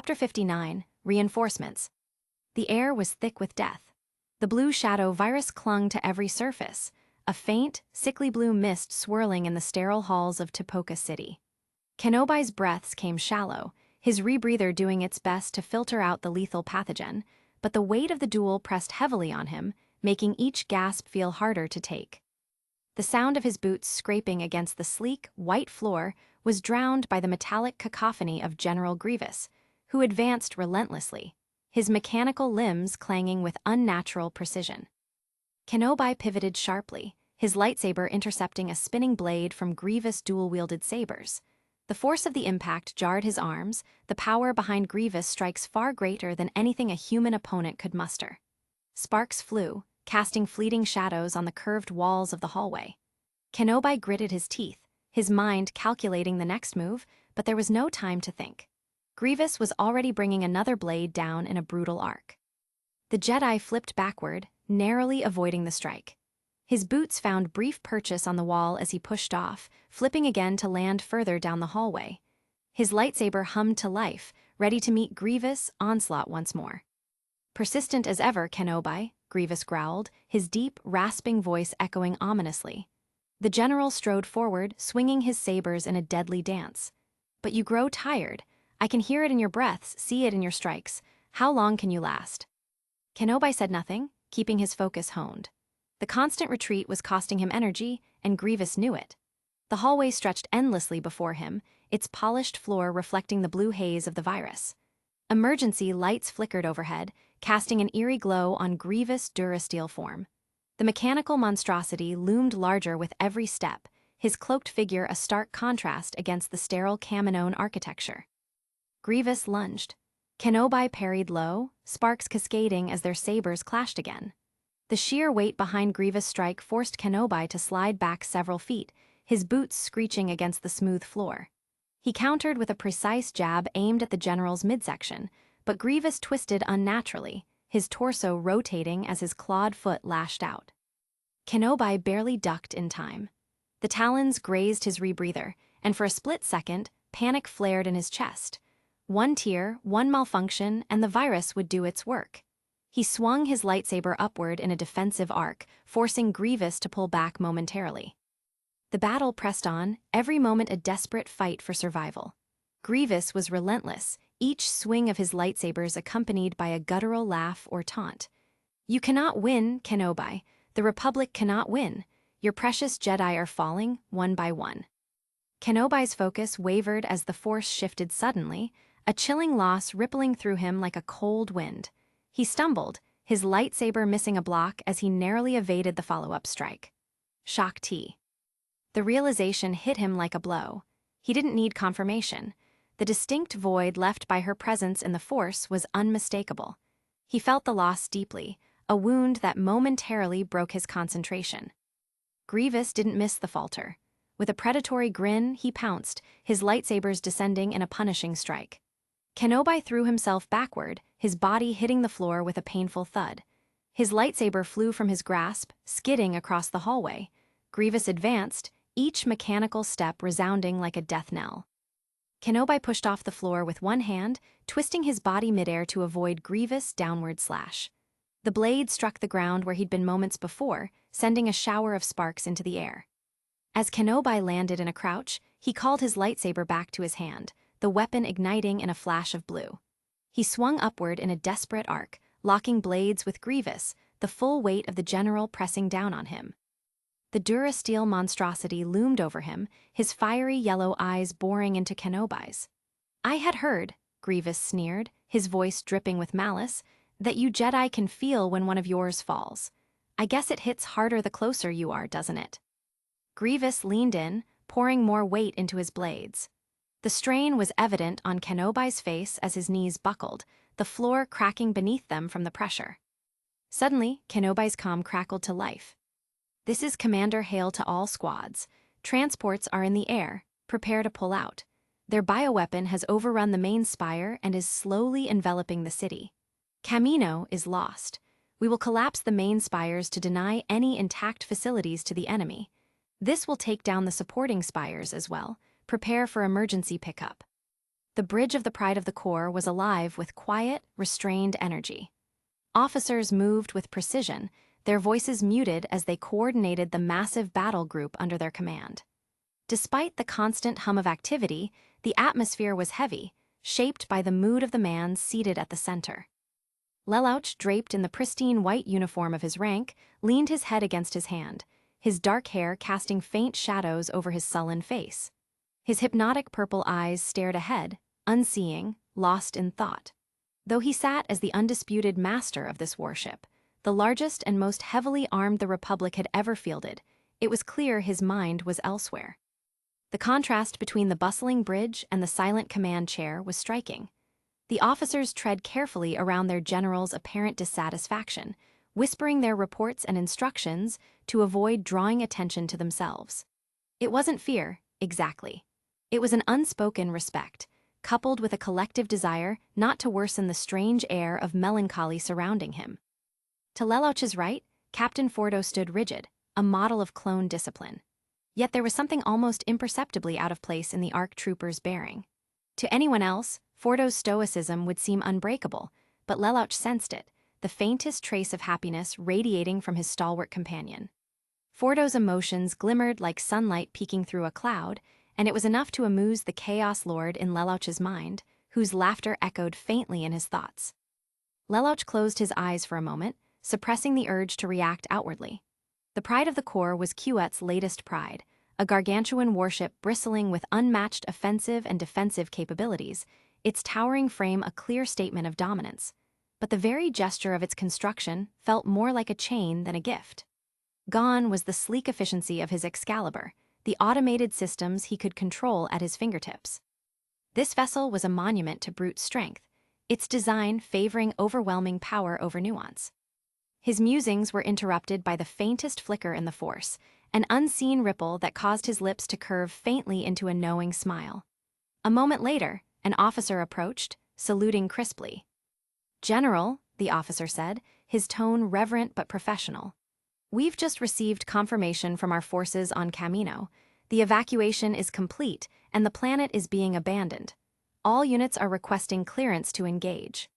Chapter 59, Reinforcements. The air was thick with death. The blue shadow virus clung to every surface, a faint, sickly blue mist swirling in the sterile halls of Topoka City. Kenobai's breaths came shallow, his rebreather doing its best to filter out the lethal pathogen, but the weight of the duel pressed heavily on him, making each gasp feel harder to take. The sound of his boots scraping against the sleek, white floor was drowned by the metallic cacophony of General Grievous, who advanced relentlessly, his mechanical limbs clanging with unnatural precision. Kenobi pivoted sharply, his lightsaber intercepting a spinning blade from Grievous' dual-wielded sabers. The force of the impact jarred his arms, the power behind Grievous strikes far greater than anything a human opponent could muster. Sparks flew, casting fleeting shadows on the curved walls of the hallway. Kenobi gritted his teeth, his mind calculating the next move, but there was no time to think. Grievous was already bringing another blade down in a brutal arc. The Jedi flipped backward, narrowly avoiding the strike. His boots found brief purchase on the wall as he pushed off, flipping again to land further down the hallway. His lightsaber hummed to life, ready to meet Grievous' onslaught once more. Persistent as ever, Kenobi, Grievous growled, his deep, rasping voice echoing ominously. The general strode forward, swinging his sabers in a deadly dance. But you grow tired. I can hear it in your breaths, see it in your strikes. How long can you last? Kenobi said nothing, keeping his focus honed. The constant retreat was costing him energy, and Grievous knew it. The hallway stretched endlessly before him, its polished floor reflecting the blue haze of the virus. Emergency lights flickered overhead, casting an eerie glow on Grievous' durasteel form. The mechanical monstrosity loomed larger with every step, his cloaked figure a stark contrast against the sterile Kaminoan architecture. Grievous lunged. Kenobi parried low, sparks cascading as their sabers clashed again. The sheer weight behind Grievous' strike forced Kenobi to slide back several feet, his boots screeching against the smooth floor. He countered with a precise jab aimed at the general's midsection, but Grievous twisted unnaturally, his torso rotating as his clawed foot lashed out. Kenobi barely ducked in time. The talons grazed his rebreather, and for a split second, panic flared in his chest. One tear, one malfunction, and the virus would do its work. He swung his lightsaber upward in a defensive arc, forcing Grievous to pull back momentarily. The battle pressed on, every moment a desperate fight for survival. Grievous was relentless, each swing of his lightsabers accompanied by a guttural laugh or taunt. "You cannot win, Kenobi. The Republic cannot win. Your precious Jedi are falling, one by one." Kenobi's focus wavered as the Force shifted suddenly, a chilling loss rippling through him like a cold wind. He stumbled, his lightsaber missing a block as he narrowly evaded the follow-up strike. Shock T. The realization hit him like a blow. He didn't need confirmation. The distinct void left by her presence in the Force was unmistakable. He felt the loss deeply, a wound that momentarily broke his concentration. Grievous didn't miss the falter. With a predatory grin, he pounced, his lightsabers descending in a punishing strike. Kenobi threw himself backward, his body hitting the floor with a painful thud. His lightsaber flew from his grasp, skidding across the hallway. Grievous advanced, each mechanical step resounding like a death knell. Kenobi pushed off the floor with one hand, twisting his body midair to avoid Grievous' downward slash. The blade struck the ground where he'd been moments before, sending a shower of sparks into the air. As Kenobi landed in a crouch, he called his lightsaber back to his hand, the weapon igniting in a flash of blue. He swung upward in a desperate arc, locking blades with Grievous, the full weight of the general pressing down on him. The durasteel monstrosity loomed over him, his fiery yellow eyes boring into Kenobi's. "I had heard," Grievous sneered, his voice dripping with malice, "that you Jedi can feel when one of yours falls. I guess it hits harder the closer you are, doesn't it?" Grievous leaned in, pouring more weight into his blades. The strain was evident on Kenobi's face as his knees buckled, the floor cracking beneath them from the pressure. Suddenly, Kenobi's comm crackled to life. "This is Commander Hail to all squads. Transports are in the air. Prepare to pull out. Their bioweapon has overrun the main spire and is slowly enveloping the city. Kamino is lost. We will collapse the main spires to deny any intact facilities to the enemy. This will take down the supporting spires as well. Prepare for emergency pickup." The bridge of the Pride of the Corps was alive with quiet, restrained energy. Officers moved with precision, their voices muted as they coordinated the massive battle group under their command. Despite the constant hum of activity, the atmosphere was heavy, shaped by the mood of the man seated at the center. Lelouch, draped in the pristine white uniform of his rank, leaned his head against his hand, his dark hair casting faint shadows over his sullen face. His hypnotic purple eyes stared ahead, unseeing, lost in thought. Though he sat as the undisputed master of this warship, the largest and most heavily armed the Republic had ever fielded, it was clear his mind was elsewhere. The contrast between the bustling bridge and the silent command chair was striking. The officers tread carefully around their general's apparent dissatisfaction, whispering their reports and instructions to avoid drawing attention to themselves. It wasn't fear, exactly. It was an unspoken respect, coupled with a collective desire not to worsen the strange air of melancholy surrounding him. To Lelouch's right, Captain Fordo stood rigid, a model of clone discipline. Yet there was something almost imperceptibly out of place in the ARC trooper's bearing. To anyone else, Fordo's stoicism would seem unbreakable, but Lelouch sensed it, the faintest trace of happiness radiating from his stalwart companion. Fordo's emotions glimmered like sunlight peeking through a cloud, and it was enough to amuse the Chaos Lord in Lelouch's mind, whose laughter echoed faintly in his thoughts. Lelouch closed his eyes for a moment, suppressing the urge to react outwardly. The Pride of the Corps was Quet's latest pride, a gargantuan warship bristling with unmatched offensive and defensive capabilities, its towering frame a clear statement of dominance. But the very gesture of its construction felt more like a chain than a gift. Gone was the sleek efficiency of his Excalibur, the automated systems he could control at his fingertips. This vessel was a monument to brute strength, its design favoring overwhelming power over nuance. His musings were interrupted by the faintest flicker in the force, an unseen ripple that caused his lips to curve faintly into a knowing smile. A moment later, an officer approached, saluting crisply. "General," the officer said, his tone reverent but professional. "We've just received confirmation from our forces on Camino. The evacuation is complete, and the planet is being abandoned. All units are requesting clearance to engage."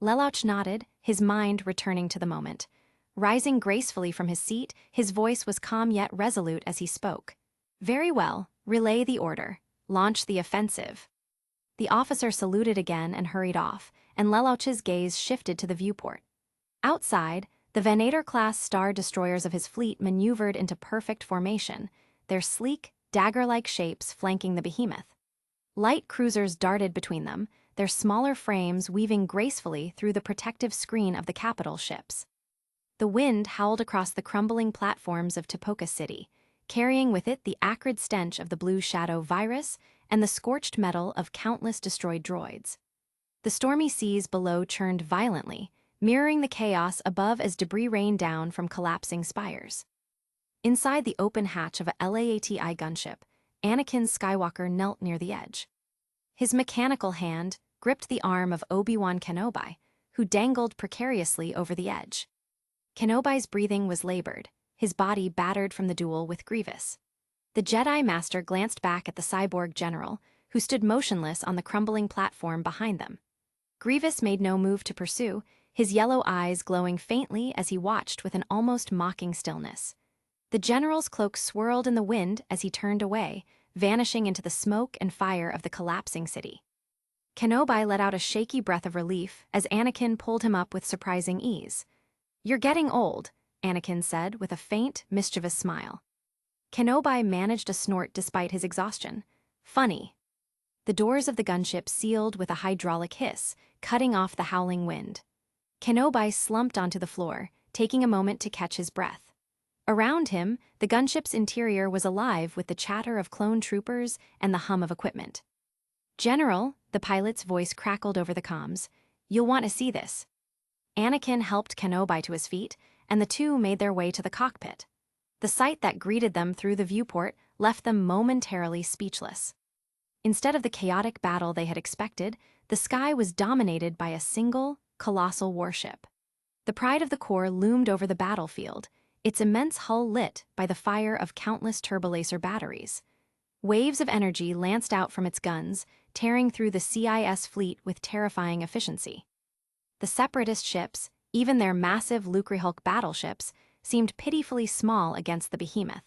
Lelouch nodded, his mind returning to the moment. Rising gracefully from his seat, his voice was calm yet resolute as he spoke. "Very well, relay the order. Launch the offensive." The officer saluted again and hurried off, and Lelouch's gaze shifted to the viewport. Outside, the Venator-class star destroyers of his fleet maneuvered into perfect formation, their sleek, dagger-like shapes flanking the behemoth. Light cruisers darted between them, their smaller frames weaving gracefully through the protective screen of the capital ships. The wind howled across the crumbling platforms of Topoka City, carrying with it the acrid stench of the blue shadow virus and the scorched metal of countless destroyed droids. The stormy seas below churned violently, mirroring the chaos above as debris rained down from collapsing spires. Inside the open hatch of a LAATI gunship, Anakin Skywalker knelt near the edge. His mechanical hand gripped the arm of Obi-Wan Kenobi, who dangled precariously over the edge. Kenobi's breathing was labored, his body battered from the duel with Grievous. The Jedi Master glanced back at the cyborg general, who stood motionless on the crumbling platform behind them. Grievous made no move to pursue, his yellow eyes glowing faintly as he watched with an almost mocking stillness. The general's cloak swirled in the wind as he turned away, vanishing into the smoke and fire of the collapsing city. Kenobi let out a shaky breath of relief as Anakin pulled him up with surprising ease. "You're getting old," Anakin said with a faint, mischievous smile. Kenobi managed a snort despite his exhaustion. "Funny." The doors of the gunship sealed with a hydraulic hiss, cutting off the howling wind. Kenobi slumped onto the floor, taking a moment to catch his breath. Around him, the gunship's interior was alive with the chatter of clone troopers and the hum of equipment. "General," the pilot's voice crackled over the comms, "you'll want to see this." Anakin helped Kenobi to his feet, and the two made their way to the cockpit. The sight that greeted them through the viewport left them momentarily speechless. Instead of the chaotic battle they had expected, the sky was dominated by a single, colossal warship. The Pride of the Corps loomed over the battlefield, its immense hull lit by the fire of countless turbolaser batteries. Waves of energy lanced out from its guns, tearing through the CIS fleet with terrifying efficiency. The separatist ships, even their massive Lucrehulk battleships, seemed pitifully small against the behemoth.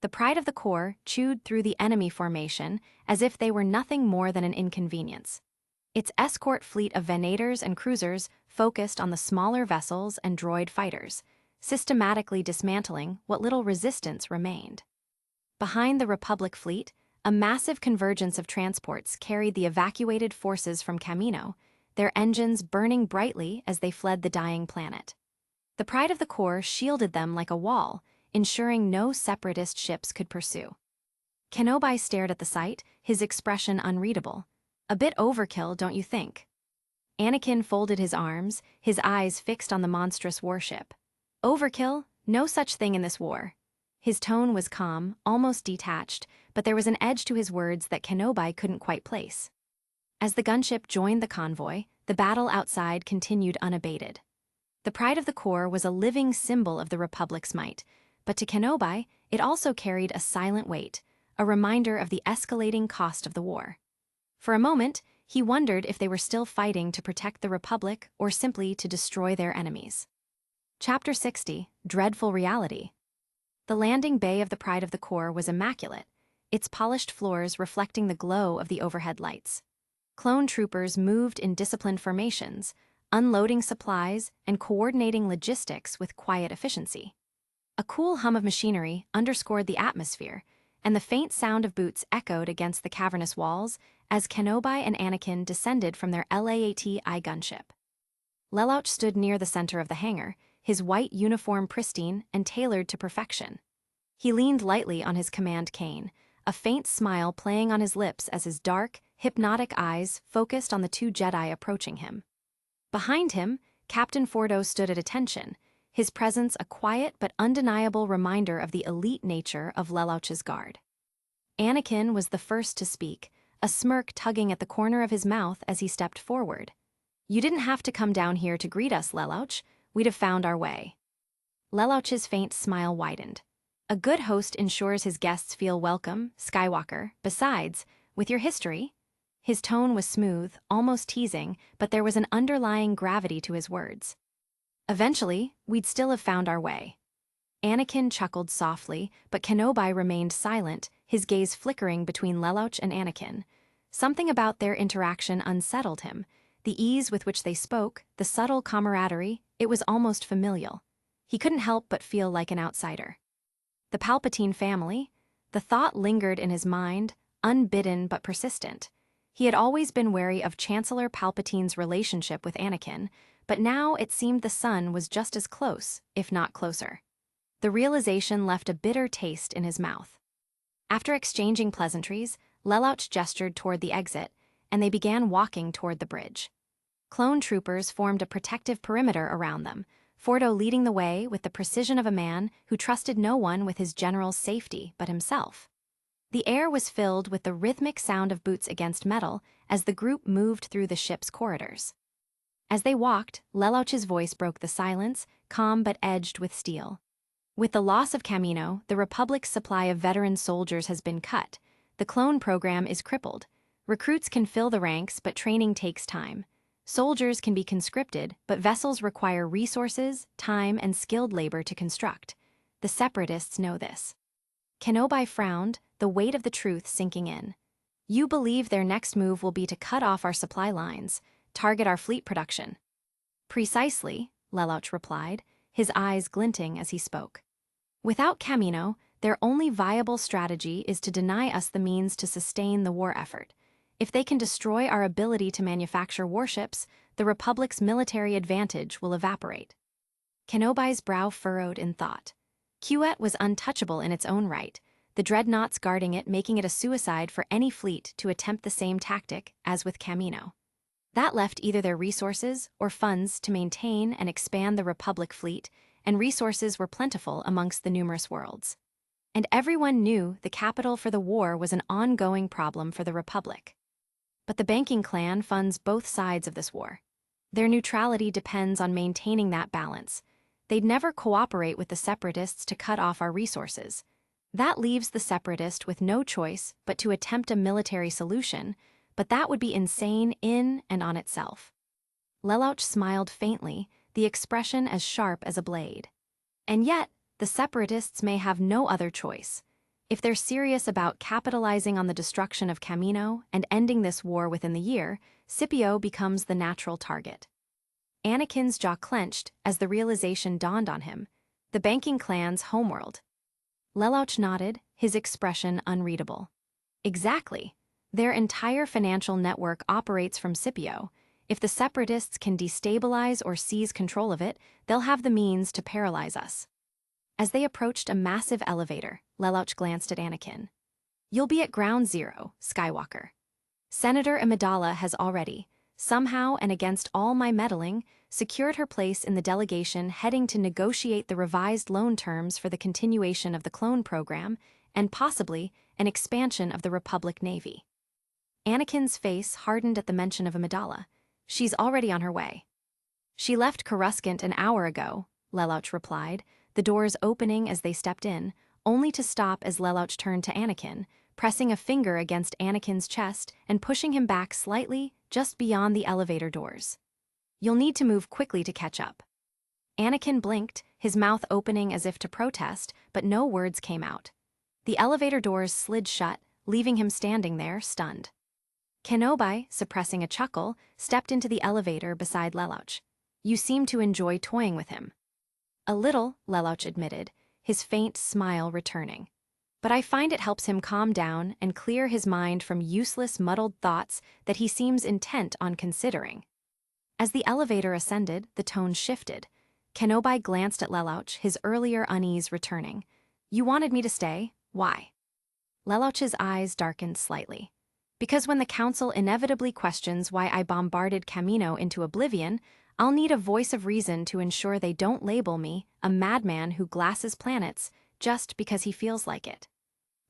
The Pride of the Corps chewed through the enemy formation as if they were nothing more than an inconvenience. Its escort fleet of Venators and cruisers focused on the smaller vessels and droid fighters, systematically dismantling what little resistance remained. Behind the Republic fleet, a massive convergence of transports carried the evacuated forces from Kamino, their engines burning brightly as they fled the dying planet. The Pride of the Corps shielded them like a wall, ensuring no separatist ships could pursue. Kenobi stared at the sight, his expression unreadable. A bit overkill, don't you think? Anakin folded his arms, his eyes fixed on the monstrous warship. Overkill? No such thing in this war. His tone was calm, almost detached, but there was an edge to his words that Kenobi couldn't quite place. As the gunship joined the convoy, the battle outside continued unabated. The Pride of the Corps was a living symbol of the Republic's might, but to Kenobi, it also carried a silent weight, a reminder of the escalating cost of the war. For a moment, he wondered if they were still fighting to protect the Republic or simply to destroy their enemies. Chapter 60, Dreadful Reality. The landing bay of the Pride of the Corps was immaculate, its polished floors reflecting the glow of the overhead lights. Clone troopers moved in disciplined formations, unloading supplies and coordinating logistics with quiet efficiency. A cool hum of machinery underscored the atmosphere, and the faint sound of boots echoed against the cavernous walls as Kenobi and Anakin descended from their LAAT-I gunship. Lelouch stood near the center of the hangar, his white uniform pristine and tailored to perfection. He leaned lightly on his command cane, a faint smile playing on his lips as his dark, hypnotic eyes focused on the two Jedi approaching him. Behind him, Captain Fordo stood at attention, his presence a quiet but undeniable reminder of the elite nature of Lelouch's guard. Anakin was the first to speak, a smirk tugging at the corner of his mouth as he stepped forward. "You didn't have to come down here to greet us, Lelouch. We'd have found our way." Lelouch's faint smile widened. "A good host ensures his guests feel welcome, Skywalker. Besides, with your history..." His tone was smooth, almost teasing, but there was an underlying gravity to his words. "Eventually, we'd still have found our way." Anakin chuckled softly, but Kenobi remained silent, his gaze flickering between Lelouch and Anakin. Something about their interaction unsettled him. The ease with which they spoke, the subtle camaraderie, it was almost familial. He couldn't help but feel like an outsider. The Palpatine family? The thought lingered in his mind, unbidden but persistent. He had always been wary of Chancellor Palpatine's relationship with Anakin, but now it seemed the son was just as close, if not closer. The realization left a bitter taste in his mouth. After exchanging pleasantries, Lelouch gestured toward the exit, and they began walking toward the bridge. Clone troopers formed a protective perimeter around them, Fordo leading the way with the precision of a man who trusted no one with his general's safety but himself. The air was filled with the rhythmic sound of boots against metal as the group moved through the ship's corridors. As they walked, Lelouch's voice broke the silence, calm but edged with steel. "With the loss of Kamino, the Republic's supply of veteran soldiers has been cut. The clone program is crippled. Recruits can fill the ranks, but training takes time. Soldiers can be conscripted, but vessels require resources, time, and skilled labor to construct. The Separatists know this." Kenobi frowned, the weight of the truth sinking in. "You believe their next move will be to cut off our supply lines, target our fleet production?" "Precisely," Lelouch replied, his eyes glinting as he spoke. "Without Kamino, their only viable strategy is to deny us the means to sustain the war effort. If they can destroy our ability to manufacture warships, the Republic's military advantage will evaporate." Kenobi's brow furrowed in thought. Quet was untouchable in its own right, the dreadnoughts guarding it making it a suicide for any fleet to attempt the same tactic as with Kamino. That left either their resources or funds to maintain and expand the Republic fleet, and resources were plentiful amongst the numerous worlds. And everyone knew the capital for the war was an ongoing problem for the Republic. But the banking clan funds both sides of this war. Their neutrality depends on maintaining that balance. They'd never cooperate with the Separatists to cut off our resources. That leaves the Separatist with no choice but to attempt a military solution, but that would be insane in and on itself. Lelouch smiled faintly, the expression as sharp as a blade. And yet, the separatists may have no other choice. If they're serious about capitalizing on the destruction of Camino and ending this war within the year, Scipio becomes the natural target. Anakin's jaw clenched as the realization dawned on him: the banking clan's homeworld. Lelouch nodded, his expression unreadable. Exactly. Their entire financial network operates from Scipio. If the separatists can destabilize or seize control of it, they'll have the means to paralyze us. As they approached a massive elevator, Lelouch glanced at Anakin. "You'll be at Ground Zero, Skywalker. Senator Amidala has already, somehow and against all my meddling, secured her place in the delegation heading to negotiate the revised loan terms for the continuation of the clone program and possibly an expansion of the Republic Navy." Anakin's face hardened at the mention of Amidala. "She's already on her way." "She left Coruscant an hour ago," Lelouch replied, the doors opening as they stepped in, only to stop as Lelouch turned to Anakin, pressing a finger against Anakin's chest and pushing him back slightly just beyond the elevator doors. "You'll need to move quickly to catch up." Anakin blinked, his mouth opening as if to protest, but no words came out. The elevator doors slid shut, leaving him standing there, stunned. Kenobi, suppressing a chuckle, stepped into the elevator beside Lelouch. "You seem to enjoy toying with him." "A little," Lelouch admitted, his faint smile returning. "But I find it helps him calm down and clear his mind from useless, muddled thoughts that he seems intent on considering." As the elevator ascended, the tone shifted. Kenobi glanced at Lelouch, his earlier unease returning. "You wanted me to stay? Why?" Lelouch's eyes darkened slightly. "Because when the Council inevitably questions why I bombarded Camino into oblivion, I'll need a voice of reason to ensure they don't label me a madman who glasses planets just because he feels like it,"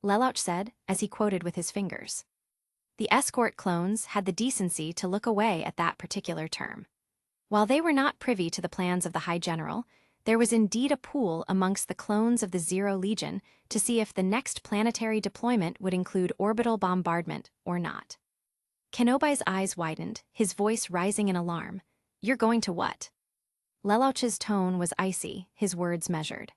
Lelouch said as he quoted with his fingers. The escort clones had the decency to look away at that particular term. While they were not privy to the plans of the High General, there was indeed a pool amongst the clones of the Zero Legion to see if the next planetary deployment would include orbital bombardment or not. Kenobi's eyes widened, his voice rising in alarm. "You're going to what?" Lelouch's tone was icy, his words measured.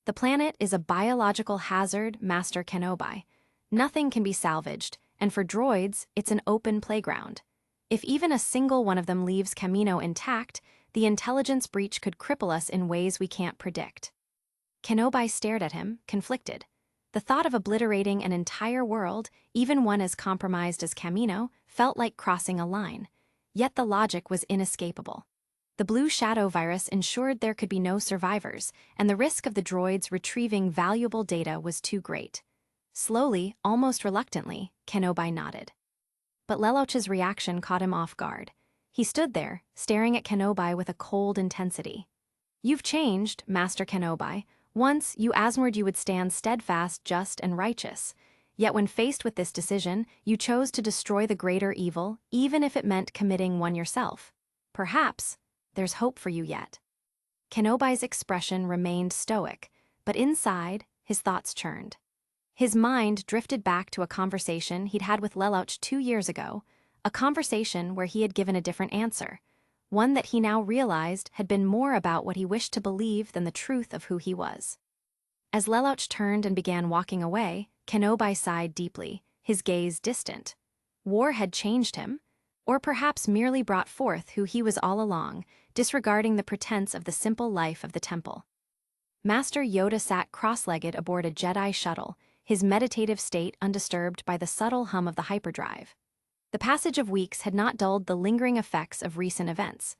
"The planet is a biological hazard, Master Kenobi. Nothing can be salvaged, and for droids, it's an open playground. If even a single one of them leaves Camino intact, the intelligence breach could cripple us in ways we can't predict." Kenobi stared at him, conflicted. The thought of obliterating an entire world, even one as compromised as Camino, felt like crossing a line. Yet the logic was inescapable. The blue shadow virus ensured there could be no survivors, and the risk of the droids retrieving valuable data was too great. Slowly, almost reluctantly, Kenobi nodded. But Lelouch's reaction caught him off guard. He stood there, staring at Kenobi with a cold intensity. "You've changed, Master Kenobi. Once, you assured you would stand steadfast, just, and righteous. Yet when faced with this decision, you chose to destroy the greater evil, even if it meant committing one yourself. Perhaps there's hope for you yet." Kenobi's expression remained stoic, but inside, his thoughts churned. His mind drifted back to a conversation he'd had with Lelouch 2 years ago, a conversation where he had given a different answer, one that he now realized had been more about what he wished to believe than the truth of who he was. As Lelouch turned and began walking away, Kenobi sighed deeply, his gaze distant. War had changed him, or perhaps merely brought forth who he was all along, disregarding the pretense of the simple life of the temple. Master Yoda sat cross-legged aboard a Jedi shuttle, his meditative state undisturbed by the subtle hum of the hyperdrive. The passage of weeks had not dulled the lingering effects of recent events.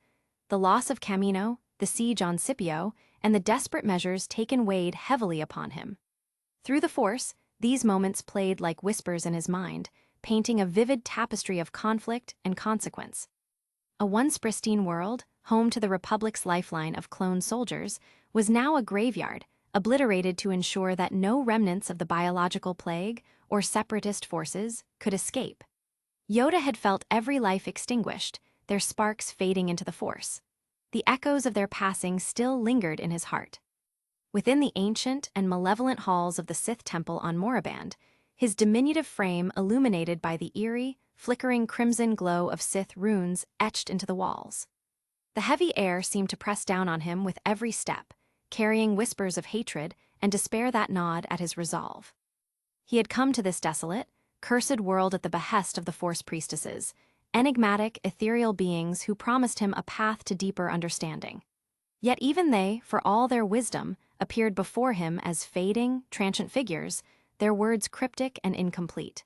The loss of Camino, the siege on Scipio, and the desperate measures taken weighed heavily upon him. Through the Force, these moments played like whispers in his mind, painting a vivid tapestry of conflict and consequence. A once pristine world, home to the Republic's lifeline of clone soldiers, was now a graveyard, obliterated to ensure that no remnants of the biological plague or separatist forces could escape. Yoda had felt every life extinguished, their sparks fading into the Force. The echoes of their passing still lingered in his heart. Within the ancient and malevolent halls of the Sith Temple on Moraband, his diminutive frame illuminated by the eerie, flickering crimson glow of Sith runes etched into the walls. The heavy air seemed to press down on him with every step, carrying whispers of hatred and despair that gnawed at his resolve. He had come to this desolate, cursed world at the behest of the Force priestesses, enigmatic, ethereal beings who promised him a path to deeper understanding. Yet even they, for all their wisdom, appeared before him as fading, transient figures, their words cryptic and incomplete.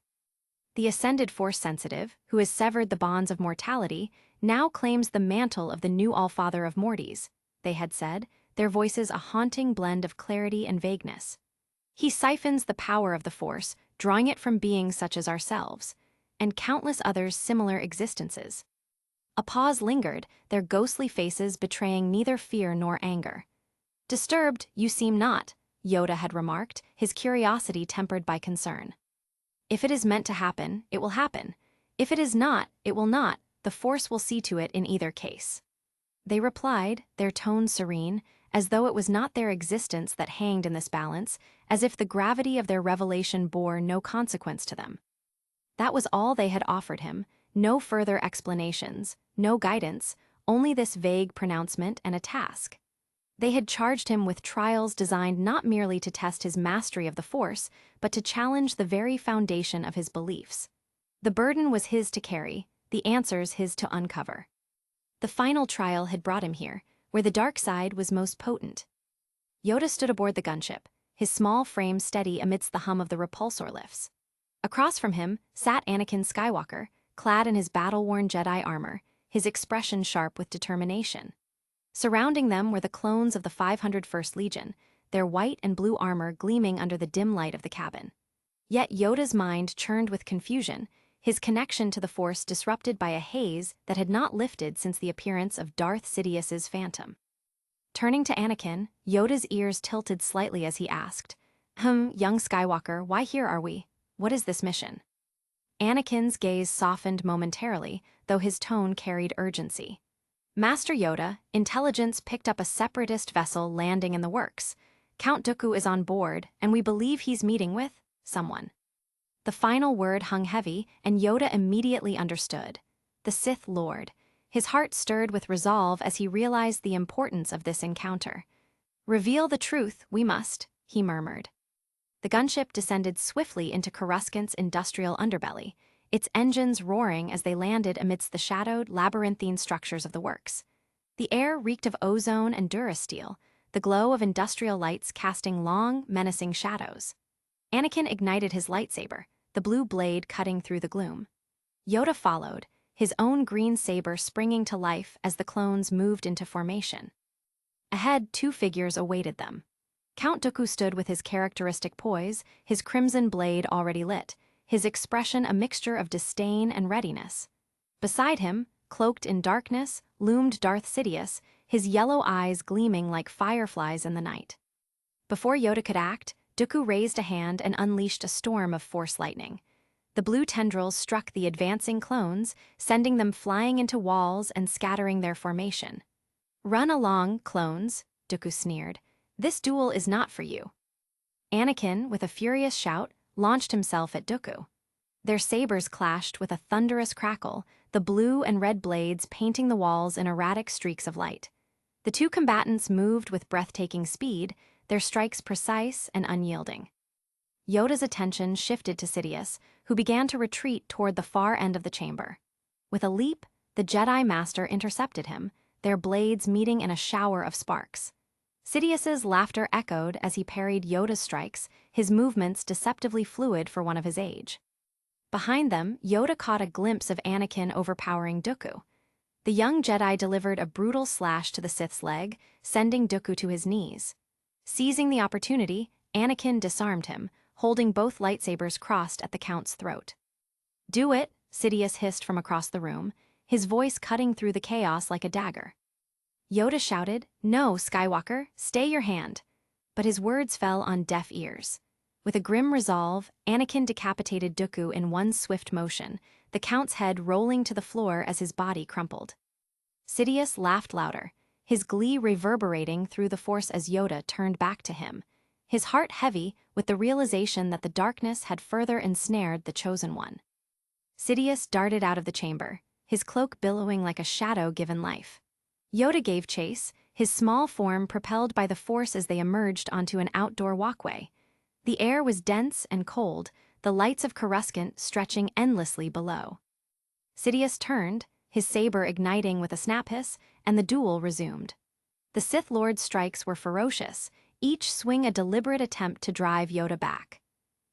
The ascended Force-sensitive, who has severed the bonds of mortality, now claims the mantle of the new Allfather of Mortys, they had said, their voices a haunting blend of clarity and vagueness. He siphons the power of the Force, drawing it from beings such as ourselves, and countless others similar existences. A pause lingered, their ghostly faces betraying neither fear nor anger. "Disturbed, you seem not," Yoda had remarked, his curiosity tempered by concern. "If it is meant to happen, it will happen. If it is not, it will not. The Force will see to it in either case." They replied, their tone serene, as though it was not their existence that hanged in this balance, as if the gravity of their revelation bore no consequence to them. That was all they had offered him, no further explanations, no guidance, only this vague pronouncement and a task. They had charged him with trials designed not merely to test his mastery of the Force, but to challenge the very foundation of his beliefs. The burden was his to carry, the answers his to uncover. The final trial had brought him here, where the dark side was most potent. Yoda stood aboard the gunship, his small frame steady amidst the hum of the repulsor lifts. Across from him sat Anakin Skywalker, clad in his battle-worn Jedi armor, his expression sharp with determination. Surrounding them were the clones of the 501st Legion, their white and blue armor gleaming under the dim light of the cabin. Yet Yoda's mind churned with confusion, his connection to the Force disrupted by a haze that had not lifted since the appearance of Darth Sidious's phantom. Turning to Anakin, Yoda's ears tilted slightly as he asked, Young Skywalker, why here are we? What is this mission?" Anakin's gaze softened momentarily, though his tone carried urgency. "Master Yoda, intelligence picked up a separatist vessel landing in the works. Count Dooku is on board, and we believe he's meeting with someone." The final word hung heavy, and Yoda immediately understood. The Sith Lord. His heart stirred with resolve as he realized the importance of this encounter. "Reveal the truth, we must," he murmured. The gunship descended swiftly into Coruscant's industrial underbelly, its engines roaring as they landed amidst the shadowed, labyrinthine structures of the works. The air reeked of ozone and durasteel, the glow of industrial lights casting long, menacing shadows. Anakin ignited his lightsaber, the blue blade cutting through the gloom. Yoda followed, his own green saber springing to life as the clones moved into formation. Ahead, two figures awaited them. Count Dooku stood with his characteristic poise, his crimson blade already lit, his expression a mixture of disdain and readiness. Beside him, cloaked in darkness, loomed Darth Sidious, his yellow eyes gleaming like fireflies in the night. Before Yoda could act, Dooku raised a hand and unleashed a storm of Force lightning. The blue tendrils struck the advancing clones, sending them flying into walls and scattering their formation. "Run along, clones," Dooku sneered. "This duel is not for you." Anakin, with a furious shout, launched himself at Dooku. Their sabers clashed with a thunderous crackle, the blue and red blades painting the walls in erratic streaks of light. The two combatants moved with breathtaking speed, their strikes precise and unyielding. Yoda's attention shifted to Sidious, who began to retreat toward the far end of the chamber. With a leap, the Jedi Master intercepted him, their blades meeting in a shower of sparks. Sidious's laughter echoed as he parried Yoda's strikes, his movements deceptively fluid for one of his age. Behind them, Yoda caught a glimpse of Anakin overpowering Dooku. The young Jedi delivered a brutal slash to the Sith's leg, sending Dooku to his knees. Seizing the opportunity, Anakin disarmed him, holding both lightsabers crossed at the Count's throat. "Do it," Sidious hissed from across the room, his voice cutting through the chaos like a dagger. Yoda shouted, "No, Skywalker, stay your hand." But his words fell on deaf ears. With a grim resolve, Anakin decapitated Dooku in one swift motion, the Count's head rolling to the floor as his body crumpled. Sidious laughed louder, his glee reverberating through the Force as Yoda turned back to him, his heart heavy with the realization that the darkness had further ensnared the Chosen One. Sidious darted out of the chamber, his cloak billowing like a shadow given life. Yoda gave chase, his small form propelled by the force as they emerged onto an outdoor walkway. The air was dense and cold, the lights of Coruscant stretching endlessly below. Sidious turned, his saber igniting with a snap hiss, and the duel resumed. The Sith Lord's strikes were ferocious, each swing a deliberate attempt to drive Yoda back.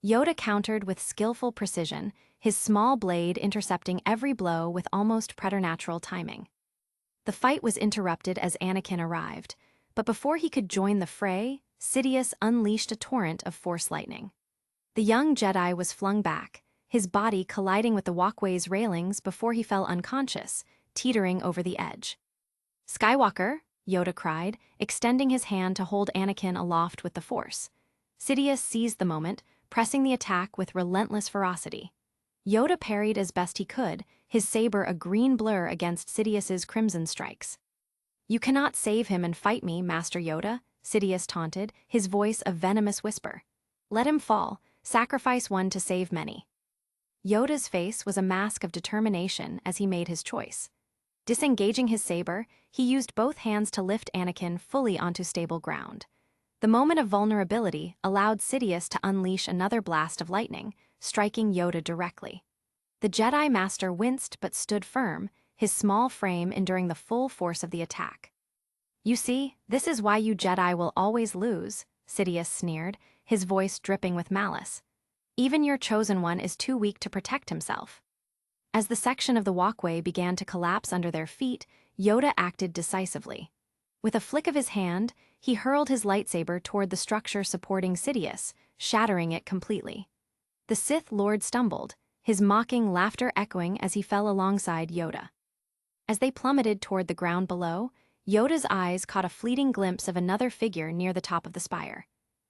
Yoda countered with skillful precision, his small blade intercepting every blow with almost preternatural timing. The fight was interrupted as Anakin arrived, but before he could join the fray, Sidious unleashed a torrent of Force lightning. The young Jedi was flung back, his body colliding with the walkway's railings before he fell unconscious, teetering over the edge. "Skywalker," Yoda cried, extending his hand to hold Anakin aloft with the Force. Sidious seized the moment, pressing the attack with relentless ferocity. Yoda parried as best he could, his saber a green blur against Sidious's crimson strikes. "You cannot save him and fight me, Master Yoda," Sidious taunted, his voice a venomous whisper. "Let him fall, sacrifice one to save many." Yoda's face was a mask of determination as he made his choice. Disengaging his saber, he used both hands to lift Anakin fully onto stable ground. The moment of vulnerability allowed Sidious to unleash another blast of lightning, striking Yoda directly. The Jedi Master winced but stood firm, his small frame enduring the full force of the attack. "You see, this is why you Jedi will always lose," Sidious sneered, his voice dripping with malice. "Even your Chosen One is too weak to protect himself." As the section of the walkway began to collapse under their feet, Yoda acted decisively. With a flick of his hand, he hurled his lightsaber toward the structure supporting Sidious, shattering it completely. The Sith Lord stumbled, his mocking laughter echoing as he fell alongside Yoda. As they plummeted toward the ground below, Yoda's eyes caught a fleeting glimpse of another figure near the top of the spire.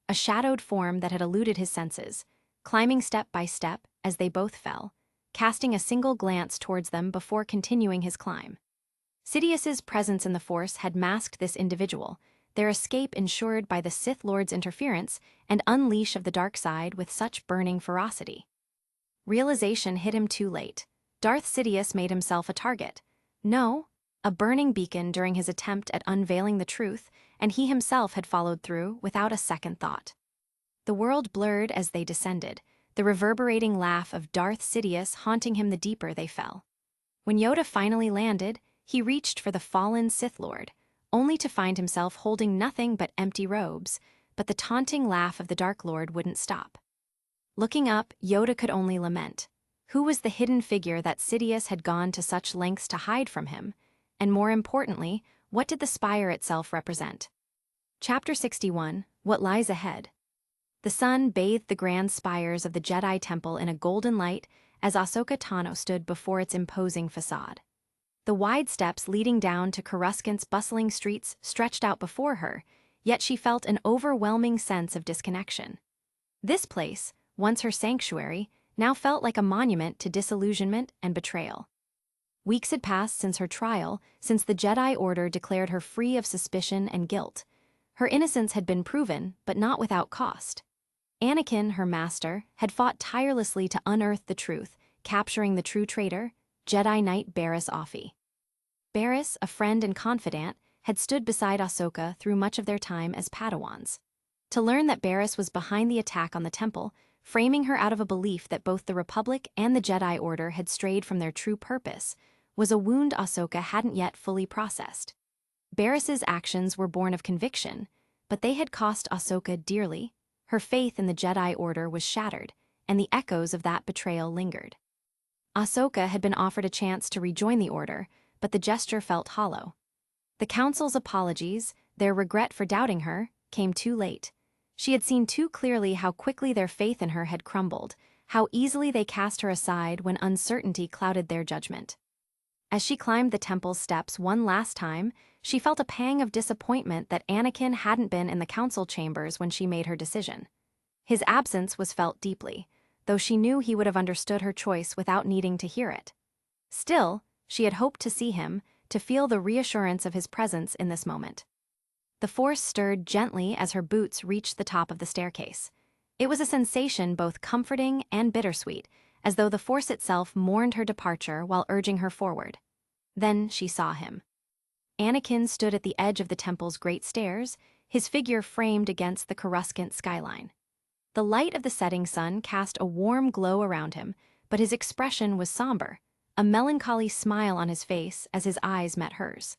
A shadowed form that had eluded his senses, climbing step by step as they both fell, casting a single glance towards them before continuing his climb. Sidious's presence in the Force had masked this individual, their escape ensured by the Sith Lord's interference and unleash of the dark side with such burning ferocity. Realization hit him too late. Darth Sidious made himself a target. No, a burning beacon during his attempt at unveiling the truth, and he himself had followed through without a second thought. The world blurred as they descended, the reverberating laugh of Darth Sidious haunting him the deeper they fell. When Yoda finally landed, he reached for the fallen Sith Lord, only to find himself holding nothing but empty robes, but the taunting laugh of the Dark Lord wouldn't stop. Looking up, Yoda could only lament. Who was the hidden figure that Sidious had gone to such lengths to hide from him? And more importantly, what did the spire itself represent? Chapter 61, What Lies Ahead. The sun bathed the grand spires of the Jedi Temple in a golden light as Ahsoka Tano stood before its imposing facade. The wide steps leading down to Coruscant's bustling streets stretched out before her, yet she felt an overwhelming sense of disconnection. This place, once her sanctuary, now felt like a monument to disillusionment and betrayal. Weeks had passed since her trial, since the Jedi Order declared her free of suspicion and guilt. Her innocence had been proven, but not without cost. Anakin, her master, had fought tirelessly to unearth the truth, capturing the true traitor, Jedi Knight Barriss Offee. Barriss, a friend and confidant, had stood beside Ahsoka through much of their time as Padawans. To learn that Barriss was behind the attack on the temple, framing her out of a belief that both the Republic and the Jedi Order had strayed from their true purpose, was a wound Ahsoka hadn't yet fully processed. Barriss's actions were born of conviction, but they had cost Ahsoka dearly. Her faith in the Jedi Order was shattered, and the echoes of that betrayal lingered. Ahsoka had been offered a chance to rejoin the Order, but the gesture felt hollow. The Council's apologies, their regret for doubting her, came too late. She had seen too clearly how quickly their faith in her had crumbled, how easily they cast her aside when uncertainty clouded their judgment. As she climbed the temple's steps one last time, she felt a pang of disappointment that Anakin hadn't been in the council chambers when she made her decision. His absence was felt deeply, though she knew he would have understood her choice without needing to hear it. Still, she had hoped to see him, to feel the reassurance of his presence in this moment. The force stirred gently as her boots reached the top of the staircase. It was a sensation both comforting and bittersweet, as though the force itself mourned her departure while urging her forward. Then she saw him. Anakin stood at the edge of the temple's great stairs, his figure framed against the Coruscant skyline. The light of the setting sun cast a warm glow around him, but his expression was somber, a melancholy smile on his face as his eyes met hers.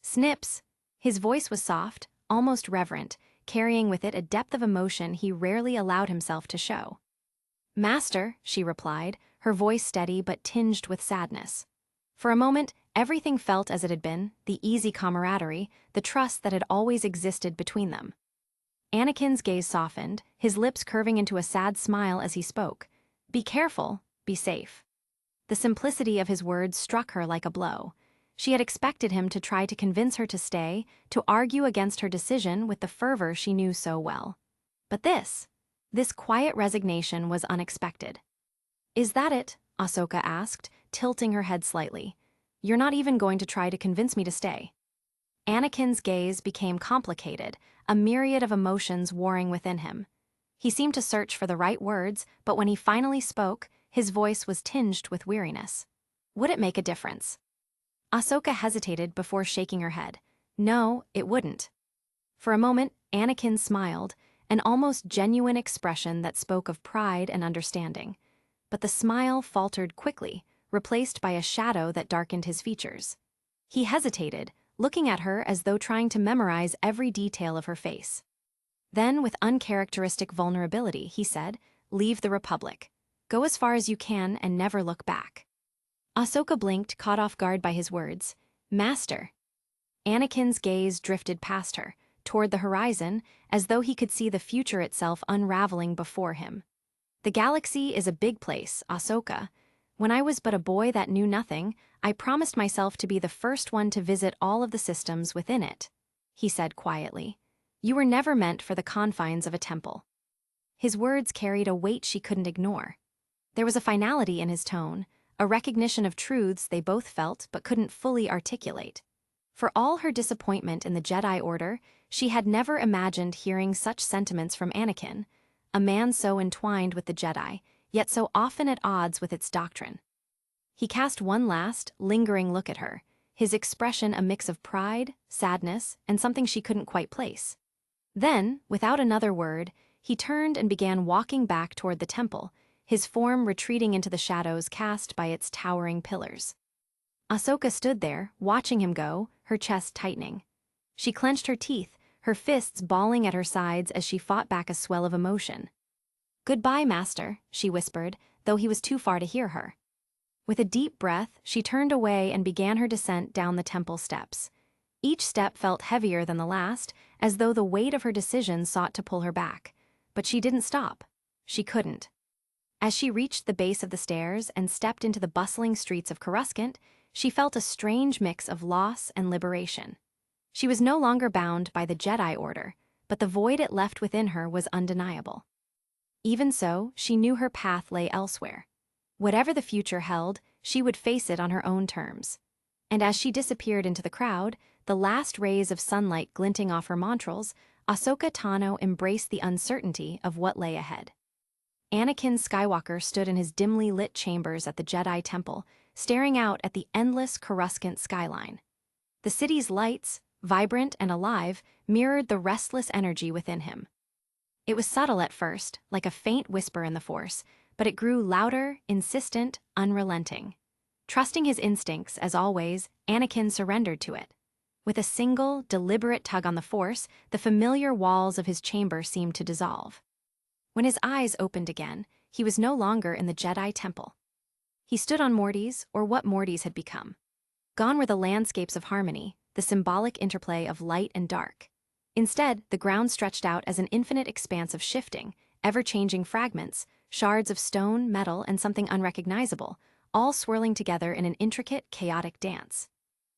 "Snips!" His voice was soft, almost reverent, carrying with it a depth of emotion he rarely allowed himself to show. "Master," she replied, her voice steady but tinged with sadness. For a moment, everything felt as it had been, the easy camaraderie, the trust that had always existed between them. Anakin's gaze softened, his lips curving into a sad smile as he spoke. "Be careful, be safe." The simplicity of his words struck her like a blow. She had expected him to try to convince her to stay, to argue against her decision with the fervor she knew so well. But this quiet resignation was unexpected. "Is that it?" Ahsoka asked, tilting her head slightly. "You're not even going to try to convince me to stay?" Anakin's gaze became complicated, a myriad of emotions warring within him. He seemed to search for the right words, but when he finally spoke, his voice was tinged with weariness. Would it make a difference? Ahsoka hesitated before shaking her head. No, it wouldn't. For a moment, Anakin smiled, an almost genuine expression that spoke of pride and understanding. But the smile faltered quickly, replaced by a shadow that darkened his features. He hesitated, looking at her as though trying to memorize every detail of her face. Then, with uncharacteristic vulnerability, he said, "Leave the Republic. Go as far as you can and never look back." Ahsoka blinked, caught off guard by his words. "Master." Anakin's gaze drifted past her, toward the horizon, as though he could see the future itself unraveling before him. "The galaxy is a big place, Ahsoka. When I was but a boy that knew nothing, I promised myself to be the first one to visit all of the systems within it," he said quietly. "You were never meant for the confines of a temple." His words carried a weight she couldn't ignore. There was a finality in his tone, a recognition of truths they both felt but couldn't fully articulate. For all her disappointment in the Jedi Order, she had never imagined hearing such sentiments from Anakin, a man so entwined with the Jedi, yet so often at odds with its doctrine. He cast one last, lingering look at her, his expression a mix of pride, sadness, and something she couldn't quite place. Then, without another word, he turned and began walking back toward the temple, his form retreating into the shadows cast by its towering pillars. Ahsoka stood there, watching him go, her chest tightening. She clenched her teeth, her fists balling at her sides as she fought back a swell of emotion. "Goodbye, Master," she whispered, though he was too far to hear her. With a deep breath, she turned away and began her descent down the temple steps. Each step felt heavier than the last, as though the weight of her decision sought to pull her back. But she didn't stop. She couldn't. As she reached the base of the stairs and stepped into the bustling streets of Coruscant, she felt a strange mix of loss and liberation. She was no longer bound by the Jedi Order, but the void it left within her was undeniable. Even so, she knew her path lay elsewhere. Whatever the future held, she would face it on her own terms. And as she disappeared into the crowd, the last rays of sunlight glinting off her montrals, Ahsoka Tano embraced the uncertainty of what lay ahead. Anakin Skywalker stood in his dimly lit chambers at the Jedi Temple, staring out at the endless Coruscant skyline. The city's lights, vibrant and alive, mirrored the restless energy within him. It was subtle at first, like a faint whisper in the Force, but it grew louder, insistent, unrelenting. Trusting his instincts, as always, Anakin surrendered to it. With a single, deliberate tug on the Force, the familiar walls of his chamber seemed to dissolve. When his eyes opened again, he was no longer in the Jedi Temple. He stood on Morty's, or what Morty's had become. Gone were the landscapes of harmony, the symbolic interplay of light and dark. Instead, the ground stretched out as an infinite expanse of shifting, ever-changing fragments, shards of stone, metal, and something unrecognizable, all swirling together in an intricate, chaotic dance.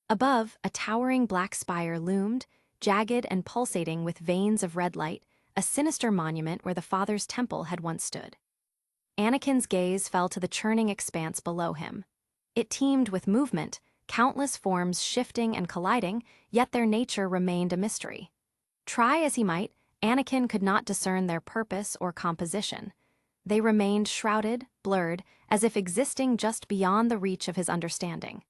Above, a towering black spire loomed, jagged and pulsating with veins of red light, a sinister monument where the Father's temple had once stood. Anakin's gaze fell to the churning expanse below him. It teemed with movement, countless forms shifting and colliding, yet their nature remained a mystery. Try as he might, Anakin could not discern their purpose or composition. They remained shrouded, blurred, as if existing just beyond the reach of his understanding.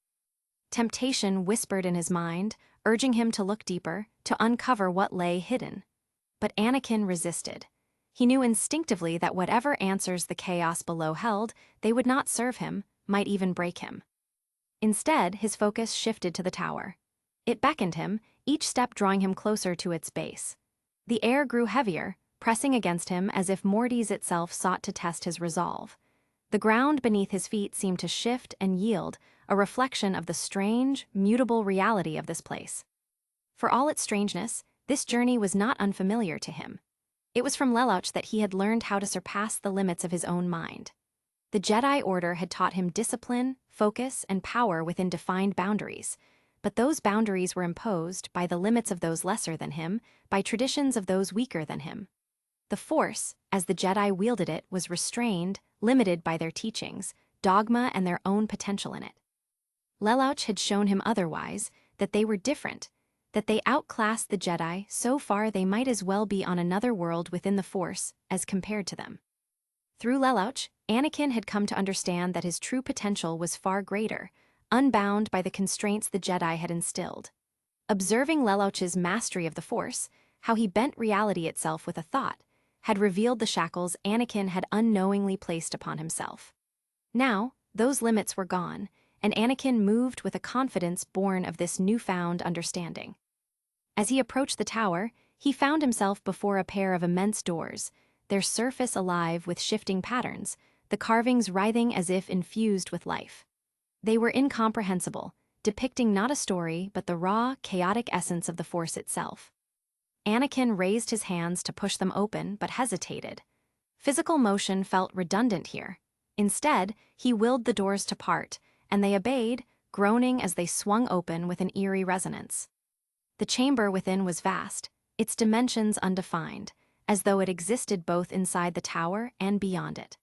Temptation whispered in his mind, urging him to look deeper, to uncover what lay hidden. But Anakin resisted. He knew instinctively that whatever answers the chaos below held, they would not serve him, might even break him. Instead, his focus shifted to the tower. It beckoned him, each step drawing him closer to its base. The air grew heavier, pressing against him as if Morty's itself sought to test his resolve. The ground beneath his feet seemed to shift and yield, a reflection of the strange, mutable reality of this place. For all its strangeness, this journey was not unfamiliar to him. It was from Lelouch that he had learned how to surpass the limits of his own mind. The Jedi Order had taught him discipline, focus, and power within defined boundaries, but those boundaries were imposed by the limits of those lesser than him, by traditions of those weaker than him. The Force, as the Jedi wielded it, was restrained, limited by their teachings, dogma, and their own potential in it. Lelouch had shown him otherwise, that they were different, that they outclassed the Jedi so far they might as well be on another world within the Force as compared to them. Through Lelouch, Anakin had come to understand that his true potential was far greater, unbound by the constraints the Jedi had instilled. Observing Lelouch's mastery of the Force, how he bent reality itself with a thought, had revealed the shackles Anakin had unknowingly placed upon himself. Now, those limits were gone, and Anakin moved with a confidence born of this newfound understanding. As he approached the tower, he found himself before a pair of immense doors, their surface alive with shifting patterns, the carvings writhing as if infused with life. They were incomprehensible, depicting not a story but the raw, chaotic essence of the Force itself. Anakin raised his hands to push them open but hesitated. Physical motion felt redundant here. Instead, he willed the doors to part, and they obeyed, groaning as they swung open with an eerie resonance. The chamber within was vast, its dimensions undefined, as though it existed both inside the tower and beyond it.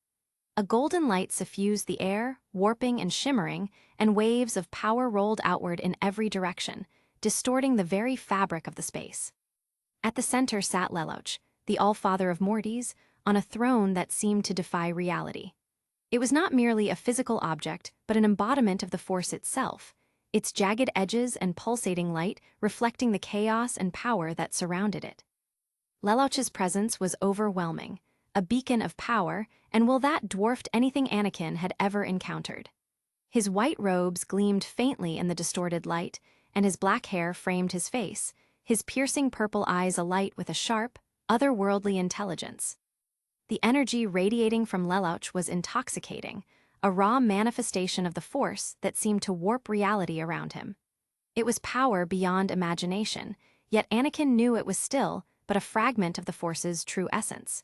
A golden light suffused the air, warping and shimmering, and waves of power rolled outward in every direction, distorting the very fabric of the space. At the center sat Lelouch, the Allfather of Mortys, on a throne that seemed to defy reality. It was not merely a physical object, but an embodiment of the Force itself, its jagged edges and pulsating light reflecting the chaos and power that surrounded it. Lelouch's presence was overwhelming, a beacon of power, and that dwarfed anything Anakin had ever encountered. His white robes gleamed faintly in the distorted light, and his black hair framed his face, his piercing purple eyes alight with a sharp, otherworldly intelligence. The energy radiating from Lelouch was intoxicating, a raw manifestation of the Force that seemed to warp reality around him. It was power beyond imagination, yet Anakin knew it was still but a fragment of the Force's true essence.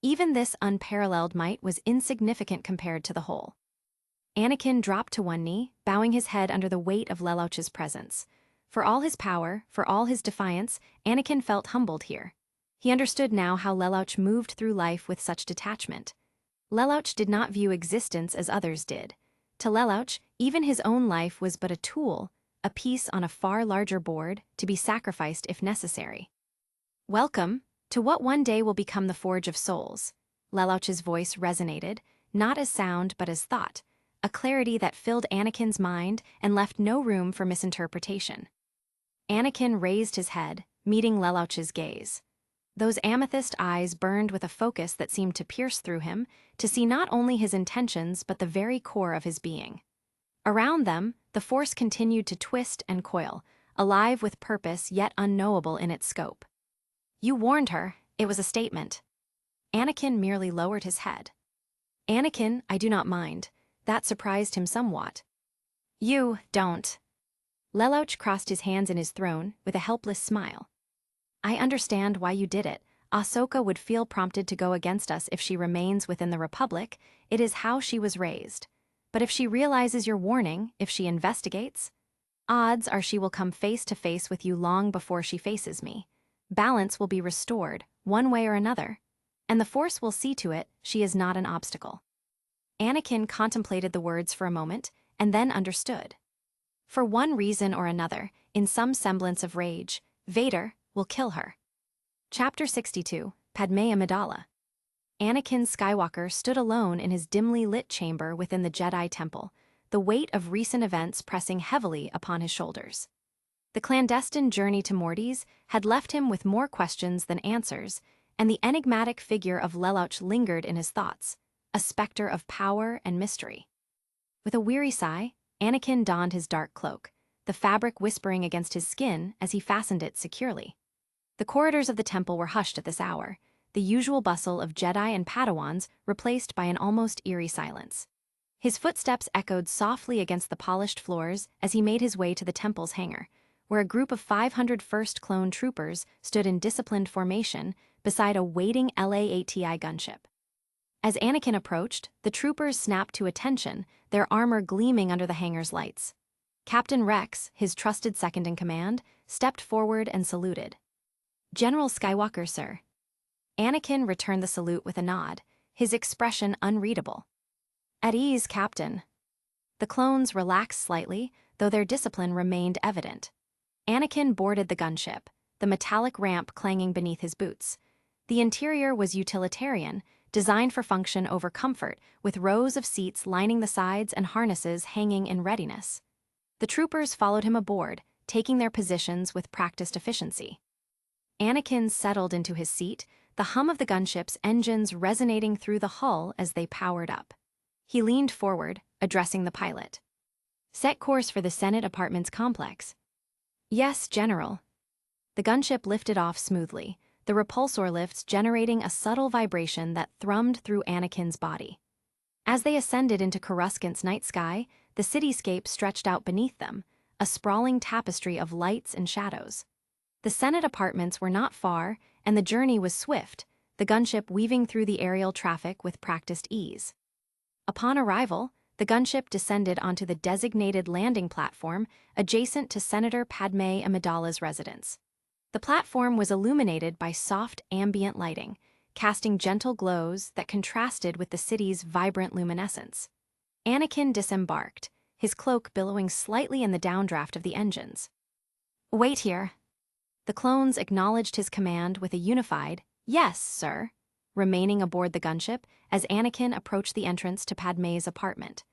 Even this unparalleled might was insignificant compared to the whole. Anakin dropped to one knee, bowing his head under the weight of Lelouch's presence. For all his power, for all his defiance, Anakin felt humbled here. He understood now how Lelouch moved through life with such detachment. Lelouch did not view existence as others did. To Lelouch, even his own life was but a tool, a piece on a far larger board, to be sacrificed if necessary. "Welcome to what one day will become the Forge of Souls." Lelouch's voice resonated, not as sound but as thought, a clarity that filled Anakin's mind and left no room for misinterpretation. Anakin raised his head, meeting Lelouch's gaze. Those amethyst eyes burned with a focus that seemed to pierce through him, to see not only his intentions but the very core of his being. Around them, the Force continued to twist and coil, alive with purpose yet unknowable in its scope. "You warned her," it was a statement. Anakin merely lowered his head. "Anakin, I do not mind." That surprised him somewhat. "You don't." Lelouch crossed his hands in his throne with a helpless smile. "I understand why you did it. Ahsoka would feel prompted to go against us if she remains within the Republic. It is how she was raised. But if she realizes your warning, if she investigates, odds are she will come face to face with you long before she faces me. Balance will be restored, one way or another, and the Force will see to it she is not an obstacle." Anakin contemplated the words for a moment, and then understood. For one reason or another, in some semblance of rage, Vader will kill her. Chapter 62, Padmé Amidala. Anakin Skywalker stood alone in his dimly lit chamber within the Jedi Temple, the weight of recent events pressing heavily upon his shoulders. The clandestine journey to Morty's had left him with more questions than answers, and the enigmatic figure of Lelouch lingered in his thoughts, a specter of power and mystery. With a weary sigh, Anakin donned his dark cloak, the fabric whispering against his skin as he fastened it securely. The corridors of the temple were hushed at this hour, the usual bustle of Jedi and Padawans replaced by an almost eerie silence. His footsteps echoed softly against the polished floors as he made his way to the temple's hangar, where a group of 500 First Clone troopers stood in disciplined formation beside a waiting LA-ATI gunship. As Anakin approached, the troopers snapped to attention, their armor gleaming under the hangar's lights. Captain Rex, his trusted second-in-command, stepped forward and saluted. "General Skywalker, sir." Anakin returned the salute with a nod, his expression unreadable. "At ease, Captain." The clones relaxed slightly, though their discipline remained evident. Anakin boarded the gunship, the metallic ramp clanging beneath his boots. The interior was utilitarian, designed for function over comfort, with rows of seats lining the sides and harnesses hanging in readiness. The troopers followed him aboard, taking their positions with practiced efficiency. Anakin settled into his seat, the hum of the gunship's engines resonating through the hull as they powered up. He leaned forward, addressing the pilot. "Set course for the Senate Apartments complex." "Yes, General." The gunship lifted off smoothly, the repulsor lifts generating a subtle vibration that thrummed through Anakin's body. As they ascended into Coruscant's night sky, the cityscape stretched out beneath them, a sprawling tapestry of lights and shadows. The Senate Apartments were not far, and the journey was swift, the gunship weaving through the aerial traffic with practiced ease. Upon arrival, the gunship descended onto the designated landing platform adjacent to Senator Padmé Amidala's residence. The platform was illuminated by soft ambient lighting, casting gentle glows that contrasted with the city's vibrant luminescence. Anakin disembarked, his cloak billowing slightly in the downdraft of the engines. "Wait here." The clones acknowledged his command with a unified, "Yes, sir," remaining aboard the gunship as Anakin approached the entrance to Padmé's apartment.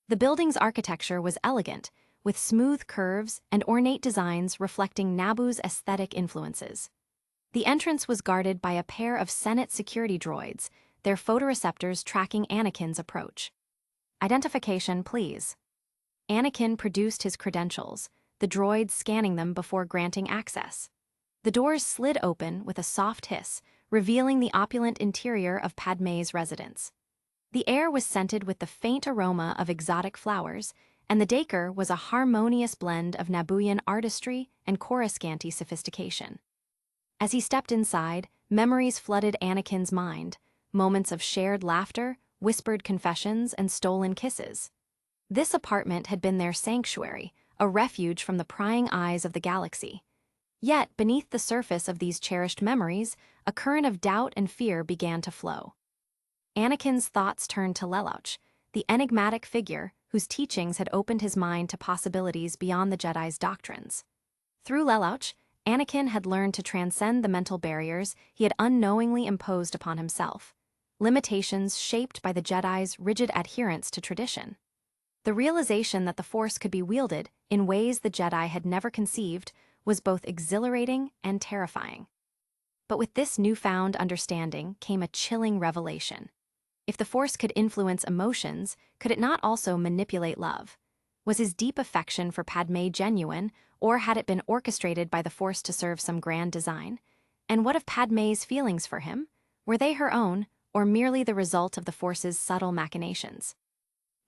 The building's architecture was elegant, with smooth curves and ornate designs reflecting Naboo's aesthetic influences. The entrance was guarded by a pair of Senate security droids, their photoreceptors tracking Anakin's approach. "Identification, please." Anakin produced his credentials, the droids scanning them before granting access. The doors slid open with a soft hiss, revealing the opulent interior of Padmé's residence. The air was scented with the faint aroma of exotic flowers, and the decor was a harmonious blend of Nabooian artistry and Coruscanti sophistication. As he stepped inside, memories flooded Anakin's mind, moments of shared laughter, whispered confessions, and stolen kisses. This apartment had been their sanctuary, a refuge from the prying eyes of the galaxy. Yet, beneath the surface of these cherished memories, a current of doubt and fear began to flow. Anakin's thoughts turned to Lelouch, the enigmatic figure whose teachings had opened his mind to possibilities beyond the Jedi's doctrines. Through Lelouch, Anakin had learned to transcend the mental barriers he had unknowingly imposed upon himself, limitations shaped by the Jedi's rigid adherence to tradition. The realization that the Force could be wielded in ways the Jedi had never conceived was both exhilarating and terrifying. But with this newfound understanding came a chilling revelation. If the Force could influence emotions, could it not also manipulate love? Was his deep affection for Padmé genuine, or had it been orchestrated by the Force to serve some grand design? And what of Padmé's feelings for him? Were they her own, or merely the result of the Force's subtle machinations?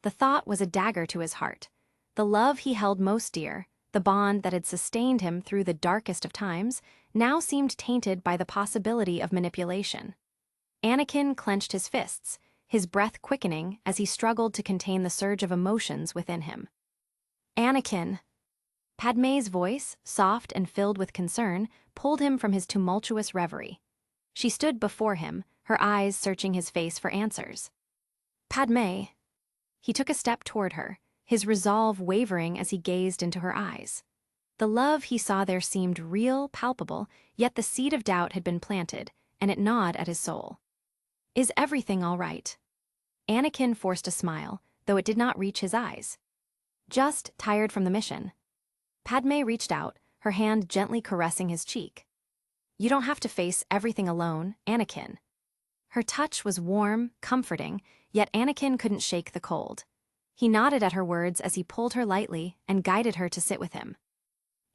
The thought was a dagger to his heart. The love he held most dear, the bond that had sustained him through the darkest of times, now seemed tainted by the possibility of manipulation. Anakin clenched his fists, his breath quickening as he struggled to contain the surge of emotions within him. "Anakin!" Padmé's voice, soft and filled with concern, pulled him from his tumultuous reverie. She stood before him, her eyes searching his face for answers. "Padmé." He took a step toward her, his resolve wavering as he gazed into her eyes. The love he saw there seemed real, palpable, yet the seed of doubt had been planted, and it gnawed at his soul. Is everything all right? Anakin forced a smile, though it did not reach his eyes. Just tired from the mission. Padme reached out, her hand gently caressing his cheek. You don't have to face everything alone, Anakin. Her touch was warm, comforting, yet Anakin couldn't shake the cold. He nodded at her words as he pulled her lightly and guided her to sit with him.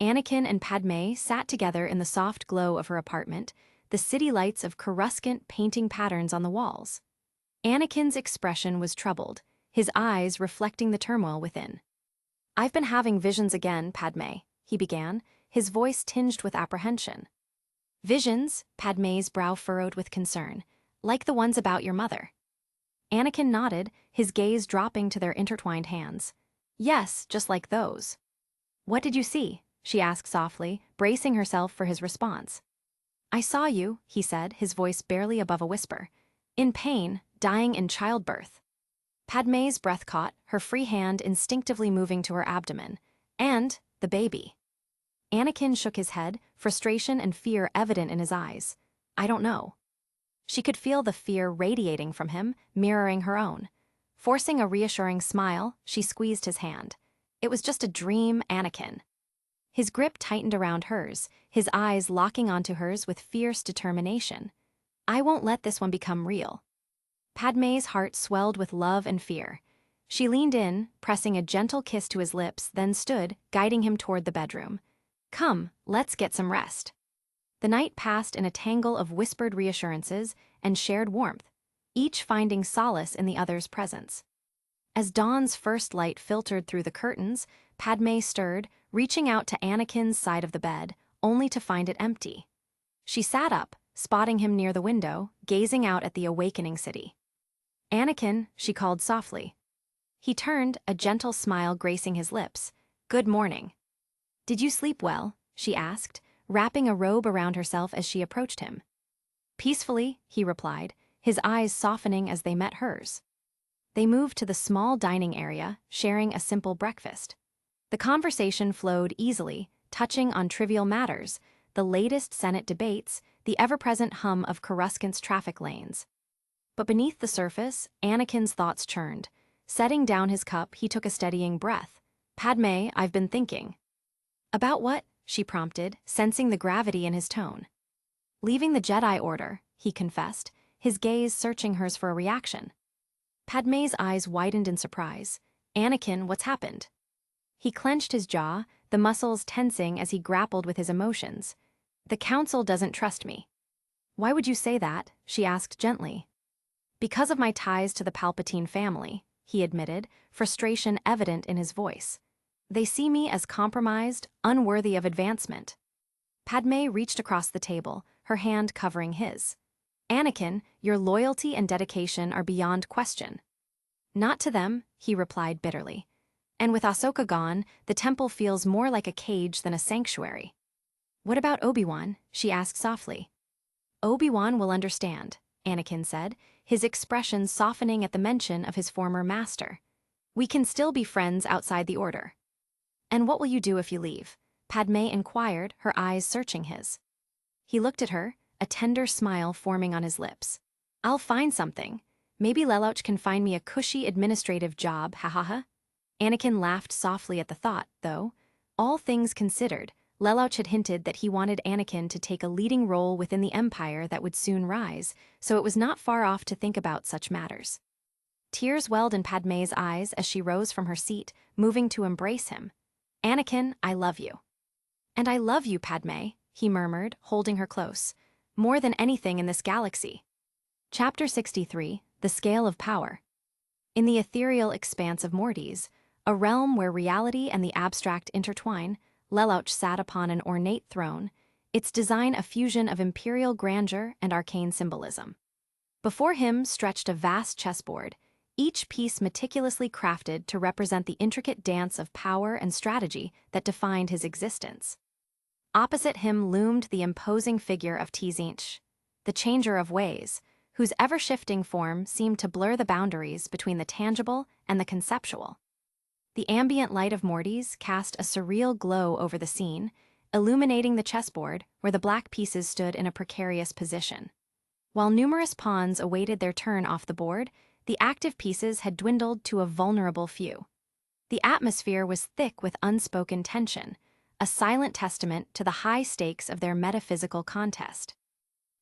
Anakin and Padme sat together in the soft glow of her apartment, the city lights of Coruscant painting patterns on the walls. Anakin's expression was troubled, his eyes reflecting the turmoil within. I've been having visions again, Padme, he began, his voice tinged with apprehension. Visions? Padme's brow furrowed with concern. Like the ones about your mother. Anakin nodded, his gaze dropping to their intertwined hands. Yes, just like those. What did you see? She asked softly, bracing herself for his response. I saw you, he said, his voice barely above a whisper. In pain, dying in childbirth. Padme's breath caught, her free hand instinctively moving to her abdomen. And the baby. Anakin shook his head, frustration and fear evident in his eyes. I don't know. She could feel the fear radiating from him, mirroring her own. Forcing a reassuring smile, she squeezed his hand. It was just a dream, Anakin. His grip tightened around hers, his eyes locking onto hers with fierce determination. I won't let this one become real. Padme's heart swelled with love and fear. She leaned in, pressing a gentle kiss to his lips, then stood, guiding him toward the bedroom. Come, let's get some rest. The night passed in a tangle of whispered reassurances and shared warmth, each finding solace in the other's presence. As dawn's first light filtered through the curtains, Padme stirred, reaching out to Anakin's side of the bed, only to find it empty. She sat up, spotting him near the window, gazing out at the awakening city. Anakin, she called softly. He turned, a gentle smile gracing his lips. Good morning. Did you sleep well? She asked, wrapping a robe around herself as she approached him. Peacefully, he replied, his eyes softening as they met hers. They moved to the small dining area, sharing a simple breakfast. The conversation flowed easily, touching on trivial matters, the latest Senate debates, the ever-present hum of Coruscant's traffic lanes. But beneath the surface, Anakin's thoughts churned. Setting down his cup, he took a steadying breath. Padme, I've been thinking. About what? She prompted, sensing the gravity in his tone. Leaving the Jedi Order, he confessed, his gaze searching hers for a reaction. Padme's eyes widened in surprise. Anakin, what's happened? He clenched his jaw, the muscles tensing as he grappled with his emotions. The Council doesn't trust me. Why would you say that? She asked gently. Because of my ties to the Palpatine family, he admitted, frustration evident in his voice. They see me as compromised, unworthy of advancement. Padme reached across the table, her hand covering his. Anakin, your loyalty and dedication are beyond question. Not to them, he replied bitterly. And with Ahsoka gone, the temple feels more like a cage than a sanctuary. What about Obi-Wan? She asked softly. Obi-Wan will understand, Anakin said, his expression softening at the mention of his former master. We can still be friends outside the Order. And what will you do if you leave? Padme inquired, her eyes searching his. He looked at her, a tender smile forming on his lips. I'll find something. Maybe Lelouch can find me a cushy administrative job, ha. Anakin laughed softly at the thought, though. All things considered, Lelouch had hinted that he wanted Anakin to take a leading role within the Empire that would soon rise, so it was not far off to think about such matters. Tears welled in Padme's eyes as she rose from her seat, moving to embrace him. Anakin, I love you. And I love you, Padme, he murmured, holding her close. More than anything in this galaxy. Chapter 63, The Scale of Power. In the ethereal expanse of Mortis, a realm where reality and the abstract intertwine, Lelouch sat upon an ornate throne, its design a fusion of imperial grandeur and arcane symbolism. Before him stretched a vast chessboard, each piece meticulously crafted to represent the intricate dance of power and strategy that defined his existence. Opposite him loomed the imposing figure of Tzinch, the changer of ways, whose ever-shifting form seemed to blur the boundaries between the tangible and the conceptual. The ambient light of Morty's cast a surreal glow over the scene, illuminating the chessboard where the black pieces stood in a precarious position. While numerous pawns awaited their turn off the board, the active pieces had dwindled to a vulnerable few. The atmosphere was thick with unspoken tension, a silent testament to the high stakes of their metaphysical contest.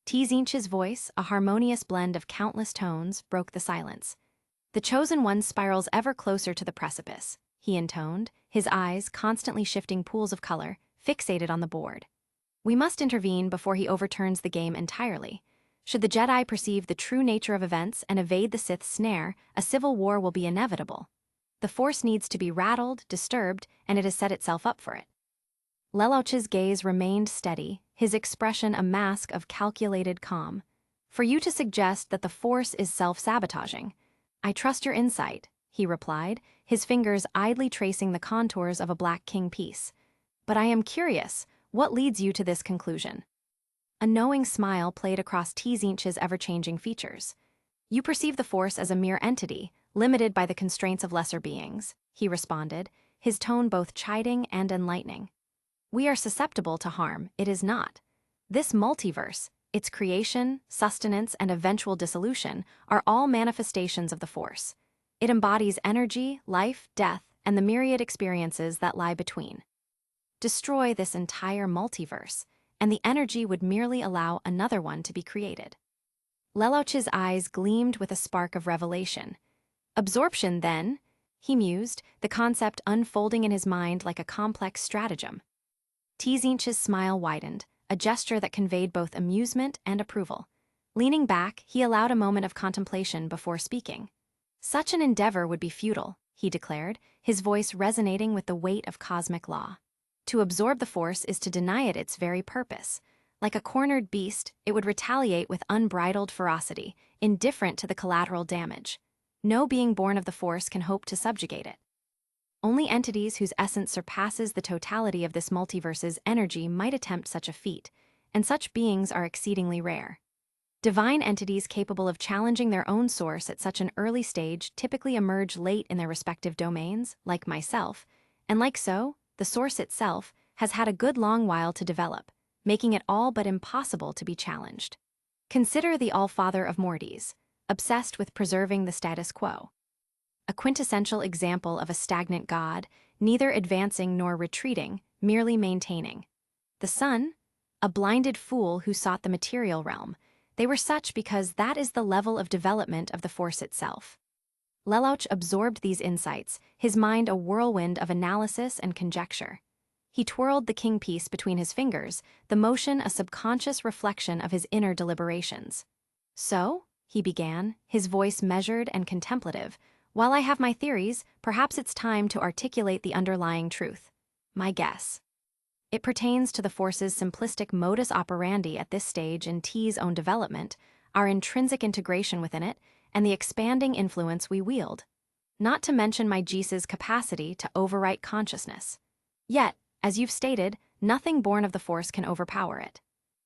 Zinch's voice, a harmonious blend of countless tones, broke the silence. "The chosen one spirals ever closer to the precipice," he intoned, his eyes, constantly shifting pools of color, fixated on the board. "We must intervene before he overturns the game entirely. Should the Jedi perceive the true nature of events and evade the Sith's snare, a civil war will be inevitable. The Force needs to be rattled, disturbed, and it has set itself up for it." Lelouch's gaze remained steady, his expression a mask of calculated calm. "For you to suggest that the Force is self-sabotaging, I trust your insight," he replied, his fingers idly tracing the contours of a black king piece. "But I am curious, what leads you to this conclusion?" A knowing smile played across Zinch's ever-changing features. "You perceive the Force as a mere entity, limited by the constraints of lesser beings," he responded, his tone both chiding and enlightening. "We are susceptible to harm, it is not. This multiverse, its creation, sustenance, and eventual dissolution are all manifestations of the Force. It embodies energy, life, death, and the myriad experiences that lie between. Destroy this entire multiverse, and the energy would merely allow another one to be created." Lelouch's eyes gleamed with a spark of revelation. "Absorption, then," he mused, the concept unfolding in his mind like a complex stratagem. Zinch's smile widened, a gesture that conveyed both amusement and approval. Leaning back, he allowed a moment of contemplation before speaking. "Such an endeavor would be futile," he declared, his voice resonating with the weight of cosmic law. "To absorb the Force is to deny it its very purpose. Like a cornered beast, it would retaliate with unbridled ferocity, indifferent to the collateral damage. No being born of the Force can hope to subjugate it. Only entities whose essence surpasses the totality of this multiverse's energy might attempt such a feat, and such beings are exceedingly rare. Divine entities capable of challenging their own source at such an early stage typically emerge late in their respective domains, like myself, and like so, the source itself has had a good long while to develop, making it all but impossible to be challenged. Consider the All-Father of Mortys, obsessed with preserving the status quo. A quintessential example of a stagnant god, neither advancing nor retreating, merely maintaining. The Son, a blinded fool who sought the material realm. They were such because that is the level of development of the Force itself. Lelouch absorbed these insights, his mind a whirlwind of analysis and conjecture. He twirled the king piece between his fingers, the motion a subconscious reflection of his inner deliberations. "So," he began, his voice measured and contemplative, "while I have my theories, perhaps it's time to articulate the underlying truth. My guess. It pertains to the Force's simplistic modus operandi at this stage in T's own development, our intrinsic integration within it, and the expanding influence we wield. Not to mention my GEASS's capacity to overwrite consciousness. Yet, as you've stated, nothing born of the Force can overpower it.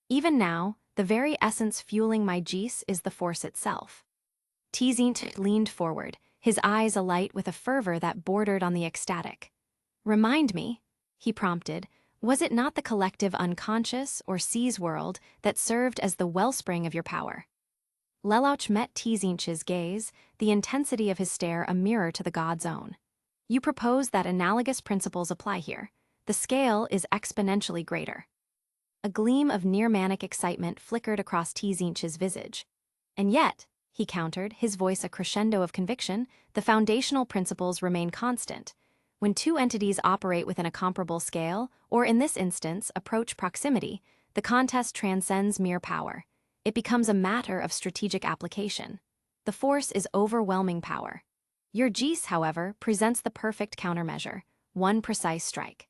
Even now, the very essence fueling my GEASS is the Force itself." Zinch leaned forward, his eyes alight with a fervor that bordered on the ecstatic. "Remind me," he prompted, "was it not the collective unconscious, or C's world, that served as the wellspring of your power?" Lelouch met Zinch's gaze, the intensity of his stare a mirror to the god's own. "You propose that analogous principles apply here. The scale is exponentially greater." A gleam of near-manic excitement flickered across Zinch's visage. "And yet," he countered, his voice a crescendo of conviction, "the foundational principles remain constant. When two entities operate within a comparable scale, or in this instance, approach proximity, the contest transcends mere power. It becomes a matter of strategic application. The Force is overwhelming power. Your GEASS, however, presents the perfect countermeasure, one precise strike.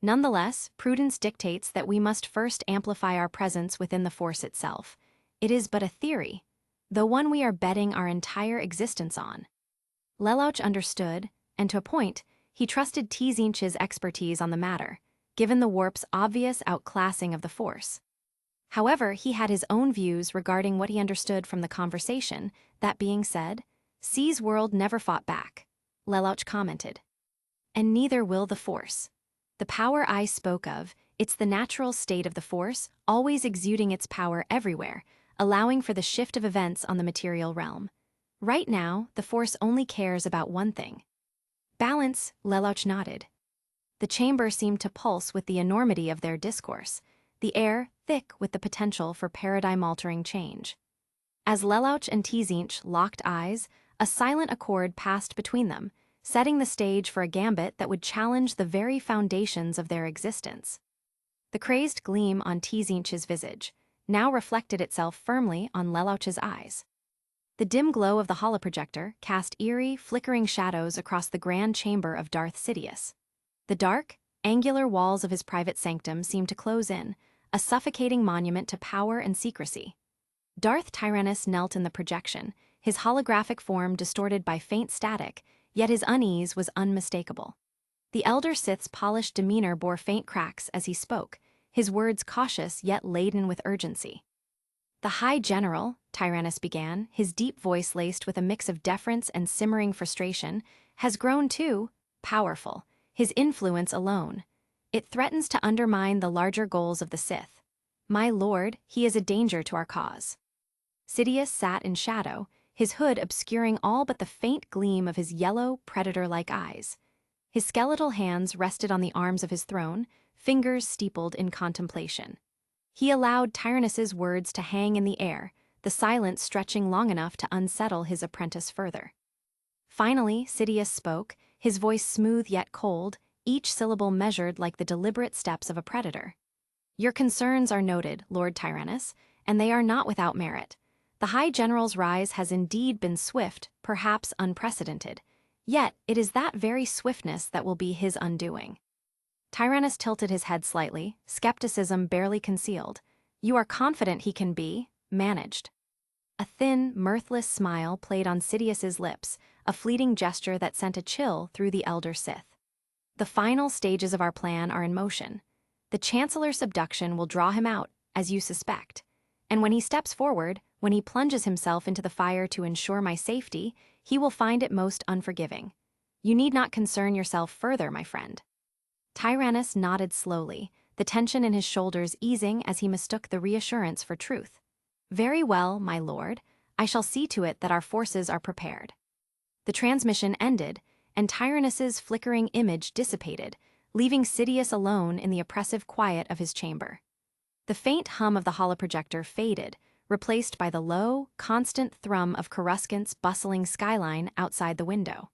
Nonetheless, prudence dictates that we must first amplify our presence within the Force itself. It is but a theory, though one we are betting our entire existence on." Lelouch understood, and to a point, he trusted Zinch's expertise on the matter, given the warp's obvious outclassing of the Force. However, he had his own views regarding what he understood from the conversation. That being said, C's world never fought back, Lelouch commented. And neither will the Force. The power I spoke of, it's the natural state of the Force, always exuding its power everywhere, allowing for the shift of events on the material realm. Right now, the Force only cares about one thing. Balance, Lelouch nodded. The chamber seemed to pulse with the enormity of their discourse, the air thick with the potential for paradigm-altering change. As Lelouch and Tzinch locked eyes, a silent accord passed between them, setting the stage for a gambit that would challenge the very foundations of their existence. The crazed gleam on Tzinch's visage now reflected itself firmly on Lelouch's eyes. The dim glow of the holoprojector cast eerie, flickering shadows across the grand chamber of Darth Sidious. The dark, angular walls of his private sanctum seemed to close in, a suffocating monument to power and secrecy. Darth Tyrannus knelt in the projection, his holographic form distorted by faint static, yet his unease was unmistakable. The elder Sith's polished demeanor bore faint cracks as he spoke, his words cautious yet laden with urgency. "The High General," Tyrannus began, his deep voice laced with a mix of deference and simmering frustration, "has grown too powerful. His influence alone. It threatens to undermine the larger goals of the Sith. My lord, he is a danger to our cause." Sidious sat in shadow, his hood obscuring all but the faint gleam of his yellow, predator-like eyes. His skeletal hands rested on the arms of his throne, fingers steepled in contemplation. He allowed Tyrannus's words to hang in the air, the silence stretching long enough to unsettle his apprentice further. Finally, Sidious spoke, his voice smooth yet cold, each syllable measured like the deliberate steps of a predator. "Your concerns are noted, Lord Tyrannus, and they are not without merit. The High General's rise has indeed been swift, perhaps unprecedented. Yet it is that very swiftness that will be his undoing." Tyrannus tilted his head slightly, skepticism barely concealed. "You are confident he can be managed?" A thin, mirthless smile played on Sidious's lips, a fleeting gesture that sent a chill through the elder Sith. "The final stages of our plan are in motion. The Chancellor's abduction will draw him out, as you suspect. And when he steps forward, when he plunges himself into the fire to ensure my safety, he will find it most unforgiving. You need not concern yourself further, my friend." Tyrannus nodded slowly, the tension in his shoulders easing as he mistook the reassurance for truth. "Very well, my lord. I shall see to it that our forces are prepared." The transmission ended, and Tyrannus's flickering image dissipated, leaving Sidious alone in the oppressive quiet of his chamber. The faint hum of the holoprojector faded, replaced by the low, constant thrum of Coruscant's bustling skyline outside the window.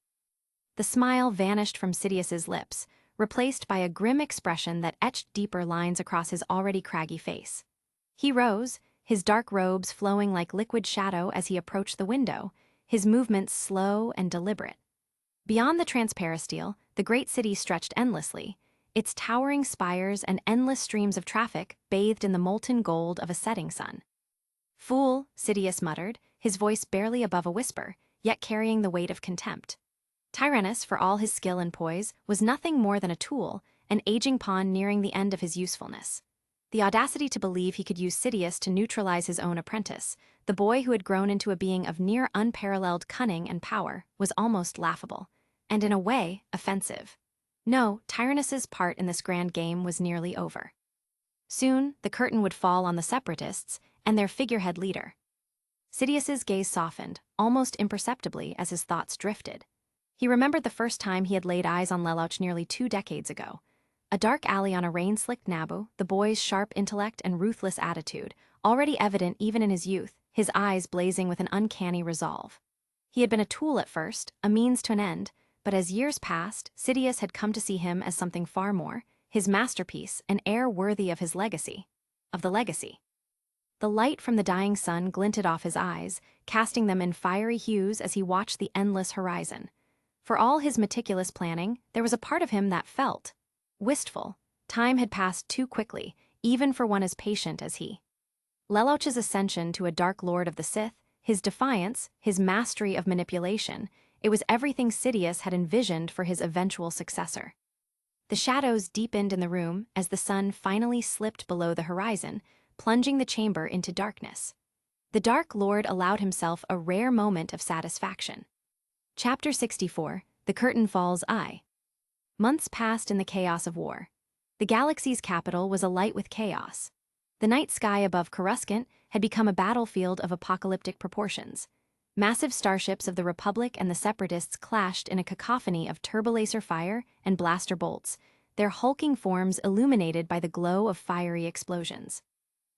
The smile vanished from Sidious's lips, replaced by a grim expression that etched deeper lines across his already craggy face. He rose, his dark robes flowing like liquid shadow as he approached the window, his movements slow and deliberate. Beyond the transparisteel, the great city stretched endlessly, its towering spires and endless streams of traffic bathed in the molten gold of a setting sun. "Fool," Sidious muttered, his voice barely above a whisper, yet carrying the weight of contempt. Tyrannus, for all his skill and poise, was nothing more than a tool, an aging pawn nearing the end of his usefulness. The audacity to believe he could use Sidious to neutralize his own apprentice, the boy who had grown into a being of near unparalleled cunning and power, was almost laughable, and in a way, offensive. No, Tyrannus's part in this grand game was nearly over. Soon, the curtain would fall on the Separatists and their figurehead leader. Sidious's gaze softened, almost imperceptibly as his thoughts drifted. He remembered the first time he had laid eyes on Lelouch nearly 2 decades ago. A dark alley on a rain-slicked Naboo, the boy's sharp intellect and ruthless attitude, already evident even in his youth, his eyes blazing with an uncanny resolve. He had been a tool at first, a means to an end, but as years passed, Sidious had come to see him as something far more, his masterpiece, an heir worthy of his legacy. Of the legacy. The light from the dying sun glinted off his eyes, casting them in fiery hues as he watched the endless horizon. For all his meticulous planning, there was a part of him that felt wistful. Time had passed too quickly, even for one as patient as he. Lelouch's ascension to a Dark Lord of the Sith, his defiance, his mastery of manipulation, it was everything Sidious had envisioned for his eventual successor. The shadows deepened in the room as the sun finally slipped below the horizon, plunging the chamber into darkness. The Dark Lord allowed himself a rare moment of satisfaction. Chapter 64, The Curtain Falls I. Months passed in the chaos of war. The galaxy's capital was alight with chaos. The night sky above Coruscant had become a battlefield of apocalyptic proportions. Massive starships of the Republic and the Separatists clashed in a cacophony of turbolaser fire and blaster bolts, their hulking forms illuminated by the glow of fiery explosions.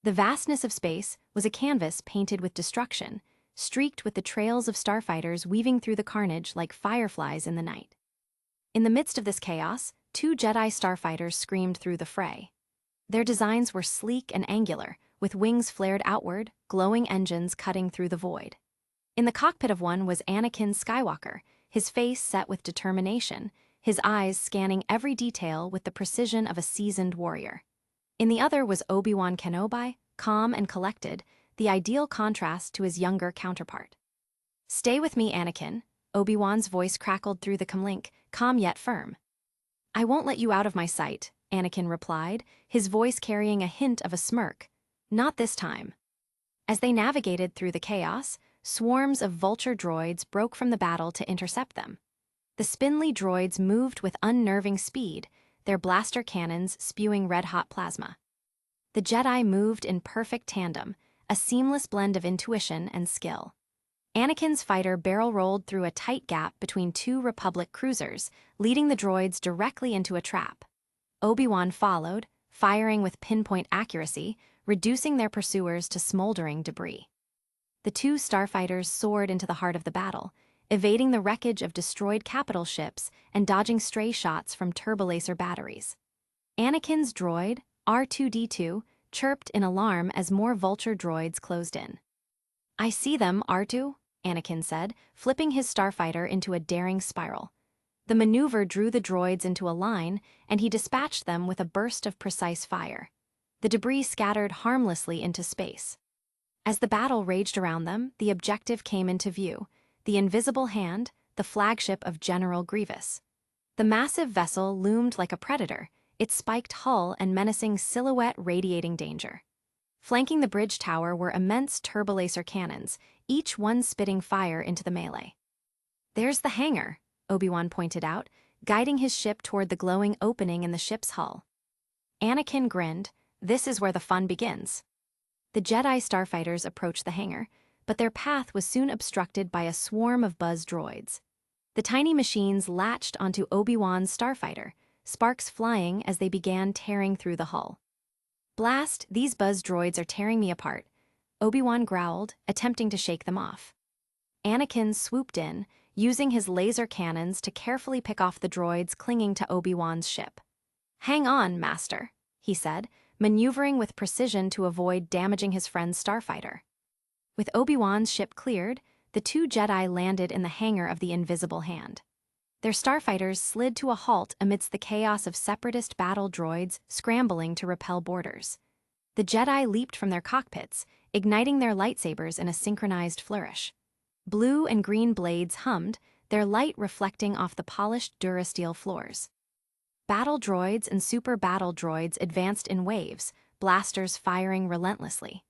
The vastness of space was a canvas painted with destruction, streaked with the trails of starfighters weaving through the carnage like fireflies in the night. In the midst of this chaos, 2 Jedi starfighters screamed through the fray. Their designs were sleek and angular, with wings flared outward, glowing engines cutting through the void. In the cockpit of one was Anakin Skywalker, his face set with determination, his eyes scanning every detail with the precision of a seasoned warrior. In the other was Obi-Wan Kenobi, calm and collected, the ideal contrast to his younger counterpart. "Stay with me, Anakin," Obi-Wan's voice crackled through the comlink, calm yet firm. "I won't let you out of my sight," Anakin replied, his voice carrying a hint of a smirk. "Not this time." As they navigated through the chaos, swarms of vulture droids broke from the battle to intercept them. The spindly droids moved with unnerving speed, their blaster cannons spewing red-hot plasma. The Jedi moved in perfect tandem, a seamless blend of intuition and skill. Anakin's fighter barrel-rolled through a tight gap between 2 Republic cruisers, leading the droids directly into a trap. Obi-Wan followed, firing with pinpoint accuracy, reducing their pursuers to smoldering debris. The 2 starfighters soared into the heart of the battle, evading the wreckage of destroyed capital ships and dodging stray shots from turbolaser batteries. Anakin's droid, R2-D2, chirped in alarm as more vulture droids closed in. "I see them, R2," Anakin said, flipping his starfighter into a daring spiral. The maneuver drew the droids into a line, and he dispatched them with a burst of precise fire. The debris scattered harmlessly into space. As the battle raged around them, the objective came into view: the Invisible Hand, the flagship of General Grievous. The massive vessel loomed like a predator, its spiked hull and menacing silhouette radiating danger. Flanking the bridge tower were immense turbolaser cannons, each one spitting fire into the melee. "There's the hangar," Obi-Wan pointed out, guiding his ship toward the glowing opening in the ship's hull. Anakin grinned. "This is where the fun begins." The Jedi starfighters approached the hangar, but their path was soon obstructed by a swarm of buzz droids. The tiny machines latched onto Obi-Wan's starfighter, sparks flying as they began tearing through the hull. "Blast, these buzz droids are tearing me apart," Obi-Wan growled, attempting to shake them off. Anakin swooped in, using his laser cannons to carefully pick off the droids clinging to Obi-Wan's ship. "Hang on, Master," he said, maneuvering with precision to avoid damaging his friend's starfighter. With Obi-Wan's ship cleared, the 2 Jedi landed in the hangar of the Invisible Hand. Their starfighters slid to a halt amidst the chaos of separatist battle droids scrambling to repel boarders. The Jedi leaped from their cockpits, igniting their lightsabers in a synchronized flourish. Blue and green blades hummed, their light reflecting off the polished durasteel floors. Battle droids and super battle droids advanced in waves, blasters firing relentlessly.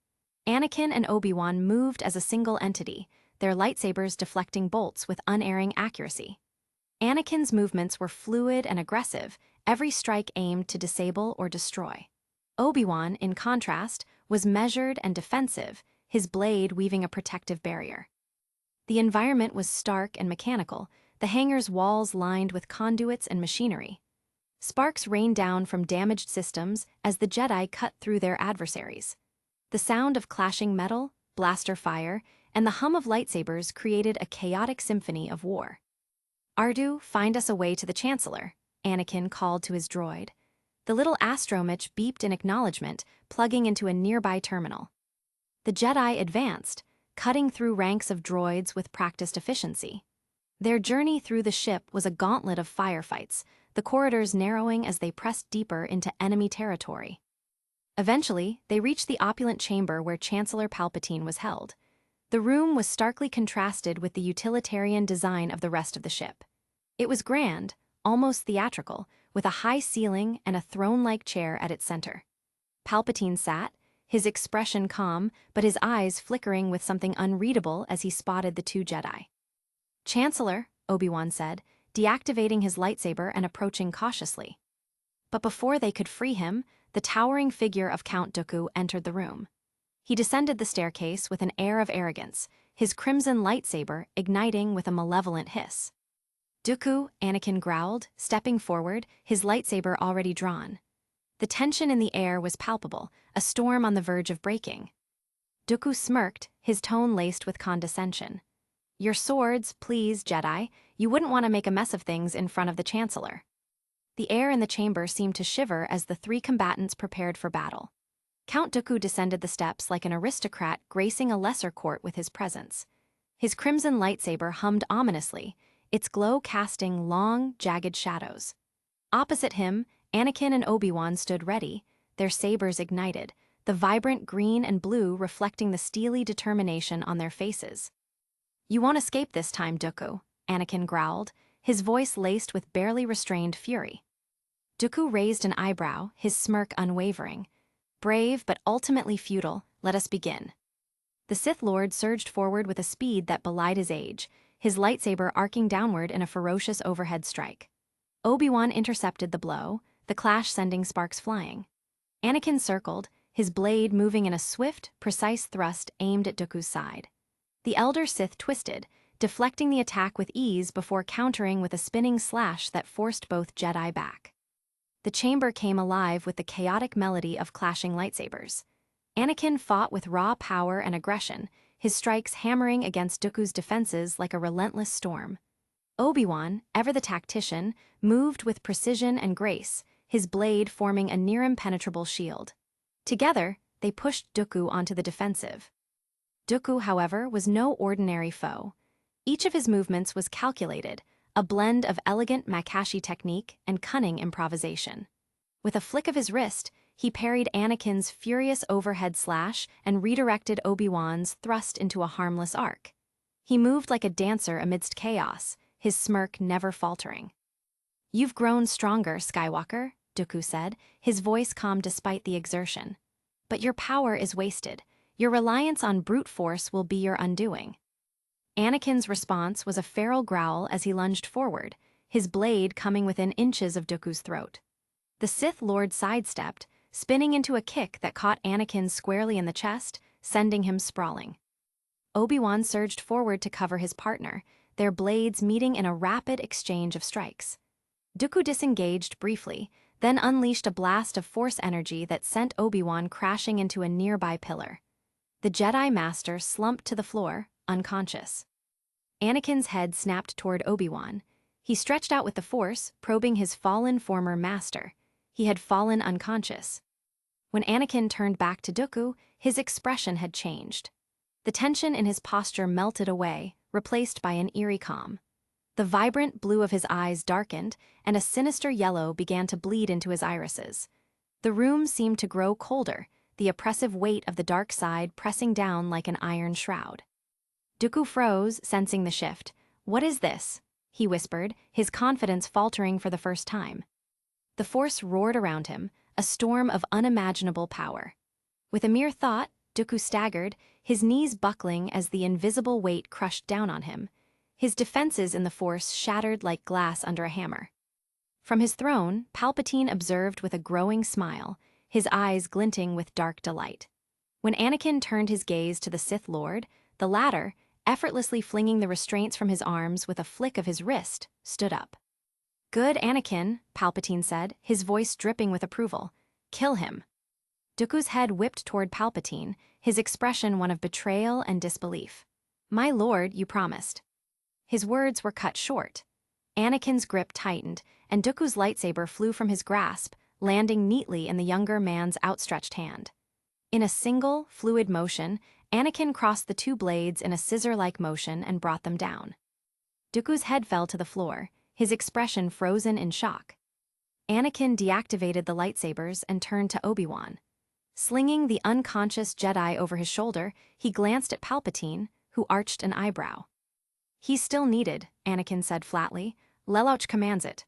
Anakin and Obi-Wan moved as a single entity, their lightsabers deflecting bolts with unerring accuracy. Anakin's movements were fluid and aggressive, every strike aimed to disable or destroy. Obi-Wan, in contrast, was measured and defensive, his blade weaving a protective barrier. The environment was stark and mechanical, the hangar's walls lined with conduits and machinery. Sparks rained down from damaged systems as the Jedi cut through their adversaries. The sound of clashing metal, blaster fire, and the hum of lightsabers created a chaotic symphony of war. "Ardu, find us a way to the Chancellor," Anakin called to his droid. The little astromech beeped in acknowledgement, plugging into a nearby terminal. The Jedi advanced, cutting through ranks of droids with practiced efficiency. Their journey through the ship was a gauntlet of firefights, the corridors narrowing as they pressed deeper into enemy territory. Eventually, they reached the opulent chamber where Chancellor Palpatine was held. The room was starkly contrasted with the utilitarian design of the rest of the ship. It was grand, almost theatrical, with a high ceiling and a throne-like chair at its center. Palpatine sat, his expression calm, but his eyes flickering with something unreadable as he spotted the 2 Jedi. "Chancellor," Obi-Wan said, deactivating his lightsaber and approaching cautiously. But before they could free him, the towering figure of Count Dooku entered the room. He descended the staircase with an air of arrogance, his crimson lightsaber igniting with a malevolent hiss. "Dooku," Anakin growled, stepping forward, his lightsaber already drawn. The tension in the air was palpable, a storm on the verge of breaking. Dooku smirked, his tone laced with condescension. "Your swords, please, Jedi. You wouldn't want to make a mess of things in front of the Chancellor." The air in the chamber seemed to shiver as the three combatants prepared for battle. Count Dooku descended the steps like an aristocrat gracing a lesser court with his presence. His crimson lightsaber hummed ominously, its glow casting long, jagged shadows. Opposite him, Anakin and Obi-Wan stood ready, their sabers ignited, the vibrant green and blue reflecting the steely determination on their faces. "You won't escape this time, Dooku," Anakin growled, his voice laced with barely restrained fury. Dooku raised an eyebrow, his smirk unwavering. "Brave but ultimately futile, let us begin." The Sith Lord surged forward with a speed that belied his age, his lightsaber arcing downward in a ferocious overhead strike. Obi-Wan intercepted the blow, the clash sending sparks flying. Anakin circled, his blade moving in a swift, precise thrust aimed at Dooku's side. The elder Sith twisted, deflecting the attack with ease before countering with a spinning slash that forced both Jedi back. The chamber came alive with the chaotic melody of clashing lightsabers. Anakin fought with raw power and aggression, his strikes hammering against Dooku's defenses like a relentless storm. Obi-Wan, ever the tactician, moved with precision and grace, his blade forming a near-impenetrable shield. Together, they pushed Dooku onto the defensive. Dooku, however, was no ordinary foe. Each of his movements was calculated, a blend of elegant Makashi technique and cunning improvisation. With a flick of his wrist, he parried Anakin's furious overhead slash and redirected Obi-Wan's thrust into a harmless arc. He moved like a dancer amidst chaos, his smirk never faltering. "You've grown stronger, Skywalker," Dooku said, his voice calm despite the exertion. "But your power is wasted. Your reliance on brute force will be your undoing." Anakin's response was a feral growl as he lunged forward, his blade coming within inches of Dooku's throat. The Sith Lord sidestepped, spinning into a kick that caught Anakin squarely in the chest, sending him sprawling. Obi-Wan surged forward to cover his partner, their blades meeting in a rapid exchange of strikes. Dooku disengaged briefly, then unleashed a blast of force energy that sent Obi-Wan crashing into a nearby pillar. The Jedi Master slumped to the floor, unconscious. Anakin's head snapped toward Obi-Wan. He stretched out with the Force, probing his fallen former master. He had fallen unconscious. When Anakin turned back to Dooku, his expression had changed. The tension in his posture melted away, replaced by an eerie calm. The vibrant blue of his eyes darkened, and a sinister yellow began to bleed into his irises. The room seemed to grow colder, the oppressive weight of the dark side pressing down like an iron shroud. Dooku froze, sensing the shift. "What is this?" he whispered, his confidence faltering for the first time. The Force roared around him, a storm of unimaginable power. With a mere thought, Dooku staggered, his knees buckling as the invisible weight crushed down on him. His defenses in the Force shattered like glass under a hammer. From his throne, Palpatine observed with a growing smile, his eyes glinting with dark delight. When Anakin turned his gaze to the Sith Lord, the latter, effortlessly flinging the restraints from his arms with a flick of his wrist, stood up. "Good, Anakin," Palpatine said, his voice dripping with approval. "Kill him." Dooku's head whipped toward Palpatine, his expression one of betrayal and disbelief. "My lord, you promised." His words were cut short. Anakin's grip tightened, and Dooku's lightsaber flew from his grasp, landing neatly in the younger man's outstretched hand. In a single, fluid motion, Anakin crossed the two blades in a scissor-like motion and brought them down. Dooku's head fell to the floor, his expression frozen in shock. Anakin deactivated the lightsabers and turned to Obi-Wan. Slinging the unconscious Jedi over his shoulder, he glanced at Palpatine, who arched an eyebrow. "He's still needed," Anakin said flatly. "Lelouch commands it."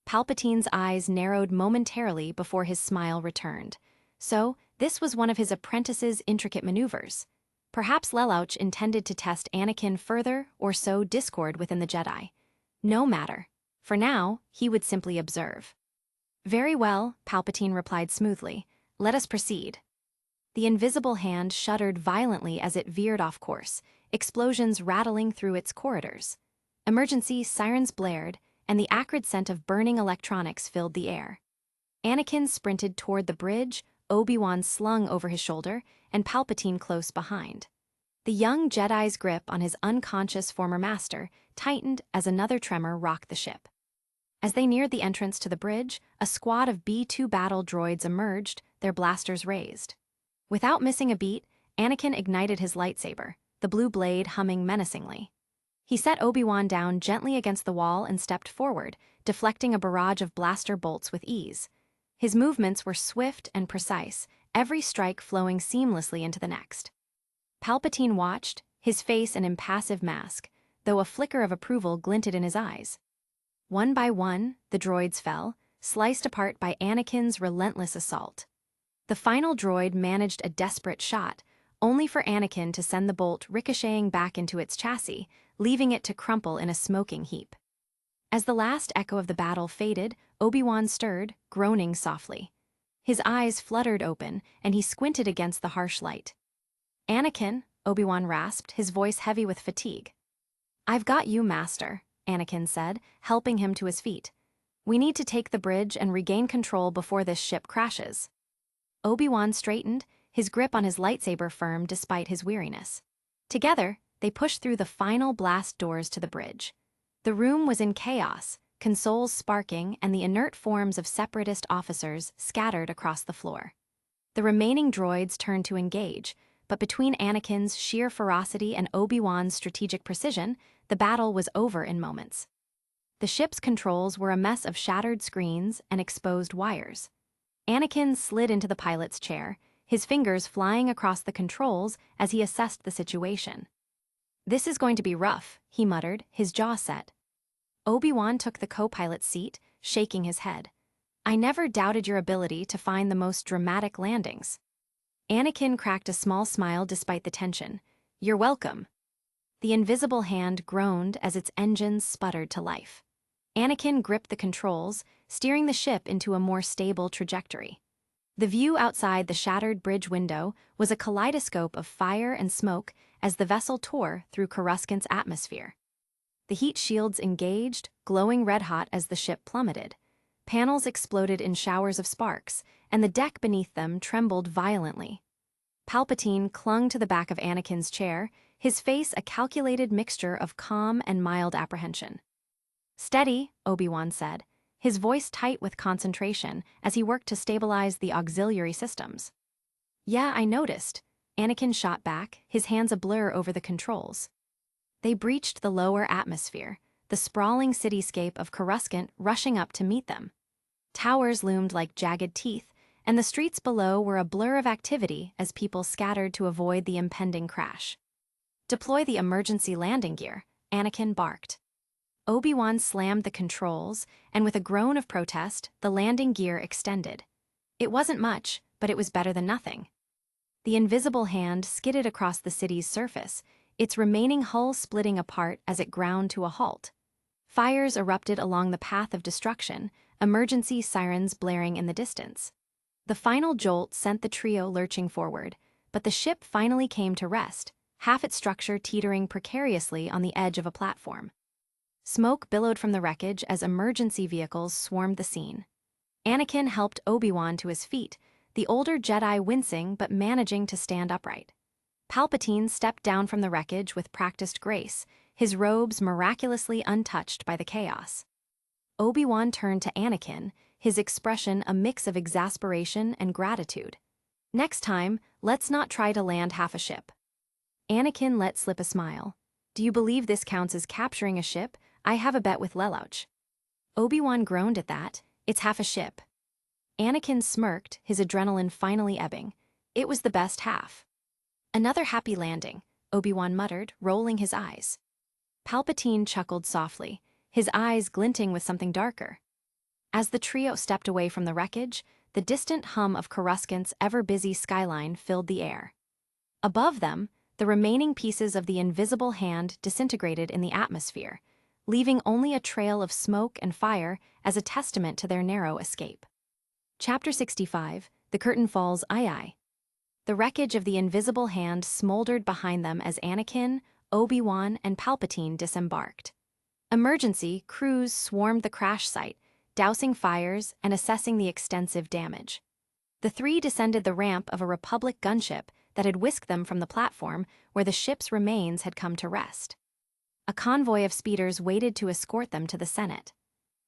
Palpatine's eyes narrowed momentarily before his smile returned. So, this was one of his apprentice's intricate maneuvers. Perhaps Lelouch intended to test Anakin further or sow discord within the Jedi. No matter, For now, he would simply observe. Very well, Palpatine replied smoothly. Let us proceed. The invisible hand shuddered violently as it veered off course, explosions rattling through its corridors. Emergency sirens blared, and the acrid scent of burning electronics filled the air. Anakin sprinted toward the bridge, Obi-Wan slung over his shoulder, and Palpatine close behind. The young Jedi's grip on his unconscious former master tightened as another tremor rocked the ship. As they neared the entrance to the bridge, a squad of B-2 battle droids emerged, their blasters raised. Without missing a beat, Anakin ignited his lightsaber, the blue blade humming menacingly. He set Obi-Wan down gently against the wall and stepped forward, deflecting a barrage of blaster bolts with ease. His movements were swift and precise, every strike flowing seamlessly into the next. Palpatine watched, his face an impassive mask, though a flicker of approval glinted in his eyes. One by one, the droids fell, sliced apart by Anakin's relentless assault. The final droid managed a desperate shot, only for Anakin to send the bolt ricocheting back into its chassis, leaving it to crumple in a smoking heap. As the last echo of the battle faded, Obi-Wan stirred, groaning softly. His eyes fluttered open, and he squinted against the harsh light. Anakin, Obi-Wan rasped, his voice heavy with fatigue. I've got you, Master, Anakin said, helping him to his feet. We need to take the bridge and regain control before this ship crashes. Obi-Wan straightened, his grip on his lightsaber firm despite his weariness. Together, they pushed through the final blast doors to the bridge. The room was in chaos, consoles sparking and the inert forms of separatist officers scattered across the floor. The remaining droids turned to engage, but between Anakin's sheer ferocity and Obi-Wan's strategic precision, the battle was over in moments. The ship's controls were a mess of shattered screens and exposed wires. Anakin slid into the pilot's chair, his fingers flying across the controls as he assessed the situation. This is going to be rough, he muttered, his jaw set. Obi-Wan took the co-pilot's seat, shaking his head. I never doubted your ability to find the most dramatic landings. Anakin cracked a small smile despite the tension. You're welcome. The invisible hand groaned as its engines sputtered to life. Anakin gripped the controls, steering the ship into a more stable trajectory. The view outside the shattered bridge window was a kaleidoscope of fire and smoke as the vessel tore through Coruscant's atmosphere. The heat shields engaged, glowing red-hot as the ship plummeted. Panels exploded in showers of sparks, and the deck beneath them trembled violently. Palpatine clung to the back of Anakin's chair, his face a calculated mixture of calm and mild apprehension. Steady, Obi-Wan said, his voice tight with concentration as he worked to stabilize the auxiliary systems. Yeah, I noticed. Anakin shot back, his hands a blur over the controls. They breached the lower atmosphere, the sprawling cityscape of Coruscant rushing up to meet them. Towers loomed like jagged teeth, and the streets below were a blur of activity as people scattered to avoid the impending crash. Deploy the emergency landing gear, Anakin barked. Obi-Wan slammed the controls, and with a groan of protest, the landing gear extended. It wasn't much, but it was better than nothing. The invisible hand skidded across the city's surface, its remaining hull splitting apart as it ground to a halt. Fires erupted along the path of destruction, emergency sirens blaring in the distance. The final jolt sent the trio lurching forward, but the ship finally came to rest, half its structure teetering precariously on the edge of a platform. Smoke billowed from the wreckage as emergency vehicles swarmed the scene. Anakin helped Obi-Wan to his feet, the older Jedi wincing but managing to stand upright. Palpatine stepped down from the wreckage with practiced grace, his robes miraculously untouched by the chaos. Obi-Wan turned to Anakin, his expression a mix of exasperation and gratitude. Next time, let's not try to land half a ship. Anakin let slip a smile. Do you believe this counts as capturing a ship? I have a bet with Lelouch. Obi-Wan groaned at that. It's half a ship. Anakin smirked, his adrenaline finally ebbing. It was the best half. Another happy landing, Obi-Wan muttered, rolling his eyes. Palpatine chuckled softly, his eyes glinting with something darker. As the trio stepped away from the wreckage, the distant hum of Coruscant's ever-busy skyline filled the air. Above them, the remaining pieces of the invisible hand disintegrated in the atmosphere, leaving only a trail of smoke and fire as a testament to their narrow escape. Chapter 65, The Curtain Falls. Aye. The wreckage of the invisible hand smoldered behind them as Anakin, Obi-Wan, and Palpatine disembarked. Emergency crews swarmed the crash site, dousing fires and assessing the extensive damage. The three descended the ramp of a Republic gunship that had whisked them from the platform where the ship's remains had come to rest. A convoy of speeders waited to escort them to the Senate.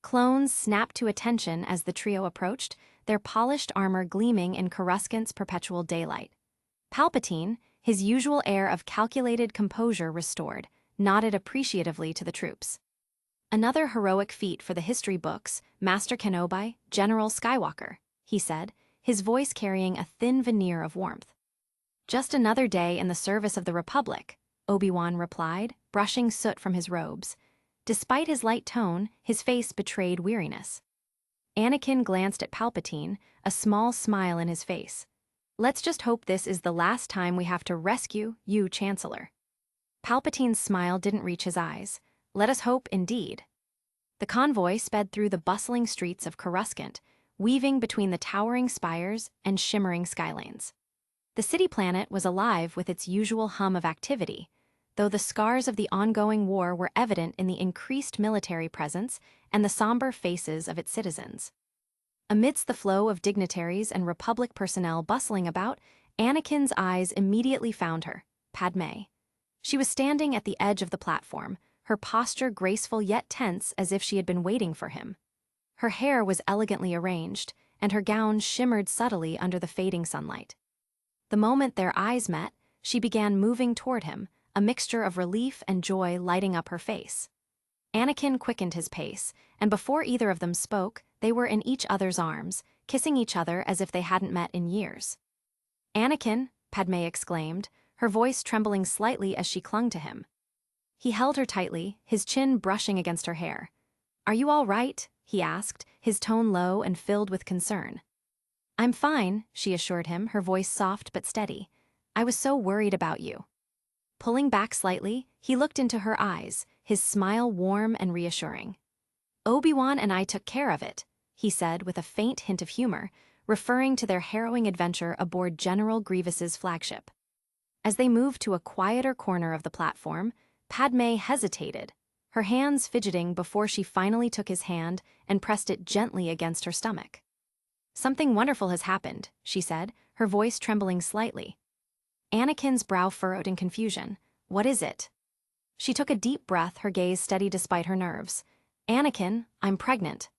Clones snapped to attention as the trio approached, their polished armor gleaming in Coruscant's perpetual daylight. Palpatine, his usual air of calculated composure restored, nodded appreciatively to the troops. "Another heroic feat for the history books, Master Kenobi, General Skywalker," he said, his voice carrying a thin veneer of warmth. "Just another day in the service of the Republic," Obi-Wan replied, brushing soot from his robes. Despite his light tone, his face betrayed weariness. Anakin glanced at Palpatine, a small smile in his face. "Let's just hope this is the last time we have to rescue you, Chancellor." Palpatine's smile didn't reach his eyes. "Let us hope, indeed." The convoy sped through the bustling streets of Coruscant, weaving between the towering spires and shimmering skylanes. The city planet was alive with its usual hum of activity, though the scars of the ongoing war were evident in the increased military presence and the somber faces of its citizens. Amidst the flow of dignitaries and Republic personnel bustling about, Anakin's eyes immediately found her, Padme. She was standing at the edge of the platform, her posture graceful yet tense as if she had been waiting for him. Her hair was elegantly arranged, and her gown shimmered subtly under the fading sunlight. The moment their eyes met, she began moving toward him, a mixture of relief and joy lighting up her face. Anakin quickened his pace, and before either of them spoke, they were in each other's arms, kissing each other as if they hadn't met in years. "Anakin," Padme exclaimed, her voice trembling slightly as she clung to him. He held her tightly, his chin brushing against her hair. "Are you all right?" he asked, his tone low and filled with concern. "I'm fine," she assured him, her voice soft but steady. "I was so worried about you." Pulling back slightly, he looked into her eyes, his smile warm and reassuring. "Obi-Wan and I took care of it," he said with a faint hint of humor, referring to their harrowing adventure aboard General Grievous's flagship. As they moved to a quieter corner of the platform, Padme hesitated, her hands fidgeting before she finally took his hand and pressed it gently against her stomach. "Something wonderful has happened," she said, her voice trembling slightly. Anakin's brow furrowed in confusion. "What is it?" She took a deep breath, her gaze steady despite her nerves. "Anakin, I'm pregnant."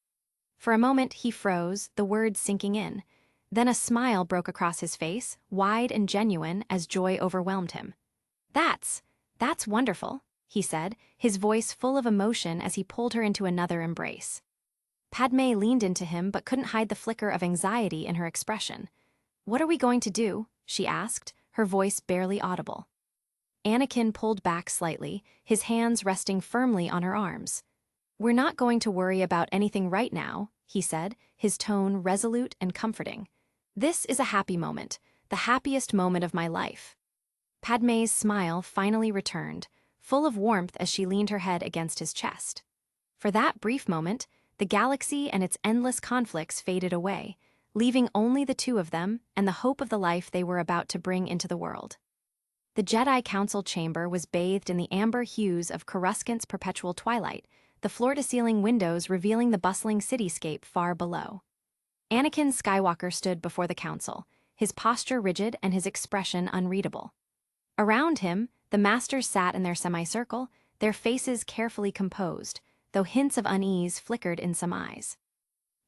For a moment he froze, the words sinking in. Then a smile broke across his face, wide and genuine as joy overwhelmed him. That's wonderful," he said, his voice full of emotion as he pulled her into another embrace. Padme leaned into him but couldn't hide the flicker of anxiety in her expression. "What are we going to do?" she asked, her voice barely audible. Anakin pulled back slightly, his hands resting firmly on her arms. "We're not going to worry about anything right now," he said, his tone resolute and comforting. "This is a happy moment, the happiest moment of my life." Padme's smile finally returned, full of warmth as she leaned her head against his chest. For that brief moment, the galaxy and its endless conflicts faded away, leaving only the two of them and the hope of the life they were about to bring into the world. The Jedi Council chamber was bathed in the amber hues of Coruscant's perpetual twilight, the floor-to-ceiling windows revealing the bustling cityscape far below. Anakin Skywalker stood before the council, his posture rigid and his expression unreadable. Around him, the masters sat in their semicircle, their faces carefully composed, though hints of unease flickered in some eyes.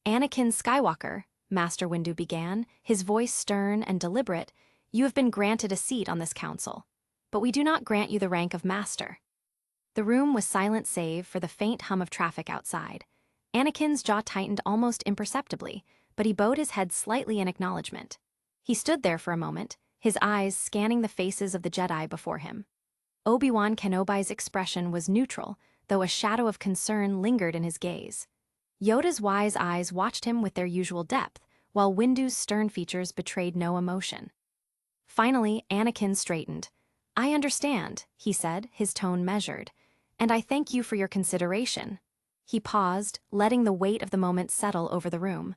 "Anakin Skywalker," Master Windu began, his voice stern and deliberate, "you have been granted a seat on this council, but we do not grant you the rank of master." The room was silent save for the faint hum of traffic outside. Anakin's jaw tightened almost imperceptibly, but he bowed his head slightly in acknowledgement. He stood there for a moment, his eyes scanning the faces of the Jedi before him. Obi-Wan Kenobi's expression was neutral, though a shadow of concern lingered in his gaze. Yoda's wise eyes watched him with their usual depth, while Windu's stern features betrayed no emotion. Finally, Anakin straightened. "I understand," he said, his tone measured. And I thank you for your consideration. He paused, letting the weight of the moment settle over the room.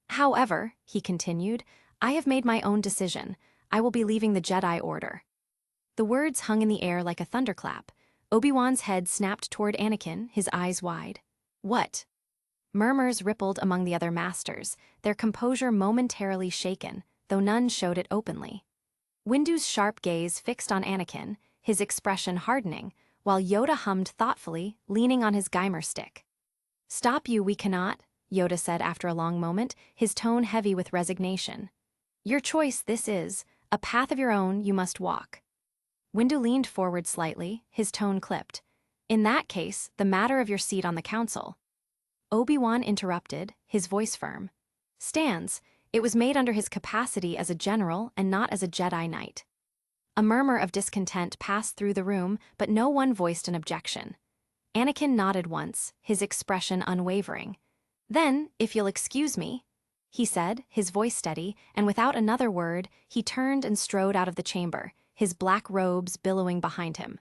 However, he continued, I have made my own decision. I will be leaving the Jedi Order. The words hung in the air like a thunderclap. Obi-Wan's head snapped toward Anakin, his eyes wide. What? Murmurs rippled among the other masters, their composure momentarily shaken, though none showed it openly. Windu's sharp gaze fixed on Anakin, his expression hardening, while Yoda hummed thoughtfully, leaning on his Geimer stick. Stop you, we cannot, Yoda said after a long moment, his tone heavy with resignation. Your choice this is, a path of your own you must walk. Windu leaned forward slightly, his tone clipped. In that case, the matter of your seat on the council. Obi-Wan interrupted, his voice firm. Stands. It was made under his capacity as a general and not as a Jedi Knight. A murmur of discontent passed through the room, but no one voiced an objection. Anakin nodded once, his expression unwavering. Then, if you'll excuse me, he said, his voice steady, and without another word, he turned and strode out of the chamber, his black robes billowing behind him.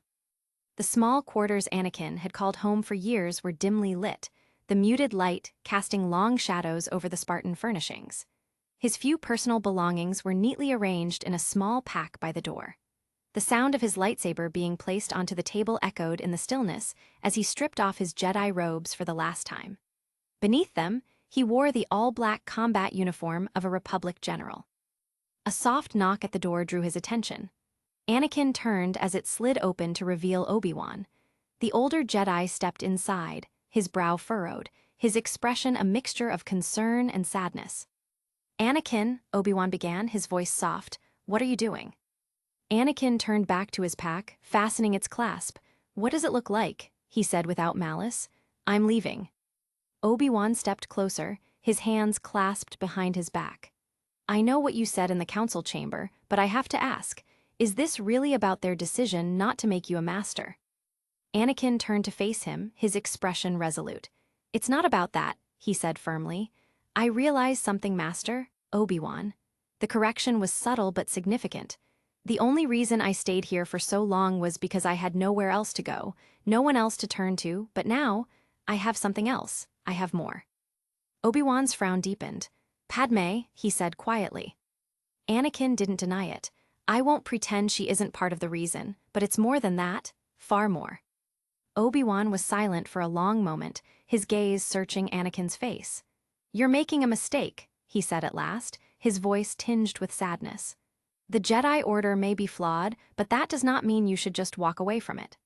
The small quarters Anakin had called home for years were dimly lit, the muted light casting long shadows over the Spartan furnishings. His few personal belongings were neatly arranged in a small pack by the door. The sound of his lightsaber being placed onto the table echoed in the stillness as he stripped off his Jedi robes for the last time. Beneath them, he wore the all-black combat uniform of a Republic general. A soft knock at the door drew his attention. Anakin turned as it slid open to reveal Obi-Wan. The older Jedi stepped inside, his brow furrowed, his expression a mixture of concern and sadness. Anakin, Obi-Wan began, his voice soft, what are you doing? Anakin turned back to his pack, fastening its clasp. What does it look like? He said without malice. I'm leaving. Obi-Wan stepped closer, his hands clasped behind his back. I know what you said in the council chamber, but I have to ask, is this really about their decision not to make you a master? Anakin turned to face him, his expression resolute. It's not about that, he said firmly. I realize something, Master, Obi-Wan. The correction was subtle but significant. The only reason I stayed here for so long was because I had nowhere else to go, no one else to turn to, but now, I have something else, I have more. Obi-Wan's frown deepened. Padme, he said quietly. Anakin didn't deny it. I won't pretend she isn't part of the reason, but it's more than that, far more. Obi-Wan was silent for a long moment, his gaze searching Anakin's face. You're making a mistake, he said at last, his voice tinged with sadness. The Jedi Order may be flawed, but that does not mean you should just walk away from it.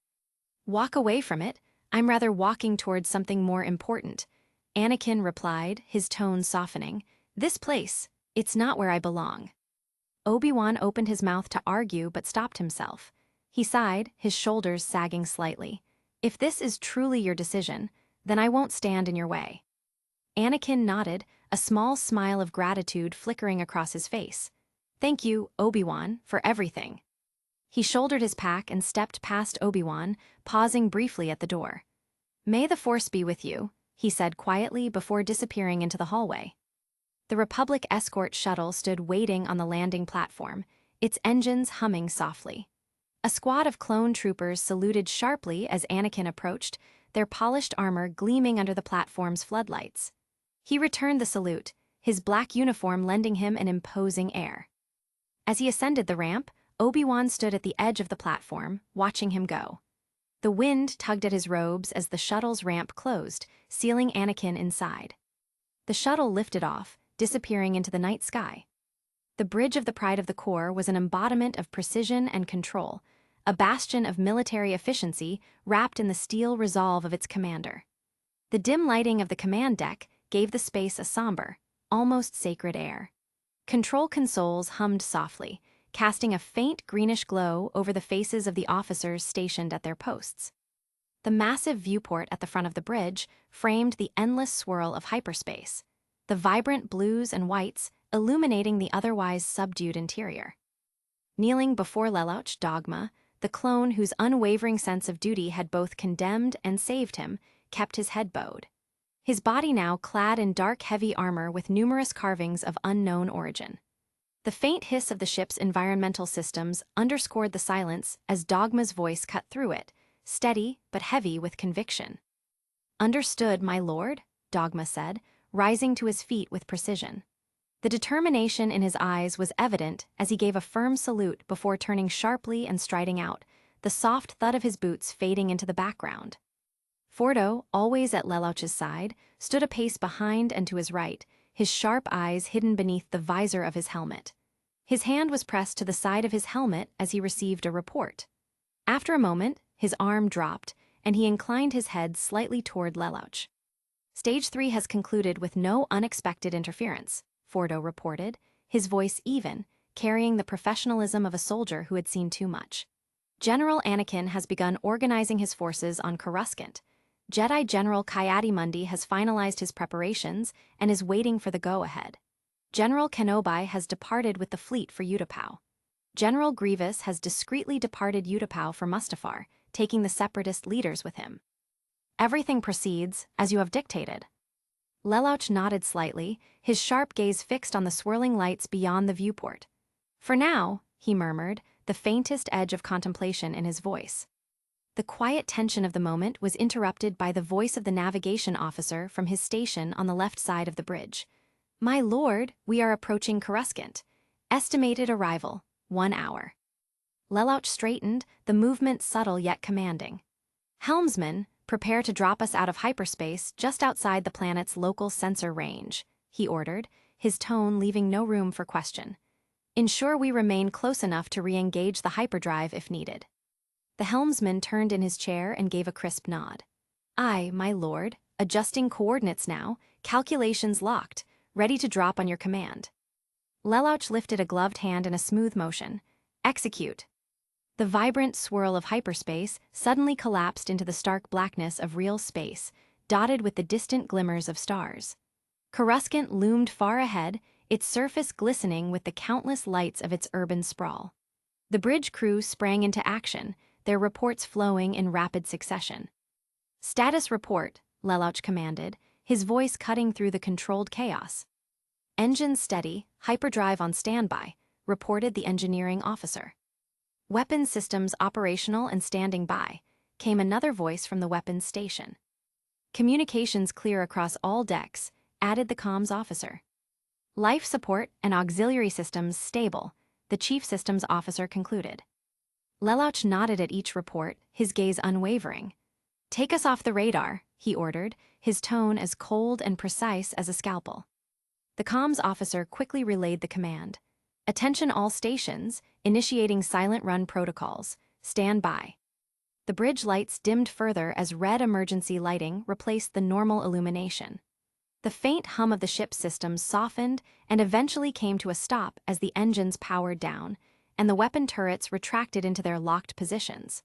Walk away from it? I'm rather walking towards something more important. Anakin replied, his tone softening. This place, it's not where I belong. Obi-Wan opened his mouth to argue but stopped himself. He sighed, his shoulders sagging slightly. If this is truly your decision, then I won't stand in your way. Anakin nodded, a small smile of gratitude flickering across his face. Thank you, Obi-Wan, for everything. He shouldered his pack and stepped past Obi-Wan, pausing briefly at the door. May the Force be with you, he said quietly before disappearing into the hallway. The Republic escort shuttle stood waiting on the landing platform, its engines humming softly. A squad of clone troopers saluted sharply as Anakin approached, their polished armor gleaming under the platform's floodlights. He returned the salute, his black uniform lending him an imposing air. As he ascended the ramp, Obi-Wan stood at the edge of the platform, watching him go. The wind tugged at his robes as the shuttle's ramp closed, sealing Anakin inside. The shuttle lifted off, disappearing into the night sky. The bridge of the Pride of the Corps was an embodiment of precision and control, a bastion of military efficiency wrapped in the steel resolve of its commander. The dim lighting of the command deck gave the space a somber, almost sacred air. Control consoles hummed softly, casting a faint greenish glow over the faces of the officers stationed at their posts. The massive viewport at the front of the bridge framed the endless swirl of hyperspace, the vibrant blues and whites illuminating the otherwise subdued interior. Kneeling before Lelouch Dogma, the clone whose unwavering sense of duty had both condemned and saved him, kept his head bowed. His body now clad in dark heavy armor with numerous carvings of unknown origin. The faint hiss of the ship's environmental systems underscored the silence as Dogma's voice cut through it, steady but heavy with conviction. "Understood, my lord," Dogma said, rising to his feet with precision. The determination in his eyes was evident as he gave a firm salute before turning sharply and striding out, the soft thud of his boots fading into the background. Fordo, always at Lelouch's side, stood a pace behind and to his right, his sharp eyes hidden beneath the visor of his helmet. His hand was pressed to the side of his helmet as he received a report. After a moment, his arm dropped, and he inclined his head slightly toward Lelouch. "Stage 3 has concluded with no unexpected interference," Fordo reported, his voice even, carrying the professionalism of a soldier who had seen too much. "General Anakin has begun organizing his forces on Coruscant. Jedi General Kyadi-Mundi has finalized his preparations and is waiting for the go-ahead. General Kenobi has departed with the fleet for Utapau. General Grievous has discreetly departed Utapau for Mustafar, taking the separatist leaders with him. Everything proceeds as you have dictated." Lelouch nodded slightly, his sharp gaze fixed on the swirling lights beyond the viewport. "For now," he murmured, the faintest edge of contemplation in his voice. The quiet tension of the moment was interrupted by the voice of the navigation officer from his station on the left side of the bridge. "My lord, we are approaching Coruscant. Estimated arrival, 1 hour." Lelouch straightened, the movement subtle yet commanding. "Helmsman, prepare to drop us out of hyperspace just outside the planet's local sensor range," he ordered, his tone leaving no room for question. "Ensure we remain close enough to re-engage the hyperdrive if needed." The helmsman turned in his chair and gave a crisp nod. "Aye, my lord, adjusting coordinates now, calculations locked, ready to drop on your command." Lelouch lifted a gloved hand in a smooth motion. "Execute." The vibrant swirl of hyperspace suddenly collapsed into the stark blackness of real space, dotted with the distant glimmers of stars. Coruscant loomed far ahead, its surface glistening with the countless lights of its urban sprawl. The bridge crew sprang into action, their reports flowing in rapid succession. "Status report," Lelouch commanded, his voice cutting through the controlled chaos. "Engines steady, hyperdrive on standby," reported the engineering officer. "Weapons systems operational and standing by," came another voice from the weapons station. "Communications clear across all decks," added the comms officer. "Life support and auxiliary systems stable," the chief systems officer concluded. Lelouch nodded at each report, his gaze unwavering. "Take us off the radar," he ordered, his tone as cold and precise as a scalpel. The comms officer quickly relayed the command. "Attention all stations, initiating silent run protocols. Stand by." The bridge lights dimmed further as red emergency lighting replaced the normal illumination. The faint hum of the ship's systems softened and eventually came to a stop as the engines powered down, and the weapon turrets retracted into their locked positions.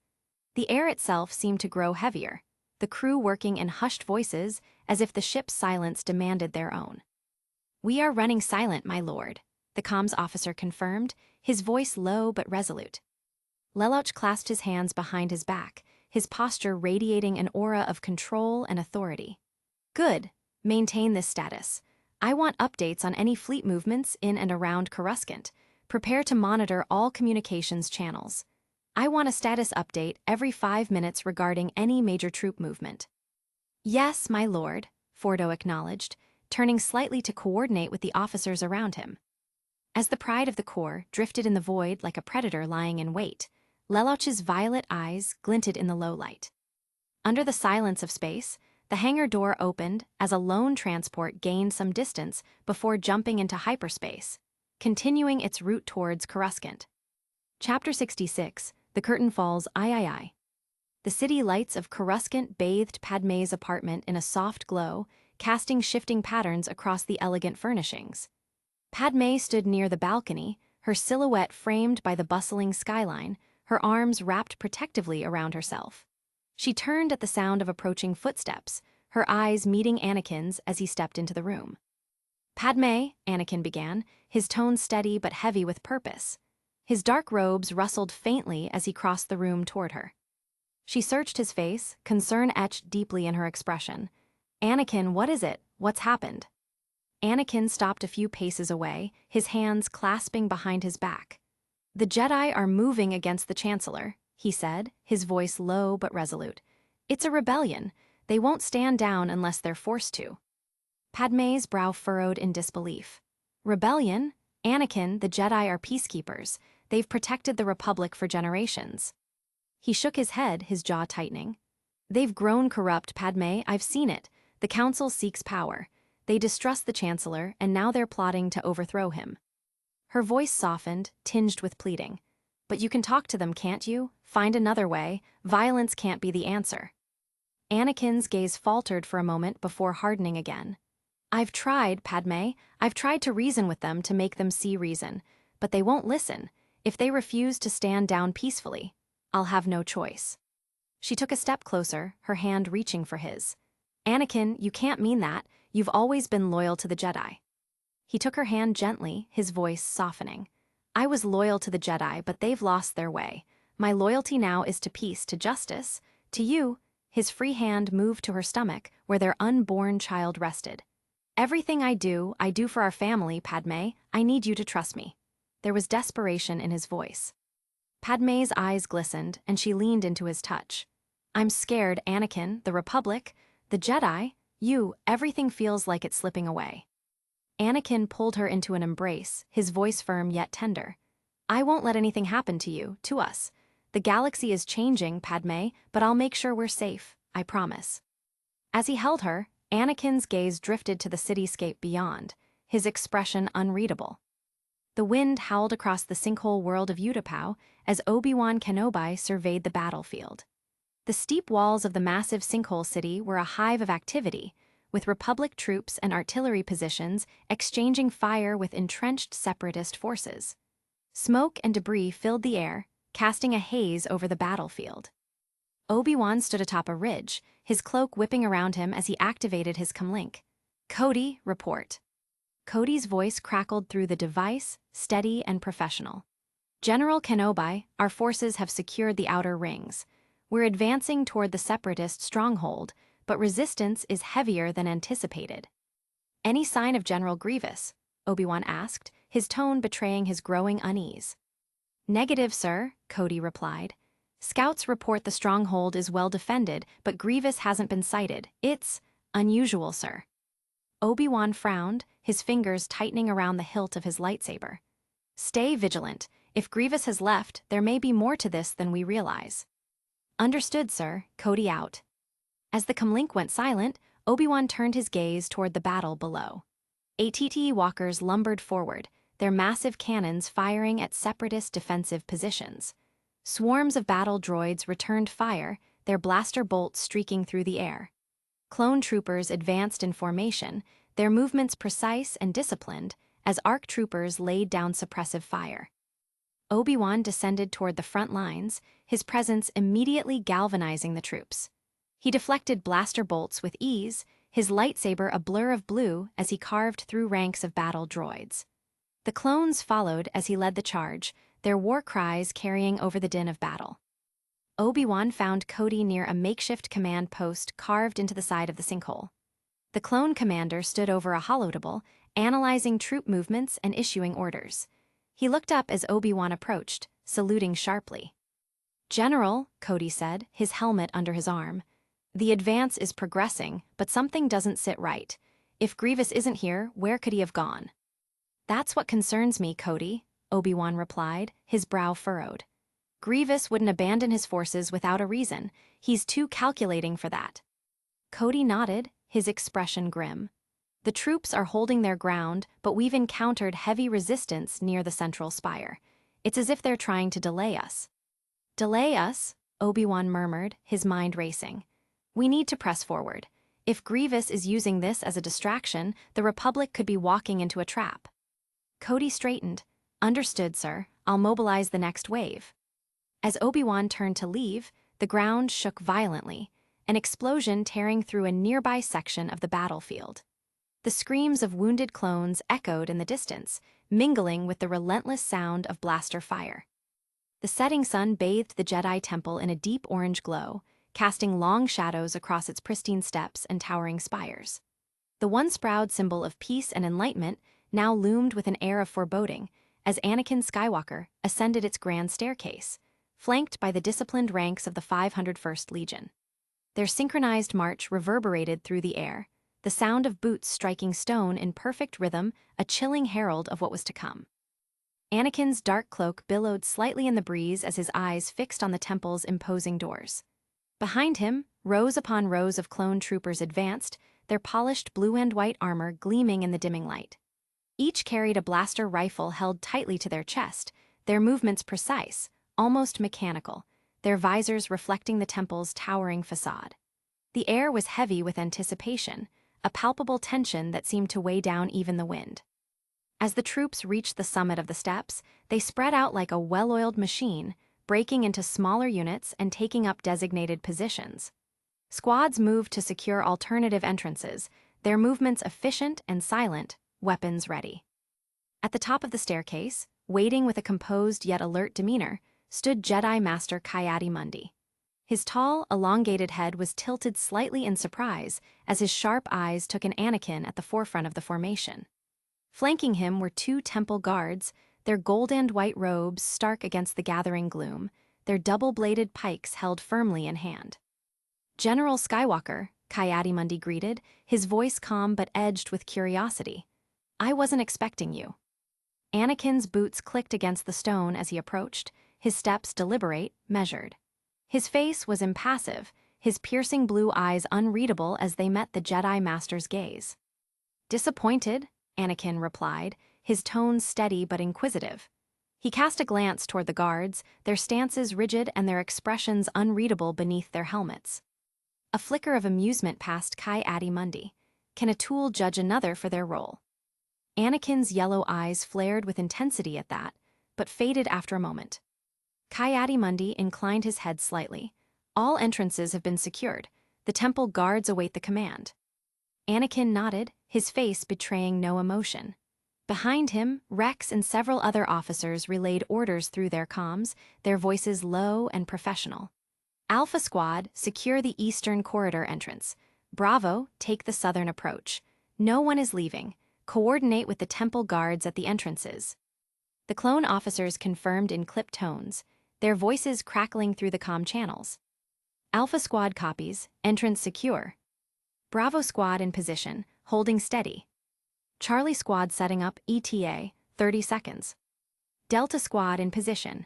The air itself seemed to grow heavier, the crew working in hushed voices as if the ship's silence demanded their own. "We are running silent, my lord," the comms officer confirmed, his voice low but resolute. Lelouch clasped his hands behind his back, his posture radiating an aura of control and authority. "Good. Maintain this status. I want updates on any fleet movements in and around Coruscant. Prepare to monitor all communications channels. I want a status update every 5 minutes regarding any major troop movement." "Yes, my lord," Fordo acknowledged, turning slightly to coordinate with the officers around him. As the pride of the Corps drifted in the void like a predator lying in wait, Lelouch's violet eyes glinted in the low light. Under the silence of space, the hangar door opened as a lone transport gained some distance before jumping into hyperspace, continuing its route towards Coruscant. Chapter 66, The Curtain Falls III. The city lights of Coruscant bathed Padmé's apartment in a soft glow, casting shifting patterns across the elegant furnishings. Padmé stood near the balcony, her silhouette framed by the bustling skyline, her arms wrapped protectively around herself. She turned at the sound of approaching footsteps, her eyes meeting Anakin's as he stepped into the room. "Padmé," Anakin began, his tone steady but heavy with purpose. His dark robes rustled faintly as he crossed the room toward her. She searched his face, concern etched deeply in her expression. "Anakin, what is it? What's happened?" Anakin stopped a few paces away, his hands clasping behind his back. "The Jedi are moving against the Chancellor," he said, his voice low but resolute. "It's a rebellion. They won't stand down unless they're forced to." Padmé's brow furrowed in disbelief. "Rebellion? Anakin, the Jedi are peacekeepers. They've protected the Republic for generations." He shook his head, his jaw tightening. "They've grown corrupt, Padmé, I've seen it. The Council seeks power. They distrust the Chancellor, and now they're plotting to overthrow him." Her voice softened, tinged with pleading. "But you can talk to them, can't you? Find another way. Violence can't be the answer." Anakin's gaze faltered for a moment before hardening again. "I've tried, Padmé. I've tried to reason with them to make them see reason. But they won't listen. If they refuse to stand down peacefully, I'll have no choice." She took a step closer, her hand reaching for his. "Anakin, you can't mean that. You've always been loyal to the Jedi." He took her hand gently, his voice softening. "I was loyal to the Jedi, but they've lost their way. My loyalty now is to peace, to justice, to you." His free hand moved to her stomach, where their unborn child rested. "Everything I do for our family, Padmé. I need you to trust me." There was desperation in his voice. Padmé's eyes glistened, and she leaned into his touch. "I'm scared, Anakin, the Republic, the Jedi, you, everything feels like it's slipping away." Anakin pulled her into an embrace, his voice firm yet tender. "I won't let anything happen to you, to us. The galaxy is changing, Padmé, but I'll make sure we're safe, I promise." As he held her, Anakin's gaze drifted to the cityscape beyond, his expression unreadable. The wind howled across the sinkhole world of Utapau as Obi-Wan Kenobi surveyed the battlefield. The steep walls of the massive sinkhole city were a hive of activity, with Republic troops and artillery positions exchanging fire with entrenched separatist forces. Smoke and debris filled the air, casting a haze over the battlefield. Obi-Wan stood atop a ridge, his cloak whipping around him as he activated his comlink. "Cody, report." Cody's voice crackled through the device, steady and professional. "General Kenobi, our forces have secured the outer rings. We're advancing toward the Separatist stronghold, but resistance is heavier than anticipated." "Any sign of General Grievous?" Obi-Wan asked, his tone betraying his growing unease. "Negative, sir," Cody replied. "Scouts report the stronghold is well defended, but Grievous hasn't been sighted. It's unusual, sir." Obi-Wan frowned, his fingers tightening around the hilt of his lightsaber. "Stay vigilant. If Grievous has left, there may be more to this than we realize." "Understood, sir." Cody out. As the comlink went silent, Obi-Wan turned his gaze toward the battle below. ATTE walkers lumbered forward, their massive cannons firing at separatist defensive positions. Swarms of battle droids returned fire, their blaster bolts streaking through the air. Clone troopers advanced in formation, their movements precise and disciplined, as ARC troopers laid down suppressive fire. Obi-Wan descended toward the front lines, his presence immediately galvanizing the troops. He deflected blaster bolts with ease, his lightsaber a blur of blue as he carved through ranks of battle droids. The clones followed as he led the charge, their war cries carrying over the din of battle. Obi-Wan found Cody near a makeshift command post carved into the side of the sinkhole. The clone commander stood over a holotable, analyzing troop movements and issuing orders. He looked up as Obi-Wan approached, saluting sharply. "General," Cody said, his helmet under his arm. "The advance is progressing, but something doesn't sit right. If Grievous isn't here, where could he have gone?" "That's what concerns me, Cody," Obi-Wan replied, his brow furrowed. "Grievous wouldn't abandon his forces without a reason. He's too calculating for that." Cody nodded, his expression grim. "The troops are holding their ground, but we've encountered heavy resistance near the central spire. It's as if they're trying to delay us." "Delay us?" Obi-Wan murmured, his mind racing. "We need to press forward. If Grievous is using this as a distraction, the Republic could be walking into a trap." Cody straightened. "Understood, sir. I'll mobilize the next wave." As Obi-Wan turned to leave, the ground shook violently, an explosion tearing through a nearby section of the battlefield. The screams of wounded clones echoed in the distance, mingling with the relentless sound of blaster fire. The setting sun bathed the Jedi Temple in a deep orange glow, casting long shadows across its pristine steps and towering spires. The once proud symbol of peace and enlightenment now loomed with an air of foreboding as Anakin Skywalker ascended its grand staircase, flanked by the disciplined ranks of the 501st Legion. Their synchronized march reverberated through the air, the sound of boots striking stone in perfect rhythm, a chilling herald of what was to come. Anakin's dark cloak billowed slightly in the breeze as his eyes fixed on the temple's imposing doors. Behind him, rows upon rows of clone troopers advanced, their polished blue and white armor gleaming in the dimming light. Each carried a blaster rifle held tightly to their chest, their movements precise, almost mechanical, their visors reflecting the temple's towering facade. The air was heavy with anticipation, a palpable tension that seemed to weigh down even the wind. As the troops reached the summit of the steps, they spread out like a well-oiled machine, breaking into smaller units and taking up designated positions. Squads moved to secure alternative entrances, their movements efficient and silent, weapons ready. At the top of the staircase, waiting with a composed yet alert demeanor, stood Jedi Master Ki-Adi-Mundi. His tall, elongated head was tilted slightly in surprise as his sharp eyes took in Anakin at the forefront of the formation. Flanking him were two temple guards, their gold and white robes stark against the gathering gloom, their double-bladed pikes held firmly in hand. "General Skywalker," Ki-Adi-Mundi greeted, his voice calm but edged with curiosity. "I wasn't expecting you." Anakin's boots clicked against the stone as he approached, his steps deliberate, measured. His face was impassive, his piercing blue eyes unreadable as they met the Jedi Master's gaze. "Disappointed," Anakin replied, his tone steady but inquisitive. He cast a glance toward the guards, their stances rigid and their expressions unreadable beneath their helmets. A flicker of amusement passed Ki-Adi-Mundi. Can a tool judge another for their role? Anakin's yellow eyes flared with intensity at that, but faded after a moment. Ki-Adi-Mundi inclined his head slightly. "All entrances have been secured. The temple guards await the command." Anakin nodded, his face betraying no emotion. Behind him, Rex and several other officers relayed orders through their comms, their voices low and professional. "Alpha Squad, secure the eastern corridor entrance. Bravo, take the southern approach. No one is leaving. Coordinate with the temple guards at the entrances." The clone officers confirmed in clipped tones, their voices crackling through the comm channels. "Alpha Squad copies, entrance secure. Bravo Squad in position, holding steady. Charlie Squad setting up ETA, 30 seconds. Delta Squad in position.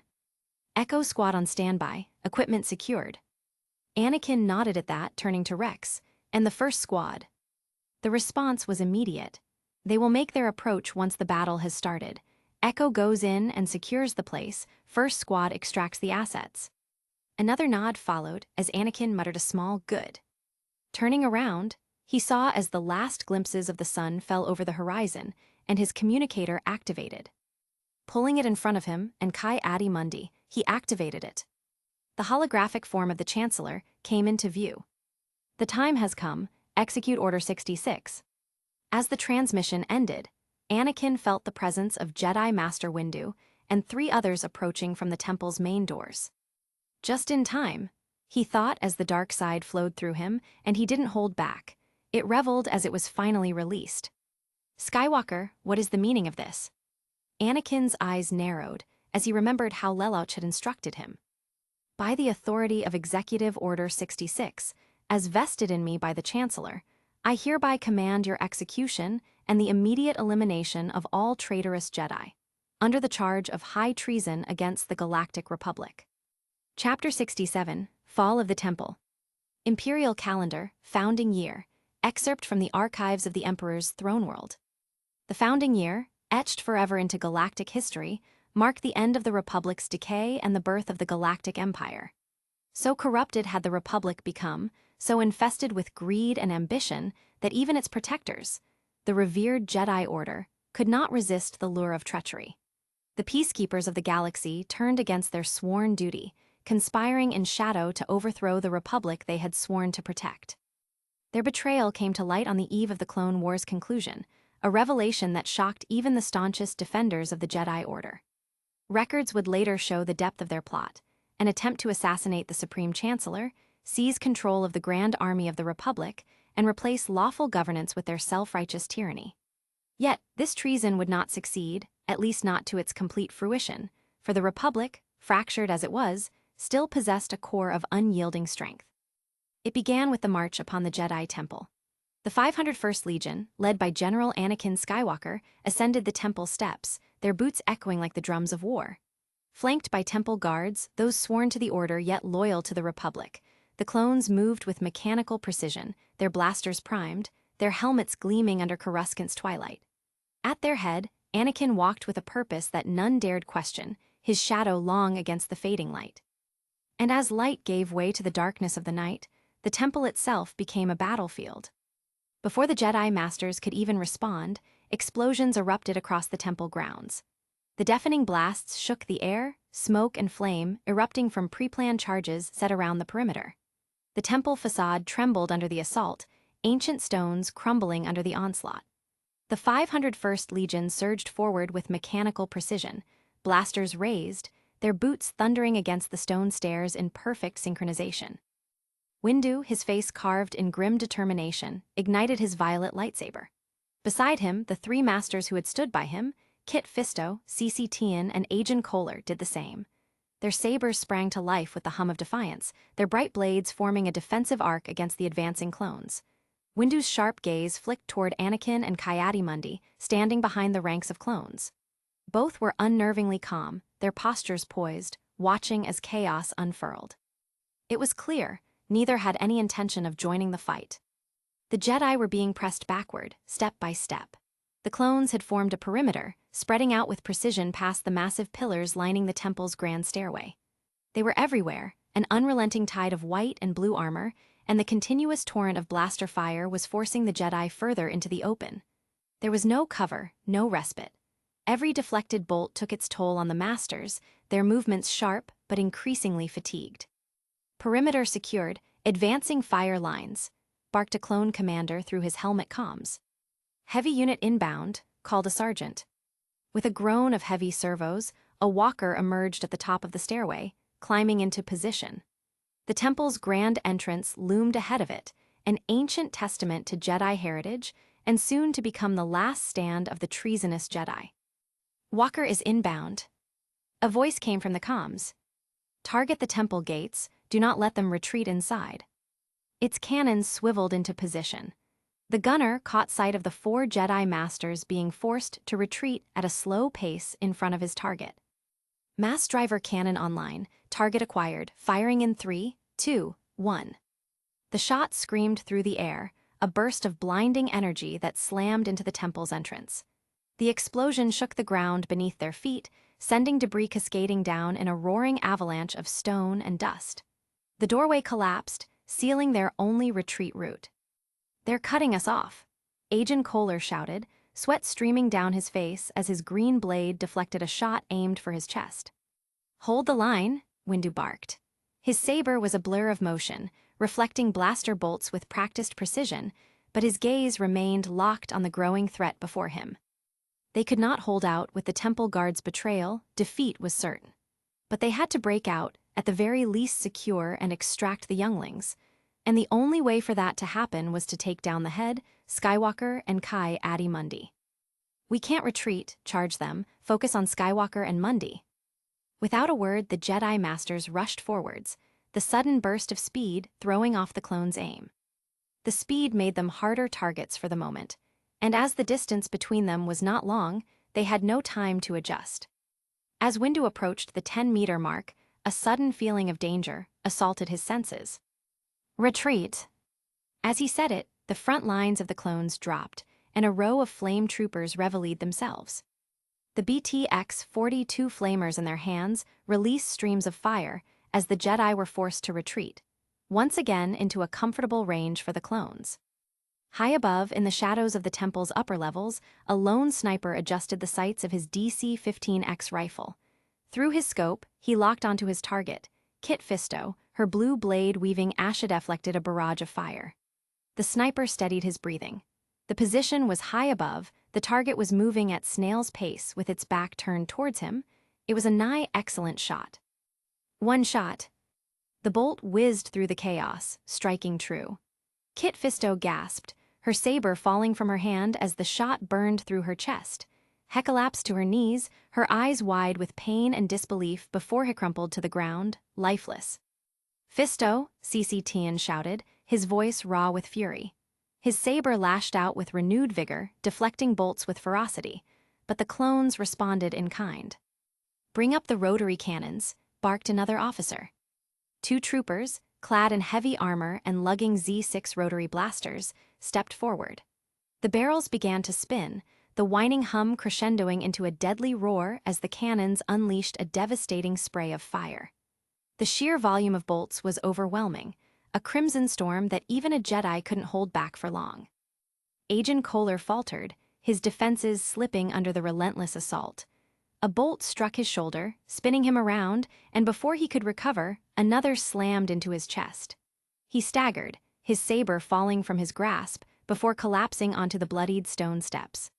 Echo Squad on standby, equipment secured." Anakin nodded at that, turning to Rex, "And the first squad?" The response was immediate. "They will make their approach once the battle has started. Echo goes in and secures the place, first squad extracts the assets." Another nod followed as Anakin muttered a small "good." Turning around, he saw as the last glimpses of the sun fell over the horizon and his communicator activated. Pulling it in front of him and Ki-Adi-Mundi, he activated it. The holographic form of the Chancellor came into view. "The time has come, execute Order 66. As the transmission ended, Anakin felt the presence of Jedi Master Windu and 3 others approaching from the temple's main doors. Just in time, he thought as the dark side flowed through him, and he didn't hold back. It reveled as it was finally released. "Skywalker, what is the meaning of this?" Anakin's eyes narrowed as he remembered how Lelouch had instructed him. "By the authority of Executive Order 66, as vested in me by the Chancellor, I hereby command your execution and the immediate elimination of all traitorous Jedi, under the charge of high treason against the Galactic Republic." Chapter 67, Fall of the Temple. Imperial Calendar, Founding Year, excerpt from the archives of the Emperor's throne world. The founding year, etched forever into galactic history, marked the end of the Republic's decay and the birth of the Galactic Empire. So corrupted had the Republic become, so infested with greed and ambition, that even its protectors, the revered Jedi Order, could not resist the lure of treachery. The peacekeepers of the galaxy turned against their sworn duty, conspiring in shadow to overthrow the Republic they had sworn to protect. Their betrayal came to light on the eve of the Clone Wars' conclusion, a revelation that shocked even the staunchest defenders of the Jedi Order. Records would later show the depth of their plot, an attempt to assassinate the Supreme Chancellor, seize control of the Grand Army of the Republic, and replace lawful governance with their self-righteous tyranny. Yet, this treason would not succeed, at least not to its complete fruition, for the Republic, fractured as it was, still possessed a core of unyielding strength. It began with the march upon the Jedi Temple. The 501st Legion, led by General Anakin Skywalker, ascended the temple steps, their boots echoing like the drums of war. Flanked by temple guards, those sworn to the Order yet loyal to the Republic, the clones moved with mechanical precision, their blasters primed, their helmets gleaming under Coruscant's twilight. At their head, Anakin walked with a purpose that none dared question, his shadow long against the fading light. And as light gave way to the darkness of the night, the temple itself became a battlefield. Before the Jedi Masters could even respond, explosions erupted across the temple grounds. The deafening blasts shook the air, smoke and flame erupting from pre-planned charges set around the perimeter. The temple facade trembled under the assault, ancient stones crumbling under the onslaught. The 501st Legion surged forward with mechanical precision, blasters raised, their boots thundering against the stone stairs in perfect synchronization. Windu, his face carved in grim determination, ignited his violet lightsaber. Beside him, the three masters who had stood by him, Kit Fisto, Cece Tian, and Agen Kohler, did the same. Their sabers sprang to life with the hum of defiance, their bright blades forming a defensive arc against the advancing clones. Windu's sharp gaze flicked toward Anakin and Ki-Adi-Mundi, standing behind the ranks of clones. Both were unnervingly calm, their postures poised, watching as chaos unfurled. It was clear, neither had any intention of joining the fight. The Jedi were being pressed backward, step by step. The clones had formed a perimeter, spreading out with precision past the massive pillars lining the temple's grand stairway. They were everywhere, an unrelenting tide of white and blue armor, and the continuous torrent of blaster fire was forcing the Jedi further into the open. There was no cover, no respite. Every deflected bolt took its toll on the Masters, their movements sharp but increasingly fatigued. Perimeter secured, advancing fire lines, barked a clone commander through his helmet comms. Heavy unit inbound, called a sergeant. With a groan of heavy servos, a walker emerged at the top of the stairway, climbing into position. The temple's grand entrance loomed ahead of it, an ancient testament to Jedi heritage and soon to become the last stand of the treasonous Jedi. Walker is inbound. A voice came from the comms. Target the temple gates, do not let them retreat inside. Its cannons swiveled into position. The gunner caught sight of the 4 Jedi Masters being forced to retreat at a slow pace in front of his target. Mass driver cannon online, target acquired, firing in 3, 2, 1. The shot screamed through the air, a burst of blinding energy that slammed into the temple's entrance. The explosion shook the ground beneath their feet, sending debris cascading down in a roaring avalanche of stone and dust. The doorway collapsed, sealing their only retreat route. "They're cutting us off," Agen Kohler shouted, sweat streaming down his face as his green blade deflected a shot aimed for his chest. "Hold the line," Windu barked. His saber was a blur of motion, reflecting blaster bolts with practiced precision, but his gaze remained locked on the growing threat before him. They could not hold out with the temple guard's betrayal, defeat was certain. But they had to break out, at the very least secure and extract the younglings. And the only way for that to happen was to take down the head, Skywalker, and Ki-Adi-Mundi. "We can't retreat," charged them, "focus on Skywalker and Mundi." Without a word, the Jedi Masters rushed forwards, the sudden burst of speed throwing off the clones' aim. The speed made them harder targets for the moment, and as the distance between them was not long, they had no time to adjust. As Windu approached the 10-meter mark, a sudden feeling of danger assaulted his senses. "Retreat." As he said it, the front lines of the clones dropped, and a row of flame troopers reveilled themselves. The BTX-42 flamers in their hands released streams of fire as the Jedi were forced to retreat, once again into a comfortable range for the clones. High above, in the shadows of the temple's upper levels, a lone sniper adjusted the sights of his DC-15X rifle. Through his scope, he locked onto his target, Kit Fisto, her blue blade weaving asha-deflected a barrage of fire. The sniper steadied his breathing. The position was high above, the target was moving at snail's pace with its back turned towards him. It was a nigh excellent shot. One shot. The bolt whizzed through the chaos, striking true. Kit Fisto gasped, her saber falling from her hand as the shot burned through her chest. He collapsed to her knees, her eyes wide with pain and disbelief before he crumpled to the ground, lifeless. "Fisto," CC-Tian shouted, his voice raw with fury. His saber lashed out with renewed vigor, deflecting bolts with ferocity, but the clones responded in kind. "Bring up the rotary cannons," barked another officer. Two troopers, clad in heavy armor and lugging Z6 rotary blasters, stepped forward. The barrels began to spin, the whining hum crescendoing into a deadly roar as the cannons unleashed a devastating spray of fire. The sheer volume of bolts was overwhelming, a crimson storm that even a Jedi couldn't hold back for long. Agent Kohler faltered, his defenses slipping under the relentless assault. A bolt struck his shoulder, spinning him around, and before he could recover, another slammed into his chest. He staggered, his saber falling from his grasp, before collapsing onto the bloodied stone steps.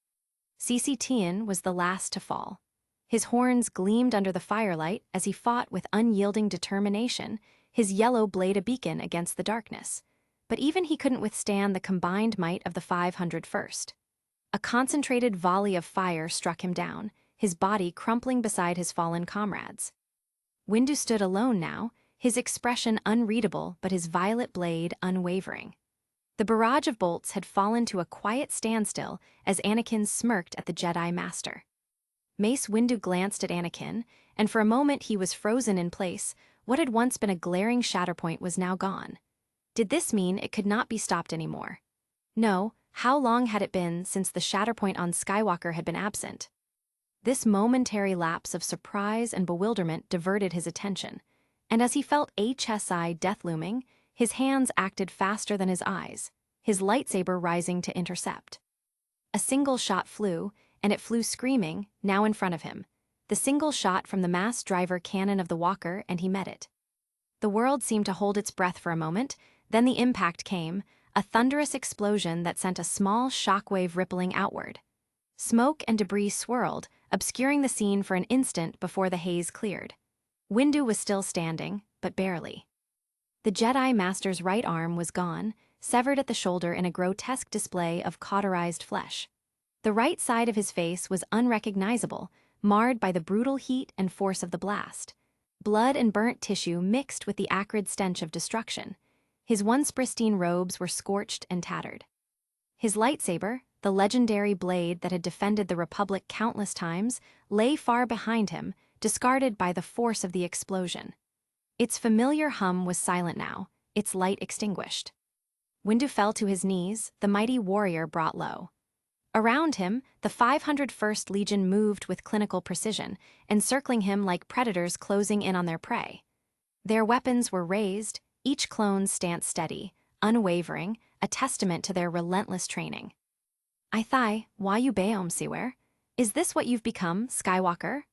CC-Tian was the last to fall. His horns gleamed under the firelight as he fought with unyielding determination, his yellow blade a beacon against the darkness. But even he couldn't withstand the combined might of the 501st. A concentrated volley of fire struck him down, his body crumpling beside his fallen comrades. Windu stood alone now, his expression unreadable but his violet blade unwavering. The barrage of bolts had fallen to a quiet standstill as Anakin smirked at the Jedi Master. Mace Windu glanced at Anakin, and for a moment he was frozen in place. What had once been a glaring shatterpoint was now gone. Did this mean it could not be stopped anymore? No, how long had it been since the shatterpoint on Skywalker had been absent? This momentary lapse of surprise and bewilderment diverted his attention, and as he felt HSI death looming, his hands acted faster than his eyes, his lightsaber rising to intercept. A single shot flew, and it flew screaming, now in front of him. The single shot from the mass driver cannon of the walker, and he met it. The world seemed to hold its breath for a moment, then the impact came, a thunderous explosion that sent a small shockwave rippling outward. Smoke and debris swirled, obscuring the scene for an instant before the haze cleared. Windu was still standing, but barely. The Jedi Master's right arm was gone, severed at the shoulder in a grotesque display of cauterized flesh. The right side of his face was unrecognizable, marred by the brutal heat and force of the blast. Blood and burnt tissue mixed with the acrid stench of destruction. His once pristine robes were scorched and tattered. His lightsaber, the legendary blade that had defended the Republic countless times, lay far behind him, discarded by the force of the explosion. Its familiar hum was silent now, its light extinguished. Windu fell to his knees, the mighty warrior brought low. Around him, the 501st Legion moved with clinical precision, encircling him like predators closing in on their prey. Their weapons were raised, each clone's stance steady, unwavering, a testament to their relentless training. "I thigh, why you beom siwer? Is this what you've become, Skywalker?"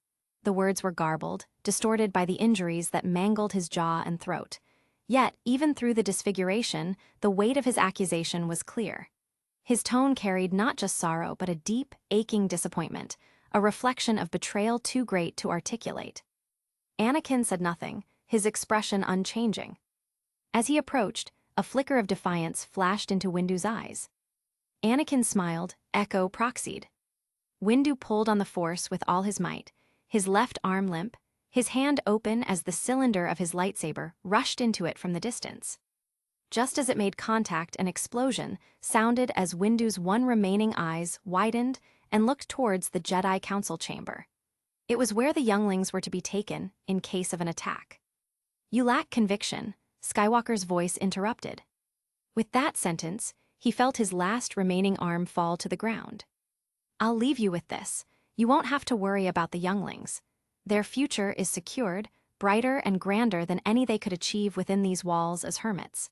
The words were garbled, distorted by the injuries that mangled his jaw and throat. Yet, even through the disfiguration, the weight of his accusation was clear. His tone carried not just sorrow but a deep, aching disappointment, a reflection of betrayal too great to articulate. Anakin said nothing, his expression unchanging. As he approached, a flicker of defiance flashed into Windu's eyes. Anakin smiled, echo proxied. Windu pulled on the Force with all his might, his left arm limp, his hand open as the cylinder of his lightsaber rushed into it from the distance. Just as it made contact, an explosion sounded as Windu's one remaining eyes widened and looked towards the Jedi Council chamber. It was where the younglings were to be taken in case of an attack. "You lack conviction," Skywalker's voice interrupted. With that sentence, he felt his last remaining arm fall to the ground. "I'll leave you with this. You won't have to worry about the younglings. Their future is secured, brighter and grander than any they could achieve within these walls as hermits."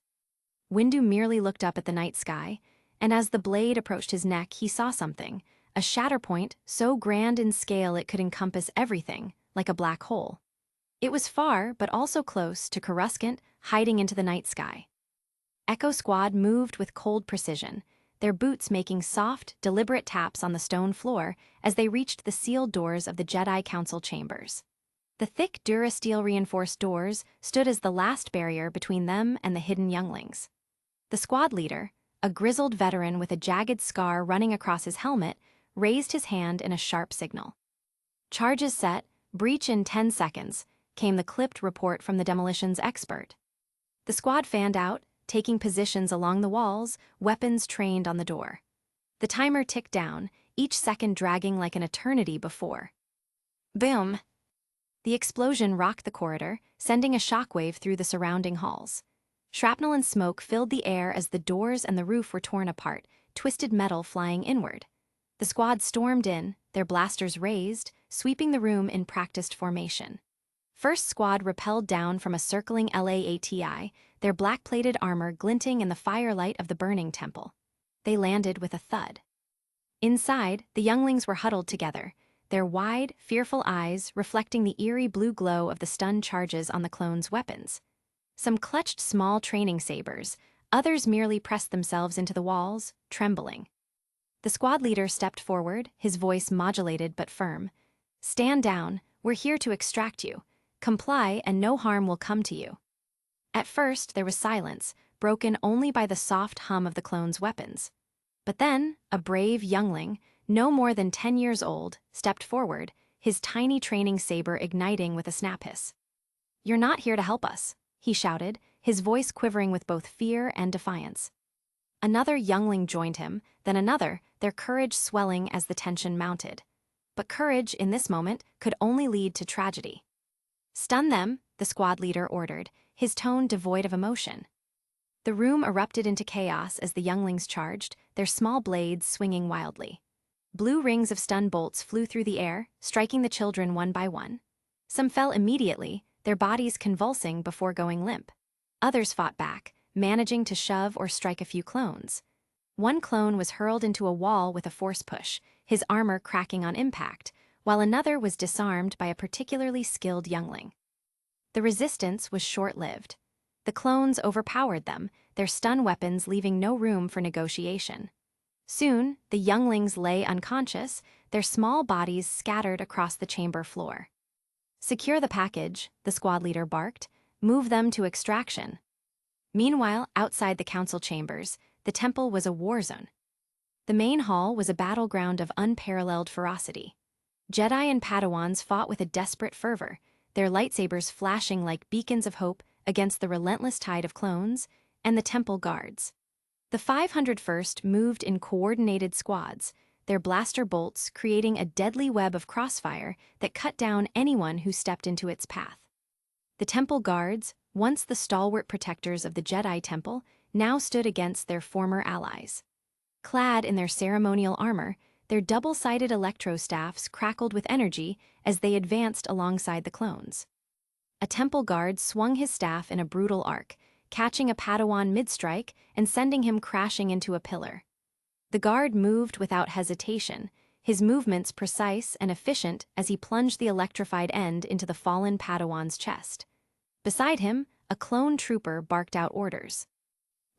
Windu merely looked up at the night sky, and as the blade approached his neck, he saw something, a shatterpoint so grand in scale it could encompass everything, like a black hole. It was far, but also close to Coruscant, hiding into the night sky. Echo Squad moved with cold precision, their boots making soft, deliberate taps on the stone floor as they reached the sealed doors of the Jedi Council chambers. The thick Durasteel-reinforced doors stood as the last barrier between them and the hidden younglings. The squad leader, a grizzled veteran with a jagged scar running across his helmet, raised his hand in a sharp signal. Charges set, breach in 10 seconds, came the clipped report from the demolitions expert. The squad fanned out, taking positions along the walls, weapons trained on the door. The timer ticked down, each second dragging like an eternity before. Boom! The explosion rocked the corridor, sending a shockwave through the surrounding halls. Shrapnel and smoke filled the air as the doors and the roof were torn apart, twisted metal flying inward. The squad stormed in, their blasters raised, sweeping the room in practiced formation. First squad rappelled down from a circling LAATI, their black-plated armor glinting in the firelight of the burning temple. They landed with a thud. Inside, the younglings were huddled together, their wide, fearful eyes reflecting the eerie blue glow of the stun charges on the clones' weapons. Some clutched small training sabers, others merely pressed themselves into the walls, trembling. The squad leader stepped forward, his voice modulated but firm. "Stand down, we're here to extract you. Comply and no harm will come to you." At first, there was silence, broken only by the soft hum of the clones' weapons. But then, a brave youngling, no more than 10 years old, stepped forward, his tiny training saber igniting with a snap hiss. "You're not here to help us," he shouted, his voice quivering with both fear and defiance. Another youngling joined him, then another, their courage swelling as the tension mounted. But courage, in this moment, could only lead to tragedy. "Stun them," the squad leader ordered, his tone devoid of emotion. The room erupted into chaos as the younglings charged, their small blades swinging wildly. Blue rings of stun bolts flew through the air, striking the children one by one. Some fell immediately, their bodies convulsing before going limp. Others fought back, managing to shove or strike a few clones. One clone was hurled into a wall with a force push, his armor cracking on impact, while another was disarmed by a particularly skilled youngling. The resistance was short-lived. The clones overpowered them, their stun weapons leaving no room for negotiation. Soon, the younglings lay unconscious, their small bodies scattered across the chamber floor. "Secure the package," the squad leader barked. "Move them to extraction." Meanwhile, outside the council chambers, the temple was a war zone. The main hall was a battleground of unparalleled ferocity. Jedi and Padawans fought with a desperate fervor, their lightsabers flashing like beacons of hope against the relentless tide of clones, and the temple guards. The 501st moved in coordinated squads, their blaster bolts creating a deadly web of crossfire that cut down anyone who stepped into its path. The temple guards, once the stalwart protectors of the Jedi Temple, now stood against their former allies. Clad in their ceremonial armor, their double-sided electro-staffs crackled with energy as they advanced alongside the clones. A temple guard swung his staff in a brutal arc, catching a Padawan mid-strike and sending him crashing into a pillar. The guard moved without hesitation, his movements precise and efficient as he plunged the electrified end into the fallen Padawan's chest. Beside him, a clone trooper barked out orders.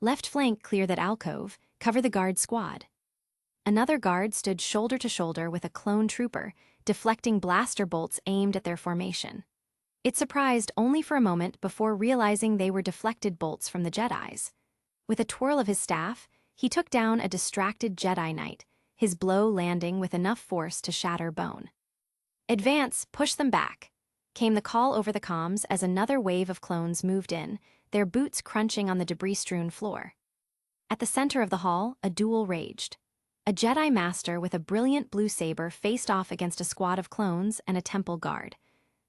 "Left flank clear that alcove, cover the guard squad." Another guard stood shoulder to shoulder with a clone trooper, deflecting blaster bolts aimed at their formation. It surprised only for a moment before realizing they were deflected bolts from the Jedis. With a twirl of his staff, he took down a distracted Jedi Knight, his blow landing with enough force to shatter bone. "Advance, push them back," came the call over the comms as another wave of clones moved in, their boots crunching on the debris-strewn floor. At the center of the hall, a duel raged. A Jedi Master with a brilliant blue saber faced off against a squad of clones and a temple guard.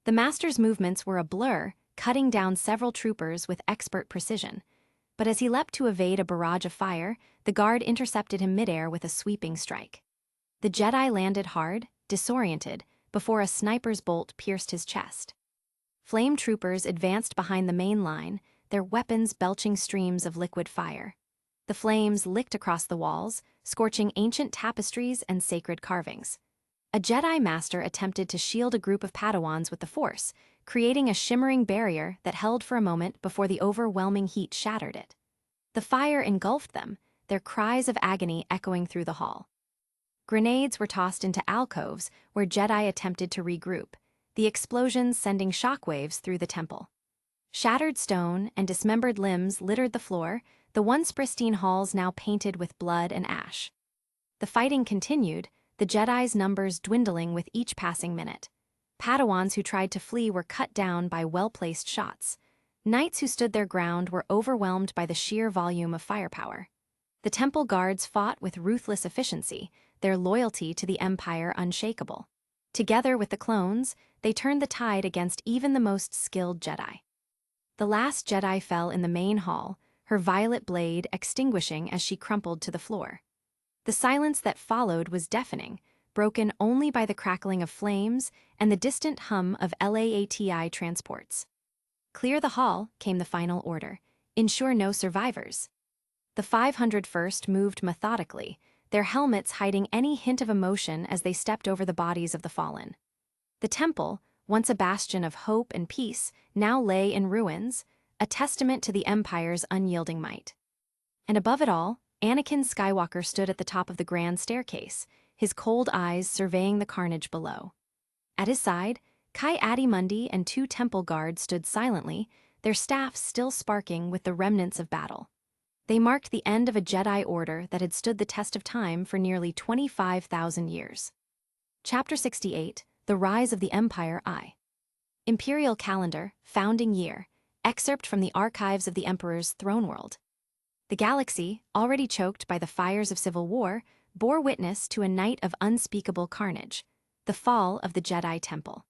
The Master's movements were a blur, cutting down several troopers with expert precision. But as he leapt to evade a barrage of fire, the guard intercepted him midair with a sweeping strike. The Jedi landed hard, disoriented, before a sniper's bolt pierced his chest. Flame troopers advanced behind the main line, their weapons belching streams of liquid fire. The flames licked across the walls, scorching ancient tapestries and sacred carvings. A Jedi Master attempted to shield a group of Padawans with the Force, creating a shimmering barrier that held for a moment before the overwhelming heat shattered it. The fire engulfed them, their cries of agony echoing through the hall. Grenades were tossed into alcoves where Jedi attempted to regroup, the explosions sending shockwaves through the temple. Shattered stone and dismembered limbs littered the floor, the once pristine halls now painted with blood and ash. The fighting continued, the Jedi's numbers dwindling with each passing minute. Padawans who tried to flee were cut down by well-placed shots. Knights who stood their ground were overwhelmed by the sheer volume of firepower. The temple guards fought with ruthless efficiency, their loyalty to the Empire unshakable. Together with the clones, they turned the tide against even the most skilled Jedi. The last Jedi fell in the main hall, her violet blade extinguishing as she crumpled to the floor. The silence that followed was deafening, broken only by the crackling of flames and the distant hum of LAATI transports. Clear the hall, came the final order. Ensure no survivors. The 501st moved methodically, their helmets hiding any hint of emotion as they stepped over the bodies of the fallen. The temple, once a bastion of hope and peace, now lay in ruins, a testament to the Empire's unyielding might. And above it all, Anakin Skywalker stood at the top of the grand staircase, his cold eyes surveying the carnage below. At his side, Ki-Adi-Mundi and 2 temple guards stood silently, their staffs still sparking with the remnants of battle. They marked the end of a Jedi order that had stood the test of time for nearly 25,000 years. Chapter 68, The Rise of the Empire I. Imperial Calendar, Founding Year, excerpt from the archives of the Emperor's throne world. The galaxy, already choked by the fires of civil war, bore witness to a night of unspeakable carnage, the fall of the Jedi Temple.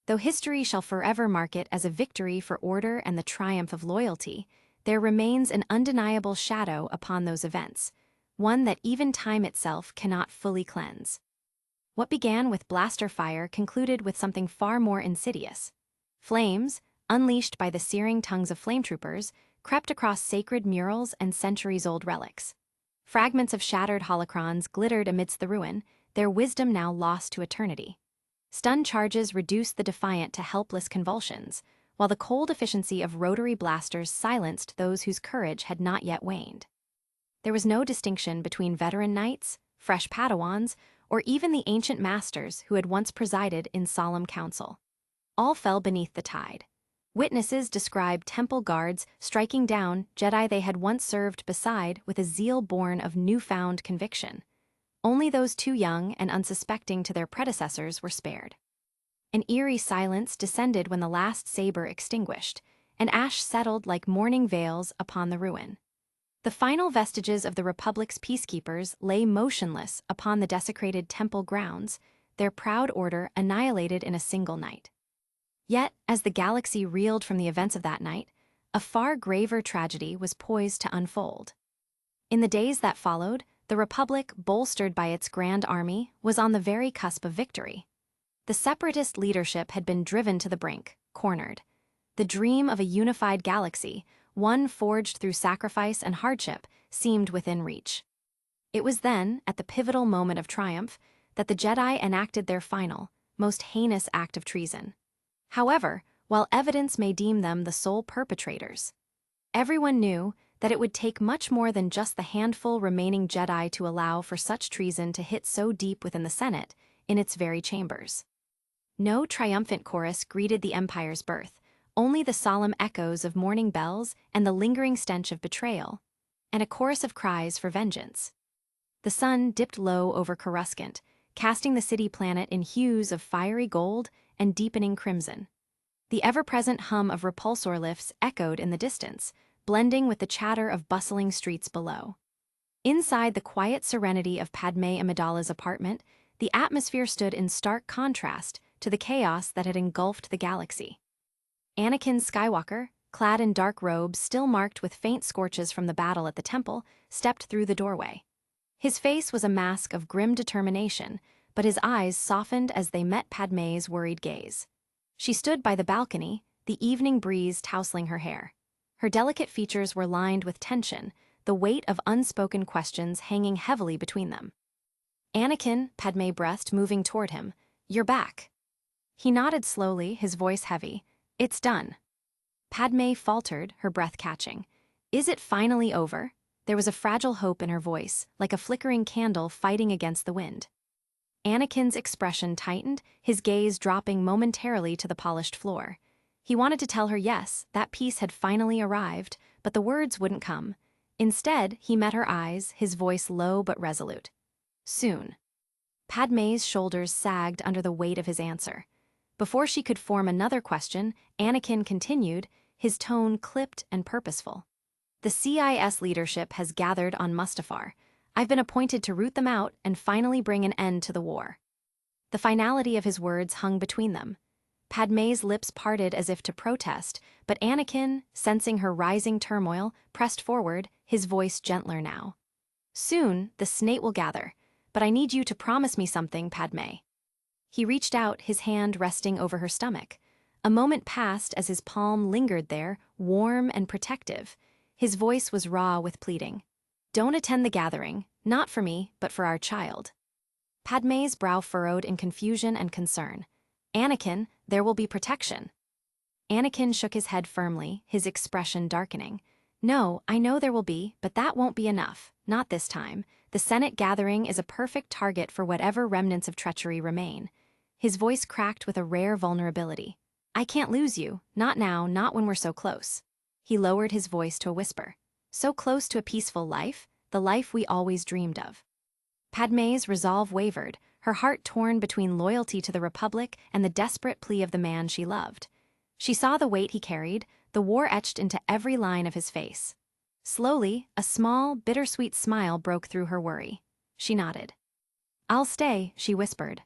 Though history shall forever mark it as a victory for order and the triumph of loyalty, there remains an undeniable shadow upon those events, one that even time itself cannot fully cleanse. What began with blaster fire concluded with something far more insidious. Flames, unleashed by the searing tongues of flametroopers, crept across sacred murals and centuries-old relics. Fragments of shattered holocrons glittered amidst the ruin, their wisdom now lost to eternity. Stun charges reduced the defiant to helpless convulsions, while the cold efficiency of rotary blasters silenced those whose courage had not yet waned. There was no distinction between veteran knights, fresh Padawans, or even the ancient masters who had once presided in solemn council. All fell beneath the tide. Witnesses described temple guards striking down Jedi they had once served beside with a zeal born of newfound conviction. Only those too young and unsuspecting to their predecessors were spared. An eerie silence descended when the last saber extinguished, and ash settled like mourning veils upon the ruin. The final vestiges of the Republic's peacekeepers lay motionless upon the desecrated temple grounds, their proud order annihilated in a single night. Yet, as the galaxy reeled from the events of that night, a far graver tragedy was poised to unfold. In the days that followed, the Republic, bolstered by its grand army, was on the very cusp of victory. The separatist leadership had been driven to the brink, cornered. The dream of a unified galaxy, one forged through sacrifice and hardship, seemed within reach. It was then, at the pivotal moment of triumph, that the Jedi enacted their final, most heinous act of treason. However, while evidence may deem them the sole perpetrators, everyone knew that it would take much more than just the handful remaining Jedi to allow for such treason to hit so deep within the Senate, in its very chambers. No triumphant chorus greeted the Empire's birth, only the solemn echoes of mourning bells and the lingering stench of betrayal, and a chorus of cries for vengeance. The sun dipped low over Coruscant, casting the city planet in hues of fiery gold and deepening crimson. The ever-present hum of repulsor lifts echoed in the distance, blending with the chatter of bustling streets below. Inside the quiet serenity of Padme Amidala's apartment, the atmosphere stood in stark contrast to the chaos that had engulfed the galaxy. Anakin Skywalker, clad in dark robes still marked with faint scorches from the battle at the temple, stepped through the doorway. His face was a mask of grim determination, but his eyes softened as they met Padme's worried gaze. She stood by the balcony, the evening breeze tousling her hair. Her delicate features were lined with tension, the weight of unspoken questions hanging heavily between them. "Anakin," Padme breathed, moving toward him, "you're back." He nodded slowly, his voice heavy. "It's done." Padme faltered, her breath catching. "Is it finally over?" There was a fragile hope in her voice, like a flickering candle fighting against the wind. Anakin's expression tightened, his gaze dropping momentarily to the polished floor. He wanted to tell her yes, that peace had finally arrived, but the words wouldn't come. Instead, he met her eyes, his voice low but resolute. "Soon." Padmé's shoulders sagged under the weight of his answer. Before she could form another question, Anakin continued, his tone clipped and purposeful. The CIS leadership has gathered on Mustafar. I've been appointed to root them out and finally bring an end to the war. The finality of his words hung between them. Padmé's lips parted as if to protest, but Anakin, sensing her rising turmoil, pressed forward, his voice gentler now. Soon, the Senate will gather, but I need you to promise me something, Padmé. He reached out, his hand resting over her stomach. A moment passed as his palm lingered there, warm and protective. His voice was raw with pleading. Don't attend the gathering, not for me, but for our child. Padmé's brow furrowed in confusion and concern. Anakin, there will be protection. Anakin shook his head firmly, his expression darkening. No, I know there will be, but that won't be enough. Not this time. The Senate gathering is a perfect target for whatever remnants of treachery remain. His voice cracked with a rare vulnerability. I can't lose you, not now, not when we're so close. He lowered his voice to a whisper. So close to a peaceful life, the life we always dreamed of. Padmé's resolve wavered, her heart torn between loyalty to the Republic and the desperate plea of the man she loved. She saw the weight he carried, the war etched into every line of his face. Slowly, a small, bittersweet smile broke through her worry. She nodded. I'll stay, she whispered.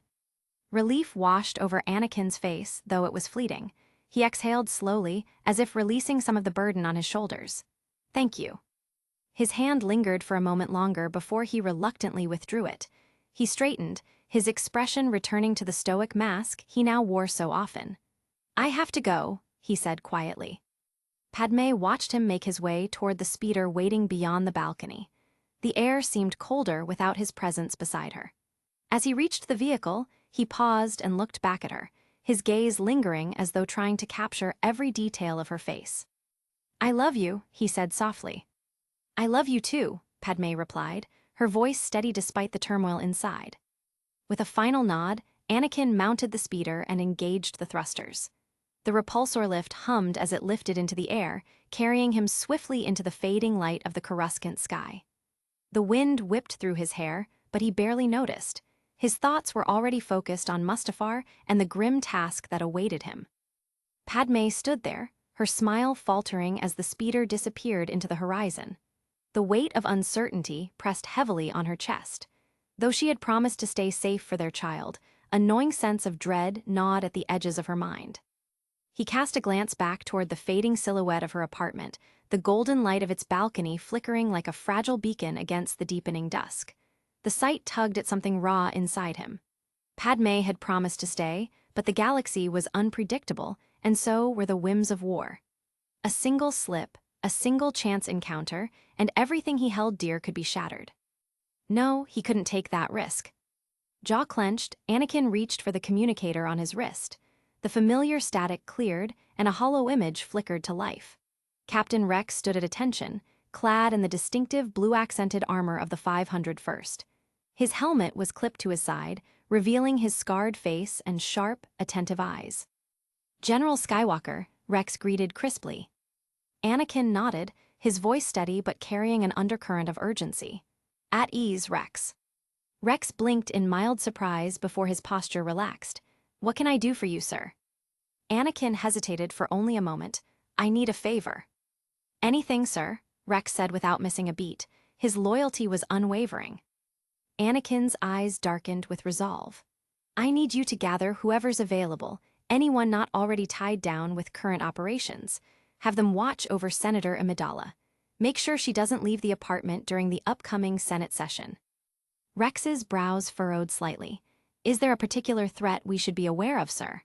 Relief washed over Anakin's face, though it was fleeting. He exhaled slowly, as if releasing some of the burden on his shoulders. Thank you. His hand lingered for a moment longer before he reluctantly withdrew it. He straightened, his expression returning to the stoic mask he now wore so often. I have to go, he said quietly. Padmé watched him make his way toward the speeder waiting beyond the balcony. The air seemed colder without his presence beside her. As he reached the vehicle, he paused and looked back at her, his gaze lingering as though trying to capture every detail of her face. I love you, he said softly. I love you too, Padmé replied, her voice steady despite the turmoil inside. With a final nod, Anakin mounted the speeder and engaged the thrusters. The repulsor lift hummed as it lifted into the air, carrying him swiftly into the fading light of the Coruscant sky. The wind whipped through his hair, but he barely noticed. His thoughts were already focused on Mustafar and the grim task that awaited him. Padmé stood there, her smile faltering as the speeder disappeared into the horizon. The weight of uncertainty pressed heavily on her chest. Though she had promised to stay safe for their child, a gnawing sense of dread gnawed at the edges of her mind. He cast a glance back toward the fading silhouette of her apartment, the golden light of its balcony flickering like a fragile beacon against the deepening dusk. The sight tugged at something raw inside him. Padmé had promised to stay, but the galaxy was unpredictable, and so were the whims of war. A single slip, a single chance encounter, and everything he held dear could be shattered. No, he couldn't take that risk. Jaw clenched, Anakin reached for the communicator on his wrist. The familiar static cleared, and a hollow image flickered to life. Captain Rex stood at attention, clad in the distinctive blue-accented armor of the 501st. His helmet was clipped to his side, revealing his scarred face and sharp, attentive eyes. General Skywalker, Rex greeted crisply. Anakin nodded, his voice steady but carrying an undercurrent of urgency. At ease, Rex. Rex blinked in mild surprise before his posture relaxed. What can I do for you, sir? Anakin hesitated for only a moment. I need a favor. Anything, sir, Rex said without missing a beat. His loyalty was unwavering. Anakin's eyes darkened with resolve. I need you to gather whoever's available, anyone not already tied down with current operations. Have them watch over Senator Amidala. Make sure she doesn't leave the apartment during the upcoming Senate session. Rex's brows furrowed slightly. Is there a particular threat we should be aware of, sir?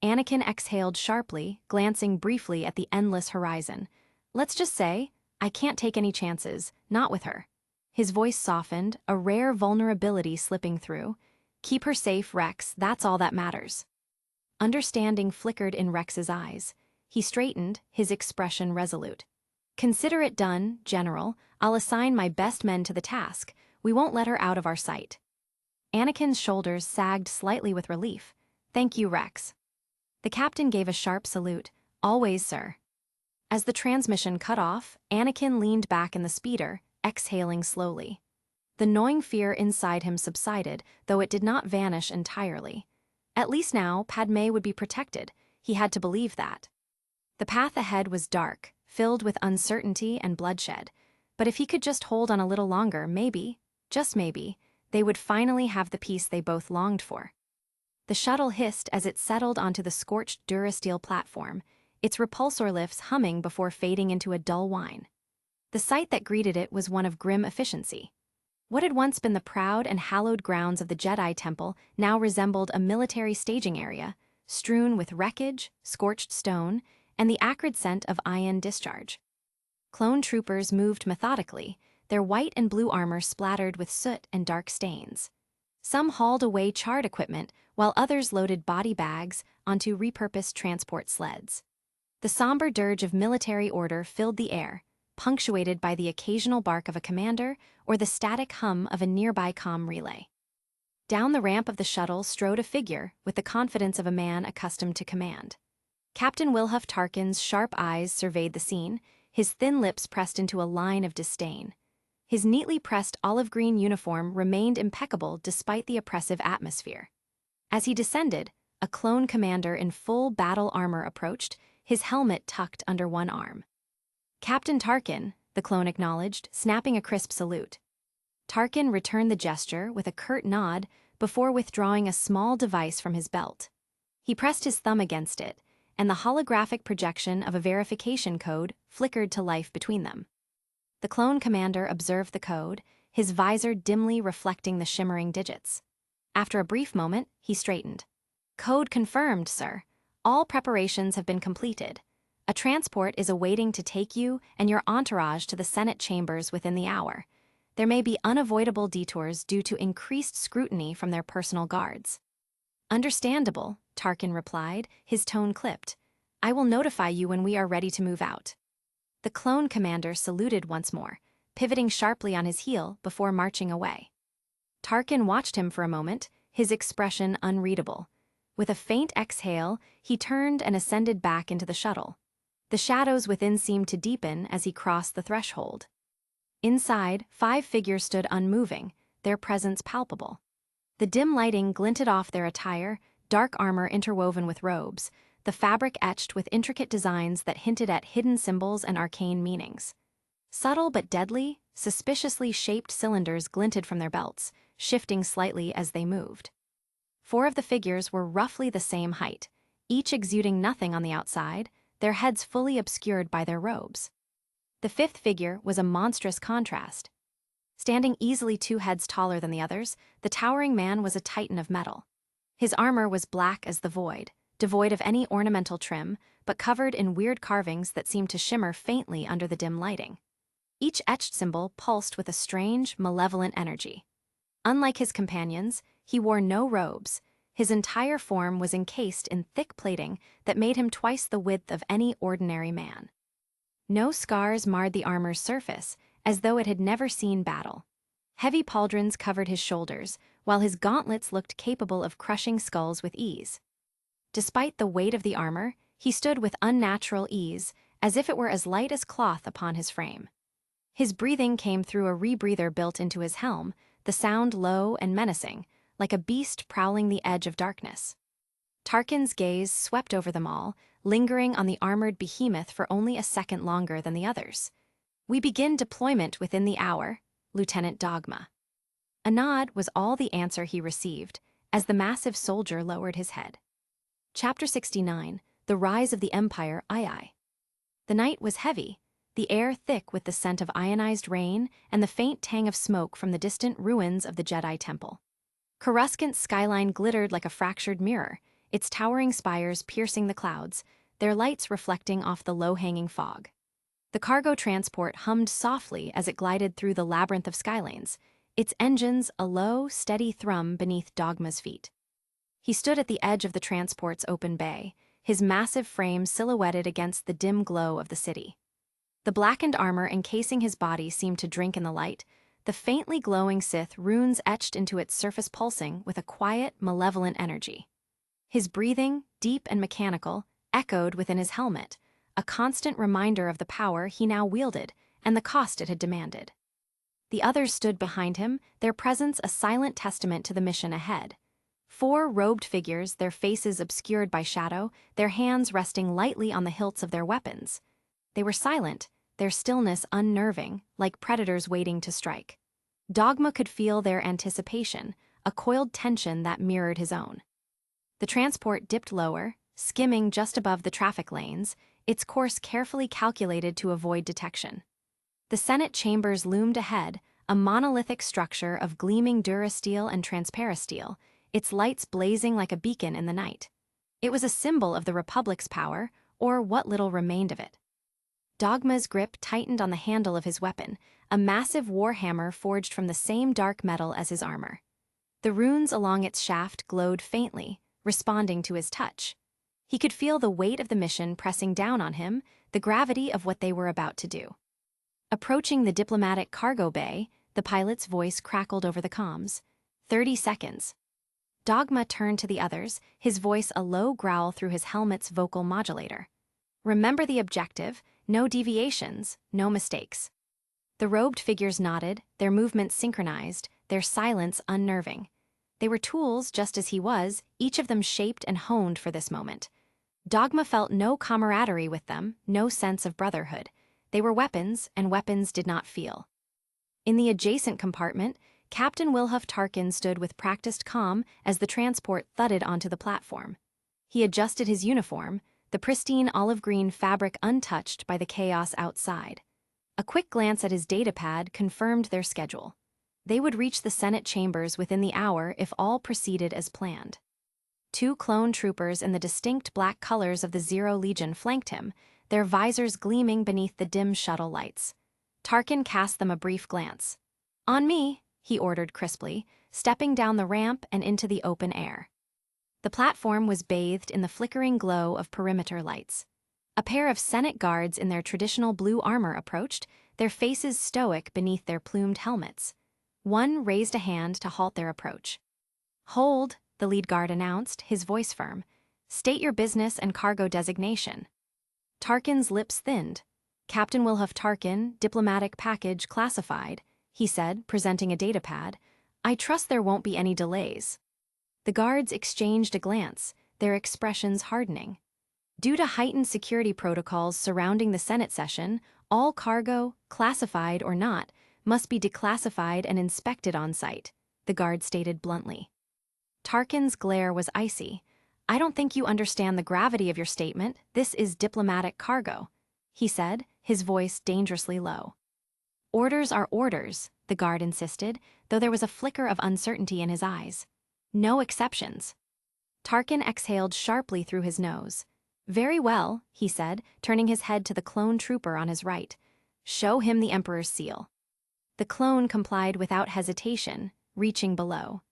Anakin exhaled sharply, glancing briefly at the endless horizon. Let's just say, I can't take any chances, not with her. His voice softened, a rare vulnerability slipping through. Keep her safe, Rex, that's all that matters. Understanding flickered in Rex's eyes. He straightened, his expression resolute. Consider it done, General. I'll assign my best men to the task. We won't let her out of our sight. Anakin's shoulders sagged slightly with relief. Thank you, Rex. The captain gave a sharp salute. Always, sir. As the transmission cut off, Anakin leaned back in the speeder, exhaling slowly. The gnawing fear inside him subsided, though it did not vanish entirely. At least now, Padme would be protected. He had to believe that. The path ahead was dark, filled with uncertainty and bloodshed. But if he could just hold on a little longer, maybe, just maybe, they would finally have the peace they both longed for. The shuttle hissed as it settled onto the scorched durasteel platform, its repulsor lifts humming before fading into a dull whine. The sight that greeted it was one of grim efficiency. What had once been the proud and hallowed grounds of the Jedi Temple now resembled a military staging area, strewn with wreckage, scorched stone, and the acrid scent of ion discharge. Clone troopers moved methodically, their white and blue armor splattered with soot and dark stains. Some hauled away charred equipment, while others loaded body bags onto repurposed transport sleds. The somber dirge of military order filled the air, punctuated by the occasional bark of a commander or the static hum of a nearby comm relay. Down the ramp of the shuttle strode a figure with the confidence of a man accustomed to command. Captain Wilhuff Tarkin's sharp eyes surveyed the scene, his thin lips pressed into a line of disdain. His neatly pressed olive-green uniform remained impeccable despite the oppressive atmosphere. As he descended, a clone commander in full battle armor approached, his helmet tucked under one arm. "Captain Tarkin," the clone acknowledged, snapping a crisp salute. Tarkin returned the gesture with a curt nod before withdrawing a small device from his belt. He pressed his thumb against it, and the holographic projection of a verification code flickered to life between them. The clone commander observed the code, his visor dimly reflecting the shimmering digits. After a brief moment, he straightened. "Code confirmed, sir. All preparations have been completed. A transport is awaiting to take you and your entourage to the Senate chambers within the hour. There may be unavoidable detours due to increased scrutiny from their personal guards." "Understandable," Tarkin replied, his tone clipped. "I will notify you when we are ready to move out." The clone commander saluted once more, pivoting sharply on his heel before marching away. Tarkin watched him for a moment, his expression unreadable. With a faint exhale, he turned and ascended back into the shuttle. The shadows within seemed to deepen as he crossed the threshold. Inside, 5 figures stood unmoving, their presence palpable. The dim lighting glinted off their attire, dark armor interwoven with robes, the fabric etched with intricate designs that hinted at hidden symbols and arcane meanings. Subtle but deadly, suspiciously shaped cylinders glinted from their belts, shifting slightly as they moved. 4 of the figures were roughly the same height, each exuding nothing on the outside, their heads fully obscured by their robes. The 5th figure was a monstrous contrast. Standing easily 2 heads taller than the others, the towering man was a titan of metal. His armor was black as the void, devoid of any ornamental trim, but covered in weird carvings that seemed to shimmer faintly under the dim lighting. Each etched symbol pulsed with a strange, malevolent energy. Unlike his companions, he wore no robes. His entire form was encased in thick plating that made him twice the width of any ordinary man. No scars marred the armor's surface, as though it had never seen battle. Heavy pauldrons covered his shoulders, while his gauntlets looked capable of crushing skulls with ease. Despite the weight of the armor, he stood with unnatural ease, as if it were as light as cloth upon his frame. His breathing came through a rebreather built into his helm, the sound low and menacing, like a beast prowling the edge of darkness. Tarkin's gaze swept over them all, lingering on the armored behemoth for only a second longer than the others. "We begin deployment within the hour, Lieutenant Dogma." A nod was all the answer he received, as the massive soldier lowered his head. Chapter 69, The Rise of the Empire, II. The night was heavy, the air thick with the scent of ionized rain and the faint tang of smoke from the distant ruins of the Jedi Temple. Coruscant's skyline glittered like a fractured mirror, its towering spires piercing the clouds, their lights reflecting off the low-hanging fog. The cargo transport hummed softly as it glided through the labyrinth of skylanes, its engines a low, steady thrum beneath Dogma's feet. He stood at the edge of the transport's open bay, his massive frame silhouetted against the dim glow of the city. The blackened armor encasing his body seemed to drink in the light, the faintly glowing Sith runes etched into its surface pulsing with a quiet, malevolent energy. His breathing, deep and mechanical, echoed within his helmet, a constant reminder of the power he now wielded and the cost it had demanded. The others stood behind him, their presence a silent testament to the mission ahead. 4 robed figures, their faces obscured by shadow, their hands resting lightly on the hilts of their weapons. They were silent, their stillness unnerving, like predators waiting to strike. Dogma could feel their anticipation, a coiled tension that mirrored his own. The transport dipped lower, skimming just above the traffic lanes, its course carefully calculated to avoid detection. The Senate chambers loomed ahead, a monolithic structure of gleaming durasteel and transparasteel, its lights blazing like a beacon in the night. It was a symbol of the Republic's power, or what little remained of it. Dogma's grip tightened on the handle of his weapon, a massive warhammer forged from the same dark metal as his armor. The runes along its shaft glowed faintly, responding to his touch. He could feel the weight of the mission pressing down on him, the gravity of what they were about to do. Approaching the diplomatic cargo bay, the pilot's voice crackled over the comms. 30 seconds. Dogma turned to the others, his voice a low growl through his helmet's vocal modulator. Remember the objective, no deviations, no mistakes. The robed figures nodded, their movements synchronized, their silence unnerving. They were tools just as he was, each of them shaped and honed for this moment. Dogma felt no camaraderie with them, no sense of brotherhood. They were weapons, and weapons did not feel. In the adjacent compartment, Captain Wilhuff Tarkin stood with practiced calm as the transport thudded onto the platform. He adjusted his uniform, the pristine olive-green fabric untouched by the chaos outside. A quick glance at his datapad confirmed their schedule. They would reach the Senate chambers within the hour if all proceeded as planned. 2 clone troopers in the distinct black colors of the Zero Legion flanked him, their visors gleaming beneath the dim shuttle lights. Tarkin cast them a brief glance. "On me," he ordered crisply, stepping down the ramp and into the open air. The platform was bathed in the flickering glow of perimeter lights. A pair of Senate guards in their traditional blue armor approached, their faces stoic beneath their plumed helmets. One raised a hand to halt their approach. "Hold," the lead guard announced, his voice firm. "State your business and cargo designation." Tarkin's lips thinned. "Captain Wilhuff Tarkin, diplomatic package classified," he said, presenting a datapad. "I trust there won't be any delays." The guards exchanged a glance, their expressions hardening. Due to heightened security protocols surrounding the Senate session, all cargo, classified or not, must be declassified and inspected on site, the guard stated bluntly. Tarkin's glare was icy. "I don't think you understand the gravity of your statement. This is diplomatic cargo," he said, his voice dangerously low. "Orders are orders," the guard insisted, though there was a flicker of uncertainty in his eyes. "No exceptions." Tarkin exhaled sharply through his nose. "Very well," he said, turning his head to the clone trooper on his right. "Show him the Emperor's seal." The clone complied without hesitation, reaching below.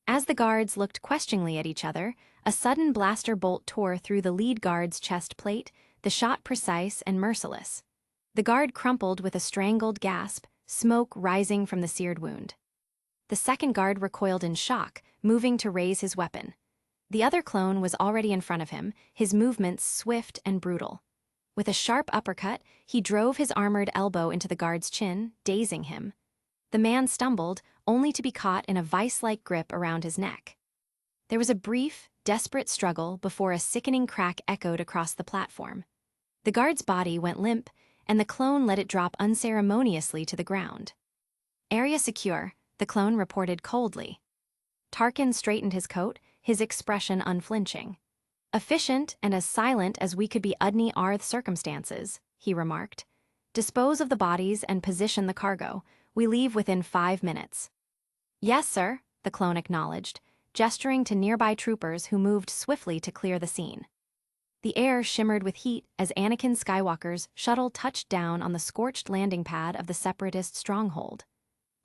As the guards looked questioningly at each other, a sudden blaster bolt tore through the lead guard's chest plate, the shot precise and merciless. The guard crumpled with a strangled gasp, smoke rising from the seared wound. The second guard recoiled in shock, moving to raise his weapon. The other clone was already in front of him, his movements swift and brutal. With a sharp uppercut, he drove his armored elbow into the guard's chin, dazing him. The man stumbled, only to be caught in a vice-like grip around his neck. There was a brief, desperate struggle before a sickening crack echoed across the platform. The guard's body went limp, and the clone let it drop unceremoniously to the ground. "Area secure," the clone reported coldly. Tarkin straightened his coat, his expression unflinching. "Efficient and as silent as we could be udny Arth circumstances," he remarked. "Dispose of the bodies and position the cargo. We leave within 5 minutes." "Yes, sir," the clone acknowledged, gesturing to nearby troopers who moved swiftly to clear the scene. The air shimmered with heat as Anakin Skywalker's shuttle touched down on the scorched landing pad of the Separatist stronghold.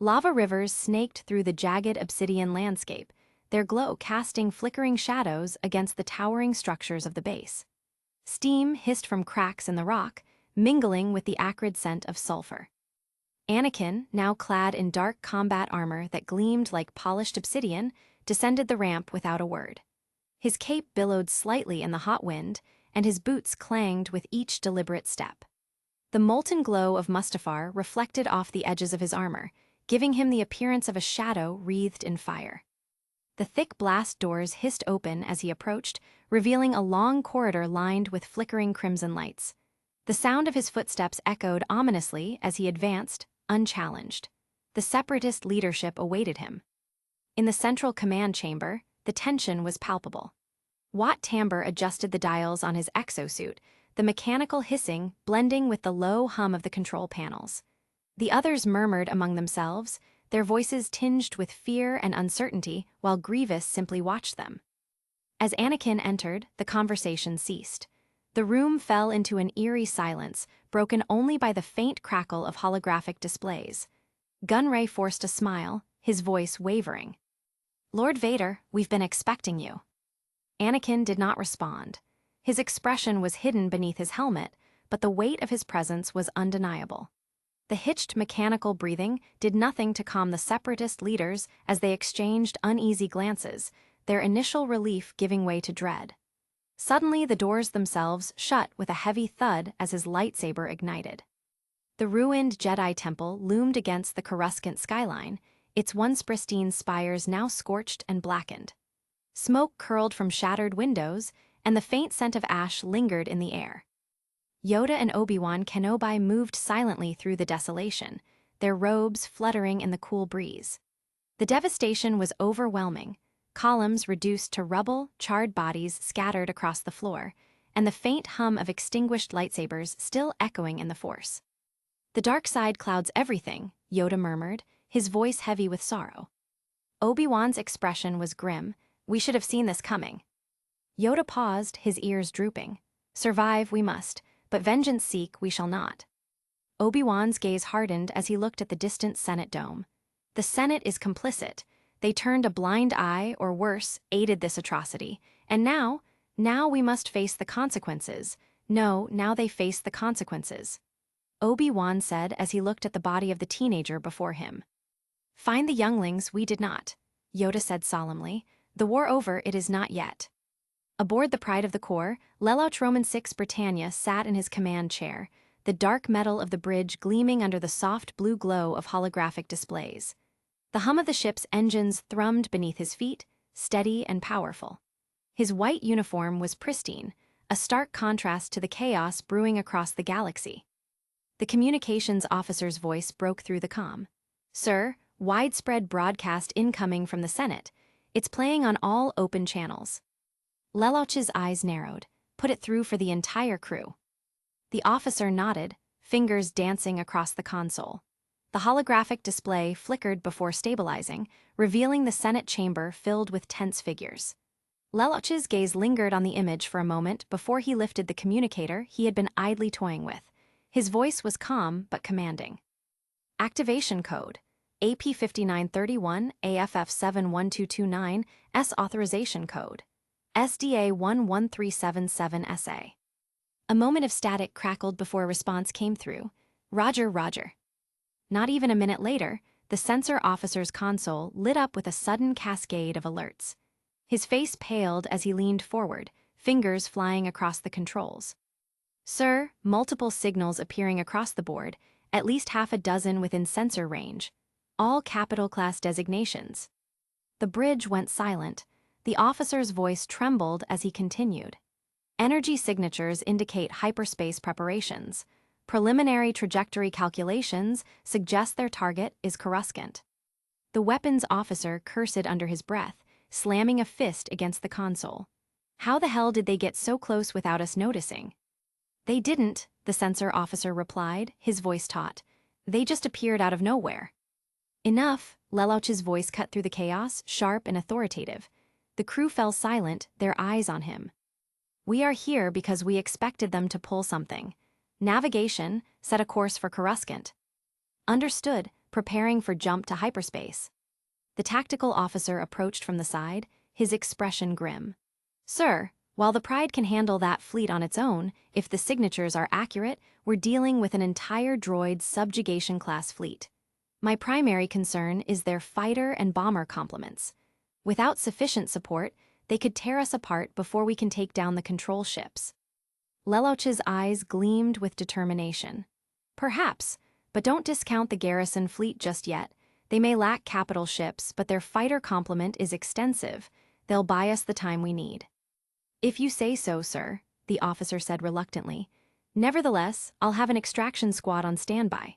Lava rivers snaked through the jagged obsidian landscape, their glow casting flickering shadows against the towering structures of the base. Steam hissed from cracks in the rock, mingling with the acrid scent of sulfur. Anakin, now clad in dark combat armor that gleamed like polished obsidian, descended the ramp without a word. His cape billowed slightly in the hot wind, and his boots clanged with each deliberate step. The molten glow of Mustafar reflected off the edges of his armor, giving him the appearance of a shadow wreathed in fire. The thick blast doors hissed open as he approached, revealing a long corridor lined with flickering crimson lights. The sound of his footsteps echoed ominously as he advanced, unchallenged. The separatist leadership awaited him. In the central command chamber, the tension was palpable. Wat Tamber adjusted the dials on his exosuit, the mechanical hissing blending with the low hum of the control panels. The others murmured among themselves, their voices tinged with fear and uncertainty, while Grievous simply watched them. As Anakin entered, the conversation ceased. The room fell into an eerie silence, broken only by the faint crackle of holographic displays. Gunray forced a smile, his voice wavering. "Lord Vader, we've been expecting you." Anakin did not respond. His expression was hidden beneath his helmet, but the weight of his presence was undeniable. The hitched mechanical breathing did nothing to calm the separatist leaders as they exchanged uneasy glances, their initial relief giving way to dread. Suddenly, the doors themselves shut with a heavy thud as his lightsaber ignited. The ruined Jedi temple loomed against the Coruscant skyline, its once pristine spires now scorched and blackened. Smoke curled from shattered windows, and the faint scent of ash lingered in the air. Yoda and Obi-Wan Kenobi moved silently through the desolation, their robes fluttering in the cool breeze. The devastation was overwhelming, columns reduced to rubble, charred bodies scattered across the floor, and the faint hum of extinguished lightsabers still echoing in the Force. "The dark side clouds everything," Yoda murmured, his voice heavy with sorrow. Obi-Wan's expression was grim. "We should have seen this coming." Yoda paused, his ears drooping. "Survive we must, but vengeance seek we shall not." Obi-Wan's gaze hardened as he looked at the distant Senate dome. The Senate is complicit. They turned a blind eye, or worse, aided this atrocity. And now we must face the consequences. No, now they face the consequences. Obi-Wan said as he looked at the body of the teenager before him. "Find the younglings, we did not," Yoda said solemnly. "The war over, it is not yet." Aboard the Pride of the Corps, Lelouch Roman VI Britannia sat in his command chair, the dark metal of the bridge gleaming under the soft blue glow of holographic displays. The hum of the ship's engines thrummed beneath his feet, steady and powerful. His white uniform was pristine, a stark contrast to the chaos brewing across the galaxy. The communications officer's voice broke through the comm. "Sir, widespread broadcast incoming from the Senate. It's playing on all open channels." Lelouch's eyes narrowed. "Put it through for the entire crew." The officer nodded, fingers dancing across the console. The holographic display flickered before stabilizing, revealing the Senate chamber filled with tense figures. Lelouch's gaze lingered on the image for a moment before he lifted the communicator he had been idly toying with. His voice was calm but commanding. "Activation code. AP 5931, AFF 71229, S authorization code. SDA 11377SA. A moment of static crackled before a response came through. "Roger, roger." Not even a minute later, the sensor officer's console lit up with a sudden cascade of alerts. His face paled as he leaned forward, fingers flying across the controls. "Sir," multiple signals appearing across the board, at least half a dozen within sensor range. All capital-class designations. The bridge went silent. The officer's voice trembled as he continued. "Energy signatures indicate hyperspace preparations. Preliminary trajectory calculations suggest their target is Coruscant." The weapons officer cursed under his breath, slamming a fist against the console. "How the hell did they get so close without us noticing?" "They didn't," the sensor officer replied, his voice taut. "They just appeared out of nowhere." "Enough," Lelouch's voice cut through the chaos, sharp and authoritative. The crew fell silent, their eyes on him. "We are here because we expected them to pull something. Navigation, set a course for Coruscant." "Understood, preparing for jump to hyperspace." The tactical officer approached from the side, his expression grim. "Sir, while the Pride can handle that fleet on its own, if the signatures are accurate, we're dealing with an entire droid subjugation-class fleet. My primary concern is their fighter and bomber complements. Without sufficient support, they could tear us apart before we can take down the control ships." Lelouch's eyes gleamed with determination. "Perhaps, but don't discount the garrison fleet just yet. They may lack capital ships, but their fighter complement is extensive. They'll buy us the time we need." "If you say so, sir," the officer said reluctantly. "Nevertheless, I'll have an extraction squad on standby."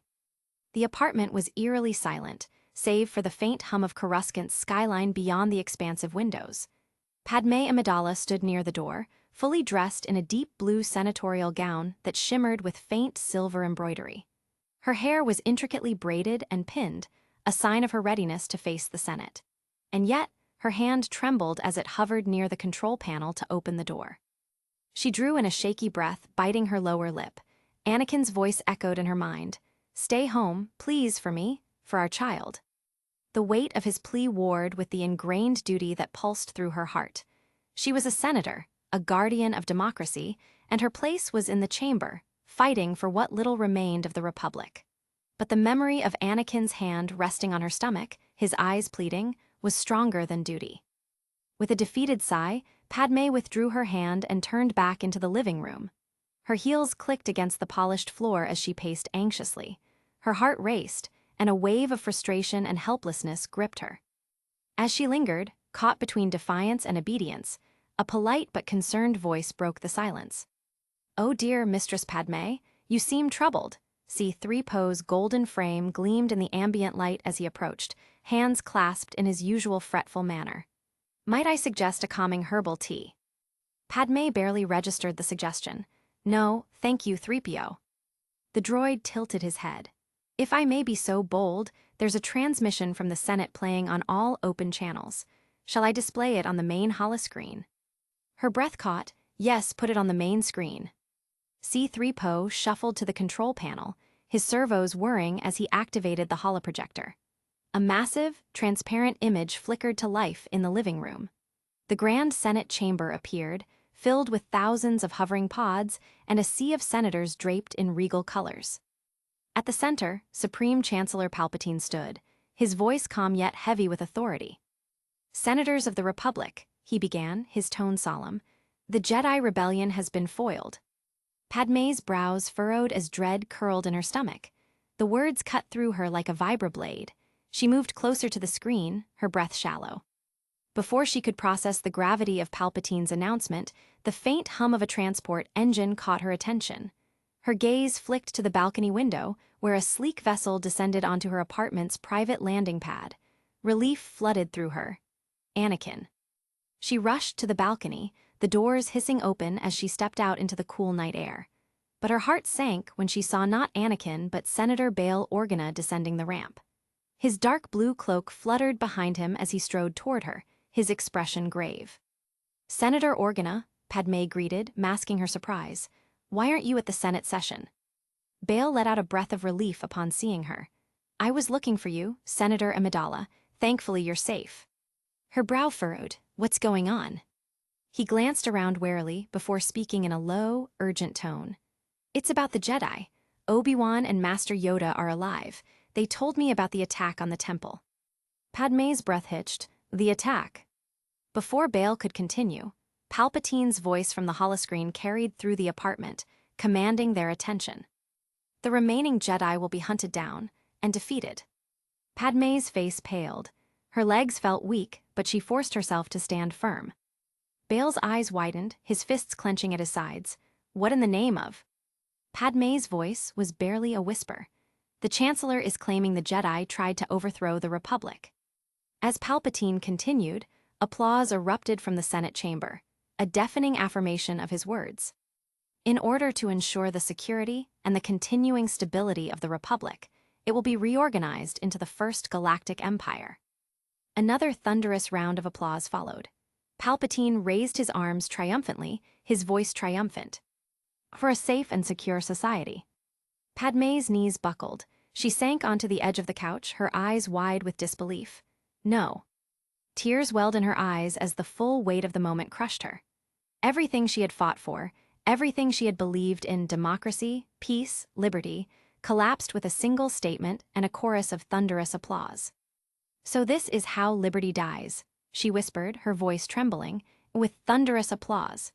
The apartment was eerily silent, save for the faint hum of Coruscant's skyline beyond the expansive windows. Padme Amidala stood near the door, fully dressed in a deep blue senatorial gown that shimmered with faint silver embroidery. Her hair was intricately braided and pinned, a sign of her readiness to face the Senate. And yet, her hand trembled as it hovered near the control panel to open the door. She drew in a shaky breath, biting her lower lip. Anakin's voice echoed in her mind. "Stay home, please, for me, for our child." The weight of his plea warred with the ingrained duty that pulsed through her heart. She was a senator, a guardian of democracy, and her place was in the chamber, fighting for what little remained of the Republic. But the memory of Anakin's hand resting on her stomach, his eyes pleading, was stronger than duty. With a defeated sigh, Padme withdrew her hand and turned back into the living room. Her heels clicked against the polished floor as she paced anxiously. Her heart raced, and a wave of frustration and helplessness gripped her. As she lingered, caught between defiance and obedience, a polite but concerned voice broke the silence. "Oh dear, Mistress Padme, you seem troubled." C-3PO's golden frame gleamed in the ambient light as he approached, hands clasped in his usual fretful manner. "Might I suggest a calming herbal tea?" Padme barely registered the suggestion. "No, thank you, 3PO. The droid tilted his head. "If I may be so bold, there's a transmission from the Senate playing on all open channels. Shall I display it on the main holoscreen?" Her breath caught. "Yes, put it on the main screen." C-3PO shuffled to the control panel, his servos whirring as he activated the holoprojector. A massive, transparent image flickered to life in the living room. The Grand Senate chamber appeared, filled with thousands of hovering pods and a sea of senators draped in regal colors. At the center, Supreme Chancellor Palpatine stood, his voice calm yet heavy with authority. "Senators of the Republic," he began, his tone solemn, "the Jedi Rebellion has been foiled." Padme's brows furrowed as dread curled in her stomach. The words cut through her like a vibroblade. She moved closer to the screen, her breath shallow. Before she could process the gravity of Palpatine's announcement, the faint hum of a transport engine caught her attention. Her gaze flicked to the balcony window, where a sleek vessel descended onto her apartment's private landing pad. Relief flooded through her. Anakin. She rushed to the balcony, the doors hissing open as she stepped out into the cool night air. But her heart sank when she saw not Anakin but Senator Bail Organa descending the ramp. His dark blue cloak fluttered behind him as he strode toward her, his expression grave. "Senator Organa," Padme greeted, masking her surprise. "Why aren't you at the Senate session?" Bail let out a breath of relief upon seeing her. "I was looking for you, Senator Amidala. Thankfully you're safe." Her brow furrowed. "What's going on?" He glanced around warily before speaking in a low, urgent tone. "It's about the Jedi. Obi-Wan and Master Yoda are alive. They told me about the attack on the temple." Padme's breath hitched. "The attack?" Before Bail could continue, Palpatine's voice from the holoscreen carried through the apartment, commanding their attention. "The remaining Jedi will be hunted down and defeated." Padme's face paled. Her legs felt weak, but she forced herself to stand firm. Bail's eyes widened, his fists clenching at his sides. "What in the name of?" Padme's voice was barely a whisper. "The Chancellor is claiming the Jedi tried to overthrow the Republic." As Palpatine continued, applause erupted from the Senate chamber, a deafening affirmation of his words. In order to ensure the security and the continuing stability of the Republic, it will be reorganized into the First Galactic Empire. Another thunderous round of applause followed. Palpatine raised his arms triumphantly, his voice triumphant. "For a safe and secure society." Padme's knees buckled. She sank onto the edge of the couch, her eyes wide with disbelief. "No." Tears welled in her eyes as the full weight of the moment crushed her. Everything she had fought for, everything she had believed in democracy, peace, liberty, collapsed with a single statement and a chorus of thunderous applause. "So this is how liberty dies," she whispered, her voice trembling, "with thunderous applause."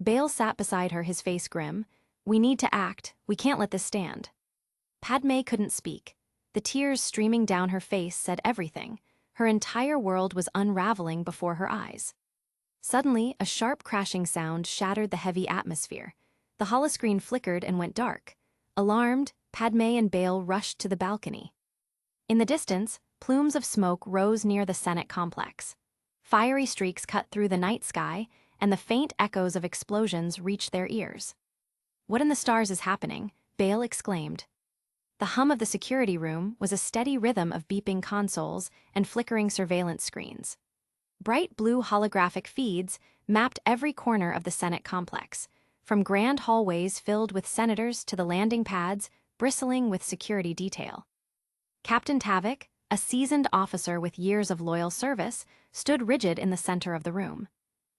Bail sat beside her, his face grim. "We need to act. We can't let this stand." Padme couldn't speak. The tears streaming down her face said everything. Her entire world was unraveling before her eyes. Suddenly, a sharp crashing sound shattered the heavy atmosphere. The holoscreen flickered and went dark. Alarmed, Padme and Bale rushed to the balcony. In the distance, plumes of smoke rose near the Senate complex. Fiery streaks cut through the night sky, and the faint echoes of explosions reached their ears. "What in the stars is happening?" Bale exclaimed. The hum of the security room was a steady rhythm of beeping consoles and flickering surveillance screens. Bright blue holographic feeds mapped every corner of the Senate complex, from grand hallways filled with senators to the landing pads bristling with security detail. Captain Tavik, a seasoned officer with years of loyal service, stood rigid in the center of the room.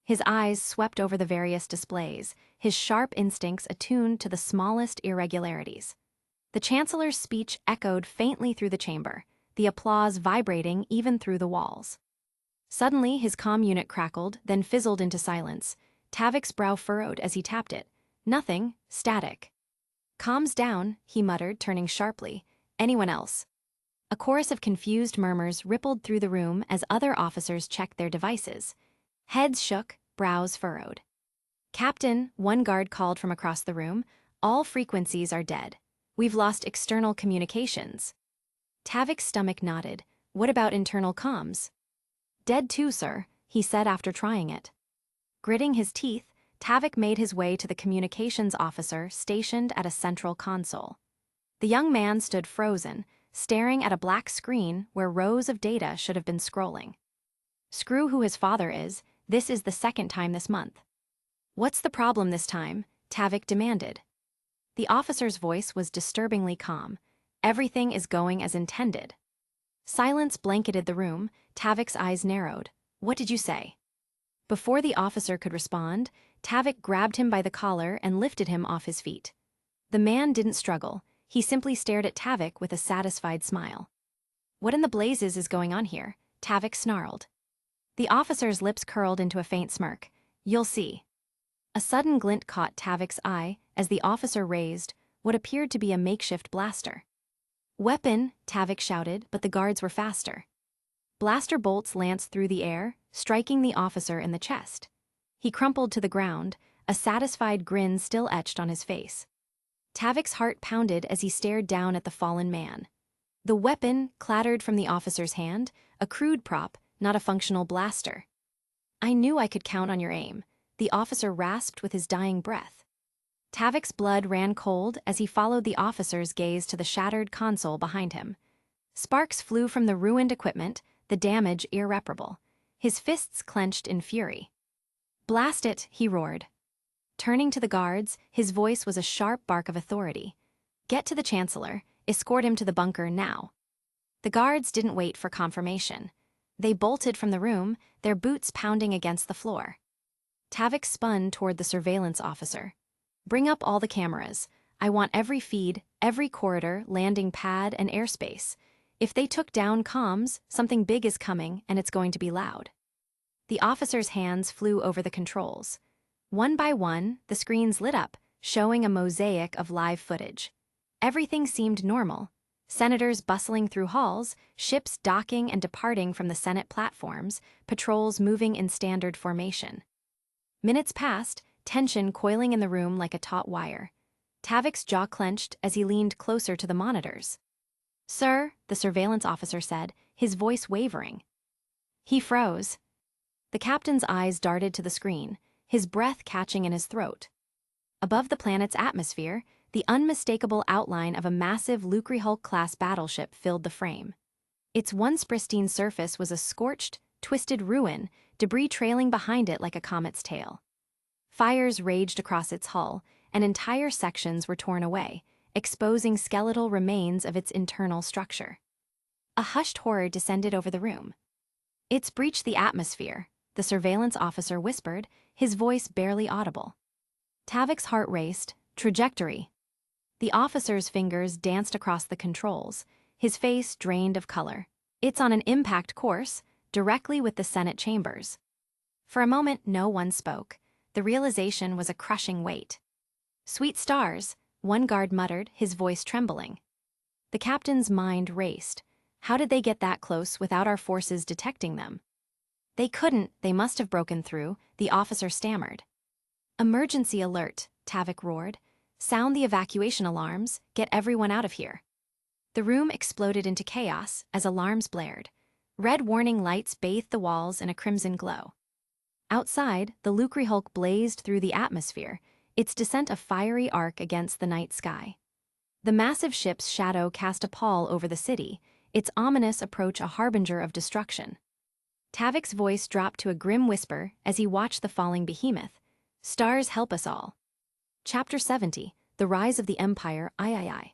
His eyes swept over the various displays, his sharp instincts attuned to the smallest irregularities. The Chancellor's speech echoed faintly through the chamber, the applause vibrating even through the walls. Suddenly, his comm unit crackled, then fizzled into silence. Tavik's brow furrowed as he tapped it. "Nothing, static." "Comms down," he muttered, turning sharply. "Anyone else?" A chorus of confused murmurs rippled through the room as other officers checked their devices. Heads shook, brows furrowed. "Captain," one guard called from across the room, "all frequencies are dead. We've lost external communications." Tavik's stomach nodded. "What about internal comms?" "Dead too, sir," he said after trying it. Gritting his teeth, Tavik made his way to the communications officer stationed at a central console. The young man stood frozen, staring at a black screen where rows of data should have been scrolling. "Screw who his father is, this is the second time this month." "What's the problem this time?" Tavik demanded. The officer's voice was disturbingly calm. "Everything is going as intended." Silence blanketed the room. Tavik's eyes narrowed. "What did you say?" Before the officer could respond, Tavik grabbed him by the collar and lifted him off his feet. The man didn't struggle. He simply stared at Tavik with a satisfied smile. "What in the blazes is going on here?" Tavik snarled. The officer's lips curled into a faint smirk. "You'll see." A sudden glint caught Tavik's eye as the officer raised what appeared to be a makeshift blaster. "Weapon!" Tavik shouted, but the guards were faster. Blaster bolts lanced through the air, striking the officer in the chest. He crumpled to the ground, a satisfied grin still etched on his face. Tavik's heart pounded as he stared down at the fallen man. The weapon clattered from the officer's hand, a crude prop, not a functional blaster. "I knew I could count on your aim," the officer rasped with his dying breath. Tavik's blood ran cold as he followed the officer's gaze to the shattered console behind him. Sparks flew from the ruined equipment, the damage irreparable. His fists clenched in fury. "Blast it," he roared. Turning to the guards, his voice was a sharp bark of authority. "Get to the Chancellor, escort him to the bunker now." The guards didn't wait for confirmation. They bolted from the room, their boots pounding against the floor. Tavik spun toward the surveillance officer. "Bring up all the cameras. I want every feed, every corridor, landing pad, and airspace. If they took down comms, something big is coming, and it's going to be loud." The officer's hands flew over the controls. One by one, the screens lit up, showing a mosaic of live footage. Everything seemed normal. Senators bustling through halls, ships docking and departing from the Senate platforms, patrols moving in standard formation. Minutes passed, tension coiling in the room like a taut wire. Tavik's jaw clenched as he leaned closer to the monitors. "Sir," the surveillance officer said, his voice wavering. He froze. The captain's eyes darted to the screen, his breath catching in his throat. Above the planet's atmosphere, the unmistakable outline of a massive Lucrehulk-class battleship filled the frame. Its once pristine surface was a scorched, twisted ruin, debris trailing behind it like a comet's tail. Fires raged across its hull, and entire sections were torn away, exposing skeletal remains of its internal structure. A hushed horror descended over the room. "It's breached the atmosphere," the surveillance officer whispered, his voice barely audible. Tavik's heart raced. "Trajectory." The officer's fingers danced across the controls, his face drained of color. "It's on an impact course, directly with the Senate chambers." For a moment, no one spoke. The realization was a crushing weight. "Sweet stars," one guard muttered, his voice trembling. The captain's mind raced. How did they get that close without our forces detecting them? They couldn't, they must have broken through, the officer stammered. Emergency alert, Tavik roared. Sound the evacuation alarms, get everyone out of here. The room exploded into chaos as alarms blared. Red warning lights bathed the walls in a crimson glow. Outside, the Lucre Hulk blazed through the atmosphere, its descent a fiery arc against the night sky. The massive ship's shadow cast a pall over the city, its ominous approach a harbinger of destruction. Tavik's voice dropped to a grim whisper as he watched the falling behemoth. Stars help us all. Chapter 70, The Rise of the Empire, III.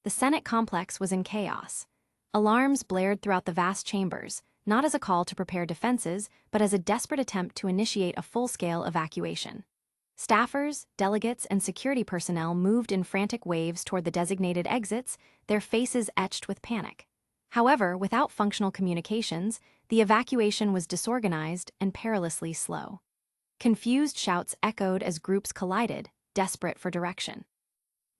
The Senate complex was in chaos. Alarms blared throughout the vast chambers, not as a call to prepare defenses, but as a desperate attempt to initiate a full-scale evacuation. Staffers, delegates, and security personnel moved in frantic waves toward the designated exits, their faces etched with panic. However, without functional communications, the evacuation was disorganized and perilously slow. Confused shouts echoed as groups collided, desperate for direction.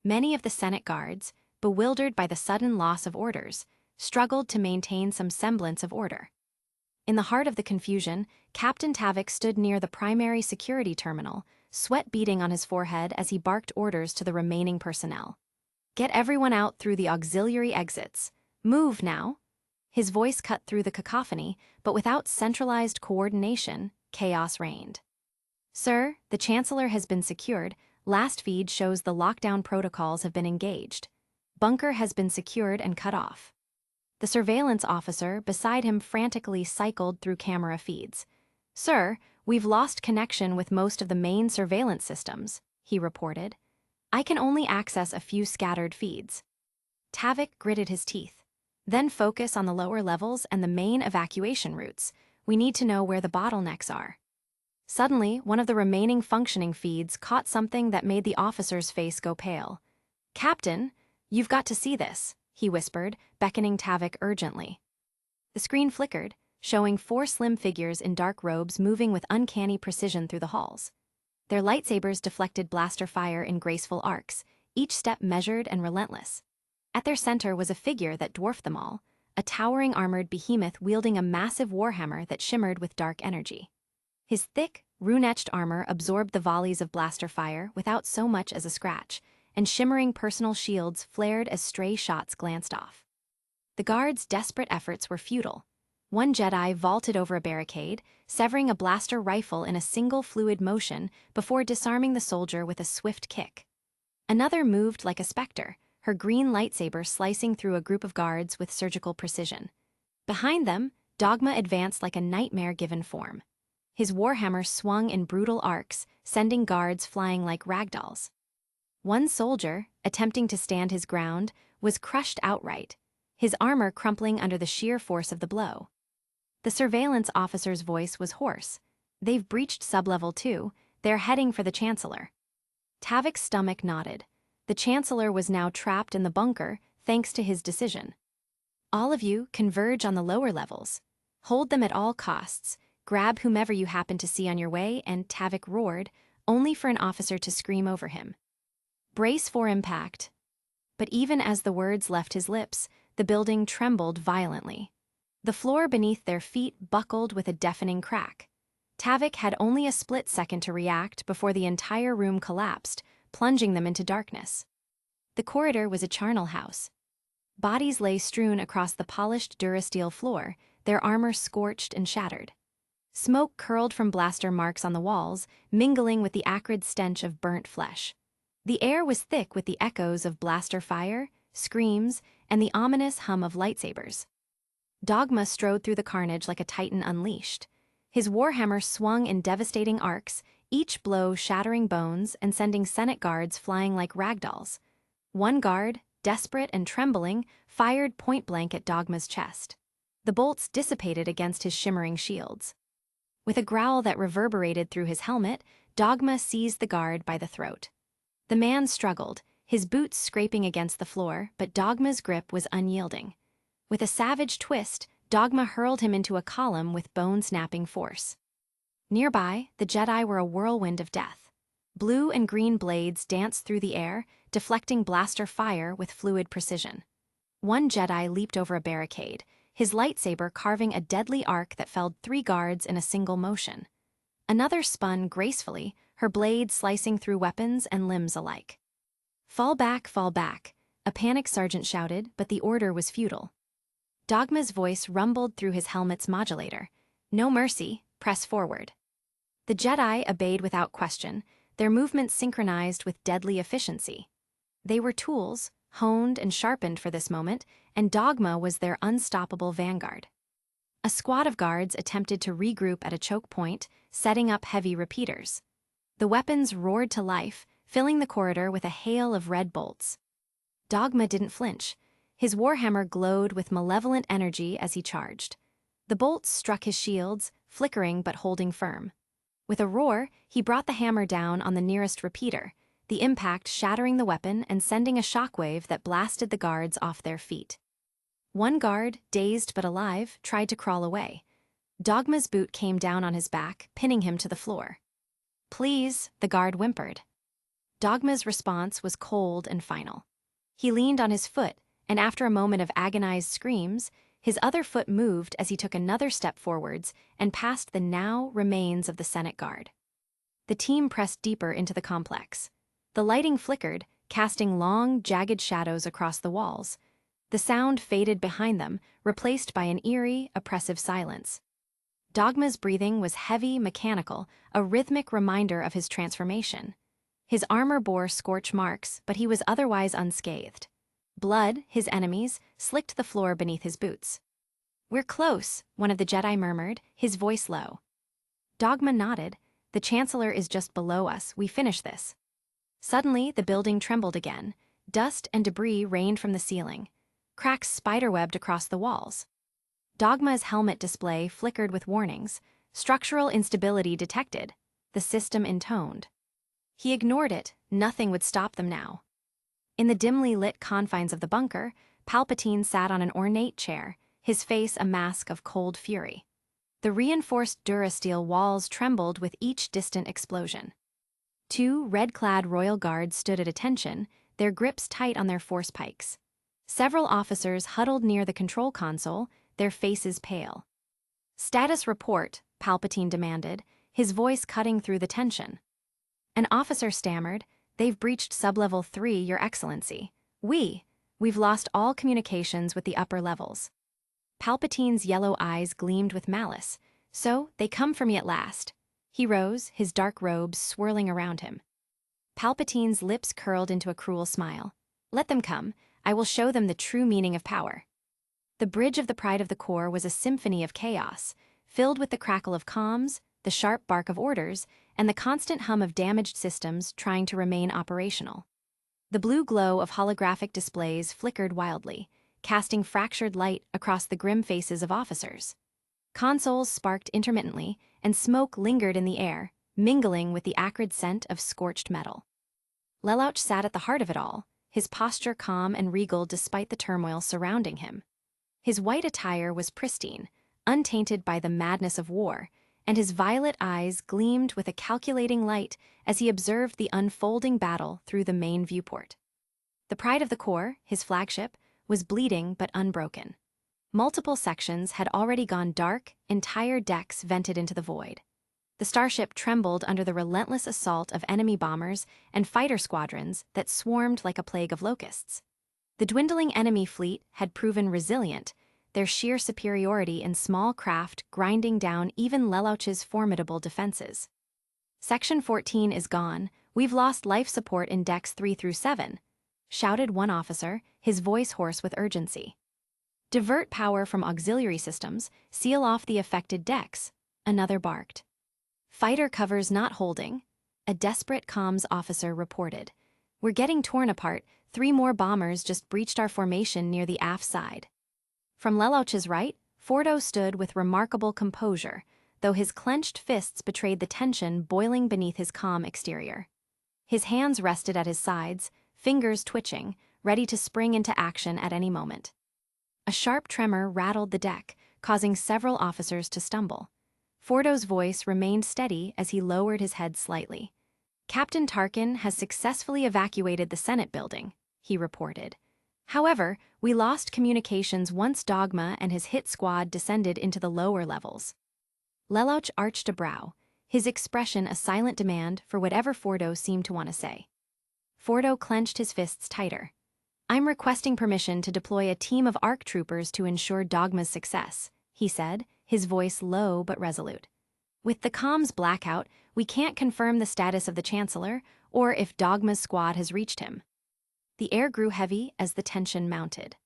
Many of the Senate guards, bewildered by the sudden loss of orders, struggled to maintain some semblance of order. In the heart of the confusion, Captain Tavik stood near the primary security terminal, sweat beading on his forehead as he barked orders to the remaining personnel. Get everyone out through the auxiliary exits. Move now. His voice cut through the cacophony, but without centralized coordination, chaos reigned. Sir, the Chancellor has been secured. Last feed shows the lockdown protocols have been engaged. Bunker has been secured and cut off. The surveillance officer beside him frantically cycled through camera feeds. Sir, we've lost connection with most of the main surveillance systems, he reported. I can only access a few scattered feeds. Tavik gritted his teeth. Then focus on the lower levels and the main evacuation routes. We need to know where the bottlenecks are. Suddenly, one of the remaining functioning feeds caught something that made the officer's face go pale. Captain, you've got to see this, he whispered, beckoning Tavik urgently. The screen flickered, showing 4 slim figures in dark robes moving with uncanny precision through the halls. Their lightsabers deflected blaster fire in graceful arcs, each step measured and relentless. At their center was a figure that dwarfed them all, a towering armored behemoth wielding a massive warhammer that shimmered with dark energy. His thick, rune-etched armor absorbed the volleys of blaster fire without so much as a scratch, and shimmering personal shields flared as stray shots glanced off. The guards' desperate efforts were futile. One Jedi vaulted over a barricade, severing a blaster rifle in a single fluid motion before disarming the soldier with a swift kick. Another moved like a specter, her green lightsaber slicing through a group of guards with surgical precision. Behind them, Dogma advanced like a nightmare-given form. His warhammer swung in brutal arcs, sending guards flying like ragdolls. One soldier, attempting to stand his ground, was crushed outright, his armor crumpling under the sheer force of the blow. The surveillance officer's voice was hoarse. They've breached sublevel 2, they're heading for the Chancellor. Tavik's stomach knotted. The Chancellor was now trapped in the bunker, thanks to his decision. All of you converge on the lower levels. Hold them at all costs. Grab whomever you happen to see on your way, and Tavik roared, only for an officer to scream over him. Brace for impact. But even as the words left his lips, the building trembled violently. The floor beneath their feet buckled with a deafening crack. Tavik had only a split second to react before the entire room collapsed, plunging them into darkness. The corridor was a charnel house. Bodies lay strewn across the polished durasteel floor, their armor scorched and shattered. Smoke curled from blaster marks on the walls, mingling with the acrid stench of burnt flesh. The air was thick with the echoes of blaster fire, screams, and the ominous hum of lightsabers. Dogma strode through the carnage like a titan unleashed. His warhammer swung in devastating arcs, each blow shattering bones and sending Senate guards flying like ragdolls. One guard, desperate and trembling, fired point-blank at Dogma's chest. The bolts dissipated against his shimmering shields. With a growl that reverberated through his helmet, Dogma seized the guard by the throat. The man struggled, his boots scraping against the floor, but Dogma's grip was unyielding. With a savage twist, Dogma hurled him into a column with bone-snapping force. Nearby, the Jedi were a whirlwind of death. Blue and green blades danced through the air, deflecting blaster fire with fluid precision. One Jedi leaped over a barricade, his lightsaber carving a deadly arc that felled 3 guards in a single motion. Another spun gracefully, her blade slicing through weapons and limbs alike. Fall back, a panicked sergeant shouted, but the order was futile. Dogma's voice rumbled through his helmet's modulator. No mercy, press forward. The Jedi obeyed without question, their movements synchronized with deadly efficiency. They were tools, honed and sharpened for this moment, and Dogma was their unstoppable vanguard. A squad of guards attempted to regroup at a choke point, setting up heavy repeaters. The weapons roared to life, filling the corridor with a hail of red bolts. Dogma didn't flinch. His warhammer glowed with malevolent energy as he charged. The bolts struck his shields, flickering but holding firm. With a roar, he brought the hammer down on the nearest repeater, the impact shattering the weapon and sending a shockwave that blasted the guards off their feet. One guard, dazed but alive, tried to crawl away. Dogma's boot came down on his back, pinning him to the floor. "Please," the guard whimpered. Dogma's response was cold and final. He leaned on his foot, and after a moment of agonized screams, his other foot moved as he took another step forwards and passed the now remains of the Senate Guard. The team pressed deeper into the complex. The lighting flickered, casting long, jagged shadows across the walls. The sound faded behind them, replaced by an eerie, oppressive silence. Dogma's breathing was heavy, mechanical, a rhythmic reminder of his transformation. His armor bore scorch marks, but he was otherwise unscathed. Blood, his enemies, slicked the floor beneath his boots. "We're close," one of the Jedi murmured, his voice low. Dogma nodded. "The Chancellor is just below us. We finish this." Suddenly, the building trembled again. Dust and debris rained from the ceiling. Cracks spiderwebbed across the walls. Dogma's helmet display flickered with warnings. Structural instability detected. The system intoned. He ignored it. Nothing would stop them now. In the dimly lit confines of the bunker, Palpatine sat on an ornate chair, his face a mask of cold fury. The reinforced durasteel walls trembled with each distant explosion. 2 red-clad royal guards stood at attention, their grips tight on their force pikes. Several officers huddled near the control console, their faces pale. "Status report," Palpatine demanded, his voice cutting through the tension. An officer stammered, "They've breached Sublevel 3, Your Excellency. We've lost all communications with the upper levels." Palpatine's yellow eyes gleamed with malice. "So, they come for me at last." He rose, his dark robes swirling around him. Palpatine's lips curled into a cruel smile. "Let them come. I will show them the true meaning of power." The bridge of the Pride of the Corps was a symphony of chaos, filled with the crackle of comms, the sharp bark of orders, and the constant hum of damaged systems trying to remain operational. The blue glow of holographic displays flickered wildly, casting fractured light across the grim faces of officers. Consoles sparked intermittently, and smoke lingered in the air, mingling with the acrid scent of scorched metal. Lelouch sat at the heart of it all, his posture calm and regal despite the turmoil surrounding him. His white attire was pristine, untainted by the madness of war, and his violet eyes gleamed with a calculating light as he observed the unfolding battle through the main viewport. The Pride of the Corps, his flagship, was bleeding but unbroken. Multiple sections had already gone dark, entire decks vented into the void. The starship trembled under the relentless assault of enemy bombers and fighter squadrons that swarmed like a plague of locusts. The dwindling enemy fleet had proven resilient, their sheer superiority in small craft grinding down even Lelouch's formidable defenses. "Section 14 is gone. We've lost life support in decks 3 through 7, shouted one officer, his voice hoarse with urgency. "Divert power from auxiliary systems, seal off the affected decks," another barked. "Fighter covers not holding," a desperate comms officer reported. "We're getting torn apart. 3 more bombers just breached our formation near the aft side." From Lelouch's right, Fordo stood with remarkable composure, though his clenched fists betrayed the tension boiling beneath his calm exterior. His hands rested at his sides, fingers twitching, ready to spring into action at any moment. A sharp tremor rattled the deck, causing several officers to stumble. Fordo's voice remained steady as he lowered his head slightly. "Captain Tarkin has successfully evacuated the Senate building," he reported. However, we lost communications once Dogma and his hit squad descended into the lower levels. Lelouch arched a brow, his expression a silent demand for whatever Fordo seemed to want to say. Fordo clenched his fists tighter. "I'm requesting permission to deploy a team of ARC troopers to ensure Dogma's success," he said, his voice low but resolute. "With the comms blackout, we can't confirm the status of the Chancellor or if Dogma's squad has reached him." The air grew heavy as the tension mounted.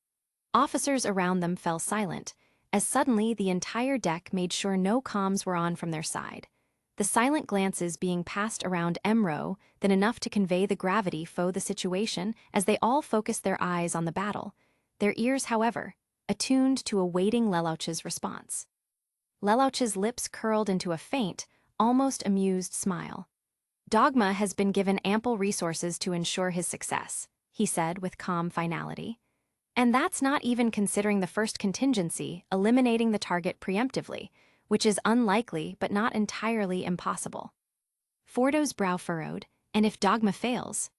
Officers around them fell silent, as suddenly the entire deck made sure no comms were on from their side, the silent glances being passed around MRO than enough to convey the gravity for the situation as they all focused their eyes on the battle, their ears, however, attuned to awaiting Lelouch's response. Lelouch's lips curled into a faint, almost amused smile. "Dogma has been given ample resources to ensure his success," he said with calm finality. "And that's not even considering the first contingency, eliminating the target preemptively, which is unlikely but not entirely impossible." Fordo's brow furrowed, "And if Dogma fails?"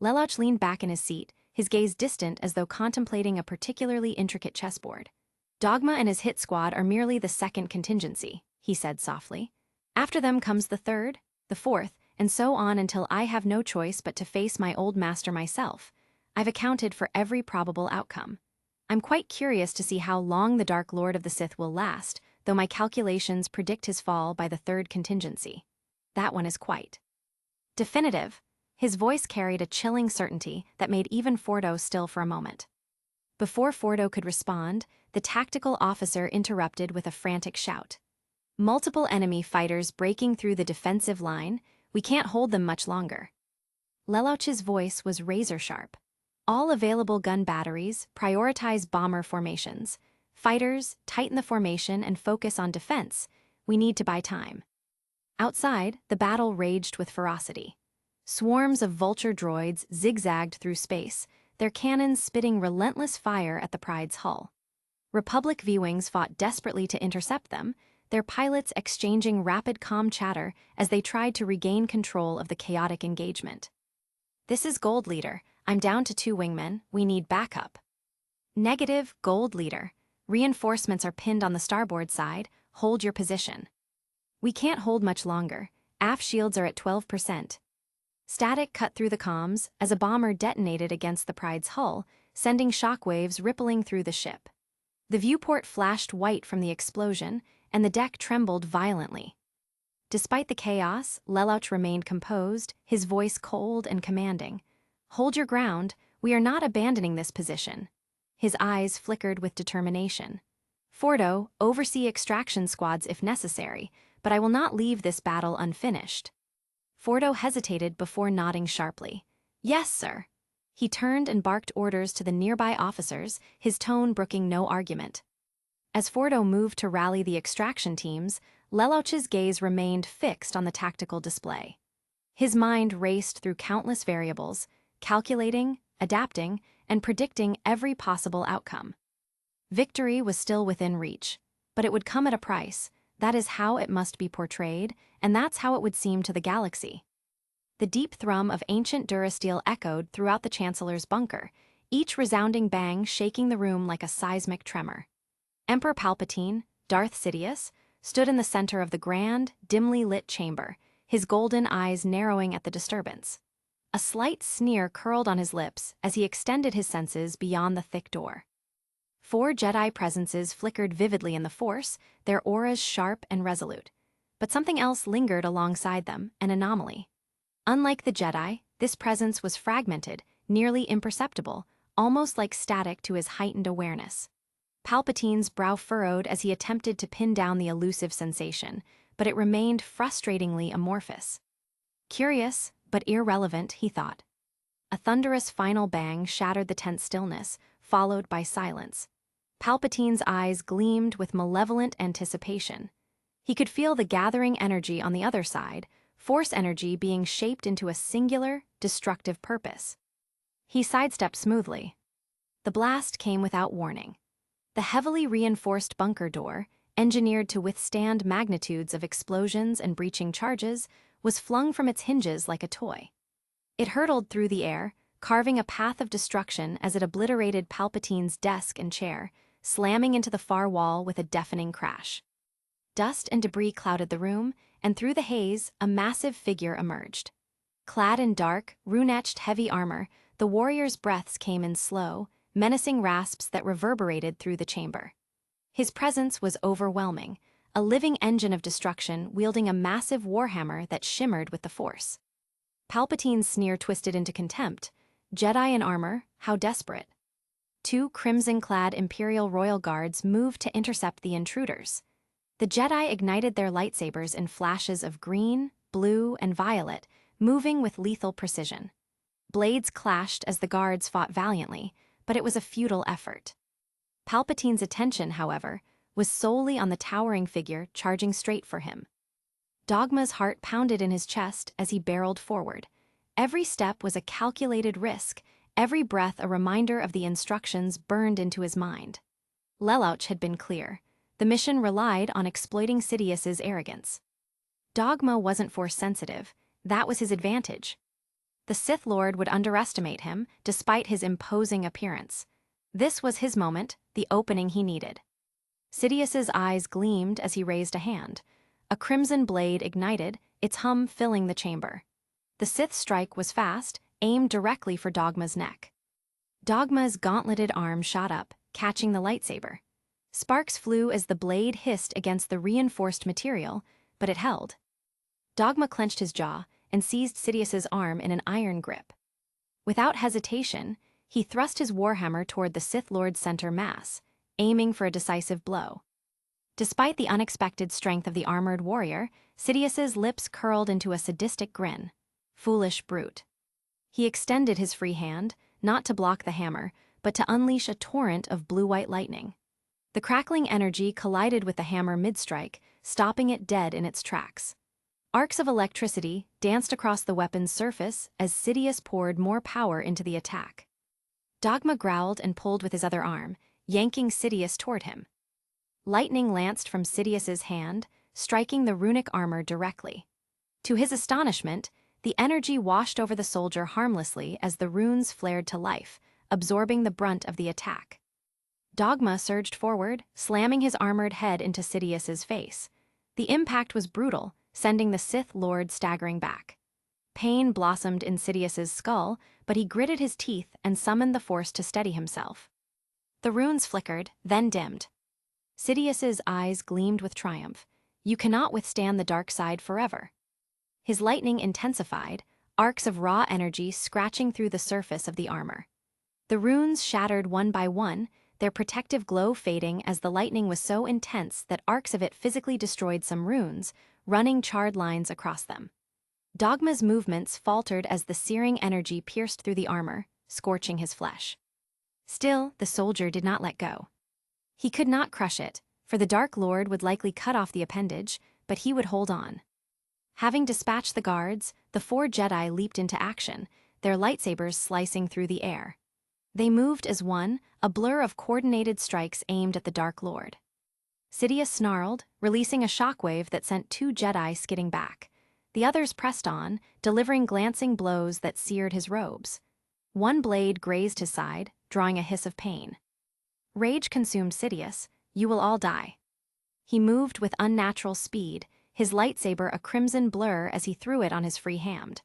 Lelouch leaned back in his seat, his gaze distant as though contemplating a particularly intricate chessboard. "Dogma and his hit squad are merely the second contingency," he said softly. "After them comes the third, the fourth, and so on until I have no choice but to face my old master myself. I've accounted for every probable outcome. I'm quite curious to see how long the Dark Lord of the Sith will last, though my calculations predict his fall by the third contingency. That one is quite definitive." His voice carried a chilling certainty that made even Fordo still for a moment. Before Fordo could respond, the tactical officer interrupted with a frantic shout. "Multiple enemy fighters breaking through the defensive line. We can't hold them much longer." Lelouch's voice was razor-sharp. "All available gun batteries, prioritize bomber formations. Fighters, tighten the formation and focus on defense. We need to buy time." Outside, the battle raged with ferocity. Swarms of vulture droids zigzagged through space, their cannons spitting relentless fire at the Pride's hull. Republic V-wings fought desperately to intercept them, their pilots exchanging rapid comm chatter as they tried to regain control of the chaotic engagement. "This is Gold Leader. I'm down to 2 wingmen. We need backup." "Negative, Gold Leader. Reinforcements are pinned on the starboard side. Hold your position." "We can't hold much longer. Aft shields are at 12%. Static cut through the comms as a bomber detonated against the Pride's hull, sending shockwaves rippling through the ship. The viewport flashed white from the explosion, and the deck trembled violently. Despite the chaos, Lelouch remained composed, his voice cold and commanding. "Hold your ground. We are not abandoning this position." His eyes flickered with determination. "Fordo, oversee extraction squads if necessary, but I will not leave this battle unfinished." Fordo hesitated before nodding sharply. "Yes, sir." He turned and barked orders to the nearby officers, his tone brooking no argument. As Fordo moved to rally the extraction teams, Lelouch's gaze remained fixed on the tactical display. His mind raced through countless variables, calculating, adapting, and predicting every possible outcome. Victory was still within reach, but it would come at a price. That is how it must be portrayed, and that's how it would seem to the galaxy. The deep thrum of ancient durasteel echoed throughout the Chancellor's bunker, each resounding bang shaking the room like a seismic tremor. Emperor Palpatine, Darth Sidious, stood in the center of the grand, dimly lit chamber, his golden eyes narrowing at the disturbance. A slight sneer curled on his lips as he extended his senses beyond the thick door. 4 Jedi presences flickered vividly in the Force, their auras sharp and resolute. But something else lingered alongside them, an anomaly. Unlike the Jedi, this presence was fragmented, nearly imperceptible, almost like static to his heightened awareness. Palpatine's brow furrowed as he attempted to pin down the elusive sensation, but it remained frustratingly amorphous. Curious, but irrelevant, he thought. A thunderous final bang shattered the tense stillness, followed by silence. Palpatine's eyes gleamed with malevolent anticipation. He could feel the gathering energy on the other side, Force energy being shaped into a singular, destructive purpose. He sidestepped smoothly. The blast came without warning. The heavily reinforced bunker door, engineered to withstand magnitudes of explosions and breaching charges, was flung from its hinges like a toy. It hurtled through the air, carving a path of destruction as it obliterated Palpatine's desk and chair, slamming into the far wall with a deafening crash. Dust and debris clouded the room, and through the haze, a massive figure emerged. Clad in dark, rune-etched heavy armor, the warrior's breaths came in slow, menacing rasps that reverberated through the chamber. His presence was overwhelming, a living engine of destruction wielding a massive warhammer that shimmered with the Force. Palpatine's sneer twisted into contempt. Jedi in armor, how desperate. Two crimson-clad Imperial royal guards moved to intercept the intruders. The Jedi ignited their lightsabers in flashes of green, blue, and violet, moving with lethal precision. Blades clashed as the guards fought valiantly, but it was a futile effort. Palpatine's attention, however, was solely on the towering figure charging straight for him. Dogma's heart pounded in his chest as he barreled forward. Every step was a calculated risk, every breath a reminder of the instructions burned into his mind. Lelouch had been clear. The mission relied on exploiting Sidious's arrogance. Dogma wasn't Force-sensitive. That was his advantage. The Sith Lord would underestimate him, despite his imposing appearance. This was his moment, the opening he needed. Sidious's eyes gleamed as he raised a hand. A crimson blade ignited, its hum filling the chamber. The Sith's strike was fast, aimed directly for Dogma's neck. Dogma's gauntleted arm shot up, catching the lightsaber. Sparks flew as the blade hissed against the reinforced material, but it held. Dogma clenched his jaw and seized Sidious's arm in an iron grip. Without hesitation, he thrust his warhammer toward the Sith Lord's center mass, aiming for a decisive blow. Despite the unexpected strength of the armored warrior, Sidious's lips curled into a sadistic grin. Foolish brute. He extended his free hand, not to block the hammer, but to unleash a torrent of blue-white lightning. The crackling energy collided with the hammer mid-strike, stopping it dead in its tracks. Arcs of electricity danced across the weapon's surface as Sidious poured more power into the attack. Dogma growled and pulled with his other arm, yanking Sidious toward him. Lightning lanced from Sidious's hand, striking the runic armor directly. To his astonishment, the energy washed over the soldier harmlessly as the runes flared to life, absorbing the brunt of the attack. Dogma surged forward, slamming his armored head into Sidious's face. The impact was brutal, sending the Sith Lord staggering back. Pain blossomed in Sidious's skull, but he gritted his teeth and summoned the Force to steady himself. The runes flickered, then dimmed. Sidious's eyes gleamed with triumph. You cannot withstand the dark side forever. His lightning intensified, arcs of raw energy scratching through the surface of the armor. The runes shattered one by one, their protective glow fading as the lightning was so intense that arcs of it physically destroyed some runes, running charred lines across them. Dogma's movements faltered as the searing energy pierced through the armor, scorching his flesh. Still, the soldier did not let go. He could not crush it, for the Dark Lord would likely cut off the appendage, but he would hold on. Having dispatched the guards, the 4 Jedi leaped into action, their lightsabers slicing through the air. They moved as one, a blur of coordinated strikes aimed at the Dark Lord. Sidious snarled, releasing a shockwave that sent 2 Jedi skidding back. The others pressed on, delivering glancing blows that seared his robes. One blade grazed his side, drawing a hiss of pain. Rage consumed Sidious. You will all die. He moved with unnatural speed, his lightsaber a crimson blur as he threw it on his free hand.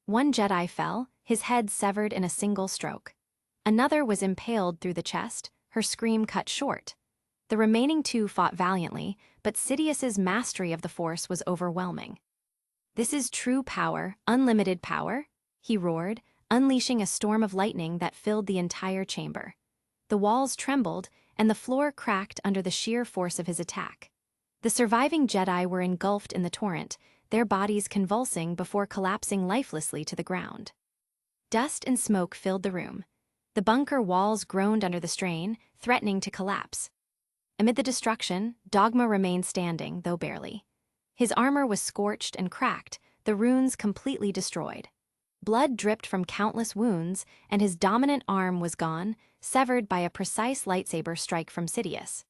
One Jedi fell, his head severed in a single stroke. Another was impaled through the chest, her scream cut short. The remaining 2 fought valiantly, but Sidious's mastery of the Force was overwhelming. This is true power, unlimited power, he roared, unleashing a storm of lightning that filled the entire chamber. The walls trembled, and the floor cracked under the sheer force of his attack. The surviving Jedi were engulfed in the torrent, their bodies convulsing before collapsing lifelessly to the ground. Dust and smoke filled the room. The bunker walls groaned under the strain, threatening to collapse. Amid the destruction, Dogma remained standing, though barely. His armor was scorched and cracked, the runes completely destroyed. Blood dripped from countless wounds, and his dominant arm was gone, severed by a precise lightsaber strike from Sidious.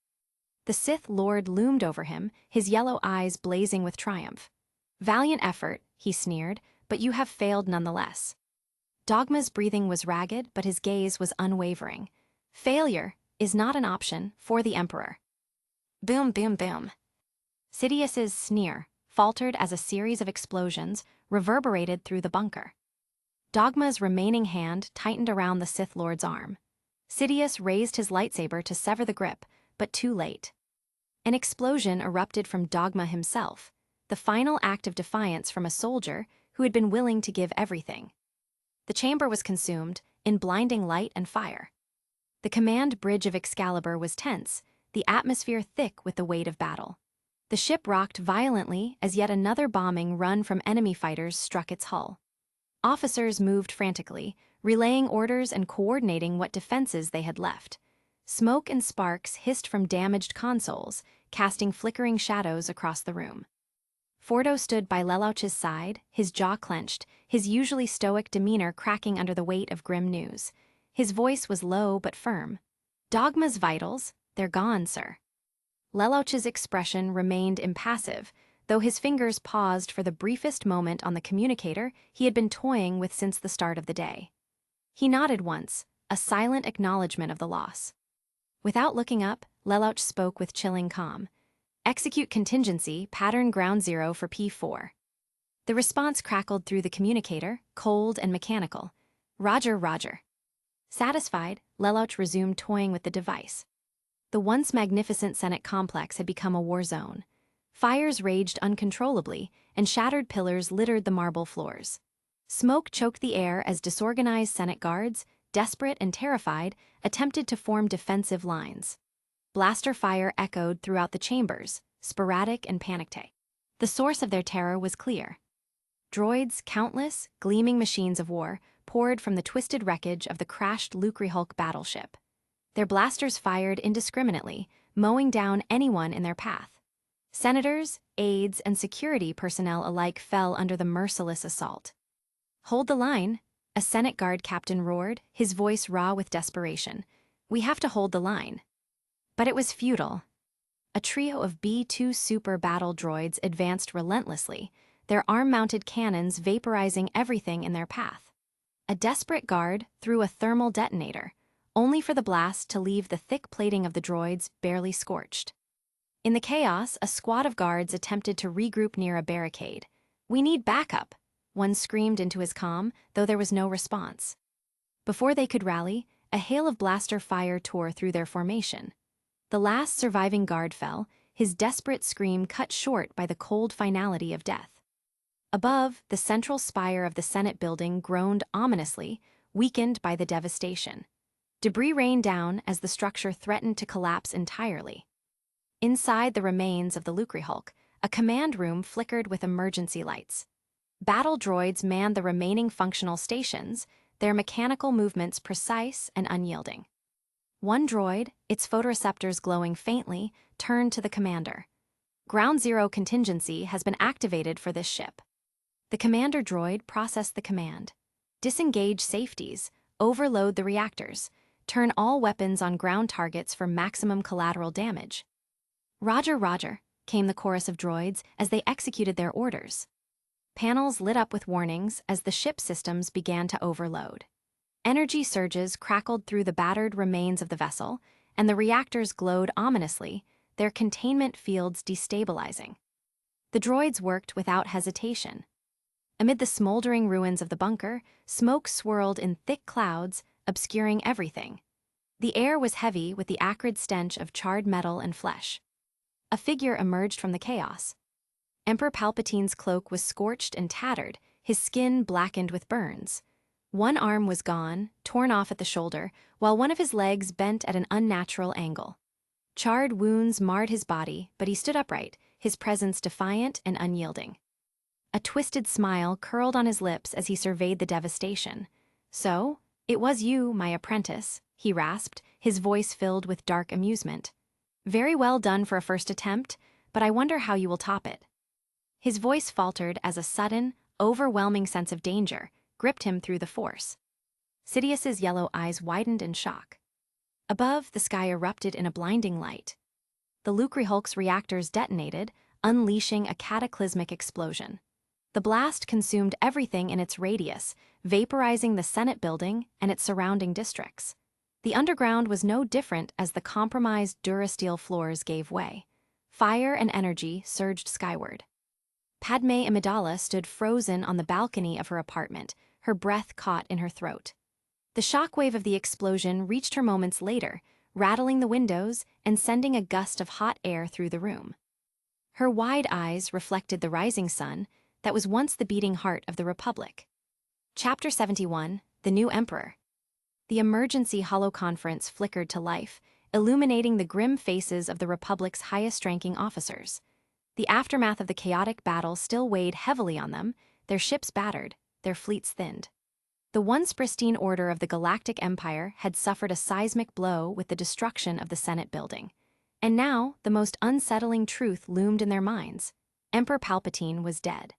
The Sith Lord loomed over him, his yellow eyes blazing with triumph. "Valiant effort," he sneered, "but you have failed nonetheless." Dogma's breathing was ragged, but his gaze was unwavering. Failure is not an option for the Emperor. Boom, boom, boom. Sidious's sneer faltered as a series of explosions reverberated through the bunker. Dogma's remaining hand tightened around the Sith Lord's arm. Sidious raised his lightsaber to sever the grip, but too late. An explosion erupted from Dogma himself, the final act of defiance from a soldier who had been willing to give everything. The chamber was consumed in blinding light and fire. The command bridge of Excalibur was tense, the atmosphere thick with the weight of battle. The ship rocked violently as yet another bombing run from enemy fighters struck its hull. Officers moved frantically, relaying orders and coordinating what defenses they had left. Smoke and sparks hissed from damaged consoles, casting flickering shadows across the room. Fordo stood by Lelouch's side, his jaw clenched, his usually stoic demeanor cracking under the weight of grim news. His voice was low but firm. "Dogma's vitals, they're gone, sir." Lelouch's expression remained impassive, though his fingers paused for the briefest moment on the communicator he had been toying with since the start of the day. He nodded once, a silent acknowledgement of the loss. Without looking up, Lelouch spoke with chilling calm. "Execute contingency, pattern ground zero for P4. The response crackled through the communicator, cold and mechanical. "Roger, roger." Satisfied, Lelouch resumed toying with the device. The once magnificent Senate complex had become a war zone. Fires raged uncontrollably, and shattered pillars littered the marble floors. Smoke choked the air as disorganized Senate guards, desperate and terrified, attempted to form defensive lines. Blaster fire echoed throughout the chambers, sporadic and panicked. The source of their terror was clear. Droids, countless, gleaming machines of war, poured from the twisted wreckage of the crashed Lucrehulk battleship. Their blasters fired indiscriminately, mowing down anyone in their path. Senators, aides, and security personnel alike fell under the merciless assault. "Hold the line," a Senate guard captain roared, his voice raw with desperation. "We have to hold the line." But it was futile. A trio of B-2 super battle droids advanced relentlessly, their arm-mounted cannons vaporizing everything in their path. A desperate guard threw a thermal detonator, only for the blast to leave the thick plating of the droids barely scorched. In the chaos, a squad of guards attempted to regroup near a barricade. "We need backup," one screamed into his comm, though there was no response. Before they could rally, a hail of blaster fire tore through their formation. The last surviving guard fell, his desperate scream cut short by the cold finality of death. Above, the central spire of the Senate building groaned ominously, weakened by the devastation. Debris rained down as the structure threatened to collapse entirely. Inside the remains of the Lucrehulk, a command room flickered with emergency lights. Battle droids manned the remaining functional stations, their mechanical movements precise and unyielding. One droid, its photoreceptors glowing faintly, turned to the commander. "Ground zero contingency has been activated for this ship." The commander droid processed the command. "Disengage safeties, overload the reactors, turn all weapons on ground targets for maximum collateral damage." "Roger, roger," came the chorus of droids as they executed their orders. Panels lit up with warnings as the ship systems began to overload. Energy surges crackled through the battered remains of the vessel, and the reactors glowed ominously, their containment fields destabilizing. The droids worked without hesitation. Amid the smoldering ruins of the bunker, smoke swirled in thick clouds, obscuring everything. The air was heavy with the acrid stench of charred metal and flesh. A figure emerged from the chaos. Emperor Palpatine's cloak was scorched and tattered, his skin blackened with burns. One arm was gone, torn off at the shoulder, while one of his legs bent at an unnatural angle. Charred wounds marred his body, but he stood upright, his presence defiant and unyielding. A twisted smile curled on his lips as he surveyed the devastation. "So, it was you, my apprentice," he rasped, his voice filled with dark amusement. "Very well done for a first attempt, but I wonder how you will top it." His voice faltered as a sudden, overwhelming sense of danger gripped him through the force. Sidious's yellow eyes widened in shock. Above, the sky erupted in a blinding light. The Lucrehulk's reactors detonated, unleashing a cataclysmic explosion. The blast consumed everything in its radius, vaporizing the Senate building and its surrounding districts. The underground was no different as the compromised durasteel floors gave way. Fire and energy surged skyward. Padme Amidala stood frozen on the balcony of her apartment, her breath caught in her throat. The shockwave of the explosion reached her moments later, rattling the windows and sending a gust of hot air through the room. Her wide eyes reflected the rising sun that was once the beating heart of the Republic. Chapter 71, The New Emperor. The emergency holoconference flickered to life, illuminating the grim faces of the Republic's highest-ranking officers. The aftermath of the chaotic battle still weighed heavily on them, their ships battered, their fleets thinned. The once pristine order of the Galactic Empire had suffered a seismic blow with the destruction of the Senate building. And now, the most unsettling truth loomed in their minds. Emperor Palpatine was dead.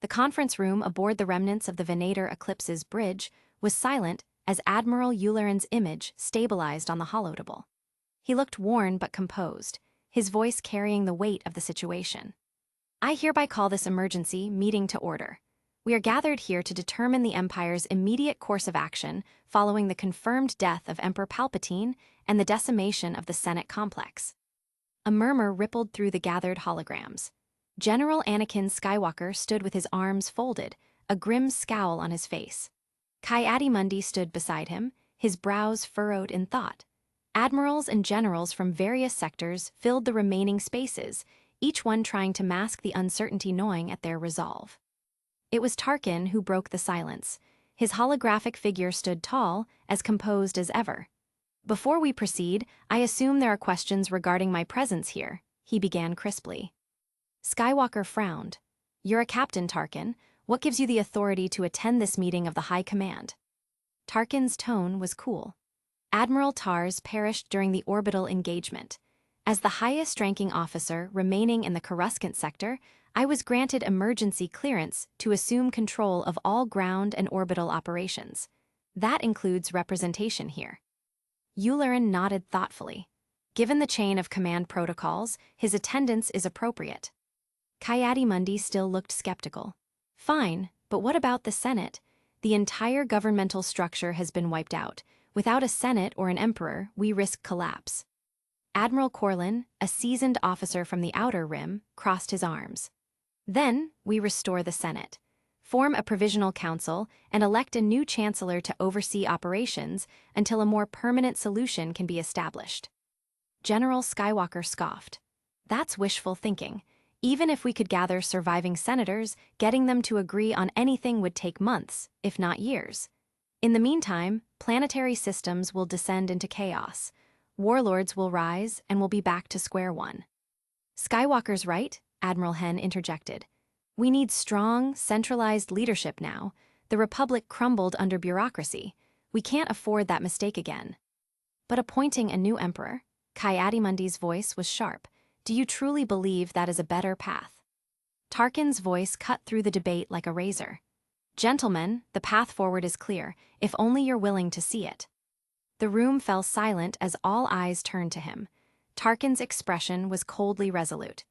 The conference room aboard the remnants of the Venator Eclipse's bridge was silent as Admiral Yularen's image stabilized on the holodable. He looked worn but composed, his voice carrying the weight of the situation. I hereby call this emergency meeting to order. We are gathered here to determine the Empire's immediate course of action following the confirmed death of Emperor Palpatine and the decimation of the Senate complex. A murmur rippled through the gathered holograms. General Anakin Skywalker stood with his arms folded, a grim scowl on his face. Ki-Adi-Mundi stood beside him, his brows furrowed in thought. Admirals and generals from various sectors filled the remaining spaces, each one trying to mask the uncertainty gnawing at their resolve. It was Tarkin who broke the silence. His holographic figure stood tall, as composed as ever. Before we proceed, I assume there are questions regarding my presence here, he began crisply. Skywalker frowned. You're a captain, Tarkin. What gives you the authority to attend this meeting of the High Command? Tarkin's tone was cool. Admiral Tars perished during the orbital engagement. As the highest-ranking officer remaining in the Coruscant sector, I was granted emergency clearance to assume control of all ground and orbital operations. That includes representation here. Yularen nodded thoughtfully. Given the chain of command protocols, his attendance is appropriate. Ki-Adi-Mundi still looked skeptical. Fine, but what about the Senate? The entire governmental structure has been wiped out. Without a Senate or an emperor, we risk collapse. Admiral Corlin, a seasoned officer from the Outer Rim, crossed his arms. Then, we restore the Senate, form a provisional council, and elect a new chancellor to oversee operations until a more permanent solution can be established. General Skywalker scoffed. That's wishful thinking. Even if we could gather surviving senators, getting them to agree on anything would take months, if not years. In the meantime, planetary systems will descend into chaos. Warlords will rise and we'll be back to square one. Skywalker's right, Admiral Hen interjected. We need strong, centralized leadership now. The Republic crumbled under bureaucracy. We can't afford that mistake again. But appointing a new emperor? Ki-Adi-Mundi's voice was sharp. Do you truly believe that is a better path? Tarkin's voice cut through the debate like a razor. Gentlemen, the path forward is clear, if only you're willing to see it. The room fell silent as all eyes turned to him. Tarkin's expression was coldly resolute.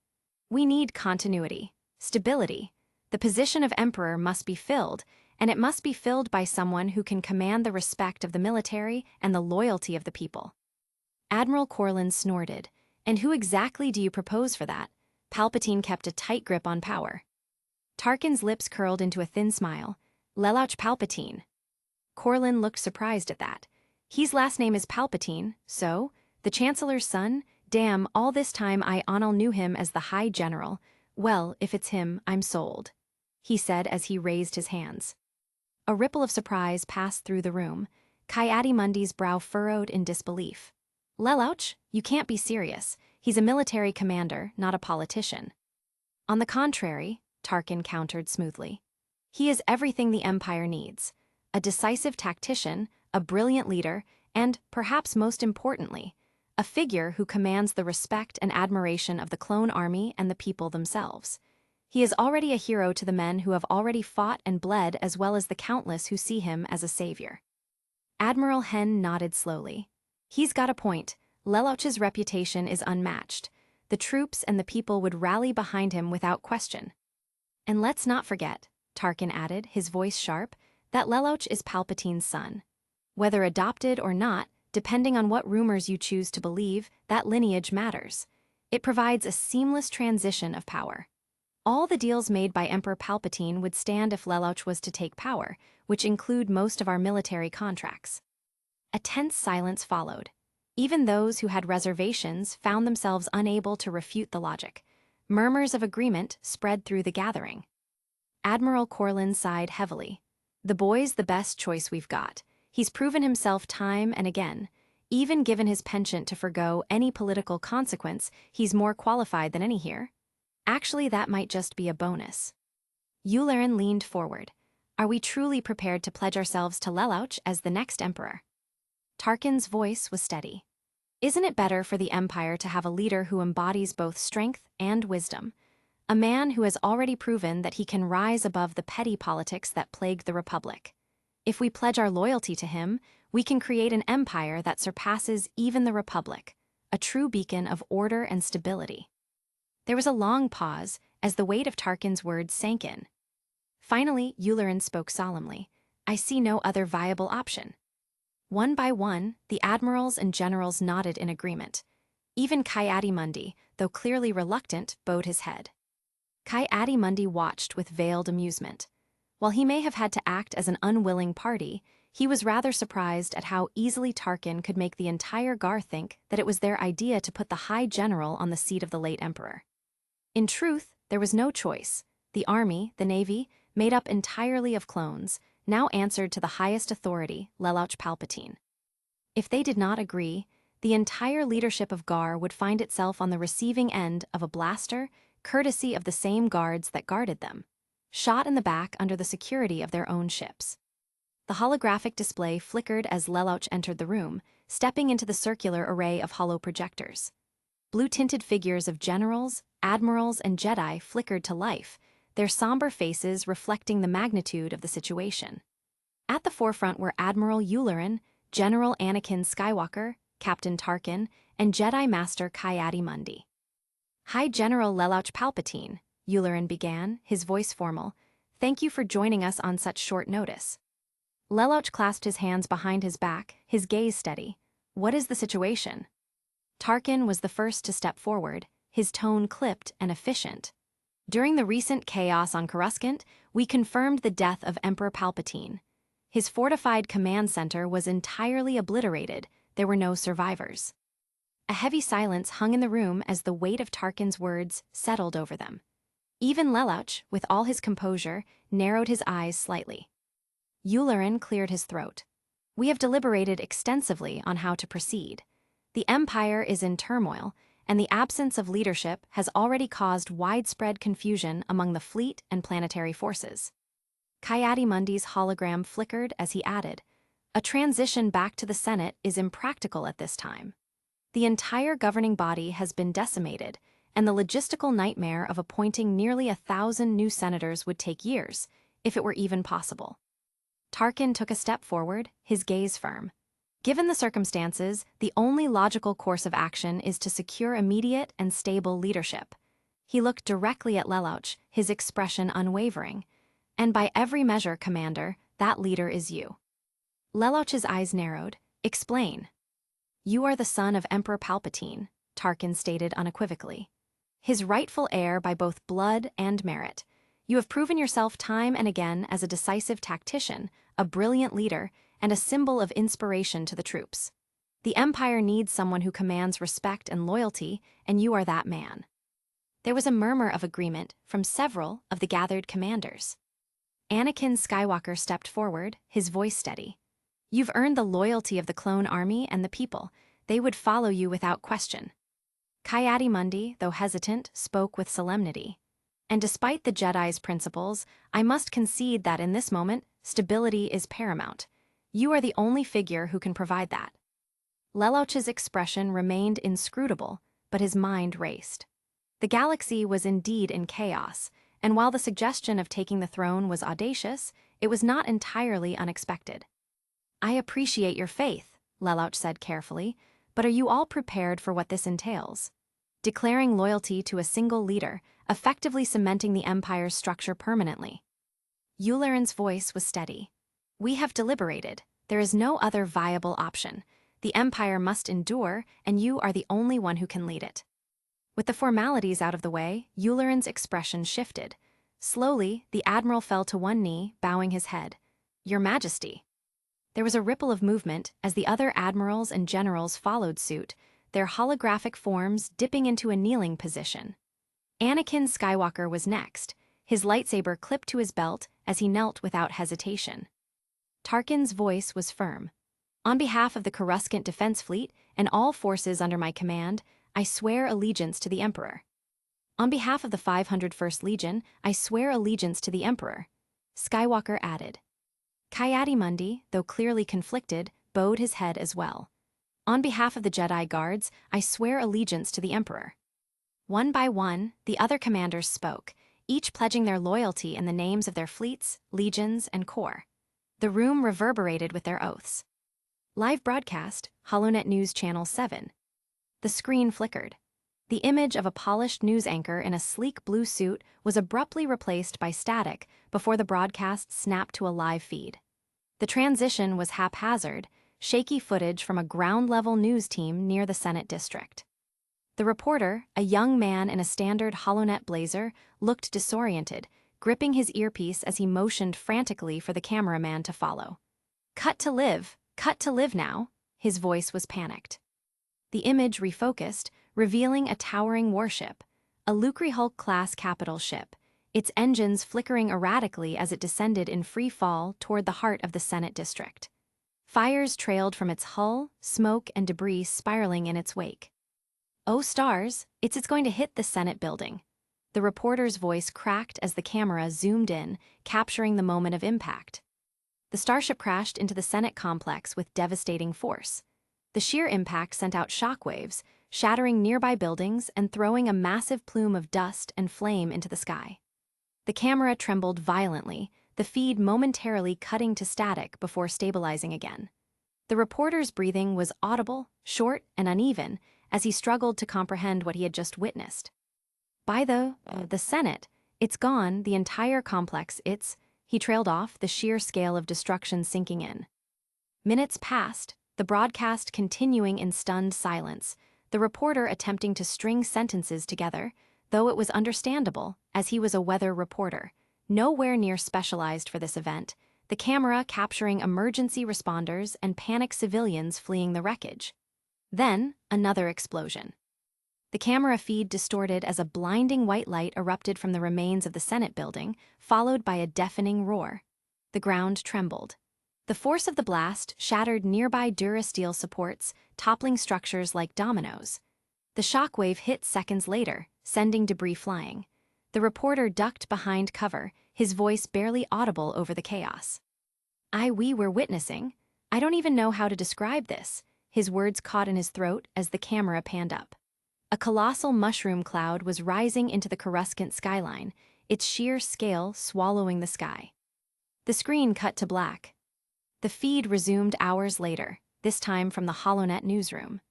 We need continuity, stability. The position of emperor must be filled, and it must be filled by someone who can command the respect of the military and the loyalty of the people. Admiral Corlin snorted. And who exactly do you propose for that? Palpatine kept a tight grip on power. Tarkin's lips curled into a thin smile. Lelouch Palpatine. Corlin looked surprised at that. His last name is Palpatine, so? The Chancellor's son? Damn, all this time I knew him as the High General. Well, if it's him, I'm sold, he said as he raised his hands. A ripple of surprise passed through the room. Ki-Adi-Mundi's brow furrowed in disbelief. Lelouch, you can't be serious. He's a military commander, not a politician. On the contrary, Tarkin countered smoothly. He is everything the Empire needs. A decisive tactician, a brilliant leader, and, perhaps most importantly, a figure who commands the respect and admiration of the clone army and the people themselves. He is already a hero to the men who have already fought and bled as well as the countless who see him as a savior. Admiral Hen nodded slowly. He's got a point. Lelouch's reputation is unmatched. The troops and the people would rally behind him without question. And let's not forget, Tarkin added, his voice sharp, that Lelouch is Palpatine's son. Whether adopted or not, depending on what rumors you choose to believe, that lineage matters. It provides a seamless transition of power. All the deals made by Emperor Palpatine would stand if Lelouch was to take power, which include most of our military contracts. A tense silence followed. Even those who had reservations found themselves unable to refute the logic. Murmurs of agreement spread through the gathering. Admiral Corlin sighed heavily. The boy's the best choice we've got. He's proven himself time and again. Even given his penchant to forgo any political consequence, he's more qualified than any here. Actually, that might just be a bonus. Yularen leaned forward. Are we truly prepared to pledge ourselves to Lelouch as the next emperor? Tarkin's voice was steady. Isn't it better for the Empire to have a leader who embodies both strength and wisdom? A man who has already proven that he can rise above the petty politics that plague the Republic. If we pledge our loyalty to him, we can create an empire that surpasses even the Republic, a true beacon of order and stability. There was a long pause as the weight of Tarkin's words sank in. Finally, Yularen spoke solemnly. I see no other viable option. One by one, the admirals and generals nodded in agreement. Even Ki-Adi-Mundi, though clearly reluctant, bowed his head. Ki-Adi-Mundi watched with veiled amusement. While he may have had to act as an unwilling party, he was rather surprised at how easily Tarkin could make the entire Gar think that it was their idea to put the High General on the seat of the late Emperor. In truth, there was no choice. The army, the navy, made up entirely of clones, now answered to the highest authority, Lelouch Palpatine. If they did not agree, the entire leadership of Gar would find itself on the receiving end of a blaster, courtesy of the same guards that guarded them, shot in the back under the security of their own ships. The holographic display flickered as Lelouch entered the room, stepping into the circular array of holo projectors. Blue-tinted figures of generals, admirals, and Jedi flickered to life, their somber faces reflecting the magnitude of the situation. At the forefront were Admiral Yularen, General Anakin Skywalker, Captain Tarkin, and Jedi Master Ki-Adi-Mundi. High General Lelouch Palpatine, Yularen began, his voice formal, thank you for joining us on such short notice. Lelouch clasped his hands behind his back, his gaze steady. What is the situation? Tarkin was the first to step forward, his tone clipped and efficient. During the recent chaos on Coruscant, we confirmed the death of Emperor Palpatine. His fortified command center was entirely obliterated. There were no survivors. A heavy silence hung in the room as the weight of Tarkin's words settled over them. Even Lelouch, with all his composure, narrowed his eyes slightly. Yularen cleared his throat. We have deliberated extensively on how to proceed. The Empire is in turmoil, and the absence of leadership has already caused widespread confusion among the fleet and planetary forces. Ki-Adi-Mundi's hologram flickered as he added, a transition back to the Senate is impractical at this time. The entire governing body has been decimated, and the logistical nightmare of appointing nearly 1,000 new senators would take years, if it were even possible. Tarkin took a step forward, his gaze firm. Given the circumstances, the only logical course of action is to secure immediate and stable leadership. He looked directly at Lelouch, his expression unwavering. And by every measure, Commander, that leader is you. Lelouch's eyes narrowed. Explain. You are the son of Emperor Palpatine, Tarkin stated unequivocally. His rightful heir by both blood and merit. You have proven yourself time and again as a decisive tactician, a brilliant leader, and a symbol of inspiration to the troops. The Empire needs someone who commands respect and loyalty, and you are that man. There was a murmur of agreement from several of the gathered commanders. Anakin Skywalker stepped forward, his voice steady. You've earned the loyalty of the clone army and the people. They would follow you without question. Ki-Adi-Mundi, though hesitant, spoke with solemnity. And despite the Jedi's principles, I must concede that in this moment, stability is paramount. You are the only figure who can provide that. Lelouch's expression remained inscrutable, but his mind raced. The galaxy was indeed in chaos, and while the suggestion of taking the throne was audacious, it was not entirely unexpected. I appreciate your faith, Lelouch said carefully, but are you all prepared for what this entails? Declaring loyalty to a single leader, effectively cementing the Empire's structure permanently. Yularen's voice was steady. We have deliberated. There is no other viable option. The empire must endure, and you are the only one who can lead it. With the formalities out of the way, Yulerin's expression shifted. Slowly, the admiral fell to one knee, bowing his head. Your Majesty. There was a ripple of movement as the other admirals and generals followed suit, their holographic forms dipping into a kneeling position. Anakin Skywalker was next, his lightsaber clipped to his belt as he knelt without hesitation. Tarkin's voice was firm. On behalf of the Coruscant Defense Fleet and all forces under my command, I swear allegiance to the Emperor. On behalf of the 501st Legion, I swear allegiance to the Emperor. Skywalker added. Ki-Adi-Mundi, though clearly conflicted, bowed his head as well. On behalf of the Jedi Guards, I swear allegiance to the Emperor. One by one, the other commanders spoke, each pledging their loyalty in the names of their fleets, legions, and corps. The room reverberated with their oaths. Live broadcast, HoloNet News Channel 7. The screen flickered. The image of a polished news anchor in a sleek blue suit was abruptly replaced by static before the broadcast snapped to a live feed. The transition was haphazard, shaky footage from a ground-level news team near the Senate district. The reporter, a young man in a standard HoloNet blazer, looked disoriented, gripping his earpiece as he motioned frantically for the cameraman to follow. Cut to live now, his voice was panicked. The image refocused, revealing a towering warship, a Lucrehulk-class capital ship, its engines flickering erratically as it descended in free fall toward the heart of the Senate district. Fires trailed from its hull, smoke and debris spiraling in its wake. Oh stars, it's going to hit the Senate building. The reporter's voice cracked as the camera zoomed in, capturing the moment of impact. The starship crashed into the Senate complex with devastating force. The sheer impact sent out shockwaves, shattering nearby buildings and throwing a massive plume of dust and flame into the sky. The camera trembled violently, the feed momentarily cutting to static before stabilizing again. The reporter's breathing was audible, short, and uneven as he struggled to comprehend what he had just witnessed. By the Senate, it's gone, the entire complex, he trailed off, the sheer scale of destruction sinking in. Minutes passed, the broadcast continuing in stunned silence, the reporter attempting to string sentences together, though it was understandable, as he was a weather reporter, nowhere near specialized for this event, the camera capturing emergency responders and panicked civilians fleeing the wreckage. Then, another explosion. The camera feed distorted as a blinding white light erupted from the remains of the Senate building, followed by a deafening roar. The ground trembled. The force of the blast shattered nearby Durasteel supports, toppling structures like dominoes. The shockwave hit seconds later, sending debris flying. The reporter ducked behind cover, his voice barely audible over the chaos. We were witnessing. I don't even know how to describe this. His words caught in his throat as the camera panned up. A colossal mushroom cloud was rising into the Coruscant skyline, its sheer scale swallowing the sky. The screen cut to black. The feed resumed hours later, this time from the HoloNet newsroom.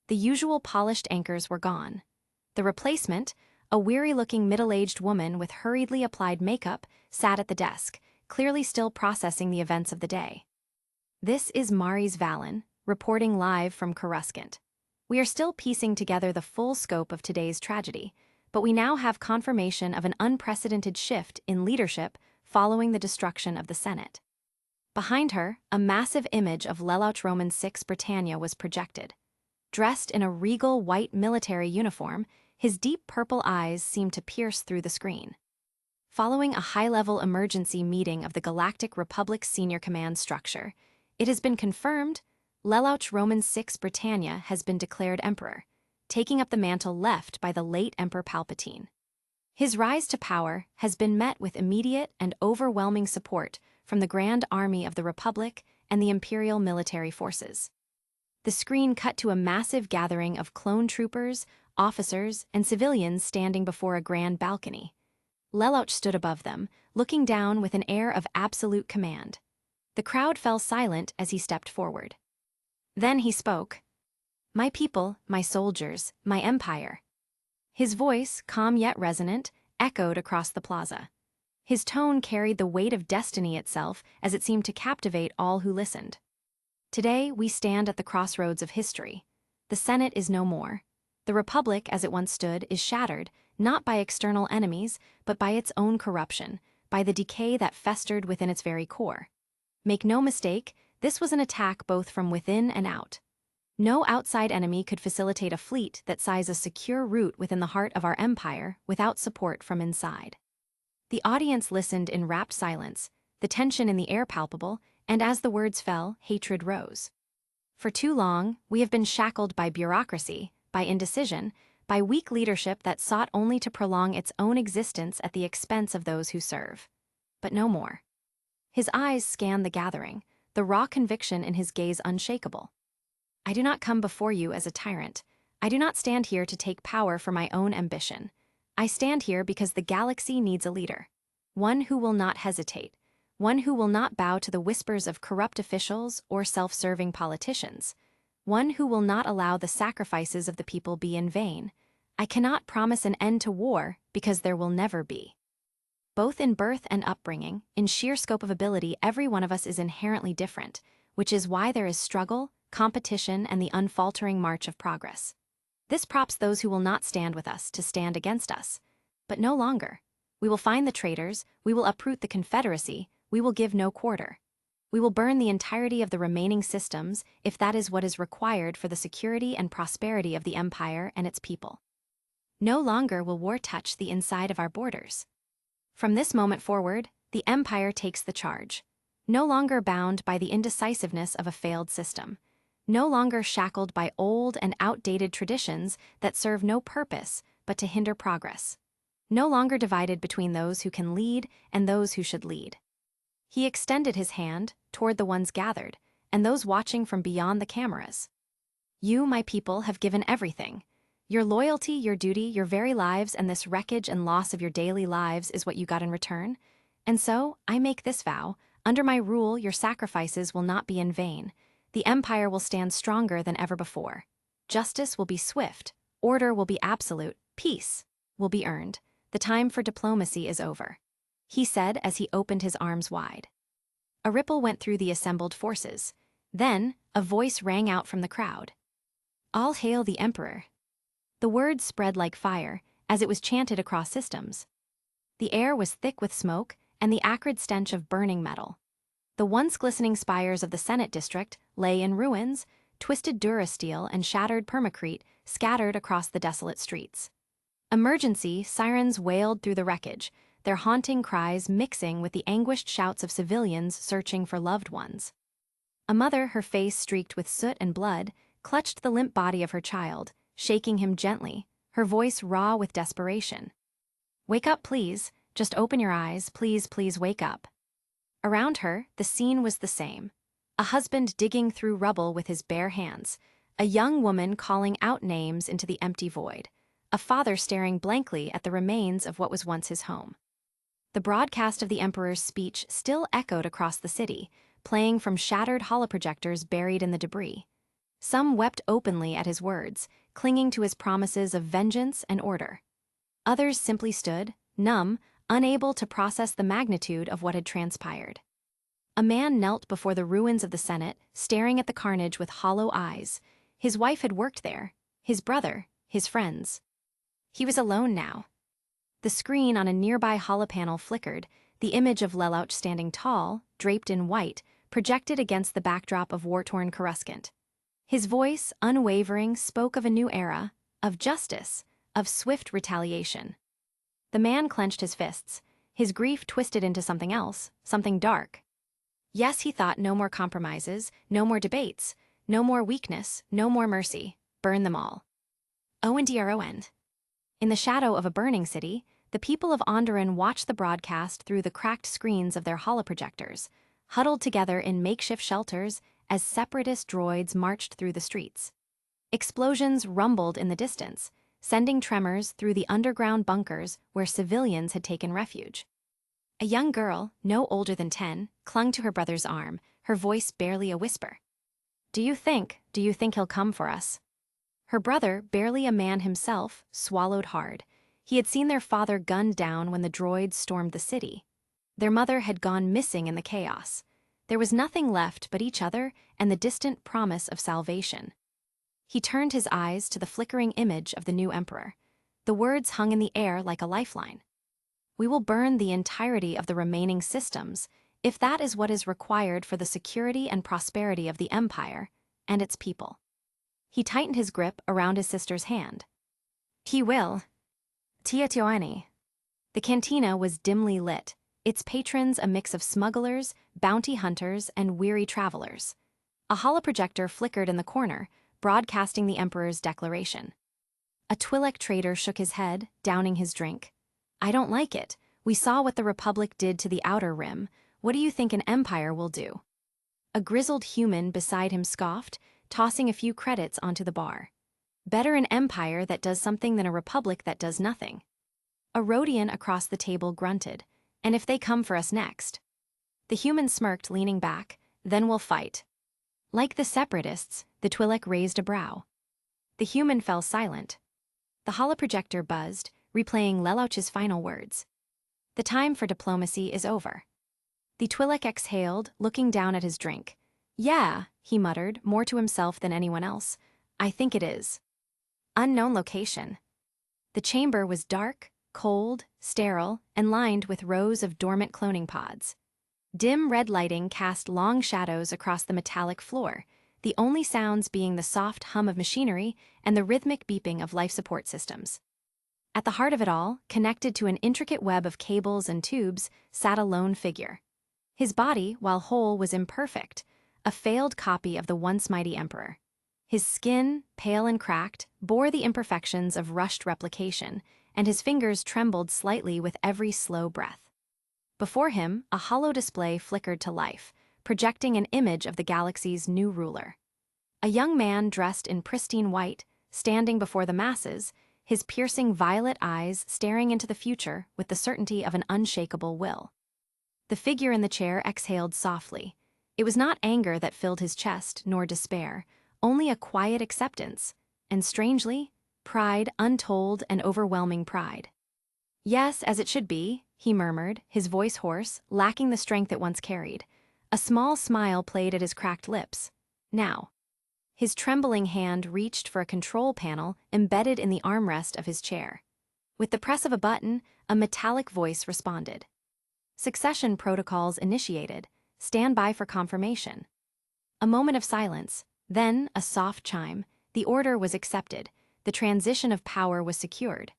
The usual polished anchors were gone. The replacement, a weary-looking middle-aged woman with hurriedly applied makeup, sat at the desk, clearly still processing the events of the day. This is Maris Vallon, reporting live from Coruscant. We are still piecing together the full scope of today's tragedy, but we now have confirmation of an unprecedented shift in leadership following the destruction of the Senate. Behind her, a massive image of Lelouch Roman VI Britannia was projected. Dressed in a regal white military uniform, his deep purple eyes seemed to pierce through the screen. Following a high-level emergency meeting of the Galactic Republic's senior command structure, it has been confirmed Lelouch Roman VI Britannia has been declared emperor, taking up the mantle left by the late Emperor Palpatine. His rise to power has been met with immediate and overwhelming support from the Grand Army of the Republic and the Imperial military forces. The screen cut to a massive gathering of clone troopers, officers, and civilians standing before a grand balcony. Lelouch stood above them, looking down with an air of absolute command. The crowd fell silent as he stepped forward. Then he spoke. "My people, my soldiers, my empire." His voice, calm yet resonant, echoed across the plaza. His tone carried the weight of destiny itself as it seemed to captivate all who listened. Today, we stand at the crossroads of history. The Senate is no more. The Republic, as it once stood, is shattered, not by external enemies, but by its own corruption, by the decay that festered within its very core. Make no mistake, this was an attack both from within and out. No outside enemy could facilitate a fleet that size a secure route within the heart of our empire without support from inside. The audience listened in rapt silence, the tension in the air palpable, and as the words fell, hatred rose. For too long, we have been shackled by bureaucracy, by indecision, by weak leadership that sought only to prolong its own existence at the expense of those who serve. But no more. His eyes scanned the gathering, the raw conviction in his gaze unshakable. I do not come before you as a tyrant. I do not stand here to take power for my own ambition. I stand here because the galaxy needs a leader. One who will not hesitate. One who will not bow to the whispers of corrupt officials or self-serving politicians. One who will not allow the sacrifices of the people be in vain. I cannot promise an end to war because there will never be. Both in birth and upbringing, in sheer scope of ability, every one of us is inherently different, which is why there is struggle, competition, and the unfaltering march of progress. This prompts those who will not stand with us to stand against us. But no longer. We will find the traitors, we will uproot the Confederacy, we will give no quarter. We will burn the entirety of the remaining systems if that is what is required for the security and prosperity of the empire and its people. No longer will war touch the inside of our borders. From this moment forward, the empire takes the charge. No longer bound by the indecisiveness of a failed system. No longer shackled by old and outdated traditions that serve no purpose but to hinder progress. No longer divided between those who can lead and those who should lead. He extended his hand toward the ones gathered and those watching from beyond the cameras. You, my people, have given everything. Your loyalty, your duty, your very lives, and this wreckage and loss of your daily lives is what you got in return. And so, I make this vow, under my rule, your sacrifices will not be in vain. The empire will stand stronger than ever before. Justice will be swift, order will be absolute, peace will be earned. The time for diplomacy is over, he said as he opened his arms wide. A ripple went through the assembled forces. Then, a voice rang out from the crowd. All hail the emperor. The words spread like fire, as it was chanted across systems. The air was thick with smoke and the acrid stench of burning metal. The once glistening spires of the Senate district lay in ruins, twisted durasteel and shattered permacrete scattered across the desolate streets. Emergency sirens wailed through the wreckage, their haunting cries mixing with the anguished shouts of civilians searching for loved ones. A mother, her face streaked with soot and blood, clutched the limp body of her child, shaking him gently, her voice raw with desperation. Wake up, please. Just open your eyes. Please, please wake up. Around her, the scene was the same. A husband digging through rubble with his bare hands, a young woman calling out names into the empty void, a father staring blankly at the remains of what was once his home. The broadcast of the emperor's speech still echoed across the city, playing from shattered holoprojectors buried in the debris. Some wept openly at his words, clinging to his promises of vengeance and order. Others simply stood, numb, unable to process the magnitude of what had transpired. A man knelt before the ruins of the Senate, staring at the carnage with hollow eyes. His wife had worked there, his brother, his friends. He was alone now. The screen on a nearby holopanel flickered, the image of Lelouch standing tall, draped in white, projected against the backdrop of war-torn Coruscant. His voice, unwavering, spoke of a new era, of justice, of swift retaliation. The man clenched his fists, his grief twisted into something else, something dark. Yes, he thought, no more compromises, no more debates, no more weakness, no more mercy. Burn them all. ONDRON. In the shadow of a burning city, the people of Onderon watched the broadcast through the cracked screens of their holoprojectors, huddled together in makeshift shelters as separatist droids marched through the streets. Explosions rumbled in the distance, sending tremors through the underground bunkers where civilians had taken refuge. A young girl, no older than 10, clung to her brother's arm, her voice barely a whisper. Do you think he'll come for us? Her brother, barely a man himself, swallowed hard. He had seen their father gunned down when the droids stormed the city. Their mother had gone missing in the chaos. There was nothing left but each other and the distant promise of salvation. He turned his eyes to the flickering image of the new emperor. The words hung in the air like a lifeline. We will burn the entirety of the remaining systems, if that is what is required for the security and prosperity of the empire and its people. He tightened his grip around his sister's hand. He will. Tia Tioani. The cantina was dimly lit, its patrons a mix of smugglers, bounty hunters, and weary travelers. A holoprojector flickered in the corner, broadcasting the emperor's declaration. A Twi'lek trader shook his head, downing his drink. I don't like it. We saw what the Republic did to the Outer Rim. What do you think an empire will do? A grizzled human beside him scoffed, tossing a few credits onto the bar. Better an empire that does something than a republic that does nothing. A Rhodian across the table grunted, and if they come for us next? The human smirked, leaning back, then we'll fight. Like the separatists, the Twi'lek raised a brow. The human fell silent. The holoprojector buzzed, replaying Lelouch's final words. The time for diplomacy is over. The Twi'lek exhaled, looking down at his drink. Yeah, he muttered, more to himself than anyone else. I think it is. Unknown location. The chamber was dark, cold, sterile, and lined with rows of dormant cloning pods. Dim red lighting cast long shadows across the metallic floor, the only sounds being the soft hum of machinery and the rhythmic beeping of life support systems. At the heart of it all, connected to an intricate web of cables and tubes, sat a lone figure. His body, while whole, was imperfect, a failed copy of the once mighty emperor. His skin, pale and cracked, bore the imperfections of rushed replication, and his fingers trembled slightly with every slow breath. Before him, a hollow display flickered to life, projecting an image of the galaxy's new ruler. A young man dressed in pristine white, standing before the masses, his piercing violet eyes staring into the future with the certainty of an unshakable will. The figure in the chair exhaled softly. It was not anger that filled his chest, nor despair, only a quiet acceptance, and strangely, pride, untold and overwhelming pride. Yes, as it should be, he murmured, his voice hoarse, lacking the strength it once carried. A small smile played at his cracked lips. Now. His trembling hand reached for a control panel embedded in the armrest of his chair. With the press of a button, a metallic voice responded. Succession protocols initiated. Stand by for confirmation. A moment of silence, then a soft chime. The order was accepted. The transition of power was secured.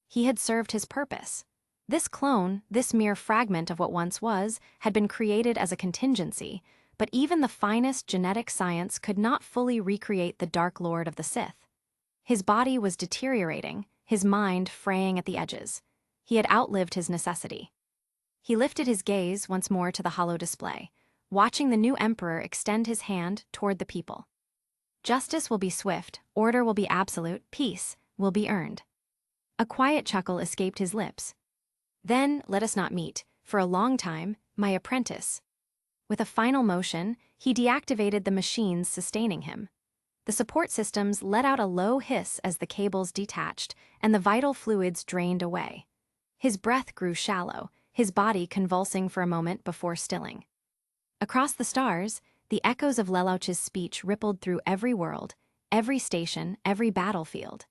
He had served his purpose. This clone, this mere fragment of what once was, had been created as a contingency, but even the finest genetic science could not fully recreate the Dark Lord of the Sith. His body was deteriorating, his mind fraying at the edges. He had outlived his necessity. He lifted his gaze once more to the hollow display, watching the new emperor extend his hand toward the people. Justice will be swift, order will be absolute, peace will be earned. A quiet chuckle escaped his lips. Then, let us not meet, for a long time, my apprentice. With a final motion, he deactivated the machines sustaining him. The support systems let out a low hiss as the cables detached and the vital fluids drained away. His breath grew shallow, his body convulsing for a moment before stilling. Across the stars, the echoes of Lelouch's speech rippled through every world, every station, every battlefield.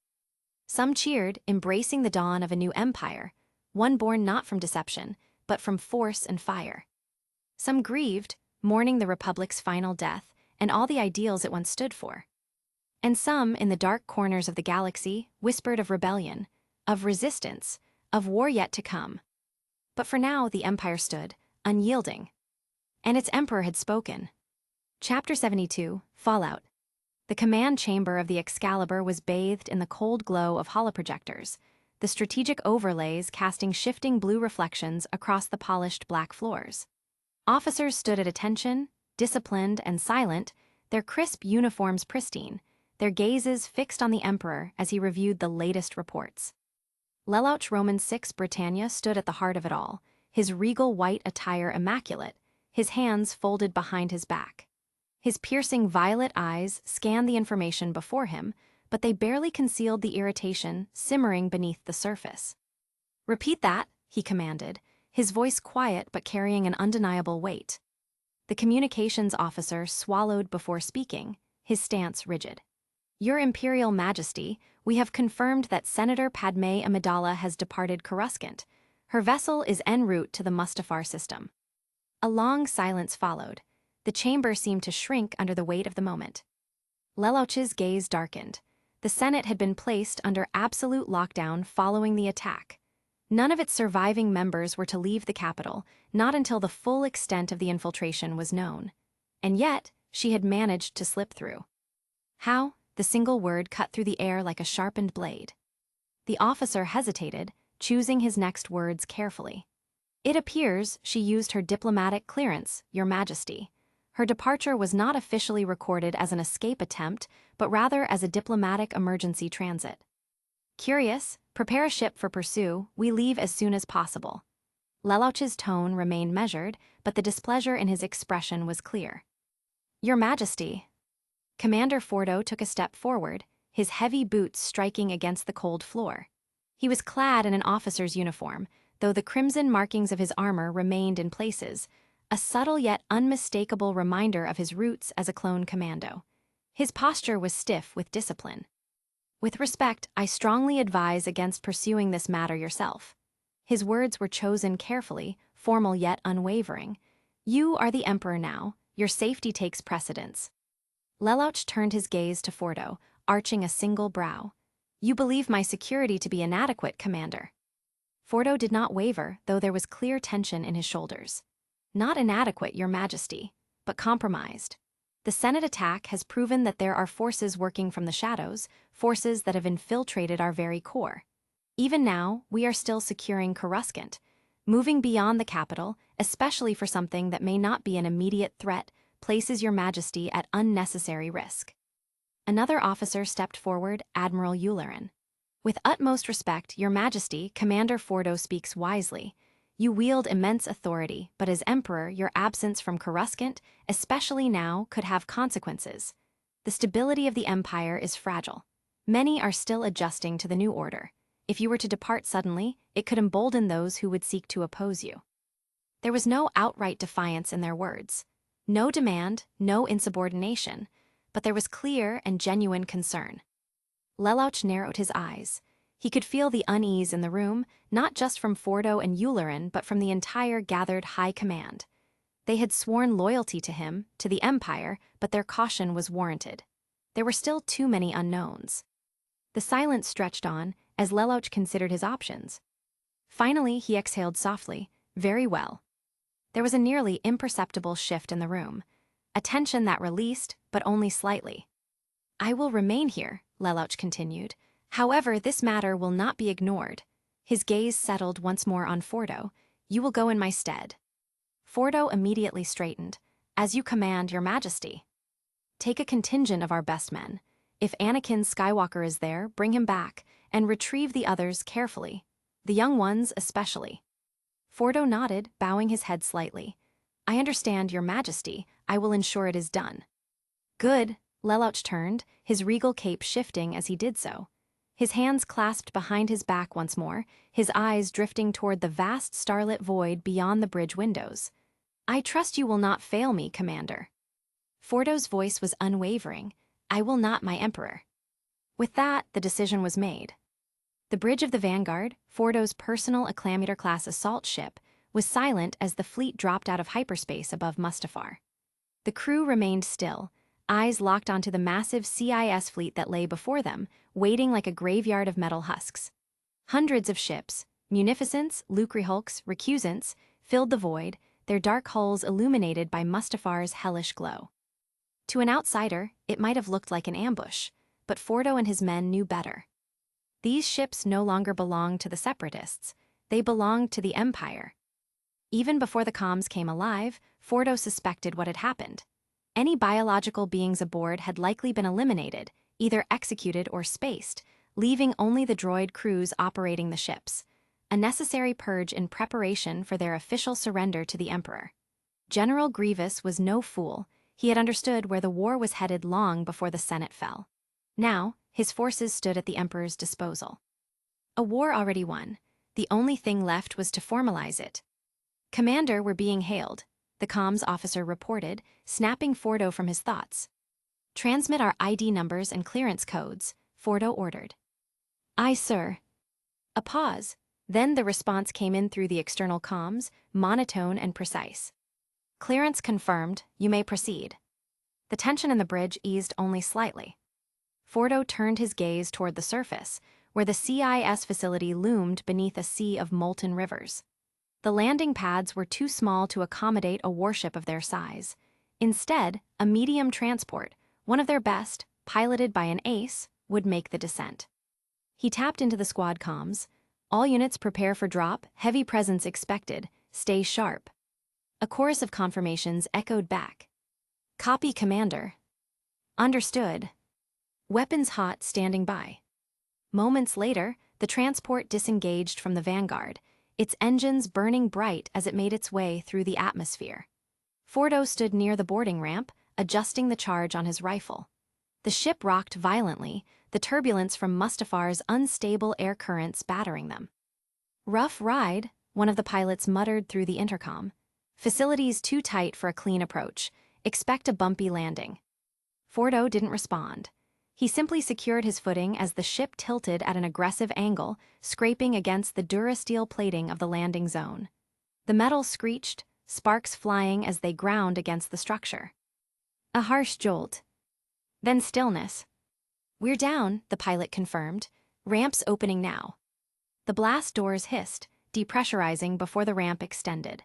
Some cheered, embracing the dawn of a new empire, one born not from deception, but from force and fire. Some grieved, mourning the Republic's final death and all the ideals it once stood for. And some, in the dark corners of the galaxy, whispered of rebellion, of resistance, of war yet to come. But for now, the empire stood, unyielding. And its emperor had spoken. Chapter 72, Fallout. The command chamber of the Excalibur was bathed in the cold glow of holoprojectors, the strategic overlays casting shifting blue reflections across the polished black floors. Officers stood at attention, disciplined and silent, their crisp uniforms pristine, their gazes fixed on the Emperor as he reviewed the latest reports. Lelouch Roman VI Britannia stood at the heart of it all, his regal white attire immaculate, his hands folded behind his back. His piercing violet eyes scanned the information before him, but they barely concealed the irritation simmering beneath the surface. "Repeat that," he commanded, his voice quiet but carrying an undeniable weight. The communications officer swallowed before speaking, his stance rigid. Your Imperial Majesty, we have confirmed that Senator Padme Amidala has departed Coruscant. Her vessel is en route to the Mustafar system. A long silence followed. The chamber seemed to shrink under the weight of the moment. Lelouch's gaze darkened. The Senate had been placed under absolute lockdown following the attack. None of its surviving members were to leave the capital, not until the full extent of the infiltration was known. And yet, she had managed to slip through. How? The single word cut through the air like a sharpened blade. The officer hesitated, choosing his next words carefully. It appears she used her diplomatic clearance, Your Majesty. Her departure was not officially recorded as an escape attempt, but rather as a diplomatic emergency transit. Curious, prepare a ship for pursuit, we leave as soon as possible. Lelouch's tone remained measured, but the displeasure in his expression was clear. Your Majesty. Commander Fordo took a step forward, his heavy boots striking against the cold floor. He was clad in an officer's uniform, though the crimson markings of his armor remained in places, a subtle yet unmistakable reminder of his roots as a clone commando. His posture was stiff with discipline. With respect, I strongly advise against pursuing this matter yourself. His words were chosen carefully, formal yet unwavering. You are the Emperor now, your safety takes precedence. Lelouch turned his gaze to Fordo, arching a single brow. You believe my security to be inadequate, Commander. Fordo did not waver, though there was clear tension in his shoulders. Not inadequate, Your Majesty, but compromised. The Senate attack has proven that there are forces working from the shadows, forces that have infiltrated our very core. Even now, we are still securing Coruscant, moving beyond the capital, especially for something that may not be an immediate threat, places Your Majesty at unnecessary risk. Another officer stepped forward, Admiral Yularen. With utmost respect, Your Majesty, Commander Fordo speaks wisely. You wield immense authority, but as Emperor, your absence from Coruscant, especially now, could have consequences. The stability of the Empire is fragile. Many are still adjusting to the new order. If you were to depart suddenly, it could embolden those who would seek to oppose you. There was no outright defiance in their words. No demand, no insubordination, but there was clear and genuine concern. Lelouch narrowed his eyes. He could feel the unease in the room, not just from Fordo and Yularen, but from the entire gathered high command. They had sworn loyalty to him, to the Empire, but their caution was warranted. There were still too many unknowns. The silence stretched on, as Lelouch considered his options. Finally, he exhaled softly, very well. There was a nearly imperceptible shift in the room, a tension that released, but only slightly. I will remain here, Lelouch continued. However, this matter will not be ignored. His gaze settled once more on Fordo. You will go in my stead. Fordo immediately straightened. As you command, Your Majesty. Take a contingent of our best men. If Anakin Skywalker is there, bring him back, and retrieve the others carefully. The young ones especially. Fordo nodded, bowing his head slightly. I understand, Your Majesty. I will ensure it is done. Good. Lelouch turned, his regal cape shifting as he did so. His hands clasped behind his back once more, his eyes drifting toward the vast starlit void beyond the bridge windows. I trust you will not fail me, Commander. Fordo's voice was unwavering. I will not, my Emperor. With that, the decision was made. The bridge of the Vanguard, Fordo's personal Acclamator-class assault ship, was silent as the fleet dropped out of hyperspace above Mustafar. The crew remained still, eyes locked onto the massive CIS fleet that lay before them, waiting like a graveyard of metal husks. Hundreds of ships, munificents, lucrehulks, recusants, filled the void, their dark hulls illuminated by Mustafar's hellish glow. To an outsider, it might have looked like an ambush, but Fordo and his men knew better. These ships no longer belonged to the Separatists, they belonged to the Empire. Even before the comms came alive, Fordo suspected what had happened. Any biological beings aboard had likely been eliminated, either executed or spaced, leaving only the droid crews operating the ships, a necessary purge in preparation for their official surrender to the Emperor. General Grievous was no fool. He had understood where the war was headed long before the Senate fell. Now, his forces stood at the Emperor's disposal. A war already won. The only thing left was to formalize it. "Commander, we're being hailed," the comms officer reported, snapping Fordo from his thoughts. "Transmit our ID numbers and clearance codes," Fordo ordered. "Aye, sir." A pause. Then the response came in through the external comms, monotone and precise. "Clearance confirmed. You may proceed." The tension in the bridge eased only slightly. Fordo turned his gaze toward the surface, where the CIS facility loomed beneath a sea of molten rivers. The landing pads were too small to accommodate a warship of their size. Instead, a medium transport, one of their best, piloted by an ace, would make the descent. He tapped into the squad comms. "All units prepare for drop, heavy presence expected, stay sharp." A chorus of confirmations echoed back. "Copy, Commander." "Understood." "Weapons hot, standing by." Moments later, the transport disengaged from the Vanguard, its engines burning bright as it made its way through the atmosphere. Fordo stood near the boarding ramp, adjusting the charge on his rifle. The ship rocked violently, the turbulence from Mustafar's unstable air currents battering them. "Rough ride," one of the pilots muttered through the intercom. "Facilities too tight for a clean approach. Expect a bumpy landing." Fordo didn't respond. He simply secured his footing as the ship tilted at an aggressive angle, scraping against the durasteel plating of the landing zone. The metal screeched, sparks flying as they ground against the structure. A harsh jolt. Then stillness. "We're down," the pilot confirmed. "Ramp's opening now." The blast doors hissed, depressurizing before the ramp extended.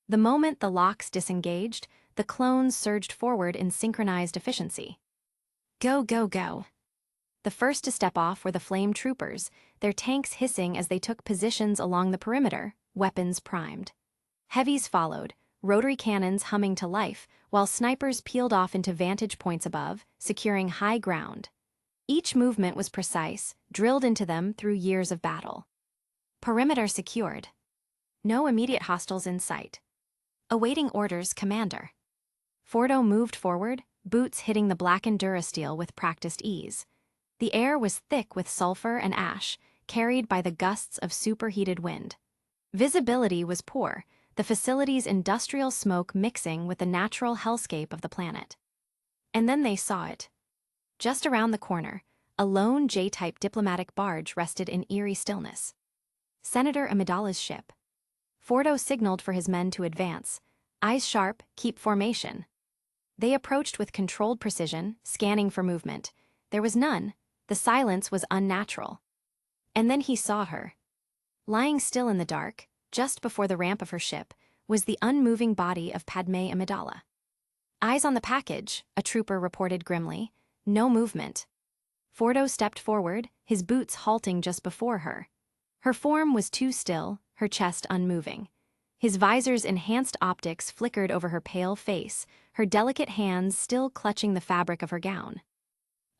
The moment the locks disengaged, the clones surged forward in synchronized efficiency. "Go, go, go." The first to step off were the flame troopers, their tanks hissing as they took positions along the perimeter, weapons primed. Heavies followed, rotary cannons humming to life, while snipers peeled off into vantage points above, securing high ground. Each movement was precise, drilled into them through years of battle. Perimeter secured. No immediate hostiles in sight. "Awaiting orders, Commander." Fordo moved forward, boots hitting the blackened durasteel with practiced ease. The air was thick with sulfur and ash, carried by the gusts of superheated wind. Visibility was poor, the facility's industrial smoke mixing with the natural hellscape of the planet. And then they saw it. Just around the corner, a lone J-type diplomatic barge rested in eerie stillness. Senator Amidala's ship. Fordo signaled for his men to advance. "Eyes sharp, keep formation." They approached with controlled precision, scanning for movement. There was none. The silence was unnatural. And then he saw her. Lying still in the dark, just before the ramp of her ship, was the unmoving body of Padme Amidala. "Eyes on the package," a trooper reported grimly. "No movement." Fordo stepped forward, his boots halting just before her. Her form was too still, her chest unmoving. His visor's enhanced optics flickered over her pale face, her delicate hands still clutching the fabric of her gown.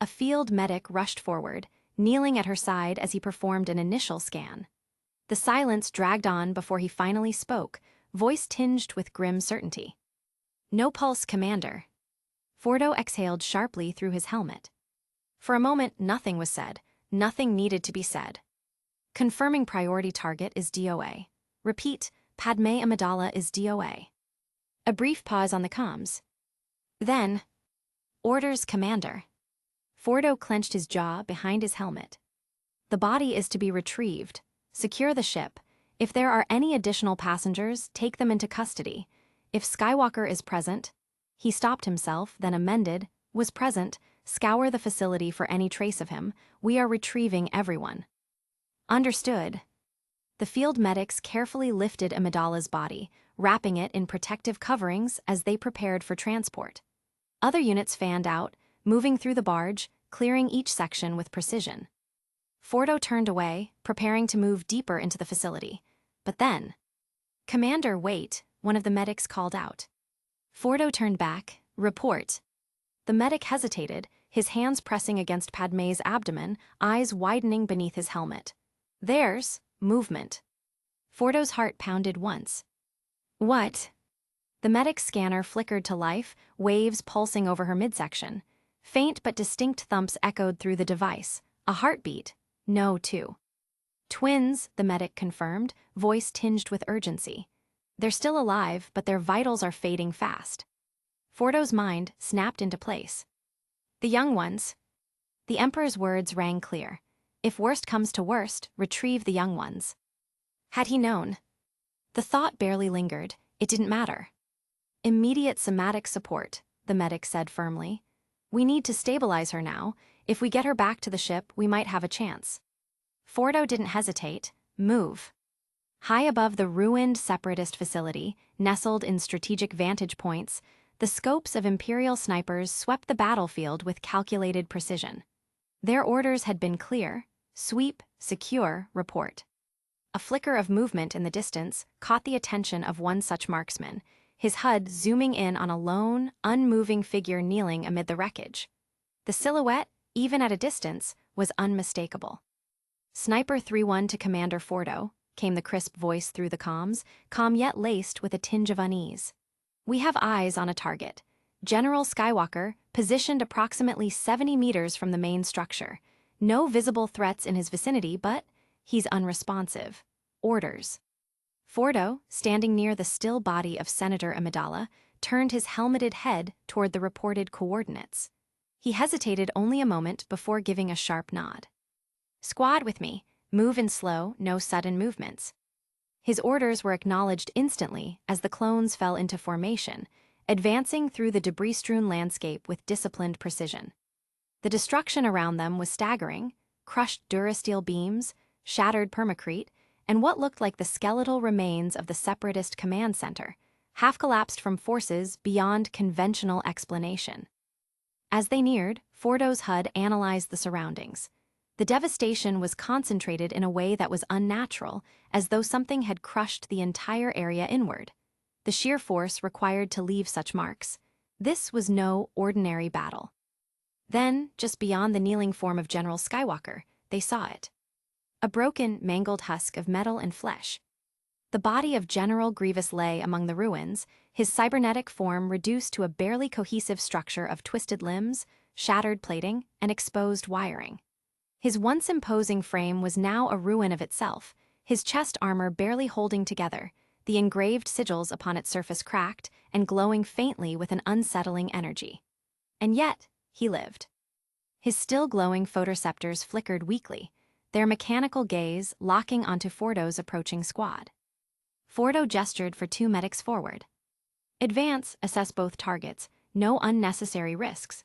A field medic rushed forward, kneeling at her side as he performed an initial scan. The silence dragged on before he finally spoke, voice tinged with grim certainty. "No pulse, Commander." Fordo exhaled sharply through his helmet. For a moment, nothing was said, nothing needed to be said. "Confirming priority target is DOA. Repeat, Padme Amidala is DOA." A brief pause on the comms. Then, "Orders, Commander." Fordo clenched his jaw behind his helmet. "The body is to be retrieved. Secure the ship. If there are any additional passengers, take them into custody. If Skywalker is present," he stopped himself, then amended, "was present, scour the facility for any trace of him. We are retrieving everyone." "Understood." The field medics carefully lifted Amidala's body, wrapping it in protective coverings as they prepared for transport. Other units fanned out, moving through the barge, clearing each section with precision. Fordo turned away, preparing to move deeper into the facility. But then, "Commander, wait," one of the medics called out. Fordo turned back. "Report." The medic hesitated, his hands pressing against Padme's abdomen, eyes widening beneath his helmet. "There's movement." Fordo's heart pounded once. "What?" The medic's scanner flickered to life, waves pulsing over her midsection. Faint but distinct thumps echoed through the device. A heartbeat. No, two. "Twins," the medic confirmed, voice tinged with urgency. They're still alive, but their vitals are fading fast. Fordo's mind snapped into place. The young ones. The Emperor's words rang clear. If worst comes to worst, retrieve the young ones. Had he known? The thought barely lingered. It didn't matter. Immediate somatic support, the medic said firmly. We need to stabilize her now. If we get her back to the ship, we might have a chance. Fordo didn't hesitate. Move. High above the ruined separatist facility, nestled in strategic vantage points, the scopes of Imperial snipers swept the battlefield with calculated precision. Their orders had been clear: sweep, secure, report. A flicker of movement in the distance caught the attention of one such marksman, his HUD zooming in on a lone, unmoving figure kneeling amid the wreckage. The silhouette, even at a distance, was unmistakable. Sniper 3-1 to Commander Fordo, came the crisp voice through the comms, calm yet laced with a tinge of unease. We have eyes on a target. General Skywalker, positioned approximately 70 meters from the main structure. No visible threats in his vicinity, but he's unresponsive. Orders. Fordo, standing near the still body of Senator Amidala, turned his helmeted head toward the reported coordinates. He hesitated only a moment before giving a sharp nod. Squad with me. Move in slow, no sudden movements. His orders were acknowledged instantly as the clones fell into formation, advancing through the debris-strewn landscape with disciplined precision. The destruction around them was staggering: crushed durasteel beams, shattered permacrete, and what looked like the skeletal remains of the Separatist command center, half-collapsed from forces beyond conventional explanation. As they neared, Fordo's HUD analyzed the surroundings. The devastation was concentrated in a way that was unnatural, as though something had crushed the entire area inward. The sheer force required to leave such marks. This was no ordinary battle. Then, just beyond the kneeling form of General Skywalker, they saw it. A broken, mangled husk of metal and flesh. The body of General Grievous lay among the ruins, his cybernetic form reduced to a barely cohesive structure of twisted limbs, shattered plating, and exposed wiring. His once imposing frame was now a ruin of itself, his chest armor barely holding together, the engraved sigils upon its surface cracked and glowing faintly with an unsettling energy. And yet, he lived. His still glowing photoreceptors flickered weakly, their mechanical gaze locking onto Fordo's approaching squad. Fordo gestured for 2 medics forward. Advance, assess both targets, no unnecessary risks.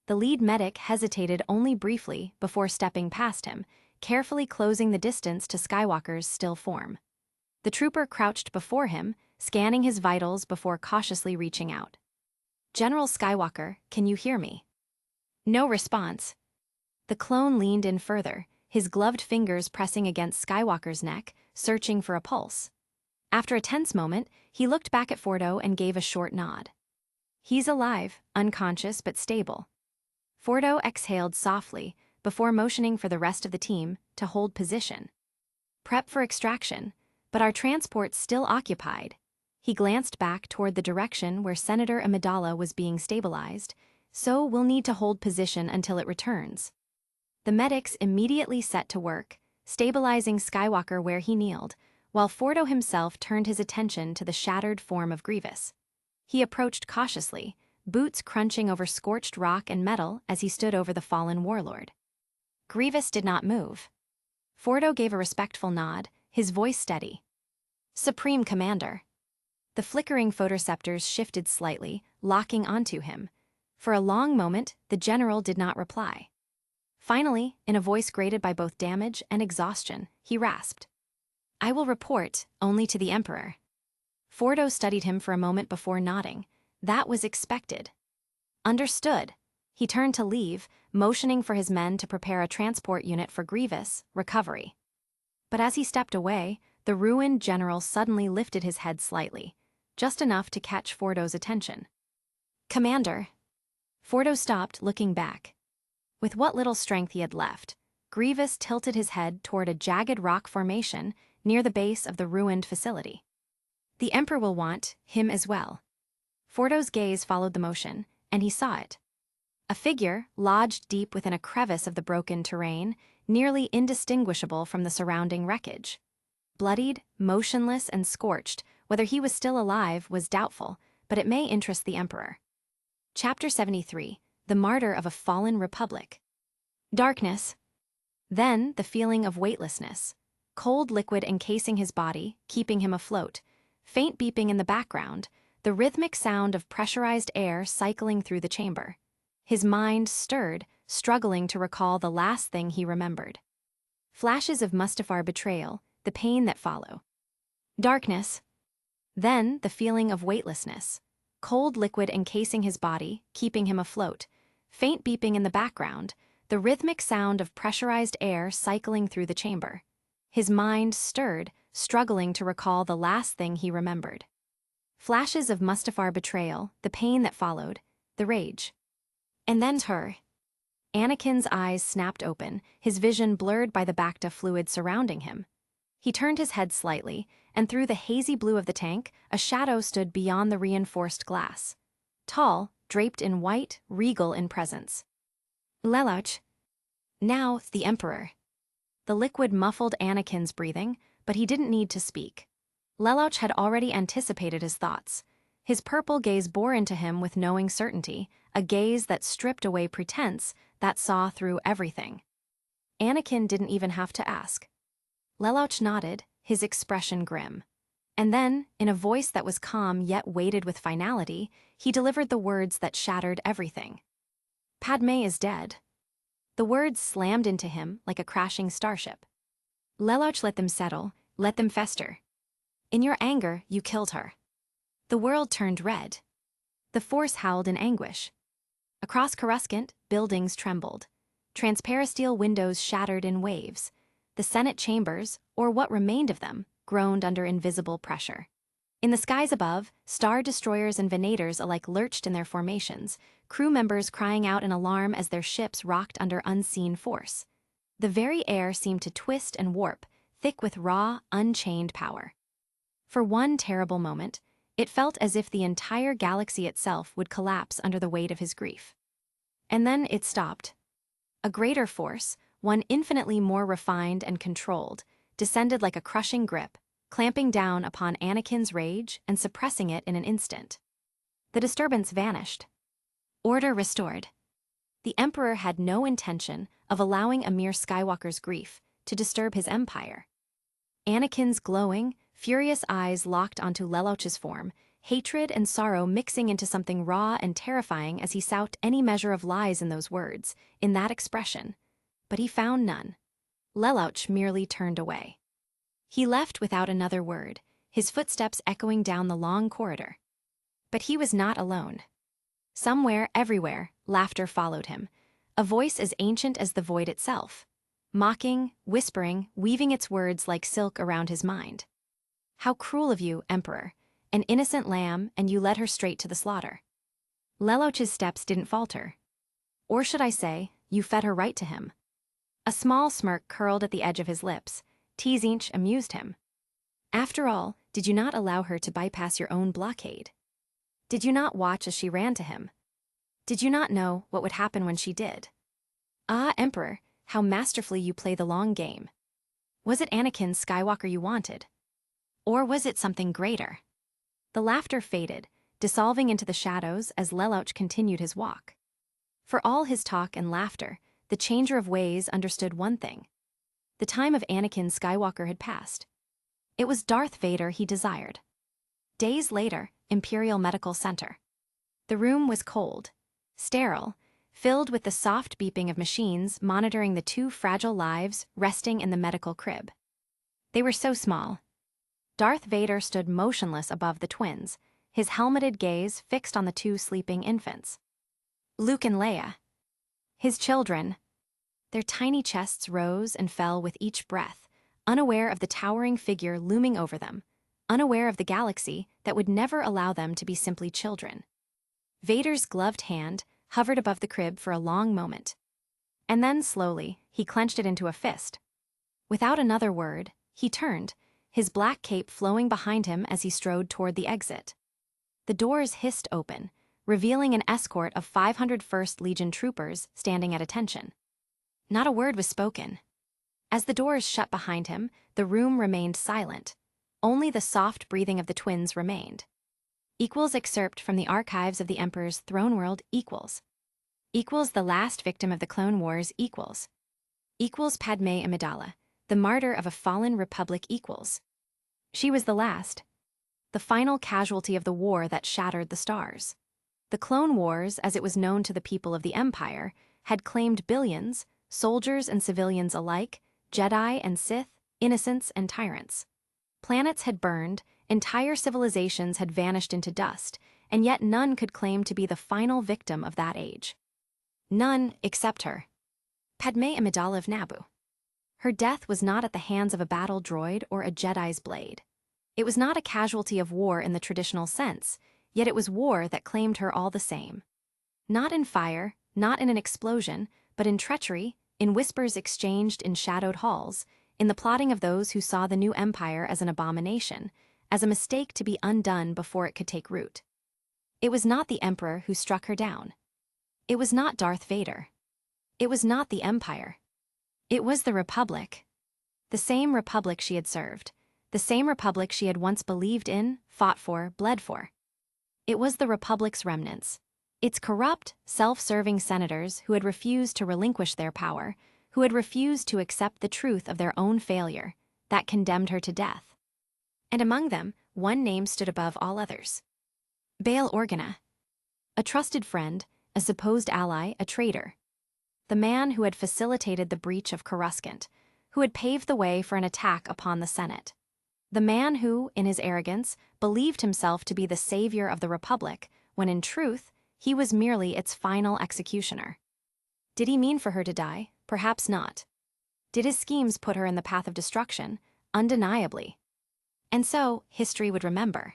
The lead medic hesitated only briefly before stepping past him, carefully closing the distance to Skywalker's still form. The trooper crouched before him, scanning his vitals before cautiously reaching out. General Skywalker, can you hear me? No response. The clone leaned in further, his gloved fingers pressing against Skywalker's neck, searching for a pulse. After a tense moment, he looked back at Fordo and gave a short nod. He's alive, unconscious but stable. Fordo exhaled softly before motioning for the rest of the team to hold position. Prep for extraction, but our transport's still occupied. He glanced back toward the direction where Senator Amidala was being stabilized, so we'll need to hold position until it returns. The medics immediately set to work, stabilizing Skywalker where he kneeled, while Fordo himself turned his attention to the shattered form of Grievous. He approached cautiously, boots crunching over scorched rock and metal as he stood over the fallen warlord. Grievous did not move. Fordo gave a respectful nod, his voice steady. Supreme Commander. The flickering photoreceptors shifted slightly, locking onto him. For a long moment, the general did not reply. Finally, in a voice grated by both damage and exhaustion, he rasped. I will report, only to the Emperor. Fordo studied him for a moment before nodding. That was expected. Understood. He turned to leave, motioning for his men to prepare a transport unit for Grievous recovery. But as he stepped away, the ruined general suddenly lifted his head slightly, just enough to catch Fordo's attention. Commander. Fordo stopped, looking back. With what little strength he had left, Grievous tilted his head toward a jagged rock formation near the base of the ruined facility. The Emperor will want him as well. Fordo's gaze followed the motion, and he saw it. A figure, lodged deep within a crevice of the broken terrain, nearly indistinguishable from the surrounding wreckage. Bloodied, motionless, and scorched, Whether he was still alive was doubtful, but it may interest the emperor. Chapter 73. The Martyr of a Fallen Republic. Darkness. Then the feeling of weightlessness. Cold liquid encasing his body, keeping him afloat. Faint beeping in the background, the rhythmic sound of pressurized air cycling through the chamber. His mind stirred, struggling to recall the last thing he remembered. Flashes of Mustafar betrayal, the pain that follow. Darkness. Then the feeling of weightlessness. Cold liquid encasing his body, keeping him afloat. Faint beeping in the background, the rhythmic sound of pressurized air cycling through the chamber. His mind stirred, struggling to recall the last thing he remembered. Flashes of Mustafar betrayal, the pain that followed, the rage. And then her. Anakin's eyes snapped open, his vision blurred by the Bacta fluid surrounding him. He turned his head slightly, and through the hazy blue of the tank, a shadow stood beyond the reinforced glass. Tall, draped in white, regal in presence. Lelouch. Now, the Emperor. The liquid muffled Anakin's breathing, but he didn't need to speak. Lelouch had already anticipated his thoughts. His purple gaze bore into him with knowing certainty, a gaze that stripped away pretense, that saw through everything. Anakin didn't even have to ask. Lelouch nodded, his expression grim. And then, in a voice that was calm yet weighted with finality, he delivered the words that shattered everything. Padme is dead. The words slammed into him like a crashing starship. Lelouch let them settle, let them fester. In your anger, you killed her. The world turned red. The Force howled in anguish. Across Coruscant, buildings trembled. Transparasteel windows shattered in waves. The Senate chambers, or what remained of them, groaned under invisible pressure. In the skies above, star destroyers and venators alike lurched in their formations, crew members crying out in alarm as their ships rocked under unseen force. The very air seemed to twist and warp, thick with raw, unchained power. For one terrible moment, it felt as if the entire galaxy itself would collapse under the weight of his grief. And then it stopped. A greater force, one infinitely more refined and controlled, descended like a crushing grip, clamping down upon Anakin's rage and suppressing it in an instant. The disturbance vanished. Order restored. The Emperor had no intention of allowing a mere Skywalker's grief to disturb his empire. Anakin's glowing, furious eyes locked onto Lelouch's form, hatred and sorrow mixing into something raw and terrifying as he soaked any measure of lies in those words, in that expression. But he found none. Lelouch merely turned away. He left without another word, his footsteps echoing down the long corridor. But he was not alone. Somewhere, everywhere, laughter followed him, a voice as ancient as the void itself, mocking, whispering, weaving its words like silk around his mind. How cruel of you, Emperor, an innocent lamb, and you led her straight to the slaughter. Lelouch's steps didn't falter. Or should I say, you fed her right to him. A small smirk curled at the edge of his lips. Teasinch amused him. After all, did you not allow her to bypass your own blockade? Did you not watch as she ran to him? Did you not know what would happen when she did? Ah, Emperor, how masterfully you play the long game. Was it Anakin Skywalker you wanted? Or was it something greater? The laughter faded, dissolving into the shadows as Lelouch continued his walk. For all his talk and laughter, the changer of ways understood one thing. The time of Anakin Skywalker had passed. It was Darth Vader he desired. Days later, Imperial Medical Center. The room was cold, sterile, filled with the soft beeping of machines monitoring the two fragile lives resting in the medical crib. They were so small. Darth Vader stood motionless above the twins, his helmeted gaze fixed on the two sleeping infants. Luke and Leia. His children. Their tiny chests rose and fell with each breath, unaware of the towering figure looming over them, unaware of the galaxy that would never allow them to be simply children. Vader's gloved hand hovered above the crib for a long moment. And then, slowly, he clenched it into a fist. Without another word, he turned, his black cape flowing behind him as he strode toward the exit. The doors hissed open, revealing an escort of 501st Legion troopers standing at attention. Not a word was spoken. As the doors shut behind him, the room remained silent. Only the soft breathing of the twins remained. Equals excerpt from the archives of the Emperor's throne world equals. Equals the last victim of the Clone Wars equals. Equals Padmé Amidala, the martyr of a fallen republic equals. She was the last. The final casualty of the war that shattered the stars. The Clone Wars, as it was known to the people of the Empire, had claimed billions, soldiers and civilians alike, Jedi and Sith, innocents and tyrants. Planets had burned, entire civilizations had vanished into dust, and yet none could claim to be the final victim of that age. None except her. Padmé Amidala of Naboo. Her death was not at the hands of a battle droid or a Jedi's blade. It was not a casualty of war in the traditional sense, yet it was war that claimed her all the same. Not in fire, not in an explosion, but in treachery, in whispers exchanged in shadowed halls, in the plotting of those who saw the new empire as an abomination, as a mistake to be undone before it could take root. It was not the Emperor who struck her down. It was not Darth Vader. It was not the Empire. It was the Republic. The same Republic she had served. The same Republic she had once believed in, fought for, bled for. It was the Republic's remnants. Its corrupt, self-serving senators who had refused to relinquish their power, who had refused to accept the truth of their own failure, that condemned her to death. And among them, one name stood above all others. Bail Organa. A trusted friend, a supposed ally, a traitor. The man who had facilitated the breach of Coruscant, who had paved the way for an attack upon the Senate. The man who, in his arrogance, believed himself to be the savior of the Republic, when in truth, he was merely its final executioner. Did he mean for her to die? Perhaps not. Did his schemes put her in the path of destruction? Undeniably. And so, history would remember.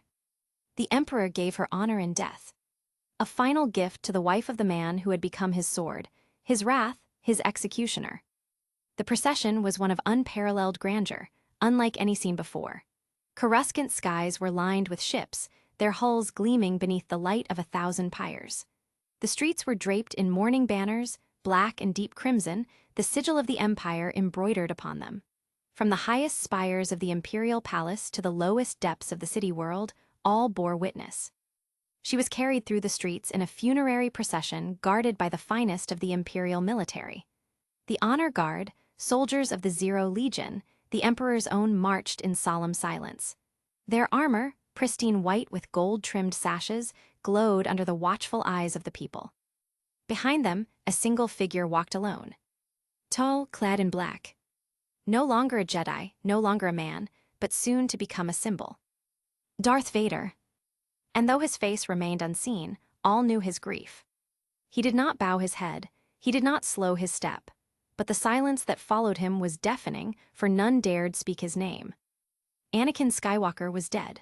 The Emperor gave her honor in death. A final gift to the wife of the man who had become his sword, his wrath, his executioner. The procession was one of unparalleled grandeur, unlike any seen before. Coruscant skies were lined with ships, their hulls gleaming beneath the light of 1,000 pyres. The streets were draped in mourning banners, black and deep crimson, the sigil of the Empire embroidered upon them. From the highest spires of the Imperial Palace to the lowest depths of the city world, all bore witness. She was carried through the streets in a funerary procession guarded by the finest of the Imperial military. The Honor Guard, soldiers of the Zero Legion, the Emperor's own, marched in solemn silence. Their armor, pristine white with gold-trimmed sashes, glowed under the watchful eyes of the people. Behind them, a single figure walked alone. Tall, clad in black. No longer a Jedi, no longer a man, but soon to become a symbol. Darth Vader. And though his face remained unseen, all knew his grief. He did not bow his head, he did not slow his step, but the silence that followed him was deafening, for none dared speak his name. Anakin Skywalker was dead.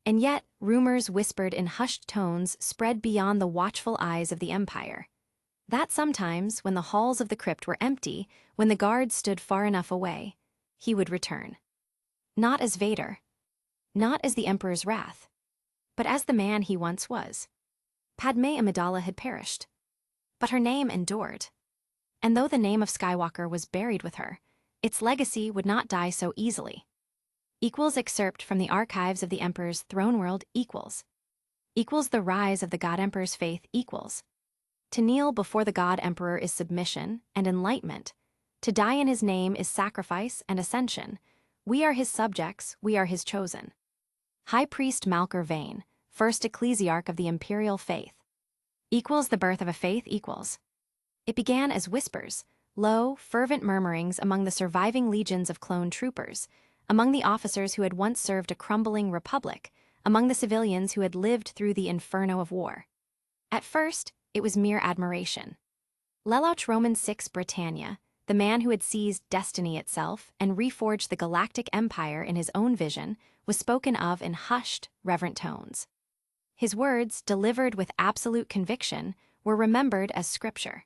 And yet, rumors whispered in hushed tones spread beyond the watchful eyes of the Empire. That sometimes, when the halls of the crypt were empty, when the guards stood far enough away, he would return. Not as Vader. Not as the Emperor's wrath. But as the man he once was. Padmé Amidala had perished. But her name endured. And though the name of Skywalker was buried with her, its legacy would not die so easily. Equals excerpt from the archives of the Emperor's throne world equals. Equals the rise of the God Emperor's faith equals. To kneel before the God Emperor is submission and enlightenment. To die in his name is sacrifice and ascension. We are his subjects, we are his chosen. High Priest Malker Vane, first ecclesiarch of the imperial faith. Equals the birth of a faith equals. It began as whispers, low, fervent murmurings among the surviving legions of clone troopers, among the officers who had once served a crumbling republic, among the civilians who had lived through the inferno of war. At first, it was mere admiration. Lelouch Roman VI Britannia, the man who had seized destiny itself and reforged the galactic empire in his own vision, was spoken of in hushed, reverent tones. His words, delivered with absolute conviction, were remembered as scripture.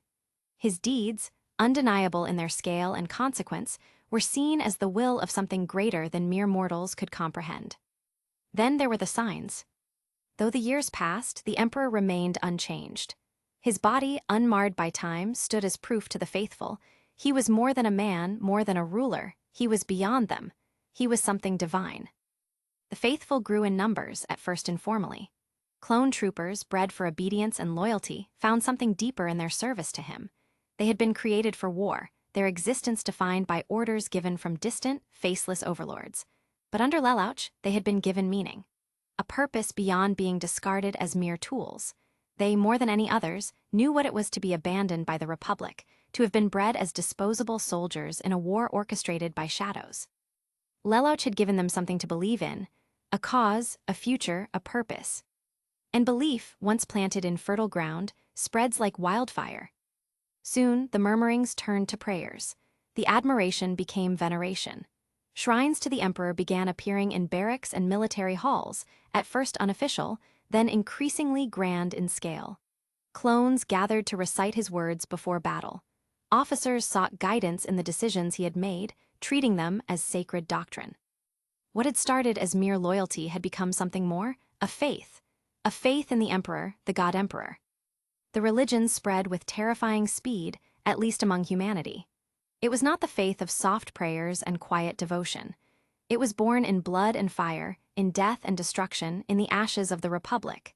His deeds, undeniable in their scale and consequence, were seen as the will of something greater than mere mortals could comprehend. Then there were the signs. Though the years passed, the Emperor remained unchanged. His body, unmarred by time, stood as proof to the faithful. He was more than a man, more than a ruler. He was beyond them. He was something divine. The faithful grew in numbers, at first informally. Clone troopers, bred for obedience and loyalty, found something deeper in their service to him. They had been created for war, their existence defined by orders given from distant, faceless overlords. But under Lelouch, they had been given meaning. A purpose beyond being discarded as mere tools. They, more than any others, knew what it was to be abandoned by the Republic, to have been bred as disposable soldiers in a war orchestrated by shadows. Lelouch had given them something to believe in, a cause, a future, a purpose. And belief, once planted in fertile ground, spreads like wildfire. Soon, the murmurings turned to prayers. The admiration became veneration. Shrines to the emperor began appearing in barracks and military halls, at first unofficial, then increasingly grand in scale. Clones gathered to recite his words before battle. Officers sought guidance in the decisions he had made, treating them as sacred doctrine. What had started as mere loyalty had become something more, a faith in the emperor, the god emperor. The religion spread with terrifying speed, at least among humanity. It was not the faith of soft prayers and quiet devotion. It was born in blood and fire, in death and destruction, in the ashes of the Republic.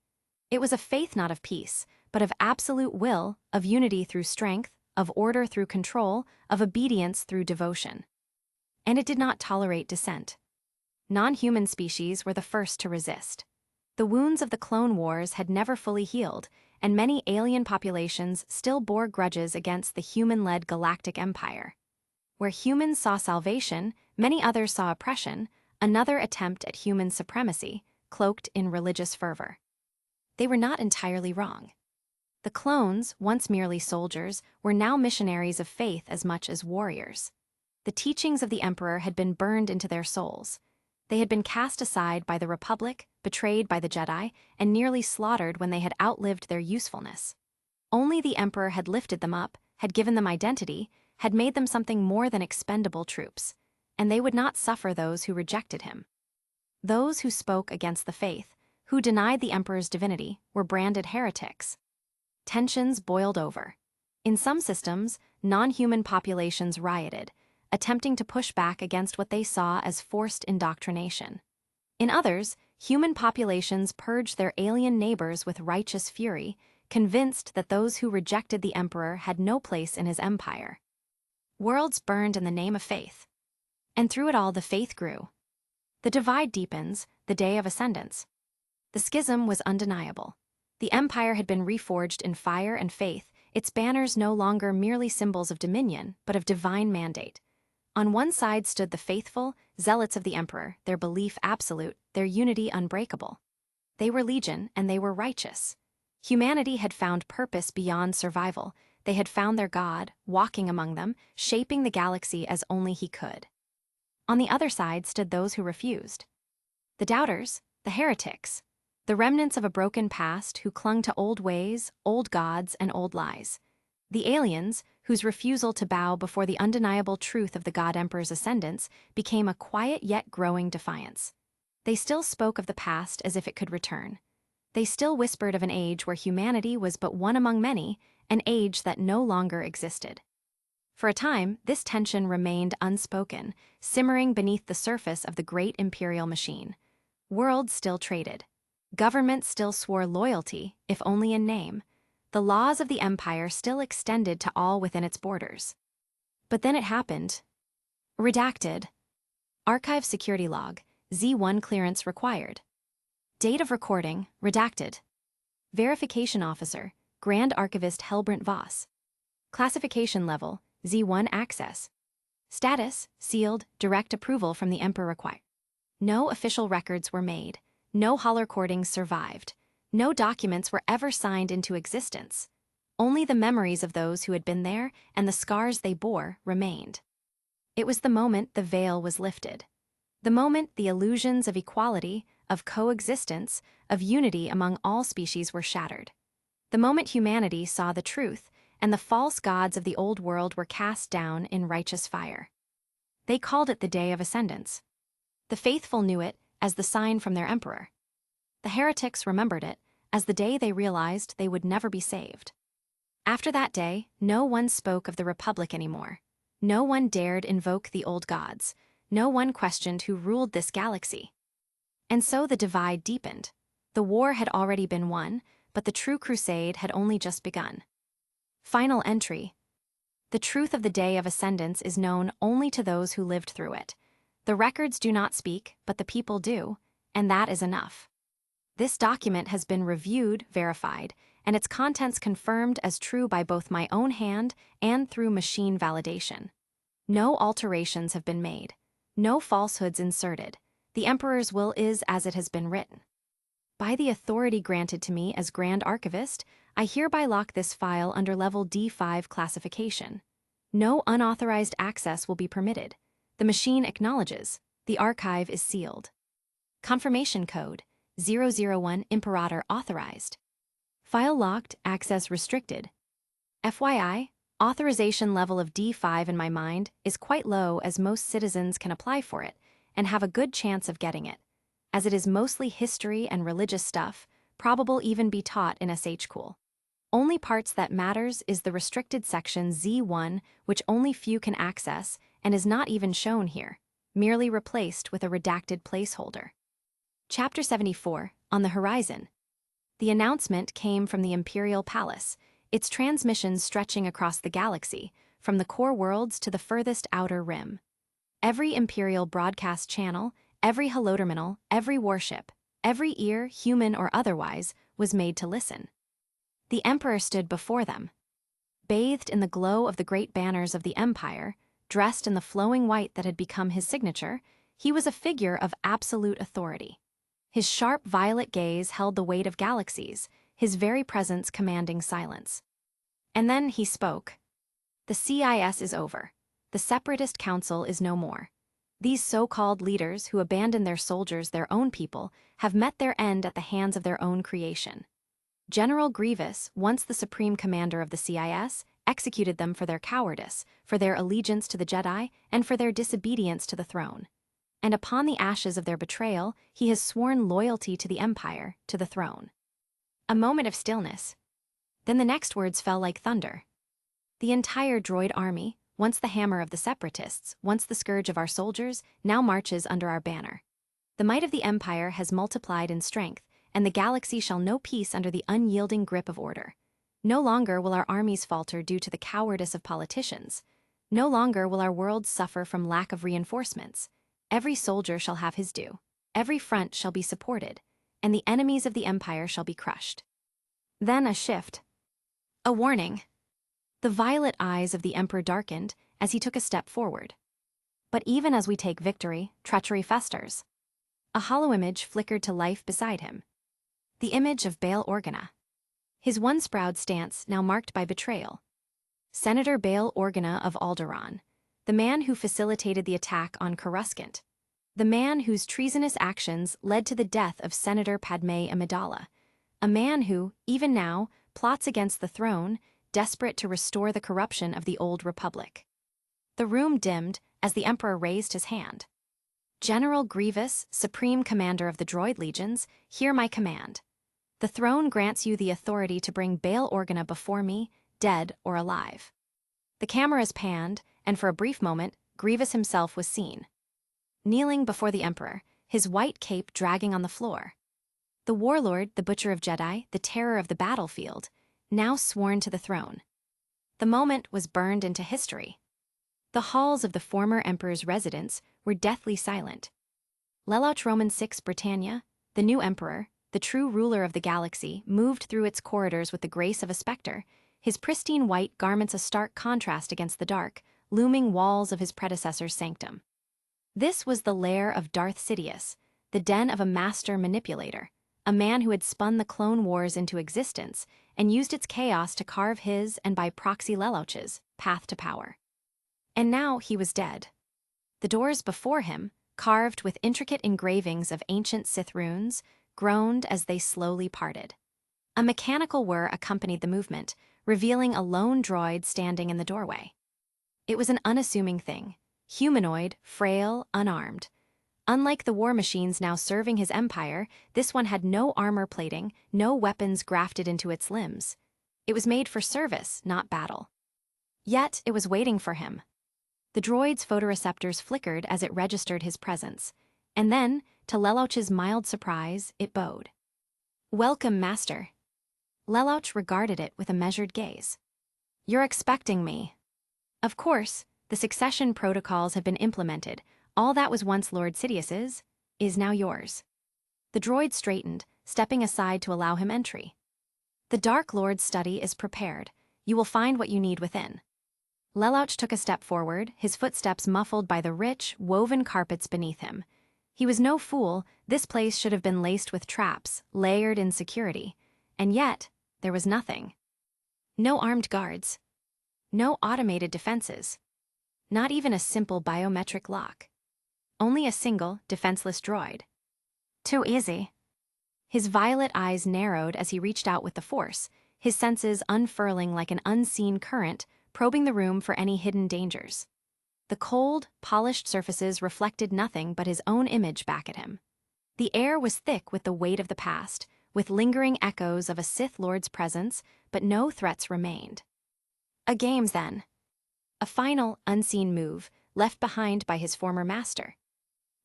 It was a faith not of peace, but of absolute will, of unity through strength, of order through control, of obedience through devotion. And it did not tolerate dissent. Non-human species were the first to resist. The wounds of the Clone Wars had never fully healed, and many alien populations still bore grudges against the human-led galactic empire. Where humans saw salvation, many others saw oppression, another attempt at human supremacy, cloaked in religious fervor. They were not entirely wrong. The clones, once merely soldiers, were now missionaries of faith as much as warriors. The teachings of the Emperor had been burned into their souls. They had been cast aside by the Republic, betrayed by the Jedi, and nearly slaughtered when they had outlived their usefulness. Only the Emperor had lifted them up, had given them identity, had made them something more than expendable troops, and they would not suffer those who rejected him. Those who spoke against the faith, who denied the Emperor's divinity, were branded heretics. Tensions boiled over. In some systems, non-human populations rioted, attempting to push back against what they saw as forced indoctrination. In others, human populations purged their alien neighbors with righteous fury, convinced that those who rejected the Emperor had no place in his empire. Worlds burned in the name of faith. And through it all the faith grew. The divide deepens, the day of ascendance. The schism was undeniable. The empire had been reforged in fire and faith, its banners no longer merely symbols of dominion, but of divine mandate. On one side stood the faithful, zealots of the emperor, their belief absolute, their unity unbreakable. They were legion, and they were righteous. Humanity had found purpose beyond survival. They had found their God, walking among them, shaping the galaxy as only he could. On the other side stood those who refused. The doubters, the heretics, the remnants of a broken past who clung to old ways, old gods, and old lies. The aliens, whose refusal to bow before the undeniable truth of the God Emperor's ascendance became a quiet yet growing defiance. They still spoke of the past as if it could return. They still whispered of an age where humanity was but one among many, an age that no longer existed. For a time, this tension remained unspoken, simmering beneath the surface of the great imperial machine. Worlds still traded. Governments still swore loyalty, if only in name. The laws of the empire still extended to all within its borders. But then it happened. Redacted. Archive security log, Z1 clearance required. Date of recording, redacted. Verification officer, Grand Archivist Helbrant Voss. Classification level, Z1 access. Status, sealed, direct approval from the Emperor required. No official records were made. No holocordings survived. No documents were ever signed into existence. Only the memories of those who had been there and the scars they bore remained. It was the moment the veil was lifted. The moment the illusions of equality, of coexistence, of unity among all species were shattered. The moment humanity saw the truth and the false gods of the old world were cast down in righteous fire. They called it the Day of Ascendance. The faithful knew it as the sign from their emperor. The heretics remembered it as the day they realized they would never be saved. After that day, no one spoke of the Republic anymore. No one dared invoke the old gods. No one questioned who ruled this galaxy. And so the divide deepened. The war had already been won, but the true crusade had only just begun. Final entry. The truth of the Day of Ascendance is known only to those who lived through it. The records do not speak, but the people do, and that is enough. This document has been reviewed, verified, and its contents confirmed as true by both my own hand and through machine validation. No alterations have been made. No falsehoods inserted. The Emperor's will is as it has been written. By the authority granted to me as Grand Archivist, I hereby lock this file under Level D5 classification. No unauthorized access will be permitted. The machine acknowledges. The archive is sealed. Confirmation Code 001 Imperator authorized. File locked, access restricted. FYI, authorization level of D5 in my mind is quite low as most citizens can apply for it and have a good chance of getting it. As it is mostly history and religious stuff, probable even be taught in SH-Cool. Only parts that matters is the restricted section Z1, which only few can access and is not even shown here, merely replaced with a redacted placeholder. Chapter 74, On the Horizon. The announcement came from the Imperial Palace, its transmissions stretching across the galaxy, from the core worlds to the furthest outer rim. Every Imperial broadcast channel, every holoterminal, every warship, every ear, human or otherwise, was made to listen. The Emperor stood before them. Bathed in the glow of the great banners of the Empire, dressed in the flowing white that had become his signature, he was a figure of absolute authority. His sharp violet gaze held the weight of galaxies, his very presence commanding silence. And then he spoke. The CIS is over. The Separatist Council is no more. These so-called leaders who abandon their soldiers, their own people, have met their end at the hands of their own creation. General Grievous, once the supreme commander of the CIS, executed them for their cowardice, for their allegiance to the Jedi, and for their disobedience to the throne. And upon the ashes of their betrayal, he has sworn loyalty to the Empire, to the throne. A moment of stillness. Then the next words fell like thunder. The entire droid army, once the hammer of the Separatists, once the scourge of our soldiers, now marches under our banner. The might of the Empire has multiplied in strength, and the galaxy shall know peace under the unyielding grip of order. No longer will our armies falter due to the cowardice of politicians. No longer will our worlds suffer from lack of reinforcements. Every soldier shall have his due. Every front shall be supported, and the enemies of the Empire shall be crushed. Then a shift. A warning. The violet eyes of the Emperor darkened as he took a step forward. But even as we take victory, treachery festers. A hollow image flickered to life beside him. The image of Bail Organa. His once-proud stance now marked by betrayal. Senator Bail Organa of Alderaan, the man who facilitated the attack on Coruscant. The man whose treasonous actions led to the death of Senator Padme Amidala. A man who, even now, plots against the throne, desperate to restore the corruption of the old republic. The room dimmed as the Emperor raised his hand. General Grievous, Supreme Commander of the Droid Legions, hear my command. The throne grants you the authority to bring Bail Organa before me, dead or alive. The cameras panned, and for a brief moment, Grievous himself was seen. Kneeling before the Emperor, his white cape dragging on the floor. The warlord, the butcher of Jedi, the terror of the battlefield, now sworn to the throne. The moment was burned into history. The halls of the former Emperor's residence were deathly silent. Lelouch Roman VI Britannia, the new Emperor, the true ruler of the galaxy, moved through its corridors with the grace of a specter, his pristine white garments a stark contrast against the dark, looming walls of his predecessor's sanctum. This was the lair of Darth Sidious, the den of a master manipulator, a man who had spun the Clone Wars into existence and used its chaos to carve his, and by proxy Lelouch's, path to power. And now he was dead. The doors before him, carved with intricate engravings of ancient Sith runes, groaned as they slowly parted. A mechanical whir accompanied the movement, revealing a lone droid standing in the doorway. It was an unassuming thing, humanoid, frail, unarmed. Unlike the war machines now serving his empire, this one had no armor plating, no weapons grafted into its limbs. It was made for service, not battle. Yet it was waiting for him. The droid's photoreceptors flickered as it registered his presence, and then, To Lelouch's mild surprise, it bowed. "Welcome, master." Lelouch regarded it with a measured gaze. "You're expecting me." Of course, the succession protocols have been implemented. All that was once Lord Sidious's is now yours. The droid straightened, stepping aside to allow him entry. "The Dark Lord's study is prepared. You will find what you need within." Lelouch took a step forward, his footsteps muffled by the rich, woven carpets beneath him. He was no fool. This place should have been laced with traps, layered in security. And yet, there was nothing. No armed guards. No automated defenses. Not even a simple biometric lock. Only a single, defenseless droid. Too easy. His violet eyes narrowed as he reached out with the force, his senses unfurling like an unseen current, probing the room for any hidden dangers. The cold, polished surfaces reflected nothing but his own image back at him. The air was thick with the weight of the past, with lingering echoes of a Sith Lord's presence, but no threats remained. A games, then. A final, unseen move, left behind by his former master.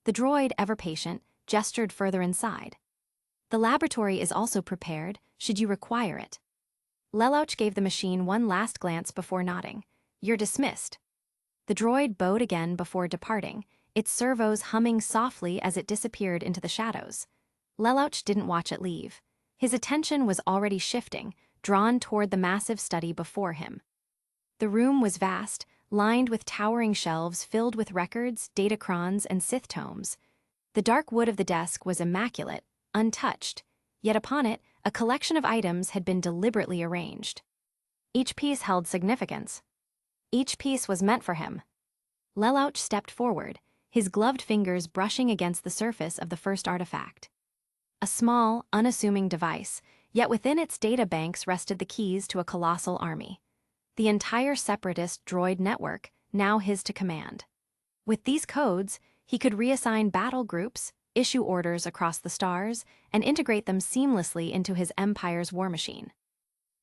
The droid, ever patient, gestured further inside. "The laboratory is also prepared, should you require it." Lelouch gave the machine one last glance before nodding. "You're dismissed." The droid bowed again before departing, its servos humming softly as it disappeared into the shadows. Lelouch didn't watch it leave. His attention was already shifting, drawn toward the massive study before him. The room was vast, lined with towering shelves filled with records, datacrons, and Sith tomes. The dark wood of the desk was immaculate, untouched, yet upon it, a collection of items had been deliberately arranged. Each piece held significance. Each piece was meant for him. Lelouch stepped forward, his gloved fingers brushing against the surface of the first artifact. A small, unassuming device, yet within its data banks rested the keys to a colossal army. The entire separatist droid network, now his to command. With these codes, he could reassign battle groups, issue orders across the stars, and integrate them seamlessly into his empire's war machine.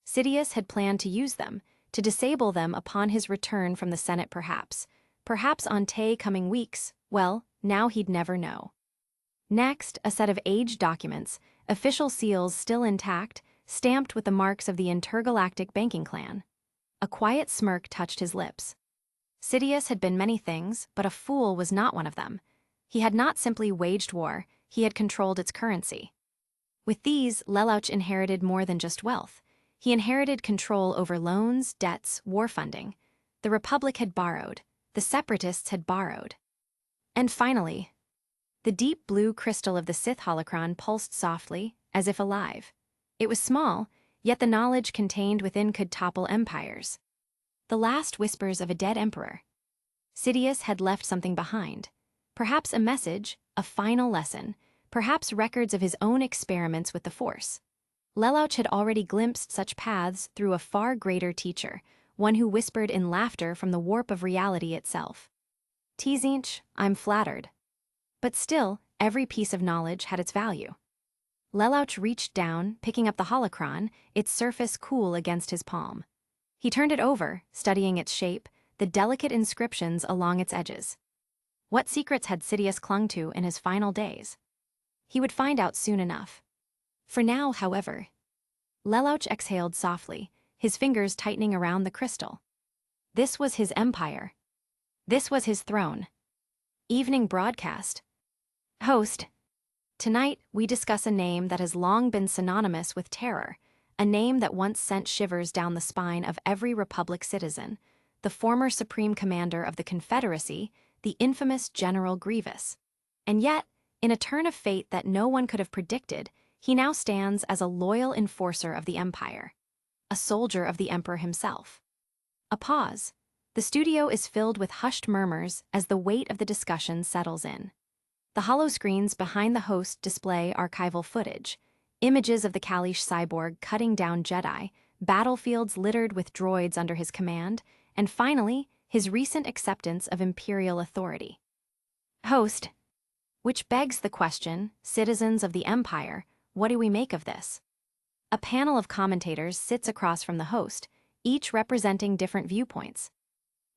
Sidious had planned to use them, to disable them upon his return from the Senate perhaps on coming weeks. Well, now he'd never know. Next, a set of aged documents, official seals still intact, stamped with the marks of the intergalactic banking clan. A quiet smirk touched his lips. Sidious had been many things, but a fool was not one of them. He had not simply waged war, he had controlled its currency. With these, Lelouch inherited more than just wealth. He inherited control over loans, debts, war funding. The Republic had borrowed. The Separatists had borrowed. And finally, the deep blue crystal of the Sith holocron pulsed softly, as if alive. It was small, yet the knowledge contained within could topple empires. The last whispers of a dead emperor. Sidious had left something behind. Perhaps a message, a final lesson, perhaps records of his own experiments with the Force. Lelouch had already glimpsed such paths through a far greater teacher, one who whispered in laughter from the warp of reality itself. "Tzinch, I'm flattered." But still, every piece of knowledge had its value. Lelouch reached down, picking up the holocron, its surface cool against his palm. He turned it over, studying its shape, the delicate inscriptions along its edges. What secrets had Sidious clung to in his final days? He would find out soon enough. For now, however, Lelouch exhaled softly, his fingers tightening around the crystal. This was his empire. This was his throne. Evening broadcast. Host. Tonight, we discuss a name that has long been synonymous with terror, a name that once sent shivers down the spine of every Republic citizen, the former Supreme Commander of the Confederacy, the infamous General Grievous. And yet, in a turn of fate that no one could have predicted, he now stands as a loyal enforcer of the Empire, a soldier of the Emperor himself. A pause. The studio is filled with hushed murmurs as the weight of the discussion settles in. The holoscreens behind the host display archival footage, images of the Kalish cyborg cutting down Jedi, battlefields littered with droids under his command, and finally, his recent acceptance of Imperial authority. Host. Which begs the question, citizens of the Empire, what do we make of this? A panel of commentators sits across from the host, each representing different viewpoints.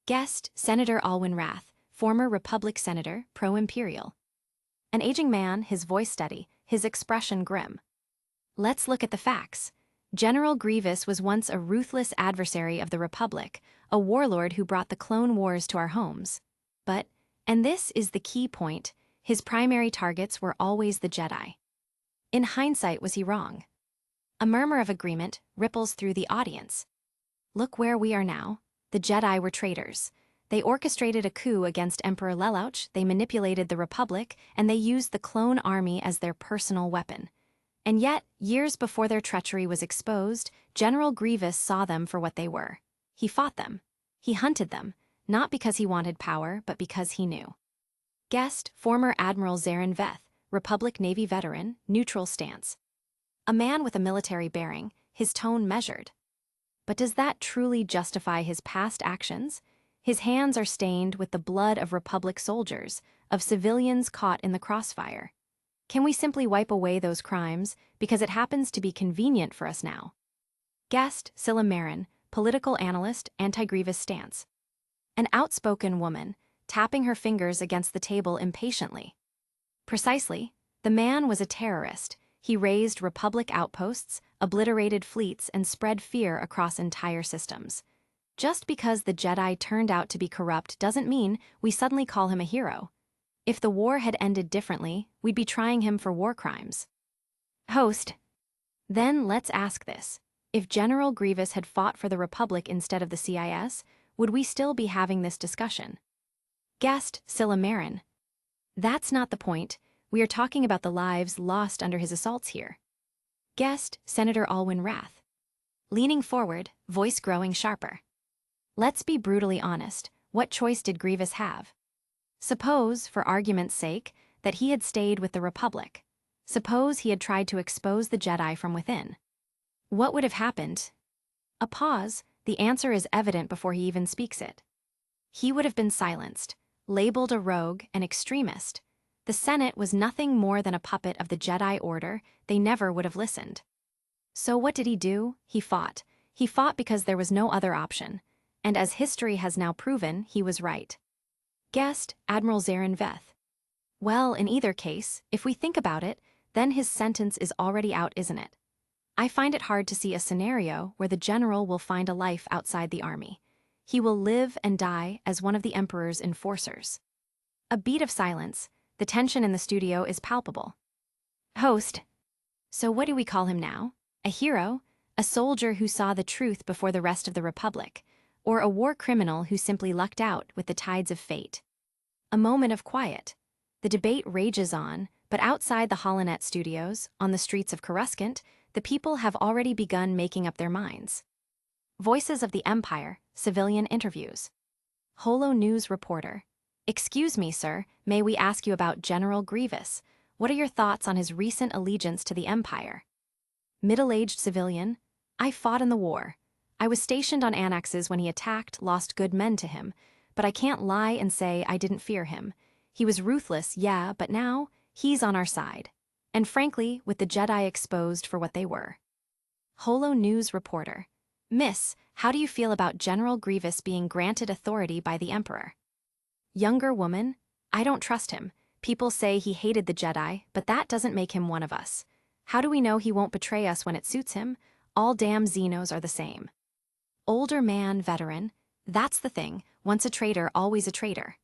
Guest, Senator Alwyn Rath, former Republic Senator, pro-Imperial. An aging man, his voice steady, his expression grim. Let's look at the facts. General Grievous was once a ruthless adversary of the Republic, a warlord who brought the clone wars to our homes. But, and this is the key point, his primary targets were always the Jedi. In hindsight, was he wrong? A murmur of agreement ripples through the audience. Look where we are now. The Jedi were traitors. They orchestrated a coup against Emperor Lelouch, they manipulated the Republic, and they used the clone army as their personal weapon. And yet, years before their treachery was exposed, General Grievous saw them for what they were. He fought them. He hunted them, not because he wanted power, but because he knew. Guest, former Admiral Zarin Veth, Republic Navy veteran, neutral stance. A man with a military bearing, his tone measured. But does that truly justify his past actions? His hands are stained with the blood of Republic soldiers, of civilians caught in the crossfire. Can we simply wipe away those crimes because it happens to be convenient for us now? Guest, Scylla Marin, political analyst, anti-Grievous stance. An outspoken woman, tapping her fingers against the table impatiently. Precisely, the man was a terrorist. He raised Republic outposts, obliterated fleets, and spread fear across entire systems. Just because the Jedi turned out to be corrupt doesn't mean we suddenly call him a hero. If the war had ended differently, we'd be trying him for war crimes. Host. Then let's ask this. If General Grievous had fought for the Republic instead of the CIS, would we still be having this discussion? Guest, Scylla Marin. That's not the point. We are talking about the lives lost under his assaults here. Guest, Senator Alwyn Rath. Leaning forward, voice growing sharper. Let's be brutally honest. What choice did Grievous have? Suppose, for argument's sake, that he had stayed with the Republic. Suppose he had tried to expose the Jedi from within. What would have happened? A pause. The answer is evident before he even speaks it. He would have been silenced, labeled a rogue, an extremist. The Senate was nothing more than a puppet of the Jedi Order. They never would have listened. So what did he do? He fought. He fought because there was no other option. And as history has now proven, he was right. Guest, Admiral Zarin Veth. Well, in either case, if we think about it, then his sentence is already out, isn't it? I find it hard to see a scenario where the general will find a life outside the army. He will live and die as one of the Emperor's enforcers. A beat of silence. The tension in the studio is palpable. Host. So what do we call him now? A hero? A soldier who saw the truth before the rest of the Republic? Or a war criminal who simply lucked out with the tides of fate? A moment of quiet. The debate rages on, but outside the Holonet studios, on the streets of Coruscant, the people have already begun making up their minds. Voices of the Empire, civilian interviews. Holo News reporter. Excuse me, sir, may we ask you about General Grievous? What are your thoughts on his recent allegiance to the Empire? Middle-aged civilian. I fought in the war. I was stationed on Anaxes when he attacked, lost good men to him, but I can't lie and say I didn't fear him. He was ruthless, yeah, but now, he's on our side. And frankly, with the Jedi exposed for what they were. Holo News reporter. Miss, how do you feel about General Grievous being granted authority by the Emperor? Younger woman. I don't trust him. People say he hated the Jedi, but that doesn't make him one of us. How do we know he won't betray us when it suits him? All damn Xenos are the same. Older man, veteran. That's the thing. Once a traitor, always a traitor.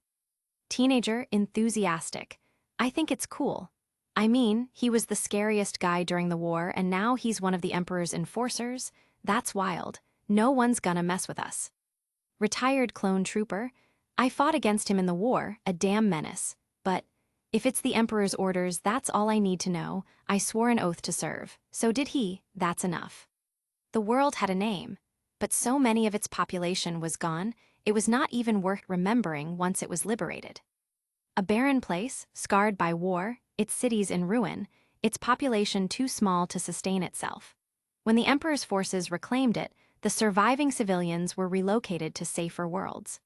Teenager, enthusiastic. I think it's cool. I mean, he was the scariest guy during the war, and now he's one of the Emperor's enforcers. That's wild. No one's gonna mess with us. Retired clone trooper. I fought against him in the war, a damn menace. But if it's the Emperor's orders, that's all I need to know. I swore an oath to serve. So did he. That's enough. The world had a name, but so many of its population was gone, it was not even worth remembering once it was liberated. A barren place, scarred by war, its cities in ruin, its population too small to sustain itself. When the Emperor's forces reclaimed it, the surviving civilians were relocated to safer worlds.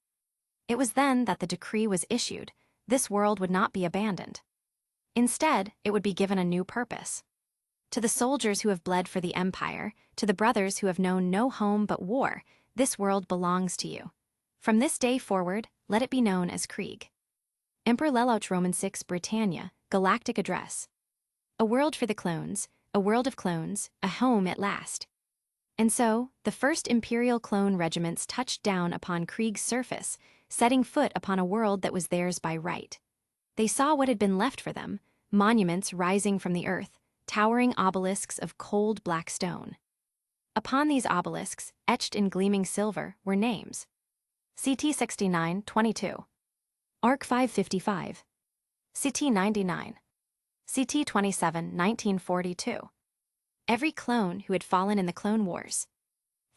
It was then that the decree was issued. This world would not be abandoned. Instead, it would be given a new purpose. To the soldiers who have bled for the Empire, to the brothers who have known no home but war, this world belongs to you. From this day forward, let it be known as Krieg. Emperor Lelouch Roman VI Britannia, Galactic Address. A world for the clones, a world of clones, a home at last. And so, the first Imperial clone regiments touched down upon Krieg's surface, setting foot upon a world that was theirs by right. They saw what had been left for them, monuments rising from the earth, towering obelisks of cold black stone. Upon these obelisks, etched in gleaming silver, were names. CT-69-22. ARC 555. CT-99. CT-27-1942. Every clone who had fallen in the Clone Wars.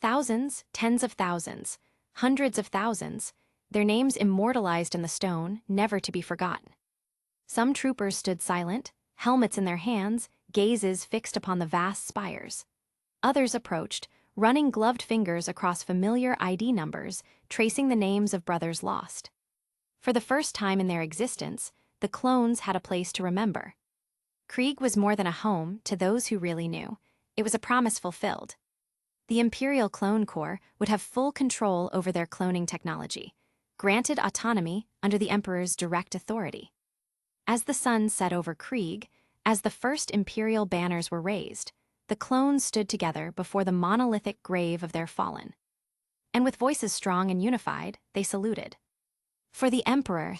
Thousands, tens of thousands, hundreds of thousands, their names immortalized in the stone, never to be forgotten. Some troopers stood silent, helmets in their hands, gazes fixed upon the vast spires. Others approached, running gloved fingers across familiar ID numbers, tracing the names of brothers lost. For the first time in their existence, the clones had a place to remember. Krieg was more than a home to those who really knew. It was a promise fulfilled. The Imperial Clone Corps would have full control over their cloning technology, granted autonomy under the Emperor's direct authority. As the sun set over Krieg, as the first Imperial banners were raised, the clones stood together before the monolithic grave of their fallen. And with voices strong and unified, they saluted. For the Emperor.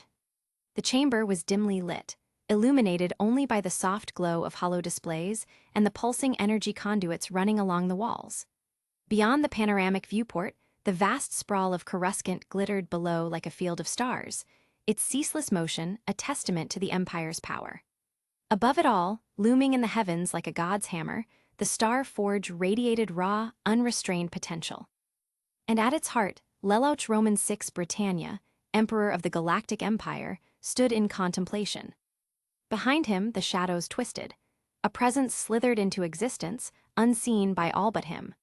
The chamber was dimly lit, illuminated only by the soft glow of hollow displays and the pulsing energy conduits running along the walls. Beyond the panoramic viewport, the vast sprawl of Coruscant glittered below like a field of stars, its ceaseless motion a testament to the Empire's power. Above it all, looming in the heavens like a god's hammer, the star forge radiated raw, unrestrained potential. And at its heart, Lelouch Roman VI Britannia, Emperor of the Galactic Empire, stood in contemplation. Behind him, the shadows twisted. A presence slithered into existence, unseen by all but him.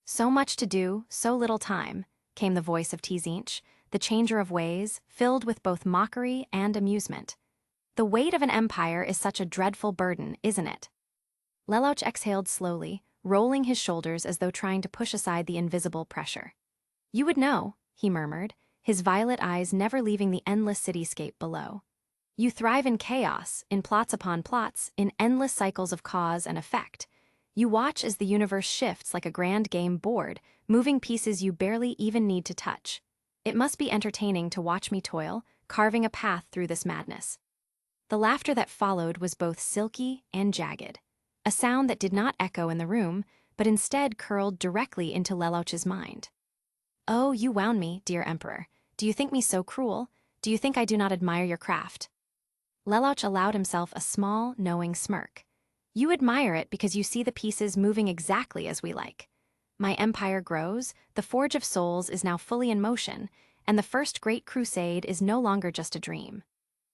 So much to do, so little time, came the voice of Tzinch, the changer of ways, filled with both mockery and amusement. The weight of an empire is such a dreadful burden, isn't it? Lelouch exhaled slowly, rolling his shoulders as though trying to push aside the invisible pressure. You would know, he murmured, his violet eyes never leaving the endless cityscape below. You thrive in chaos, in plots upon plots, in endless cycles of cause and effect. You watch as the universe shifts like a grand game board, moving pieces you barely even need to touch. It must be entertaining to watch me toil, carving a path through this madness. The laughter that followed was both silky and jagged. A sound that did not echo in the room, but instead curled directly into Lelouch's mind. Oh, you wound me, dear Emperor. Do you think me so cruel? Do you think I do not admire your craft? Lelouch allowed himself a small, knowing smirk. You admire it because you see the pieces moving exactly as we like. My empire grows, the Forge of Souls is now fully in motion, and the first great crusade is no longer just a dream.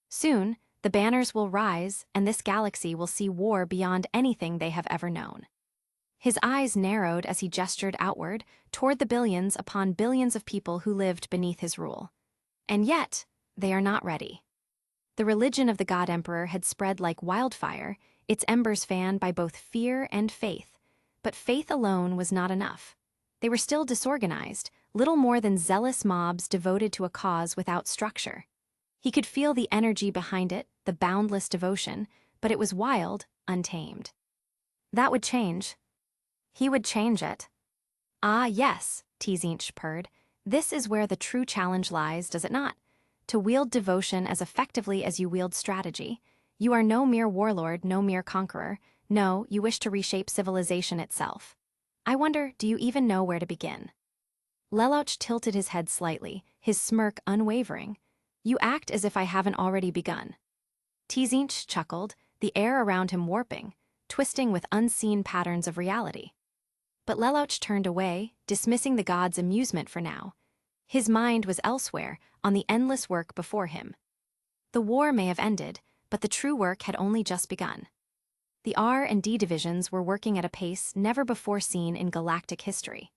Soon, the banners will rise, and this galaxy will see war beyond anything they have ever known. His eyes narrowed as he gestured outward, toward the billions upon billions of people who lived beneath his rule. And yet, they are not ready. The religion of the God Emperor had spread like wildfire, its embers fanned by both fear and faith. But faith alone was not enough. They were still disorganized, little more than zealous mobs devoted to a cause without structure. He could feel the energy behind it, the boundless devotion, but it was wild, untamed. That would change. He would change it. Ah, yes, Tzinch purred. This is where the true challenge lies, does it not? To wield devotion as effectively as you wield strategy. You are no mere warlord, no mere conqueror. No, you wish to reshape civilization itself. I wonder, do you even know where to begin? Lelouch tilted his head slightly, his smirk unwavering. You act as if I haven't already begun. Tzinch chuckled, the air around him warping, twisting with unseen patterns of reality. But Lelouch turned away, dismissing the god's amusement for now. His mind was elsewhere, on the endless work before him. The war may have ended, but the true work had only just begun. The R&D divisions were working at a pace never before seen in galactic history.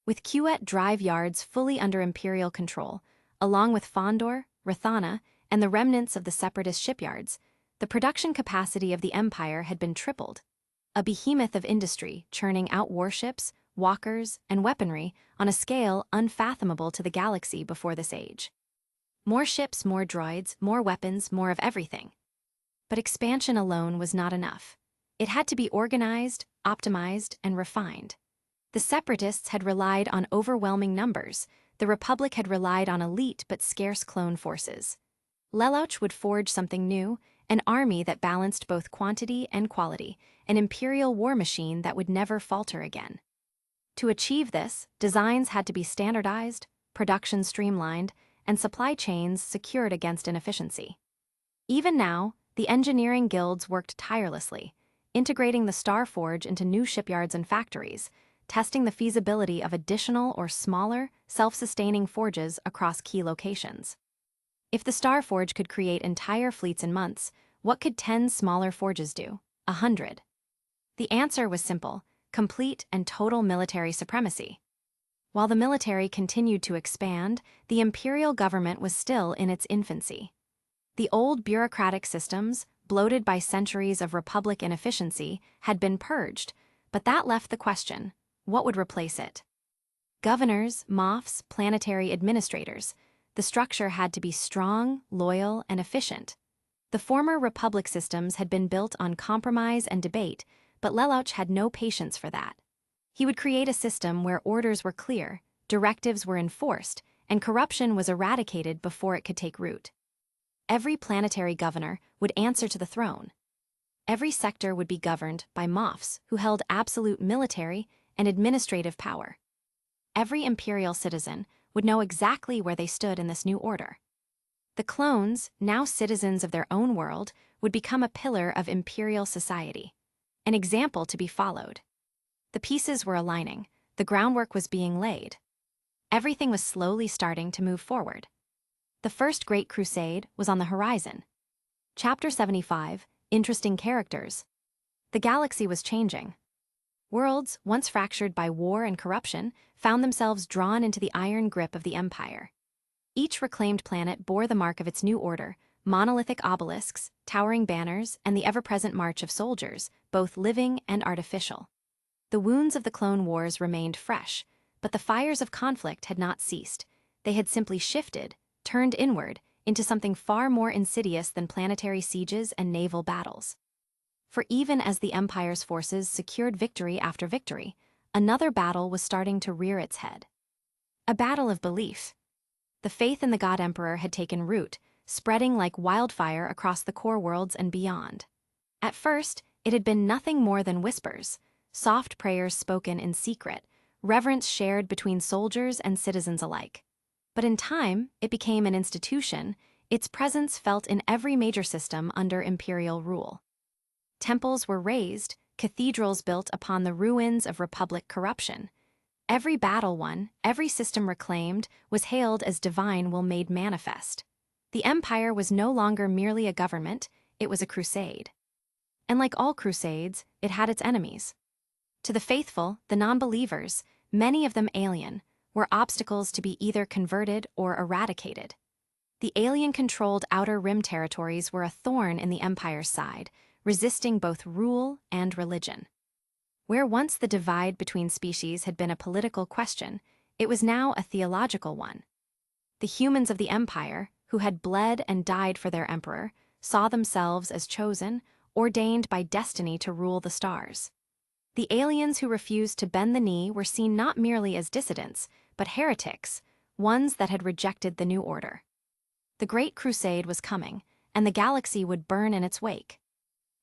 With Quet drive yards fully under Imperial control, along with Fondor, Rathana, and the remnants of the separatist shipyards, the production capacity of the Empire had been tripled. A behemoth of industry churning out warships, walkers, and weaponry on a scale unfathomable to the galaxy before this age. More ships, more droids, more weapons, more of everything. But expansion alone was not enough. It had to be organized, optimized, and refined. The separatists had relied on overwhelming numbers. The Republic had relied on elite but scarce clone forces. Lelouch would forge something new, an army that balanced both quantity and quality, an imperial war machine that would never falter again. To achieve this, designs had to be standardized, production streamlined, and supply chains secured against inefficiency. Even now, the engineering guilds worked tirelessly, integrating the Star Forge into new shipyards and factories, testing the feasibility of additional or smaller, self-sustaining forges across key locations. If the Star Forge could create entire fleets in months, what could 10 smaller forges do? 100. The answer was simple: complete and total military supremacy. While the military continued to expand, the imperial government was still in its infancy. The old bureaucratic systems, bloated by centuries of republic inefficiency, had been purged, but that left the question: what would replace it? Governors, moffs, planetary administrators. The structure had to be strong, loyal, and efficient. The former republic systems had been built on compromise and debate, but Lelouch had no patience for that. He would create a system where orders were clear, directives were enforced, and corruption was eradicated before it could take root. Every planetary governor would answer to the throne. Every sector would be governed by moffs who held absolute military and administrative power. Every imperial citizen would know exactly where they stood in this new order. The clones, now citizens of their own world, would become a pillar of imperial society, an example to be followed. The pieces were aligning, the groundwork was being laid. Everything was slowly starting to move forward. The first Great Crusade was on the horizon. Chapter 75, Interesting Characters. The galaxy was changing. Worlds, once fractured by war and corruption, found themselves drawn into the iron grip of the Empire. Each reclaimed planet bore the mark of its new order: monolithic obelisks, towering banners, and the ever-present march of soldiers, both living and artificial. The wounds of the Clone Wars remained fresh, but the fires of conflict had not ceased. They had simply shifted, turned inward, into something far more insidious than planetary sieges and naval battles. For even as the Empire's forces secured victory after victory, another battle was starting to rear its head. A battle of belief. The faith in the God Emperor had taken root, spreading like wildfire across the core worlds and beyond. At first, it had been nothing more than whispers, soft prayers spoken in secret, reverence shared between soldiers and citizens alike. But in time, it became an institution, its presence felt in every major system under imperial rule. Temples were raised, cathedrals built upon the ruins of republic corruption. Every battle won, every system reclaimed, was hailed as divine will made manifest. The Empire was no longer merely a government, it was a crusade. And like all crusades, it had its enemies. To the faithful, the non-believers, many of them alien, were obstacles to be either converted or eradicated. The alien-controlled Outer Rim territories were a thorn in the Empire's side, resisting both rule and religion. Where once the divide between species had been a political question, it was now a theological one. The humans of the Empire, who had bled and died for their emperor, saw themselves as chosen, ordained by destiny to rule the stars. The aliens who refused to bend the knee were seen not merely as dissidents, but heretics, ones that had rejected the new order. The Great Crusade was coming, and the galaxy would burn in its wake.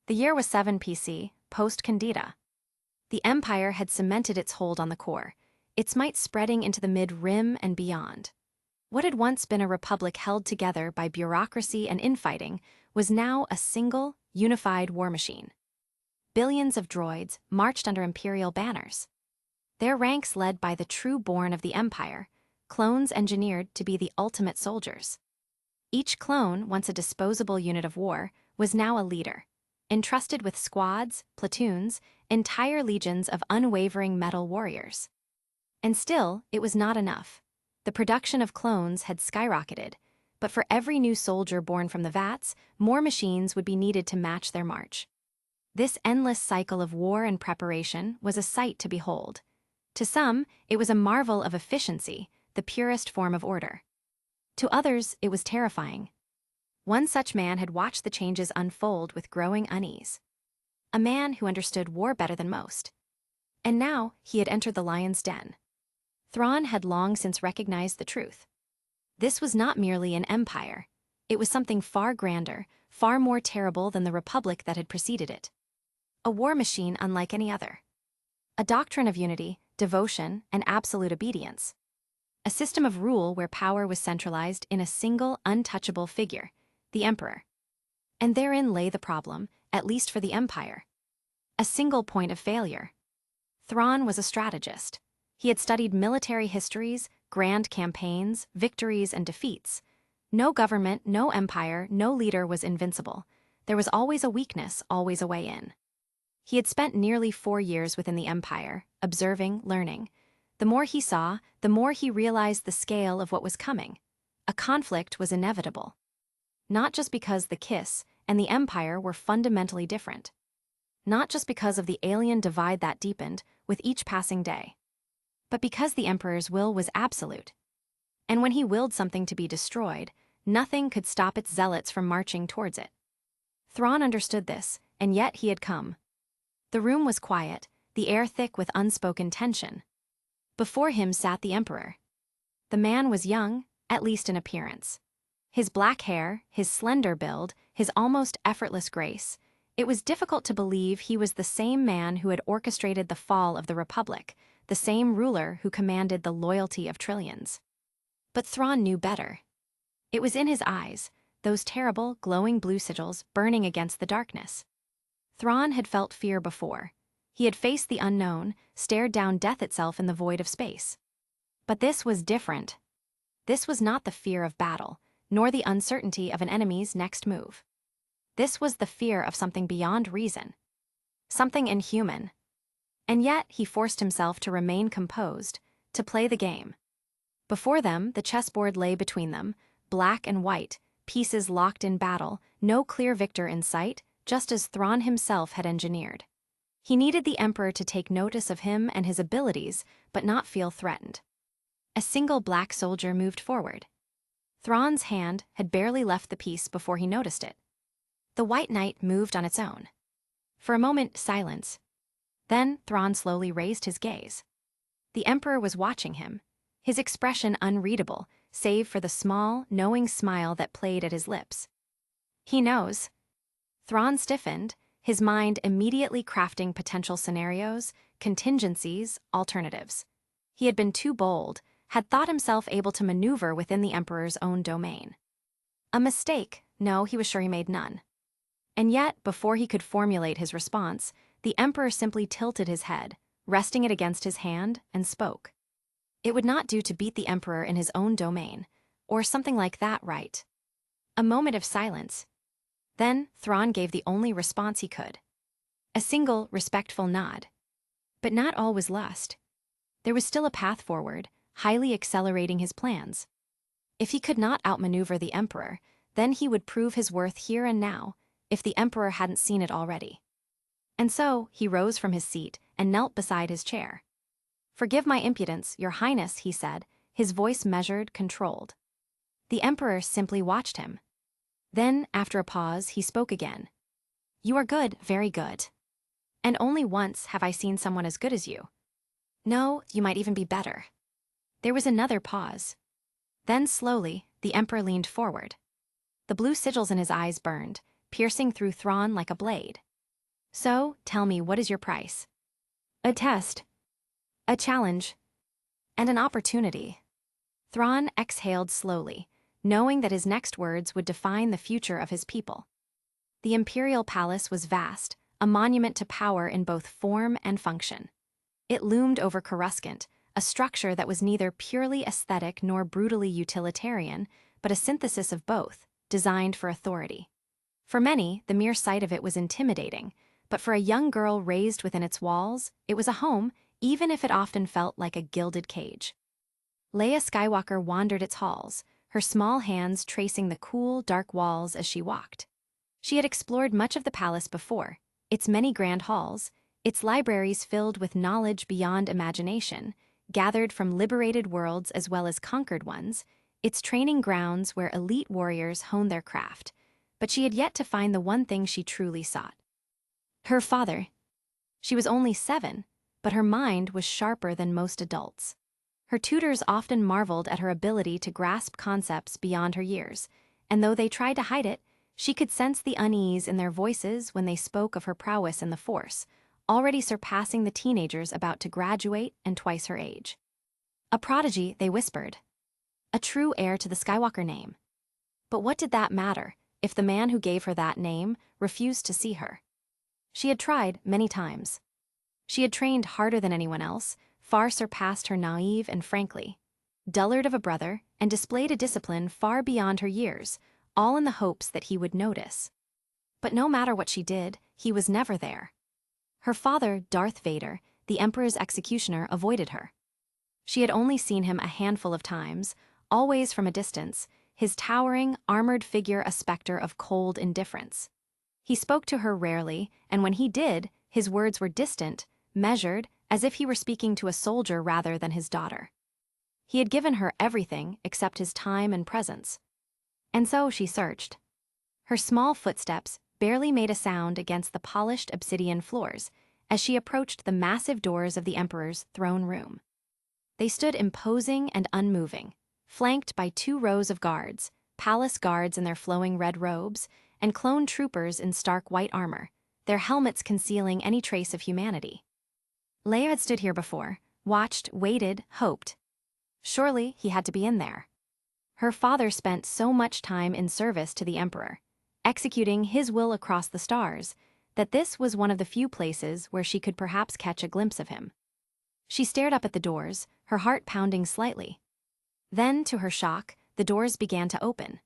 The year was 7 PC, post-Candida. The Empire had cemented its hold on the core, its might spreading into the mid-rim and beyond. What had once been a republic held together by bureaucracy and infighting was now a single, unified war machine. Billions of droids marched under imperial banners. Their ranks led by the true born of the Empire, clones engineered to be the ultimate soldiers. Each clone, once a disposable unit of war, was now a leader, entrusted with squads, platoons, entire legions of unwavering metal warriors. And still, it was not enough. The production of clones had skyrocketed, but for every new soldier born from the vats, more machines would be needed to match their march. This endless cycle of war and preparation was a sight to behold. To some, it was a marvel of efficiency, the purest form of order. To others, it was terrifying. One such man had watched the changes unfold with growing unease. A man who understood war better than most. And now he had entered the lion's den. Thrawn had long since recognized the truth. This was not merely an empire. It was something far grander, far more terrible than the republic that had preceded it. A war machine unlike any other. A doctrine of unity, devotion, and absolute obedience. A system of rule where power was centralized in a single, untouchable figure, the emperor. And therein lay the problem, at least for the empire. A single point of failure. Thrawn was a strategist. He had studied military histories, grand campaigns, victories, and defeats. No government, no empire, no leader was invincible. There was always a weakness, always a way in. He had spent nearly 4 years within the empire, observing, learning. The more he saw, the more he realized the scale of what was coming. A conflict was inevitable. Not just because the Kiss and the empire were fundamentally different. Not just because of the alien divide that deepened with each passing day. But because the emperor's will was absolute. And when he willed something to be destroyed, nothing could stop its zealots from marching towards it. Thrawn understood this, and yet he had come. The room was quiet, the air thick with unspoken tension. Before him sat the emperor. The man was young, at least in appearance. His black hair, his slender build, his almost effortless grace. It was difficult to believe he was the same man who had orchestrated the fall of the Republic, the same ruler who commanded the loyalty of trillions. But Thrawn knew better. It was in his eyes, those terrible, glowing blue sigils burning against the darkness. Thrawn had felt fear before. He had faced the unknown, stared down death itself in the void of space. But this was different. This was not the fear of battle, nor the uncertainty of an enemy's next move. This was the fear of something beyond reason. Something inhuman. And yet he forced himself to remain composed, to play the game. Before them, the chessboard lay between them, black and white, pieces locked in battle, no clear victor in sight, just as Thrawn himself had engineered. He needed the Emperor to take notice of him and his abilities, but not feel threatened. A single black soldier moved forward. Thrawn's hand had barely left the piece before he noticed it. The white knight moved on its own. For a moment, silence. Then Thrawn slowly raised his gaze. The Emperor was watching him, his expression unreadable, save for the small, knowing smile that played at his lips. He knows. Thrawn stiffened, his mind immediately crafting potential scenarios, contingencies, alternatives. He had been too bold, had thought himself able to maneuver within the Emperor's own domain. A mistake, no, he was sure he made none. And yet, before he could formulate his response, the Emperor simply tilted his head, resting it against his hand, and spoke. It would not do to beat the Emperor in his own domain, or something like that, right? A moment of silence. Then Thrawn gave the only response he could. A single, respectful nod. But not all was lost. There was still a path forward, highly accelerating his plans. If he could not outmaneuver the Emperor, then he would prove his worth here and now, if the Emperor hadn't seen it already. And so he rose from his seat and knelt beside his chair. "Forgive my impudence, Your Highness," he said, his voice measured, controlled. The Emperor simply watched him. Then, after a pause, he spoke again. "You are good, very good. And only once have I seen someone as good as you. No, you might even be better." There was another pause. Then slowly, the Emperor leaned forward. The blue sigils in his eyes burned, piercing through Thrawn like a blade. "So, tell me, what is your price?" "A test. A challenge. And an opportunity." Thrawn exhaled slowly, knowing that his next words would define the future of his people. The Imperial Palace was vast, a monument to power in both form and function. It loomed over Coruscant, a structure that was neither purely aesthetic nor brutally utilitarian, but a synthesis of both, designed for authority. For many, the mere sight of it was intimidating, but for a young girl raised within its walls, it was a home, even if it often felt like a gilded cage. Leia Skywalker wandered its halls, her small hands tracing the cool, dark walls as she walked. She had explored much of the palace before, its many grand halls, its libraries filled with knowledge beyond imagination, gathered from liberated worlds as well as conquered ones, It's training grounds where elite warriors hone their craft, but she had yet to find the one thing she truly sought. Her father. She was only 7, but her mind was sharper than most adults. Her tutors often marveled at her ability to grasp concepts beyond her years, and though they tried to hide it, she could sense the unease in their voices when they spoke of her prowess in the Force, already surpassing the teenagers about to graduate and twice her age. A prodigy, they whispered. A true heir to the Skywalker name. But what did that matter if the man who gave her that name refused to see her? She had tried many times. She had trained harder than anyone else, far surpassed her naive and frankly, dullard of a brother, and displayed a discipline far beyond her years, all in the hopes that he would notice. But no matter what she did, he was never there. Her father, Darth Vader, the Emperor's executioner, avoided her. She had only seen him a handful of times, always from a distance, his towering, armored figure a specter of cold indifference. He spoke to her rarely, and when he did, his words were distant, measured, as if he were speaking to a soldier rather than his daughter. He had given her everything except his time and presence. And so she searched. Her small footsteps barely made a sound against the polished obsidian floors as she approached the massive doors of the Emperor's throne room. They stood imposing and unmoving, flanked by 2 rows of guards, palace guards in their flowing red robes, and clone troopers in stark white armor, their helmets concealing any trace of humanity. Leia had stood here before, watched, waited, hoped. Surely he had to be in there. Her father spent so much time in service to the Emperor, executing his will across the stars, that this was one of the few places where she could perhaps catch a glimpse of him. She stared up at the doors, her heart pounding slightly. Then, to her shock, the doors began to open.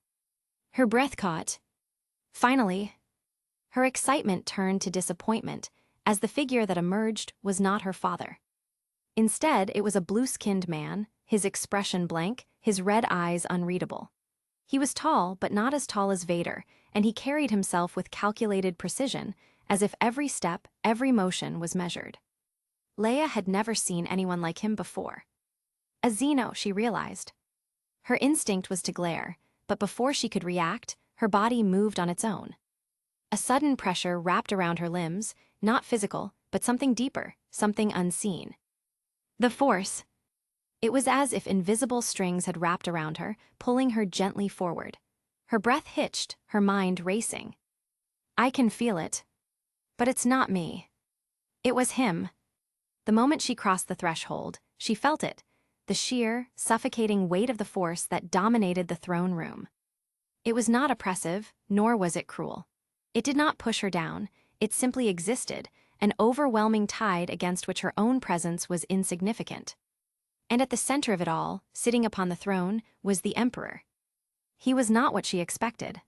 Her breath caught. Finally. Her excitement turned to disappointment, as the figure that emerged was not her father. Instead, it was a blue-skinned man, his expression blank, his red eyes unreadable. He was tall, but not as tall as Vader, and he carried himself with calculated precision, as if every step, every motion was measured. Leia had never seen anyone like him before. A Xeno, she realized. Her instinct was to glare, but before she could react, her body moved on its own. A sudden pressure wrapped around her limbs, not physical, but something deeper, something unseen. The Force. It was as if invisible strings had wrapped around her, pulling her gently forward. Her breath hitched, her mind racing. I can feel it. But it's not me. It was him. The moment she crossed the threshold, she felt it, the sheer, suffocating weight of the Force that dominated the throne room. It was not oppressive, nor was it cruel. It did not push her down, it simply existed, an overwhelming tide against which her own presence was insignificant. And at the center of it all, sitting upon the throne, was the Emperor. He was not what she expected.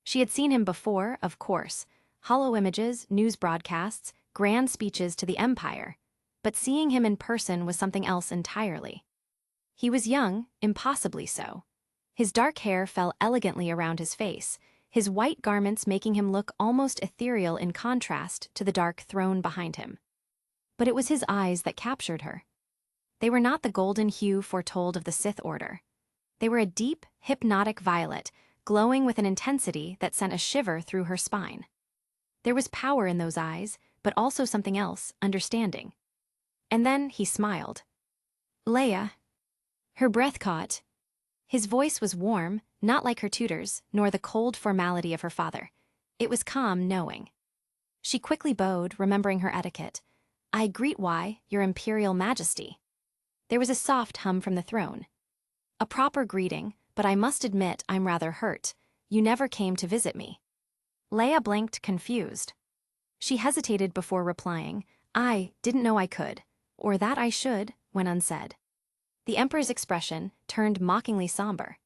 She had seen him before, of course, hollow images, news broadcasts, grand speeches to the Empire, but seeing him in person was something else entirely. He was young, impossibly so. His dark hair fell elegantly around his face, his white garments making him look almost ethereal in contrast to the dark throne behind him. But it was his eyes that captured her. They were not the golden hue foretold of the Sith Order. They were a deep, hypnotic violet, glowing with an intensity that sent a shiver through her spine. There was power in those eyes, but also something else, understanding. And then he smiled. Leia. Her breath caught. His voice was warm, not like her tutor's, nor the cold formality of her father. It was calm, knowing. She quickly bowed, remembering her etiquette. I greet your Imperial Majesty. There was a soft hum from the throne. A proper greeting, but I must admit I'm rather hurt. You never came to visit me. Leia blinked, confused. She hesitated before replying. I didn't know I could, or that I should, went unsaid. The Emperor's expression turned mockingly somber.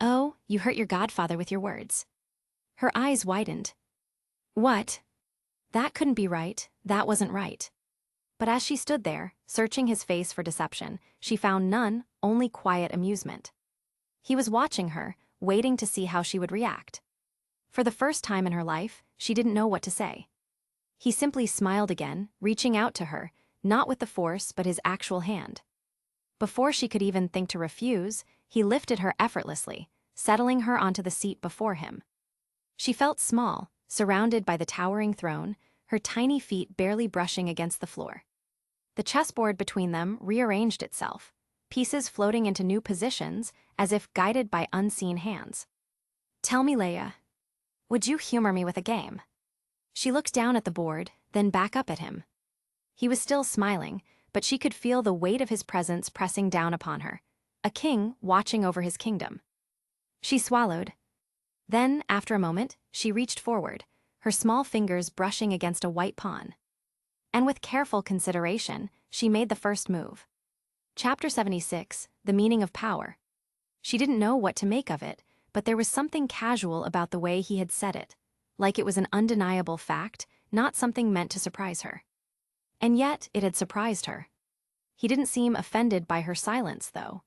Oh, you hurt your godfather with your words. Her eyes widened. What? That couldn't be right, that wasn't right. But as she stood there, searching his face for deception, she found none, only quiet amusement. He was watching her, waiting to see how she would react. For the first time in her life, she didn't know what to say. He simply smiled again, reaching out to her, not with the Force but his actual hand. Before she could even think to refuse, he lifted her effortlessly, settling her onto the seat before him. She felt small, surrounded by the towering throne, her tiny feet barely brushing against the floor. The chessboard between them rearranged itself, pieces floating into new positions as if guided by unseen hands. "Tell me, Leia, would you humor me with a game?" She looked down at the board, then back up at him. He was still smiling, but she could feel the weight of his presence pressing down upon her, a king watching over his kingdom. She swallowed. Then, after a moment, she reached forward, her small fingers brushing against a white pawn. And with careful consideration, she made the first move. Chapter 76, The Meaning of Power. She didn't know what to make of it, but there was something casual about the way he had said it, like it was an undeniable fact, not something meant to surprise her. And yet, it had surprised her. He didn't seem offended by her silence, though.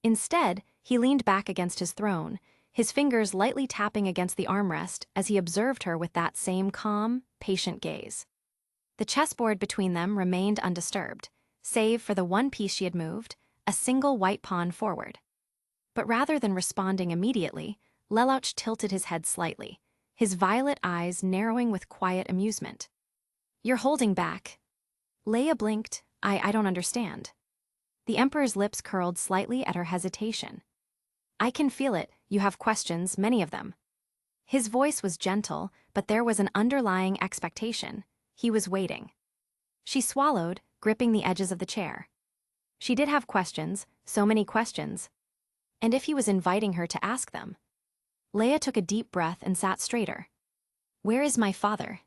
Instead, he leaned back against his throne, his fingers lightly tapping against the armrest as he observed her with that same calm, patient gaze. The chessboard between them remained undisturbed, save for the one piece she had moved, a single white pawn forward. But rather than responding immediately, Lelouch tilted his head slightly, his violet eyes narrowing with quiet amusement. "You're holding back." Leia blinked. I don't understand." The Emperor's lips curled slightly at her hesitation. "I can feel it. You have questions, many of them." His voice was gentle, but there was an underlying expectation. He was waiting. She swallowed, gripping the edges of the chair. She did have questions, so many questions. And if he was inviting her to ask them? Leia took a deep breath and sat straighter. "Where is my father?"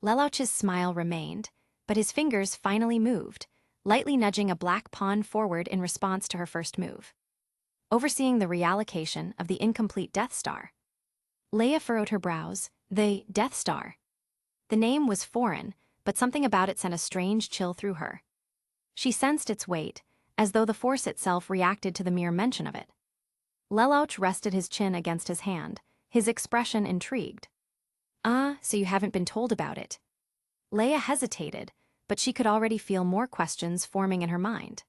Lelouch's smile remained, but his fingers finally moved, lightly nudging a black pawn forward in response to her first move. Overseeing the reallocation of the incomplete Death Star. Leia furrowed her brows. The Death Star. The name was foreign, but something about it sent a strange chill through her. She sensed its weight, as though the Force itself reacted to the mere mention of it. Lelouch rested his chin against his hand, his expression intrigued. "Ah, so you haven't been told about it." Leia hesitated, but she could already feel more questions forming in her mind.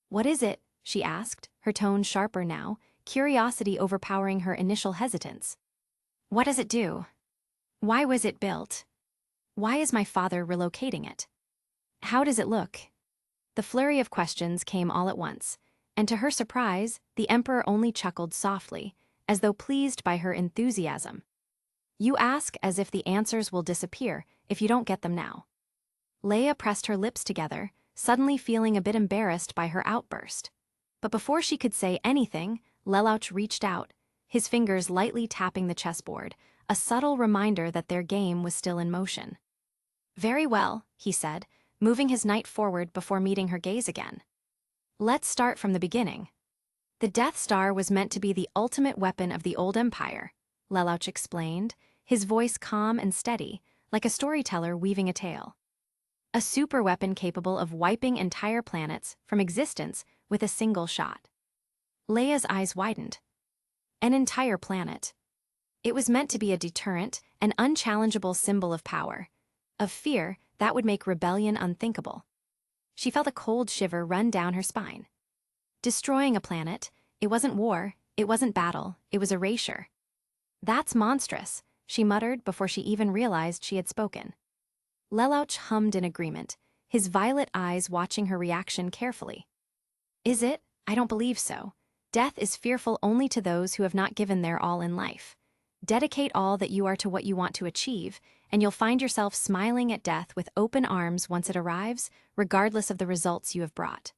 "What is it?" she asked, her tone sharper now, curiosity overpowering her initial hesitance. "What does it do? Why was it built? Why is my father relocating it? How does it look?" The flurry of questions came all at once, and to her surprise, the Emperor only chuckled softly, as though pleased by her enthusiasm. "You ask as if the answers will disappear if you don't get them now." Leia pressed her lips together, suddenly feeling a bit embarrassed by her outburst. But before she could say anything, Lelouch reached out, his fingers lightly tapping the chessboard, a subtle reminder that their game was still in motion. "Very well," he said, moving his knight forward before meeting her gaze again. "Let's start from the beginning." The Death Star was meant to be the ultimate weapon of the old Empire, Lelouch explained, his voice calm and steady, like a storyteller weaving a tale. A superweapon capable of wiping entire planets from existence with a single shot. Leia's eyes widened. An entire planet. It was meant to be a deterrent, an unchallengeable symbol of power, of fear that would make rebellion unthinkable. She felt a cold shiver run down her spine. Destroying a planet, it wasn't war, it wasn't battle, it was erasure. "That's monstrous," she muttered before she even realized she had spoken. Lelouch hummed in agreement, his violet eyes watching her reaction carefully. "Is it? I don't believe so. Death is fearful only to those who have not given their all in life. Dedicate all that you are to what you want to achieve, and you'll find yourself smiling at death with open arms once it arrives, regardless of the results you have brought.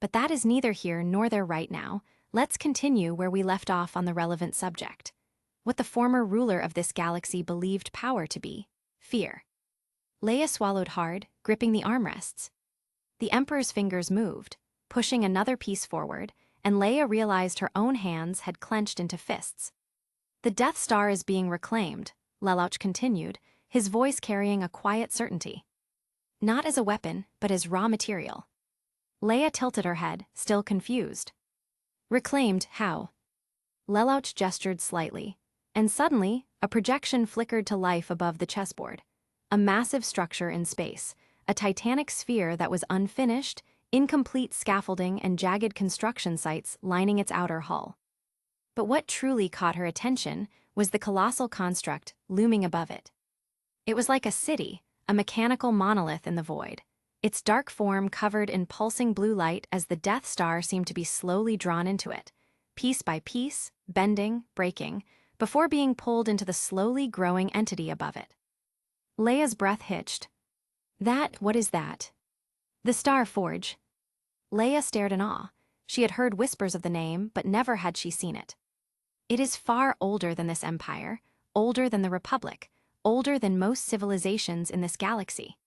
But that is neither here nor there right now. Let's continue where we left off on the relevant subject. What the former ruler of this galaxy believed power to be: fear." Leia swallowed hard, gripping the armrests. The Emperor's fingers moved, pushing another piece forward, and Leia realized her own hands had clenched into fists. "The Death Star is being reclaimed," Lelouch continued, his voice carrying a quiet certainty. "Not as a weapon, but as raw material." Leia tilted her head, still confused. "Reclaimed, how?" Lelouch gestured slightly, and suddenly, a projection flickered to life above the chessboard. A massive structure in space, a titanic sphere that was unfinished, incomplete scaffolding and jagged construction sites lining its outer hull. But what truly caught her attention was the colossal construct looming above it. It was like a city, a mechanical monolith in the void, its dark form covered in pulsing blue light as the Death Star seemed to be slowly drawn into it, piece by piece, bending, breaking, before being pulled into the slowly growing entity above it. Leia's breath hitched. What is that? The Star Forge. Leia stared in awe. She had heard whispers of the name, but never had she seen it. It is far older than this empire, older than the Republic, older than most civilizations in this galaxy.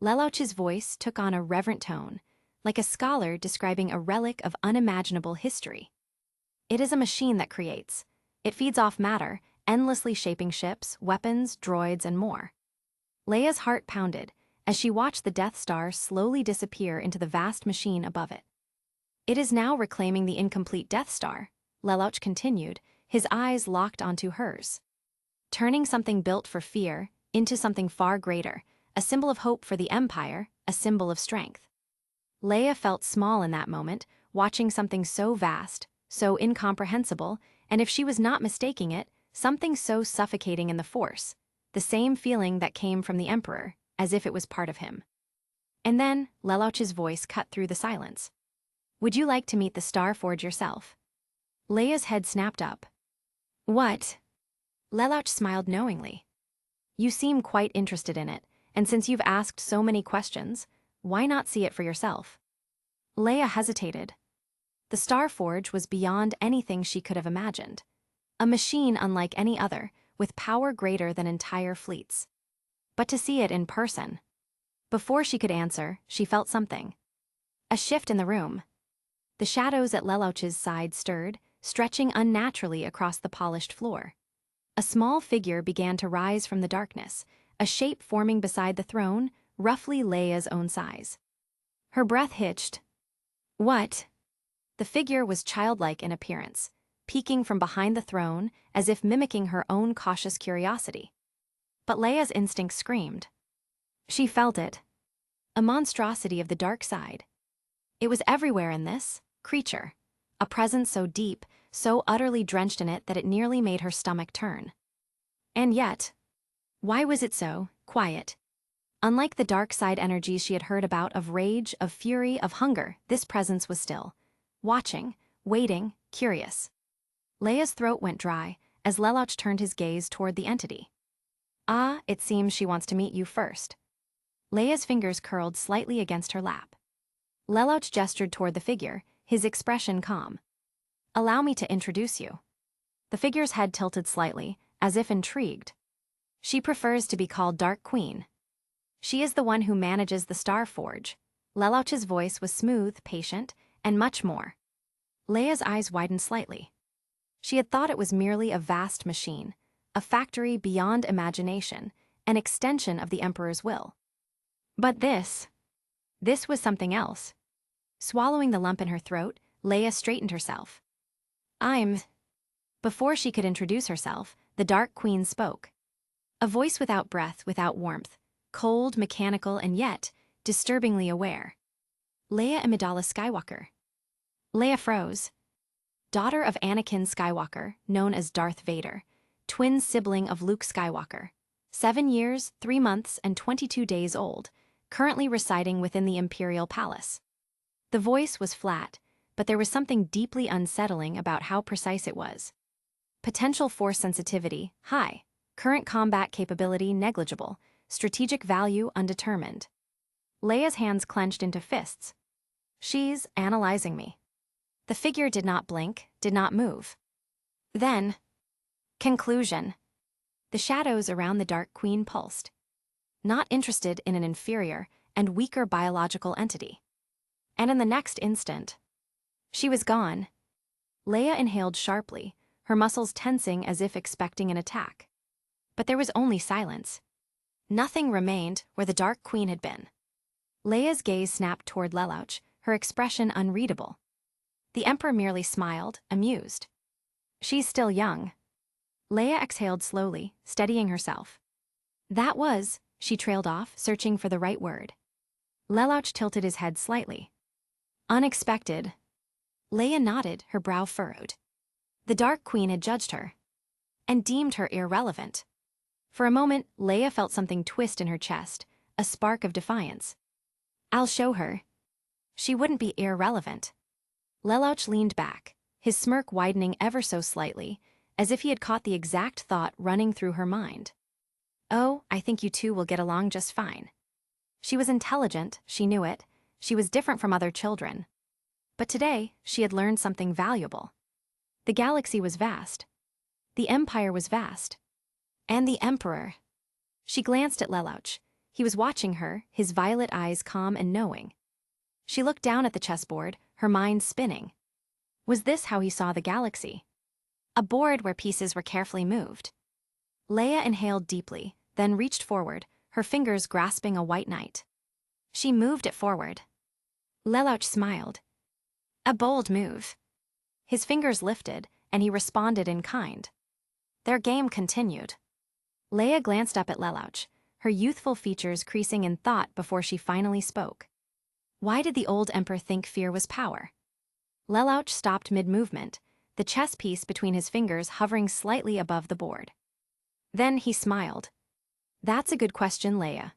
Lelouch's voice took on a reverent tone, like a scholar describing a relic of unimaginable history. It is a machine that creates. It feeds off matter, endlessly shaping ships, weapons, droids, and more. Leia's heart pounded as she watched the Death Star slowly disappear into the vast machine above it. It is now reclaiming the incomplete Death Star, Lelouch continued, his eyes locked onto hers. Turning something built for fear into something far greater, a symbol of hope for the Empire, a symbol of strength. Leia felt small in that moment, watching something so vast, so incomprehensible, and if she was not mistaking it, something so suffocating in the Force, the same feeling that came from the Emperor, as if it was part of him. And then, Lelouch's voice cut through the silence. Would you like to meet the Star Forge yourself? Leia's head snapped up. What? Lelouch smiled knowingly. You seem quite interested in it, and since you've asked so many questions, why not see it for yourself? Leia hesitated. The Star Forge was beyond anything she could have imagined. A machine unlike any other, with power greater than entire fleets. But to see it in person. Before she could answer, she felt something. A shift in the room. The shadows at Lelouch's side stirred, stretching unnaturally across the polished floor. A small figure began to rise from the darkness, a shape forming beside the throne, roughly Leia's own size. Her breath hitched. What? The figure was childlike in appearance, peeking from behind the throne as if mimicking her own cautious curiosity. But Leia's instinct screamed. She felt it. A monstrosity of the dark side. It was everywhere in this creature, a presence so deep, so utterly drenched in it that it nearly made her stomach turn. And yet, why was it so quiet? Unlike the dark side energies she had heard about of rage, of fury, of hunger, this presence was still, watching, waiting, curious. Leia's throat went dry as Lelouch turned his gaze toward the entity. Ah, it seems she wants to meet you first. Leia's fingers curled slightly against her lap. Lelouch gestured toward the figure, his expression calm. Allow me to introduce you. The figure's head tilted slightly, as if intrigued. She prefers to be called Dark Queen. She is the one who manages the Star Forge. Lelouch's voice was smooth, patient, and much more. Leia's eyes widened slightly. She had thought it was merely a vast machine, a factory beyond imagination, an extension of the Emperor's will. But this was something else. Swallowing the lump in her throat, Leia straightened herself. Before she could introduce herself, the Dark Queen spoke. A voice without breath, without warmth, cold, mechanical, and yet disturbingly aware. Leia Amidala Skywalker. Leia froze. Daughter of Anakin Skywalker, known as Darth Vader, twin sibling of Luke Skywalker, 7 years, 3 months, and 22 days old, currently residing within the Imperial Palace. The voice was flat, but there was something deeply unsettling about how precise it was. Potential force sensitivity, high. Current combat capability, negligible. Strategic value, undetermined. Leia's hands clenched into fists. She's analyzing me. The figure did not blink, did not move. Then, conclusion. The shadows around the Dark Queen pulsed. Not interested in an inferior and weaker biological entity. And in the next instant, she was gone. Leia inhaled sharply, her muscles tensing as if expecting an attack. But there was only silence. Nothing remained where the Dark Queen had been. Leia's gaze snapped toward Lelouch, her expression unreadable. The Emperor merely smiled, amused. She's still young. Leia exhaled slowly, steadying herself. She trailed off, searching for the right word. Lelouch tilted his head slightly. Unexpected. Leia nodded, her brow furrowed. The Dark Queen had judged her and deemed her irrelevant. For a moment, Leia felt something twist in her chest, a spark of defiance. I'll show her. She wouldn't be irrelevant. Lelouch leaned back, his smirk widening ever so slightly, as if he had caught the exact thought running through her mind. Oh, I think you two will get along just fine. She was intelligent, she knew it. She was different from other children. But today, she had learned something valuable. The galaxy was vast. The Empire was vast. And the Emperor. She glanced at Lelouch. He was watching her, his violet eyes calm and knowing. She looked down at the chessboard, her mind spinning. Was this how he saw the galaxy? A board where pieces were carefully moved. Leia inhaled deeply, then reached forward, her fingers grasping a white knight. She moved it forward. Lelouch smiled. A bold move. His fingers lifted, and he responded in kind. Their game continued. Leia glanced up at Lelouch, her youthful features creasing in thought before she finally spoke. Why did the old Emperor think fear was power? Lelouch stopped mid-movement, the chess piece between his fingers hovering slightly above the board. Then he smiled. That's a good question, Leia.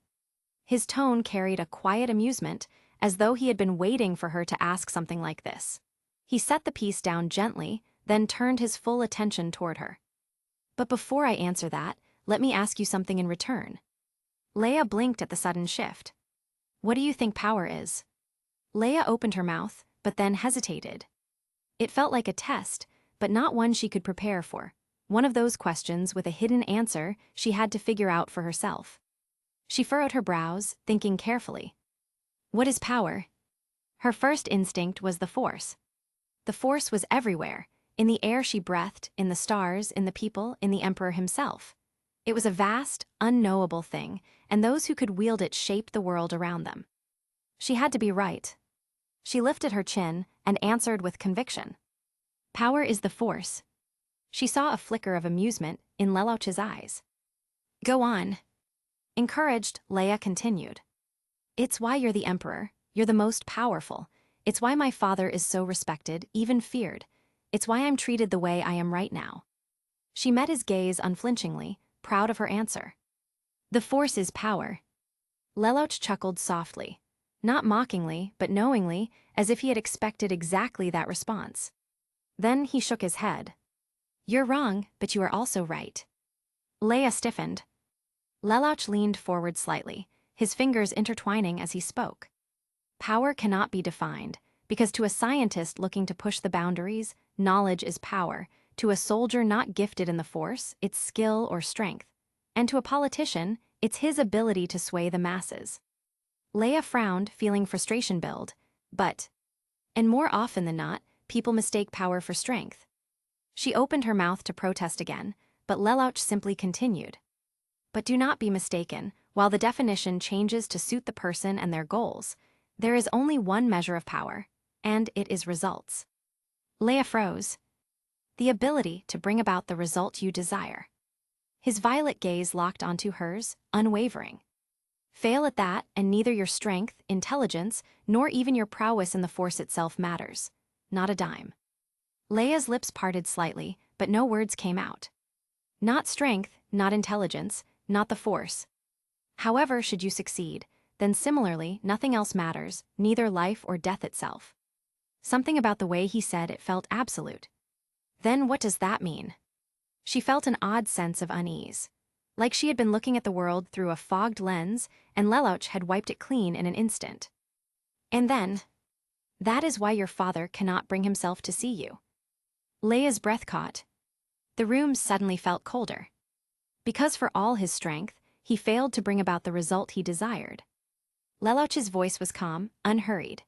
His tone carried a quiet amusement, as though he had been waiting for her to ask something like this. He set the piece down gently, then turned his full attention toward her. But before I answer that, let me ask you something in return. Leia blinked at the sudden shift. What do you think power is? Leia opened her mouth, but then hesitated. It felt like a test, but not one she could prepare for. One of those questions with a hidden answer she had to figure out for herself. She furrowed her brows, thinking carefully. What is power? Her first instinct was the Force. The Force was everywhere, in the air she breathed, in the stars, in the people, in the Emperor himself. It was a vast, unknowable thing, and those who could wield it shaped the world around them. She had to be right. She lifted her chin and answered with conviction. Power is the Force. She saw a flicker of amusement in Lelouch's eyes. Go on. Encouraged, Leia continued. It's why you're the Emperor. You're the most powerful. It's why my father is so respected, even feared. It's why I'm treated the way I am right now. She met his gaze unflinchingly, proud of her answer. The Force is power. Lelouch chuckled softly, not mockingly, but knowingly, as if he had expected exactly that response. Then he shook his head. You're wrong, but you are also right. Leia stiffened. Lelouch leaned forward slightly, his fingers intertwining as he spoke. Power cannot be defined, because to a scientist looking to push the boundaries, knowledge is power. To a soldier not gifted in the Force, it's skill or strength. And to a politician, it's his ability to sway the masses. Leia frowned, feeling frustration build. And more often than not, people mistake power for strength. She opened her mouth to protest again, but Lelouch simply continued. But do not be mistaken, while the definition changes to suit the person and their goals, there is only one measure of power, and it is results. Leia froze. The ability to bring about the result you desire. His violet gaze locked onto hers, unwavering. Fail at that, and neither your strength, intelligence, nor even your prowess in the Force itself matters. Not a dime. Leia's lips parted slightly, but no words came out. Not strength, not intelligence, not the Force. However, should you succeed, then similarly, nothing else matters, neither life or death itself. Something about the way he said it felt absolute. Then what does that mean? She felt an odd sense of unease. Like she had been looking at the world through a fogged lens, and Lelouch had wiped it clean in an instant. And then, that is why your father cannot bring himself to see you. Leia's breath caught. The room suddenly felt colder. Because for all his strength, he failed to bring about the result he desired. Lelouch's voice was calm, unhurried.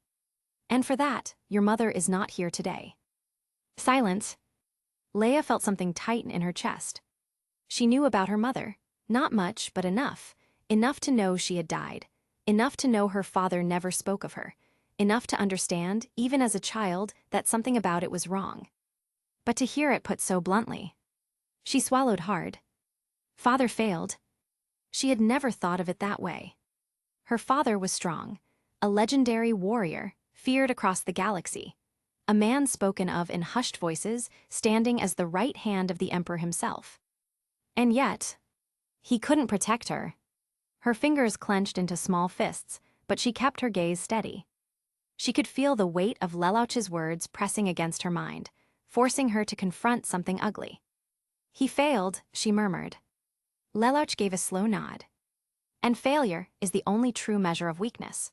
And for that, your mother is not here today. Silence. Leia felt something tighten in her chest. She knew about her mother, not much, but enough. Enough to know she had died. Enough to know her father never spoke of her. Enough to understand, even as a child, that something about it was wrong. But to hear it put so bluntly. She swallowed hard. Father failed. She had never thought of it that way. Her father was strong, a legendary warrior, feared across the galaxy. A man spoken of in hushed voices, standing as the right hand of the Emperor himself. And yet, he couldn't protect her. Her fingers clenched into small fists, but she kept her gaze steady. She could feel the weight of Lelouch's words pressing against her mind, forcing her to confront something ugly. He failed, she murmured. Lelouch gave a slow nod. And failure is the only true measure of weakness.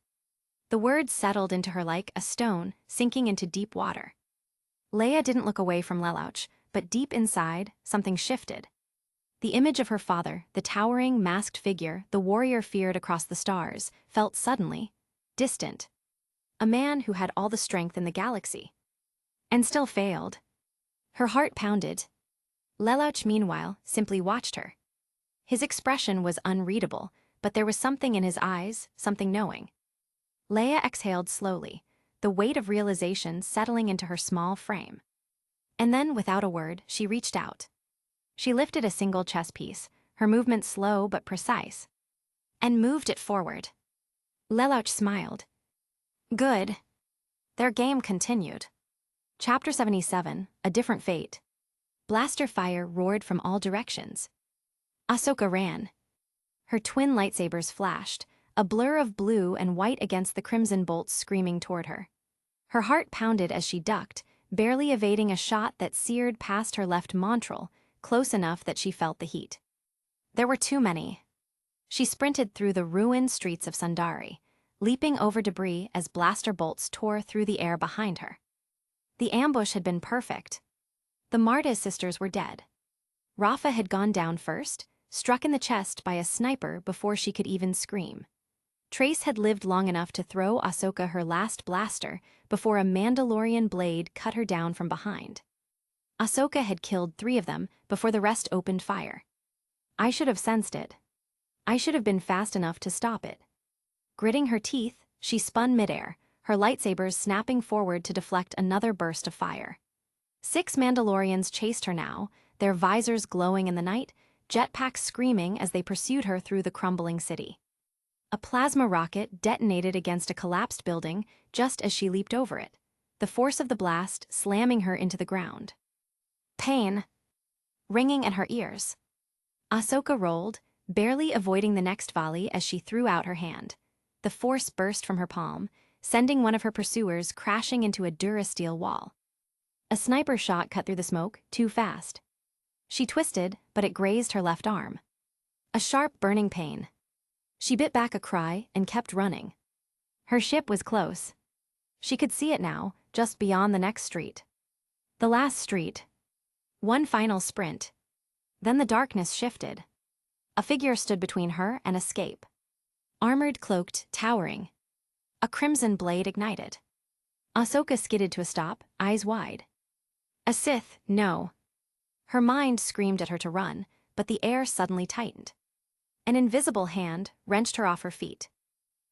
The words settled into her like a stone sinking into deep water. Leia didn't look away from Lelouch, but deep inside, something shifted. The image of her father, the towering, masked figure the warrior feared across the stars, felt suddenly distant. A man who had all the strength in the galaxy. And still failed. Her heart pounded. Lelouch, meanwhile, simply watched her. His expression was unreadable, but there was something in his eyes, something knowing. Leia exhaled slowly, the weight of realization settling into her small frame. And then, without a word, she reached out. She lifted a single chess piece, her movement slow but precise, and moved it forward. Lelouch smiled. Good. Their game continued. Chapter 77, A Different Fate. Blaster fire roared from all directions. Ahsoka ran. Her twin lightsabers flashed, a blur of blue and white against the crimson bolts screaming toward her. Her heart pounded as she ducked, barely evading a shot that seared past her left montral, close enough that she felt the heat. There were too many. She sprinted through the ruined streets of Sundari, leaping over debris as blaster bolts tore through the air behind her. The ambush had been perfect. The Martez sisters were dead. Rafa had gone down first, struck in the chest by a sniper before she could even scream. Trace had lived long enough to throw Ahsoka her last blaster before a Mandalorian blade cut her down from behind. Ahsoka had killed 3 of them before the rest opened fire. I should have sensed it. I should have been fast enough to stop it. Gritting her teeth, she spun midair, her lightsabers snapping forward to deflect another burst of fire. 6 Mandalorians chased her now, their visors glowing in the night, jetpacks screaming as they pursued her through the crumbling city. A plasma rocket detonated against a collapsed building just as she leaped over it, the force of the blast slamming her into the ground. Pain. Ringing in her ears. Ahsoka rolled, barely avoiding the next volley as she threw out her hand. The force burst from her palm, sending one of her pursuers crashing into a durasteel wall. A sniper shot cut through the smoke, too fast. She twisted, but it grazed her left arm. A sharp, burning pain. She bit back a cry and kept running. Her ship was close. She could see it now, just beyond the next street. The last street. One final sprint. Then the darkness shifted. A figure stood between her and escape. Armored, cloaked, towering. A crimson blade ignited. Ahsoka skidded to a stop, eyes wide. A Sith, no. Her mind screamed at her to run, but the air suddenly tightened. An invisible hand wrenched her off her feet.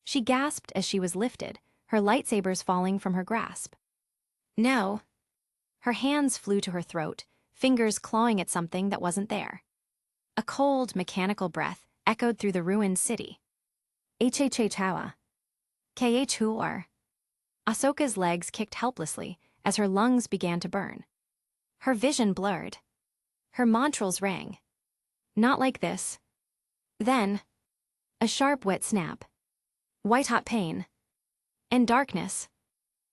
She gasped as she was lifted, her lightsabers falling from her grasp. No. Her hands flew to her throat, fingers clawing at something that wasn't there. A cold, mechanical breath echoed through the ruined city. Hhhawa. Khur. Ahsoka's legs kicked helplessly as her lungs began to burn. Her vision blurred. Her montrals rang. Not like this. Then, a sharp, wet snap. White-hot pain. And darkness.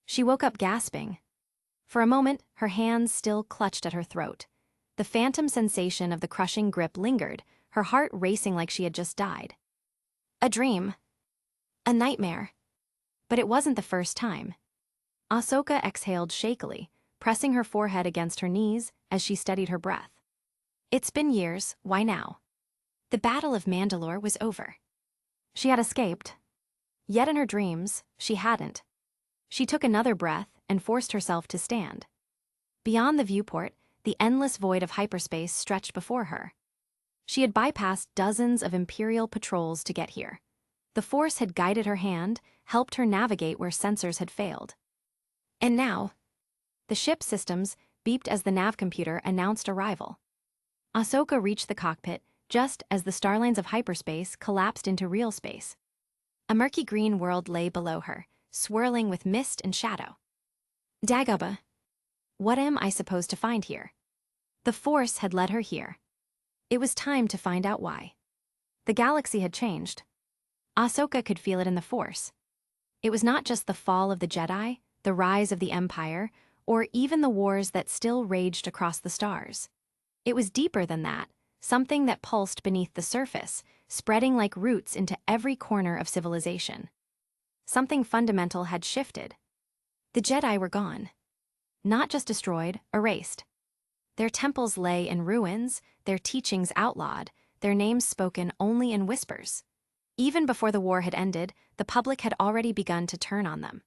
She woke up gasping. For a moment, her hands still clutched at her throat. The phantom sensation of the crushing grip lingered, her heart racing like she had just died. A dream. A nightmare. But it wasn't the first time. Ahsoka exhaled shakily, pressing her forehead against her knees as she steadied her breath. It's been years, why now? The Battle of Mandalore was over. She had escaped. Yet in her dreams, she hadn't. She took another breath and forced herself to stand. Beyond the viewport, the endless void of hyperspace stretched before her. She had bypassed dozens of Imperial patrols to get here. The Force had guided her hand, helped her navigate where sensors had failed. And now, the ship systems beeped as the nav computer announced arrival. Ahsoka reached the cockpit just as the starlines of hyperspace collapsed into real space. A murky green world lay below her, swirling with mist and shadow. Dagobah, what am I supposed to find here? The Force had led her here. It was time to find out why. The galaxy had changed. Ahsoka could feel it in the Force. It was not just the fall of the Jedi, the rise of the Empire, or even the wars that still raged across the stars. It was deeper than that, something that pulsed beneath the surface, spreading like roots into every corner of civilization. Something fundamental had shifted. The Jedi were gone. Not just destroyed, erased. Their temples lay in ruins, their teachings outlawed, their names spoken only in whispers. Even before the war had ended, the public had already begun to turn on them.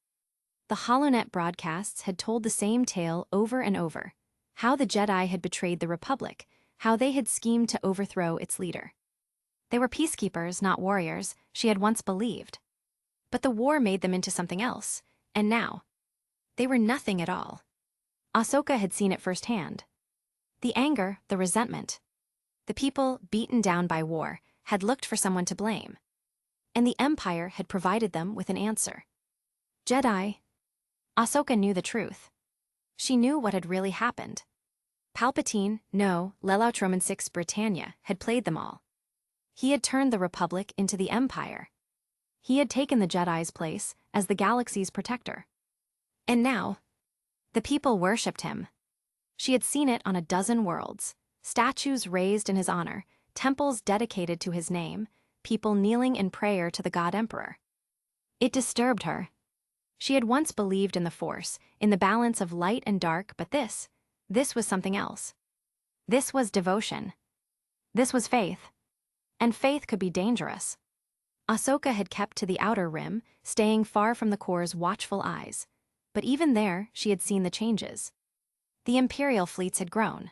The HoloNet broadcasts had told the same tale over and over, how the Jedi had betrayed the Republic, how they had schemed to overthrow its leader. They were peacekeepers, not warriors, she had once believed. But the war made them into something else, and now, they were nothing at all. Ahsoka had seen it firsthand. The anger, the resentment. The people, beaten down by war, had looked for someone to blame. And the Empire had provided them with an answer. Jedi. Ahsoka knew the truth. She knew what had really happened. Palpatine, no, Lelautroman VI Britannia, had played them all. He had turned the Republic into the Empire. He had taken the Jedi's place as the galaxy's protector. And now, the people worshipped him. She had seen it on a dozen worlds, statues raised in his honor, temples dedicated to his name, people kneeling in prayer to the God Emperor. It disturbed her. She had once believed in the Force, in the balance of light and dark, but this was something else. This was devotion. This was faith. And faith could be dangerous. Ahsoka had kept to the outer rim, staying far from the Corps' watchful eyes. But even there, she had seen the changes. The Imperial fleets had grown.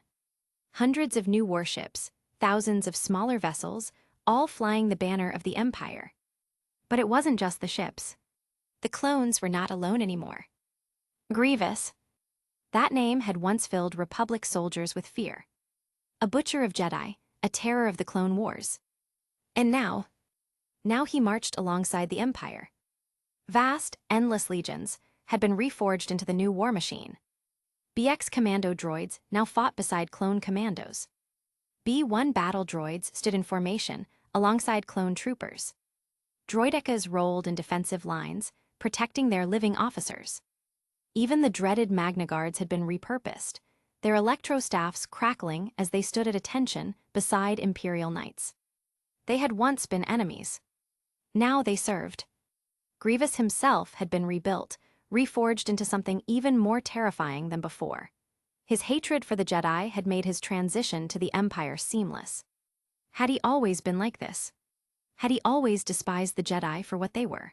Hundreds of new warships, thousands of smaller vessels, all flying the banner of the Empire. But it wasn't just the ships. The clones were not alone anymore. Grievous. That name had once filled Republic soldiers with fear. A butcher of Jedi, a terror of the Clone Wars. And now he marched alongside the Empire. Vast, endless legions had been reforged into the new war machine. BX commando droids now fought beside clone commandos. B-1 battle droids stood in formation alongside clone troopers. Droidekas rolled in defensive lines, protecting their living officers. Even the dreaded Magna Guards had been repurposed, their electro-staffs crackling as they stood at attention beside Imperial Knights. They had once been enemies. Now they served. Grievous himself had been rebuilt, reforged into something even more terrifying than before. His hatred for the Jedi had made his transition to the Empire seamless. Had he always been like this? Had he always despised the Jedi for what they were?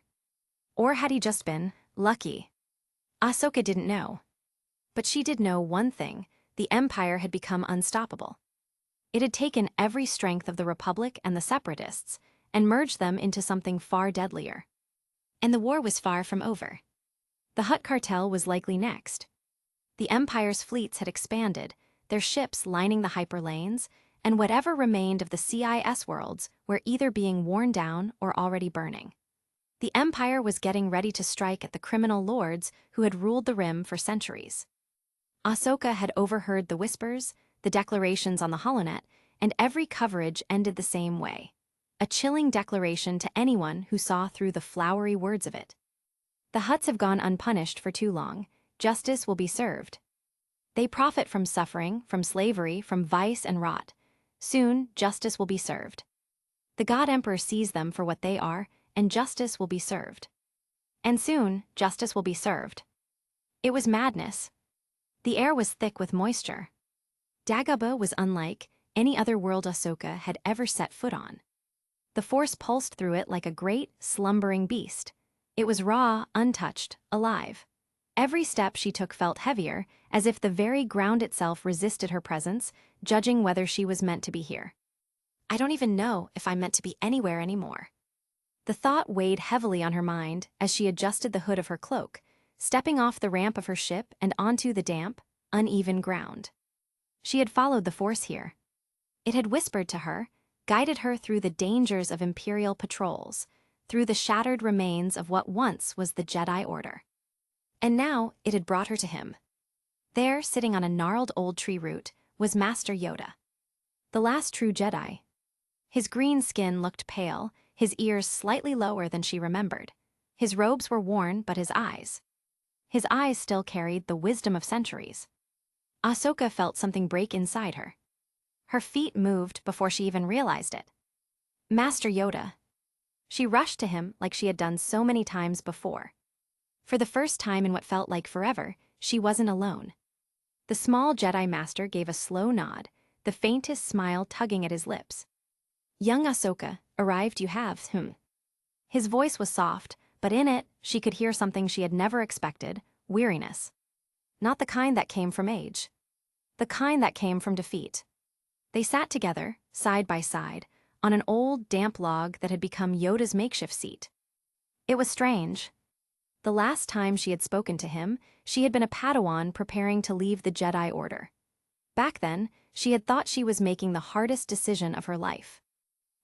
Or had he just been lucky? Ahsoka didn't know. But she did know one thing: the Empire had become unstoppable. It had taken every strength of the Republic and the Separatists and merged them into something far deadlier. And the war was far from over. The Hutt cartel was likely next. The Empire's fleets had expanded, their ships lining the hyperlanes, and whatever remained of the CIS worlds were either being worn down or already burning. The Empire was getting ready to strike at the criminal lords who had ruled the Rim for centuries. Ahsoka had overheard the whispers, the declarations on the HoloNet, and every coverage ended the same way. A chilling declaration to anyone who saw through the flowery words of it. The Hutts have gone unpunished for too long. Justice will be served. They profit from suffering, from slavery, from vice and rot. Soon, justice will be served. The God Emperor sees them for what they are, and justice will be served. And soon, justice will be served. It was madness. The air was thick with moisture. Dagobah was unlike any other world Ahsoka had ever set foot on. The Force pulsed through it like a great, slumbering beast. It was raw, untouched, alive. Every step she took felt heavier, as if the very ground itself resisted her presence, judging whether she was meant to be here. I don't even know if I'm meant to be anywhere anymore. The thought weighed heavily on her mind as she adjusted the hood of her cloak, stepping off the ramp of her ship and onto the damp, uneven ground. She had followed the Force here. It had whispered to her, guided her through the dangers of Imperial patrols, through the shattered remains of what once was the Jedi Order. And now it had brought her to him. There, sitting on a gnarled old tree root, was Master Yoda, the last true Jedi. His green skin looked pale, his ears slightly lower than she remembered. His robes were worn, but his eyes still carried the wisdom of centuries. Ahsoka felt something break inside her. Her feet moved before she even realized it. Master Yoda. She rushed to him like she had done so many times before. For the first time in what felt like forever, she wasn't alone. The small Jedi Master gave a slow nod, the faintest smile tugging at his lips. Young Ahsoka, arrived you have, His voice was soft, but in it, she could hear something she had never expected, weariness. Not the kind that came from age. The kind that came from defeat. They sat together, side by side, on an old, damp log that had become Yoda's makeshift seat. It was strange. The last time she had spoken to him, she had been a Padawan preparing to leave the Jedi Order. Back then, she had thought she was making the hardest decision of her life.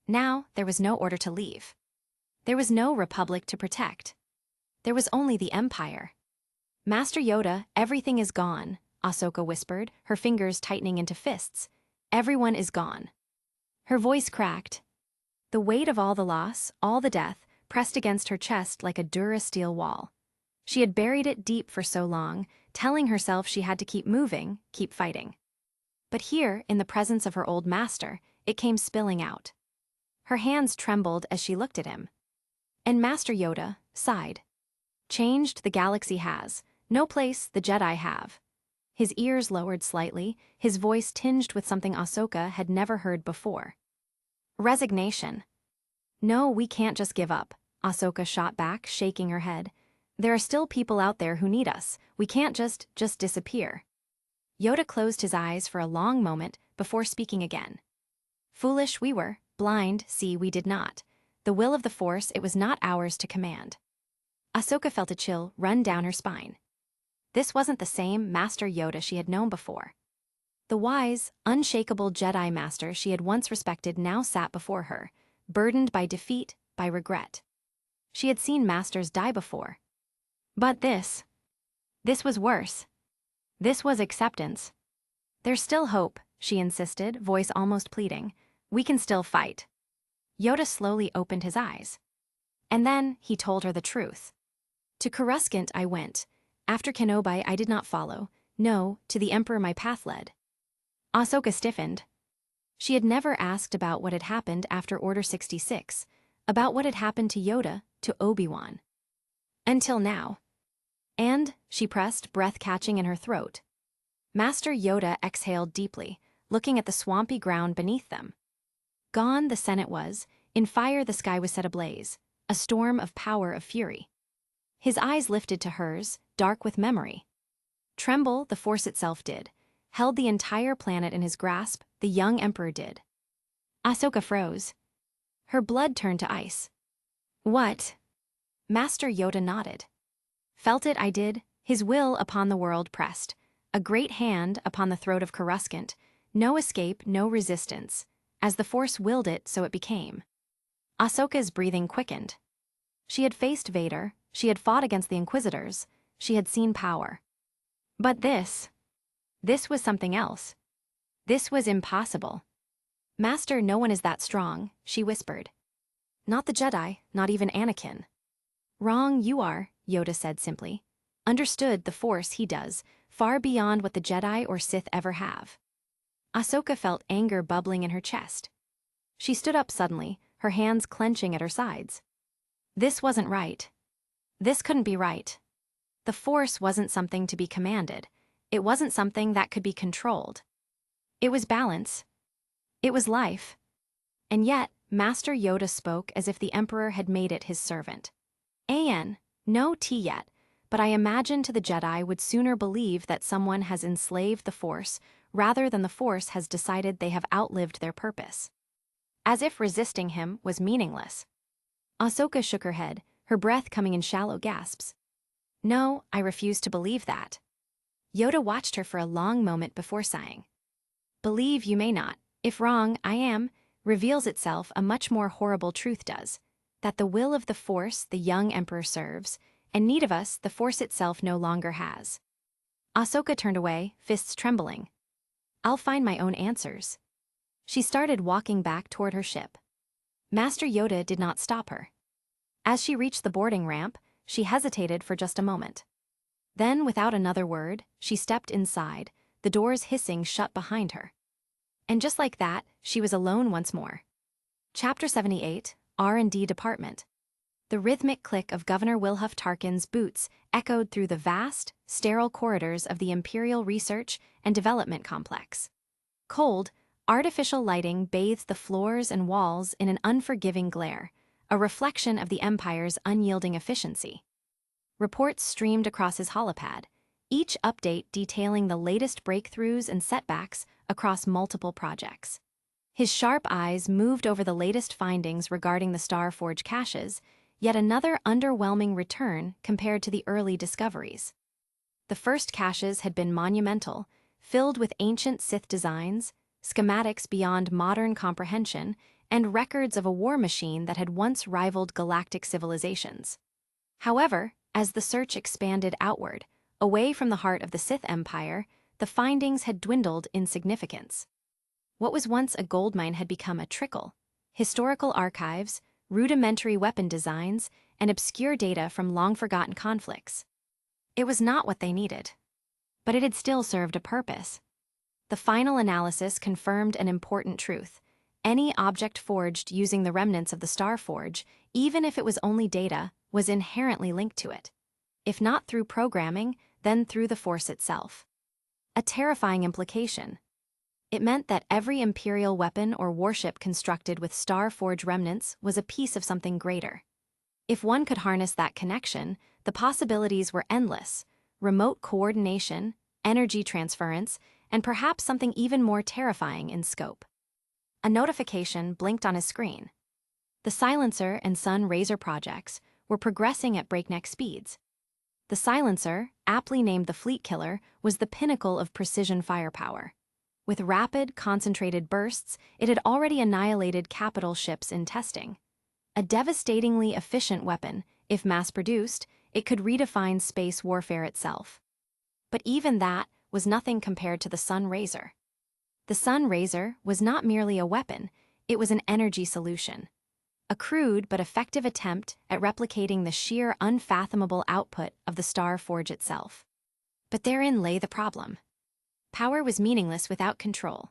Now, there was no order to leave. There was no republic to protect. There was only the Empire. Master Yoda, everything is gone, Ahsoka whispered, her fingers tightening into fists. Everyone is gone. Her voice cracked. The weight of all the loss, all the death, pressed against her chest like a Durasteel wall. She had buried it deep for so long, telling herself she had to keep moving, keep fighting. But here, in the presence of her old master, it came spilling out. Her hands trembled as she looked at him. And Master Yoda sighed. Changed the galaxy has, no place the Jedi have. His ears lowered slightly, his voice tinged with something Ahsoka had never heard before. Resignation. No, we can't just give up, Ahsoka shot back, shaking her head. There are still people out there who need us. We can't just disappear. Yoda closed his eyes for a long moment before speaking again. Foolish we were, blind, see we did not. The will of the Force, it was not ours to command. Ahsoka felt a chill run down her spine. This wasn't the same Master Yoda she had known before. The wise, unshakable Jedi Master she had once respected now sat before her, burdened by defeat, by regret. She had seen masters die before. But this was worse. This was acceptance. There's still hope, she insisted, voice almost pleading. We can still fight. Yoda slowly opened his eyes. And then he told her the truth. To Coruscant I went. After Kenobi I did not follow. No, to the Emperor my path led. Ahsoka stiffened. She had never asked about what had happened after Order 66, about what had happened to Yoda, to Obi-Wan. Until now. And, she pressed, breath catching in her throat. Master Yoda exhaled deeply, looking at the swampy ground beneath them. Gone the Senate was, in fire the sky was set ablaze, a storm of power of fury. His eyes lifted to hers, dark with memory. Tremble, the Force itself did, held the entire planet in his grasp, the young Emperor did. Ahsoka froze. Her blood turned to ice. What? Master Yoda nodded. Felt it I did, his will upon the world pressed, a great hand upon the throat of Coruscant, no escape, no resistance. As the Force willed it, so it became. Ahsoka's breathing quickened. She had faced Vader, she had fought against the Inquisitors, she had seen power. But this was something else. This was impossible. Master, no one is that strong, she whispered. Not the Jedi, not even Anakin. Wrong you are, Yoda said simply. Understood the Force he does, far beyond what the Jedi or Sith ever have. Ahsoka felt anger bubbling in her chest. She stood up suddenly, her hands clenching at her sides. This wasn't right. This couldn't be right. The Force wasn't something to be commanded. It wasn't something that could be controlled. It was balance. It was life. And yet, Master Yoda spoke as if the Emperor had made it his servant. An, no tea yet, but I imagine to the Jedi would sooner believe that someone has enslaved the Force rather than the Force has decided they have outlived their purpose. As if resisting him was meaningless. Ahsoka shook her head, her breath coming in shallow gasps. No, I refuse to believe that. Yoda watched her for a long moment before sighing. Believe you may not. If wrong, I am, reveals itself a much more horrible truth does. that the will of the Force the young Emperor serves, and need of us the Force itself no longer has. Ahsoka turned away, fists trembling. I'll find my own answers. She started walking back toward her ship. Master Yoda did not stop her. As she reached the boarding ramp, she hesitated for just a moment. Then, without another word, she stepped inside, the doors hissing shut behind her. And just like that, she was alone once more. Chapter 78, R&D Department. The rhythmic click of Governor Wilhuff Tarkin's boots echoed through the vast, sterile corridors of the Imperial Research and Development Complex. Cold, artificial lighting bathed the floors and walls in an unforgiving glare, a reflection of the Empire's unyielding efficiency. Reports streamed across his holopad, each update detailing the latest breakthroughs and setbacks across multiple projects. His sharp eyes moved over the latest findings regarding the Starforge caches, yet another underwhelming return compared to the early discoveries. The first caches had been monumental, filled with ancient Sith designs, schematics beyond modern comprehension, and records of a war machine that had once rivaled galactic civilizations. However, as the search expanded outward, away from the heart of the Sith Empire, the findings had dwindled in significance. What was once a goldmine had become a trickle: historical archives, rudimentary weapon designs, and obscure data from long-forgotten conflicts. It was not what they needed. But it had still served a purpose. The final analysis confirmed an important truth. Any object forged using the remnants of the Starforge, even if it was only data, was inherently linked to it. If not through programming, then through the Force itself. A terrifying implication. It meant that every Imperial weapon or warship constructed with Starforge remnants was a piece of something greater. If one could harness that connection, the possibilities were endless: remote coordination, energy transference, and perhaps something even more terrifying in scope. A notification blinked on his screen. The Silencer and Sun Razor projects were progressing at breakneck speeds. The Silencer, aptly named the Fleet Killer, was the pinnacle of precision firepower. With rapid, concentrated bursts, it had already annihilated capital ships in testing. A devastatingly efficient weapon, if mass-produced, it could redefine space warfare itself. But even that was nothing compared to the Sun Razor. The Sun Razor was not merely a weapon, it was an energy solution. A crude but effective attempt at replicating the sheer unfathomable output of the Starforge itself. But therein lay the problem. Power was meaningless without control.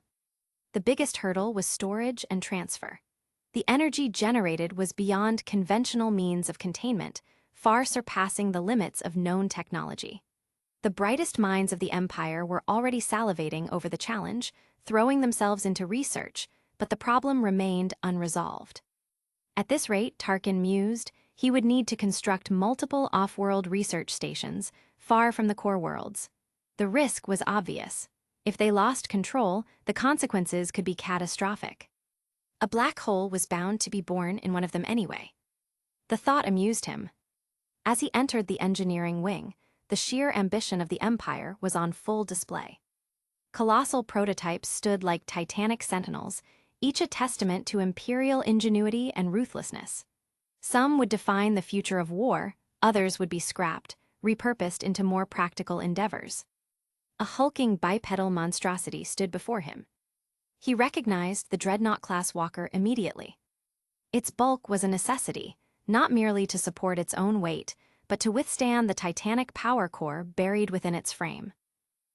The biggest hurdle was storage and transfer. The energy generated was beyond conventional means of containment, far surpassing the limits of known technology. The brightest minds of the Empire were already salivating over the challenge, throwing themselves into research, but the problem remained unresolved. At this rate, Tarkin mused, he would need to construct multiple off-world research stations, far from the core worlds. The risk was obvious. If they lost control, the consequences could be catastrophic. A black hole was bound to be born in one of them anyway. The thought amused him. As he entered the engineering wing, the sheer ambition of the Empire was on full display. Colossal prototypes stood like titanic sentinels, each a testament to Imperial ingenuity and ruthlessness. Some would define the future of war, others would be scrapped, repurposed into more practical endeavors. A hulking bipedal monstrosity stood before him. He recognized the Dreadnought-class walker immediately. Its bulk was a necessity, not merely to support its own weight, but to withstand the titanic power core buried within its frame.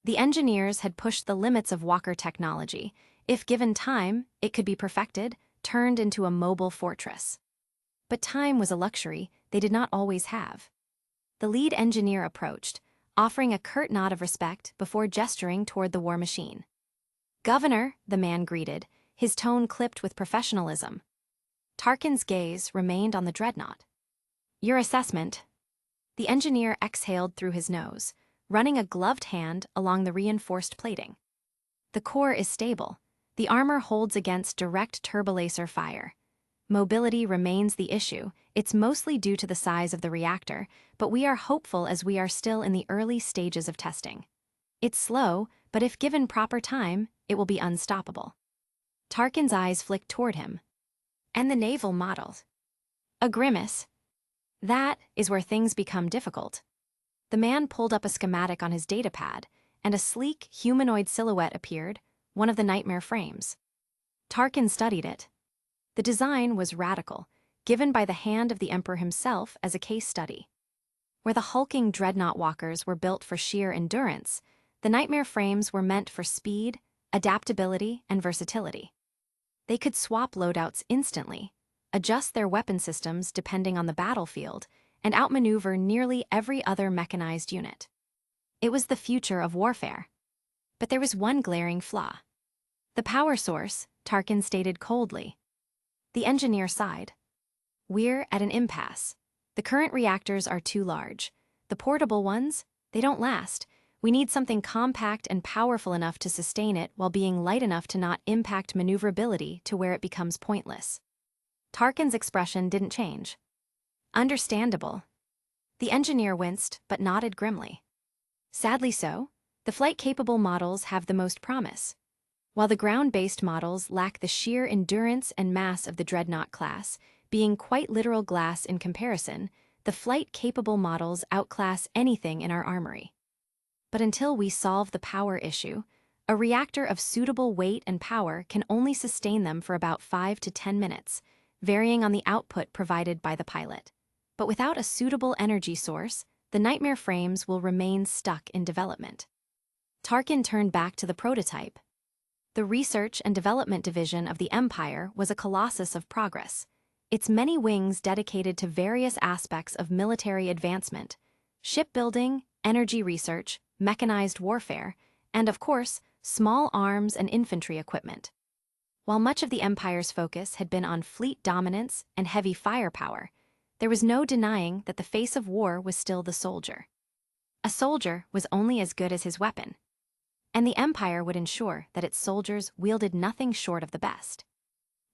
The engineers had pushed the limits of walker technology. If given time, it could be perfected, turned into a mobile fortress. But time was a luxury they did not always have. The lead engineer approached, offering a curt nod of respect before gesturing toward the war machine. "Governor," the man greeted, his tone clipped with professionalism. Tarkin's gaze remained on the dreadnought. "Your assessment." The engineer exhaled through his nose, running a gloved hand along the reinforced plating. "The core is stable. The armor holds against direct turbolaser fire. Mobility remains the issue. It's mostly due to the size of the reactor, but we are hopeful as we are still in the early stages of testing. It's slow, but if given proper time, it will be unstoppable." Tarkin's eyes flicked toward him. "And the naval model?" A grimace. That is where things become difficult. The man pulled up a schematic on his datapad, and a sleek, humanoid silhouette appeared, one of the nightmare frames. Tarkin studied it. The design was radical, given by the hand of the Emperor himself as a case study. Where the hulking dreadnought walkers were built for sheer endurance, the nightmare frames were meant for speed, adaptability, and versatility. They could swap loadouts instantly, adjust their weapon systems depending on the battlefield, and outmaneuver nearly every other mechanized unit. It was the future of warfare. But there was one glaring flaw. The power source, Tarkin stated coldly. The engineer sighed. We're at an impasse. The current reactors are too large. The portable ones, they don't last. We need something compact and powerful enough to sustain it while being light enough to not impact maneuverability to where it becomes pointless. Tarkin's expression didn't change. Understandable. The engineer winced but nodded grimly. Sadly so, the flight-capable models have the most promise. While the ground-based models lack the sheer endurance and mass of the Dreadnought class, being quite literal glass in comparison, the flight-capable models outclass anything in our armory. But until we solve the power issue, a reactor of suitable weight and power can only sustain them for about 5 to 10 minutes, varying on the output provided by the pilot. But without a suitable energy source, the nightmare frames will remain stuck in development. Tarkin turned back to the prototype. The Research and Development Division of the Empire was a colossus of progress. Its many wings dedicated to various aspects of military advancement, shipbuilding, energy research, mechanized warfare, and of course, small arms and infantry equipment. While much of the Empire's focus had been on fleet dominance and heavy firepower, there was no denying that the face of war was still the soldier. A soldier was only as good as his weapon, and the Empire would ensure that its soldiers wielded nothing short of the best.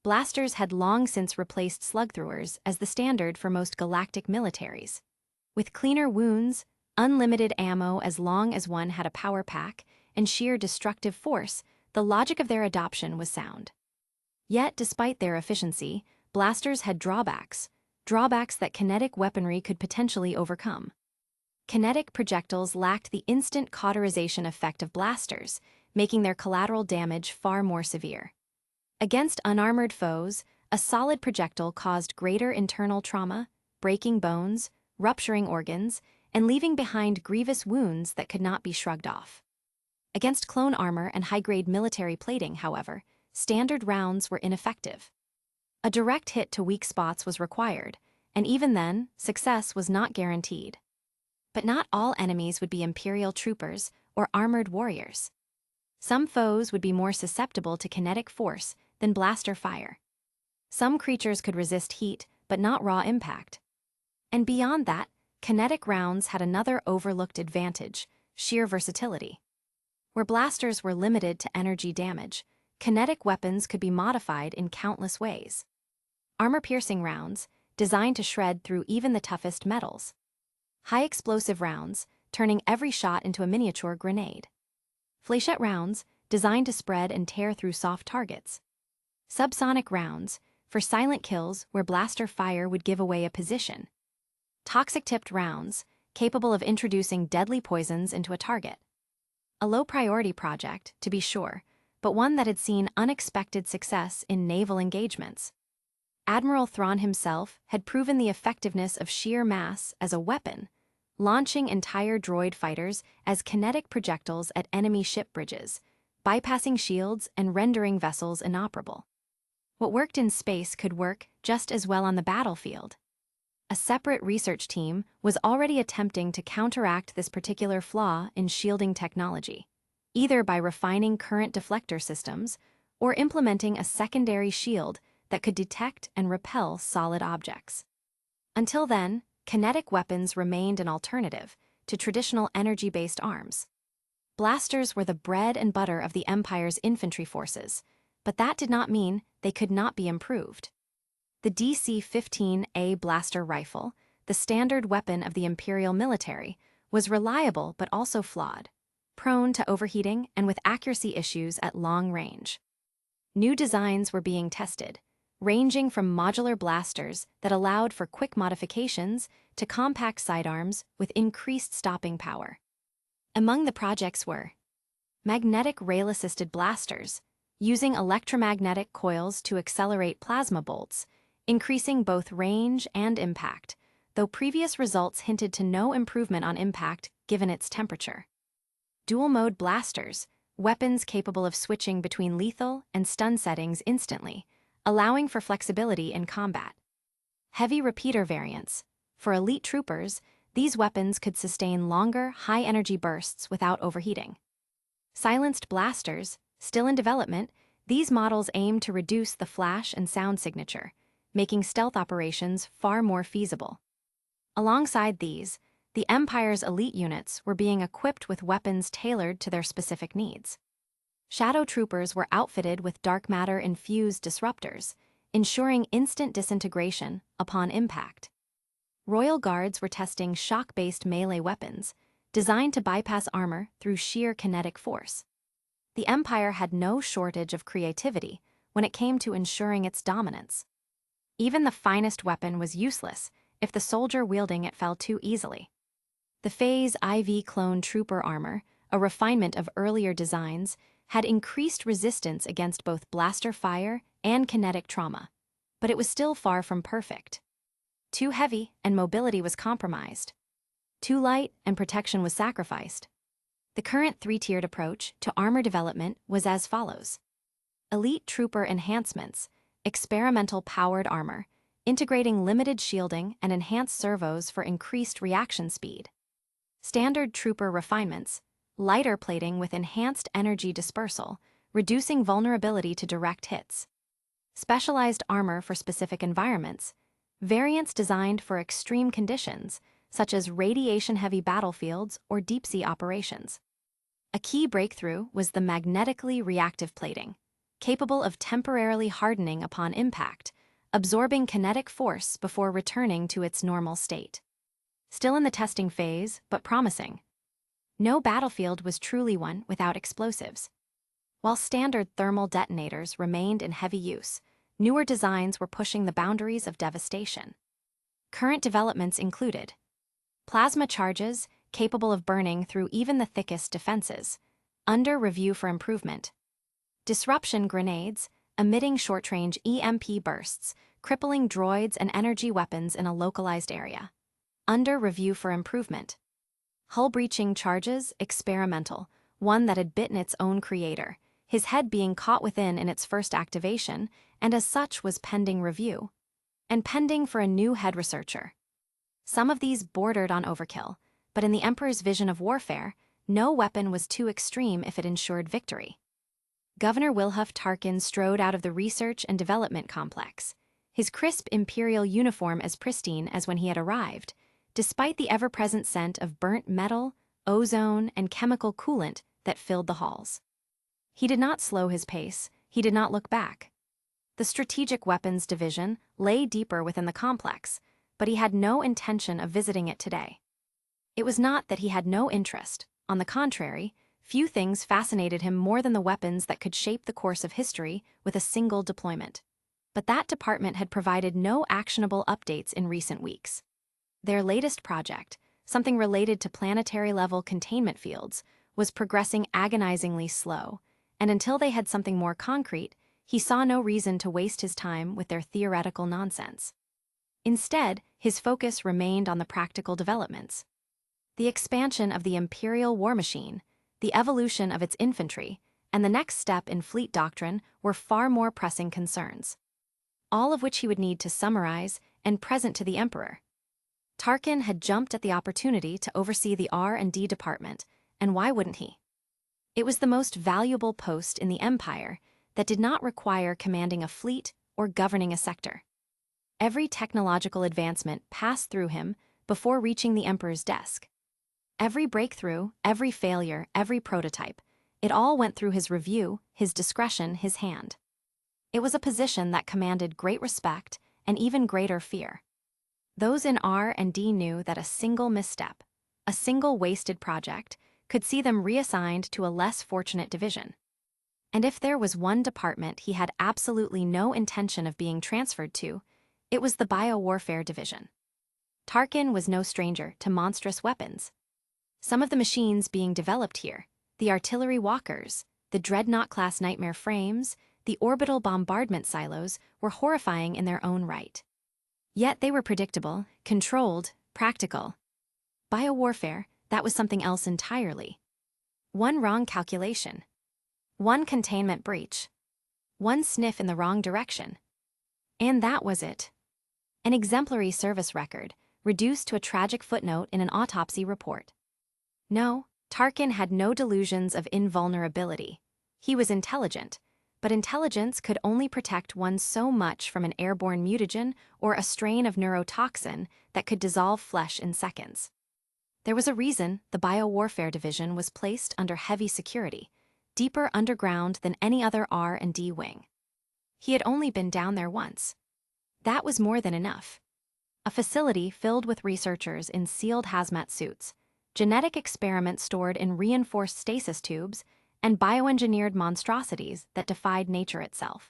Blasters had long since replaced slug-throwers as the standard for most galactic militaries. With cleaner wounds, unlimited ammo as long as one had a power pack, and sheer destructive force, the logic of their adoption was sound. Yet, despite their efficiency, blasters had drawbacks that kinetic weaponry could potentially overcome. Kinetic projectiles lacked the instant cauterization effect of blasters, making their collateral damage far more severe. Against unarmored foes, a solid projectile caused greater internal trauma, breaking bones, rupturing organs, and leaving behind grievous wounds that could not be shrugged off. Against clone armor and high-grade military plating, however, standard rounds were ineffective. A direct hit to weak spots was required, and even then, success was not guaranteed. But not all enemies would be Imperial troopers or armored warriors. Some foes would be more susceptible to kinetic force than blaster fire. Some creatures could resist heat, but not raw impact. And beyond that, kinetic rounds had another overlooked advantage: sheer versatility. Where blasters were limited to energy damage, kinetic weapons could be modified in countless ways. Armor-piercing rounds, designed to shred through even the toughest metals. High-explosive rounds, turning every shot into a miniature grenade. Fléchette rounds, designed to spread and tear through soft targets. Subsonic rounds, for silent kills where blaster fire would give away a position. Toxic-tipped rounds, capable of introducing deadly poisons into a target. A low-priority project, to be sure, but one that had seen unexpected success in naval engagements. Admiral Thrawn himself had proven the effectiveness of sheer mass as a weapon, launching entire droid fighters as kinetic projectiles at enemy ship bridges, bypassing shields and rendering vessels inoperable. What worked in space could work just as well on the battlefield. A separate research team was already attempting to counteract this particular flaw in shielding technology, either by refining current deflector systems or implementing a secondary shield that could detect and repel solid objects. Until then, kinetic weapons remained an alternative to traditional energy-based arms. Blasters were the bread and butter of the Empire's infantry forces, but that did not mean they could not be improved. The DC-15A blaster rifle, the standard weapon of the Imperial military, was reliable but also flawed, prone to overheating and with accuracy issues at long range. New designs were being tested, ranging from modular blasters that allowed for quick modifications to compact sidearms with increased stopping power. Among the projects were magnetic rail-assisted blasters, using electromagnetic coils to accelerate plasma bolts, increasing both range and impact, though previous results hinted to no improvement on impact given its temperature. Dual-mode blasters, weapons capable of switching between lethal and stun settings instantly, allowing for flexibility in combat. Heavy repeater variants. For elite troopers, these weapons could sustain longer, high-energy bursts without overheating. Silenced blasters, still in development, these models aim to reduce the flash and sound signature, making stealth operations far more feasible. Alongside these, the Empire's elite units were being equipped with weapons tailored to their specific needs. Shadow troopers were outfitted with dark matter-infused disruptors, ensuring instant disintegration upon impact. Royal Guards were testing shock-based melee weapons, designed to bypass armor through sheer kinetic force. The Empire had no shortage of creativity when it came to ensuring its dominance. Even the finest weapon was useless if the soldier wielding it fell too easily. The Phase IV clone trooper armor, a refinement of earlier designs, had increased resistance against both blaster fire and kinetic trauma, but it was still far from perfect. Too heavy and mobility was compromised. Too light and protection was sacrificed. The current three-tiered approach to armor development was as follows. Elite Trooper Enhancements, experimental powered armor, integrating limited shielding and enhanced servos for increased reaction speed. Standard Trooper Refinements, lighter plating with enhanced energy dispersal, reducing vulnerability to direct hits. Specialized armor for specific environments, variants designed for extreme conditions, such as radiation-heavy battlefields or deep-sea operations. A key breakthrough was the magnetically reactive plating, capable of temporarily hardening upon impact, absorbing kinetic force before returning to its normal state. Still in the testing phase, but promising. No battlefield was truly one without explosives. While standard thermal detonators remained in heavy use, newer designs were pushing the boundaries of devastation. Current developments included plasma charges capable of burning through even the thickest defenses, under review for improvement. Disruption grenades, emitting short-range EMP bursts, crippling droids and energy weapons in a localized area, under review for improvement. Hull-breaching charges, experimental, one that had bitten its own creator, his head being caught within in its first activation, and as such was pending review, and pending for a new head researcher. Some of these bordered on overkill, but in the Emperor's vision of warfare, no weapon was too extreme if it ensured victory. Governor Wilhuff Tarkin strode out of the research and development complex, his crisp imperial uniform as pristine as when he had arrived, despite the ever-present scent of burnt metal, ozone, and chemical coolant that filled the halls. He did not slow his pace, he did not look back. The Strategic Weapons Division lay deeper within the complex, but he had no intention of visiting it today. It was not that he had no interest. On the contrary, few things fascinated him more than the weapons that could shape the course of history with a single deployment. But that department had provided no actionable updates in recent weeks. Their latest project, something related to planetary-level containment fields, was progressing agonizingly slow, and until they had something more concrete, he saw no reason to waste his time with their theoretical nonsense. Instead, his focus remained on the practical developments. The expansion of the Imperial war machine, the evolution of its infantry, and the next step in fleet doctrine were far more pressing concerns, all of which he would need to summarize and present to the Emperor. Tarkin had jumped at the opportunity to oversee the R&D department, and why wouldn't he? It was the most valuable post in the Empire that did not require commanding a fleet or governing a sector. Every technological advancement passed through him before reaching the Emperor's desk. Every breakthrough, every failure, every prototype, it all went through his review, his discretion, his hand. It was a position that commanded great respect and even greater fear. Those in R&D knew that a single misstep, a single wasted project, could see them reassigned to a less fortunate division. And if there was one department he had absolutely no intention of being transferred to, it was the biowarfare division. Tarkin was no stranger to monstrous weapons. Some of the machines being developed here, the artillery walkers, the dreadnought-class nightmare frames, the orbital bombardment silos, were horrifying in their own right. Yet they were predictable, controlled, practical. Biowarfare, that was something else entirely. One wrong calculation. One containment breach. One sniff in the wrong direction. And that was it. An exemplary service record, reduced to a tragic footnote in an autopsy report. No, Tarkin had no delusions of invulnerability. He was intelligent, but intelligence could only protect one so much from an airborne mutagen or a strain of neurotoxin that could dissolve flesh in seconds. There was a reason the biowarfare division was placed under heavy security, deeper underground than any other R&D wing. He had only been down there once. That was more than enough. A facility filled with researchers in sealed hazmat suits, genetic experiments stored in reinforced stasis tubes, and bioengineered monstrosities that defied nature itself.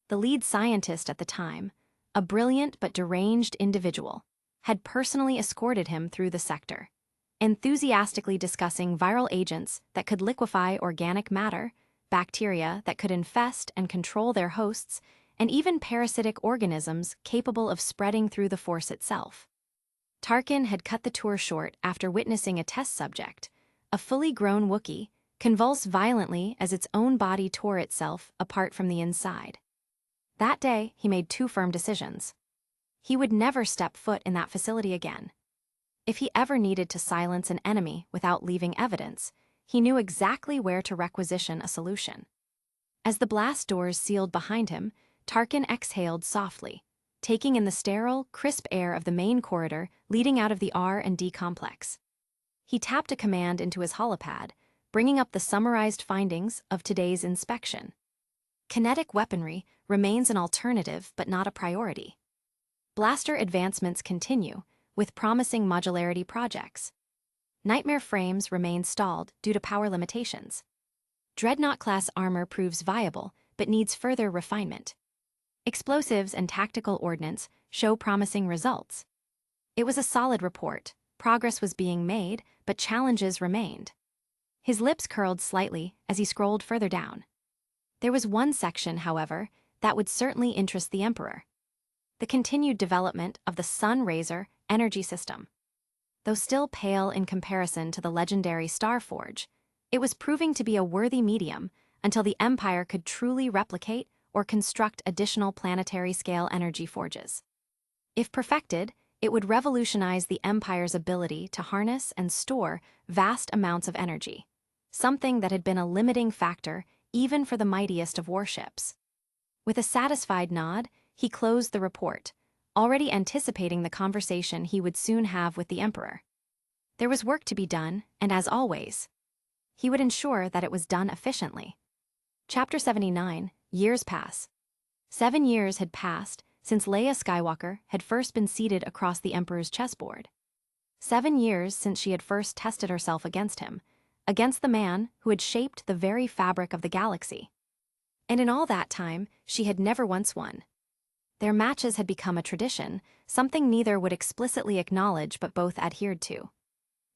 The lead scientist at the time, a brilliant but deranged individual, had personally escorted him through the sector, enthusiastically discussing viral agents that could liquefy organic matter, bacteria that could infest and control their hosts, and even parasitic organisms capable of spreading through the force itself. Tarkin had cut the tour short after witnessing a test subject, a fully grown Wookiee, convulse violently as its own body tore itself apart from the inside. That day, he made two firm decisions. He would never step foot in that facility again. If he ever needed to silence an enemy without leaving evidence, he knew exactly where to requisition a solution. As the blast doors sealed behind him, Tarkin exhaled softly, taking in the sterile, crisp air of the main corridor leading out of the R&D complex. He tapped a command into his holopad, bringing up the summarized findings of today's inspection. Kinetic weaponry remains an alternative but not a priority. Blaster advancements continue, with promising modularity projects. Nightmare frames remain stalled due to power limitations. Dreadnought-class armor proves viable, but needs further refinement. Explosives and tactical ordnance show promising results. It was a solid report. Progress was being made, but challenges remained. His lips curled slightly as he scrolled further down. There was one section, however, that would certainly interest the Emperor: the continued development of the Sun-Razor energy system. Though still pale in comparison to the legendary Starforge, it was proving to be a worthy medium until the Empire could truly replicate or construct additional planetary-scale energy forges. If perfected, it would revolutionize the Empire's ability to harness and store vast amounts of energy, something that had been a limiting factor even for the mightiest of warships. With a satisfied nod, he closed the report, already anticipating the conversation he would soon have with the Emperor. There was work to be done, and as always, he would ensure that it was done efficiently. Chapter 79, Years Pass. 7 years had passed since Leia Skywalker had first been seated across the Emperor's chessboard. 7 years since she had first tested herself against him, against the man who had shaped the very fabric of the galaxy. And in all that time, she had never once won. Their matches had become a tradition, something neither would explicitly acknowledge but both adhered to.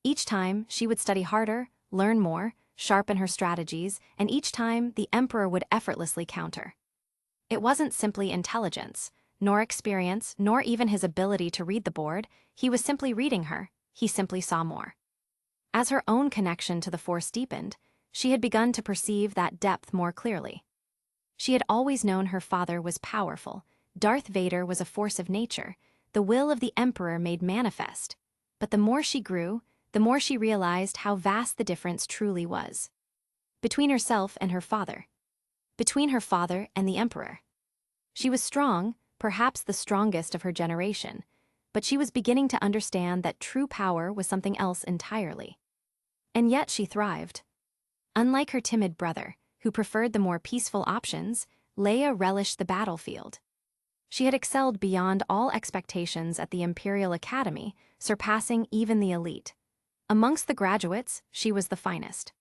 Each time, she would study harder, learn more, sharpen her strategies, and each time the Emperor would effortlessly counter. It wasn't simply intelligence, nor experience, nor even his ability to read the board. He was simply reading her. He simply saw more. As her own connection to the Force deepened, she had begun to perceive that depth more clearly. She had always known her father was powerful. Darth Vader was a force of nature, the will of the Emperor made manifest. But the more she grew, the more she realized how vast the difference truly was. Between herself and her father. Between her father and the Emperor. She was strong, perhaps the strongest of her generation, but she was beginning to understand that true power was something else entirely. And yet she thrived. Unlike her timid brother, who preferred the more peaceful options, Leia relished the battlefield. She had excelled beyond all expectations at the Imperial Academy, surpassing even the elite. Amongst the graduates, she was the finest.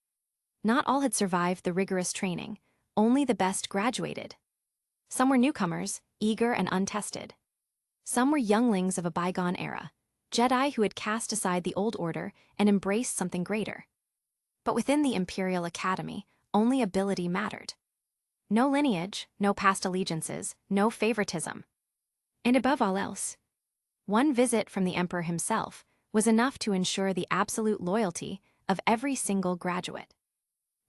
Not all had survived the rigorous training. only the best graduated. Some were newcomers, eager and untested. Some were younglings of a bygone era, Jedi who had cast aside the old order and embraced something greater. But within the Imperial Academy, only ability mattered. No lineage, no past allegiances, no favoritism. And above all else, one visit from the Emperor himself was enough to ensure the absolute loyalty of every single graduate.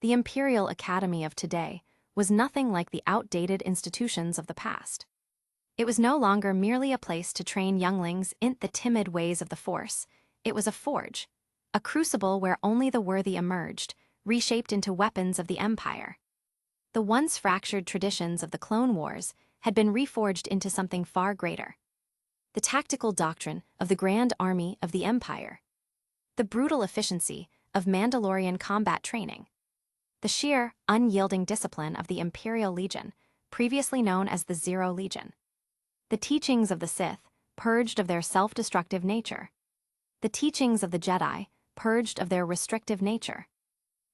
The Imperial Academy of today was nothing like the outdated institutions of the past. It was no longer merely a place to train younglings in the timid ways of the Force. It was a forge, a crucible where only the worthy emerged, reshaped into weapons of the Empire. The once fractured traditions of the Clone Wars had been reforged into something far greater. The tactical doctrine of the Grand Army of the Empire. The brutal efficiency of Mandalorian combat training. The sheer, unyielding discipline of the Imperial Legion, previously known as the Zero Legion. The teachings of the Sith, purged of their self-destructive nature. The teachings of the Jedi, purged of their restrictive nature.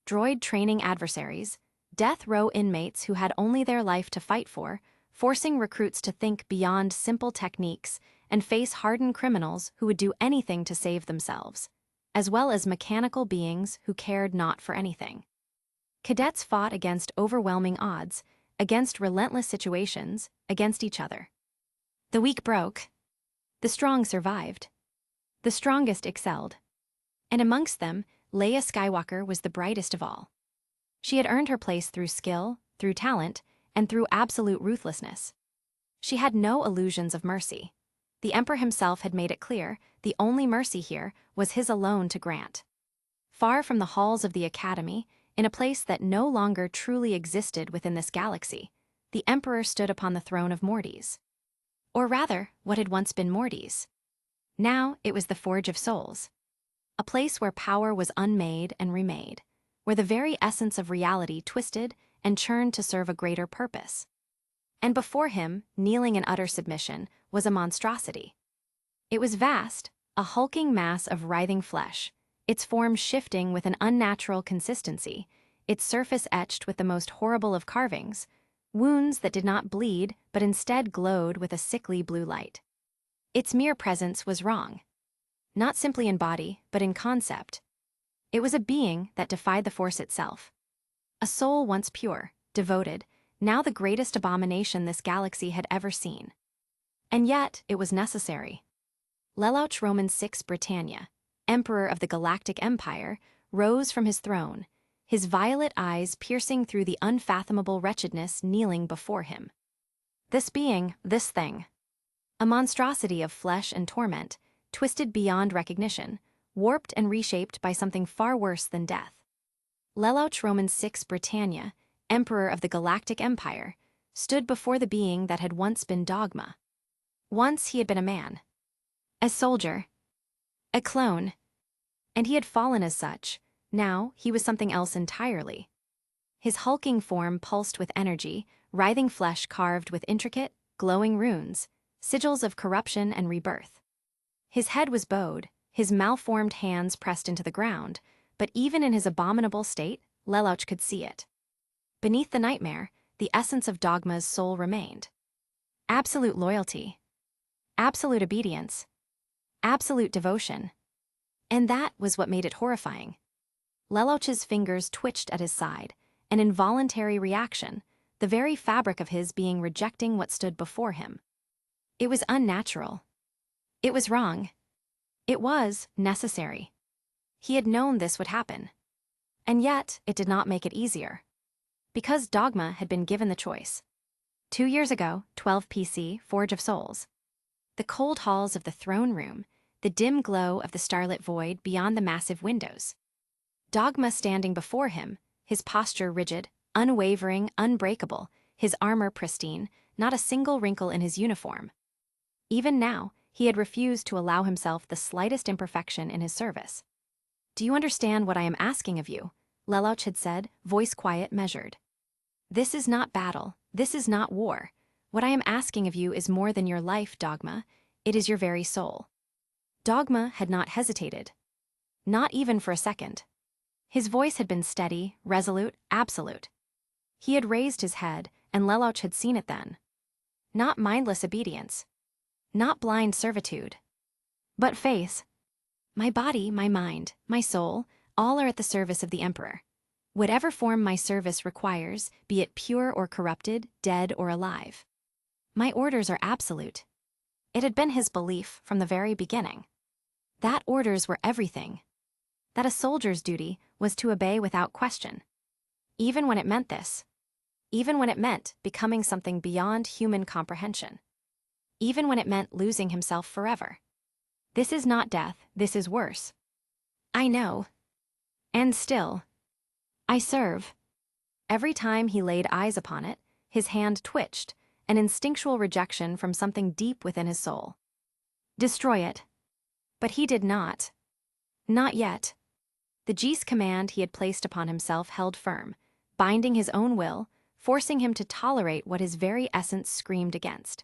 Droid training adversaries, death row inmates who had only their life to fight for, forcing recruits to think beyond simple techniques and face hardened criminals who would do anything to save themselves, as well as mechanical beings who cared not for anything. Cadets fought against overwhelming odds, against relentless situations, against each other. The weak broke. The strong survived. The strongest excelled. And amongst them, Leia Skywalker was the brightest of all. She had earned her place through skill, through talent, and through absolute ruthlessness. She had no illusions of mercy. The Emperor himself had made it clear the only mercy here was his alone to grant. Far from the halls of the Academy, in a place that no longer truly existed within this galaxy, the Emperor stood upon the throne of Mortis. Or rather, what had once been Mortis. Now it was the Forge of Souls. A place where power was unmade and remade, where the very essence of reality twisted and churned to serve a greater purpose. And before him, kneeling in utter submission, was a monstrosity. It was vast, a hulking mass of writhing flesh, its form shifting with an unnatural consistency, its surface etched with the most horrible of carvings, wounds that did not bleed but instead glowed with a sickly blue light. Its mere presence was wrong. Not simply in body, but in concept. It was a being that defied the Force itself. A soul once pure, devoted, now the greatest abomination this galaxy had ever seen. And yet, it was necessary. Lelouch Roman VI Britannia, Emperor of the Galactic Empire, rose from his throne, his violet eyes piercing through the unfathomable wretchedness kneeling before him. This being, this thing. A monstrosity of flesh and torment, twisted beyond recognition, warped and reshaped by something far worse than death. Lelouch Roman VI Britannia, Emperor of the Galactic Empire, stood before the being that had once been dogma. Once he had been a man. A soldier. A clone. And he had fallen as such. Now he was something else entirely. His hulking form pulsed with energy, writhing flesh carved with intricate, glowing runes, sigils of corruption and rebirth. His head was bowed, his malformed hands pressed into the ground, but even in his abominable state, Lelouch could see it. Beneath the nightmare, the essence of dogma's soul remained. Absolute loyalty. Absolute obedience. Absolute devotion. And that was what made it horrifying. Lelouch's fingers twitched at his side, an involuntary reaction, the very fabric of his being rejecting what stood before him. It was unnatural. It was wrong. It was necessary. He had known this would happen. And yet, it did not make it easier. Because dogma had been given the choice. 2 years ago, 12 PC, Forge of Souls. The cold halls of the throne room, the dim glow of the starlit void beyond the massive windows. Dogma standing before him, his posture rigid, unwavering, unbreakable, his armor pristine, not a single wrinkle in his uniform. Even now, he had refused to allow himself the slightest imperfection in his service. "Do you understand what I am asking of you?" Lelouch had said, voice quiet, measured. "This is not battle, this is not war. What I am asking of you is more than your life, Dogma. It is your very soul." Dogma had not hesitated. Not even for a second. His voice had been steady, resolute, absolute. He had raised his head, and Lelouch had seen it then. Not mindless obedience. Not blind servitude. But faith. My body, my mind, my soul, all are at the service of the Emperor. Whatever form my service requires, be it pure or corrupted, dead or alive. My orders are absolute. It had been his belief from the very beginning. That orders were everything. That a soldier's duty was to obey without question. Even when it meant this. Even when it meant becoming something beyond human comprehension. Even when it meant losing himself forever. This is not death, this is worse. I know. And still, I serve. Every time he laid eyes upon it, his hand twitched, an instinctual rejection from something deep within his soul. Destroy it. But he did not. Not yet. The GEASS command he had placed upon himself held firm, binding his own will, forcing him to tolerate what his very essence screamed against.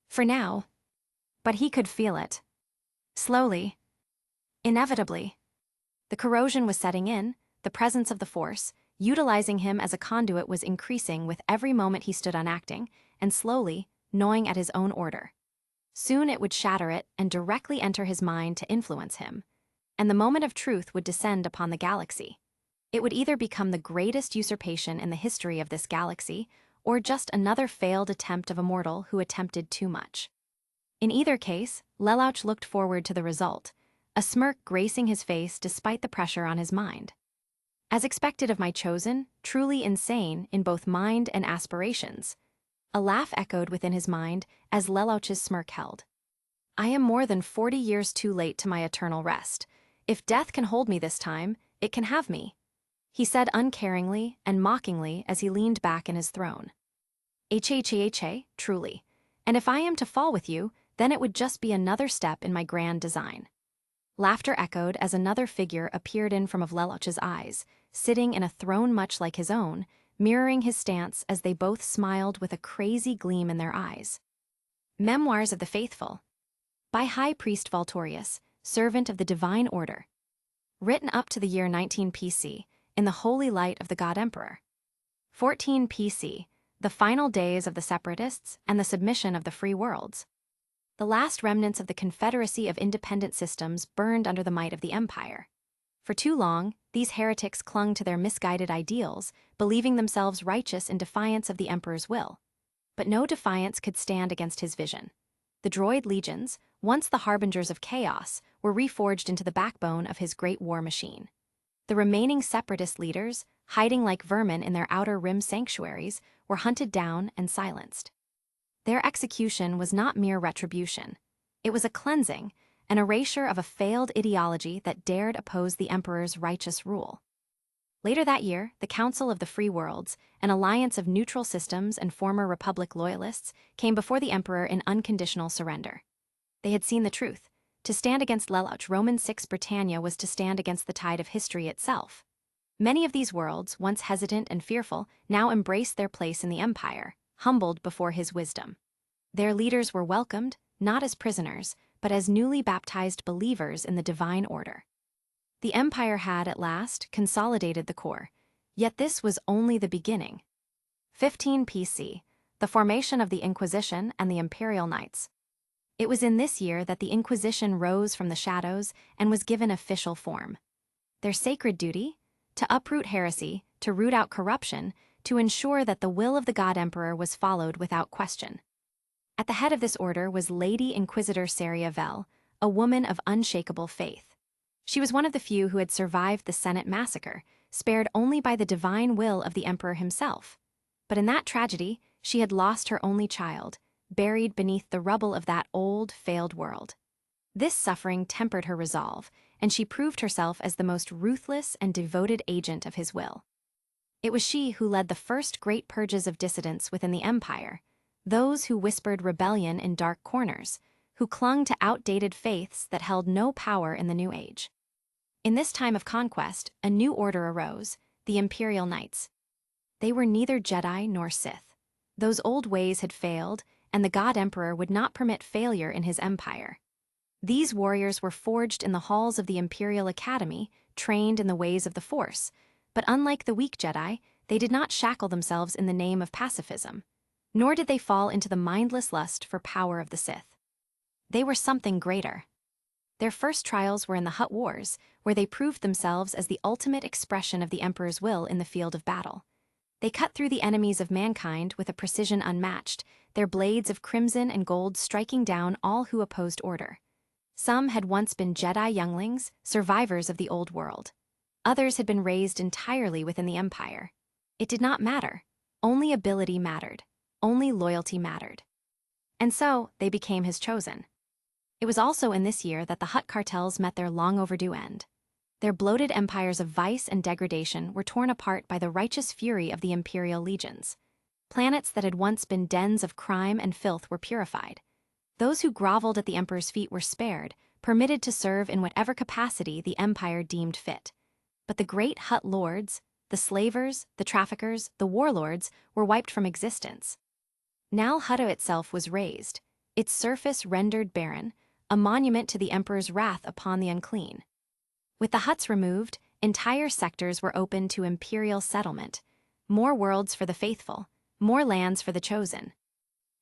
For now. But he could feel it. Slowly. Inevitably. The corrosion was setting in, the presence of the force, utilizing him as a conduit, was increasing with every moment he stood unacting, and slowly, gnawing at his own order. Soon it would shatter it and directly enter his mind to influence him, and the moment of truth would descend upon the galaxy. It would either become the greatest usurpation in the history of this galaxy, or just another failed attempt of a mortal who attempted too much. In either case, Lelouch looked forward to the result, a smirk gracing his face despite the pressure on his mind. As expected of my chosen, truly insane in both mind and aspirations. A laugh echoed within his mind as Lelouch's smirk held. I am more than 40 years too late to my eternal rest. If death can hold me this time, it can have me, he said uncaringly and mockingly as he leaned back in his throne. Truly. And if I am to fall with you, then it would just be another step in my grand design. Laughter echoed as another figure appeared in from of Lelouch's eyes, sitting in a throne much like his own, mirroring his stance as they both smiled with a crazy gleam in their eyes. Memoirs of the Faithful. By High Priest Valtorius, servant of the Divine Order. Written up to the year 19 PC, in the holy light of the God Emperor. 14 PC, the final days of the separatists and the submission of the free worlds. The last remnants of the Confederacy of Independent Systems burned under the might of the Empire. For too long, these heretics clung to their misguided ideals, believing themselves righteous in defiance of the Emperor's will. But no defiance could stand against his vision. The droid legions, once the harbingers of chaos, were reforged into the backbone of his great war machine. The remaining separatist leaders, hiding like vermin in their outer rim sanctuaries, were hunted down and silenced. Their execution was not mere retribution. It was a cleansing, an erasure of a failed ideology that dared oppose the Emperor's righteous rule. Later that year, the Council of the Free Worlds, an alliance of neutral systems and former Republic loyalists, came before the Emperor in unconditional surrender. They had seen the truth. To stand against Lelouch, Roman VI Britannia was to stand against the tide of history itself. Many of these worlds, once hesitant and fearful, now embraced their place in the Empire, humbled before his wisdom. Their leaders were welcomed, not as prisoners, but as newly baptized believers in the divine order. The Empire had, at last, consolidated the core, yet this was only the beginning. 15 PC, the formation of the Inquisition and the Imperial Knights. It was in this year that the Inquisition rose from the shadows and was given official form. Their sacred duty? To uproot heresy, to root out corruption, to ensure that the will of the God Emperor was followed without question. At the head of this order was Lady Inquisitor Saria Vel, a woman of unshakable faith. She was one of the few who had survived the Senate massacre, spared only by the divine will of the Emperor himself. But in that tragedy, she had lost her only child, buried beneath the rubble of that old, failed world. This suffering tempered her resolve, and she proved herself as the most ruthless and devoted agent of his will. It was she who led the first great purges of dissidents within the Empire, those who whispered rebellion in dark corners, who clung to outdated faiths that held no power in the New Age. In this time of conquest, a new order arose, the Imperial Knights. They were neither Jedi nor Sith. Those old ways had failed, and the God Emperor would not permit failure in his empire. These warriors were forged in the halls of the Imperial Academy, trained in the ways of the Force, but unlike the weak Jedi, they did not shackle themselves in the name of pacifism, nor did they fall into the mindless lust for power of the Sith. They were something greater. Their first trials were in the Hutt Wars, where they proved themselves as the ultimate expression of the Emperor's will in the field of battle. They cut through the enemies of mankind with a precision unmatched, their blades of crimson and gold striking down all who opposed order. Some had once been Jedi younglings, survivors of the old world. Others had been raised entirely within the Empire. It did not matter. Only ability mattered. Only loyalty mattered. And so, they became his chosen. It was also in this year that the Hutt cartels met their long-overdue end. Their bloated empires of vice and degradation were torn apart by the righteous fury of the Imperial legions. Planets that had once been dens of crime and filth were purified. Those who groveled at the Emperor's feet were spared, permitted to serve in whatever capacity the Empire deemed fit. But the great Hutt lords, the slavers, the traffickers, the warlords, were wiped from existence. Now Hutto itself was razed, its surface rendered barren, a monument to the Emperor's wrath upon the unclean. With the Hutts removed, entire sectors were open to imperial settlement, more worlds for the faithful, more lands for the chosen.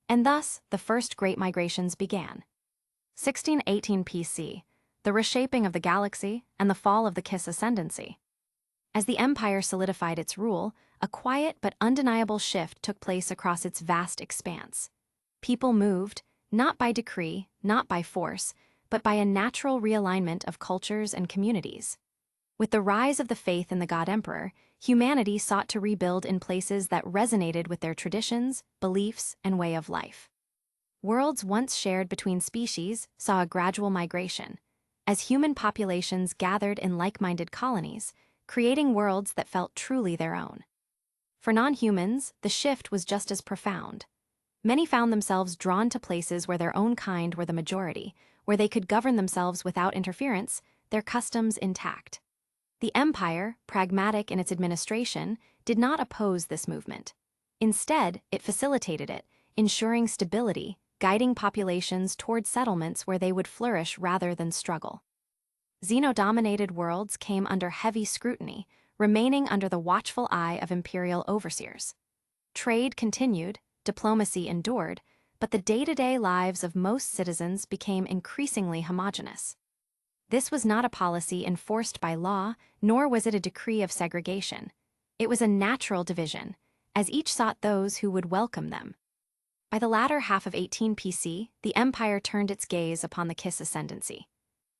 And thus, the first great migrations began. 1618 PC, the reshaping of the galaxy and the fall of the GEASS ascendancy. As the Empire solidified its rule, a quiet but undeniable shift took place across its vast expanse. People moved, not by decree, not by force, but by a natural realignment of cultures and communities. With the rise of the faith in the God Emperor, humanity sought to rebuild in places that resonated with their traditions, beliefs, and way of life. Worlds once shared between species saw a gradual migration, as human populations gathered in like-minded colonies, creating worlds that felt truly their own. For non-humans, the shift was just as profound. Many found themselves drawn to places where their own kind were the majority, where they could govern themselves without interference, their customs intact. The Empire, pragmatic in its administration, did not oppose this movement. Instead, it facilitated it, ensuring stability, guiding populations toward settlements where they would flourish rather than struggle. Xeno-dominated worlds came under heavy scrutiny, remaining under the watchful eye of imperial overseers. Trade continued, diplomacy endured, but the day-to-day lives of most citizens became increasingly homogeneous. This was not a policy enforced by law, nor was it a decree of segregation. It was a natural division, as each sought those who would welcome them. By the latter half of 18 PC, the Empire turned its gaze upon the GEASS ascendancy.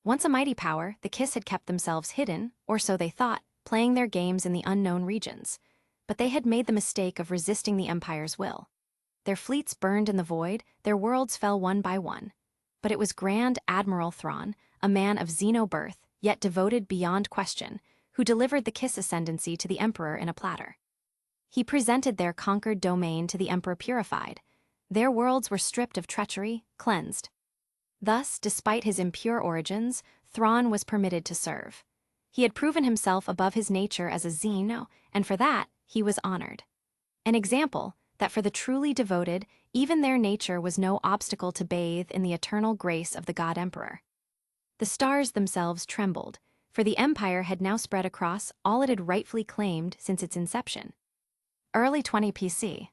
Once a mighty power, the GEASS had kept themselves hidden, or so they thought, playing their games in the unknown regions. But they had made the mistake of resisting the Empire's will. Their fleets burned in the void, their worlds fell one by one. But it was Grand Admiral Thrawn, a man of Xeno birth, yet devoted beyond question, who delivered the GEASS ascendancy to the Emperor in a platter. He presented their conquered domain to the Emperor purified. Their worlds were stripped of treachery, cleansed. Thus, despite his impure origins, Thrawn was permitted to serve. He had proven himself above his nature as a Xeno, and for that, he was honored. An example that for the truly devoted, even their nature was no obstacle to bathe in the eternal grace of the God Emperor. The stars themselves trembled, for the Empire had now spread across all it had rightfully claimed since its inception. Early 20 PC.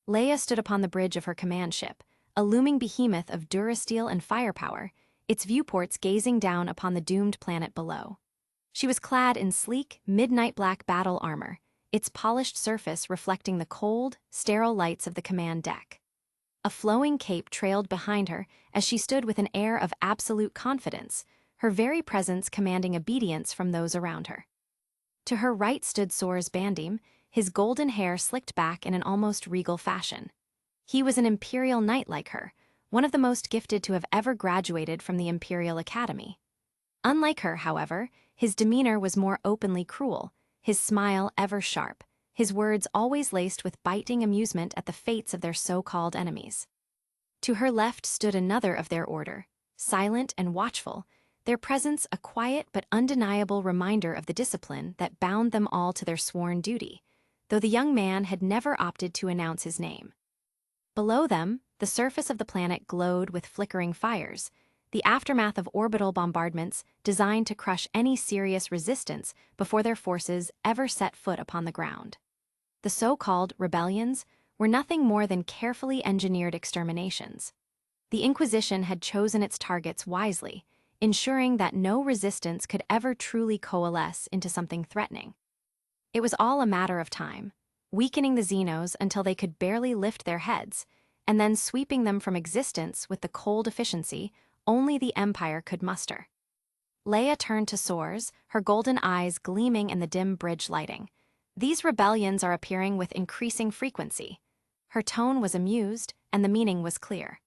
Leia stood upon the bridge of her command ship, a looming behemoth of durasteel and firepower, its viewports gazing down upon the doomed planet below. She was clad in sleek, midnight black battle armor, its polished surface reflecting the cold, sterile lights of the command deck. A flowing cape trailed behind her as she stood with an air of absolute confidence, her very presence commanding obedience from those around her. To her right stood Sora's Bandim, his golden hair slicked back in an almost regal fashion. He was an Imperial Knight like her, one of the most gifted to have ever graduated from the Imperial Academy. Unlike her, however, his demeanor was more openly cruel, his smile ever sharp, his words always laced with biting amusement at the fates of their so-called enemies. To her left stood another of their order, silent and watchful, their presence a quiet but undeniable reminder of the discipline that bound them all to their sworn duty, though the young man had never opted to announce his name. Below them, the surface of the planet glowed with flickering fires, the aftermath of orbital bombardments designed to crush any serious resistance before their forces ever set foot upon the ground. The so-called rebellions were nothing more than carefully engineered exterminations. The Inquisition had chosen its targets wisely, ensuring that no resistance could ever truly coalesce into something threatening. It was all a matter of time, weakening the Xenos until they could barely lift their heads, and then sweeping them from existence with the cold efficiency only the Empire could muster. Leia turned to Soars, her golden eyes gleaming in the dim bridge lighting. These rebellions are appearing with increasing frequency. Her tone was amused, and the meaning was clear.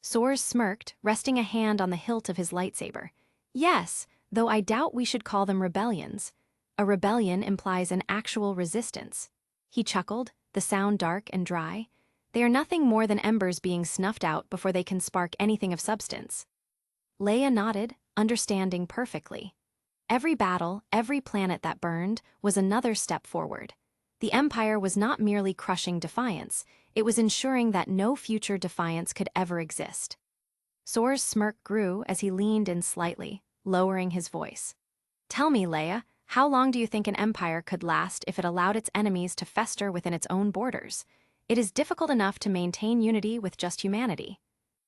Soars smirked, resting a hand on the hilt of his lightsaber. Yes, though I doubt we should call them rebellions. A rebellion implies an actual resistance. He chuckled, the sound dark and dry. They are nothing more than embers being snuffed out before they can spark anything of substance. Leia nodded, understanding perfectly. Every battle, every planet that burned, was another step forward. The Empire was not merely crushing defiance, it was ensuring that no future defiance could ever exist. Soar's smirk grew as he leaned in slightly, lowering his voice. Tell me, Leia, how long do you think an empire could last if it allowed its enemies to fester within its own borders? It is difficult enough to maintain unity with just humanity.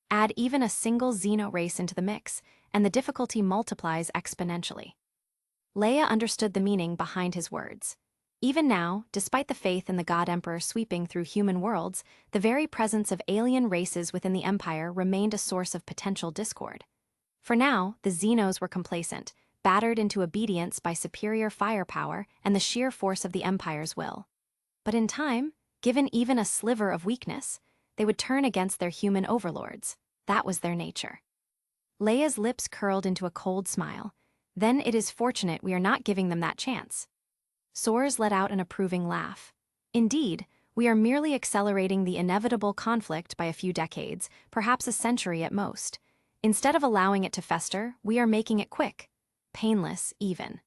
Add even a single Xeno race into the mix, and the difficulty multiplies exponentially. Leia understood the meaning behind his words. Even now, despite the faith in the God Emperor sweeping through human worlds, the very presence of alien races within the Empire remained a source of potential discord. For now, the Xenos were complacent, battered into obedience by superior firepower and the sheer force of the Empire's will. But in time, given even a sliver of weakness, they would turn against their human overlords. That was their nature. Leia's lips curled into a cold smile. Then it is fortunate we are not giving them that chance. Soars let out an approving laugh. Indeed, we are merely accelerating the inevitable conflict by a few decades, perhaps a century at most. Instead of allowing it to fester, we are making it quick. Painless, even.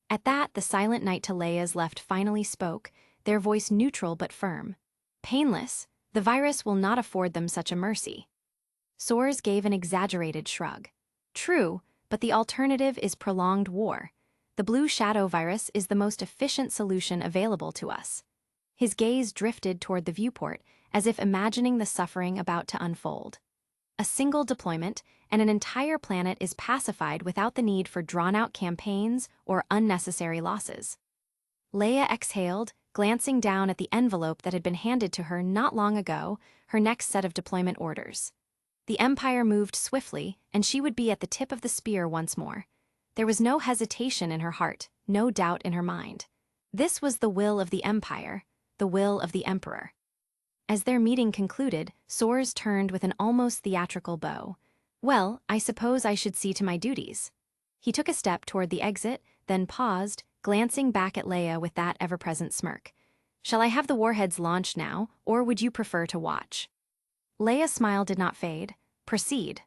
At that, the silent knight to Leia's left finally spoke, their voice neutral but firm. Painless, the virus will not afford them such a mercy. Soars gave an exaggerated shrug. True, but the alternative is prolonged war. The blue shadow virus is the most efficient solution available to us. His gaze drifted toward the viewport, as if imagining the suffering about to unfold. A single deployment, and an entire planet is pacified without the need for drawn-out campaigns or unnecessary losses. Leia exhaled, glancing down at the envelope that had been handed to her not long ago, her next set of deployment orders. The Empire moved swiftly, and she would be at the tip of the spear once more. There was no hesitation in her heart, no doubt in her mind. This was the will of the Empire, the will of the Emperor. As their meeting concluded, Soars turned with an almost theatrical bow. Well, I suppose I should see to my duties. He took a step toward the exit, then paused, glancing back at Leia with that ever-present smirk. Shall I have the warheads launched now, or would you prefer to watch? Leia's smile did not fade. Proceed.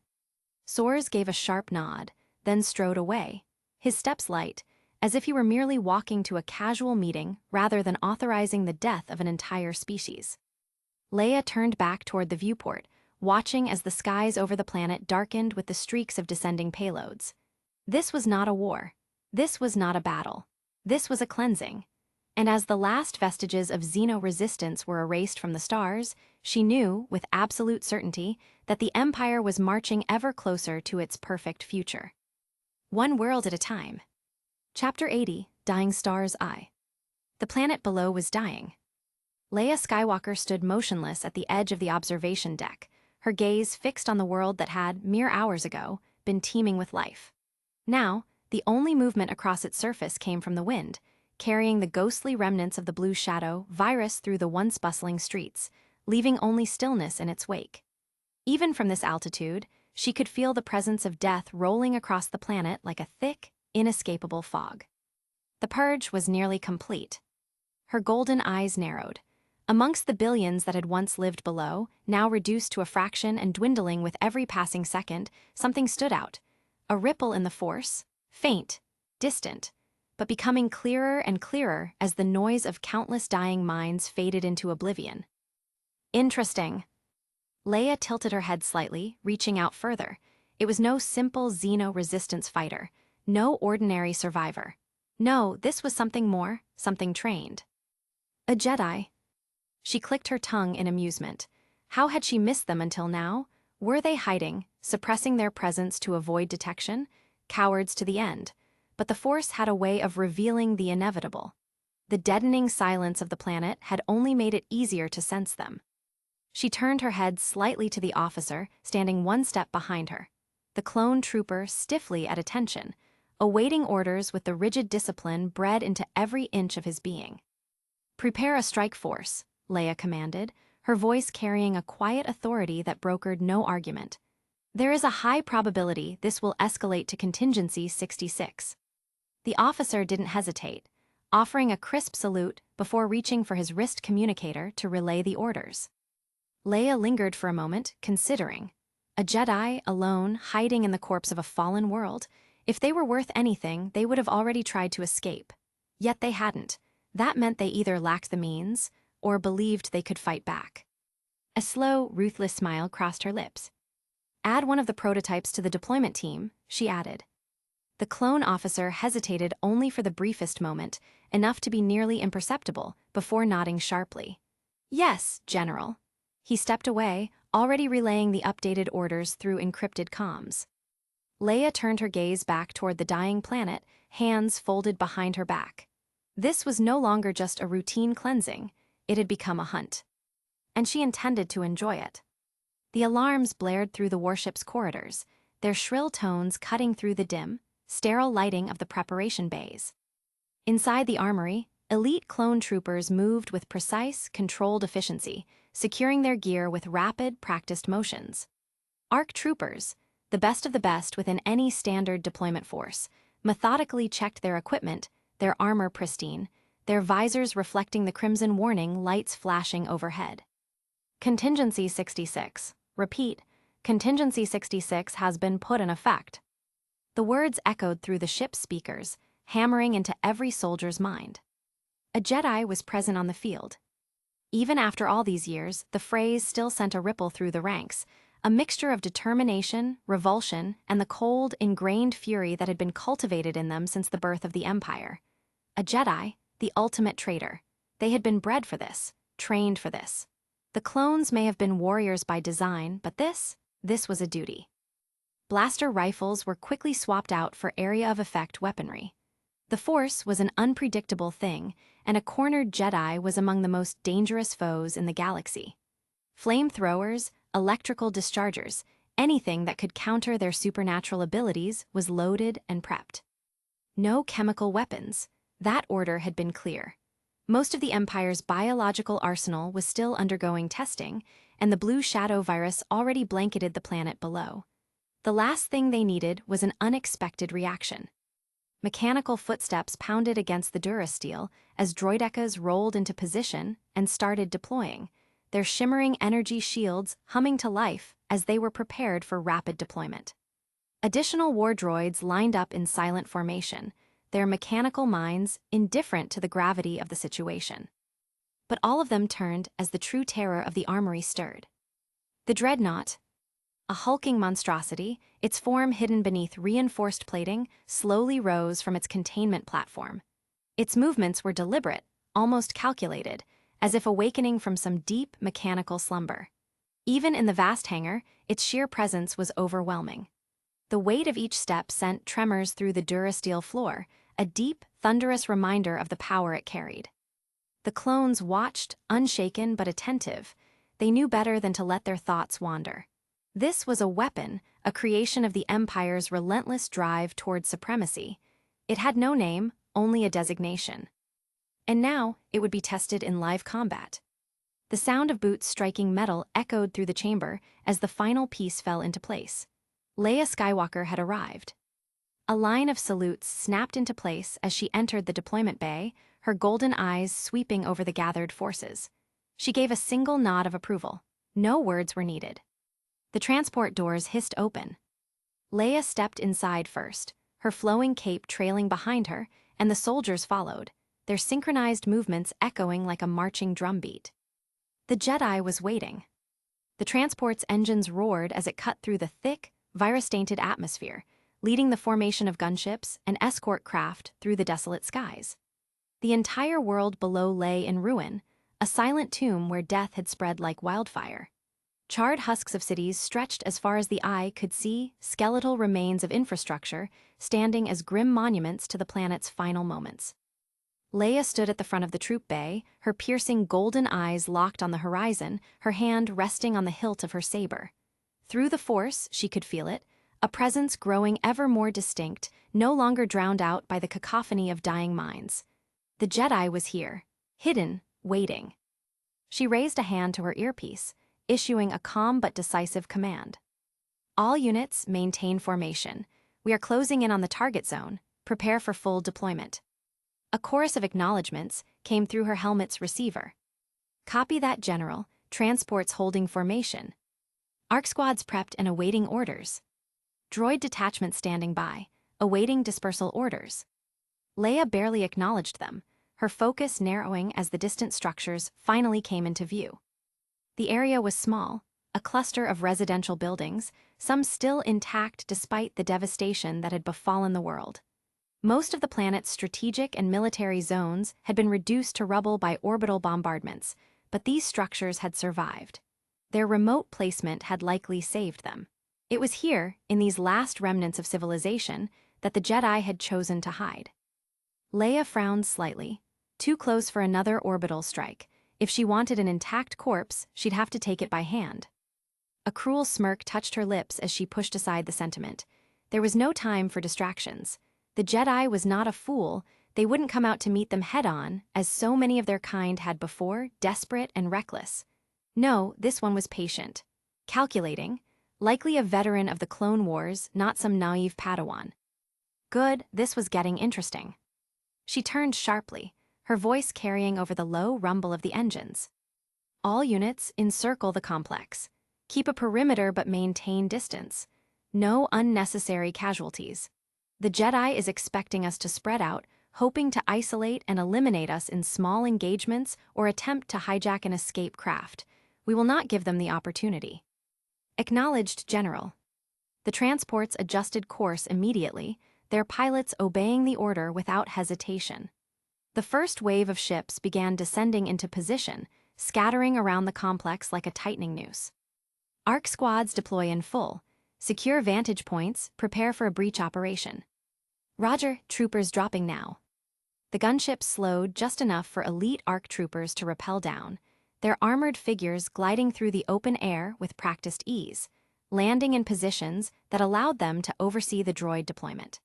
Soars gave a sharp nod, then strode away, his steps light, as if he were merely walking to a casual meeting rather than authorizing the death of an entire species. Leia turned back toward the viewport, watching as the skies over the planet darkened with the streaks of descending payloads. This was not a war. This was not a battle. This was a cleansing. And as the last vestiges of Xeno resistance were erased from the stars, she knew, with absolute certainty, that the Empire was marching ever closer to its perfect future. One world at a time. Chapter 80, Dying Star's Eye. The planet below was dying. Leia Skywalker stood motionless at the edge of the observation deck, her gaze fixed on the world that had, mere hours ago, been teeming with life. Now, the only movement across its surface came from the wind, carrying the ghostly remnants of the blue shadow virus through the once bustling streets, leaving only stillness in its wake. Even from this altitude, she could feel the presence of death rolling across the planet like a thick, inescapable fog. The purge was nearly complete. Her golden eyes narrowed. Amongst the billions that had once lived below, now reduced to a fraction and dwindling with every passing second, something stood out. A ripple in the force, faint, distant, but becoming clearer and clearer as the noise of countless dying minds faded into oblivion. Interesting. Leia tilted her head slightly, reaching out further. It was no simple Xeno resistance fighter, no ordinary survivor. No, this was something more, something trained. A Jedi. She clicked her tongue in amusement. How had she missed them until now? Were they hiding, suppressing their presence to avoid detection? Cowards to the end. But the Force had a way of revealing the inevitable. The deadening silence of the planet had only made it easier to sense them. She turned her head slightly to the officer, standing one step behind her. The clone trooper stiffly at attention, awaiting orders with the rigid discipline bred into every inch of his being. "Prepare a strike force," Leia commanded, her voice carrying a quiet authority that brokered no argument. "There is a high probability this will escalate to contingency 66. The officer didn't hesitate, offering a crisp salute before reaching for his wrist communicator to relay the orders. Leia lingered for a moment, considering. A Jedi, alone, hiding in the corpse of a fallen world. If they were worth anything, they would have already tried to escape. Yet they hadn't. That meant they either lacked the means, or believed they could fight back. A slow, ruthless smile crossed her lips. "Add one of the prototypes to the deployment team," she added. The clone officer hesitated only for the briefest moment, enough to be nearly imperceptible, before nodding sharply. "Yes, General." He stepped away, already relaying the updated orders through encrypted comms. Leia turned her gaze back toward the dying planet, hands folded behind her back. This was no longer just a routine cleansing, it had become a hunt. And she intended to enjoy it. The alarms blared through the warship's corridors, their shrill tones cutting through the dim, sterile lighting of the preparation bays. Inside the armory, elite clone troopers moved with precise, controlled efficiency, securing their gear with rapid, practiced motions. ARC troopers, the best of the best within any standard deployment force, methodically checked their equipment, their armor pristine, their visors reflecting the crimson warning lights flashing overhead. Contingency 66. Repeat, Contingency 66 has been put in effect. The words echoed through the ship's speakers, hammering into every soldier's mind. A Jedi was present on the field. Even after all these years, the phrase still sent a ripple through the ranks, a mixture of determination, revulsion, and the cold, ingrained fury that had been cultivated in them since the birth of the Empire. A Jedi, the ultimate traitor. They had been bred for this, trained for this. The clones may have been warriors by design, but this was a duty. Blaster rifles were quickly swapped out for area of effect weaponry. The Force was an unpredictable thing, and a cornered Jedi was among the most dangerous foes in the galaxy. Flamethrowers, electrical dischargers, anything that could counter their supernatural abilities was loaded and prepped. No chemical weapons. That order had been clear. Most of the Empire's biological arsenal was still undergoing testing, and the blue shadow virus already blanketed the planet below. The last thing they needed was an unexpected reaction. Mechanical footsteps pounded against the durasteel as droidekas rolled into position and started deploying, their shimmering energy shields humming to life as they were prepared for rapid deployment. Additional war droids lined up in silent formation, their mechanical minds indifferent to the gravity of the situation. But all of them turned as the true terror of the armory stirred. The dreadnought, a hulking monstrosity, its form hidden beneath reinforced plating, slowly rose from its containment platform. Its movements were deliberate, almost calculated, as if awakening from some deep mechanical slumber. Even in the vast hangar, its sheer presence was overwhelming. The weight of each step sent tremors through the durasteel floor, a deep, thunderous reminder of the power it carried. The clones watched, unshaken but attentive. They knew better than to let their thoughts wander. This was a weapon, a creation of the Empire's relentless drive toward supremacy. It had no name, only a designation. And now, it would be tested in live combat. The sound of boots striking metal echoed through the chamber as the final piece fell into place. Leia Skywalker had arrived. A line of salutes snapped into place as she entered the deployment bay, her golden eyes sweeping over the gathered forces. She gave a single nod of approval. No words were needed. The transport doors hissed open. Leia stepped inside first, her flowing cape trailing behind her, and the soldiers followed, their synchronized movements echoing like a marching drumbeat. The Jedi was waiting. The transport's engines roared as it cut through the thick, virus-tainted atmosphere, leading the formation of gunships and escort craft through the desolate skies. The entire world below lay in ruin, a silent tomb where death had spread like wildfire. Charred husks of cities stretched as far as the eye could see, skeletal remains of infrastructure standing as grim monuments to the planet's final moments. Leia stood at the front of the troop bay, her piercing golden eyes locked on the horizon, her hand resting on the hilt of her saber. Through the Force, she could feel it, a presence growing ever more distinct, no longer drowned out by the cacophony of dying minds. The Jedi was here, hidden, waiting. She raised a hand to her earpiece, issuing a calm but decisive command. All units, maintain formation. We are closing in on the target zone. Prepare for full deployment. A chorus of acknowledgements came through her helmet's receiver. Copy that, General. Transports holding formation. ARC squads prepped and awaiting orders. Droid detachment standing by, awaiting dispersal orders. Leia barely acknowledged them, her focus narrowing as the distant structures finally came into view. The area was small, a cluster of residential buildings, some still intact despite the devastation that had befallen the world. Most of the planet's strategic and military zones had been reduced to rubble by orbital bombardments, but these structures had survived. Their remote placement had likely saved them. It was here, in these last remnants of civilization, that the Jedi had chosen to hide. Leia frowned slightly. Too close for another orbital strike. If she wanted an intact corpse, she'd have to take it by hand. A cruel smirk touched her lips as she pushed aside the sentiment. There was no time for distractions. The Jedi was not a fool. They wouldn't come out to meet them head-on, as so many of their kind had before, desperate and reckless. No, this one was patient. Calculating. Likely a veteran of the Clone Wars, not some naive Padawan. Good, this was getting interesting. She turned sharply, her voice carrying over the low rumble of the engines. All units, encircle the complex. Keep a perimeter but maintain distance. No unnecessary casualties. The Jedi is expecting us to spread out, hoping to isolate and eliminate us in small engagements or attempt to hijack an escape craft. We will not give them the opportunity. Acknowledged, General. The transports adjusted course immediately, their pilots obeying the order without hesitation. The first wave of ships began descending into position, scattering around the complex like a tightening noose. ARC squads deploy in full. Secure vantage points, prepare for a breach operation. Roger, troopers dropping now. The gunships slowed just enough for elite ARC troopers to rappel down, their armored figures gliding through the open air with practiced ease, landing in positions that allowed them to oversee the droid deployment.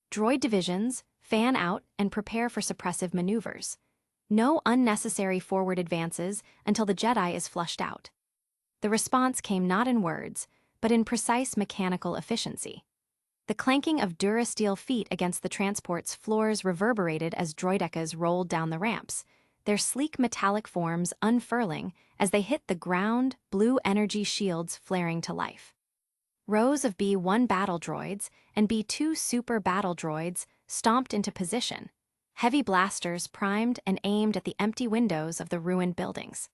Droid divisions, fan out and prepare for suppressive maneuvers. No unnecessary forward advances until the Jedi is flushed out. The response came not in words, but in precise mechanical efficiency. The clanking of durasteel feet against the transport's floors reverberated as droidekas rolled down the ramps, their sleek metallic forms unfurling as they hit the ground, blue energy shields flaring to life. Rows of B-1 battle droids and B-2 super battle droids stomped into position, heavy blasters primed and aimed at the empty windows of the ruined buildings.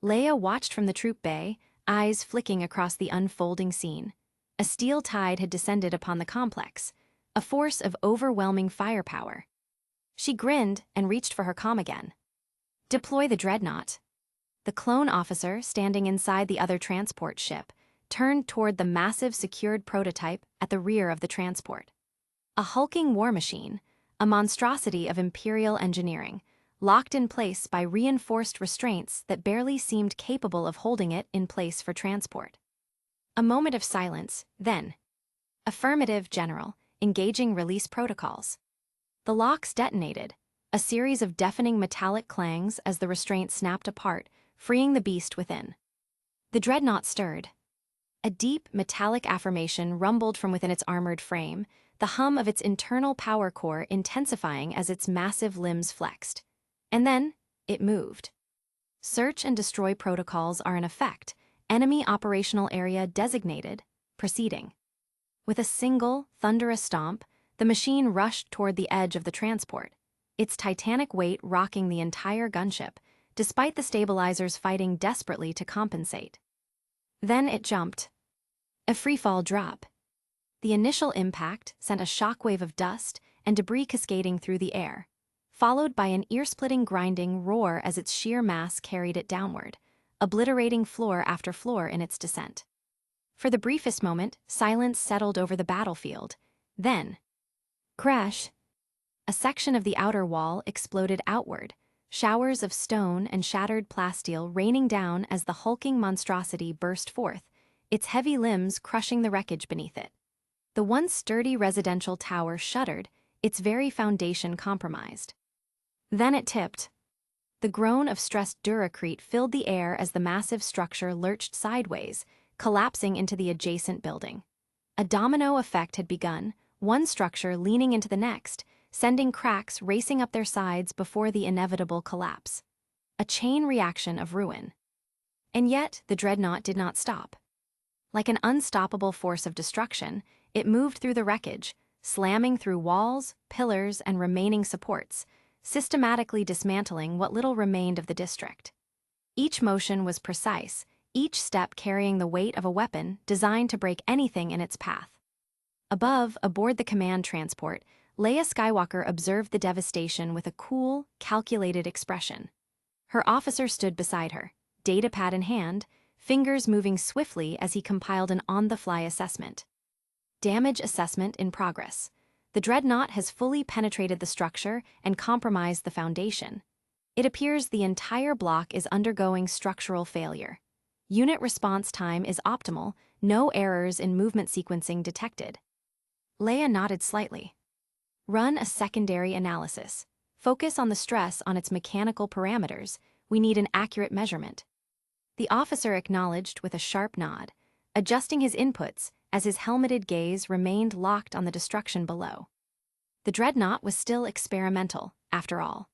Leia watched from the troop bay, eyes flicking across the unfolding scene. A steel tide had descended upon the complex, a force of overwhelming firepower. She grinned and reached for her comm again. Deploy the dreadnought. The clone officer, standing inside the other transport ship, turned toward the massive secured prototype at the rear of the transport. A hulking war machine, a monstrosity of Imperial engineering, locked in place by reinforced restraints that barely seemed capable of holding it in place for transport. A moment of silence, then. Affirmative, General, engaging release protocols. The locks detonated, a series of deafening metallic clangs as the restraint snapped apart, freeing the beast within. The dreadnought stirred. A deep, metallic affirmation rumbled from within its armored frame, the hum of its internal power core intensifying as its massive limbs flexed. And then, it moved. Search and destroy protocols are in effect, enemy operational area designated, proceeding. With a single, thunderous stomp, the machine rushed toward the edge of the transport, its titanic weight rocking the entire gunship, despite the stabilizers fighting desperately to compensate. Then it jumped. A freefall drop. The initial impact sent a shockwave of dust and debris cascading through the air. followed by an ear-splitting grinding roar as its sheer mass carried it downward, obliterating floor after floor in its descent. For the briefest moment, silence settled over the battlefield. Then, crash! A section of the outer wall exploded outward, showers of stone and shattered plasteel raining down as the hulking monstrosity burst forth, its heavy limbs crushing the wreckage beneath it. The once sturdy residential tower shuddered, its very foundation compromised. Then it tipped. The groan of stressed Duracrete filled the air as the massive structure lurched sideways, collapsing into the adjacent building. A domino effect had begun, one structure leaning into the next, sending cracks racing up their sides before the inevitable collapse. A chain reaction of ruin. And yet, the dreadnought did not stop. Like an unstoppable force of destruction, it moved through the wreckage, slamming through walls, pillars, and remaining supports, systematically dismantling what little remained of the district. Each motion was precise, each step carrying the weight of a weapon designed to break anything in its path. Above, aboard the command transport, Leia Skywalker observed the devastation with a cool, calculated expression. Her officer stood beside her, datapad in hand, fingers moving swiftly as he compiled an on-the-fly assessment. Damage assessment in progress. The dreadnought has fully penetrated the structure and compromised the foundation. It appears the entire block is undergoing structural failure. Unit response time is optimal, no errors in movement sequencing detected. Leia nodded slightly. Run a secondary analysis. Focus on the stress on its mechanical parameters. We need an accurate measurement. The officer acknowledged with a sharp nod, adjusting his inputs as his helmeted gaze remained locked on the destruction below. The dreadnought was still experimental, after all.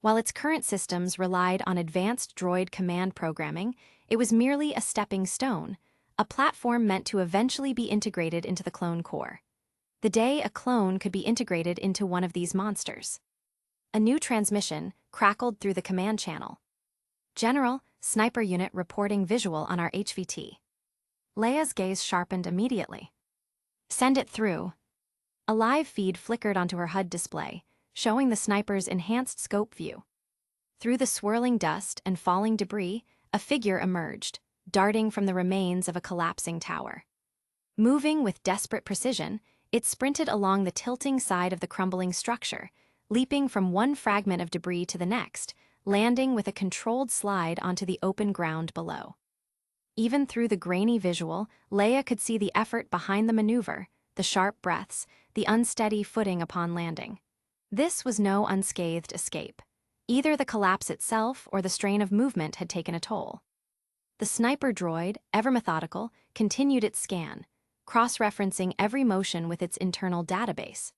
While its current systems relied on advanced droid command programming, it was merely a stepping stone, a platform meant to eventually be integrated into the clone core. The day a clone could be integrated into one of these monsters. A new transmission crackled through the command channel. General, sniper unit reporting visual on our HVT. Leia's gaze sharpened immediately. Send it through. A live feed flickered onto her HUD display, showing the sniper's enhanced scope view. Through the swirling dust and falling debris, a figure emerged, darting from the remains of a collapsing tower. Moving with desperate precision, it sprinted along the tilting side of the crumbling structure, leaping from one fragment of debris to the next, landing with a controlled slide onto the open ground below. Even through the grainy visual, Leia could see the effort behind the maneuver, the sharp breaths, the unsteady footing upon landing. This was no unscathed escape. Either the collapse itself or the strain of movement had taken a toll. The sniper droid, ever methodical, continued its scan, cross-referencing every motion with its internal database.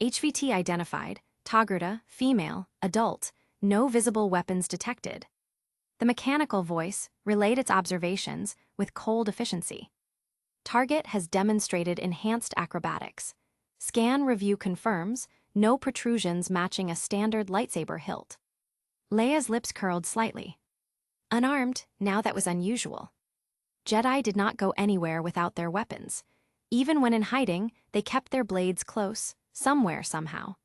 HVT identified, Togruta, female, adult, no visible weapons detected. The mechanical voice relayed its observations with cold efficiency. Target has demonstrated enhanced acrobatics. Scan review confirms, no protrusions matching a standard lightsaber hilt. Leia's lips curled slightly. Unarmed, now that was unusual. Jedi did not go anywhere without their weapons. Even when in hiding, they kept their blades close, somewhere somehow.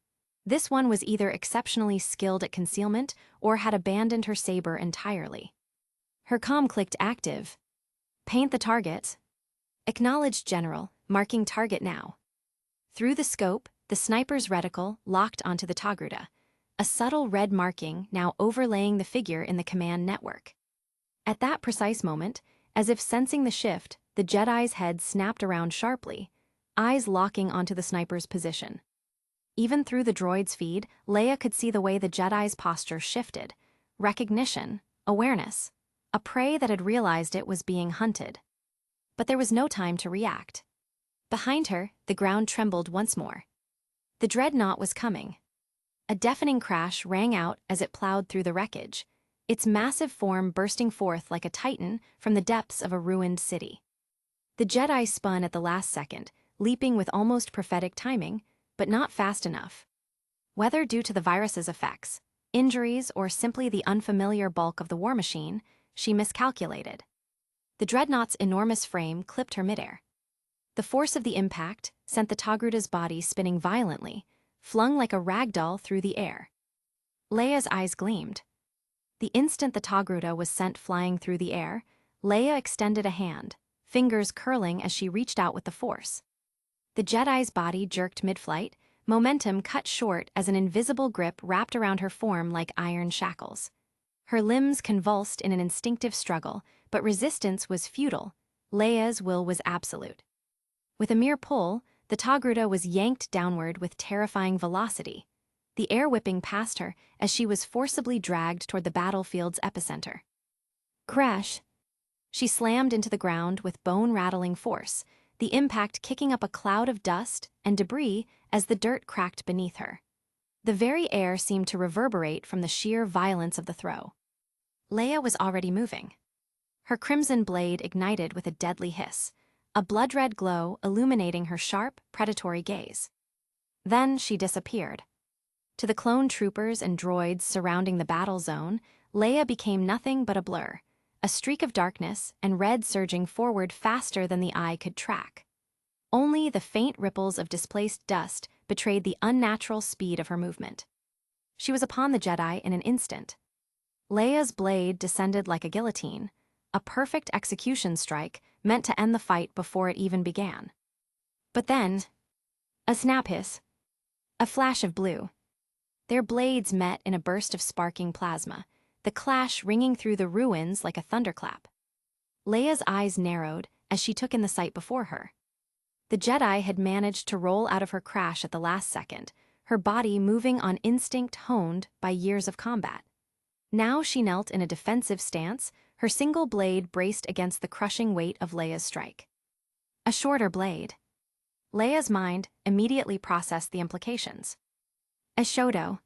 This one was either exceptionally skilled at concealment or had abandoned her saber entirely. Her comm clicked active. Paint the target. Acknowledged, General, marking target now. Through the scope, the sniper's reticle locked onto the Togruta, a subtle red marking now overlaying the figure in the command network. At that precise moment, as if sensing the shift, the Jedi's head snapped around sharply, eyes locking onto the sniper's position. Even through the droid's feed, Leia could see the way the Jedi's posture shifted. Recognition, awareness, a prey that had realized it was being hunted. But there was no time to react. Behind her, the ground trembled once more. The dreadnought was coming. A deafening crash rang out as it plowed through the wreckage, its massive form bursting forth like a titan from the depths of a ruined city. The Jedi spun at the last second, leaping with almost prophetic timing, but not fast enough. Whether due to the virus's effects, injuries, or simply the unfamiliar bulk of the war machine, she miscalculated. The dreadnought's enormous frame clipped her midair. The force of the impact sent the Togruta's body spinning violently, flung like a rag doll through the air. Leia's eyes gleamed. The instant the Togruta was sent flying through the air, Leia extended a hand, fingers curling as she reached out with the force. The Jedi's body jerked mid-flight, momentum cut short as an invisible grip wrapped around her form like iron shackles. Her limbs convulsed in an instinctive struggle, but resistance was futile. Leia's will was absolute. With a mere pull, the Togruta was yanked downward with terrifying velocity, the air whipping past her as she was forcibly dragged toward the battlefield's epicenter. Crash! She slammed into the ground with bone-rattling force, the impact kicking up a cloud of dust and debris as the dirt cracked beneath her. The very air seemed to reverberate from the sheer violence of the throw. Leia was already moving. Her crimson blade ignited with a deadly hiss, a blood-red glow illuminating her sharp, predatory gaze. Then she disappeared. To the clone troopers and droids surrounding the battle zone, Leia became nothing but a blur, a streak of darkness and red surging forward faster than the eye could track. Only the faint ripples of displaced dust betrayed the unnatural speed of her movement. She was upon the Jedi in an instant. Leia's blade descended like a guillotine, a perfect execution strike meant to end the fight before it even began. But then, a snap hiss, a flash of blue. Their blades met in a burst of sparking plasma, the clash ringing through the ruins like a thunderclap. Leia's eyes narrowed as she took in the sight before her. The Jedi had managed to roll out of her crash at the last second, her body moving on instinct honed by years of combat. Now she knelt in a defensive stance, her single blade braced against the crushing weight of Leia's strike. A shorter blade. Leia's mind immediately processed the implications. A shodo,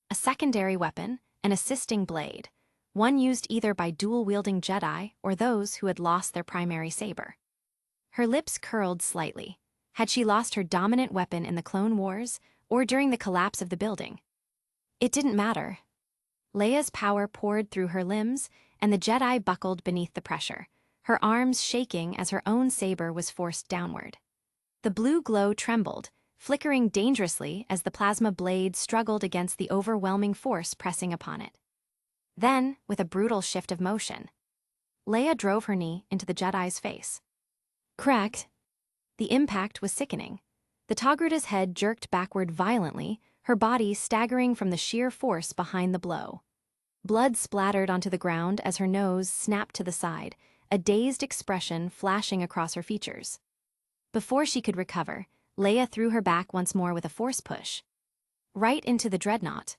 a secondary weapon, an assisting blade, one used either by dual-wielding Jedi or those who had lost their primary saber. Her lips curled slightly. Had she lost her dominant weapon in the Clone Wars or during the collapse of the building? It didn't matter. Leia's power poured through her limbs, and the Jedi buckled beneath the pressure, her arms shaking as her own saber was forced downward. The blue glow trembled, flickering dangerously as the plasma blade struggled against the overwhelming force pressing upon it. Then, with a brutal shift of motion, Leia drove her knee into the Jedi's face. Cracked. The impact was sickening. The Togruta's head jerked backward violently, her body staggering from the sheer force behind the blow. Blood splattered onto the ground as her nose snapped to the side, a dazed expression flashing across her features. Before she could recover, Leia threw her back once more with a force push. Right into the dreadnought.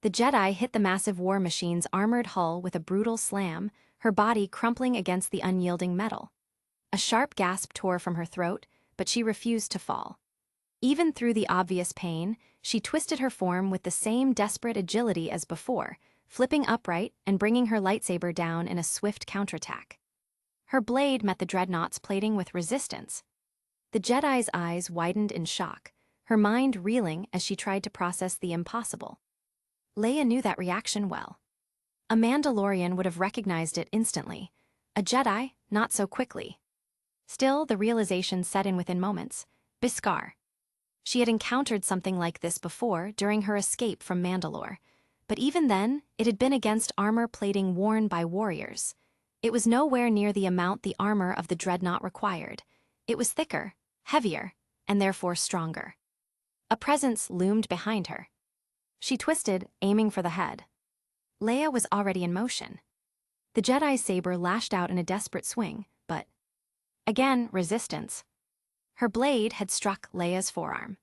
The Jedi hit the massive war machine's armored hull with a brutal slam, her body crumpling against the unyielding metal. A sharp gasp tore from her throat, but she refused to fall. Even through the obvious pain, she twisted her form with the same desperate agility as before, flipping upright and bringing her lightsaber down in a swift counterattack. Her blade met the dreadnought's plating with resistance. The Jedi's eyes widened in shock, her mind reeling as she tried to process the impossible. Leia knew that reaction well. A Mandalorian would have recognized it instantly. A Jedi, not so quickly. Still, the realization set in within moments. Beskar. She had encountered something like this before during her escape from Mandalore, but even then, it had been against armor plating worn by warriors. It was nowhere near the amount the armor of the dreadnought required. It was thicker, heavier, and therefore stronger. A presence loomed behind her. She twisted, aiming for the head. Leia was already in motion. The Jedi's saber lashed out in a desperate swing, but again, resistance. Her blade had struck Leia's forearm.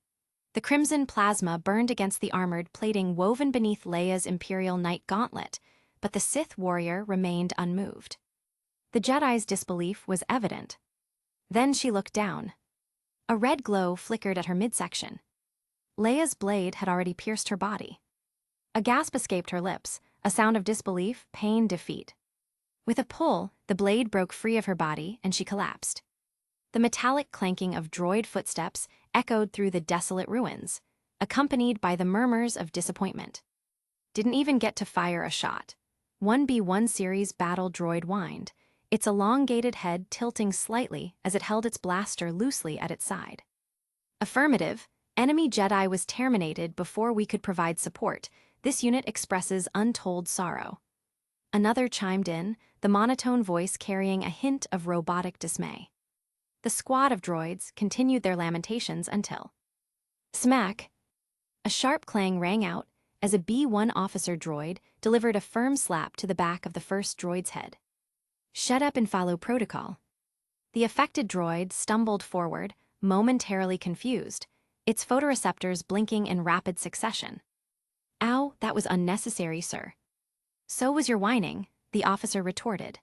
The crimson plasma burned against the armored plating woven beneath Leia's Imperial Knight gauntlet, but the Sith warrior remained unmoved. The Jedi's disbelief was evident. Then she looked down. A red glow flickered at her midsection. Leia's blade had already pierced her body. A gasp escaped her lips, a sound of disbelief, pain, defeat. With a pull, the blade broke free of her body and she collapsed. The metallic clanking of droid footsteps echoed through the desolate ruins, accompanied by the murmurs of disappointment. Didn't even get to fire a shot. 1B1 series battle droid whined, its elongated head tilting slightly as it held its blaster loosely at its side. Affirmative, enemy Jedi was terminated before we could provide support. This unit expresses untold sorrow. Another chimed in, the monotone voice carrying a hint of robotic dismay. The squad of droids continued their lamentations until... Smack! A sharp clang rang out as a B-1 officer droid delivered a firm slap to the back of the first droid's head. Shut up and follow protocol. The affected droid stumbled forward, momentarily confused, its photoreceptors blinking in rapid succession. Ow, that was unnecessary, sir. So was your whining, the officer retorted.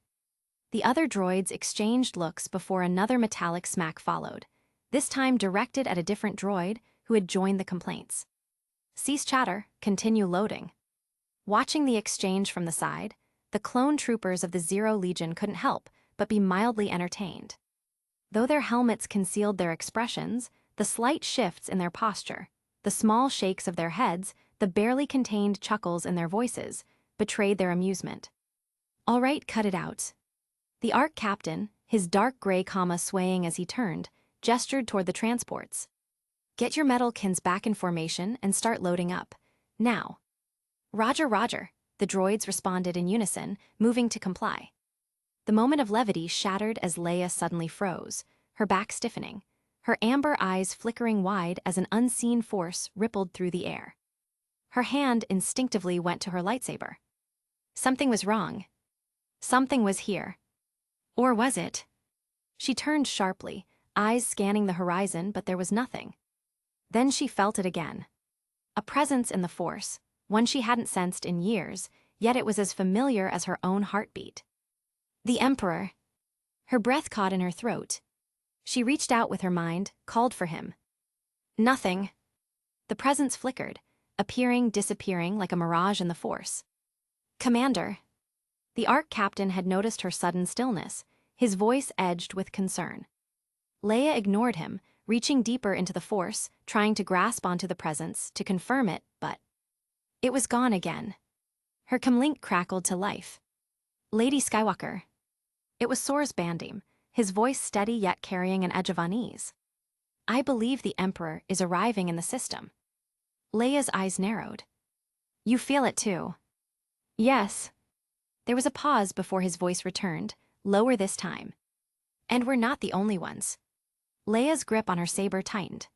The other droids exchanged looks before another metallic smack followed, this time directed at a different droid who had joined the complaints. Cease chatter, continue loading. Watching the exchange from the side, the clone troopers of the Zero Legion couldn't help but be mildly entertained. Though their helmets concealed their expressions, the slight shifts in their posture, the small shakes of their heads, the barely contained chuckles in their voices, betrayed their amusement. All right, cut it out. The ARC captain, his dark gray comma swaying as he turned, gestured toward the transports. Get your metalkins back in formation and start loading up. Now. Roger, roger, the droids responded in unison, moving to comply. The moment of levity shattered as Leia suddenly froze, her back stiffening, her amber eyes flickering wide as an unseen force rippled through the air. Her hand instinctively went to her lightsaber. Something was wrong. Something was here. Or was it? She turned sharply, eyes scanning the horizon, but there was nothing. Then she felt it again. A presence in the Force, one she hadn't sensed in years, yet it was as familiar as her own heartbeat. The Emperor. Her breath caught in her throat. She reached out with her mind, called for him. Nothing. The presence flickered, appearing, disappearing like a mirage in the Force. Commander. The ARC captain had noticed her sudden stillness, his voice edged with concern. Leia ignored him, reaching deeper into the Force, trying to grasp onto the presence, to confirm it, but... It was gone again. Her comlink crackled to life. Lady Skywalker. It was Source Bandim, his voice steady yet carrying an edge of unease. I believe the Emperor is arriving in the system. Leia's eyes narrowed. You feel it too. Yes. There was a pause before his voice returned, lower this time. And we're not the only ones. Leia's grip on her saber tightened.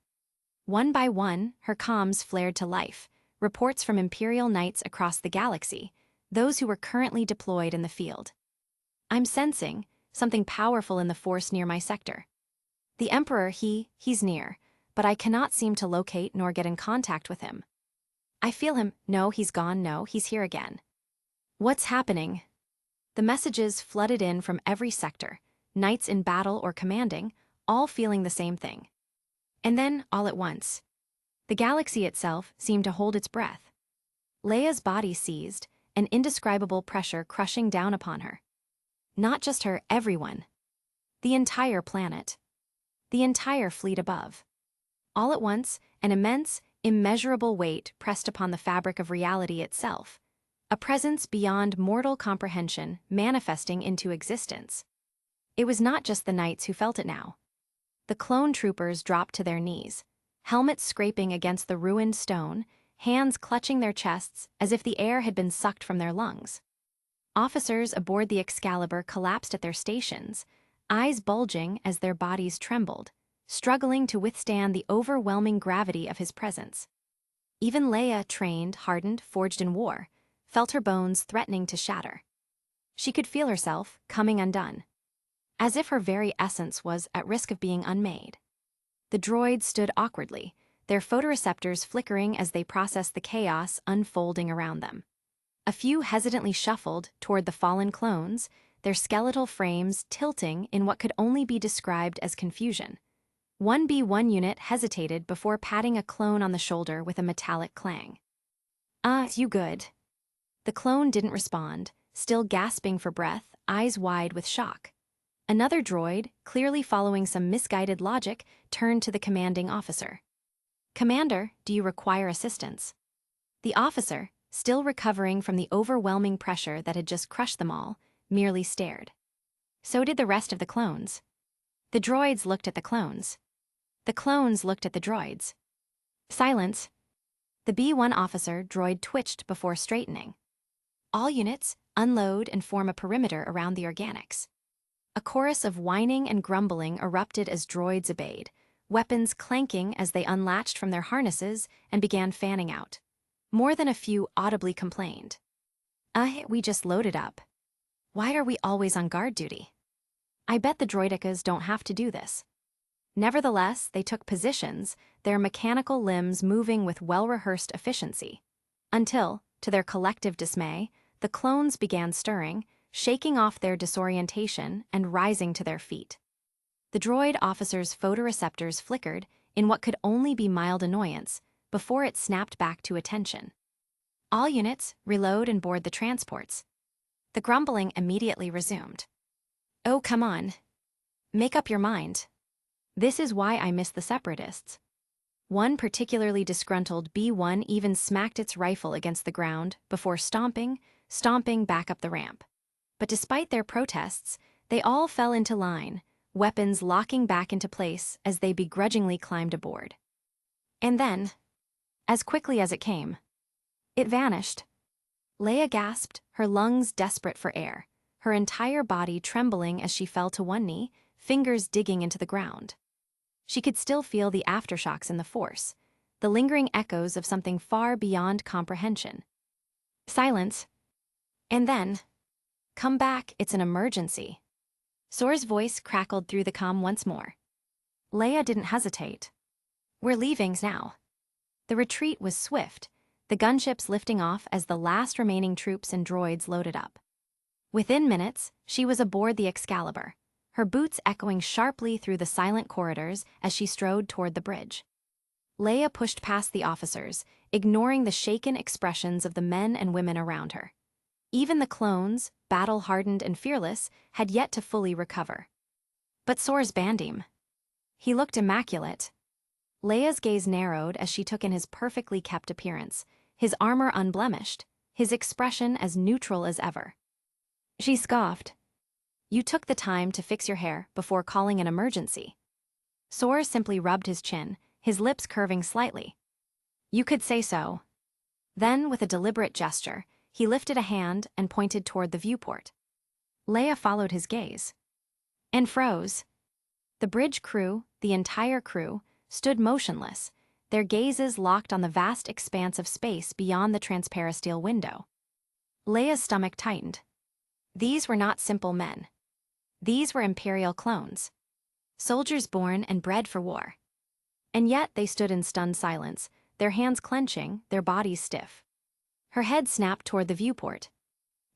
One by one, her comms flared to life, reports from Imperial Knights across the galaxy, those who were currently deployed in the field. I'm sensing something powerful in the Force near my sector. The Emperor, he's near, but I cannot seem to locate nor get in contact with him. I feel him. No, he's gone. No, he's here again. What's happening? The messages flooded in from every sector, knights in battle or commanding, all feeling the same thing. And then, all at once, the galaxy itself seemed to hold its breath. Leia's body seized, an indescribable pressure crushing down upon her. Not just her, everyone. The entire planet. The entire fleet above. All at once, an immense, immeasurable weight pressed upon the fabric of reality itself, a presence beyond mortal comprehension manifesting into existence. It was not just the knights who felt it now. The clone troopers dropped to their knees, helmets scraping against the ruined stone, hands clutching their chests as if the air had been sucked from their lungs. Officers aboard the Excalibur collapsed at their stations, eyes bulging as their bodies trembled, struggling to withstand the overwhelming gravity of his presence. Even Leia, trained, hardened, forged in war, felt her bones threatening to shatter. She could feel herself coming undone, as if her very essence was at risk of being unmade. The droids stood awkwardly, their photoreceptors flickering as they processed the chaos unfolding around them. A few hesitantly shuffled toward the fallen clones, their skeletal frames tilting in what could only be described as confusion. One B-1 unit hesitated before patting a clone on the shoulder with a metallic clang. You good? The clone didn't respond, still gasping for breath, eyes wide with shock. Another droid, clearly following some misguided logic, turned to the commanding officer. Commander, do you require assistance? The officer, still recovering from the overwhelming pressure that had just crushed them all, merely stared. So did the rest of the clones. The droids looked at the clones. The clones looked at the droids. Silence. The B-1 officer droid twitched before straightening. All units, unload and form a perimeter around the organics. A chorus of whining and grumbling erupted as droids obeyed, weapons clanking as they unlatched from their harnesses and began fanning out. More than a few audibly complained. We just loaded up. Why are we always on guard duty? I bet the droidicas don't have to do this. Nevertheless, they took positions, their mechanical limbs moving with well-rehearsed efficiency. Until, to their collective dismay, the clones began stirring, shaking off their disorientation and rising to their feet. The droid officer's photoreceptors flickered in what could only be mild annoyance before it snapped back to attention. All units, reload and board the transports. The grumbling immediately resumed. Oh, come on. Make up your mind. This is why I miss the separatists. One particularly disgruntled B-1 even smacked its rifle against the ground before stomping back up the ramp. But despite their protests, they all fell into line, weapons locking back into place as they begrudgingly climbed aboard. And then, as quickly as it came, it vanished. Leia gasped, her lungs desperate for air, her entire body trembling as she fell to one knee, fingers digging into the ground. She could still feel the aftershocks in the Force, the lingering echoes of something far beyond comprehension. Silence. And then, come back, it's an emergency. Sora's voice crackled through the comm once more. Leia didn't hesitate. We're leaving now. The retreat was swift, the gunships lifting off as the last remaining troops and droids loaded up. Within minutes, she was aboard the Excalibur, her boots echoing sharply through the silent corridors as she strode toward the bridge. Leia pushed past the officers, ignoring the shaken expressions of the men and women around her. Even the clones, battle-hardened and fearless, had yet to fully recover. But Sora's Bandim. He looked immaculate. Leia's gaze narrowed as she took in his perfectly kept appearance, his armor unblemished, his expression as neutral as ever. She scoffed. You took the time to fix your hair before calling an emergency. Sora simply rubbed his chin, his lips curving slightly. You could say so. Then, with a deliberate gesture, he lifted a hand and pointed toward the viewport. Leia followed his gaze. And froze. The bridge crew, the entire crew, stood motionless, their gazes locked on the vast expanse of space beyond the transparasteel window. Leia's stomach tightened. These were not simple men. These were Imperial clones. Soldiers born and bred for war. And yet they stood in stunned silence, their hands clenching, their bodies stiff. Her head snapped toward the viewport,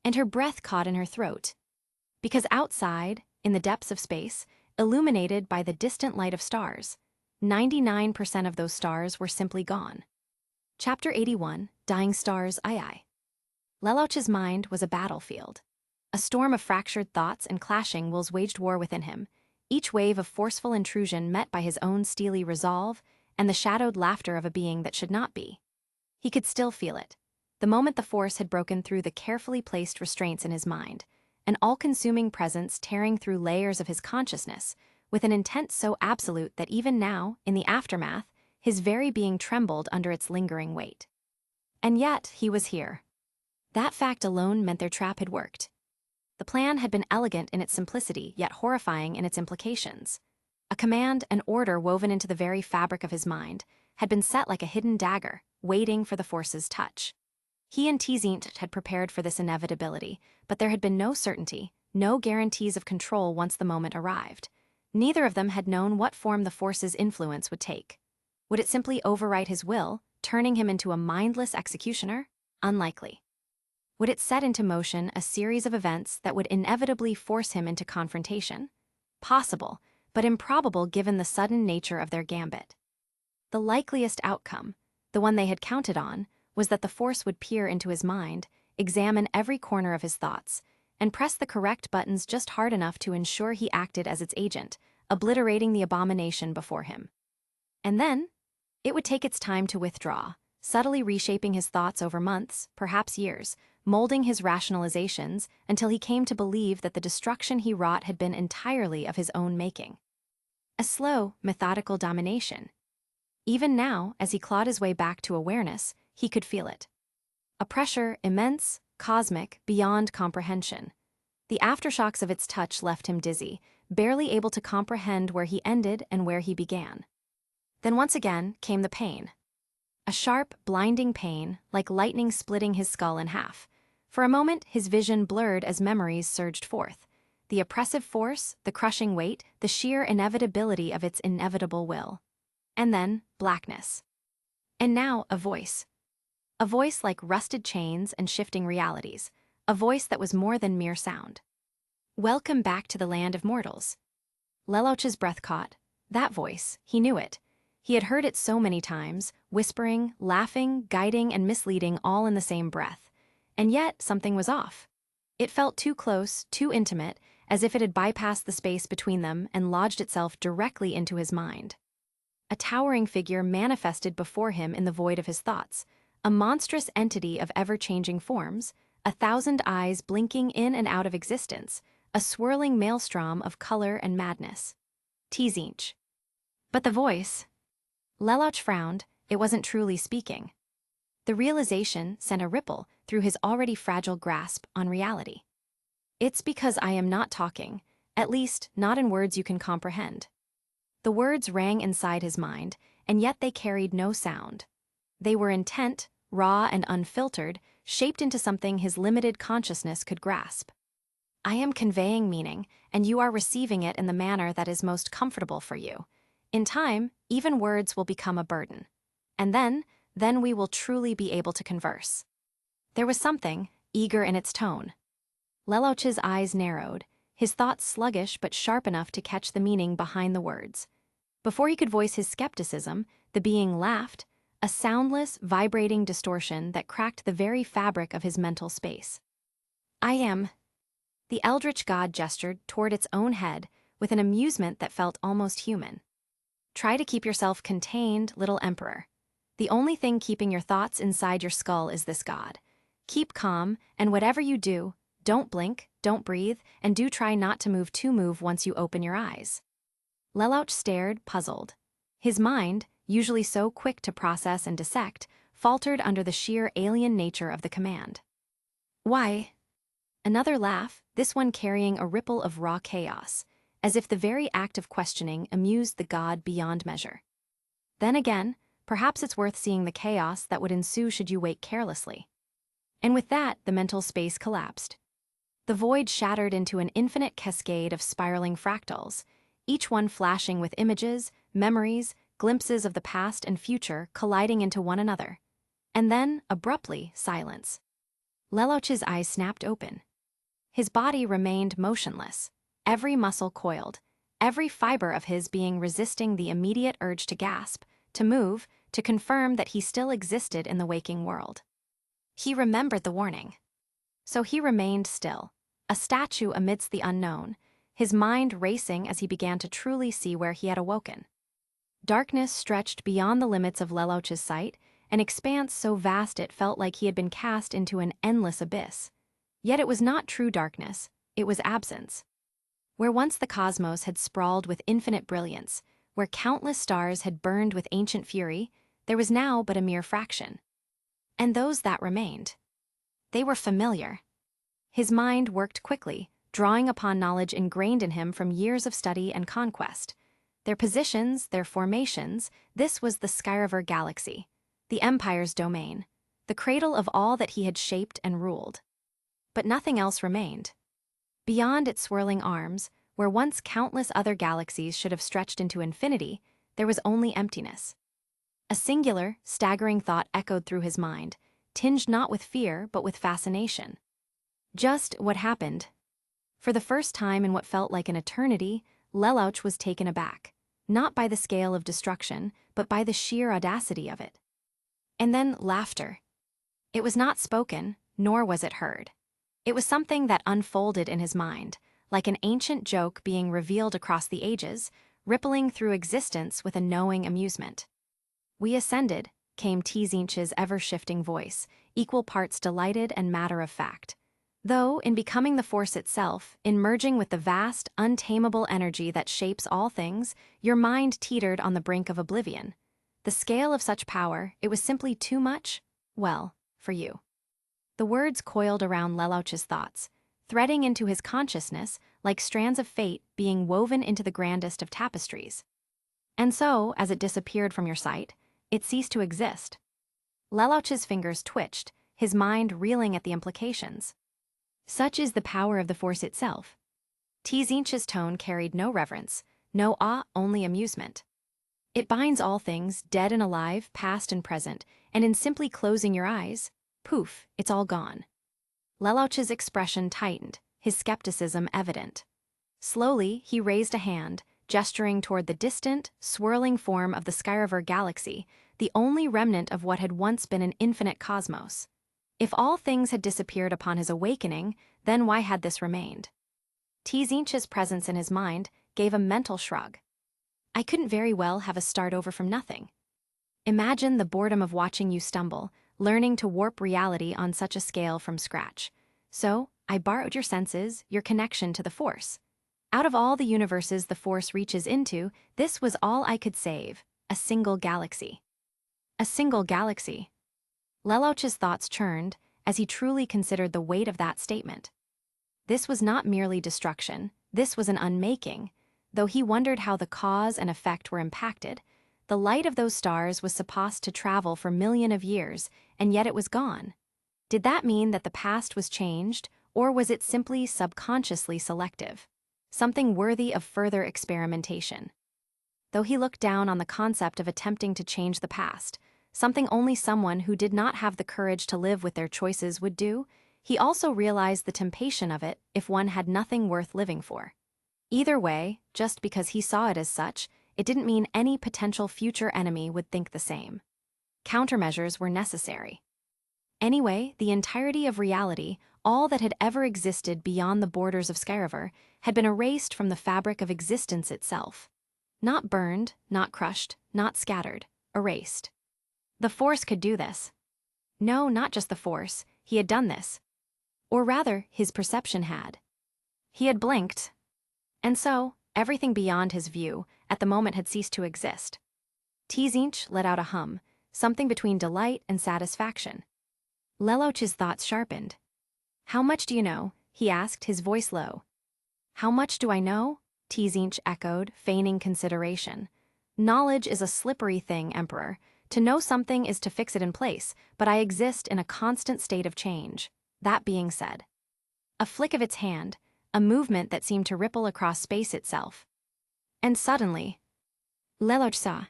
and her breath caught in her throat. Because outside, in the depths of space, illuminated by the distant light of stars, 99% of those stars were simply gone. Chapter 81, Dying Stars, II. Lelouch's mind was a battlefield. A storm of fractured thoughts and clashing wills waged war within him, each wave of forceful intrusion met by his own steely resolve and the shadowed laughter of a being that should not be. He could still feel it, the moment the Force had broken through the carefully placed restraints in his mind, an all-consuming presence tearing through layers of his consciousness, with an intent so absolute that even now, in the aftermath, his very being trembled under its lingering weight. And yet, he was here. That fact alone meant their trap had worked. The plan had been elegant in its simplicity, yet horrifying in its implications. A command, an order woven into the very fabric of his mind, had been set like a hidden dagger, waiting for the Force's touch. He and Tzint had prepared for this inevitability, but there had been no certainty, no guarantees of control once the moment arrived. Neither of them had known what form the Force's influence would take. Would it simply overwrite his will, turning him into a mindless executioner? Unlikely. Would it set into motion a series of events that would inevitably force him into confrontation? Possible, but improbable given the sudden nature of their gambit. The likeliest outcome, the one they had counted on, was that the Force would peer into his mind, examine every corner of his thoughts, and press the correct buttons just hard enough to ensure he acted as its agent, obliterating the abomination before him. And then, it would take its time to withdraw, subtly reshaping his thoughts over months, perhaps years, molding his rationalizations until he came to believe that the destruction he wrought had been entirely of his own making. A slow, methodical domination. Even now, as he clawed his way back to awareness, he could feel it. A pressure immense, cosmic, beyond comprehension. The aftershocks of its touch left him dizzy, barely able to comprehend where he ended and where he began. Then once again came the pain. A sharp, blinding pain, like lightning splitting his skull in half. For a moment, his vision blurred as memories surged forth. The oppressive force, the crushing weight, the sheer inevitability of its inevitable will. And then, blackness. And now, a voice. A voice like rusted chains and shifting realities. A voice that was more than mere sound. Welcome back to the land of mortals. Lelouch's breath caught. That voice, he knew it. He had heard it so many times, whispering, laughing, guiding, and misleading all in the same breath. And yet, something was off. It felt too close, too intimate, as if it had bypassed the space between them and lodged itself directly into his mind. A towering figure manifested before him in the void of his thoughts, a monstrous entity of ever-changing forms, 1,000 eyes blinking in and out of existence, a swirling maelstrom of color and madness. Tzinch. But the voice... Lelouch frowned. It wasn't truly speaking. The realization sent a ripple through his already fragile grasp on reality. It's because I am not talking, at least not in words you can comprehend. The words rang inside his mind, and yet they carried no sound. They were intent, raw and unfiltered, shaped into something his limited consciousness could grasp. I am conveying meaning, and you are receiving it in the manner that is most comfortable for you. In time, even words will become a burden. And then we will truly be able to converse. There was something, eager in its tone. Lelouch's eyes narrowed, his thoughts sluggish but sharp enough to catch the meaning behind the words. Before he could voice his skepticism, the being laughed, a soundless, vibrating distortion that cracked the very fabric of his mental space. I am... The eldritch god gestured toward its own head with an amusement that felt almost human. Try to keep yourself contained, little emperor. The only thing keeping your thoughts inside your skull is this god. Keep calm, and whatever you do, don't blink, don't breathe, and do try not to move once you open your eyes. Lelouch stared, puzzled. His mind, usually so quick to process and dissect, faltered under the sheer alien nature of the command. Why? Another laugh, this one carrying a ripple of raw chaos, as if the very act of questioning amused the god beyond measure. Then again, perhaps it's worth seeing the chaos that would ensue should you wake carelessly. And with that, the mental space collapsed. The void shattered into an infinite cascade of spiraling fractals, each one flashing with images, memories, glimpses of the past and future colliding into one another. And then, abruptly, silence. Lelouch's eyes snapped open. His body remained motionless, every muscle coiled, every fiber of his being resisting the immediate urge to gasp, to move, to confirm that he still existed in the waking world. He remembered the warning. So he remained still, a statue amidst the unknown, his mind racing as he began to truly see where he had awoken. Darkness stretched beyond the limits of Lelouch's sight, an expanse so vast it felt like he had been cast into an endless abyss. Yet it was not true darkness, it was absence. Where once the cosmos had sprawled with infinite brilliance, where countless stars had burned with ancient fury, there was now but a mere fraction. And those that remained. They were familiar. His mind worked quickly, drawing upon knowledge ingrained in him from years of study and conquest. Their positions, their formations, this was the Skyriver galaxy, the Empire's domain, the cradle of all that he had shaped and ruled. But nothing else remained. Beyond its swirling arms, where once countless other galaxies should have stretched into infinity, there was only emptiness. A singular, staggering thought echoed through his mind, tinged not with fear but with fascination. Just what happened? For the first time in what felt like an eternity, Lelouch was taken aback, not by the scale of destruction, but by the sheer audacity of it. And then laughter. It was not spoken, nor was it heard. It was something that unfolded in his mind, like an ancient joke being revealed across the ages, rippling through existence with a knowing amusement. We ascended, came Tzinch's ever-shifting voice, equal parts delighted and matter-of-fact. Though, in becoming the force itself, in merging with the vast, untamable energy that shapes all things, your mind teetered on the brink of oblivion. The scale of such power, it was simply too much, well, for you. The words coiled around Lelouch's thoughts, threading into his consciousness like strands of fate being woven into the grandest of tapestries. And so, as it disappeared from your sight, it ceased to exist. Lelouch's fingers twitched, his mind reeling at the implications. Such is the power of the force itself. Tzinch's tone carried no reverence, no awe, only amusement. It binds all things, dead and alive, past and present, and in simply closing your eyes, poof, it's all gone. Lelouch's expression tightened, his skepticism evident. Slowly, he raised a hand, gesturing toward the distant, swirling form of the Skyriver galaxy, the only remnant of what had once been an infinite cosmos. If all things had disappeared upon his awakening, then why had this remained? Tzinch's presence in his mind gave a mental shrug. I couldn't very well have a start over from nothing. Imagine the boredom of watching you stumble, learning to warp reality on such a scale from scratch. So, I borrowed your senses, your connection to the Force. Out of all the universes the Force reaches into, this was all I could save, a single galaxy. A single galaxy. Lelouch's thoughts churned as he truly considered the weight of that statement. This was not merely destruction, this was an unmaking. Though he wondered how the cause and effect were impacted, the light of those stars was supposed to travel for millions of years, and yet it was gone. Did that mean that the past was changed, or was it simply subconsciously selective? Something worthy of further experimentation. Though he looked down on the concept of attempting to change the past, something only someone who did not have the courage to live with their choices would do, he also realized the temptation of it if one had nothing worth living for. Either way, just because he saw it as such, it didn't mean any potential future enemy would think the same. Countermeasures were necessary. Anyway, the entirety of reality, all that had ever existed beyond the borders of Skyriver, had been erased from the fabric of existence itself. Not burned, not crushed, not scattered, erased. The Force could do this. No, not just the Force, he had done this. Or rather, his perception had. He had blinked. And so, everything beyond his view, at the moment had ceased to exist. Tzinch let out a hum, something between delight and satisfaction. Lelouch's thoughts sharpened. How much do you know? He asked, his voice low. How much do I know? Tzinch echoed, feigning consideration. Knowledge is a slippery thing, Emperor. To know something is to fix it in place, but I exist in a constant state of change. That being said. A flick of its hand, a movement that seemed to ripple across space itself. And suddenly, Lelouch saw.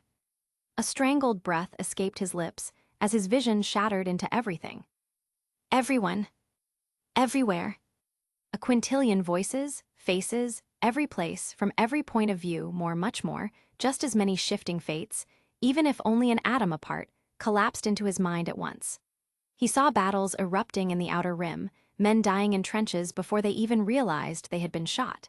A strangled breath escaped his lips as his vision shattered into everything. Everyone. Everywhere. A quintillion voices, faces, every place, from every point of view, much more, just as many shifting fates, even if only an atom apart, collapsed into his mind at once. He saw battles erupting in the outer rim, men dying in trenches before they even realized they had been shot.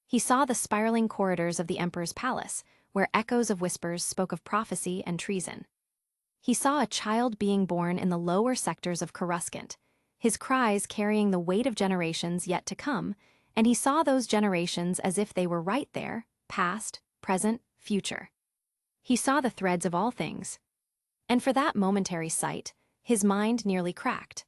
He saw the spiraling corridors of the Emperor's palace, where echoes of whispers spoke of prophecy and treason. He saw a child being born in the lower sectors of Coruscant, his cries carrying the weight of generations yet to come, and he saw those generations as if they were right there, past, present, future. He saw the threads of all things. And for that momentary sight, his mind nearly cracked.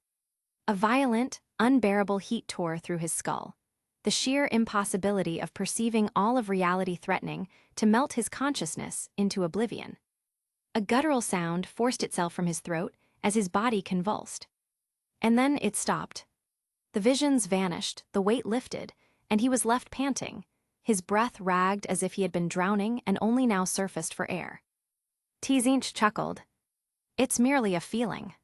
A violent, unbearable heat tore through his skull, the sheer impossibility of perceiving all of reality threatening to melt his consciousness into oblivion. A guttural sound forced itself from his throat as his body convulsed. And then it stopped. The visions vanished, the weight lifted, and he was left panting, his breath ragged as if he had been drowning and only now surfaced for air. Tzinch chuckled. It's merely a feeling.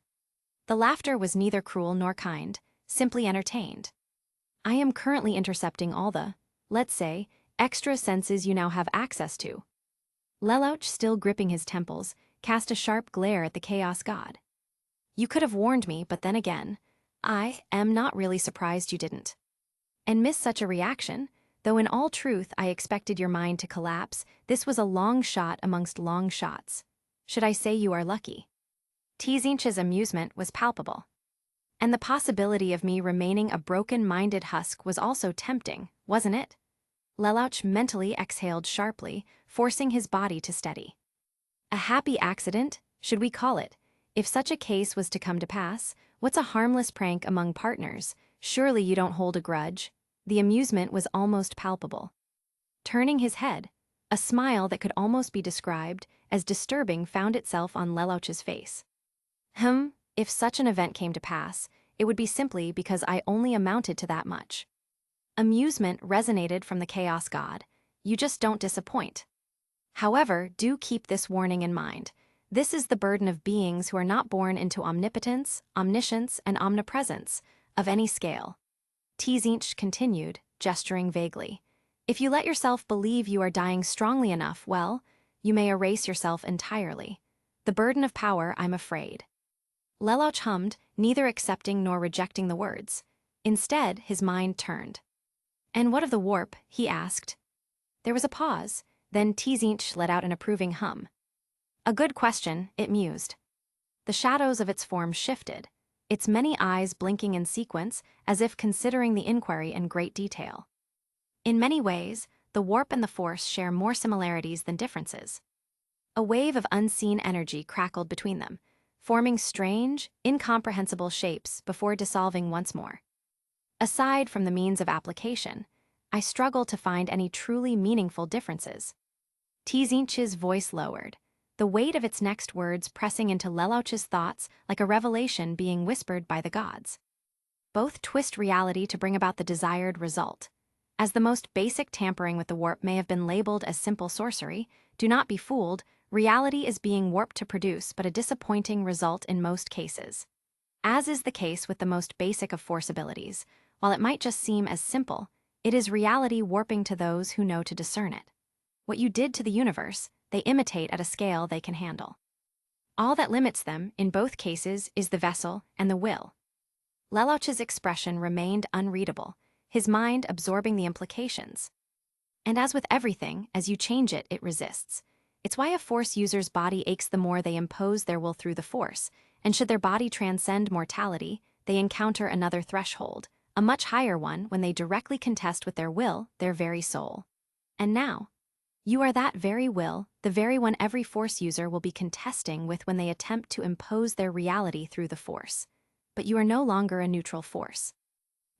The laughter was neither cruel nor kind, simply entertained. I am currently intercepting all the, let's say, extra senses you now have access to. Lelouch, still gripping his temples, cast a sharp glare at the Chaos God. You could have warned me, but then again, I am not really surprised you didn't. And miss such a reaction, though in all truth I expected your mind to collapse, this was a long shot amongst long shots. Should I say you are lucky? Tzinch's amusement was palpable. And the possibility of me remaining a broken-minded husk was also tempting, wasn't it? Lelouch mentally exhaled sharply, forcing his body to steady. A happy accident, should we call it? If such a case was to come to pass, what's a harmless prank among partners? Surely you don't hold a grudge. The amusement was almost palpable. Turning his head, a smile that could almost be described as disturbing found itself on Lelouch's face. If such an event came to pass, it would be simply because I only amounted to that much. Amusement resonated from the chaos god. You just don't disappoint. However, do keep this warning in mind. This is the burden of beings who are not born into omnipotence, omniscience, and omnipresence of any scale. Tzinch continued, gesturing vaguely. If you let yourself believe you are dying strongly enough, well, you may erase yourself entirely. The burden of power, I'm afraid. Lelouch hummed, neither accepting nor rejecting the words. Instead, his mind turned. And what of the warp? He asked. There was a pause, then Tzinch let out an approving hum. A good question, it mused. The shadows of its form shifted, its many eyes blinking in sequence as if considering the inquiry in great detail. In many ways, the warp and the force share more similarities than differences. A wave of unseen energy crackled between them, forming strange, incomprehensible shapes before dissolving once more. Aside from the means of application, I struggle to find any truly meaningful differences. Tzinch's voice lowered, the weight of its next words pressing into Lelouch's thoughts like a revelation being whispered by the gods. Both twist reality to bring about the desired result. As the most basic tampering with the warp may have been labeled as simple sorcery, do not be fooled, reality is being warped to produce but a disappointing result in most cases. As is the case with the most basic of force abilities, while it might just seem as simple, it is reality warping to those who know to discern it. What you did to the universe, they imitate at a scale they can handle. All that limits them, in both cases, is the vessel and the will. Lelouch's expression remained unreadable, his mind absorbing the implications. And as with everything, as you change it, it resists. It's why a force user's body aches the more they impose their will through the force, and should their body transcend mortality, they encounter another threshold, a much higher one when they directly contest with their will, their very soul. And now, you are that very will, the very one every force user will be contesting with when they attempt to impose their reality through the force. But you are no longer a neutral force.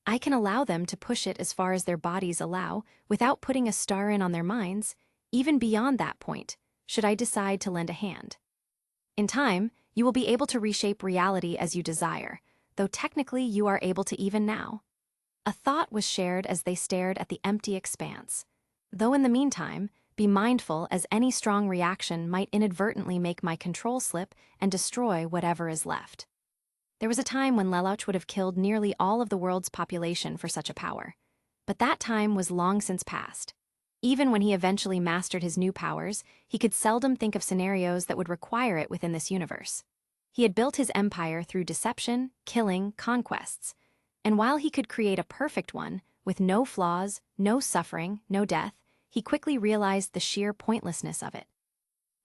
I can allow them to push it as far as their bodies allow, without putting a star in on their minds, even beyond that point, should I decide to lend a hand. In time, you will be able to reshape reality as you desire, though technically you are able to even now. A thought was shared as they stared at the empty expanse. Though in the meantime, be mindful as any strong reaction might inadvertently make my control slip and destroy whatever is left. There was a time when Lelouch would have killed nearly all of the world's population for such a power. But that time was long since past. Even when he eventually mastered his new powers, he could seldom think of scenarios that would require it within this universe. He had built his empire through deception, killing, conquests. And while he could create a perfect one, with no flaws, no suffering, no death, he quickly realized the sheer pointlessness of it.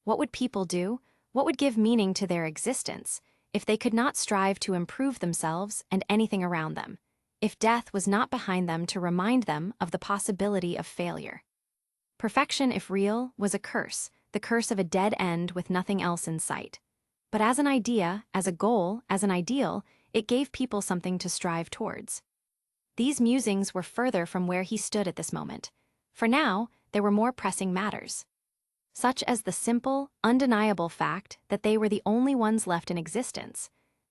What would people do? What would give meaning to their existence if they could not strive to improve themselves and anything around them, if death was not behind them to remind them of the possibility of failure? Perfection, if real, was a curse, the curse of a dead end with nothing else in sight. But as an idea, as a goal, as an ideal, it gave people something to strive towards. These musings were further from where he stood at this moment. For now, there were more pressing matters, such as the simple, undeniable fact that they were the only ones left in existence,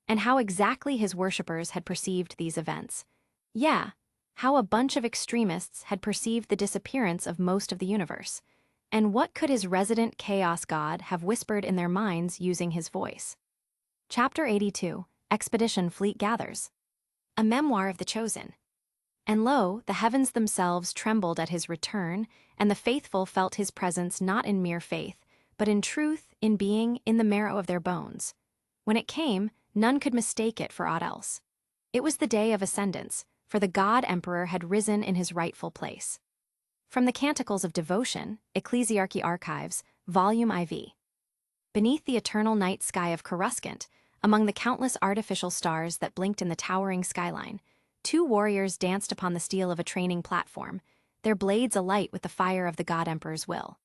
and how exactly his worshippers had perceived these events. Yeah, how a bunch of extremists had perceived the disappearance of most of the universe, and what could his resident chaos god have whispered in their minds using his voice. Chapter 82, Expedition Fleet Gathers. A memoir of the chosen. And lo, the heavens themselves trembled at his return, and the faithful felt his presence not in mere faith, but in truth, in being, in the marrow of their bones. When it came, none could mistake it for aught else. It was the day of ascendance, for the God-Emperor had risen in his rightful place. From the Canticles of Devotion, Ecclesiarchy Archives, Volume IV. Beneath the eternal night sky of Coruscant, among the countless artificial stars that blinked in the towering skyline, 2 warriors danced upon the steel of a training platform, their blades alight with the fire of the God-Emperor's will.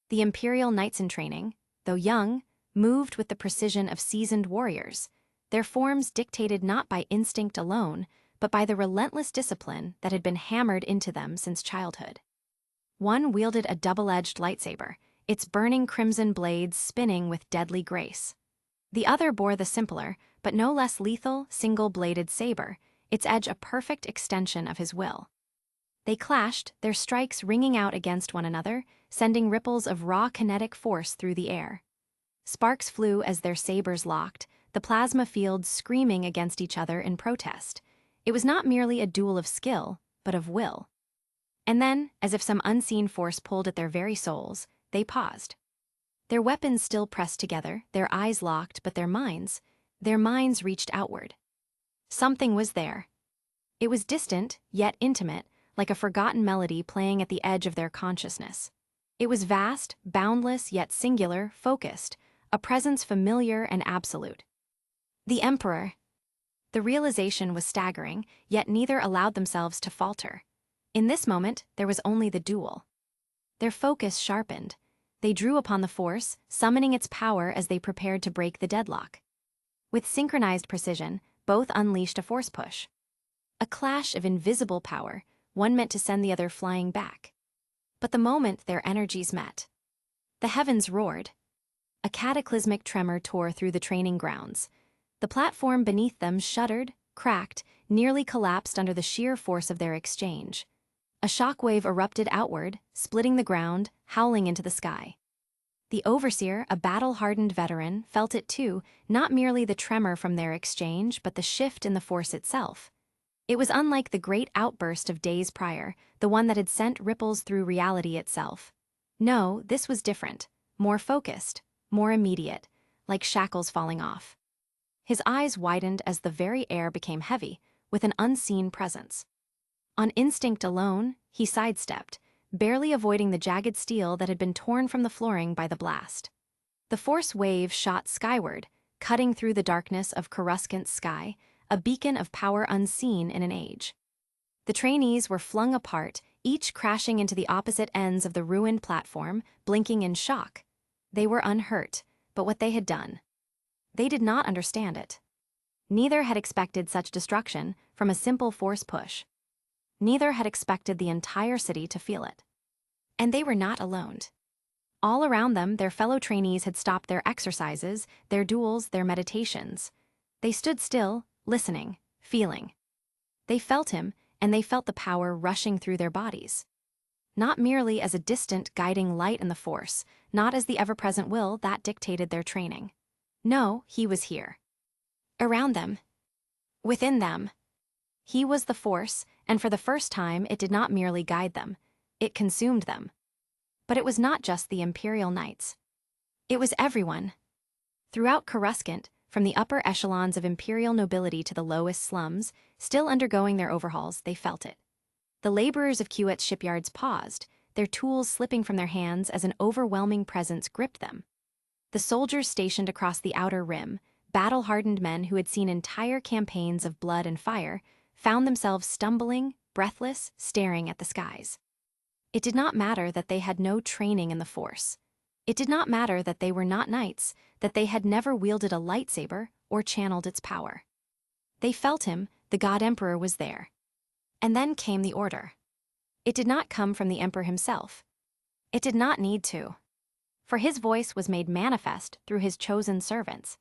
The Imperial Knights in Training, though young, moved with the precision of seasoned warriors, their forms dictated not by instinct alone, but by the relentless discipline that had been hammered into them since childhood. One wielded a double-edged lightsaber, its burning crimson blades spinning with deadly grace. The other bore the simpler, but no less lethal, single-bladed saber, its edge a perfect extension of his will. They clashed, their strikes ringing out against one another, sending ripples of raw kinetic force through the air. Sparks flew as their sabers locked, the plasma fields screaming against each other in protest. It was not merely a duel of skill, but of will. And then, as if some unseen force pulled at their very souls, they paused. Their weapons still pressed together, their eyes locked, but their minds reached outward. Something was there. It was distant, yet intimate, like a forgotten melody playing at the edge of their consciousness. It was vast, boundless, yet singular, focused, a presence familiar and absolute. The Emperor. The realization was staggering, yet neither allowed themselves to falter. In this moment, there was only the duel. Their focus sharpened. They drew upon the force, summoning its power as they prepared to break the deadlock. With synchronized precision, both unleashed a force push. A clash of invisible power, one meant to send the other flying back. But the moment their energies met, the heavens roared. A cataclysmic tremor tore through the training grounds. The platform beneath them shuddered, cracked, nearly collapsed under the sheer force of their exchange. A shockwave erupted outward, splitting the ground, howling into the sky. The overseer, a battle-hardened veteran, felt it too, not merely the tremor from their exchange, but the shift in the force itself. It was unlike the great outburst of days prior, the one that had sent ripples through reality itself. No, this was different, more focused, more immediate, like shackles falling off. His eyes widened as the very air became heavy, with an unseen presence. On instinct alone, he sidestepped, barely avoiding the jagged steel that had been torn from the flooring by the blast. The force wave shot skyward, cutting through the darkness of Coruscant's sky, a beacon of power unseen in an age. The trainees were flung apart, each crashing into the opposite ends of the ruined platform, blinking in shock. They were unhurt, but what they had done. They did not understand it. Neither had expected such destruction from a simple force push. Neither had expected the entire city to feel it. And they were not alone. All around them, their fellow trainees had stopped their exercises, their duels, their meditations. They stood still, listening, feeling. They felt him, and they felt the power rushing through their bodies. Not merely as a distant guiding light in the force, not as the ever-present will that dictated their training. No, he was here. Around them. Within them. He was the force, and for the first time it did not merely guide them, it consumed them. But it was not just the Imperial Knights. It was everyone. Throughout Coruscant, from the upper echelons of Imperial nobility to the lowest slums, still undergoing their overhauls, they felt it. The laborers of Kuet's shipyards paused, their tools slipping from their hands as an overwhelming presence gripped them. The soldiers stationed across the outer rim, battle-hardened men who had seen entire campaigns of blood and fire, found themselves stumbling, breathless, staring at the skies. It did not matter that they had no training in the Force. It did not matter that they were not knights, that they had never wielded a lightsaber or channeled its power. They felt him, the God Emperor was there. And then came the order. It did not come from the Emperor himself. It did not need to. For his voice was made manifest through his chosen servants.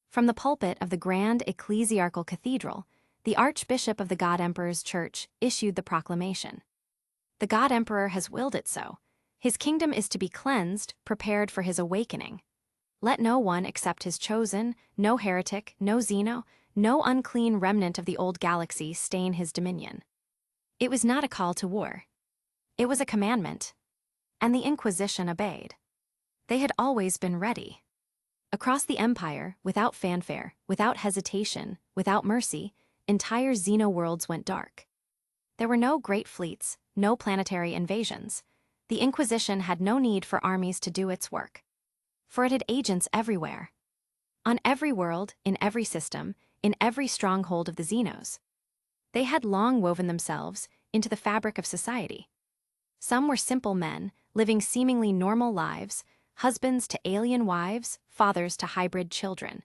From the pulpit of the grand ecclesiarchal cathedral, the Archbishop of the God Emperor's Church issued the proclamation. The God Emperor has willed it so. His kingdom is to be cleansed, prepared for his awakening. Let no one except his chosen, no heretic, no Xeno, no unclean remnant of the old galaxy stain his dominion. It was not a call to war. It was a commandment. And the Inquisition obeyed. They had always been ready. Across the Empire, without fanfare, without hesitation, without mercy, entire Xeno-worlds went dark. There were no great fleets, no planetary invasions. The Inquisition had no need for armies to do its work. For it had agents everywhere. On every world, in every system, in every stronghold of the Xenos. They had long woven themselves into the fabric of society. Some were simple men, living seemingly normal lives, husbands to alien wives, fathers to hybrid children.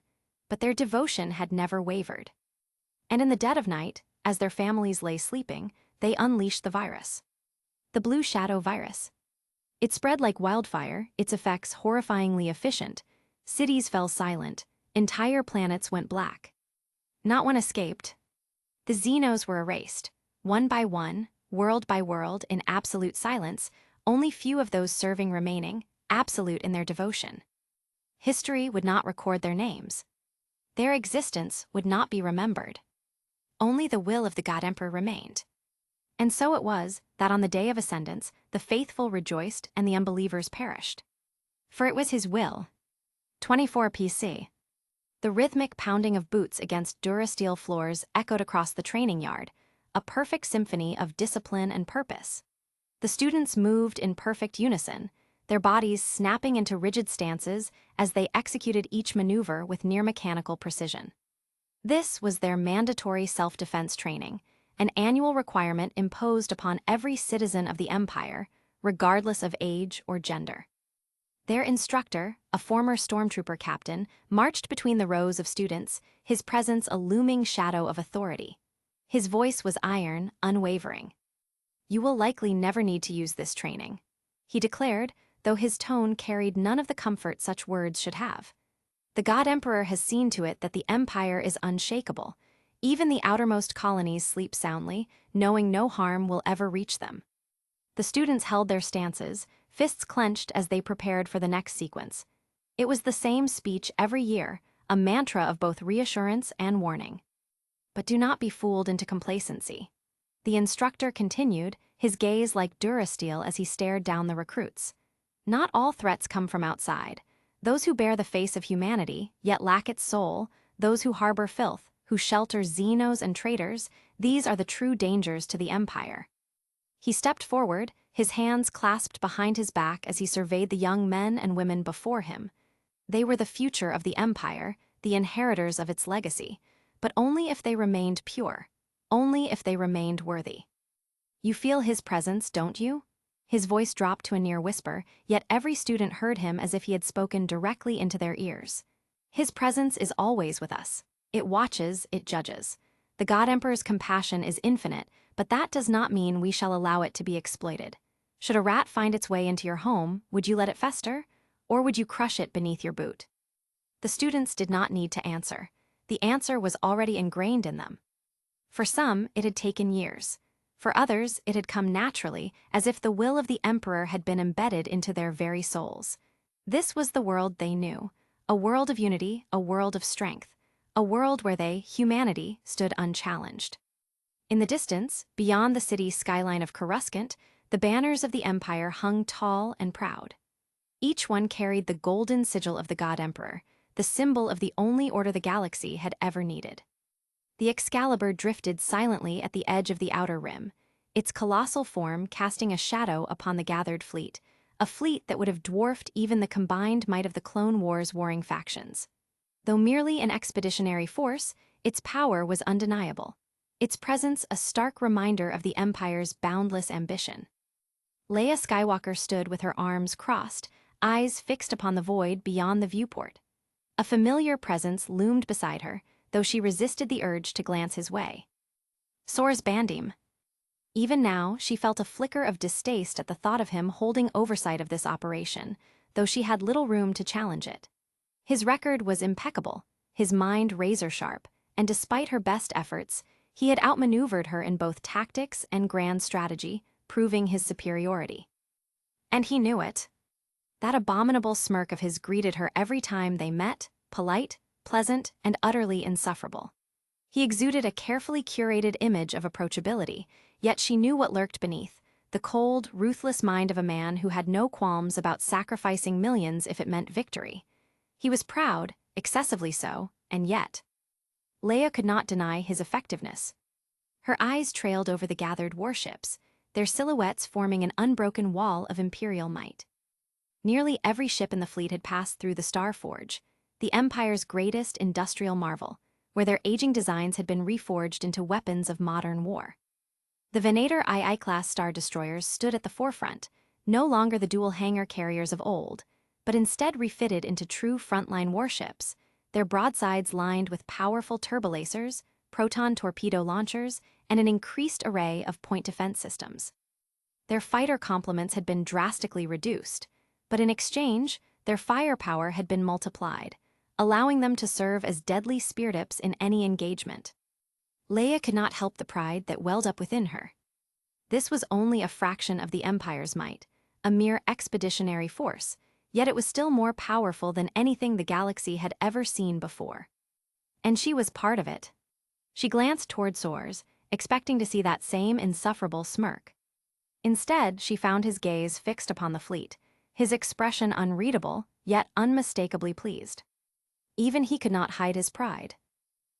But their devotion had never wavered. And in the dead of night, as their families lay sleeping, they unleashed the virus. The blue shadow virus. It spread like wildfire, its effects horrifyingly efficient. Cities fell silent, entire planets went black. Not one escaped. The Xenos were erased, one by one, world by world, in absolute silence, only few of those serving remaining, absolute in their devotion. History would not record their names. Their existence would not be remembered. Only the will of the God Emperor remained. And so it was that on the day of ascendance, the faithful rejoiced and the unbelievers perished. For it was his will. 24 PC. The rhythmic pounding of boots against durasteel floors echoed across the training yard, a perfect symphony of discipline and purpose. The students moved in perfect unison, their bodies snapping into rigid stances as they executed each maneuver with near-mechanical precision. This was their mandatory self-defense training, an annual requirement imposed upon every citizen of the Empire, regardless of age or gender. Their instructor, a former stormtrooper captain, marched between the rows of students, his presence a looming shadow of authority. His voice was iron, unwavering. "You will likely never need to use this training," he declared, though his tone carried none of the comfort such words should have. "The God Emperor has seen to it that the Empire is unshakable. Even the outermost colonies sleep soundly, knowing no harm will ever reach them." The students held their stances, fists clenched as they prepared for the next sequence. It was the same speech every year, a mantra of both reassurance and warning. But do not be fooled into complacency. The instructor continued, his gaze like durasteel as he stared down the recruits. Not all threats come from outside. Those who bear the face of humanity, yet lack its soul, those who harbor filth, who shelter Xenos and traitors, these are the true dangers to the Empire. He stepped forward, his hands clasped behind his back as he surveyed the young men and women before him. They were the future of the Empire, the inheritors of its legacy, but only if they remained pure, only if they remained worthy. "You feel his presence, don't you?" His voice dropped to a near whisper, yet every student heard him as if he had spoken directly into their ears. "His presence is always with us. It watches, it judges. The God Emperor's compassion is infinite, but that does not mean we shall allow it to be exploited. Should a rat find its way into your home, would you let it fester? Or would you crush it beneath your boot?" The students did not need to answer. The answer was already ingrained in them. For some, it had taken years. For others, it had come naturally, as if the will of the Emperor had been embedded into their very souls. This was the world they knew, a world of unity, a world of strength, a world where they, humanity, stood unchallenged. In the distance, beyond the city's skyline of Coruscant, the banners of the Empire hung tall and proud. Each one carried the golden sigil of the God Emperor, the symbol of the only order the galaxy had ever needed. The Excalibur drifted silently at the edge of the outer rim, its colossal form casting a shadow upon the gathered fleet, a fleet that would have dwarfed even the combined might of the Clone Wars' warring factions. Though merely an expeditionary force, its power was undeniable, its presence a stark reminder of the Empire's boundless ambition. Leia Skywalker stood with her arms crossed, eyes fixed upon the void beyond the viewport. A familiar presence loomed beside her, though she resisted the urge to glance his way. Source Bandim. Even now, she felt a flicker of distaste at the thought of him holding oversight of this operation, though she had little room to challenge it. His record was impeccable, his mind razor-sharp, and despite her best efforts, he had outmaneuvered her in both tactics and grand strategy, proving his superiority. And he knew it. That abominable smirk of his greeted her every time they met, polite, pleasant, and utterly insufferable. He exuded a carefully curated image of approachability, yet she knew what lurked beneath, the cold, ruthless mind of a man who had no qualms about sacrificing millions if it meant victory. He was proud, excessively so, and yet. Leia could not deny his effectiveness. Her eyes trailed over the gathered warships, their silhouettes forming an unbroken wall of imperial might. Nearly every ship in the fleet had passed through the Star Forge, the Empire's greatest industrial marvel, where their aging designs had been reforged into weapons of modern war. The Venator II-class star destroyers stood at the forefront, no longer the dual hangar carriers of old, but instead refitted into true frontline warships, their broadsides lined with powerful turbolasers, proton torpedo launchers, and an increased array of point defense systems. Their fighter complements had been drastically reduced, but in exchange, their firepower had been multiplied, allowing them to serve as deadly spear tips in any engagement. Leia could not help the pride that welled up within her. This was only a fraction of the Empire's might, a mere expeditionary force, yet it was still more powerful than anything the galaxy had ever seen before. And she was part of it. She glanced toward Soars, expecting to see that same insufferable smirk. Instead, she found his gaze fixed upon the fleet, his expression unreadable, yet unmistakably pleased. Even he could not hide his pride.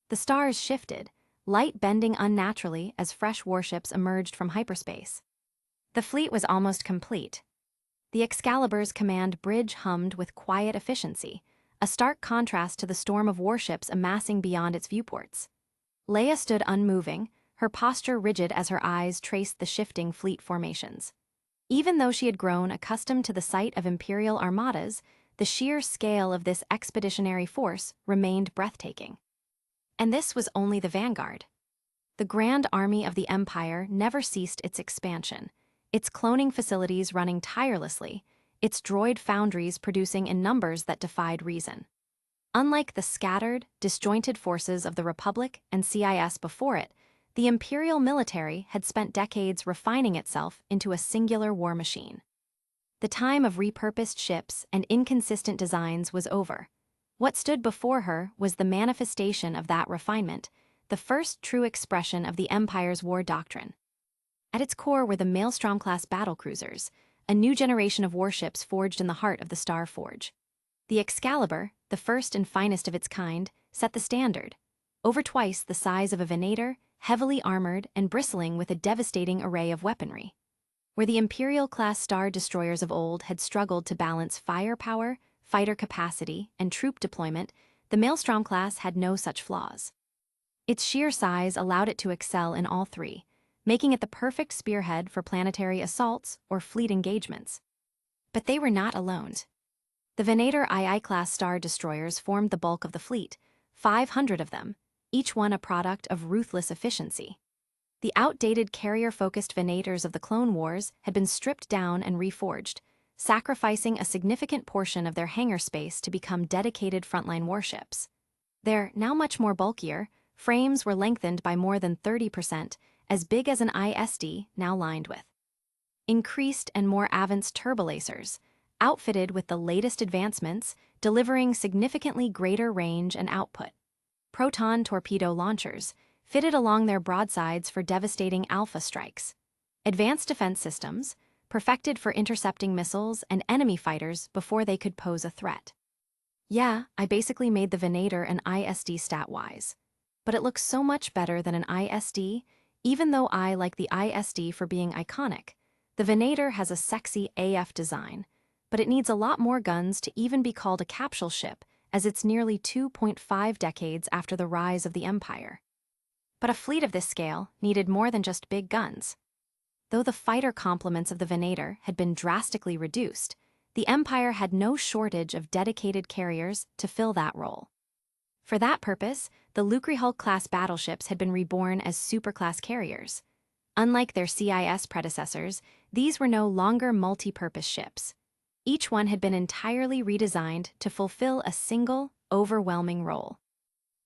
The stars shifted, light bending unnaturally as fresh warships emerged from hyperspace. The fleet was almost complete. The Excalibur's command bridge hummed with quiet efficiency, a stark contrast to the storm of warships amassing beyond its viewports. Leia stood unmoving, her posture rigid as her eyes traced the shifting fleet formations. Even though she had grown accustomed to the sight of Imperial armadas, the sheer scale of this expeditionary force remained breathtaking. And this was only the vanguard. The Grand Army of the Empire never ceased its expansion, its cloning facilities running tirelessly, its droid foundries producing in numbers that defied reason. Unlike the scattered, disjointed forces of the Republic and CIS before it, the Imperial military had spent decades refining itself into a singular war machine. The time of repurposed ships and inconsistent designs was over. What stood before her was the manifestation of that refinement, the first true expression of the Empire's war doctrine. At its core were the Maelstrom-class battlecruisers, a new generation of warships forged in the heart of the Star Forge. The Excalibur, the first and finest of its kind, set the standard. Over twice the size of a Venator, heavily armored and bristling with a devastating array of weaponry. Where the Imperial-class star destroyers of old had struggled to balance firepower, fighter capacity, and troop deployment, the Maelstrom-class had no such flaws. Its sheer size allowed it to excel in all three, making it the perfect spearhead for planetary assaults or fleet engagements. But they were not alone. The Venator II-class star destroyers formed the bulk of the fleet, 500 of them, each one a product of ruthless efficiency. The outdated carrier-focused Venators of the Clone Wars had been stripped down and reforged, sacrificing a significant portion of their hangar space to become dedicated frontline warships. Their, now much more bulkier, frames were lengthened by more than 30%, as big as an ISD, now lined with increased and more advanced turbolasers, outfitted with the latest advancements, delivering significantly greater range and output. Proton torpedo launchers, fitted along their broadsides for devastating alpha strikes. Advanced defense systems, perfected for intercepting missiles and enemy fighters before they could pose a threat. Yeah, I basically made the Venator an ISD stat-wise. But it looks so much better than an ISD, even though I like the ISD for being iconic. The Venator has a sexy AF design, but it needs a lot more guns to even be called a capsule ship, as it's nearly 2.5 decades after the rise of the Empire. But a fleet of this scale needed more than just big guns. Though the fighter complements of the Venator had been drastically reduced, the Empire had no shortage of dedicated carriers to fill that role. For that purpose, the Lucrehulk-class battleships had been reborn as superclass carriers. Unlike their CIS predecessors, these were no longer multi-purpose ships. Each one had been entirely redesigned to fulfill a single, overwhelming role.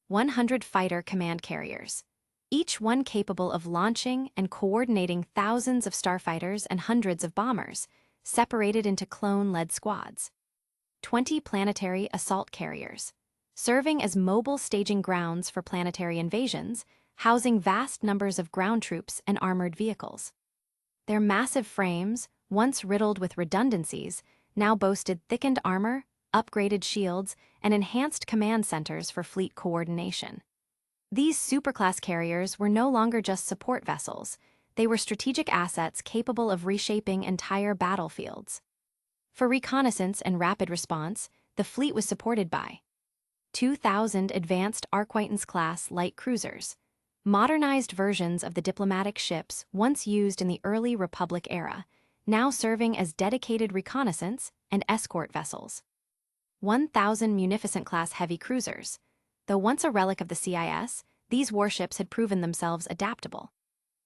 100 fighter command carriers, each one capable of launching and coordinating thousands of starfighters and hundreds of bombers, separated into clone-led squads. 20 planetary assault carriers, serving as mobile staging grounds for planetary invasions, housing vast numbers of ground troops and armored vehicles. Their massive frames, once riddled with redundancies, now boasted thickened armor, upgraded shields, and enhanced command centers for fleet coordination. These superclass carriers were no longer just support vessels, they were strategic assets capable of reshaping entire battlefields. For reconnaissance and rapid response, the fleet was supported by 2,000 advanced Arquitens-class light cruisers, modernized versions of the diplomatic ships once used in the early Republic era, now serving as dedicated reconnaissance and escort vessels. 1,000 Munificent-class heavy cruisers. Though once a relic of the CIS, these warships had proven themselves adaptable.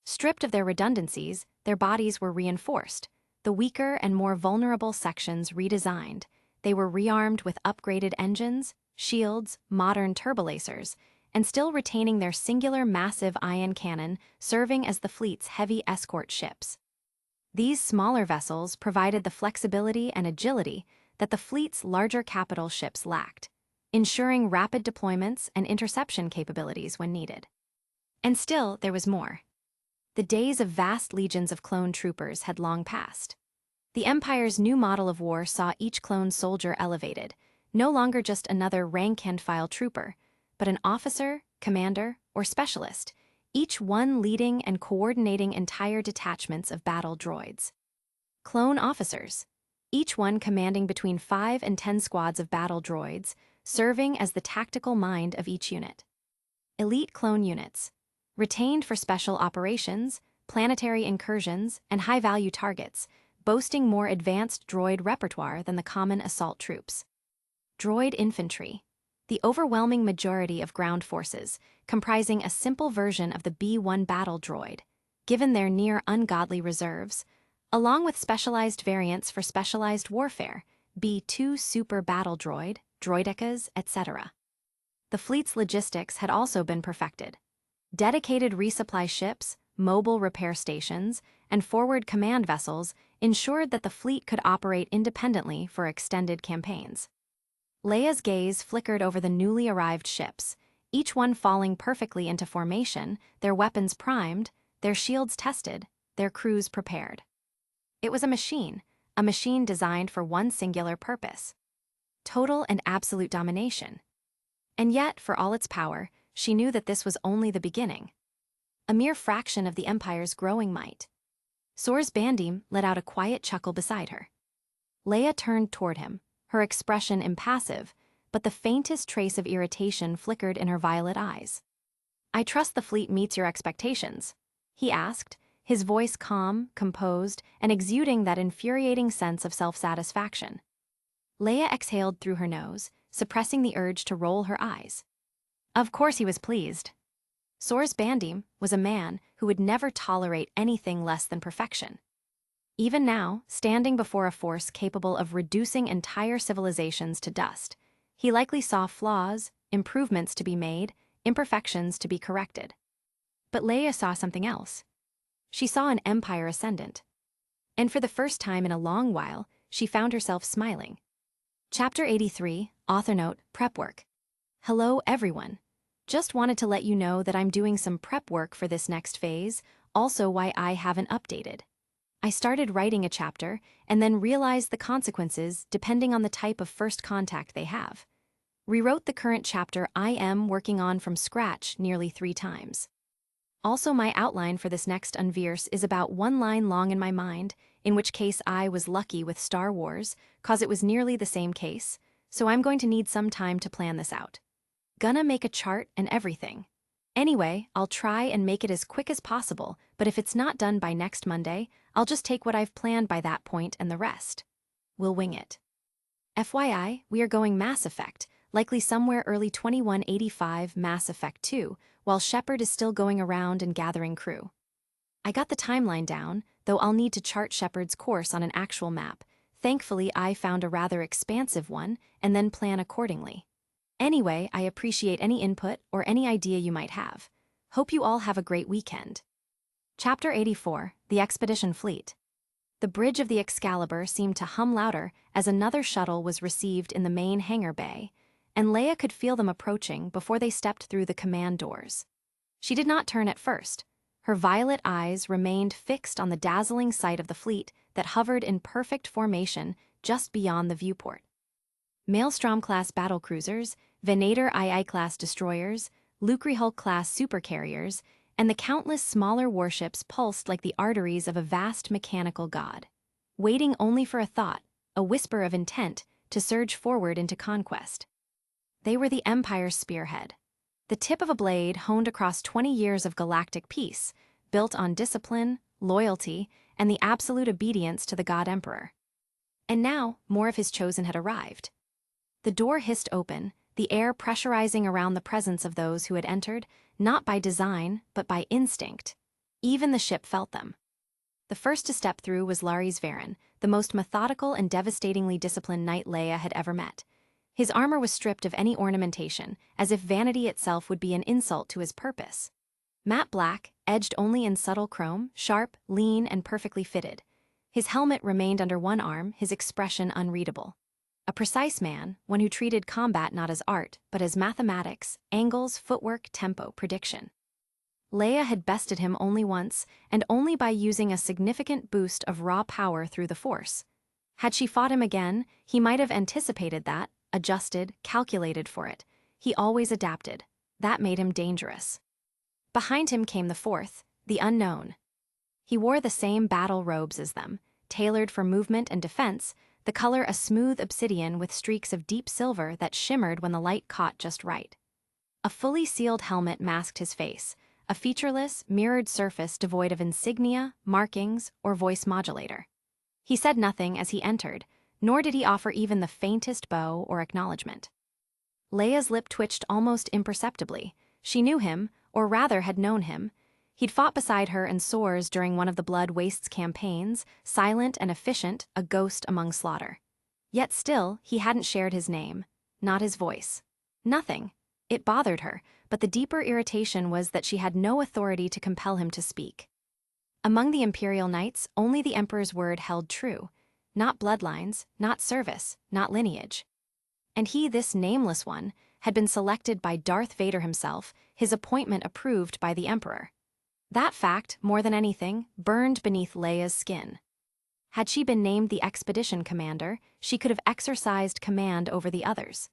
Stripped of their redundancies, their bodies were reinforced, the weaker and more vulnerable sections redesigned. They were rearmed with upgraded engines, shields, modern turbolasers, and still retaining their singular massive ion cannon serving as the fleet's heavy escort ships. These smaller vessels provided the flexibility and agility that the fleet's larger capital ships lacked, ensuring rapid deployments and interception capabilities when needed. And still, there was more. The days of vast legions of clone troopers had long passed. The Empire's new model of war saw each clone soldier elevated, no longer just another rank-and-file trooper, but an officer, commander, or specialist, each one leading and coordinating entire detachments of battle droids. Clone officers, each one commanding between 5 and 10 squads of battle droids, serving as the tactical mind of each unit. Elite clone units, retained for special operations, planetary incursions, and high-value targets, boasting more advanced droid repertoire than the common assault troops. Droid infantry, the overwhelming majority of ground forces, comprising a simple version of the B-1 battle droid, given their near-ungodly reserves, along with specialized variants for specialized warfare, B-2 super battle droid, droidekas, etc. The fleet's logistics had also been perfected. Dedicated resupply ships, mobile repair stations, and forward command vessels ensured that the fleet could operate independently for extended campaigns. Leia's gaze flickered over the newly arrived ships, each one falling perfectly into formation, their weapons primed, their shields tested, their crews prepared. It was a machine designed for one singular purpose: total and absolute domination. And yet, for all its power, she knew that this was only the beginning. A mere fraction of the Empire's growing might. Sor's Bandim let out a quiet chuckle beside her. Leia turned toward him, her expression impassive, but the faintest trace of irritation flickered in her violet eyes. "I trust the fleet meets your expectations?" he asked, his voice calm, composed, and exuding that infuriating sense of self-satisfaction. Leia exhaled through her nose, suppressing the urge to roll her eyes. Of course he was pleased. Sor's Bandim was a man who would never tolerate anything less than perfection. Even now, standing before a force capable of reducing entire civilizations to dust, he likely saw flaws, improvements to be made, imperfections to be corrected. But Leia saw something else. She saw an Empire ascendant. And for the first time in a long while, she found herself smiling. Chapter 83, Author Note, Prep Work. Hello, everyone. Just wanted to let you know that I'm doing some prep work for this next phase, also why I haven't updated. I started writing a chapter and then realized the consequences depending on the type of first contact they have. Rewrote the current chapter I am working on from scratch nearly 3 times. Also, my outline for this next Unverse is about 1 line long in my mind, in which case I was lucky with Star Wars, cause it was nearly the same case, so I'm going to need some time to plan this out. Gonna make a chart and everything. Anyway, I'll try and make it as quick as possible, but if it's not done by next Monday, I'll just take what I've planned by that point and the rest. We'll wing it. FYI, we are going Mass Effect, likely somewhere early 2185 Mass Effect 2, while Shepard is still going around and gathering crew. I got the timeline down, though I'll need to chart Shepard's course on an actual map. Thankfully, I found a rather expansive one, and then plan accordingly. Anyway, I appreciate any input or any idea you might have. Hope you all have a great weekend. Chapter 84, The Expedition Fleet. The bridge of the Excalibur seemed to hum louder as another shuttle was received in the main hangar bay, and Leia could feel them approaching before they stepped through the command doors. She did not turn at first. Her violet eyes remained fixed on the dazzling sight of the fleet that hovered in perfect formation just beyond the viewport. Maelstrom-class battlecruisers, Venator II-class destroyers, Lucrehulk-class supercarriers, and the countless smaller warships pulsed like the arteries of a vast mechanical god, waiting only for a thought, a whisper of intent, to surge forward into conquest. They were the Empire's spearhead, the tip of a blade honed across 20 years of galactic peace, built on discipline, loyalty, and the absolute obedience to the God Emperor. And now, more of his chosen had arrived. The door hissed open, the air pressurizing around the presence of those who had entered, not by design, but by instinct. Even the ship felt them. The first to step through was Lares Varen, the most methodical and devastatingly disciplined knight Leia had ever met. His armor was stripped of any ornamentation, as if vanity itself would be an insult to his purpose. Matte black, edged only in subtle chrome, sharp, lean, and perfectly fitted. His helmet remained under one arm, his expression unreadable. A precise man, one who treated combat not as art, but as mathematics, angles, footwork, tempo, prediction. Leia had bested him only once, and only by using a significant boost of raw power through the Force. Had she fought him again, he might have anticipated that, adjusted, calculated for it. He always adapted. That made him dangerous. Behind him came the fourth, the unknown. He wore the same battle robes as them, tailored for movement and defense, the color a smooth obsidian with streaks of deep silver that shimmered when the light caught just right. A fully sealed helmet masked his face, a featureless, mirrored surface devoid of insignia, markings, or voice modulator. He said nothing as he entered, nor did he offer even the faintest bow or acknowledgement. Leia's lip twitched almost imperceptibly. She knew him, or rather had known him. He'd fought beside her in Soars during one of the Blood Wastes campaigns, silent and efficient, a ghost among slaughter. Yet still, he hadn't shared his name, not his voice. Nothing. It bothered her, but the deeper irritation was that she had no authority to compel him to speak. Among the Imperial Knights, only the Emperor's word held true. Not bloodlines, not service, not lineage. And he, this nameless one, had been selected by Darth Vader himself, his appointment approved by the Emperor. That fact, more than anything, burned beneath Leia's skin. Had she been named the expedition commander, she could have exercised command over the others.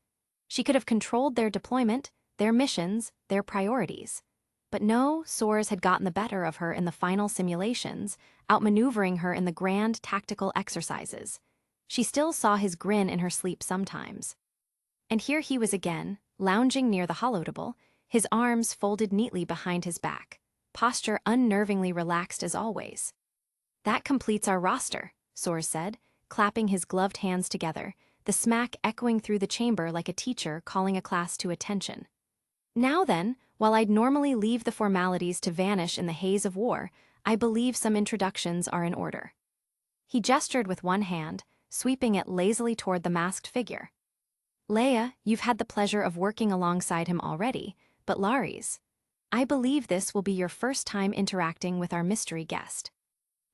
She could have controlled their deployment, their missions, their priorities. But no, Soars had gotten the better of her in the final simulations, outmaneuvering her in the grand tactical exercises. She still saw his grin in her sleep sometimes. And here he was again, lounging near the holotable, his arms folded neatly behind his back, posture unnervingly relaxed as always. "That completes our roster," Soars said, clapping his gloved hands together, the smack echoing through the chamber like a teacher calling a class to attention. "Now then, while I'd normally leave the formalities to vanish in the haze of war, I believe some introductions are in order." He gestured with one hand, sweeping it lazily toward the masked figure. "Leia, you've had the pleasure of working alongside him already, but Lares, I believe this will be your first time interacting with our mystery guest."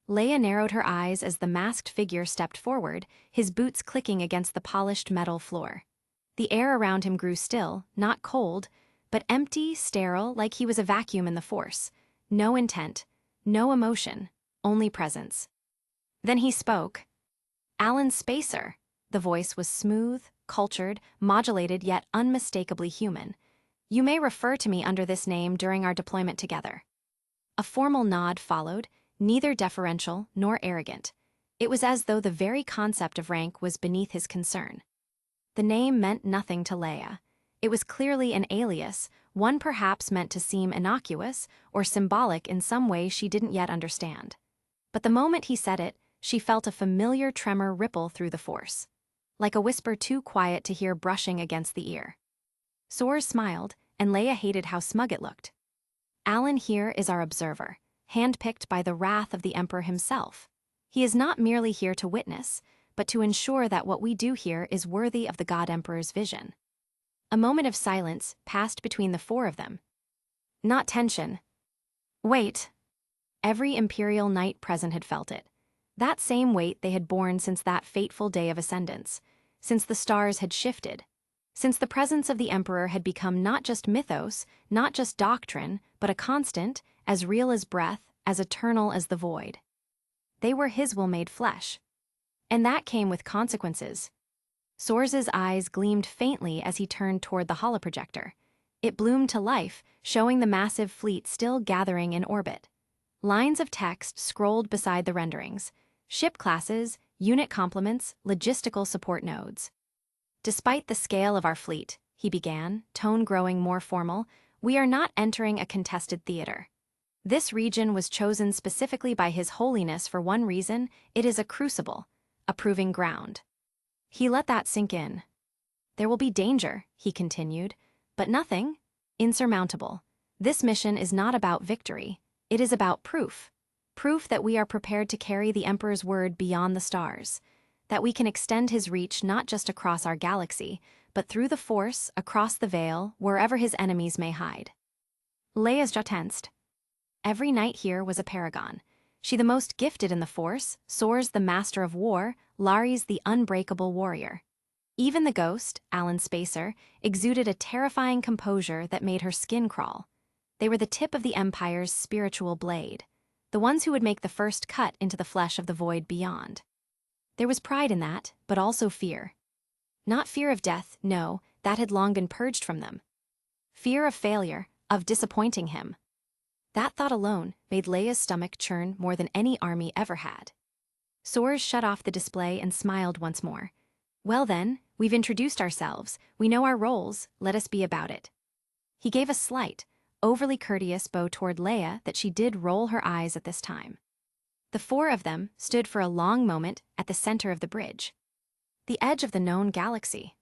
Leia narrowed her eyes as the masked figure stepped forward, his boots clicking against the polished metal floor. The air around him grew still, not cold, but empty, sterile, like he was a vacuum in the Force. No intent, no emotion, only presence. Then he spoke. "Alan Spacer." The voice was smooth, cultured, modulated yet unmistakably human. "You may refer to me under this name during our deployment together." A formal nod followed, neither deferential nor arrogant. It was as though the very concept of rank was beneath his concern. The name meant nothing to Leia. It was clearly an alias, one perhaps meant to seem innocuous or symbolic in some way she didn't yet understand. But the moment he said it, she felt a familiar tremor ripple through the Force, like a whisper too quiet to hear brushing against the ear. Soars smiled, and Leia hated how smug it looked. "Alan here is our observer, handpicked by the wrath of the Emperor himself. He is not merely here to witness, but to ensure that what we do here is worthy of the God Emperor's vision." A moment of silence passed between the four of them. Not tension. Wait. Every Imperial Knight present had felt it. That same weight they had borne since that fateful day of ascendance, since the stars had shifted, since the presence of the Emperor had become not just mythos, not just doctrine, but a constant, as real as breath, as eternal as the void. They were his will made flesh. And that came with consequences. Soars's eyes gleamed faintly as he turned toward the holoprojector. It bloomed to life, showing the massive fleet still gathering in orbit. Lines of text scrolled beside the renderings. Ship classes, unit complements, logistical support nodes. "Despite the scale of our fleet," he began, tone growing more formal, "we are not entering a contested theater. This region was chosen specifically by His Holiness for one reason: it is a crucible, a proving ground. He let that sink in. There will be danger, he continued, but nothing insurmountable. This mission is not about victory. It is about proof. Proof that we are prepared to carry the Emperor's word beyond the stars, that we can extend his reach not just across our galaxy, but through the Force, across the veil, wherever his enemies may hide. Leia's jaw tensed. Every knight here was a paragon. She the most gifted in the Force, Soars the master of war, Lares the unbreakable warrior. Even the ghost, Alan Spacer, exuded a terrifying composure that made her skin crawl. They were the tip of the Empire's spiritual blade, the ones who would make the first cut into the flesh of the void beyond. There was pride in that, but also fear. Not fear of death, no, that had long been purged from them. Fear of failure, of disappointing him. That thought alone made Leia's stomach churn more than any army ever had. Soars shut off the display and smiled once more. Well then, we've introduced ourselves, we know our roles, let us be about it. He gave a slight, overly courteous bow toward Leia that she did roll her eyes at this time. The four of them stood for a long moment at the center of the bridge. The edge of the known galaxy.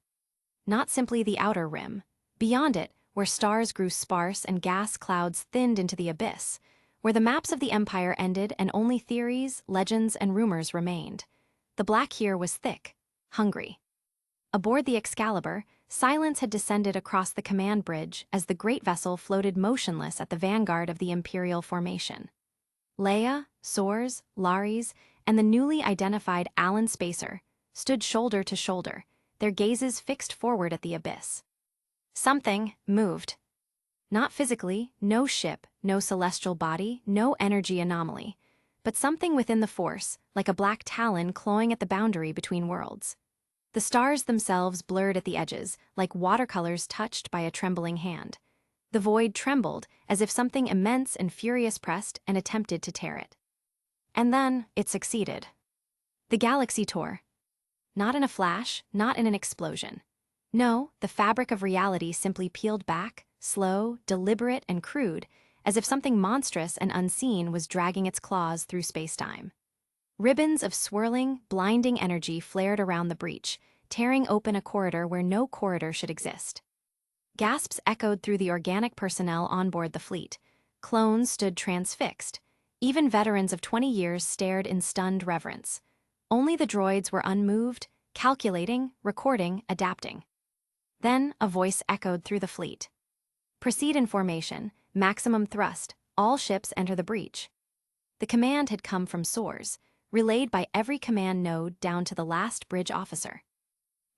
Not simply the outer rim. Beyond it, where stars grew sparse and gas clouds thinned into the abyss, where the maps of the Empire ended and only theories, legends, and rumors remained. The black here was thick, hungry. Aboard the Excalibur, silence had descended across the command bridge as the great vessel floated motionless at the vanguard of the Imperial formation. Leia, Soars, Lares, and the newly identified Alan Spacer stood shoulder to shoulder, their gazes fixed forward at the abyss. Something moved. Not physically, no ship, no celestial body, no energy anomaly, but something within the Force, like a black talon clawing at the boundary between worlds. The stars themselves blurred at the edges, like watercolors touched by a trembling hand. The void trembled, as if something immense and furious pressed and attempted to tear it. And then, it succeeded. The galaxy tore. Not in a flash, not in an explosion. No, the fabric of reality simply peeled back, slow, deliberate, and crude, as if something monstrous and unseen was dragging its claws through space-time. Ribbons of swirling, blinding energy flared around the breach, tearing open a corridor where no corridor should exist. Gasps echoed through the organic personnel on board the fleet. Clones stood transfixed. Even veterans of 20 years stared in stunned reverence. Only the droids were unmoved, calculating, recording, adapting. Then a voice echoed through the fleet. Proceed in formation, maximum thrust, all ships enter the breach. The command had come from Soars, relayed by every command node down to the last bridge officer.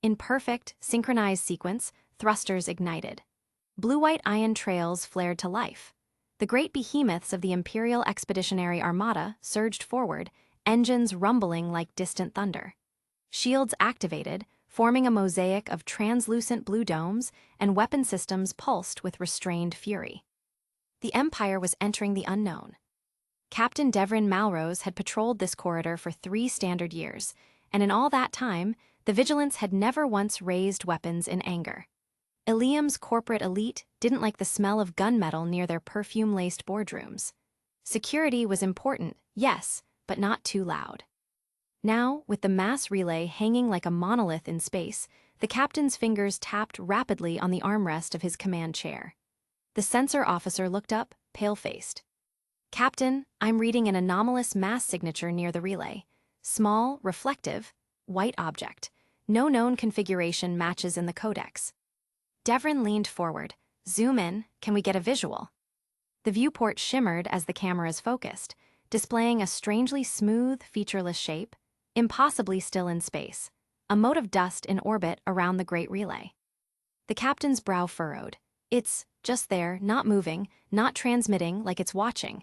In perfect, synchronized sequence, thrusters ignited. Blue-white ion trails flared to life. The great behemoths of the Imperial Expeditionary Armada surged forward, engines rumbling like distant thunder. Shields activated, forming a mosaic of translucent blue domes, and weapon systems pulsed with restrained fury. The Empire was entering the unknown. Captain Devrin Malrose had patrolled this corridor for 3 standard years, and in all that time, the Vigilance had never once raised weapons in anger. Ilium's corporate elite didn't like the smell of gunmetal near their perfume-laced boardrooms. Security was important, yes, but not too loud. Now, with the mass relay hanging like a monolith in space, the captain's fingers tapped rapidly on the armrest of his command chair. The sensor officer looked up, pale-faced. Captain, I'm reading an anomalous mass signature near the relay. Small, reflective, white object. No known configuration matches in the codex. Devrin leaned forward. Zoom in, can we get a visual? The viewport shimmered as the cameras focused, displaying a strangely smooth, featureless shape, impossibly still in space, a mote of dust in orbit around the great relay. The captain's brow furrowed. It's just there, not moving, not transmitting like it's watching.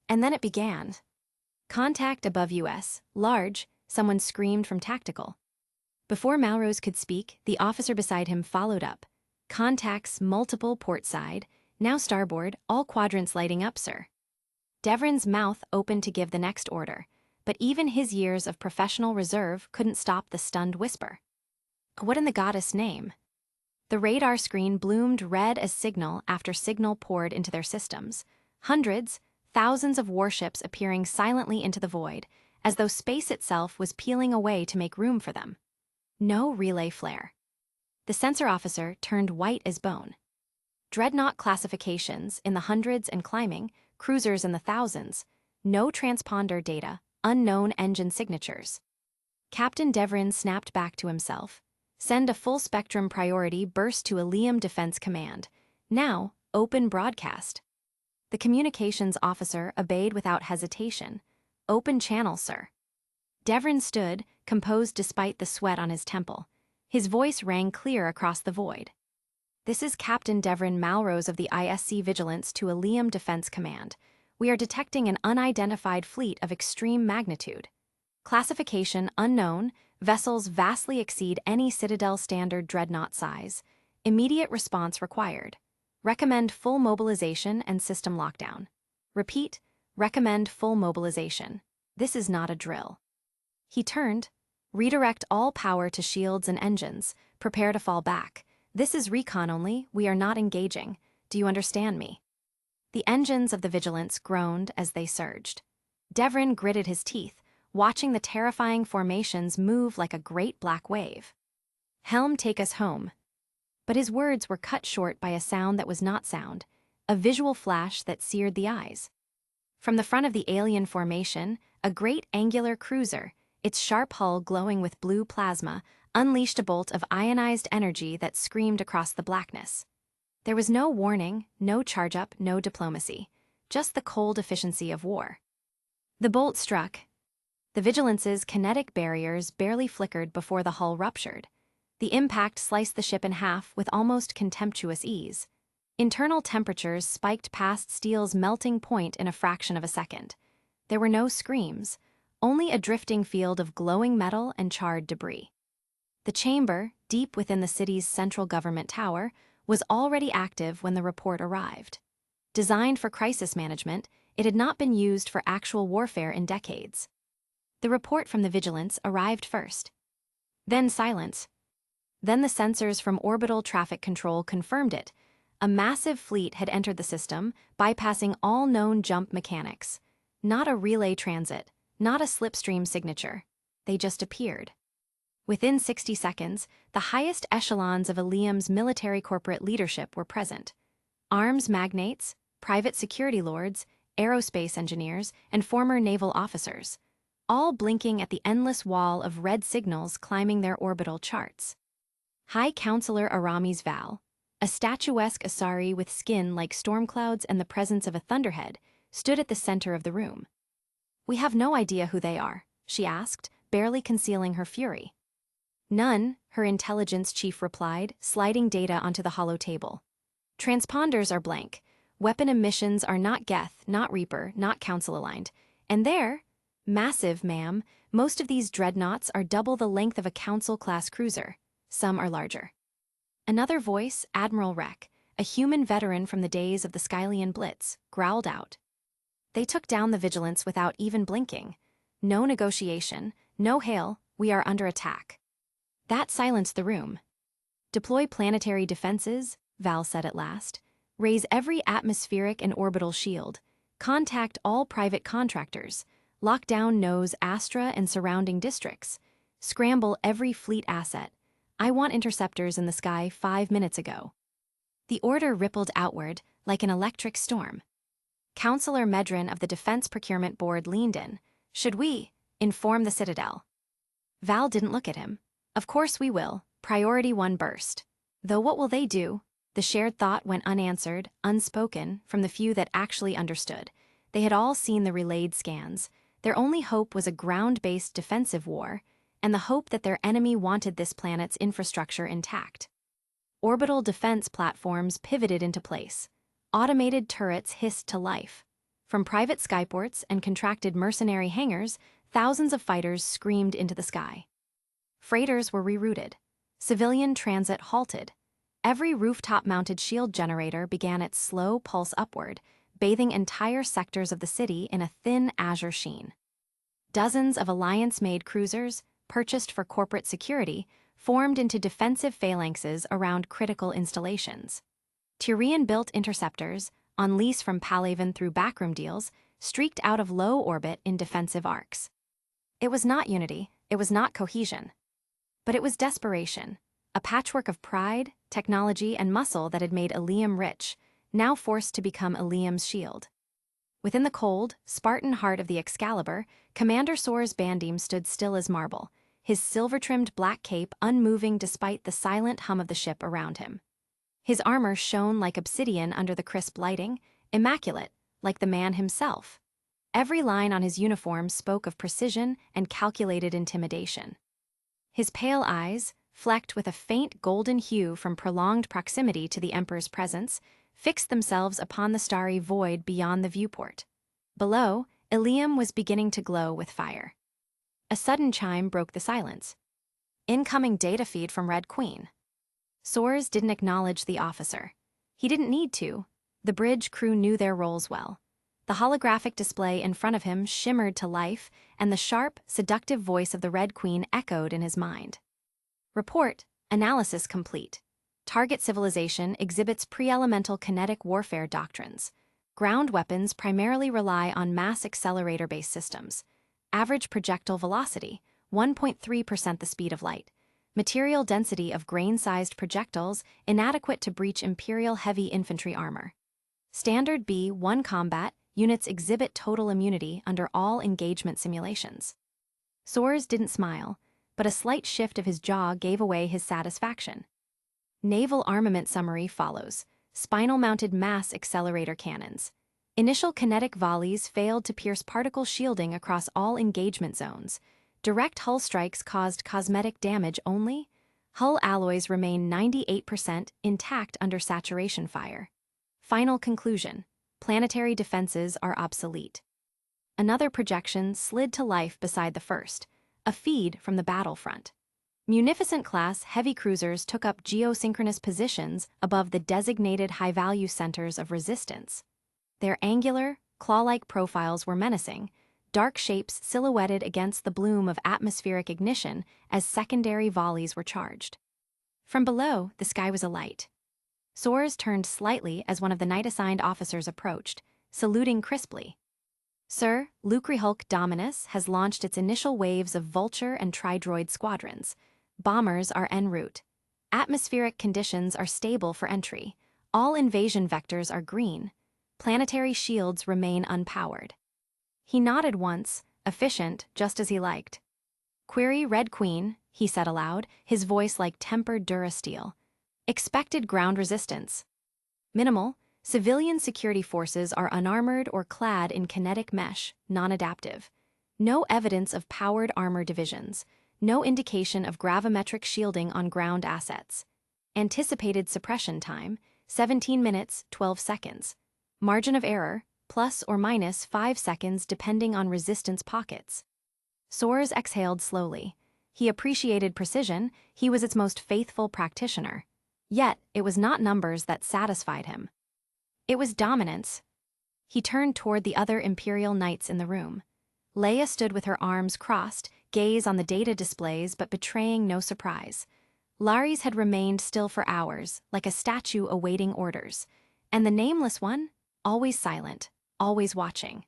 And then it began. Contact above US, large, someone screamed from tactical. Before Malrose could speak, the officer beside him followed up. Contacts multiple port side, now starboard, all quadrants lighting up, sir. Devrin's mouth opened to give the next order, but even his years of professional reserve couldn't stop the stunned whisper. What in the goddess' name? The radar screen bloomed red as signal after signal poured into their systems. Hundreds, thousands of warships appearing silently into the void, as though space itself was peeling away to make room for them. No relay flare. The sensor officer turned white as bone. Dreadnought classifications in the hundreds and climbing, cruisers in the thousands, no transponder data, unknown engine signatures. Captain Devrin snapped back to himself. Send a full-spectrum priority burst to Ilium Defense Command. Now, open broadcast. The communications officer obeyed without hesitation. Open channel, sir. Devrin stood, composed despite the sweat on his temple. His voice rang clear across the void. This is Captain Devrin Malrose of the ISC Vigilance to Ilium Defense Command. We are detecting an unidentified fleet of extreme magnitude. Classification unknown, vessels vastly exceed any Citadel standard dreadnought size. Immediate response required. Recommend full mobilization and system lockdown. Repeat, recommend full mobilization. This is not a drill. He turned. Redirect all power to shields and engines. Prepare to fall back. This is recon only, we are not engaging. Do you understand me? The engines of the Vigilance groaned as they surged. Devrin gritted his teeth, watching the terrifying formations move like a great black wave. Helm, take us home. But his words were cut short by a sound that was not sound, a visual flash that seared the eyes. From the front of the alien formation, a great angular cruiser, its sharp hull glowing with blue plasma, unleashed a bolt of ionized energy that screamed across the blackness. There was no warning, no charge-up, no diplomacy, just the cold efficiency of war. The bolt struck. The Vigilance's kinetic barriers barely flickered before the hull ruptured. The impact sliced the ship in half with almost contemptuous ease. Internal temperatures spiked past steel's melting point in a fraction of a second. There were no screams, only a drifting field of glowing metal and charred debris. The chamber, deep within the city's central government tower, was already active when the report arrived. Designed for crisis management, it had not been used for actual warfare in decades. The report from the Vigilance arrived first. Then silence. Then the sensors from orbital traffic control confirmed it. A massive fleet had entered the system, bypassing all known jump mechanics. Not a relay transit, not a slipstream signature. They just appeared. Within 60 seconds, the highest echelons of Ilium's military corporate leadership were present. Arms magnates, private security lords, aerospace engineers, and former naval officers, all blinking at the endless wall of red signals climbing their orbital charts. High Counselor Aramis Val, a statuesque Asari with skin like storm clouds and the presence of a thunderhead, stood at the center of the room. "We have no idea who they are," she asked, barely concealing her fury. "None," her intelligence chief replied, sliding data onto the hollow table. "Transponders are blank. Weapon emissions are not Geth, not Reaper, not Council-aligned. And they're massive, ma'am. Most of these dreadnoughts are double the length of a Council-class cruiser. Some are larger." Another voice, Admiral Rek, a human veteran from the days of the Skylian Blitz, growled out. "They took down the Vigilance without even blinking. No negotiation, no hail, we are under attack." That silenced the room. "Deploy planetary defenses," Val said at last. "Raise every atmospheric and orbital shield. Contact all private contractors. Lock down Nose, Astra, and surrounding districts. Scramble every fleet asset. I want interceptors in the sky 5 minutes ago." The order rippled outward like an electric storm. Counselor Medrin of the Defense Procurement Board leaned in. "Should we inform the Citadel?" Val didn't look at him. "Of course we will. Priority 1 burst. Though what will they do?" The shared thought went unanswered, unspoken, from the few that actually understood. They had all seen the relayed scans. Their only hope was a ground-based defensive war, and the hope that their enemy wanted this planet's infrastructure intact. Orbital defense platforms pivoted into place. Automated turrets hissed to life. From private skyports and contracted mercenary hangars, thousands of fighters screamed into the sky. Freighters were rerouted. Civilian transit halted. Every rooftop-mounted shield generator began its slow pulse upward, bathing entire sectors of the city in a thin azure sheen. Dozens of Alliance-made cruisers, purchased for corporate security, formed into defensive phalanxes around critical installations. Tyrian-built interceptors, on lease from Palaven through backroom deals, streaked out of low orbit in defensive arcs. It was not unity, it was not cohesion. But it was desperation, a patchwork of pride, technology, and muscle that had made Ilium rich, now forced to become Ilium's shield. Within the cold, Spartan heart of the Excalibur, Commander Soar's bandeam stood still as marble, his silver-trimmed black cape unmoving despite the silent hum of the ship around him. His armor shone like obsidian under the crisp lighting, immaculate, like the man himself. Every line on his uniform spoke of precision and calculated intimidation. His pale eyes, flecked with a faint golden hue from prolonged proximity to the Emperor's presence, fixed themselves upon the starry void beyond the viewport. Below, Ilium was beginning to glow with fire. A sudden chime broke the silence. Incoming data feed from Red Queen. Soars didn't acknowledge the officer. He didn't need to. The bridge crew knew their roles well. The holographic display in front of him shimmered to life, and the sharp, seductive voice of the Red Queen echoed in his mind. Report, analysis complete. Target civilization exhibits pre-elemental kinetic warfare doctrines. Ground weapons primarily rely on mass accelerator-based systems. Average projectile velocity, 1.3% the speed of light. Material density of grain-sized projectiles inadequate to breach Imperial heavy infantry armor. Standard B-1 combat units exhibit total immunity under all engagement simulations. Soars didn't smile, but a slight shift of his jaw gave away his satisfaction. Naval armament summary follows. Spinal-mounted mass accelerator cannons. Initial kinetic volleys failed to pierce particle shielding across all engagement zones. Direct hull strikes caused cosmetic damage only. Hull alloys remain 98% intact under saturation fire. Final conclusion: planetary defenses are obsolete. Another projection slid to life beside the first, a feed from the battlefront. Munificent-class heavy cruisers took up geosynchronous positions above the designated high-value centers of resistance. Their angular, claw-like profiles were menacing, dark shapes silhouetted against the bloom of atmospheric ignition as secondary volleys were charged. From below, the sky was alight. Soars turned slightly as one of the night-assigned officers approached, saluting crisply. Sir, Lucrehulk Dominus has launched its initial waves of Vulture and Tridroid squadrons. Bombers are en route. Atmospheric conditions are stable for entry. All invasion vectors are green. Planetary shields remain unpowered. He nodded once, efficient, just as he liked. Query Red Queen, he said aloud, his voice like tempered durasteel. Expected ground resistance. Minimal. Civilian security forces are unarmored or clad in kinetic mesh, non-adaptive. No evidence of powered armor divisions. No indication of gravimetric shielding on ground assets. Anticipated suppression time, 17 minutes, 12 seconds. Margin of error, plus or minus 5 seconds depending on resistance pockets. Soars exhaled slowly. He appreciated precision, he was its most faithful practitioner. Yet, it was not numbers that satisfied him. It was dominance. He turned toward the other Imperial Knights in the room. Leia stood with her arms crossed, gaze on the data displays but betraying no surprise. Lares had remained still for hours, like a statue awaiting orders. And the nameless one? Always silent, always watching.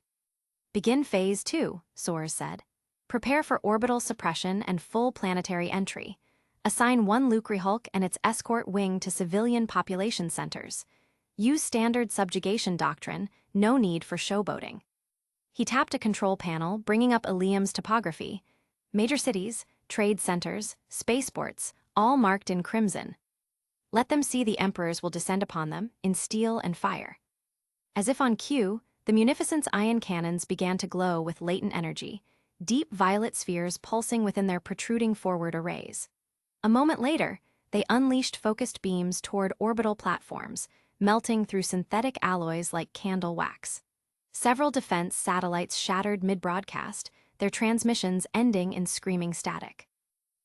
Begin Phase 2, Soars said. Prepare for orbital suppression and full planetary entry. Assign one Lucrehulk and its escort wing to civilian population centers. Use standard subjugation doctrine, no need for showboating. He tapped a control panel, bringing up Ilium's topography. Major cities, trade centers, spaceports, all marked in crimson. Let them see the Emperors will descend upon them, in steel and fire. As if on cue, the Munificent's ion cannons began to glow with latent energy, deep violet spheres pulsing within their protruding forward arrays. A moment later, they unleashed focused beams toward orbital platforms, melting through synthetic alloys like candle wax. Several defense satellites shattered mid-broadcast, their transmissions ending in screaming static.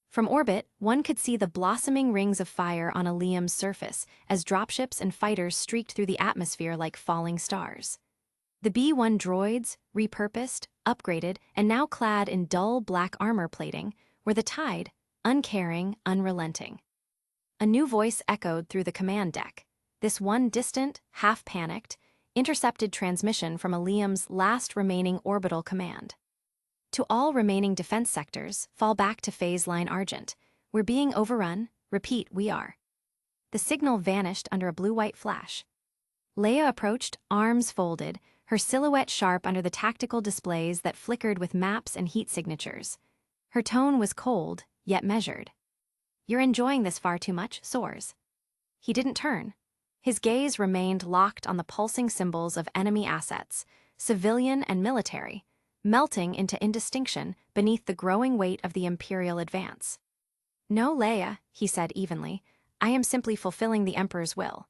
From orbit, one could see the blossoming rings of fire on Ilium's surface as dropships and fighters streaked through the atmosphere like falling stars. The B-1 droids, repurposed, upgraded, and now clad in dull black armor plating, were the tide, uncaring, unrelenting. A new voice echoed through the command deck, this one distant, half-panicked, intercepted transmission from Ilium's last remaining orbital command. To all remaining defense sectors, fall back to phase line Argent. We're being overrun. Repeat, we are. The signal vanished under a blue-white flash. Leia approached, arms folded, her silhouette sharp under the tactical displays that flickered with maps and heat signatures. Her tone was cold, yet measured. You're enjoying this far too much, Soars. He didn't turn. His gaze remained locked on the pulsing symbols of enemy assets, civilian and military, melting into indistinction beneath the growing weight of the Imperial advance. No, Leia, he said evenly, I am simply fulfilling the Emperor's will.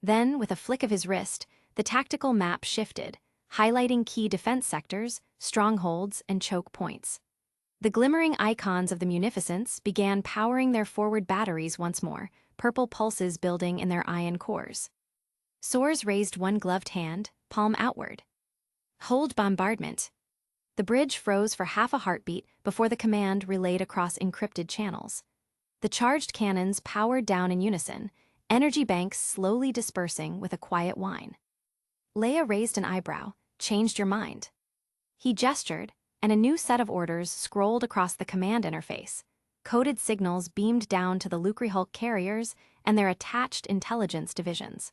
Then, with a flick of his wrist, the tactical map shifted, highlighting key defense sectors, strongholds, and choke points. The glimmering icons of the munificence began powering their forward batteries once more, purple pulses building in their ion cores. Soars raised one gloved hand, palm outward. Hold bombardment. The bridge froze for half a heartbeat before the command relayed across encrypted channels. The charged cannons powered down in unison, energy banks slowly dispersing with a quiet whine. Leia raised an eyebrow, changed your mind. He gestured, and a new set of orders scrolled across the command interface. Coded signals beamed down to the Lucrehulk carriers and their attached intelligence divisions.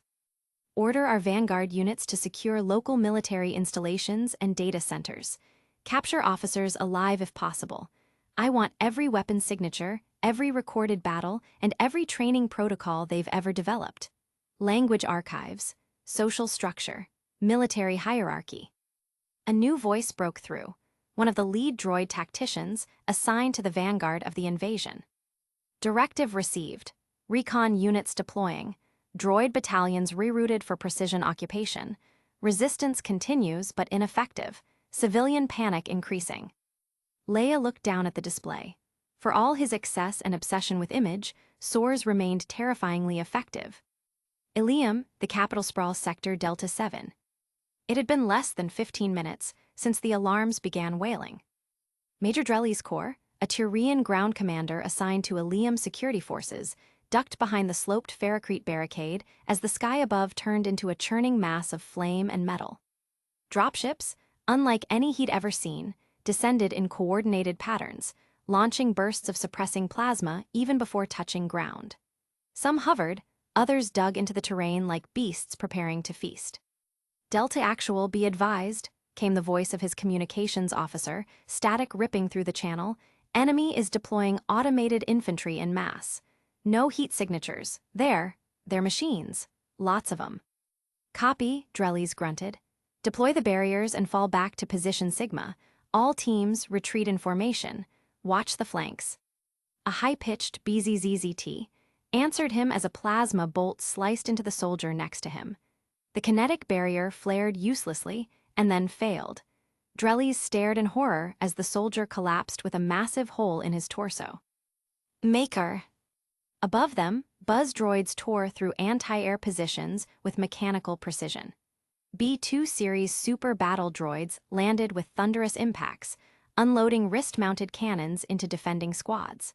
Order our vanguard units to secure local military installations and data centers. Capture officers alive if possible. I want every weapon signature, every recorded battle, and every training protocol they've ever developed. Language archives, social structure, military hierarchy. A new voice broke through, one of the lead droid tacticians assigned to the vanguard of the invasion. Directive received. Recon units deploying. Droid battalions rerouted for precision occupation. Resistance continues but ineffective. Civilian panic increasing. Leia looked down at the display. For all his excess and obsession with image, Soars remained terrifyingly effective. Ilium, the capital sprawl sector Delta 7. It had been less than 15 minutes since the alarms began wailing. Major Drelly's corps, a Tyrian ground commander assigned to Ilium security forces, ducked behind the sloped Ferrocrete barricade as the sky above turned into a churning mass of flame and metal. Dropships, unlike any he'd ever seen, descended in coordinated patterns, launching bursts of suppressing plasma even before touching ground. Some hovered, others dug into the terrain like beasts preparing to feast. Delta Actual, be advised, came the voice of his communications officer, static ripping through the channel. Enemy is deploying automated infantry en masse. No heat signatures. They're machines. Lots of them. Copy, Drellies grunted. Deploy the barriers and fall back to position Sigma. All teams retreat in formation. Watch the flanks. A high-pitched BZZZT answered him as a plasma bolt sliced into the soldier next to him. The kinetic barrier flared uselessly and then failed. Drellies stared in horror as the soldier collapsed with a massive hole in his torso. Maker. Above them, buzz droids tore through anti-air positions with mechanical precision. B-2 series super battle droids landed with thunderous impacts, unloading wrist-mounted cannons into defending squads.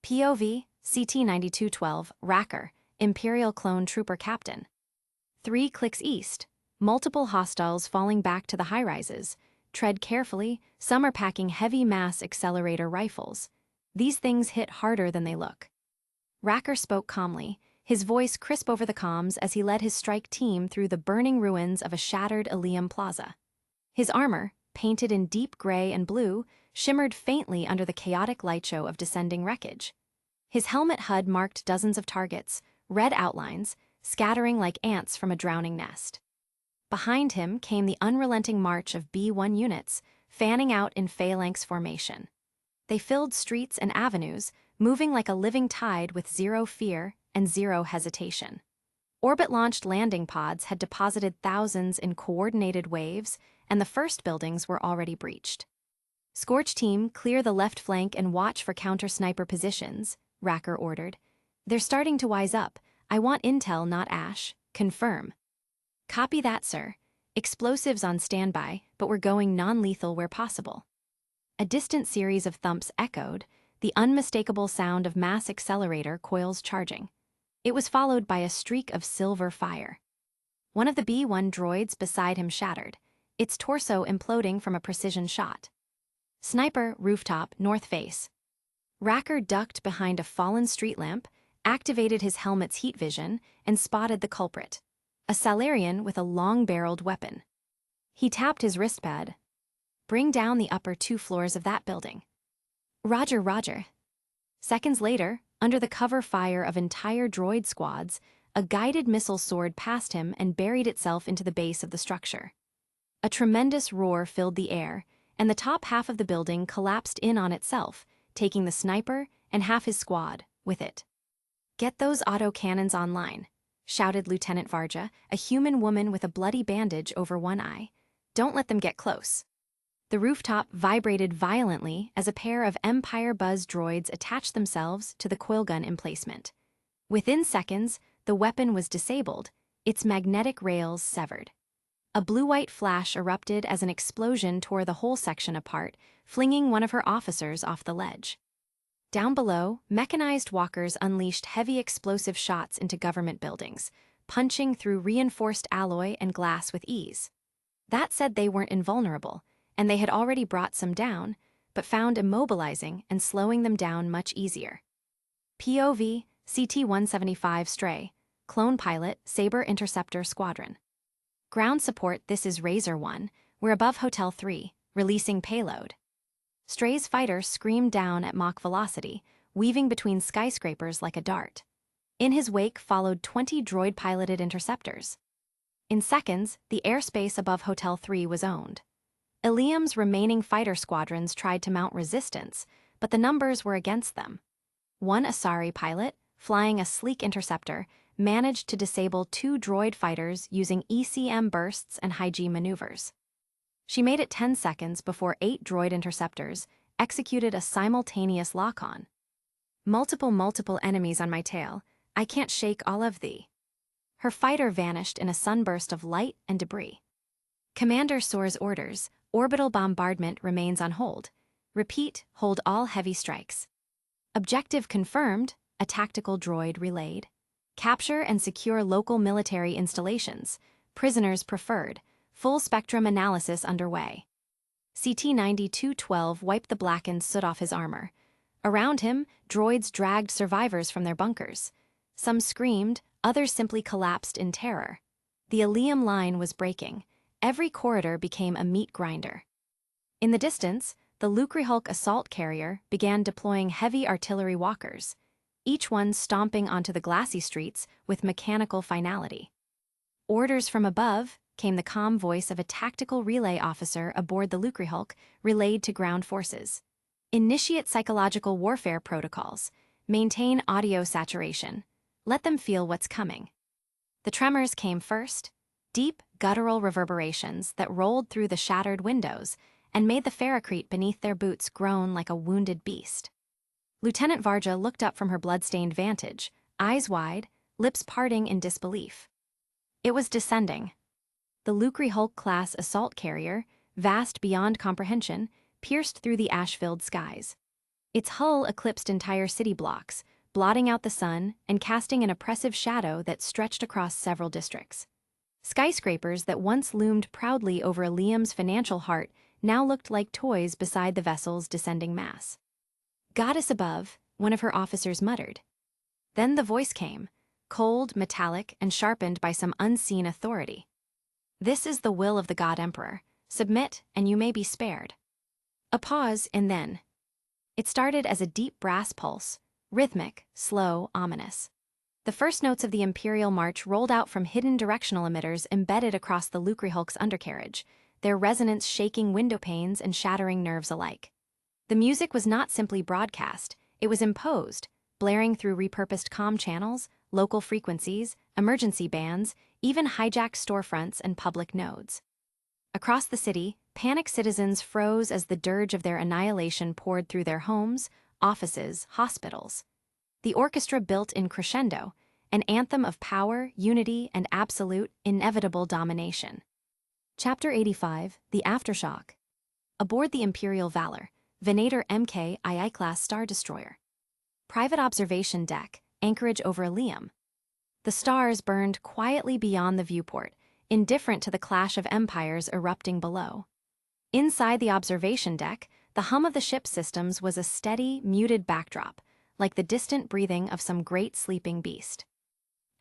POV, CT-9212, Racker, Imperial clone trooper captain. 3 clicks east, multiple hostiles falling back to the high-rises. Tread carefully, some are packing heavy mass accelerator rifles. These things hit harder than they look. Racker spoke calmly, his voice crisp over the comms as he led his strike team through the burning ruins of a shattered Ilium plaza. His armor, painted in deep gray and blue, shimmered faintly under the chaotic lightshow of descending wreckage. His helmet HUD marked dozens of targets, red outlines, scattering like ants from a drowning nest. Behind him came the unrelenting march of B-1 units, fanning out in phalanx formation. They filled streets and avenues, moving like a living tide with zero fear and zero hesitation. Orbit-launched landing pods had deposited thousands in coordinated waves, and the first buildings were already breached. Scorch team, clear the left flank and watch for counter-sniper positions, Racker ordered. They're starting to wise up. I want intel, not ash. Confirm. Copy that, sir. Explosives on standby, but we're going non-lethal where possible. A distant series of thumps echoed, the unmistakable sound of mass accelerator coils charging. It was followed by a streak of silver fire. One of the B-1 droids beside him shattered, its torso imploding from a precision shot. Sniper, rooftop, north face. Racker ducked behind a fallen street lamp, activated his helmet's heat vision, and spotted the culprit, a Salarian with a long-barreled weapon. He tapped his wristpad. Bring down the upper 2 floors of that building. Roger, roger. Seconds later, under the cover fire of entire droid squads, a guided missile soared past him and buried itself into the base of the structure. A tremendous roar filled the air, and the top half of the building collapsed in on itself, taking the sniper and half his squad with it. Get those autocannons online, shouted Lieutenant Varja, a human woman with a bloody bandage over one eye. Don't let them get close. The rooftop vibrated violently as a pair of Empire Buzz droids attached themselves to the coil gun emplacement. Within seconds, the weapon was disabled, its magnetic rails severed. A blue-white flash erupted as an explosion tore the whole section apart, flinging one of her officers off the ledge. Down below, mechanized walkers unleashed heavy explosive shots into government buildings, punching through reinforced alloy and glass with ease. That said, they weren't invulnerable, and they had already brought some down, but found immobilizing and slowing them down much easier. POV, CT-175 Stray, Clone Pilot, Saber Interceptor Squadron. Ground support, this is Razor 1, we're above Hotel 3, releasing payload. Stray's fighter screamed down at Mach velocity, weaving between skyscrapers like a dart. In his wake followed 20 droid-piloted interceptors. In seconds, the airspace above Hotel 3 was owned. Ilium's remaining fighter squadrons tried to mount resistance, but the numbers were against them. One Asari pilot, flying a sleek interceptor, managed to disable 2 droid fighters using ECM bursts and high-G maneuvers. She made it 10 seconds before 8 droid interceptors executed a simultaneous lock-on. Multiple enemies on my tail. I can't shake all of thee. Her fighter vanished in a sunburst of light and debris. Commander Soar's orders, orbital bombardment remains on hold. Repeat, hold all heavy strikes. Objective confirmed, a tactical droid relayed. Capture and secure local military installations. Prisoners preferred. Full spectrum analysis underway. CT-9212 wiped the blackened soot off his armor. Around him, droids dragged survivors from their bunkers. Some screamed, others simply collapsed in terror. The Ilium line was breaking. Every corridor became a meat grinder. In the distance, the Lucrehulk assault carrier began deploying heavy artillery walkers, each one stomping onto the glassy streets with mechanical finality. Orders from above came the calm voice of a tactical relay officer aboard the Lucrehulk, relayed to ground forces. Initiate psychological warfare protocols. Maintain audio saturation. Let them feel what's coming. The tremors came first, deep, guttural reverberations that rolled through the shattered windows and made the ferrocrete beneath their boots groan like a wounded beast. Lieutenant Varja looked up from her blood-stained vantage, eyes wide, lips parting in disbelief. It was descending. The Lucrehulk-class assault carrier, vast beyond comprehension, pierced through the ash-filled skies. Its hull eclipsed entire city blocks, blotting out the sun and casting an oppressive shadow that stretched across several districts. Skyscrapers that once loomed proudly over Liam's financial heart now looked like toys beside the vessel's descending mass. "Goddess above," one of her officers muttered. Then the voice came, cold, metallic, and sharpened by some unseen authority. "This is the will of the God Emperor. Submit, and you may be spared." A pause, and then. It started as a deep brass pulse, rhythmic, slow, ominous. The first notes of the Imperial March rolled out from hidden directional emitters embedded across the Lucrehulk's undercarriage, their resonance shaking window panes and shattering nerves alike. The music was not simply broadcast, it was imposed, blaring through repurposed comm channels, local frequencies, emergency bands, even hijacked storefronts and public nodes. Across the city, panicked citizens froze as the dirge of their annihilation poured through their homes, offices, hospitals. The orchestra built in crescendo, an anthem of power, unity, and absolute, inevitable domination. Chapter 85, The Aftershock. Aboard the Imperial Valor, Venator MK-II-class Star Destroyer. Private observation deck, anchorage over Ilium. The stars burned quietly beyond the viewport, indifferent to the clash of empires erupting below. Inside the observation deck, the hum of the ship's systems was a steady, muted backdrop, like the distant breathing of some great sleeping beast.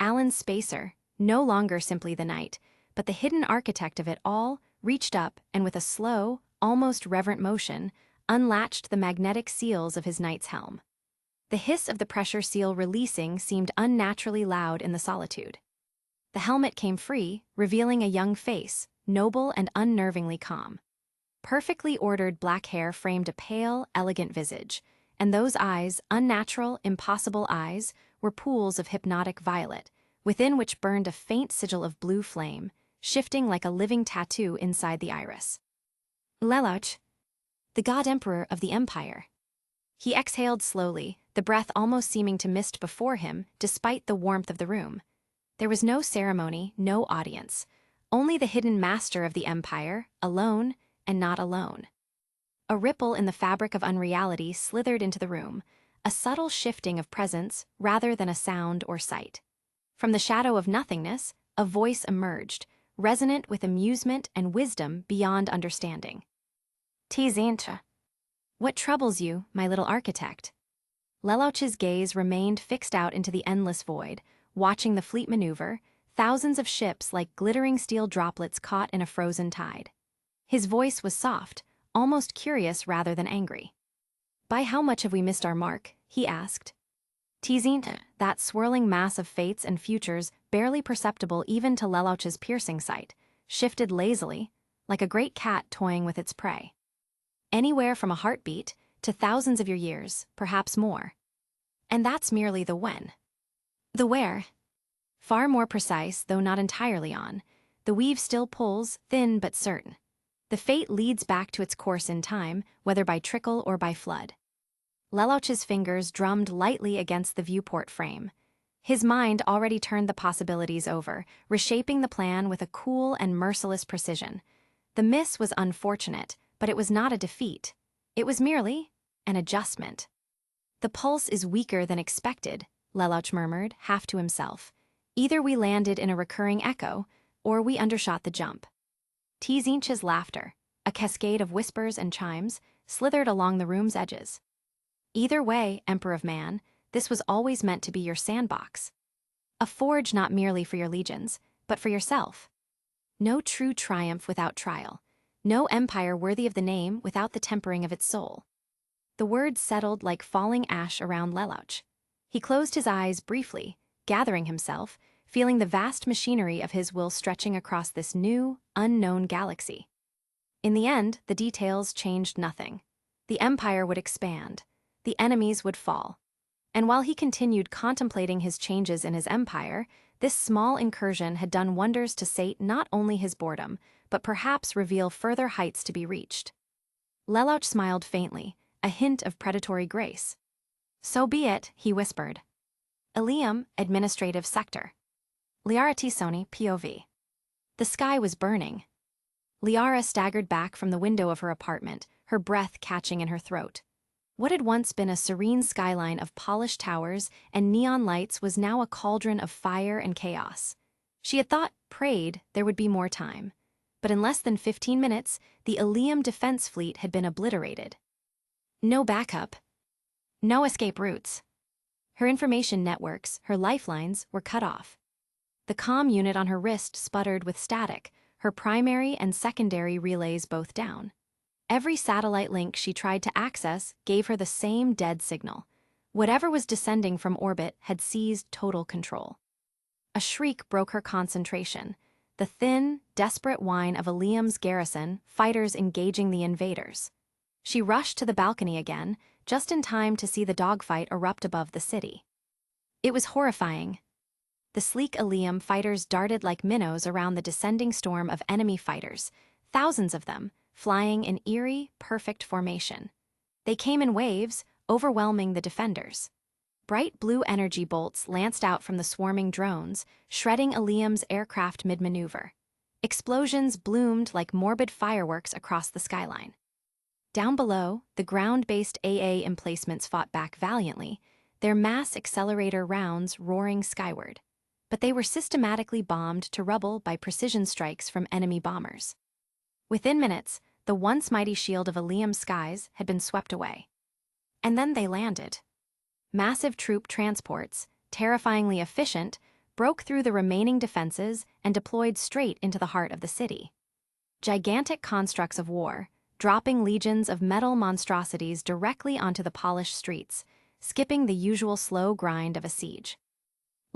Alan Spacer, no longer simply the knight, but the hidden architect of it all, reached up and with a slow, almost reverent motion, unlatched the magnetic seals of his knight's helm. The hiss of the pressure seal releasing seemed unnaturally loud in the solitude. The helmet came free, revealing a young face, noble and unnervingly calm. Perfectly ordered black hair framed a pale, elegant visage, and those eyes, unnatural, impossible eyes, were pools of hypnotic violet, within which burned a faint sigil of blue flame, shifting like a living tattoo inside the iris. Lelouch, the god emperor of the empire. He exhaled slowly, the breath almost seeming to mist before him, despite the warmth of the room. There was no ceremony, no audience, only the hidden master of the empire, alone and not alone. A ripple in the fabric of unreality slithered into the room, a subtle shifting of presence rather than a sound or sight. From the shadow of nothingness, a voice emerged, resonant with amusement and wisdom beyond understanding. Tizincha. What troubles you, my little architect? Lelouch's gaze remained fixed out into the endless void, watching the fleet maneuver, thousands of ships like glittering steel droplets caught in a frozen tide. His voice was soft, almost curious rather than angry. By how much have we missed our mark? He asked. Tizincha, that swirling mass of fates and futures, barely perceptible even to Lelouch's piercing sight, shifted lazily, like a great cat toying with its prey. Anywhere from a heartbeat to thousands of your years, perhaps more. And that's merely the when. The where. Far more precise, though not entirely on. The weave still pulls, thin but certain. The fate leads back to its course in time, whether by trickle or by flood. Lelouch's fingers drummed lightly against the viewport frame. His mind already turned the possibilities over, reshaping the plan with a cool and merciless precision. The miss was unfortunate, but it was not a defeat. It was merely an adjustment. The pulse is weaker than expected, Lelouch murmured, half to himself. Either we landed in a recurring echo, or we undershot the jump. Tizincha's laughter, a cascade of whispers and chimes, slithered along the room's edges. Either way, Emperor of Man, this was always meant to be your sandbox. A forge not merely for your legions, but for yourself. No true triumph without trial. No empire worthy of the name without the tempering of its soul. The words settled like falling ash around Lelouch. He closed his eyes briefly, gathering himself, feeling the vast machinery of his will stretching across this new, unknown galaxy. In the end, the details changed nothing. The empire would expand. The enemies would fall. And while he continued contemplating his changes in his empire, this small incursion had done wonders to sate not only his boredom, but perhaps reveal further heights to be reached. Lelouch smiled faintly, a hint of predatory grace. So be it, he whispered. Ilium, Administrative Sector. Liara Tisoni, POV. The sky was burning. Liara staggered back from the window of her apartment, her breath catching in her throat. What had once been a serene skyline of polished towers and neon lights was now a cauldron of fire and chaos. She had prayed there would be more time. But in less than 15 minutes, the Ilium defense fleet had been obliterated. No backup. No escape routes. Her information networks, her lifelines, were cut off. The comm unit on her wrist sputtered with static, her primary and secondary relays both down. Every satellite link she tried to access gave her the same dead signal. Whatever was descending from orbit had seized total control. A shriek broke her concentration. The thin, desperate whine of Ilium's garrison, fighters engaging the invaders. She rushed to the balcony again, just in time to see the dogfight erupt above the city. It was horrifying. The sleek Ilium fighters darted like minnows around the descending storm of enemy fighters, thousands of them, flying in eerie, perfect formation. They came in waves, overwhelming the defenders. Bright blue energy bolts lanced out from the swarming drones, shredding Ilium's aircraft mid-maneuver. Explosions bloomed like morbid fireworks across the skyline. Down below, the ground-based AA emplacements fought back valiantly, their mass accelerator rounds roaring skyward. but they were systematically bombed to rubble by precision strikes from enemy bombers. Within minutes, the once mighty shield of Ilium's skies had been swept away. And then they landed. Massive troop transports, terrifyingly efficient, broke through the remaining defenses and deployed straight into the heart of the city. Gigantic constructs of war, dropping legions of metal monstrosities directly onto the polished streets, skipping the usual slow grind of a siege.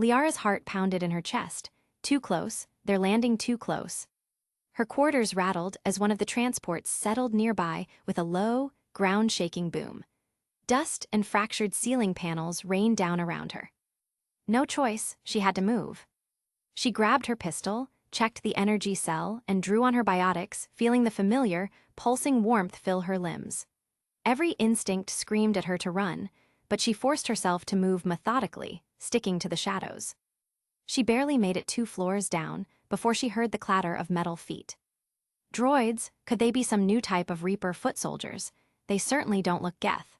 Liara's heart pounded in her chest. Too close, they're landing too close. Her quarters rattled as one of the transports settled nearby with a low, ground-shaking boom. Dust and fractured ceiling panels rained down around her. No choice, she had to move. She grabbed her pistol, checked the energy cell, and drew on her biotics, feeling the familiar, pulsing warmth fill her limbs. Every instinct screamed at her to run, but she forced herself to move methodically, sticking to the shadows. She barely made it 2 floors down before she heard the clatter of metal feet. Droids, could they be some new type of Reaper foot soldiers? They certainly don't look geth.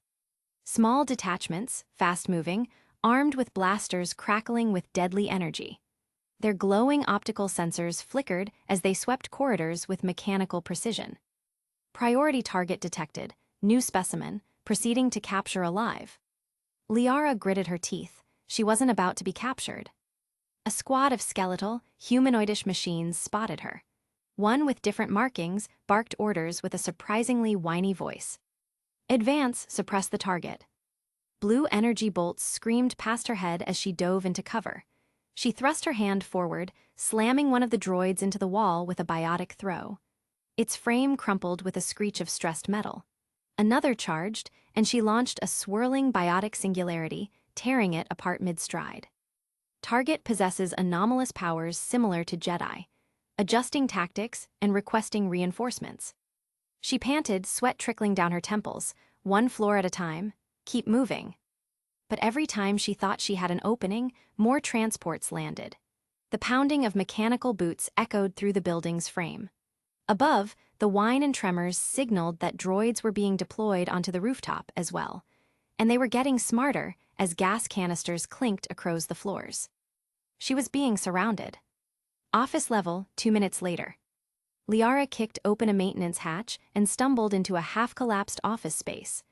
Small detachments, fast-moving, armed with blasters crackling with deadly energy. Their glowing optical sensors flickered as they swept corridors with mechanical precision. Priority target detected, new specimen, proceeding to capture alive. Liara gritted her teeth. She wasn't about to be captured. A squad of skeletal, humanoidish machines spotted her. One with different markings barked orders with a surprisingly whiny voice. Advance, suppress the target. Blue energy bolts screamed past her head as she dove into cover. She thrust her hand forward, slamming one of the droids into the wall with a biotic throw. Its frame crumpled with a screech of stressed metal. Another charged, and she launched a swirling biotic singularity, tearing it apart mid-stride. Target possesses anomalous powers similar to Jedi, adjusting tactics and requesting reinforcements. She panted, sweat trickling down her temples, 1 floor at a time. Keep moving. But every time she thought she had an opening, more transports landed. The pounding of mechanical boots echoed through the building's frame. Above, the whine and tremors signaled that droids were being deployed onto the rooftop as well, and they were getting smarter as gas canisters clinked across the floors. She was being surrounded. Office level, 2 minutes later. Liara kicked open a maintenance hatch and stumbled into a half-collapsed office space.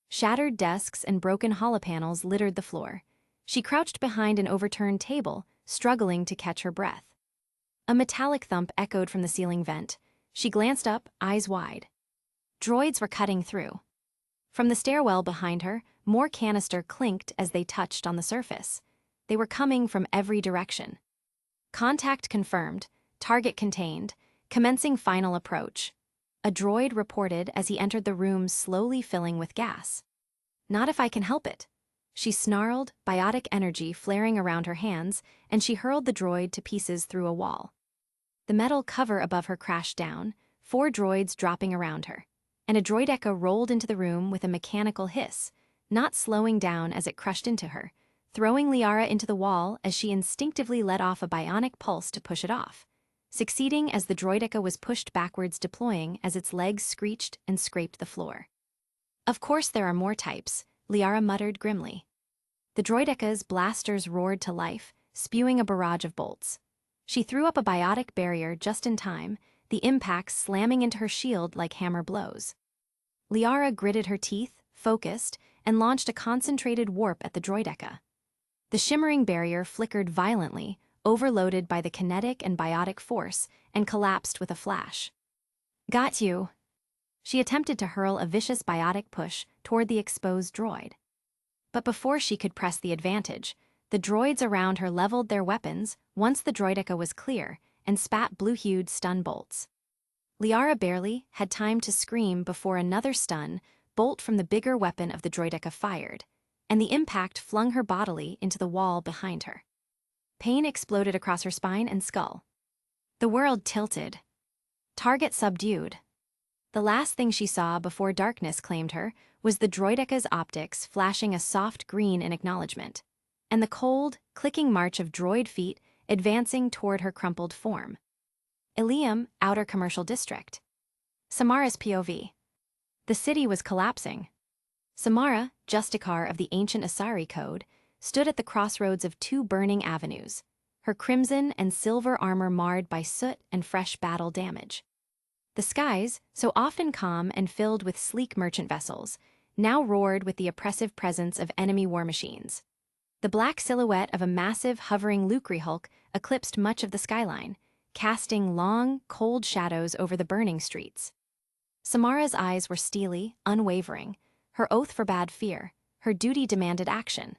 Shattered desks and broken holopanels littered the floor. She crouched behind an overturned table, struggling to catch her breath. A metallic thump echoed from the ceiling vent. She glanced up, eyes wide. Droids were cutting through. From the stairwell behind her, more canister clinked as they touched on the surface. They were coming from every direction. Contact confirmed, target contained, commencing final approach. A droid reported as he entered the room slowly filling with gas. Not if I can help it. She snarled, biotic energy flaring around her hands, and she hurled the droid to pieces through a wall. The metal cover above her crashed down, 4 droids dropping around her, and a droideka rolled into the room with a mechanical hiss, not slowing down as it crushed into her, throwing Liara into the wall as she instinctively let off a bionic pulse to push it off, succeeding as the droideka was pushed backwards, deploying as its legs screeched and scraped the floor. Of course there are more types, Liara muttered grimly. The droideka's blasters roared to life, spewing a barrage of bolts. She threw up a biotic barrier just in time, the impacts slamming into her shield like hammer blows. Liara gritted her teeth, focused, and launched a concentrated warp at the droideka. The shimmering barrier flickered violently, overloaded by the kinetic and biotic force, and collapsed with a flash. Got you. She attempted to hurl a vicious biotic push toward the exposed droid. But before she could press the advantage, the droids around her leveled their weapons once the droideka was clear and spat blue-hued stun bolts. Liara barely had time to scream before another stun bolt from the bigger weapon of the droideka fired, and the impact flung her bodily into the wall behind her. Pain exploded across her spine and skull. The world tilted. Target subdued. The last thing she saw before darkness claimed her was the droideka's optics flashing a soft green in acknowledgement, and the cold, clicking march of droid feet advancing toward her crumpled form. Ilium, Outer Commercial District. Samara's POV. The city was collapsing. Samara, Justicar of the ancient Asari Code, stood at the crossroads of 2 burning avenues. her crimson and silver armor marred by soot and fresh battle damage. The skies, so often calm and filled with sleek merchant vessels, now roared with the oppressive presence of enemy war machines. The black silhouette of a massive, hovering Lucre hulk eclipsed much of the skyline, casting long, cold shadows over the burning streets. Samara's eyes were steely, unwavering. Her oath forbade fear. Her duty demanded action.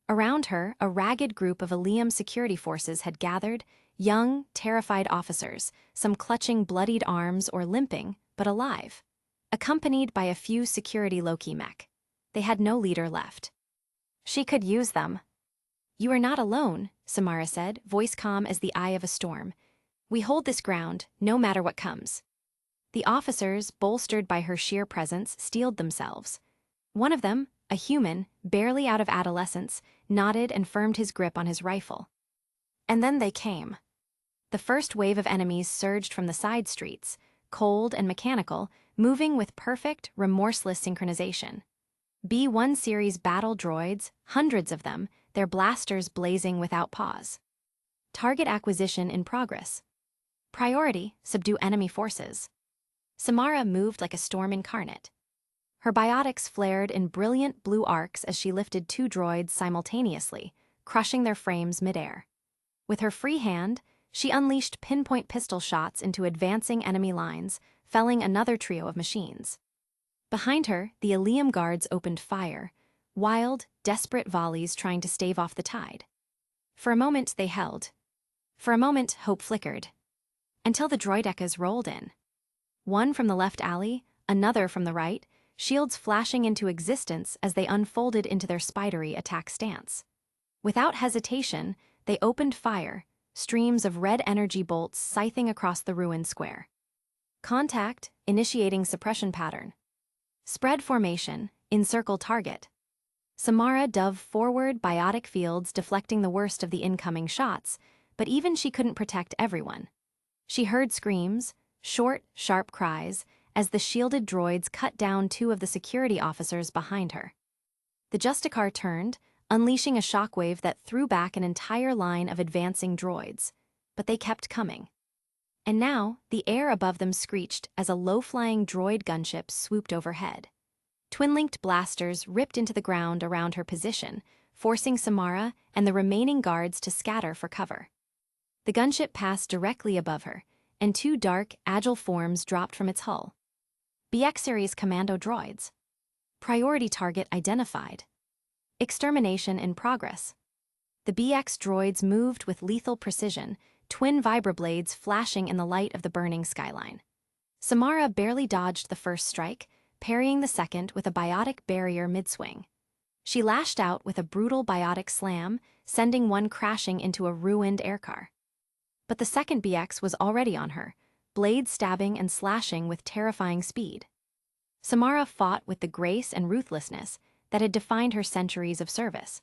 Around her, a ragged group of Ilium security forces had gathered, young, terrified officers, some clutching bloodied arms or limping, but alive, accompanied by a few security Loki mech. They had no leader left. She could use them. "You are not alone," Samara said, voice calm as the eye of a storm. "We hold this ground, no matter what comes." The officers, bolstered by her sheer presence, steeled themselves. One of them, a human, barely out of adolescence, nodded and firmed his grip on his rifle. And then they came. The first wave of enemies surged from the side streets, cold and mechanical, moving with perfect, remorseless synchronization. B-1 series battle droids, hundreds of them, their blasters blazing without pause. Target acquisition in progress. Priority, subdue enemy forces. Samara moved like a storm incarnate. Her biotics flared in brilliant blue arcs as she lifted two droids simultaneously, crushing their frames midair. With her free hand, she unleashed pinpoint pistol shots into advancing enemy lines, felling another trio of machines. Behind her, the Ilium guards opened fire, wild, desperate volleys trying to stave off the tide. For a moment they held. For a moment hope flickered. Until the droidecas rolled in. One from the left alley, another from the right, shields flashing into existence as they unfolded into their spidery attack stance. Without hesitation, they opened fire, streams of red energy bolts scything across the ruined square. Contact, initiating suppression pattern. Spread formation, encircle target. Samara dove forward biotic fields deflecting the worst of the incoming shots, but even she couldn't protect everyone. She heard screams, short, sharp cries, as the shielded droids cut down two of the security officers behind her. The Justicar turned, unleashing a shockwave that threw back an entire line of advancing droids, but they kept coming. And now, the air above them screeched as a low-flying droid gunship swooped overhead. Twin-linked blasters ripped into the ground around her position, forcing Samara and the remaining guards to scatter for cover. The gunship passed directly above her, and two dark, agile forms dropped from its hull. BX-series commando droids. Priority target identified. Extermination in progress. The BX droids moved with lethal precision, twin vibroblades flashing in the light of the burning skyline. Samara barely dodged the first strike, parrying the second with a biotic barrier mid-swing. She lashed out with a brutal biotic slam, sending one crashing into a ruined aircar. But the second BX was already on her, blades stabbing and slashing with terrifying speed. Samara fought with the grace and ruthlessness that had defined her centuries of service.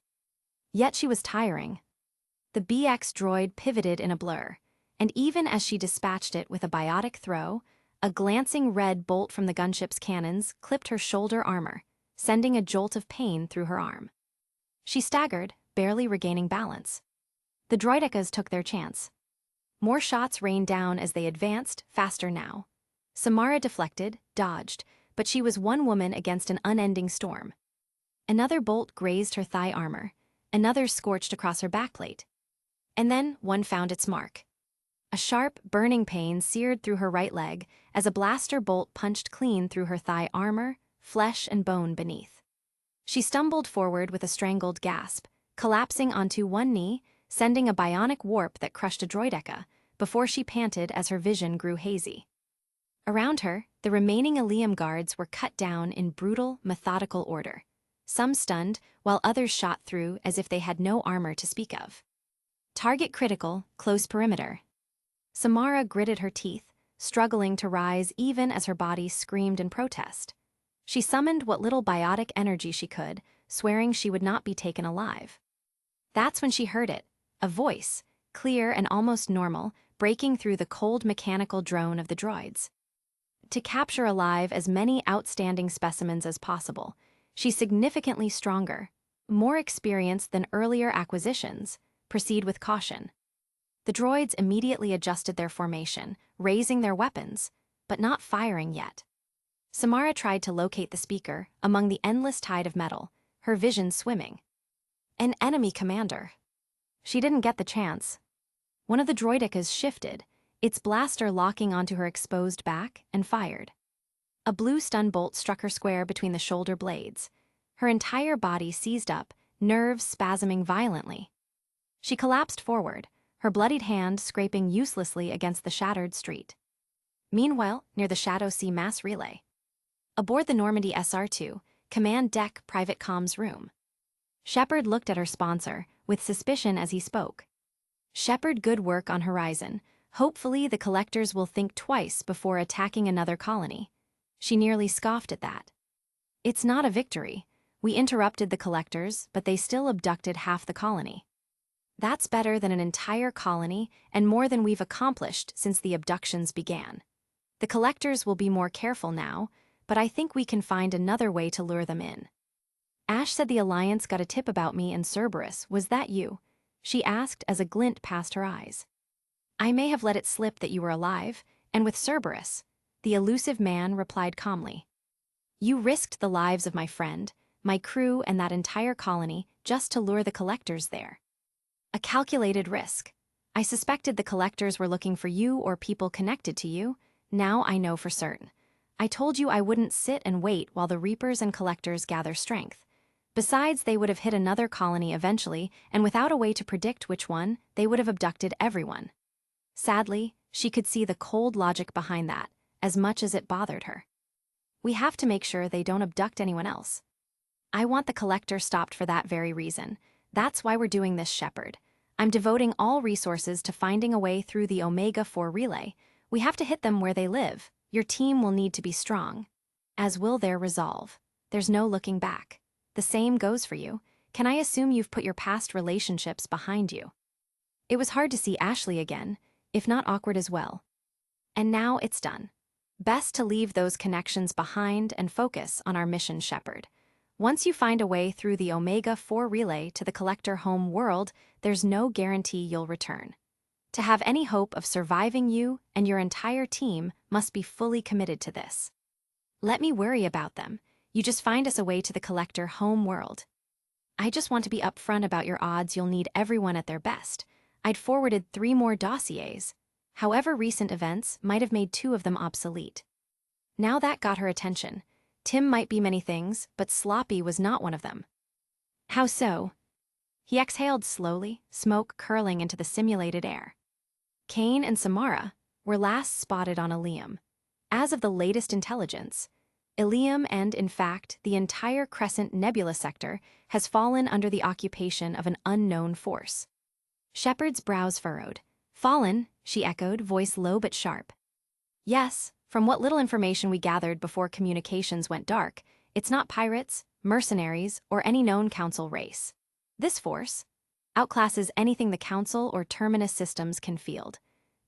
Yet she was tiring. The BX droid pivoted in a blur, and even as she dispatched it with a biotic throw, a glancing red bolt from the gunship's cannons clipped her shoulder armor, sending a jolt of pain through her arm. She staggered, barely regaining balance. The droidecas took their chance. More shots rained down as they advanced, faster now. Samara deflected, dodged, but she was one woman against an unending storm. Another bolt grazed her thigh armor, another scorched across her backplate. And then one found its mark. A sharp, burning pain seared through her right leg as a blaster bolt punched clean through her thigh armor, flesh and bone beneath. She stumbled forward with a strangled gasp, collapsing onto one knee, sending a bionic warp that crushed a droideca, before she panted as her vision grew hazy. Around her, the remaining Ilium guards were cut down in brutal, methodical order, some stunned, while others shot through as if they had no armor to speak of. Target critical, close perimeter. Samara gritted her teeth, struggling to rise even as her body screamed in protest. She summoned what little biotic energy she could, swearing she would not be taken alive. That's when she heard it, a voice, clear and almost normal, breaking through the cold mechanical drone of the droids. To capture alive as many outstanding specimens as possible, she's significantly stronger, more experienced than earlier acquisitions. Proceed with caution. The droids immediately adjusted their formation, raising their weapons, but not firing yet. Samara tried to locate the speaker among the endless tide of metal, her vision swimming. An enemy commander. She didn't get the chance. One of the droidicas shifted, its blaster locking onto her exposed back, and fired. A blue stun bolt struck her square between the shoulder blades. Her entire body seized up, nerves spasming violently. She collapsed forward, her bloodied hand scraping uselessly against the shattered street. Meanwhile, near the Shadow Sea mass relay. Aboard the Normandy SR-2, command deck private comms room. Shepard looked at her sponsor, with suspicion as he spoke. Shepard, good work on Horizon. Hopefully the collectors will think twice before attacking another colony. She nearly scoffed at that. It's not a victory. We interrupted the collectors, but they still abducted half the colony. That's better than an entire colony and more than we've accomplished since the abductions began. The collectors will be more careful now, but I think we can find another way to lure them in. Ash said the Alliance got a tip about me and Cerberus. Was that you? She asked as a glint passed her eyes. I may have let it slip that you were alive, and with Cerberus, the elusive man replied calmly. You risked the lives of my friend, my crew, and that entire colony just to lure the collectors there. A calculated risk. I suspected the collectors were looking for you or people connected to you. Now I know for certain. I told you I wouldn't sit and wait while the Reapers and collectors gather strength. Besides, they would have hit another colony eventually, and without a way to predict which one, they would have abducted everyone. Sadly, she could see the cold logic behind that, as much as it bothered her. We have to make sure they don't abduct anyone else. I want the collector stopped for that very reason. That's why we're doing this, Shepard. I'm devoting all resources to finding a way through the Omega-4 relay. We have to hit them where they live. Your team will need to be strong. As will their resolve. There's no looking back. The same goes for you. Can I assume you've put your past relationships behind you? It was hard to see Ashley again, if not awkward as well. And now it's done. Best to leave those connections behind and focus on our mission, Shepard. Once you find a way through the Omega-4 relay to the collector home world, there's no guarantee you'll return. To have any hope of surviving, you and your entire team must be fully committed to this. Let me worry about them. You just find us a way to the collector home world. I just want to be upfront about your odds. You'll need everyone at their best. I'd forwarded 3 more dossiers. However, recent events might have made 2 of them obsolete. Now that got her attention. Tim might be many things, but sloppy was not one of them. How so? He exhaled slowly, smoke curling into the simulated air. Kane and Samara were last spotted on Ilium. As of the latest intelligence, Ilium and, in fact, the entire Crescent Nebula sector has fallen under the occupation of an unknown force. Shepard's brows furrowed. Fallen, she echoed, voice low but sharp. Yes, from what little information we gathered before communications went dark, it's not pirates, mercenaries, or any known Council race. This force outclasses anything the Council or Terminus systems can field.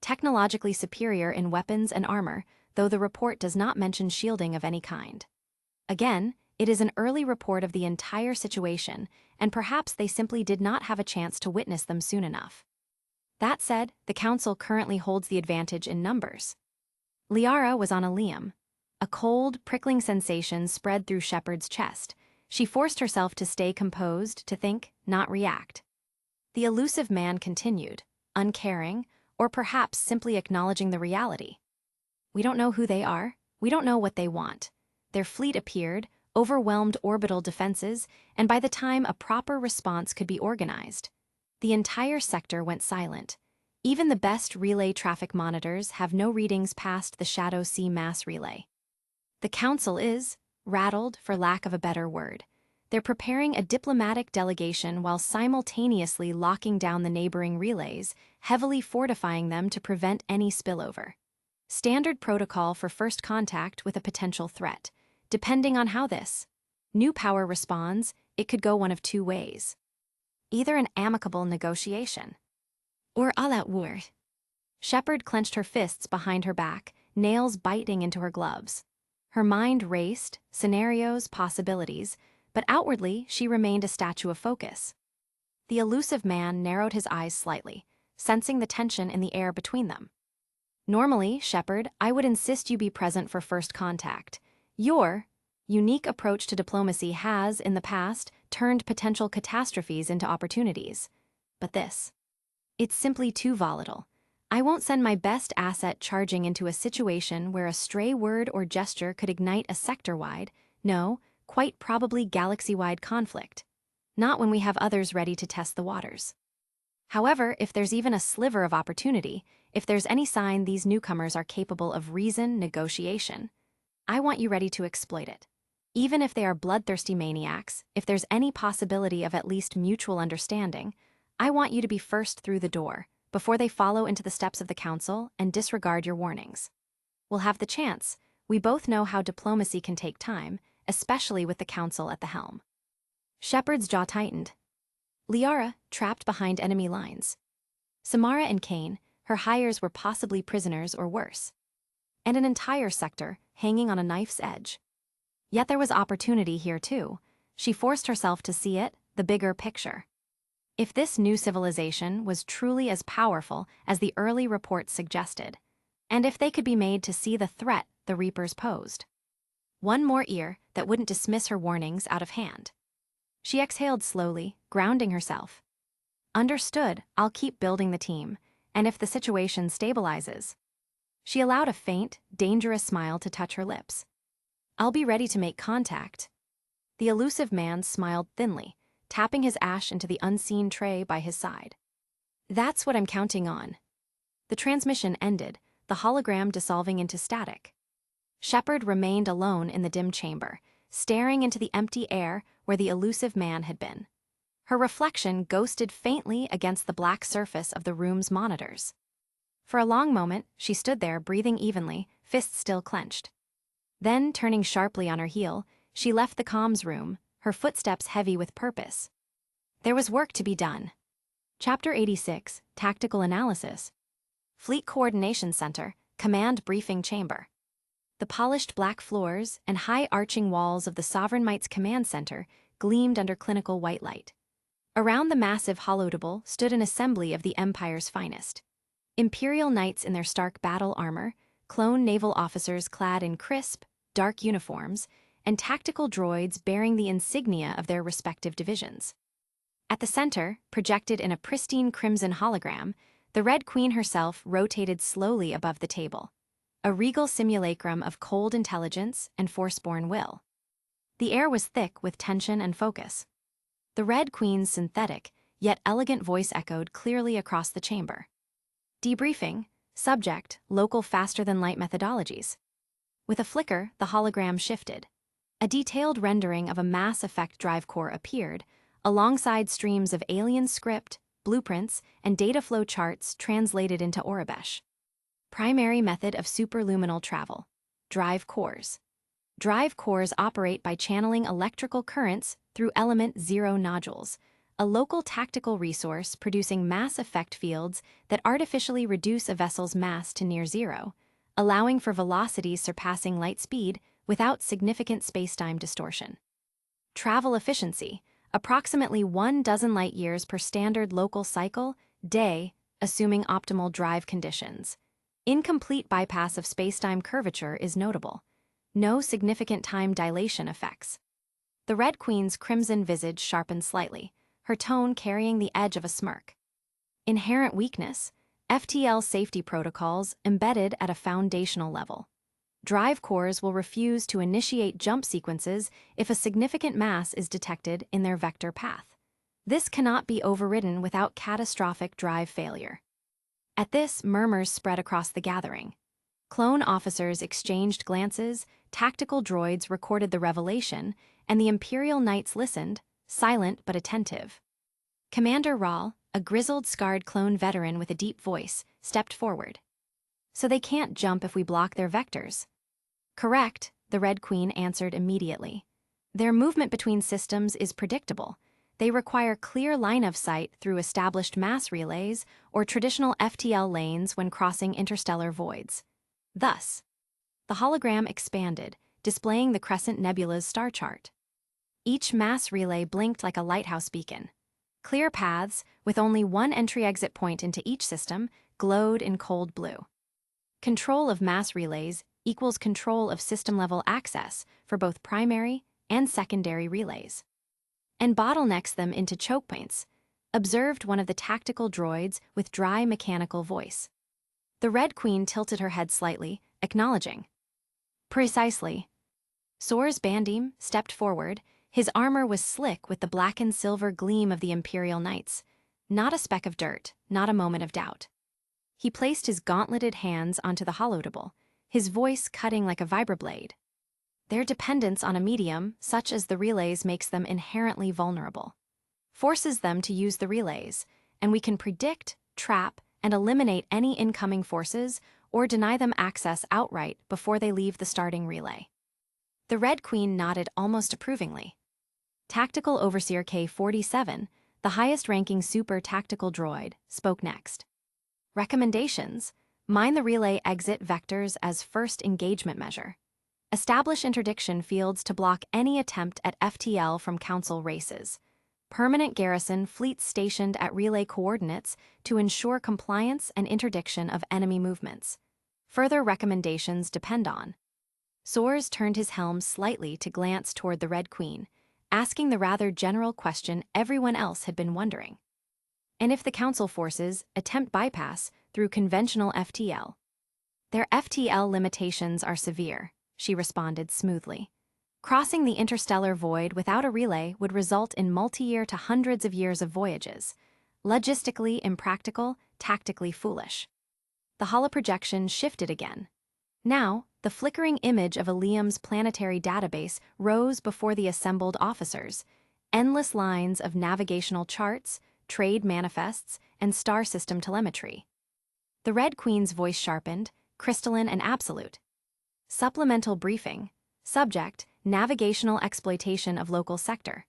Technologically superior in weapons and armor, though the report does not mention shielding of any kind. Again, it is an early report of the entire situation, and perhaps they simply did not have a chance to witness them soon enough. That said, the Council currently holds the advantage in numbers. Liara was on Ilium. A cold, prickling sensation spread through Shepard's chest. She forced herself to stay composed, to think, not react. The elusive man continued, uncaring, or perhaps simply acknowledging the reality. We don't know who they are. We don't know what they want. Their fleet appeared, overwhelmed orbital defenses, and by the time a proper response could be organized, the entire sector went silent. Even the best relay traffic monitors have no readings past the Shadow Sea mass relay. The Council is rattled, for lack of a better word. They're preparing a diplomatic delegation while simultaneously locking down the neighboring relays, heavily fortifying them to prevent any spillover. Standard protocol for first contact with a potential threat. Depending on how this new power responds, it could go one of 2 ways. Either an amicable negotiation, or all-out war. Shepard clenched her fists behind her back, nails biting into her gloves. Her mind raced, scenarios, possibilities, but outwardly she remained a statue of focus. The elusive man narrowed his eyes slightly. sensing the tension in the air between them. Normally, Shepard, I would insist you be present for first contact. Your unique approach to diplomacy has, in the past, turned potential catastrophes into opportunities. But this, it's simply too volatile. I won't send my best asset charging into a situation where a stray word or gesture could ignite a sector-wide, no, quite probably galaxy-wide conflict. Not when we have others ready to test the waters. However, if there's even a sliver of opportunity, if there's any sign these newcomers are capable of reasoned negotiation, I want you ready to exploit it. Even if they are bloodthirsty maniacs, if there's any possibility of at least mutual understanding, I want you to be first through the door, before they follow into the steps of the council and disregard your warnings. We'll have the chance. We both know how diplomacy can take time, especially with the council at the helm. Shepard's jaw tightened. Liara, trapped behind enemy lines. Samara and Kane, her hires were possibly prisoners or worse. And an entire sector hanging on a knife's edge. Yet there was opportunity here too. She forced herself to see it, the bigger picture. If this new civilization was truly as powerful as the early reports suggested, and if they could be made to see the threat the Reapers posed. One more ear that wouldn't dismiss her warnings out of hand. She exhaled slowly, grounding herself. Understood, I'll keep building the team, and if the situation stabilizes. She allowed a faint, dangerous smile to touch her lips. I'll be ready to make contact. The elusive man smiled thinly, tapping his ash into the unseen tray by his side. That's what I'm counting on. The transmission ended, the hologram dissolving into static. Shepard remained alone in the dim chamber, staring into the empty air where the elusive man had been. Her reflection ghosted faintly against the black surface of the room's monitors. For a long moment, she stood there breathing evenly, fists still clenched. Then, turning sharply on her heel, she left the comms room, her footsteps heavy with purpose. There was work to be done. Chapter 86, Tactical Analysis. Fleet Coordination Center, Command Briefing Chamber. The polished black floors and high arching walls of the Sovereign Might's command center gleamed under clinical white light. Around the massive holotable stood an assembly of the Empire's finest. Imperial knights in their stark battle armor, clone naval officers clad in crisp, dark uniforms, and tactical droids bearing the insignia of their respective divisions. At the center, projected in a pristine crimson hologram, the Red Queen herself rotated slowly above the table, a regal simulacrum of cold intelligence and force-born will. The air was thick with tension and focus. The Red Queen's synthetic, yet elegant voice echoed clearly across the chamber. Debriefing, subject, local faster-than-light methodologies. With a flicker, the hologram shifted. A detailed rendering of a Mass Effect drive core appeared, alongside streams of alien script, blueprints, and data flow charts translated into Aurebesh. Primary method of superluminal travel. Drive cores. Drive cores operate by channeling electrical currents through element zero nodules, a local tactical resource producing mass effect fields that artificially reduce a vessel's mass to near zero, allowing for velocities surpassing light speed without significant spacetime distortion. Travel efficiency, approximately 12 light-years per standard local cycle, day, assuming optimal drive conditions. Incomplete bypass of spacetime curvature is notable. No significant time dilation effects. The Red Queen's crimson visage sharpened slightly, her tone carrying the edge of a smirk. Inherent weakness, FTL safety protocols embedded at a foundational level. Drive cores will refuse to initiate jump sequences if a significant mass is detected in their vector path. This cannot be overridden without catastrophic drive failure. At this, murmurs spread across the gathering. Clone officers exchanged glances, tactical droids recorded the revelation, and the Imperial Knights listened, silent but attentive. Commander Rahl, a grizzled, scarred clone veteran with a deep voice, stepped forward. So they can't jump if we block their vectors. Correct, the Red Queen answered immediately. Their movement between systems is predictable. They require clear line of sight through established mass relays or traditional FTL lanes when crossing interstellar voids. Thus, the hologram expanded, displaying the Crescent Nebula's star chart. Each mass relay blinked like a lighthouse beacon. Clear paths, with only one entry-exit point into each system, glowed in cold blue. Control of mass relays equals control of system-level access for both primary and secondary relays. And bottlenecks them into choke points, observed one of the tactical droids with dry mechanical voice. The Red Queen tilted her head slightly, acknowledging. Precisely. Soar's Bandim stepped forward. His armor was slick with the black and silver gleam of the Imperial Knights. Not a speck of dirt, not a moment of doubt. He placed his gauntleted hands onto the holodable, his voice cutting like a vibroblade. Their dependence on a medium, such as the relays, makes them inherently vulnerable. Forces them to use the relays, and we can predict, trap, and eliminate any incoming forces or deny them access outright before they leave the starting relay. The Red Queen nodded almost approvingly. Tactical Overseer K-47, the highest-ranking super tactical droid, spoke next. Recommendations: mine the relay exit vectors as first engagement measure. Establish interdiction fields to block any attempt at FTL from Council races. Permanent garrison fleets stationed at relay coordinates to ensure compliance and interdiction of enemy movements. Further recommendations depend on. Soars turned his helm slightly to glance toward the Red Queen, asking the rather general question everyone else had been wondering. And if the Council forces attempt bypass through conventional FTL? Their FTL limitations are severe, she responded smoothly. Crossing the interstellar void without a relay would result in multi-year to hundreds of years of voyages. Logistically impractical, tactically foolish. The holoprojection shifted again. Now, the flickering image of Liam's planetary database rose before the assembled officers. Endless lines of navigational charts, trade manifests, and star system telemetry. The Red Queen's voice sharpened, crystalline and absolute. Supplemental briefing. Subject: navigational exploitation of local sector.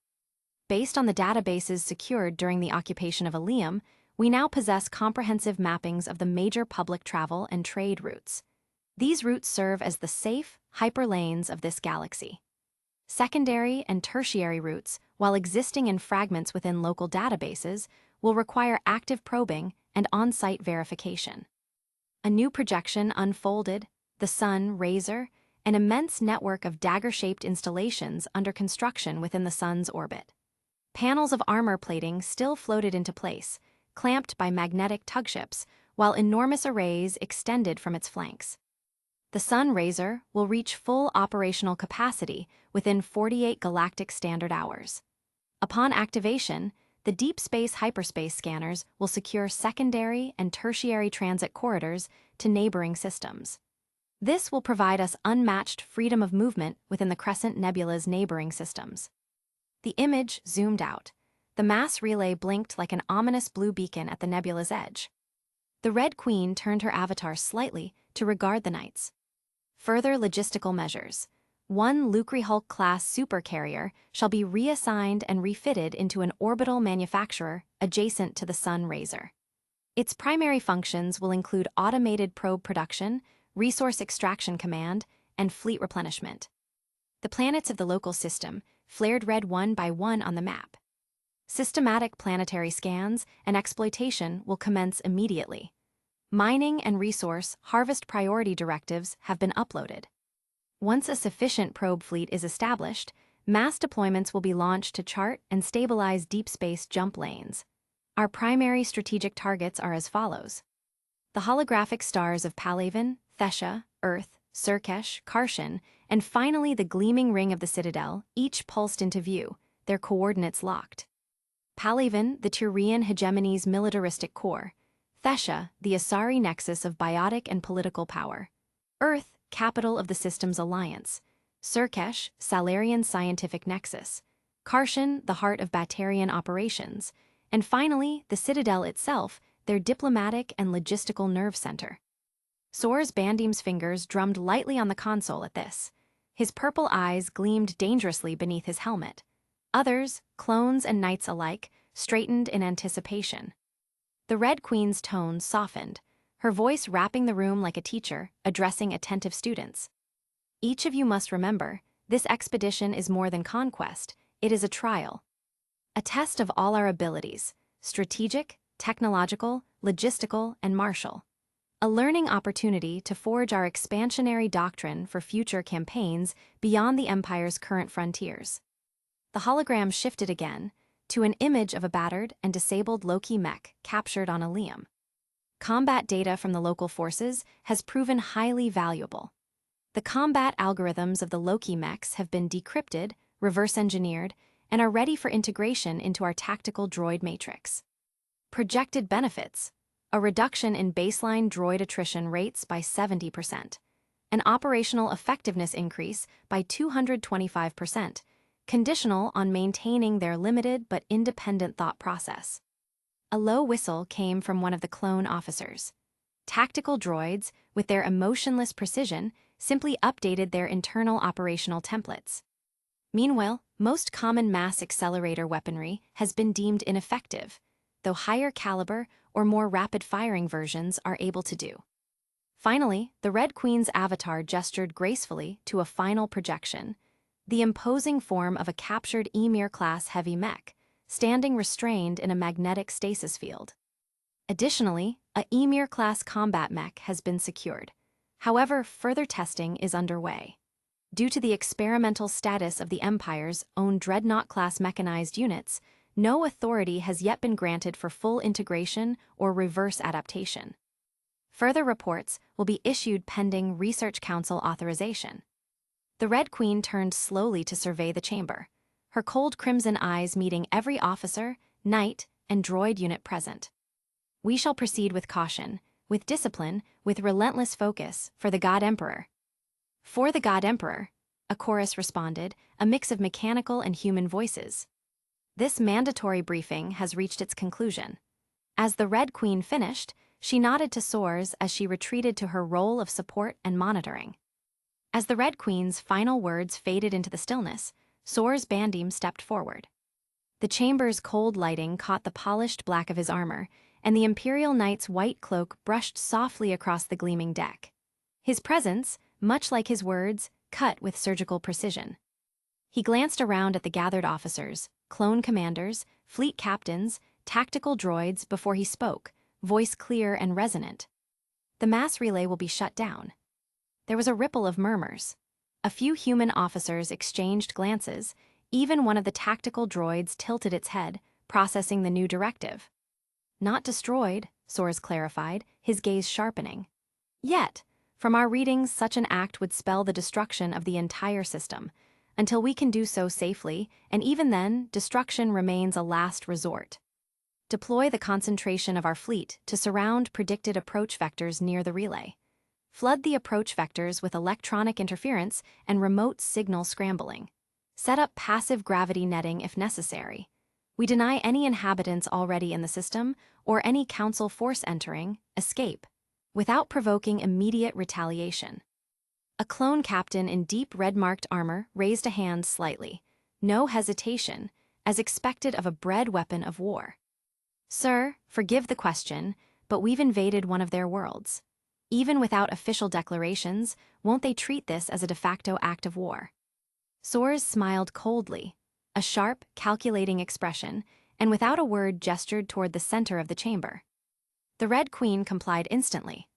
Based on the databases secured during the occupation of Liam, we now possess comprehensive mappings of the major public travel and trade routes. These routes serve as the safe, hyperlanes of this galaxy. Secondary and tertiary routes, while existing in fragments within local databases, will require active probing and on-site verification. A new projection unfolded: the Sun Razor, an immense network of dagger-shaped installations under construction within the Sun's orbit. Panels of armor plating still floated into place, clamped by magnetic tugships, while enormous arrays extended from its flanks. The Sun Razor will reach full operational capacity within 48 galactic standard hours. Upon activation, the deep space hyperspace scanners will secure secondary and tertiary transit corridors to neighboring systems. This will provide us unmatched freedom of movement within the Crescent Nebula's neighboring systems. The image zoomed out. The mass relay blinked like an ominous blue beacon at the nebula's edge. The Red Queen turned her avatar slightly to regard the Knights. Further logistical measures. One Lucre Hulk-class supercarrier shall be reassigned and refitted into an orbital manufacturer adjacent to the Sun Razor. Its primary functions will include automated probe production, resource extraction command, and fleet replenishment. The planets of the local system flared red one by one on the map. Systematic planetary scans and exploitation will commence immediately. Mining and resource harvest priority directives have been uploaded. Once a sufficient probe fleet is established, mass deployments will be launched to chart and stabilize deep space jump lanes. Our primary strategic targets are as follows. The holographic stars of Palaven, Thesha, Earth, Surkesh, Karshan, and finally the gleaming ring of the Citadel, each pulsed into view, their coordinates locked. Palaven, the Tyrian hegemony's militaristic core. Thesha, the Asari nexus of biotic and political power. Earth, capital of the system's alliance. Surkesh, Salarian scientific nexus. Karshan, the heart of Batarian operations. And finally, the Citadel itself, their diplomatic and logistical nerve center. Soar's Bandim's fingers drummed lightly on the console at this. His purple eyes gleamed dangerously beneath his helmet. Others, clones and knights alike, straightened in anticipation. The Red Queen's tone softened, her voice rapping the room like a teacher, addressing attentive students. Each of you must remember, this expedition is more than conquest, it is a trial. A test of all our abilities: strategic, technological, logistical, and martial. A learning opportunity to forge our expansionary doctrine for future campaigns beyond the Empire's current frontiers. The hologram shifted again, to an image of a battered and disabled Loki mech captured on Ilium. Combat data from the local forces has proven highly valuable. The combat algorithms of the Loki mechs have been decrypted, reverse-engineered, and are ready for integration into our tactical droid matrix. Projected benefits: a reduction in baseline droid attrition rates by 70%, an operational effectiveness increase by 225%, conditional on maintaining their limited but independent thought process. A low whistle came from one of the clone officers. Tactical droids, with their emotionless precision, simply updated their internal operational templates. Meanwhile, most common mass accelerator weaponry has been deemed ineffective, though higher caliber or more rapid-firing versions are able to do. Finally, the Red Queen's avatar gestured gracefully to a final projection, the imposing form of a captured Emir-class heavy mech, standing restrained in a magnetic stasis field. Additionally, a Emir-class combat mech has been secured. However, further testing is underway. Due to the experimental status of the Empire's own Dreadnought-class mechanized units, no authority has yet been granted for full integration or reverse adaptation. Further reports will be issued pending Research Council authorization. The Red Queen turned slowly to survey the chamber, her cold crimson eyes meeting every officer, knight, and droid unit present. We shall proceed with caution, with discipline, with relentless focus, for the God Emperor. For the God Emperor, a chorus responded, a mix of mechanical and human voices. This mandatory briefing has reached its conclusion. As the Red Queen finished, she nodded to Soars as she retreated to her role of support and monitoring. As the Red Queen's final words faded into the stillness, Soars Bandim stepped forward. The chamber's cold lighting caught the polished black of his armor, and the Imperial Knight's white cloak brushed softly across the gleaming deck. His presence, much like his words, cut with surgical precision. He glanced around at the gathered officers, clone commanders, fleet captains, tactical droids before he spoke, voice clear and resonant. The mass relay will be shut down. There was a ripple of murmurs. A few human officers exchanged glances. Even one of the tactical droids tilted its head, processing the new directive. Not destroyed, Soars clarified, his gaze sharpening. Yet, from our readings, such an act would spell the destruction of the entire system, until we can do so safely, and even then, destruction remains a last resort. Deploy the concentration of our fleet to surround predicted approach vectors near the relay. Flood the approach vectors with electronic interference and remote signal scrambling. Set up passive gravity netting if necessary. We deny any inhabitants already in the system, or any Council force entering, escape, without provoking immediate retaliation. A clone captain in deep red-marked armor raised a hand slightly. No hesitation, as expected of a bred weapon of war. Sir, forgive the question, but we've invaded one of their worlds. Even without official declarations, won't they treat this as a de facto act of war? Soars smiled coldly, a sharp, calculating expression, and without a word gestured toward the center of the chamber. The Red Queen complied instantly.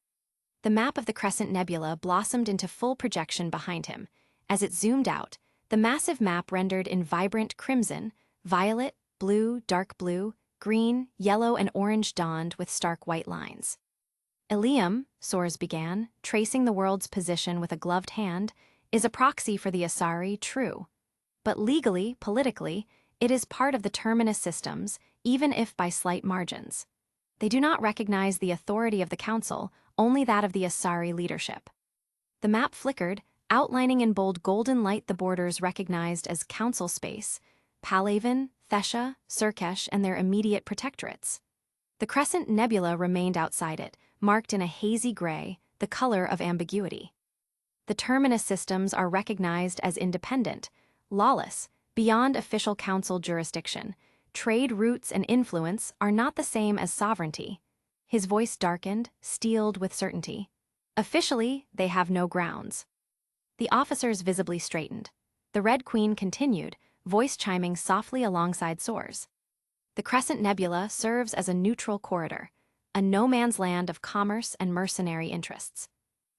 The map of the Crescent Nebula blossomed into full projection behind him. As it zoomed out, the massive map rendered in vibrant crimson, violet, blue, dark blue, green, yellow, and orange donned with stark white lines. Ilium, Soars began, tracing the world's position with a gloved hand, is a proxy for the Asari, true. But legally, politically, it is part of the Terminus systems, even if by slight margins. They do not recognize the authority of the Council, only that of the Asari leadership. The map flickered, outlining in bold golden light the borders recognized as Council space, Palaven, Thesha, Surkesh, and their immediate protectorates. The Crescent Nebula remained outside it, marked in a hazy gray, the color of ambiguity. The Terminus systems are recognized as independent, lawless, beyond official Council jurisdiction. Trade routes and influence are not the same as sovereignty. His voice darkened, steeled with certainty. Officially, they have no grounds. The officers visibly straightened. The Red Queen continued, voice chiming softly alongside Soar's. The Crescent Nebula serves as a neutral corridor, a no-man's land of commerce and mercenary interests.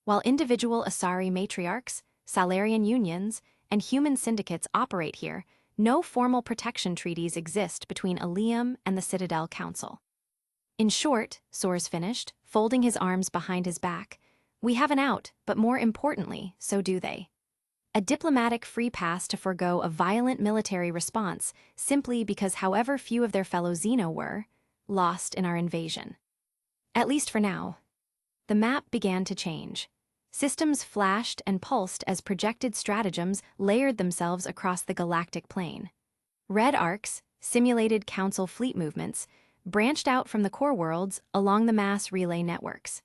While individual Asari matriarchs, Salarian unions, and human syndicates operate here, no formal protection treaties exist between Ilium and the Citadel Council. In short, Soars finished, folding his arms behind his back, we have an out, but more importantly, so do they. A diplomatic free pass to forego a violent military response simply because however few of their fellow Xeno were lost in our invasion. At least for now. The map began to change. Systems flashed and pulsed as projected stratagems layered themselves across the galactic plane. Red arcs, simulated council fleet movements, branched out from the core worlds along the mass relay networks.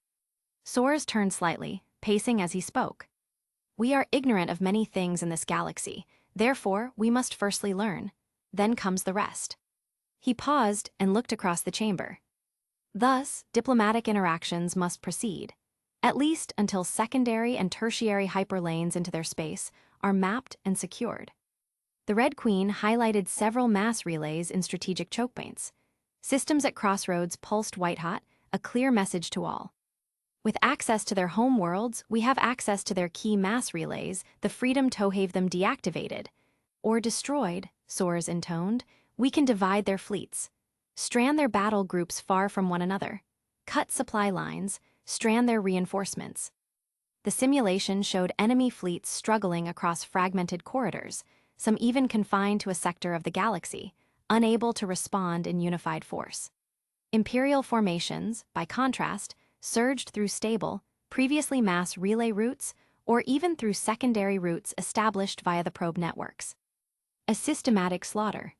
Soars turned slightly, pacing as he spoke. We are ignorant of many things in this galaxy, therefore we must firstly learn. Then comes the rest. He paused and looked across the chamber. Thus, diplomatic interactions must proceed, at least until secondary and tertiary hyperlanes into their space are mapped and secured. The Red Queen highlighted several mass relays in strategic chokepoints. Systems at crossroads pulsed white-hot, a clear message to all. With access to their home worlds, we have access to their key mass relays, the freedom to have them deactivated. Or destroyed, Soars intoned, we can divide their fleets. Strand their battle groups far from one another. Cut supply lines, strand their reinforcements. The simulation showed enemy fleets struggling across fragmented corridors, some even confined to a sector of the galaxy, unable to respond in unified force. Imperial formations, by contrast, surged through stable, previously mass relay routes, or even through secondary routes established via the probe networks. A systematic slaughter.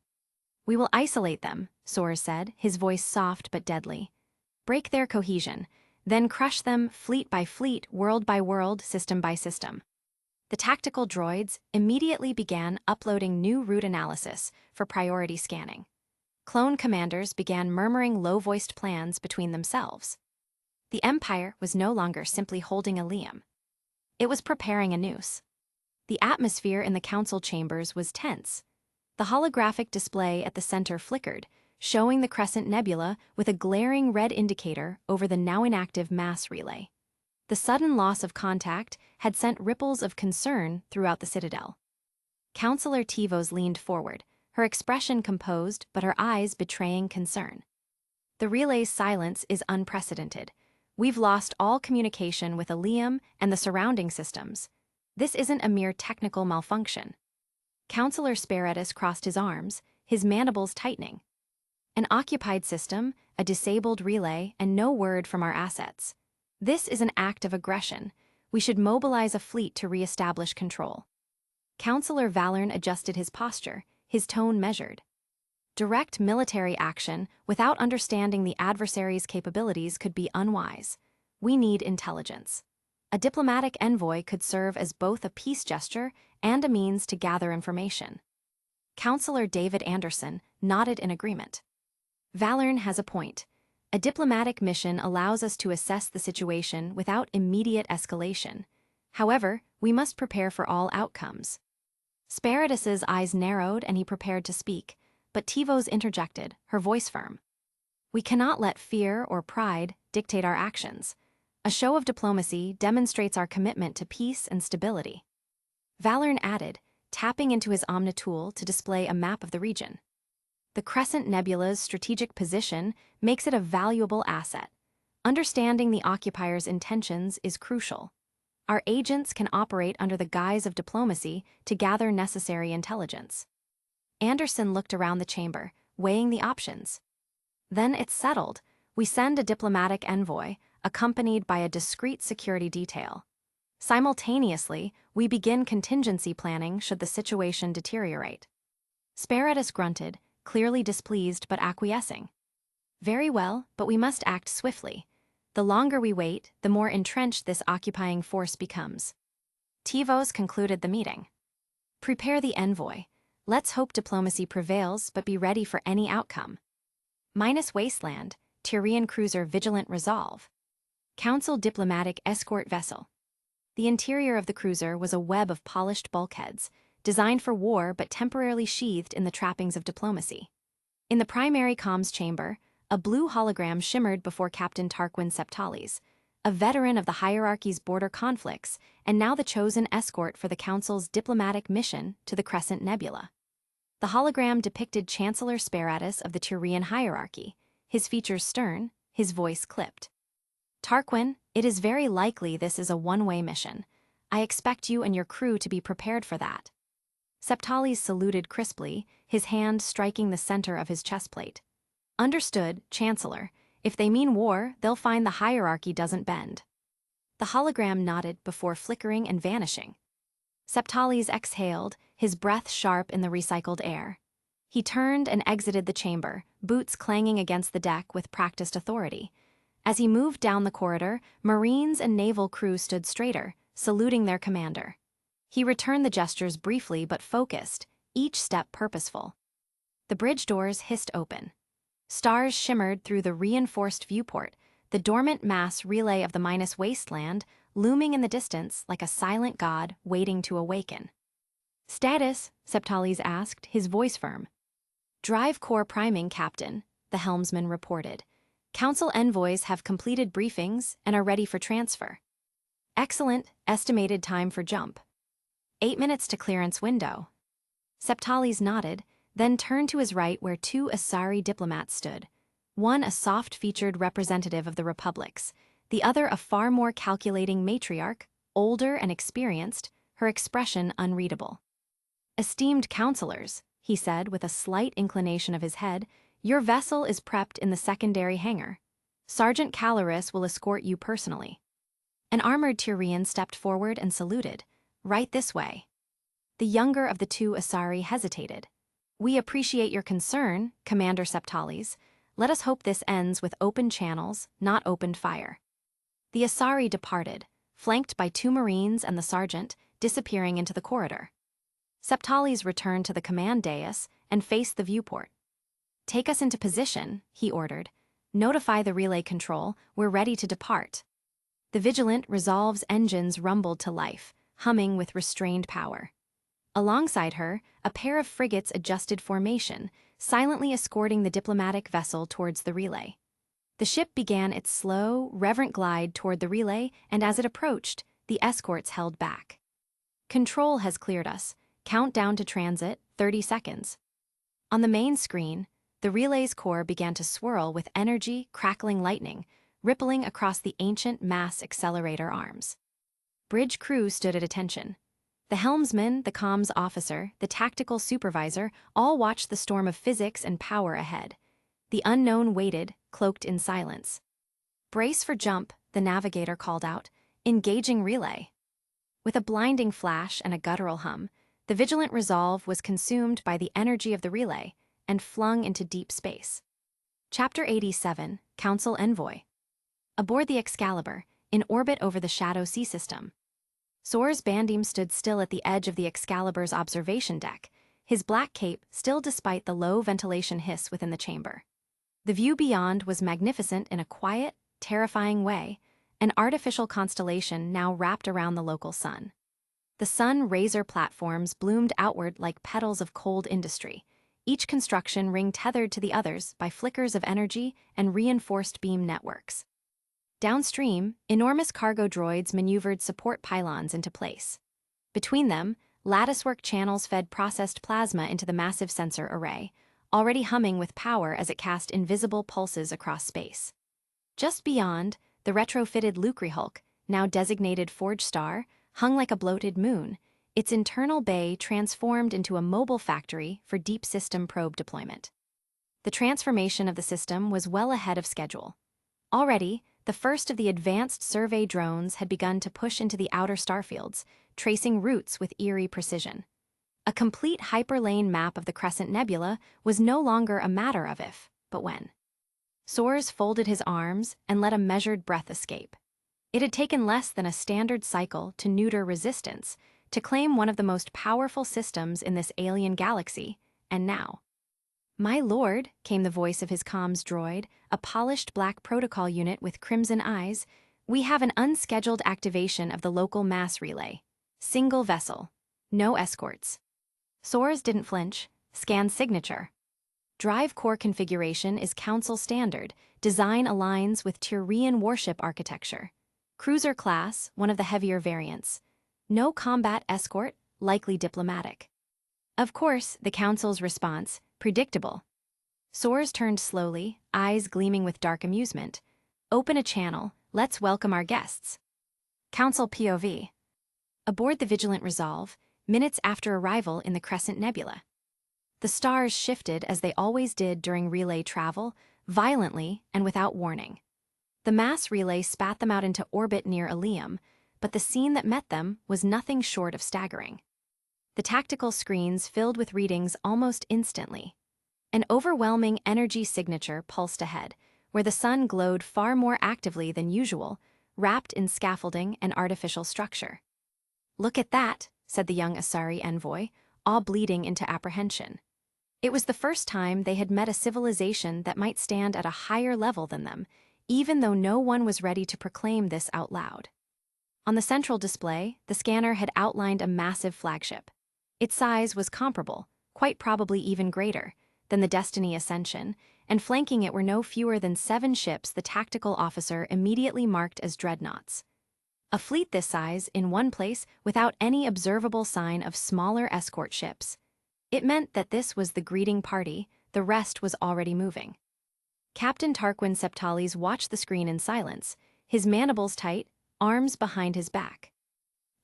We will isolate them, Soars said, his voice soft but deadly. Break their cohesion, then crush them fleet by fleet, world by world, system by system. The tactical droids immediately began uploading new route analysis for priority scanning. Clone commanders began murmuring low-voiced plans between themselves. The Empire was no longer simply holding Ilium. It was preparing a noose. The atmosphere in the council chambers was tense. The holographic display at the center flickered, showing the Crescent Nebula with a glaring red indicator over the now inactive mass relay. The sudden loss of contact had sent ripples of concern throughout the Citadel. Councillor Tivos leaned forward, her expression composed but her eyes betraying concern. The relay's silence is unprecedented. We've lost all communication with Ilium and the surrounding systems. This isn't a mere technical malfunction. Councillor Spiritus crossed his arms, his mandibles tightening. An occupied system, a disabled relay, and no word from our assets. This is an act of aggression. We should mobilize a fleet to re-establish control. Councillor Valern adjusted his posture, his tone measured. Direct military action without understanding the adversary's capabilities could be unwise. We need intelligence. A diplomatic envoy could serve as both a peace gesture and a means to gather information. Councillor David Anderson nodded in agreement. Valern has a point. A diplomatic mission allows us to assess the situation without immediate escalation. However, we must prepare for all outcomes. Spiritus's eyes narrowed and he prepared to speak, but Tivos interjected, her voice firm. We cannot let fear or pride dictate our actions. A show of diplomacy demonstrates our commitment to peace and stability. Valern added, tapping into his omnitool to display a map of the region. The Crescent Nebula's strategic position makes it a valuable asset. Understanding the occupier's intentions is crucial. Our agents can operate under the guise of diplomacy to gather necessary intelligence. Anderson looked around the chamber, weighing the options. Then it's settled. We send a diplomatic envoy, accompanied by a discreet security detail. Simultaneously, we begin contingency planning should the situation deteriorate. Spiritus grunted, clearly displeased but acquiescing. Very well, but we must act swiftly. The longer we wait, the more entrenched this occupying force becomes. Tivos concluded the meeting. Prepare the envoy. Let's hope diplomacy prevails but be ready for any outcome. Minus Wasteland, Tyrian cruiser Vigilant Resolve. Council diplomatic escort vessel. The interior of the cruiser was a web of polished bulkheads, designed for war but temporarily sheathed in the trappings of diplomacy. In the primary comms chamber, a blue hologram shimmered before Captain Tarquin Septales, a veteran of the hierarchy's border conflicts and now the chosen escort for the Council's diplomatic mission to the Crescent Nebula. The hologram depicted Chancellor Sparatus of the Tyrian hierarchy, his features stern, his voice clipped. Tarquin, it is very likely this is a one-way mission. I expect you and your crew to be prepared for that. Septales saluted crisply, his hand striking the center of his chestplate. Understood, Chancellor. If they mean war, they'll find the hierarchy doesn't bend. The hologram nodded before flickering and vanishing. Septales exhaled, his breath sharp in the recycled air. He turned and exited the chamber, boots clanging against the deck with practiced authority. As he moved down the corridor, Marines and naval crew stood straighter, saluting their commander. He returned the gestures briefly but focused, each step purposeful. The bridge doors hissed open. Stars shimmered through the reinforced viewport, the dormant mass relay of the Minus Wasteland looming in the distance like a silent god waiting to awaken. Status, Septales asked, his voice firm. Drive core priming, Captain, the helmsman reported. Council envoys have completed briefings and are ready for transfer. Excellent, estimated time for jump. 8 minutes to clearance window. Septales nodded, then turned to his right where two Asari diplomats stood, one a soft-featured representative of the republics, the other a far more calculating matriarch, older and experienced, her expression unreadable. Esteemed counselors, he said with a slight inclination of his head, your vessel is prepped in the secondary hangar. Sergeant Caloris will escort you personally. An armored Tyrian stepped forward and saluted. Right this way. The younger of the two Asari hesitated. We appreciate your concern, Commander Septales. Let us hope this ends with open channels, not opened fire. The Asari departed, flanked by two Marines and the sergeant, disappearing into the corridor. Septales returned to the command dais and faced the viewport. Take us into position, he ordered. Notify the relay control, we're ready to depart. The Vigilant Resolve's engines rumbled to life, humming with restrained power. Alongside her, a pair of frigates adjusted formation, silently escorting the diplomatic vessel towards the relay. The ship began its slow, reverent glide toward the relay, and as it approached, the escorts held back. Control has cleared us. Countdown to transit, 30 seconds. On the main screen, the relay's core began to swirl with energy, crackling lightning, rippling across the ancient mass accelerator arms. Bridge crew stood at attention. The helmsman, the comms officer, the tactical supervisor all watched the storm of physics and power ahead. The unknown waited, cloaked in silence. Brace for jump, the navigator called out, engaging relay. With a blinding flash and a guttural hum, the Vigilant Resolve was consumed by the energy of the relay and flung into deep space. Chapter 87, Council Envoy. Aboard the Excalibur, in orbit over the Shadow Sea system. Soar's Bandim stood still at the edge of the Excalibur's observation deck, his black cape still despite the low ventilation hiss within the chamber. The view beyond was magnificent in a quiet, terrifying way, an artificial constellation now wrapped around the local sun. The sun razor platforms bloomed outward like petals of cold industry, each construction ring tethered to the others by flickers of energy and reinforced beam networks. Downstream, enormous cargo droids maneuvered support pylons into place. Between them, latticework channels fed processed plasma into the massive sensor array, already humming with power as it cast invisible pulses across space. Just beyond, the retrofitted Lucrehulk, now designated Forge Star, hung like a bloated moon, its internal bay transformed into a mobile factory for deep system probe deployment. The transformation of the system was well ahead of schedule. Already, the first of the advanced survey drones had begun to push into the outer starfields, tracing routes with eerie precision. A complete hyperlane map of the Crescent Nebula was no longer a matter of if, but when. Soars folded his arms and let a measured breath escape. It had taken less than a standard cycle to neuter resistance, to claim one of the most powerful systems in this alien galaxy, and now. My lord, came the voice of his comms droid, a polished black protocol unit with crimson eyes, we have an unscheduled activation of the local mass relay. Single vessel. No escorts. Soares didn't flinch. Scan signature. Drive core configuration is Council standard. Design aligns with Tyrian warship architecture. Cruiser class, one of the heavier variants. No combat escort, likely diplomatic. Of course, the Council's response, predictable. Soares turned slowly, eyes gleaming with dark amusement. Open a channel, let's welcome our guests. Council POV. Aboard the Vigilant Resolve, minutes after arrival in the Crescent Nebula. The stars shifted as they always did during relay travel, violently and without warning. The mass relay spat them out into orbit near Ilium, but the scene that met them was nothing short of staggering. The tactical screens filled with readings almost instantly. An overwhelming energy signature pulsed ahead, where the sun glowed far more actively than usual, wrapped in scaffolding and artificial structure. "Look at that," said the young Asari envoy, all bleeding into apprehension. It was the first time they had met a civilization that might stand at a higher level than them, even though no one was ready to proclaim this out loud. On the central display, the scanner had outlined a massive flagship. Its size was comparable, quite probably even greater, than the Destiny Ascension, and flanking it were no fewer than 7 ships the tactical officer immediately marked as dreadnoughts. A fleet this size in one place without any observable sign of smaller escort ships. It meant that this was the greeting party, the rest was already moving. Captain Tarquin Septales watched the screen in silence, his mandibles tight, arms behind his back.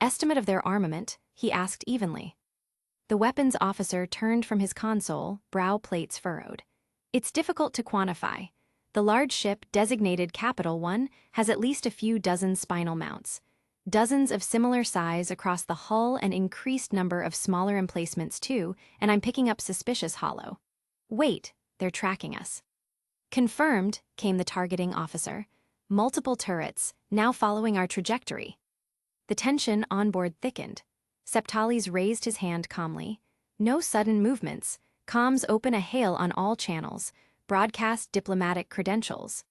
"Estimate of their armament?" he asked evenly. The weapons officer turned from his console, brow plates furrowed. "It's difficult to quantify. The large ship designated Capital One has at least a few dozen spinal mounts. Dozens of similar size across the hull and increased number of smaller emplacements too, and I'm picking up suspicious hollow. Wait, they're tracking us." "Confirmed," came the targeting officer. "Multiple turrets, now following our trajectory." The tension on board thickened. Septales raised his hand calmly. "No sudden movements. Comms open a hail on all channels. Broadcast diplomatic credentials."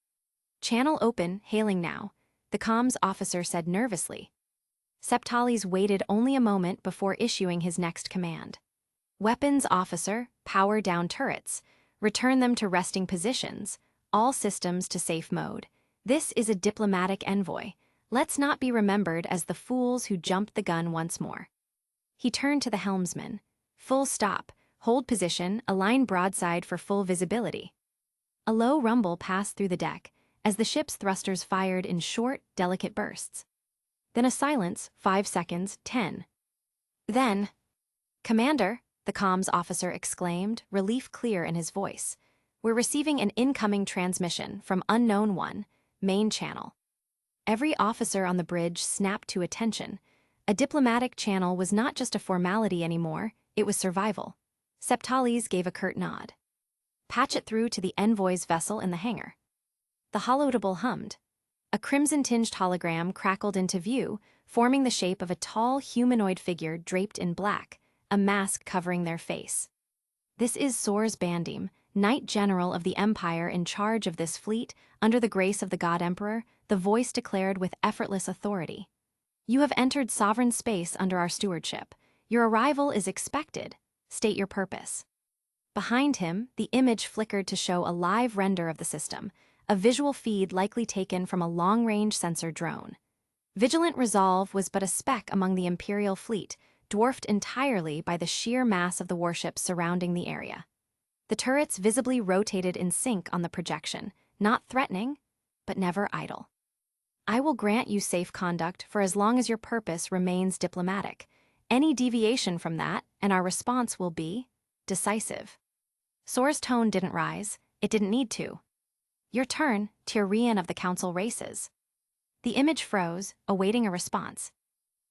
"Channel open, hailing now," the comms officer said nervously. Septales waited only a moment before issuing his next command. "Weapons officer, power down turrets. Return them to resting positions. All systems to safe mode. This is a diplomatic envoy. Let's not be remembered as the fools who jumped the gun once more." He turned to the helmsman. "Full stop. Hold position, align broadside for full visibility." A low rumble passed through the deck as the ship's thrusters fired in short, delicate bursts. Then a silence, 5 seconds, 10. Then, "Commander," the comms officer exclaimed, relief clear in his voice. "We're receiving an incoming transmission from Unknown One, main channel." Every officer on the bridge snapped to attention. A diplomatic channel was not just a formality anymore, it was survival. Septales gave a curt nod. "Patch it through to the envoy's vessel in the hangar." The holodable hummed. A crimson-tinged hologram crackled into view, forming the shape of a tall humanoid figure draped in black, a mask covering their face. "This is Soares Bandim, Knight General of the Empire in charge of this fleet, under the grace of the God Emperor," the voice declared with effortless authority. "You have entered sovereign space under our stewardship. Your arrival is expected. State your purpose." Behind him, the image flickered to show a live render of the system, a visual feed likely taken from a long-range sensor drone. Vigilant Resolve was but a speck among the Imperial fleet, dwarfed entirely by the sheer mass of the warships surrounding the area. The turrets visibly rotated in sync on the projection, not threatening, but never idle. "I will grant you safe conduct for as long as your purpose remains diplomatic. Any deviation from that, and our response will be decisive." Soares' tone didn't rise. It didn't need to. "Your turn, Tyrian of the Council races." The image froze, awaiting a response.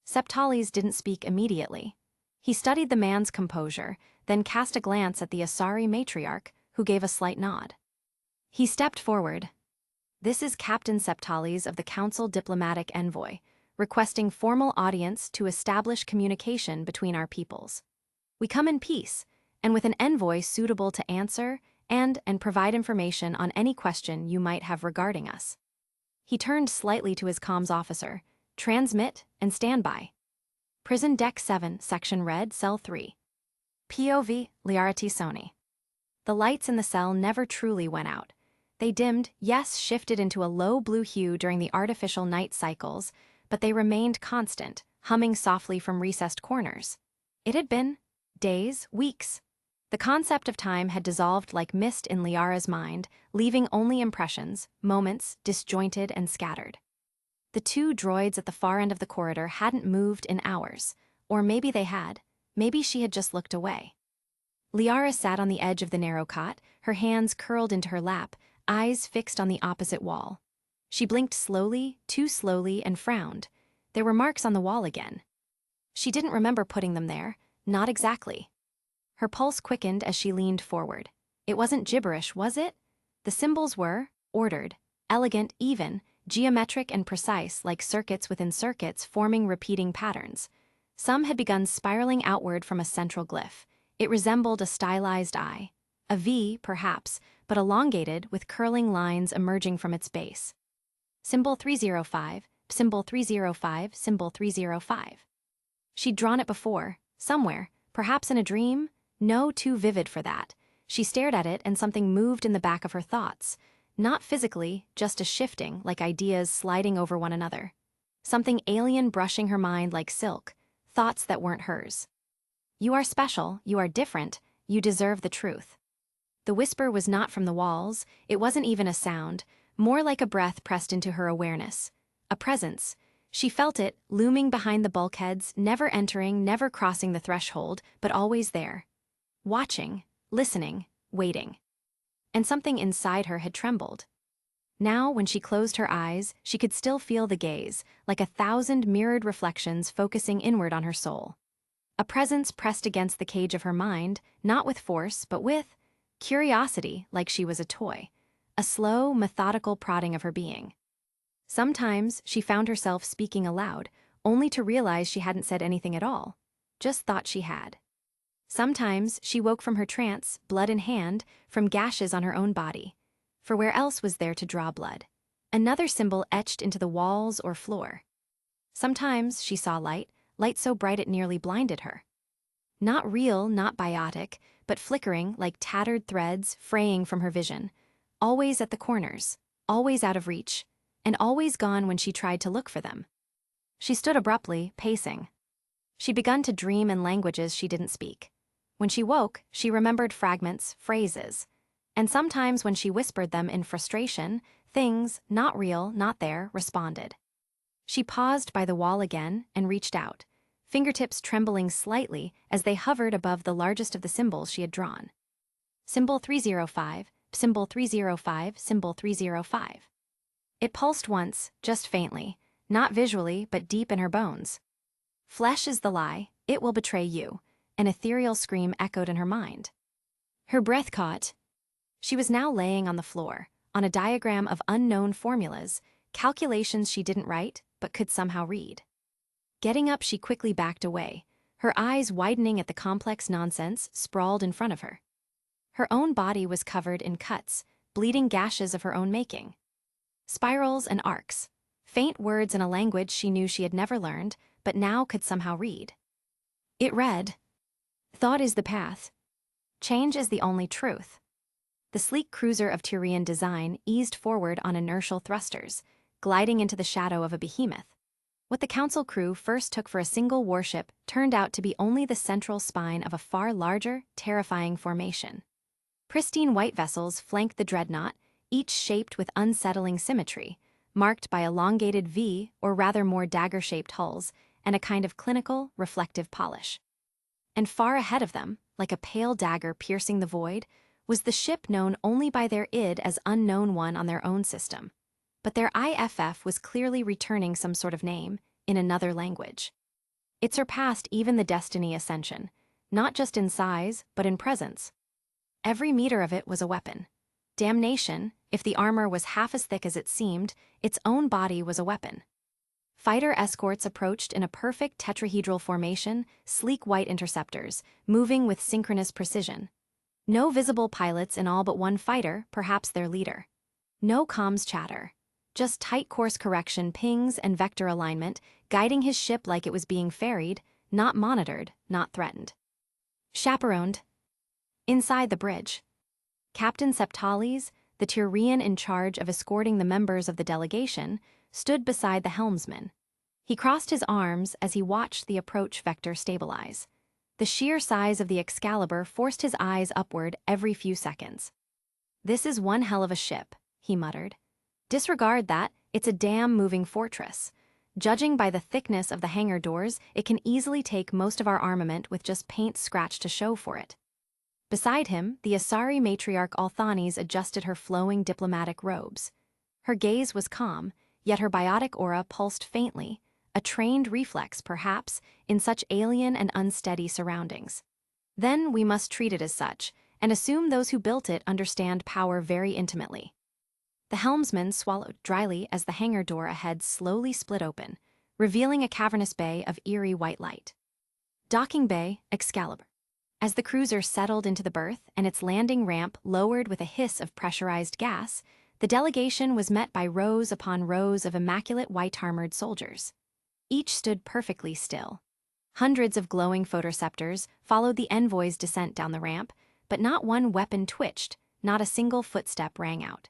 Septales didn't speak immediately. He studied the man's composure, then cast a glance at the Asari matriarch, who gave a slight nod. He stepped forward. "This is Captain Septales of the Council Diplomatic Envoy, requesting formal audience to establish communication between our peoples. We come in peace, and with an envoy suitable to answer and provide information on any question you might have regarding us." He turned slightly to his comms officer. "Transmit and stand by. Prison Deck 7, Section Red, Cell 3. POV, Liarity Sony. The lights in the cell never truly went out. They dimmed, yes, shifted into a low blue hue during the artificial night cycles, but they remained constant, humming softly from recessed corners. It had been days, weeks. The concept of time had dissolved like mist in Liara's mind, leaving only impressions, moments, disjointed and scattered. The two droids at the far end of the corridor hadn't moved in hours. Or maybe they had. Maybe she had just looked away. Liara sat on the edge of the narrow cot, her hands curled into her lap, eyes fixed on the opposite wall. She blinked slowly, too slowly, and frowned. There were marks on the wall again. She didn't remember putting them there, not exactly. Her pulse quickened as she leaned forward. It wasn't gibberish, was it? The symbols were ordered, elegant, even, geometric and precise, like circuits within circuits forming repeating patterns. Some had begun spiraling outward from a central glyph. It resembled a stylized eye. A V, perhaps, but elongated with curling lines emerging from its base. Symbol 305, symbol 305, symbol 305. She'd drawn it before, somewhere, perhaps in a dream. No, too vivid for that. She stared at it and something moved in the back of her thoughts. Not physically, just a shifting, like ideas sliding over one another. Something alien brushing her mind like silk, thoughts that weren't hers. You are special, you are different, you deserve the truth. The whisper was not from the walls, it wasn't even a sound, more like a breath pressed into her awareness. A presence. She felt it, looming behind the bulkheads, never entering, never crossing the threshold, but always there. Watching, listening, waiting. And something inside her had trembled. Now, when she closed her eyes, she could still feel the gaze, like 1,000 mirrored reflections focusing inward on her soul. A presence pressed against the cage of her mind, not with force, but with curiosity, like she was a toy. A slow, methodical prodding of her being. Sometimes she found herself speaking aloud, only to realize she hadn't said anything at all, just thought she had. Sometimes she woke from her trance, blood in hand, from gashes on her own body. For where else was there to draw blood? Another symbol etched into the walls or floor. Sometimes she saw light so bright it nearly blinded her. Not real, not biotic, but flickering like tattered threads fraying from her vision. Always at the corners, always out of reach, and always gone when she tried to look for them. She stood abruptly, pacing. She'd begun to dream in languages she didn't speak. When she woke, she remembered fragments, phrases. And sometimes when she whispered them in frustration, things, not real, not there, responded. She paused by the wall again and reached out, fingertips trembling slightly as they hovered above the largest of the symbols she had drawn. Symbol 305, symbol 305, symbol 305. It pulsed once, just faintly, not visually but deep in her bones. Flesh is the lie, it will betray you, an ethereal scream echoed in her mind. Her breath caught. She was now laying on the floor, on a diagram of unknown formulas, calculations she didn't write, but could somehow read. Getting up, she quickly backed away, her eyes widening at the complex nonsense sprawled in front of her. Her own body was covered in cuts, bleeding gashes of her own making. Spirals and arcs, faint words in a language she knew she had never learned, but now could somehow read. It read, "Thought is the path. Change is the only truth." The sleek cruiser of Tyrian design eased forward on inertial thrusters, gliding into the shadow of a behemoth. What the council crew first took for a single warship turned out to be only the central spine of a far larger, terrifying formation. Pristine white vessels flanked the dreadnought, each shaped with unsettling symmetry, marked by elongated V, or rather more dagger-shaped hulls, and a kind of clinical, reflective polish. And far ahead of them, like a pale dagger piercing the void, was the ship known only by their id as Unknown One on their own system. But their IFF was clearly returning some sort of name, in another language. It surpassed even the Destiny Ascension, not just in size, but in presence. Every meter of it was a weapon. Damnation, if the armor was half as thick as it seemed, its own body was a weapon. Fighter escorts approached in a perfect tetrahedral formation, sleek white interceptors, moving with synchronous precision. No visible pilots in all but one fighter, perhaps their leader. No comms chatter. Just tight course correction pings and vector alignment, guiding his ship like it was being ferried, not monitored, not threatened. Chaperoned. Inside the bridge, Captain Septales, the Tyrian in charge of escorting the members of the delegation, stood beside the helmsman. He crossed his arms as he watched the approach vector stabilize. The sheer size of the Excalibur forced his eyes upward every few seconds. "This is one hell of a ship," he muttered. "Disregard that, it's a damn moving fortress. Judging by the thickness of the hangar doors, it can easily take most of our armament with just paint scratched to show for it." Beside him, the Asari matriarch Althanes adjusted her flowing diplomatic robes. Her gaze was calm, yet her biotic aura pulsed faintly, a trained reflex, perhaps, in such alien and unsteady surroundings. "Then we must treat it as such, and assume those who built it understand power very intimately." The helmsman swallowed dryly as the hangar door ahead slowly split open, revealing a cavernous bay of eerie white light. Docking Bay, Excalibur. As the cruiser settled into the berth and its landing ramp lowered with a hiss of pressurized gas, the delegation was met by rows upon rows of immaculate white-armored soldiers. Each stood perfectly still. Hundreds of glowing photoreceptors followed the envoy's descent down the ramp, but not one weapon twitched, not a single footstep rang out.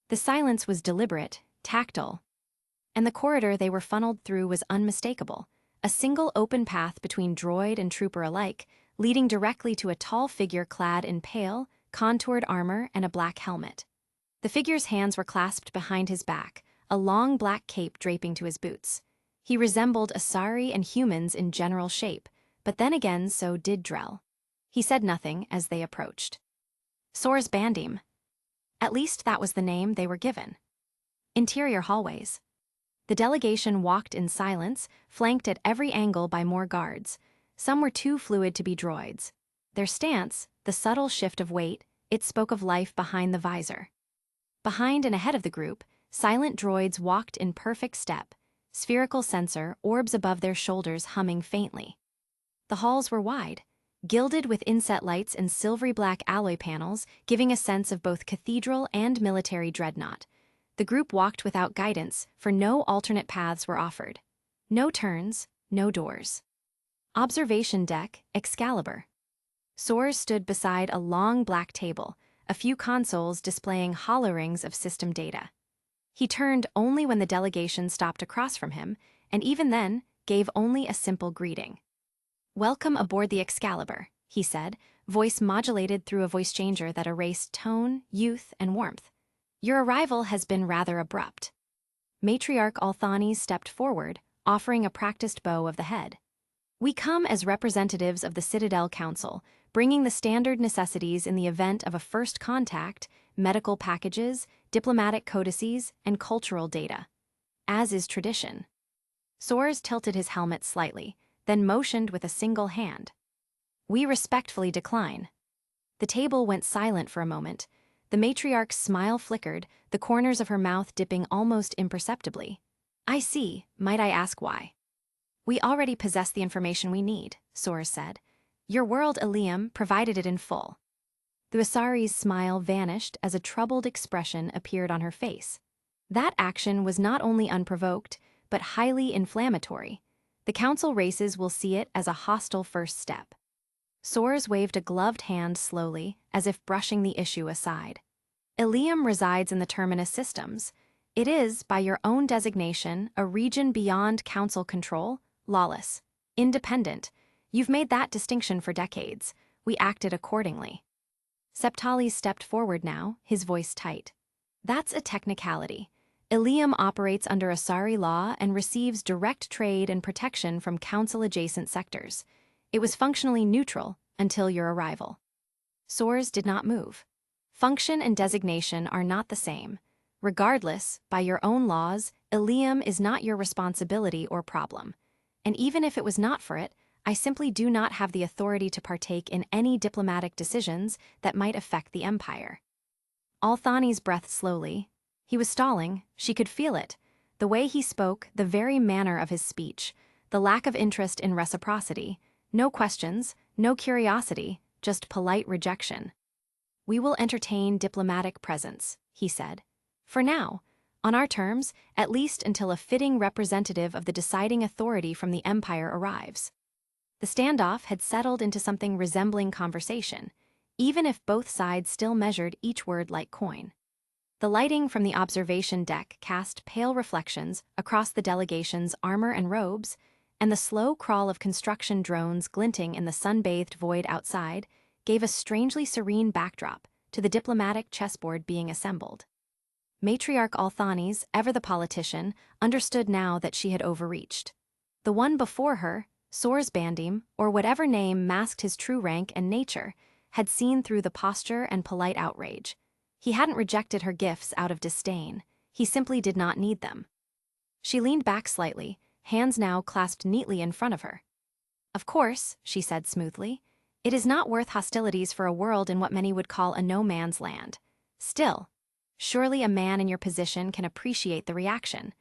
The silence was deliberate, tactile, and the corridor they were funneled through was unmistakable, a single open path between droid and trooper alike, leading directly to a tall figure clad in pale, contoured armor and a black helmet. The figure's hands were clasped behind his back, a long black cape draping to his boots. He resembled Asari and humans in general shape, but then again so did Drell. He said nothing as they approached. Soars Bandim. At least that was the name they were given. Interior hallways. The delegation walked in silence, flanked at every angle by more guards. Some were too fluid to be droids. Their stance, the subtle shift of weight, it spoke of life behind the visor. Behind and ahead of the group, silent droids walked in perfect step, spherical sensor orbs above their shoulders humming faintly. The halls were wide, gilded with inset lights and silvery black alloy panels, giving a sense of both cathedral and military dreadnought. The group walked without guidance, for no alternate paths were offered. No turns, no doors. Observation deck, Excalibur. Soars stood beside a long black table, a few consoles displaying hollow rings of system data. He turned only when the delegation stopped across from him, and even then, gave only a simple greeting. "Welcome aboard the Excalibur," he said, voice modulated through a voice changer that erased tone, youth, and warmth. "Your arrival has been rather abrupt." Matriarch Althanes stepped forward, offering a practiced bow of the head. "We come as representatives of the Citadel Council, bringing the standard necessities in the event of a first contact, medical packages, diplomatic codices, and cultural data. As is tradition." Soars tilted his helmet slightly, then motioned with a single hand. "We respectfully decline." The table went silent for a moment. The matriarch's smile flickered, the corners of her mouth dipping almost imperceptibly. "I see. Might I ask why?" "We already possess the information we need," Soars said. "Your world, Ilium, provided it in full." The Asari's smile vanished as a troubled expression appeared on her face. That action was not only unprovoked, but highly inflammatory. The council races will see it as a hostile first step. Soars waved a gloved hand slowly, as if brushing the issue aside. "Ilium resides in the Terminus systems. It is, by your own designation, a region beyond council control, lawless, independent. You've made that distinction for decades. We acted accordingly." Septales stepped forward now, his voice tight. "That's a technicality. Ilium operates under Asari law and receives direct trade and protection from council-adjacent sectors. It was functionally neutral until your arrival." Soars did not move. Function and designation are not the same. Regardless, by your own laws, Ilium is not your responsibility or problem. And even if it was not for it, I simply do not have the authority to partake in any diplomatic decisions that might affect the Empire. Althanes breathed slowly. He was stalling, she could feel it. The way he spoke, the very manner of his speech, the lack of interest in reciprocity. No questions, no curiosity, just polite rejection. "We will entertain diplomatic presence," he said. "For now, on our terms, at least until a fitting representative of the deciding authority from the Empire arrives." The standoff had settled into something resembling conversation, even if both sides still measured each word like coin. The lighting from the observation deck cast pale reflections across the delegation's armor and robes, and the slow crawl of construction drones glinting in the sun-bathed void outside gave a strangely serene backdrop to the diplomatic chessboard being assembled. Matriarch Althanes, ever the politician, understood now that she had overreached. The one before her, Sors Bandim, or whatever name masked his true rank and nature, had seen through the posture and polite outrage. He hadn't rejected her gifts out of disdain. He simply did not need them. She leaned back slightly, hands now clasped neatly in front of her. "Of course," she said smoothly, "it is not worth hostilities for a world in what many would call a no-man's land. Still, surely a man in your position can appreciate the reaction.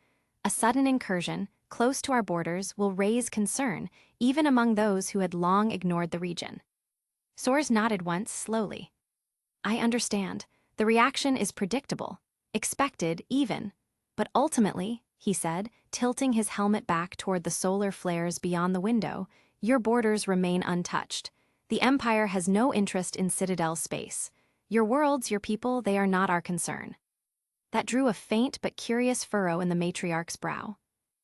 A sudden incursion, close to our borders, will raise concern, even among those who had long ignored the region." Sors nodded once, slowly. "I understand. The reaction is predictable, expected even. But ultimately," he said, tilting his helmet back toward the solar flares beyond the window, "your borders remain untouched. The Empire has no interest in Citadel space. Your worlds, your people, they are not our concern." That drew a faint but curious furrow in the matriarch's brow.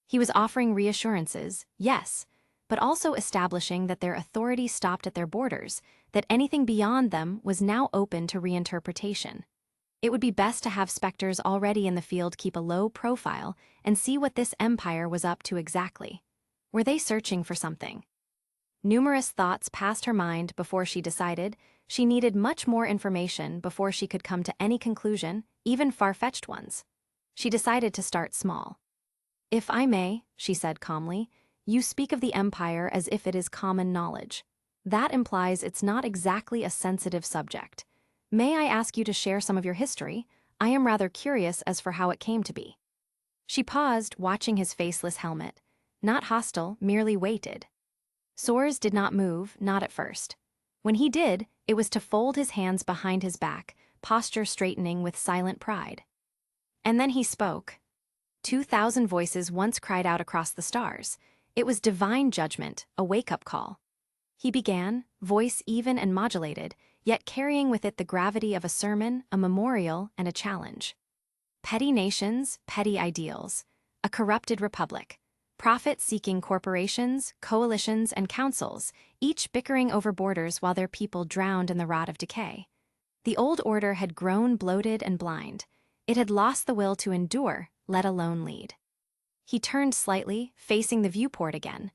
He was offering reassurances, yes, but also establishing that their authority stopped at their borders, that anything beyond them was now open to reinterpretation. It would be best to have specters already in the field keep a low profile and see what this empire was up to exactly. Were they searching for something? Numerous thoughts passed her mind before she decided she needed much more information before she could come to any conclusion, even far-fetched ones. She decided to start small. "If I may," she said calmly, "you speak of the Empire as if it is common knowledge. That implies it's not exactly a sensitive subject. May I ask you to share some of your history? I am rather curious as for how it came to be." She paused, watching his faceless helmet. Not hostile, merely weighted. Sors did not move, not at first. When he did, it was to fold his hands behind his back, posture straightening with silent pride. And then he spoke. 2,000 voices once cried out across the stars. It was divine judgment, a wake-up call. He began, voice even and modulated, yet carrying with it the gravity of a sermon, a memorial, and a challenge. Petty nations, petty ideals. A corrupted republic. Profit-seeking corporations, coalitions, and councils, each bickering over borders while their people drowned in the rot of decay. The old order had grown bloated and blind. It had lost the will to endure, let alone lead. He turned slightly, facing the viewport again.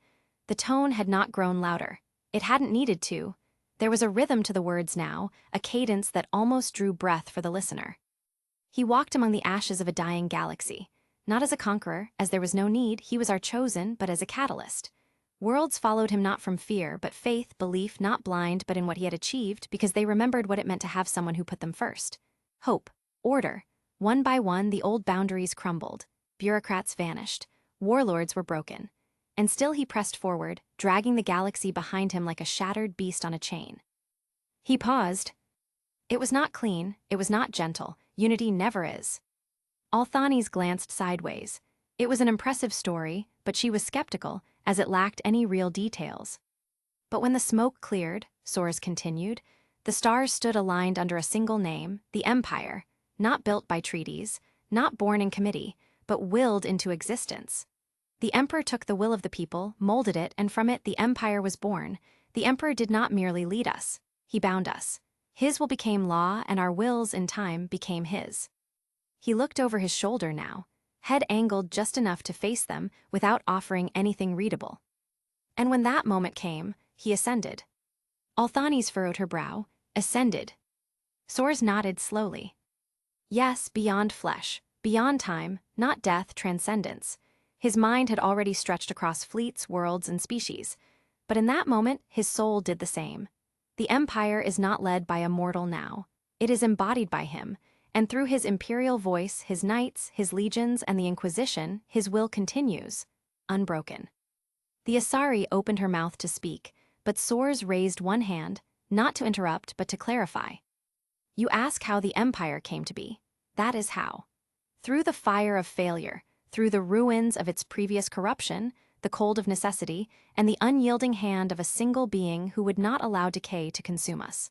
The tone had not grown louder. It hadn't needed to. There was a rhythm to the words now, a cadence that almost drew breath for the listener. He walked among the ashes of a dying galaxy. Not as a conqueror, as there was no need, he was our chosen, but as a catalyst. Worlds followed him not from fear, but faith, belief, not blind, but in what he had achieved, because they remembered what it meant to have someone who put them first. Hope. Order. One by one, the old boundaries crumbled. Bureaucrats vanished. Warlords were broken. And still he pressed forward, dragging the galaxy behind him like a shattered beast on a chain. He paused. It was not clean, it was not gentle. Unity never is. Althanes glanced sideways. It was an impressive story, but she was skeptical, as it lacked any real details. But when the smoke cleared, Sors continued, the stars stood aligned under a single name, the Empire, not built by treaties, not born in committee, but willed into existence. The Emperor took the will of the people, molded it, and from it the Empire was born. The Emperor did not merely lead us, he bound us. His will became law, and our wills, in time, became his. He looked over his shoulder now, head angled just enough to face them without offering anything readable. And when that moment came, he ascended. Althanes furrowed her brow. Ascended. Sors nodded slowly. Yes, beyond flesh, beyond time, not death, transcendence. His mind had already stretched across fleets, worlds, and species. But in that moment, his soul did the same. The Empire is not led by a mortal now. It is embodied by him, and through his imperial voice, his knights, his legions, and the Inquisition, his will continues, unbroken. The Asari opened her mouth to speak, but Sors raised one hand, not to interrupt, but to clarify. You ask how the Empire came to be. That is how. Through the fire of failure, through the ruins of its previous corruption, the cold of necessity, and the unyielding hand of a single being who would not allow decay to consume us.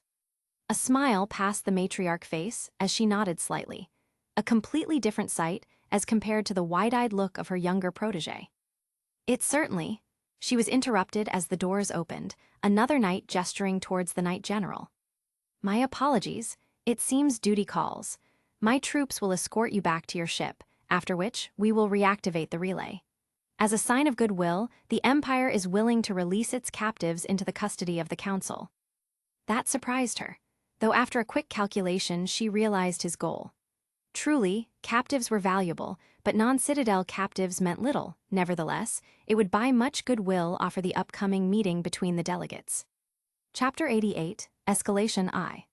A smile passed the matriarch face as she nodded slightly, a completely different sight as compared to the wide-eyed look of her younger protégé. It certainly. She was interrupted as the doors opened, another knight gesturing towards the knight general. My apologies, it seems duty calls. My troops will escort you back to your ship, after which we will reactivate the relay. As a sign of goodwill, the Empire is willing to release its captives into the custody of the Council. That surprised her, though after a quick calculation she realized his goal. Truly, captives were valuable, but non-Citadel captives meant little. Nevertheless, it would buy much goodwill off for the upcoming meeting between the delegates. Chapter 88, Escalation I.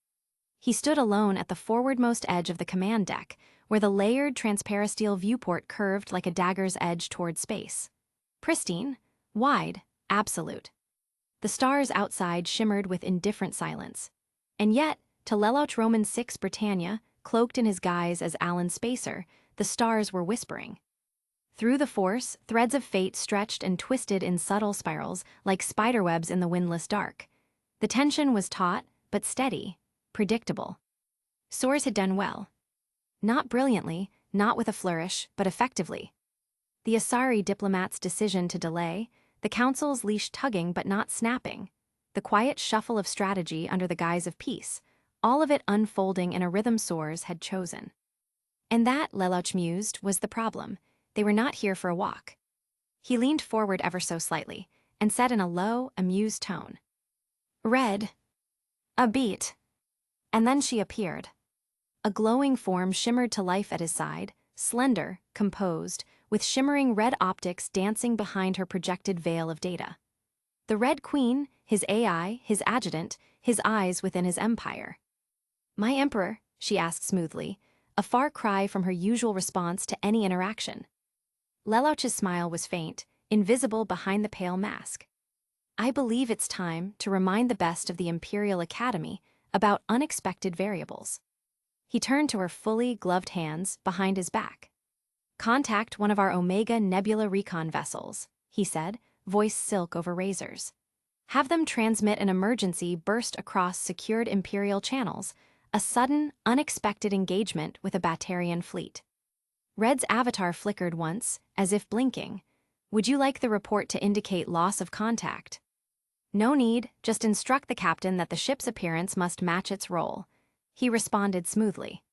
He stood alone at the forwardmost edge of the command deck, where the layered transparisteel viewport curved like a dagger's edge toward space. Pristine, wide, absolute. The stars outside shimmered with indifferent silence. And yet, to Lelouch Roman VI Britannia, cloaked in his guise as Alan Spacer, the stars were whispering. Through the force, threads of fate stretched and twisted in subtle spirals like spiderwebs in the windless dark. The tension was taut, but steady, predictable. Soars had done well. Not brilliantly, not with a flourish, but effectively. The Asari diplomat's decision to delay, the Council's leash tugging but not snapping, the quiet shuffle of strategy under the guise of peace, all of it unfolding in a rhythm Soars had chosen. And that, Lelouch mused, was the problem. They were not here for a walk. He leaned forward ever so slightly, and said in a low, amused tone, "Red. A beat." And then she appeared. A glowing form shimmered to life at his side, slender, composed, with shimmering red optics dancing behind her projected veil of data. The Red Queen, his AI, his adjutant, his eyes within his empire. "My Emperor?" she asked smoothly, a far cry from her usual response to any interaction. Lelouch's smile was faint, invisible behind the pale mask. "I believe it's time to remind the best of the Imperial Academy about unexpected variables." He turned to her fully gloved hands behind his back. "Contact one of our Omega Nebula recon vessels," he said, voice silk over razors. "Have them transmit an emergency burst across secured Imperial channels, a sudden, unexpected engagement with a Batarian fleet." Red's avatar flickered once, as if blinking. "Would you like the report to indicate loss of contact?" "No need, just instruct the captain that the ship's appearance must match its role," he responded smoothly.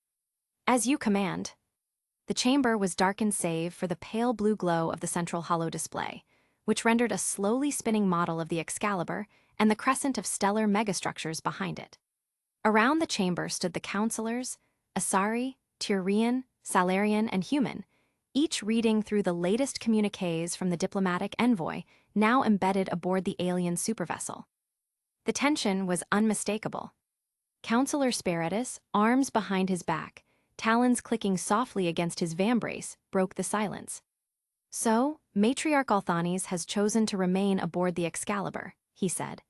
"As you command." The chamber was darkened save for the pale blue glow of the central holo display, which rendered a slowly spinning model of the Excalibur and the crescent of stellar megastructures behind it. Around the chamber stood the counselors, Asari, Tyrian, Salarian, and human, each reading through the latest communiques from the diplomatic envoy now embedded aboard the alien supervessel. The tension was unmistakable. Counselor Spiritus, arms behind his back, talons clicking softly against his vambrace, broke the silence. "So, Matriarch Althanes has chosen to remain aboard the Excalibur," he said.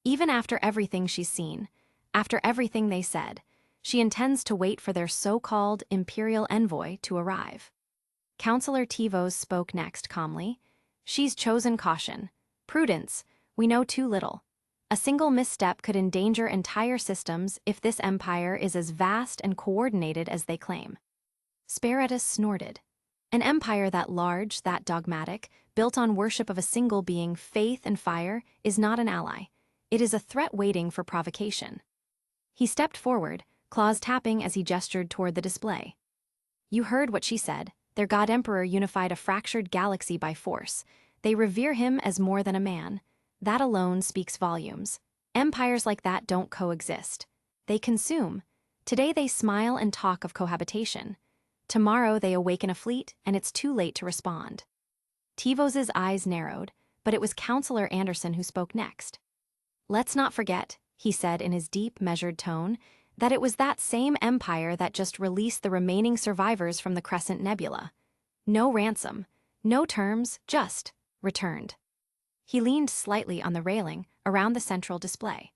"Even after everything she's seen, after everything they said, she intends to wait for their so-called Imperial Envoy to arrive." Counselor Tivos spoke next calmly. "She's chosen caution. Prudence. We know too little. A single misstep could endanger entire systems if this empire is as vast and coordinated as they claim." Spiritus snorted. "An empire that large, that dogmatic, built on worship of a single being, faith and fire, is not an ally. It is a threat waiting for provocation." He stepped forward, claws tapping as he gestured toward the display. "You heard what she said. Their God Emperor unified a fractured galaxy by force. They revere him as more than a man. That alone speaks volumes. Empires like that don't coexist. They consume. Today they smile and talk of cohabitation. Tomorrow they awaken a fleet, and it's too late to respond." Tivos's eyes narrowed, but it was Counselor Anderson who spoke next. "Let's not forget," he said in his deep, measured tone, "that it was that same empire that just released the remaining survivors from the Crescent Nebula. No ransom, no terms, just returned." He leaned slightly on the railing around the central display.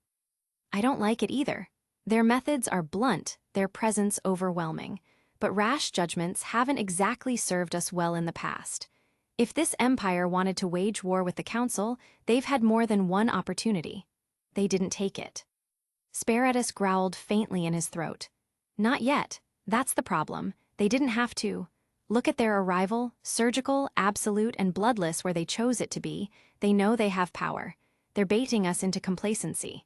"I don't like it either. Their methods are blunt, their presence overwhelming, but rash judgments haven't exactly served us well in the past. If this empire wanted to wage war with the council, they've had more than one opportunity. They didn't take it. Sparatus growled faintly in his throat. Not yet. That's the problem. They didn't have to. Look at their arrival, surgical, absolute, and bloodless where they chose it to be. They know they have power. They're baiting us into complacency.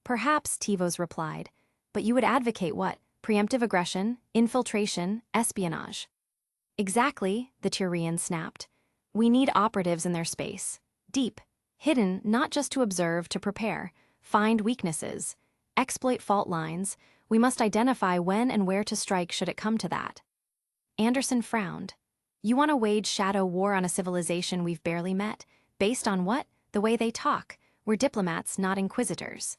Perhaps, Tivos replied. But you would advocate what? Preemptive aggression, infiltration, espionage. Exactly, the Turian snapped. We need operatives in their space. Deep, hidden, not just to observe, to prepare, find weaknesses, exploit fault lines. We must identify when and where to strike should it come to that. Anderson frowned. You want to wage shadow war on a civilization we've barely met? Based on what? The way they talk. We're diplomats, not inquisitors.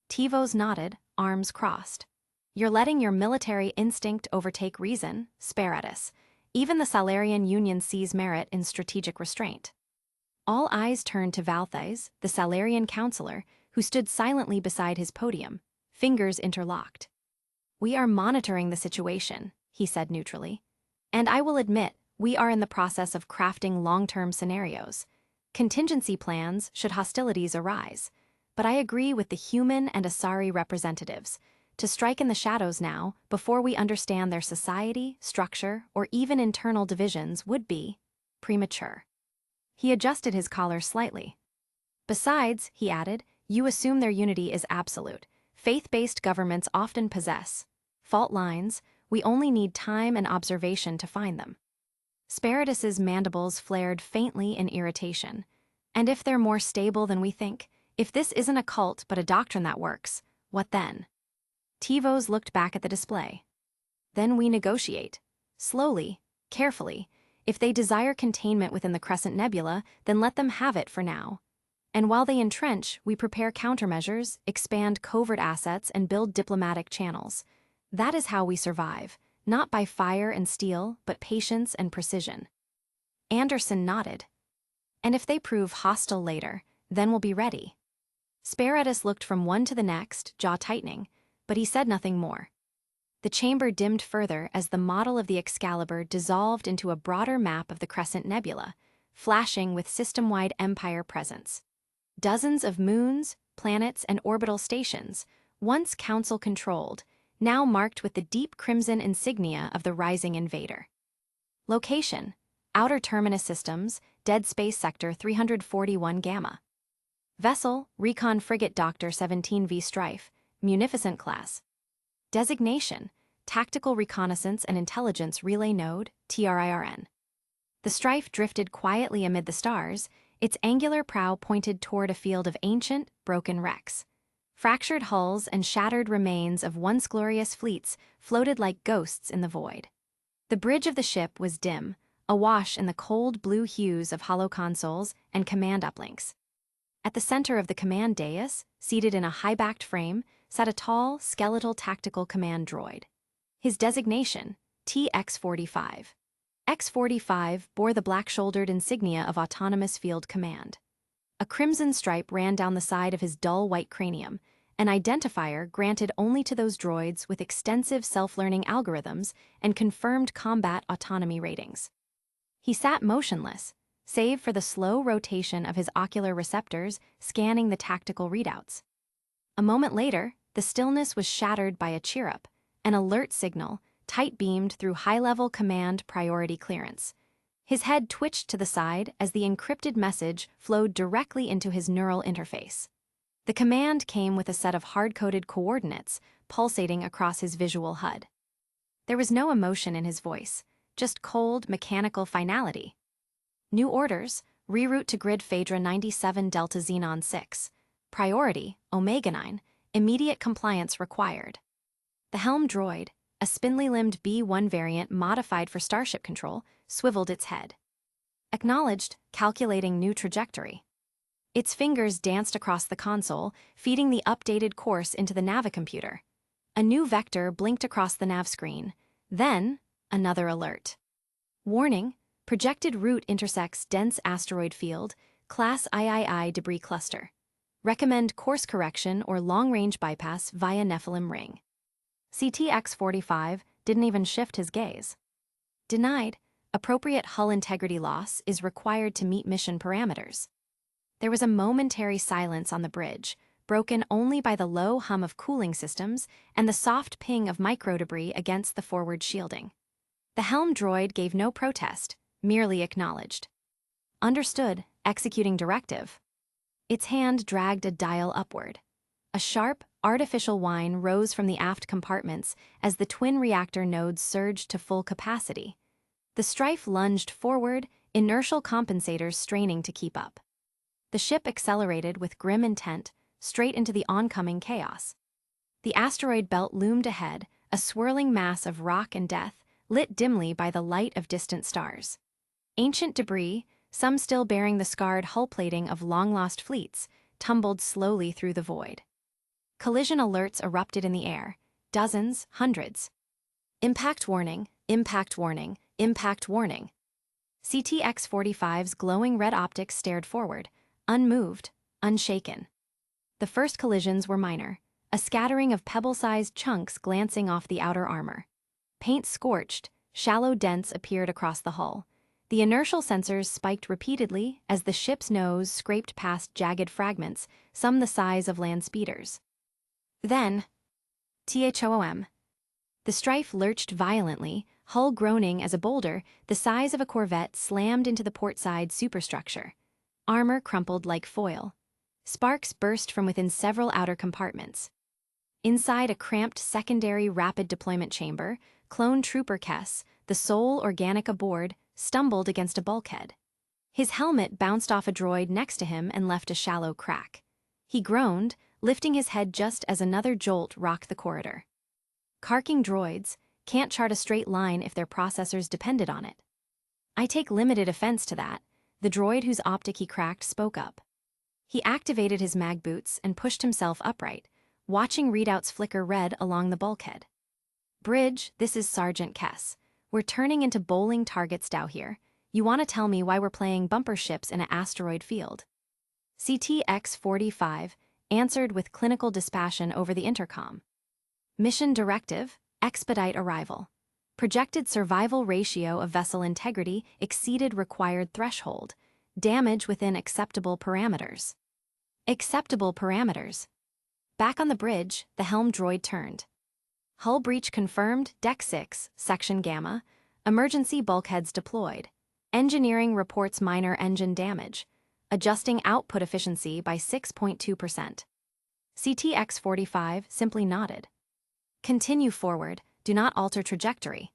Tivos nodded, arms crossed. You're letting your military instinct overtake reason, Sparatus. Even the Salarian Union sees merit in strategic restraint. All eyes turned to Valthes, the Salarian counselor, who stood silently beside his podium, fingers interlocked. We are monitoring the situation, he said neutrally. And I will admit, we are in the process of crafting long-term scenarios. Contingency plans should hostilities arise. But I agree with the human and Asari representatives. To strike in the shadows now, before we understand their society, structure, or even internal divisions would be premature. He adjusted his collar slightly. Besides, he added, you assume their unity is absolute. Faith-based governments often possess fault lines. We only need time and observation to find them. Sparatus's mandibles flared faintly in irritation. And if they're more stable than we think, if this isn't a cult but a doctrine that works, what then? Tivos looked back at the display. Then we negotiate. Slowly, carefully. If they desire containment within the Crescent Nebula, then let them have it for now. And while they entrench, we prepare countermeasures, expand covert assets, and build diplomatic channels. That is how we survive, not by fire and steel, but patience and precision. Anderson nodded. And if they prove hostile later, then we'll be ready. Sparatus looked from one to the next, jaw tightening, but he said nothing more. The chamber dimmed further as the model of the Excalibur dissolved into a broader map of the Crescent Nebula, flashing with system-wide empire presence. Dozens of moons, planets, and orbital stations, once council-controlled, now marked with the deep crimson insignia of the rising invader. Location: Outer Terminus Systems, Dead Space Sector 341 Gamma. Vessel: Recon Frigate Doctor 17V Strife, Munificent Class. Designation: Tactical Reconnaissance and Intelligence Relay Node, TRIRN. The Strife drifted quietly amid the stars, its angular prow pointed toward a field of ancient, broken wrecks. Fractured hulls and shattered remains of once glorious fleets floated like ghosts in the void. The bridge of the ship was dim, awash in the cold blue hues of hollow consoles and command uplinks. At the center of the command dais, seated in a high-backed frame, sat a tall, skeletal tactical command droid. His designation, TX-45. X-45 bore the black-shouldered insignia of Autonomous Field Command. A crimson stripe ran down the side of his dull white cranium, an identifier granted only to those droids with extensive self-learning algorithms and confirmed combat autonomy ratings. He sat motionless, save for the slow rotation of his ocular receptors scanning the tactical readouts. A moment later, the stillness was shattered by a cheer-up, an alert signal, tight-beamed through high-level command priority clearance. His head twitched to the side as the encrypted message flowed directly into his neural interface. The command came with a set of hard-coded coordinates pulsating across his visual HUD. There was no emotion in his voice, just cold, mechanical finality. New orders: reroute to grid Phaedra 97 Delta Xenon 6. Priority: Omega 9. Immediate compliance required. The helm droid, a spindly-limbed B-1 variant modified for starship control, swiveled its head. Acknowledged, calculating new trajectory. Its fingers danced across the console, feeding the updated course into the navicomputer. A new vector blinked across the nav screen. Then, another alert. Warning: projected route intersects dense asteroid field, Class III debris cluster. Recommend course correction or long-range bypass via Nephilim Ring. CTX-45 didn't even shift his gaze. Denied. Appropriate hull integrity loss is required to meet mission parameters. There was a momentary silence on the bridge, broken only by the low hum of cooling systems and the soft ping of microdebris against the forward shielding. The helm droid gave no protest, merely acknowledged. Understood, executing directive. Its hand dragged a dial upward. A sharp, artificial whine rose from the aft compartments as the twin reactor nodes surged to full capacity. The Strife lunged forward, inertial compensators straining to keep up. The ship accelerated with grim intent, straight into the oncoming chaos. The asteroid belt loomed ahead, a swirling mass of rock and death, lit dimly by the light of distant stars. Ancient debris, some still bearing the scarred hull plating of long-lost fleets, tumbled slowly through the void. Collision alerts erupted in the air, dozens, hundreds. Impact warning, impact warning, impact warning. CTX-45's glowing red optics stared forward, unmoved, unshaken. The first collisions were minor, a scattering of pebble-sized chunks glancing off the outer armor. Paint scorched, shallow dents appeared across the hull. The inertial sensors spiked repeatedly as the ship's nose scraped past jagged fragments, some the size of land speeders. Then, THOOM. The Strife lurched violently, hull groaning as a boulder the size of a Corvette slammed into the portside superstructure. Armor crumpled like foil. Sparks burst from within several outer compartments. Inside a cramped secondary rapid deployment chamber, clone trooper Kess, the sole organic aboard, stumbled against a bulkhead. His helmet bounced off a droid next to him and left a shallow crack. He groaned, lifting his head just as another jolt rocked the corridor. Carking droids can't chart a straight line if their processors depended on it. I take limited offense to that, the droid whose optic he cracked spoke up. He activated his mag boots and pushed himself upright, watching readouts flicker red along the bulkhead. Bridge, this is Sergeant Kess. We're turning into bowling targets down here. You want to tell me why we're playing bumper ships in an asteroid field? CTX-45 answered with clinical dispassion over the intercom. Mission directive, expedite arrival. Projected survival ratio of vessel integrity exceeded required threshold. Damage within acceptable parameters. Acceptable parameters. Back on the bridge, the helm droid turned. Hull breach confirmed, Deck 6, Section Gamma. Emergency bulkheads deployed. Engineering reports minor engine damage. Adjusting output efficiency by 6.2%. CTX-45 simply nodded. Continue forward, do not alter trajectory.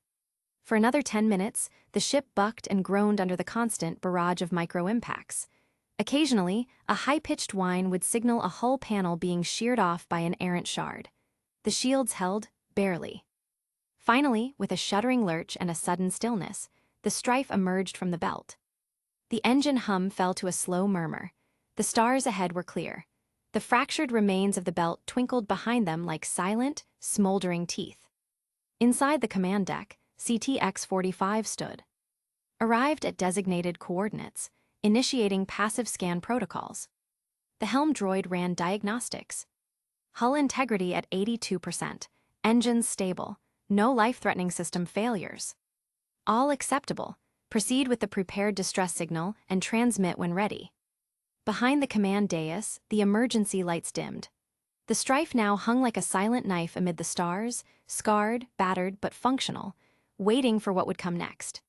For another 10 minutes, the ship bucked and groaned under the constant barrage of micro-impacts. Occasionally, a high-pitched whine would signal a hull panel being sheared off by an errant shard. The shields held, barely. Finally, with a shuddering lurch and a sudden stillness, the Strife emerged from the belt. The engine hum fell to a slow murmur. The stars ahead were clear. The fractured remains of the belt twinkled behind them like silent, smoldering teeth. Inside the command deck, CTX-45 stood. Arrived at designated coordinates, initiating passive scan protocols. The helm droid ran diagnostics. Hull integrity at 82%, engines stable, no life-threatening system failures. All acceptable. Proceed with the prepared distress signal and transmit when ready. Behind the command dais, the emergency lights dimmed. The Strife now hung like a silent knife amid the stars, scarred, battered, but functional, waiting for what would come next.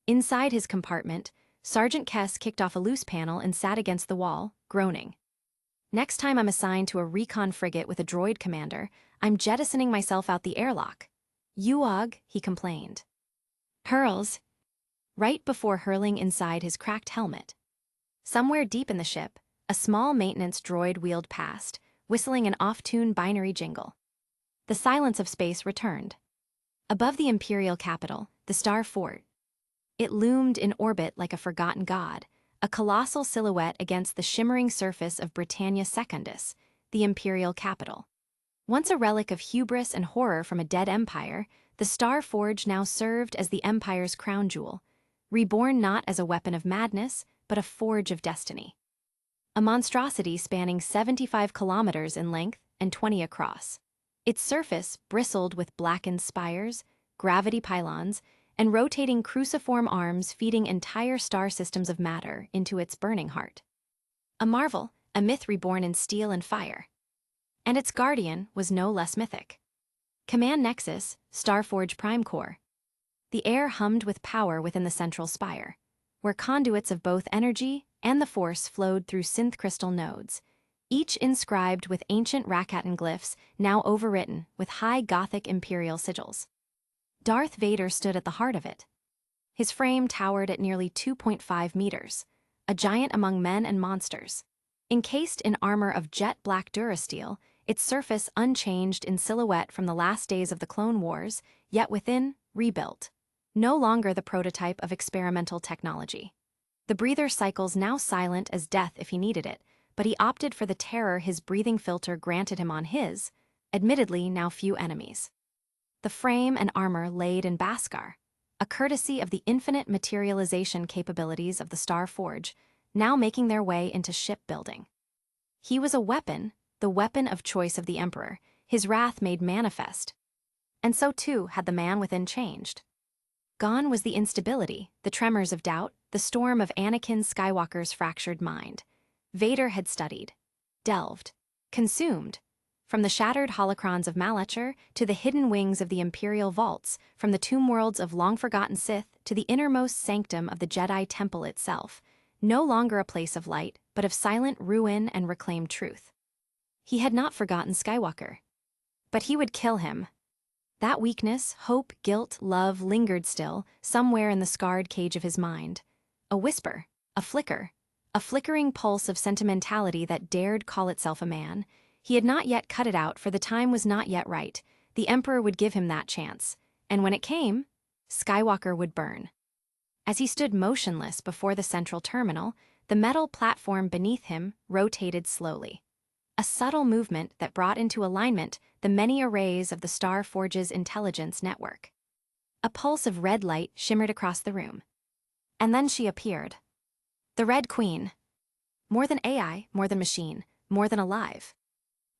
Inside his compartment, Sergeant Kess kicked off a loose panel and sat against the wall, groaning. Next time I'm assigned to a recon frigate with a droid commander, I'm jettisoning myself out the airlock. UOG, he complained. Hurls. Right before hurling inside his cracked helmet. Somewhere deep in the ship, a small maintenance droid wheeled past, whistling an off-tune binary jingle. The silence of space returned. Above the Imperial capital, the Star Fort. It loomed in orbit like a forgotten god, a colossal silhouette against the shimmering surface of Britannia Secundus, the Imperial capital. Once a relic of hubris and horror from a dead empire, the Star Forge now served as the Empire's crown jewel, reborn not as a weapon of madness, but a forge of destiny. A monstrosity spanning 75 kilometers in length and 20 across. Its surface bristled with blackened spires, gravity pylons, and rotating cruciform arms feeding entire star systems of matter into its burning heart. A marvel, a myth reborn in steel and fire. And its guardian was no less mythic. Command Nexus, Starforge Prime Core. The air hummed with power within the central spire, where conduits of both energy and the Force flowed through synth crystal nodes, each inscribed with ancient Rakatan glyphs now overwritten with high Gothic imperial sigils. Darth Vader stood at the heart of it. His frame towered at nearly 2.5 meters, a giant among men and monsters. Encased in armor of jet black durasteel, its surface unchanged in silhouette from the last days of the Clone Wars, yet within, rebuilt. No longer the prototype of experimental technology. The breather cycles now silent as death if he needed it, but he opted for the terror his breathing filter granted him on his, admittedly now few enemies. The frame and armor laid in Beskar, a courtesy of the infinite materialization capabilities of the Star Forge, now making their way into shipbuilding. He was a weapon, the weapon of choice of the Emperor, his wrath made manifest. And so too had the man within changed. Gone was the instability, the tremors of doubt, the storm of Anakin Skywalker's fractured mind. Vader had studied, delved, consumed. From the shattered holocrons of Malachor to the hidden wings of the Imperial vaults, from the tomb worlds of long-forgotten Sith to the innermost sanctum of the Jedi Temple itself, no longer a place of light, but of silent ruin and reclaimed truth. He had not forgotten Skywalker. But he would kill him. That weakness, hope, guilt, love lingered still, somewhere in the scarred cage of his mind. A whisper, a flickering pulse of sentimentality that dared call itself a man. He had not yet cut it out, for the time was not yet right. The Emperor would give him that chance. And when it came, Skywalker would burn. As he stood motionless before the central terminal, the metal platform beneath him rotated slowly. A subtle movement that brought into alignment the many arrays of the Star Forge's intelligence network. A pulse of red light shimmered across the room. And then she appeared. The Red Queen. More than AI, more than machine, more than alive.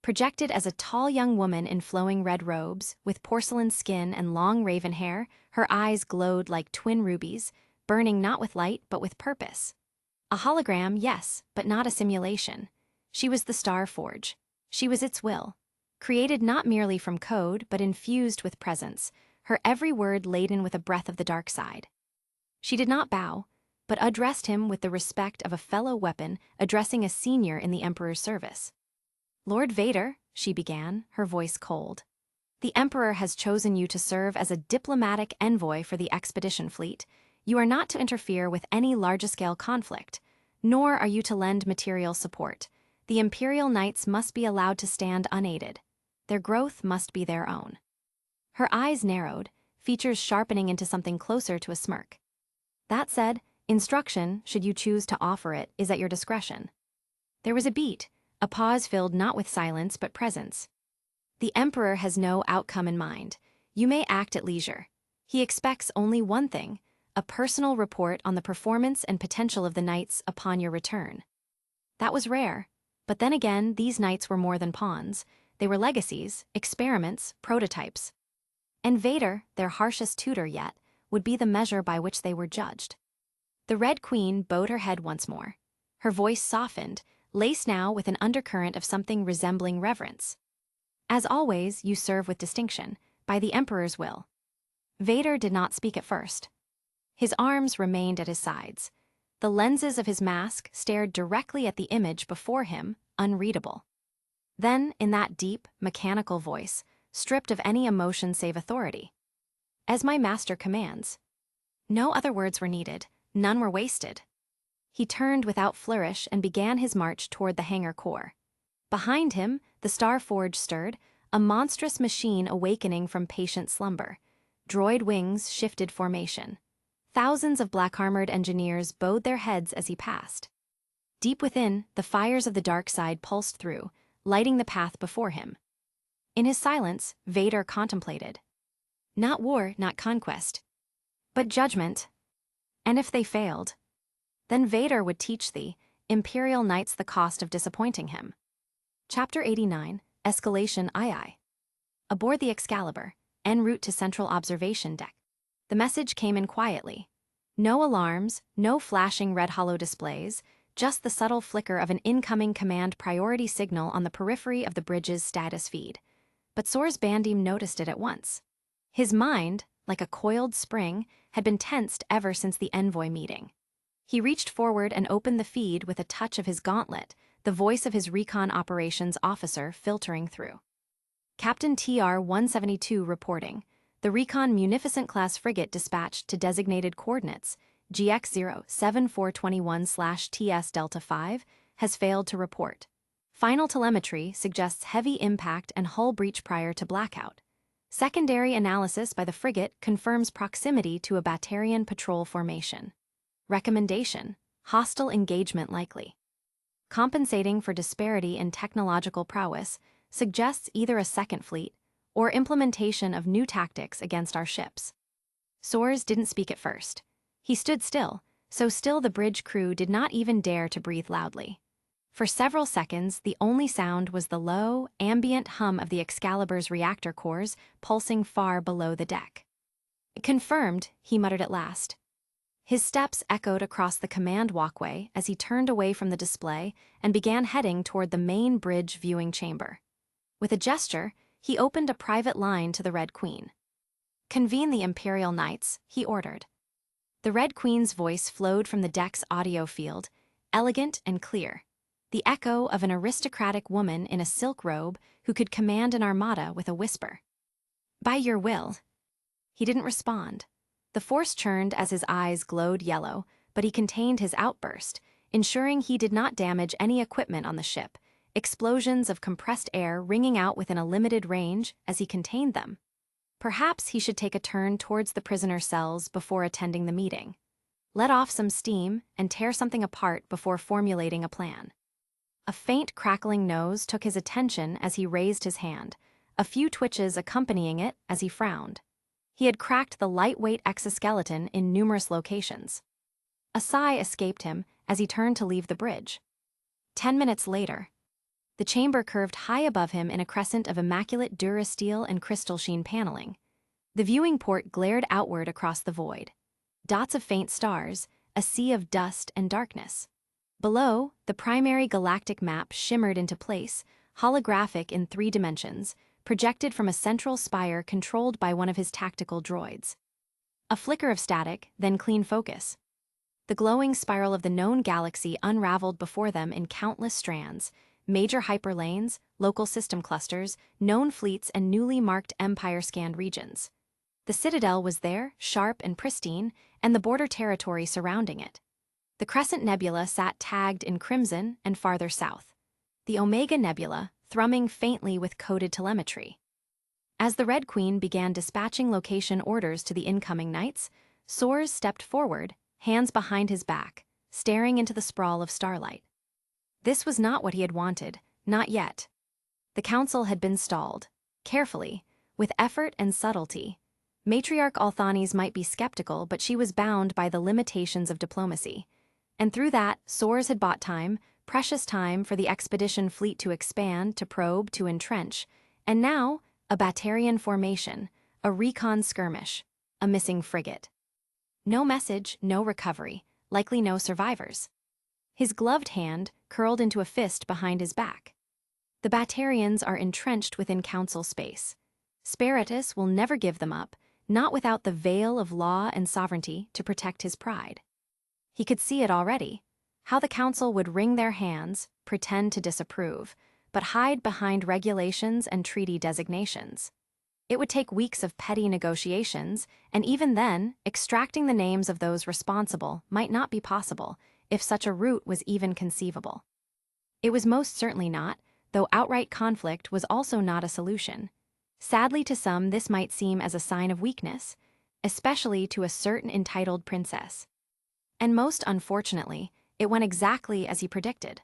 Projected as a tall young woman in flowing red robes, with porcelain skin and long raven hair, her eyes glowed like twin rubies, burning not with light but with purpose. A hologram, yes, but not a simulation. She was the Star Forge. She was its will. Created not merely from code, but infused with presence, her every word laden with a breath of the dark side. She did not bow, but addressed him with the respect of a fellow weapon addressing a senior in the Emperor's service. "Lord Vader," she began, her voice cold. "The Emperor has chosen you to serve as a diplomatic envoy for the expedition fleet. You are not to interfere with any large-scale conflict, nor are you to lend material support. The Imperial Knights must be allowed to stand unaided. Their growth must be their own." Her eyes narrowed, features sharpening into something closer to a smirk. "That said, instruction, should you choose to offer it, is at your discretion." There was a beat, a pause filled not with silence but presence. "The Emperor has no outcome in mind. You may act at leisure. He expects only one thing, a personal report on the performance and potential of the Knights upon your return." That was rare. But then again, these knights were more than pawns. They were legacies, experiments, prototypes. And Vader, their harshest tutor yet, would be the measure by which they were judged. The Red Queen bowed her head once more. Her voice softened, laced now with an undercurrent of something resembling reverence. "As always, you serve with distinction, by the Emperor's will." Vader did not speak at first. His arms remained at his sides. The lenses of his mask stared directly at the image before him, unreadable. Then, in that deep, mechanical voice, stripped of any emotion save authority. "As my master commands." No other words were needed, none were wasted. He turned without flourish and began his march toward the hangar core. Behind him, the Star Forge stirred, a monstrous machine awakening from patient slumber. Droid wings shifted formation. Thousands of black-armored engineers bowed their heads as he passed. Deep within, the fires of the dark side pulsed through, lighting the path before him. In his silence, Vader contemplated. Not war, not conquest, but judgment. And if they failed, then Vader would teach the Imperial Knights the cost of disappointing him. Chapter 89, Escalation II. Aboard the Excalibur, en route to Central Observation Deck. The message came in quietly. No alarms, no flashing red holo displays, just the subtle flicker of an incoming command priority signal on the periphery of the bridge's status feed. But Soar's Bandim noticed it at once. His mind, like a coiled spring, had been tensed ever since the envoy meeting. He reached forward and opened the feed with a touch of his gauntlet, the voice of his recon operations officer filtering through. Captain TR-172 reporting. The Recon Munificent-class frigate dispatched to designated coordinates, GX-07421/TS Delta 5, has failed to report. Final telemetry suggests heavy impact and hull breach prior to blackout. Secondary analysis by the frigate confirms proximity to a Batarian patrol formation. Recommendation: hostile engagement likely. Compensating for disparity in technological prowess suggests either a second fleet or implementation of new tactics against our ships. Soars didn't speak at first. He stood still, so still the bridge crew did not even dare to breathe loudly. For several seconds, the only sound was the low, ambient hum of the Excalibur's reactor cores pulsing far below the deck. Confirmed, he muttered at last. His steps echoed across the command walkway as he turned away from the display and began heading toward the main bridge viewing chamber. With a gesture, he opened a private line to the Red Queen. "Convene the Imperial Knights," he ordered. The Red Queen's voice flowed from the deck's audio field, elegant and clear, the echo of an aristocratic woman in a silk robe who could command an armada with a whisper. "By your will." He didn't respond. The force churned as his eyes glowed yellow, but he contained his outburst, ensuring he did not damage any equipment on the ship, explosions of compressed air ringing out within a limited range as he contained them. Perhaps he should take a turn towards the prisoner cells before attending the meeting. Let off some steam and tear something apart before formulating a plan. A faint crackling nose took his attention as he raised his hand, a few twitches accompanying it as he frowned. He had cracked the lightweight exoskeleton in numerous locations. A sigh escaped him as he turned to leave the bridge. 10 minutes later, the chamber curved high above him in a crescent of immaculate durasteel and crystal sheen paneling. The viewing port glared outward across the void. Dots of faint stars, a sea of dust and darkness. Below, the primary galactic map shimmered into place, holographic in 3 dimensions, projected from a central spire controlled by one of his tactical droids. A flicker of static, then clean focus. The glowing spiral of the known galaxy unraveled before them in countless strands, major hyperlanes, local system clusters, known fleets, and newly marked Empire-scanned regions. The Citadel was there, sharp and pristine, and the border territory surrounding it. The Crescent Nebula sat tagged in crimson and farther south. The Omega Nebula, thrumming faintly with coded telemetry. As the Red Queen began dispatching location orders to the incoming knights, Soars stepped forward, hands behind his back, staring into the sprawl of starlight. This was not what he had wanted, not yet. The council had been stalled, carefully, with effort and subtlety. Matriarch Althanis might be skeptical, but she was bound by the limitations of diplomacy. And through that, Soars had bought time, precious time for the expedition fleet to expand, to probe, to entrench. And now, a Batarian formation, a recon skirmish, a missing frigate. No message, no recovery, likely no survivors. His gloved hand curled into a fist behind his back. The Batarians are entrenched within council space. Spiritus will never give them up, not without the veil of law and sovereignty to protect his pride. He could see it already, how the council would wring their hands, pretend to disapprove, but hide behind regulations and treaty designations. It would take weeks of petty negotiations, and even then, extracting the names of those responsible might not be possible, if such a route was even conceivable. It was most certainly not, though outright conflict was also not a solution. Sadly to some, this might seem as a sign of weakness, especially to a certain entitled princess. And most unfortunately, it went exactly as he predicted.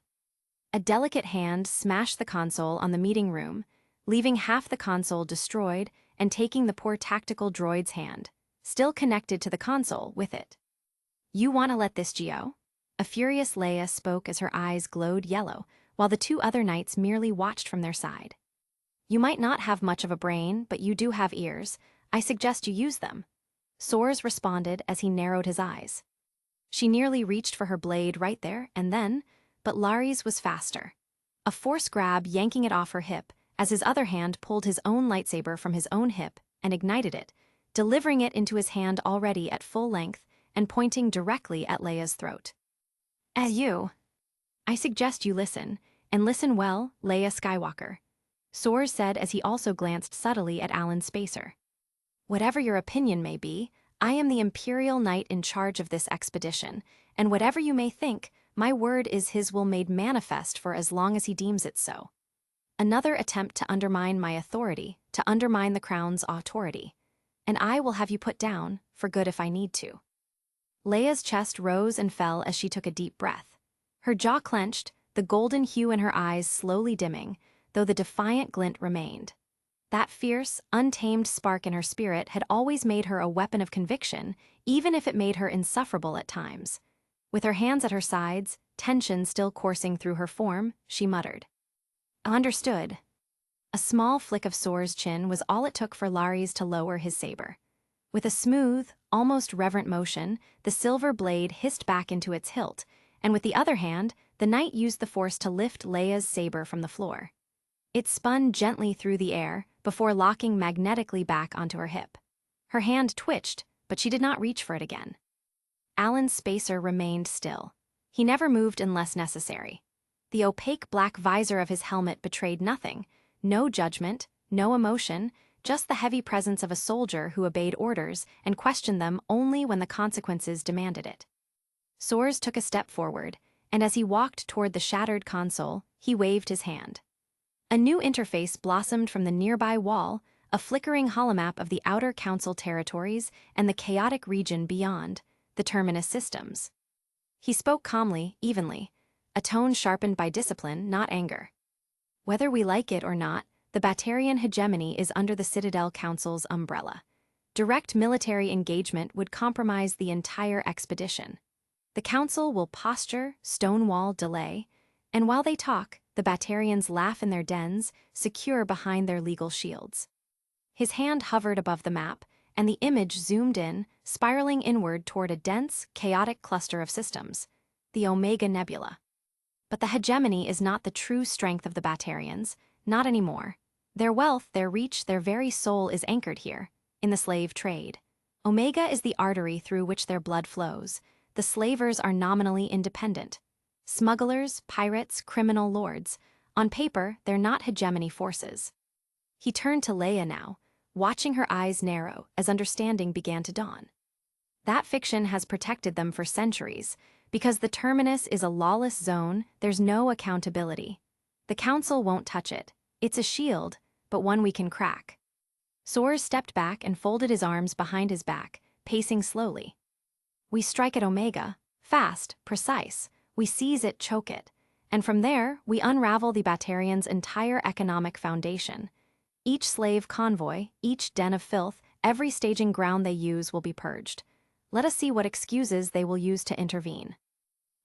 A delicate hand smashed the console on the meeting room, leaving half the console destroyed and taking the poor tactical droid's hand, still connected to the console, with it. "You want to let this go?" A furious Leia spoke as her eyes glowed yellow, while the 2 other knights merely watched from their side. "You might not have much of a brain, but you do have ears. I suggest you use them." Soares responded as he narrowed his eyes. She nearly reached for her blade right there and then, but Lares was faster. A force grab yanking it off her hip, as his other hand pulled his own lightsaber from his own hip and ignited it, delivering it into his hand already at full length and pointing directly at Leia's throat. You. I suggest you listen, and listen well, Leia Skywalker, Soares said as he also glanced subtly at Alan Spacer. Whatever your opinion may be, I am the Imperial Knight in charge of this expedition, and whatever you may think, my word is his will made manifest for as long as he deems it so. Another attempt to undermine my authority, to undermine the Crown's authority, and I will have you put down, for good if I need to. Leia's chest rose and fell as she took a deep breath. Her jaw clenched, the golden hue in her eyes slowly dimming, though the defiant glint remained. That fierce, untamed spark in her spirit had always made her a weapon of conviction, even if it made her insufferable at times. With her hands at her sides, tension still coursing through her form, she muttered, "Understood." A small flick of Soares' chin was all it took for Lares to lower his saber. With a smooth, almost reverent motion, the silver blade hissed back into its hilt, and with the other hand, the knight used the force to lift Leia's saber from the floor. It spun gently through the air, before locking magnetically back onto her hip. Her hand twitched, but she did not reach for it again. Alan Spacer remained still. He never moved unless necessary. The opaque black visor of his helmet betrayed nothing, no judgment, no emotion, just the heavy presence of a soldier who obeyed orders and questioned them only when the consequences demanded it. Soares took a step forward, and as he walked toward the shattered console, he waved his hand. A new interface blossomed from the nearby wall, a flickering holomap of the Outer Council territories and the chaotic region beyond, the Terminus systems. He spoke calmly, evenly, a tone sharpened by discipline, not anger. Whether we like it or not, the Batarian hegemony is under the Citadel Council's umbrella. Direct military engagement would compromise the entire expedition. The Council will posture, stonewall, delay, and while they talk, the Batarians laugh in their dens, secure behind their legal shields. His hand hovered above the map, and the image zoomed in, spiraling inward toward a dense, chaotic cluster of systems, the Omega Nebula. But the hegemony is not the true strength of the Batarians, not anymore. Their wealth, their reach, their very soul is anchored here, in the slave trade. Omega is the artery through which their blood flows. The slavers are nominally independent. Smugglers, pirates, criminal lords. On paper, they're not hegemony forces. He turned to Leia now, watching her eyes narrow as understanding began to dawn. That fiction has protected them for centuries. Because the Terminus is a lawless zone, there's no accountability. The Council won't touch it. It's a shield, but one we can crack. Soares stepped back and folded his arms behind his back, pacing slowly. We strike at Omega, fast, precise. We seize it, choke it. And from there, we unravel the Batarians' entire economic foundation. Each slave convoy, each den of filth, every staging ground they use will be purged. Let us see what excuses they will use to intervene.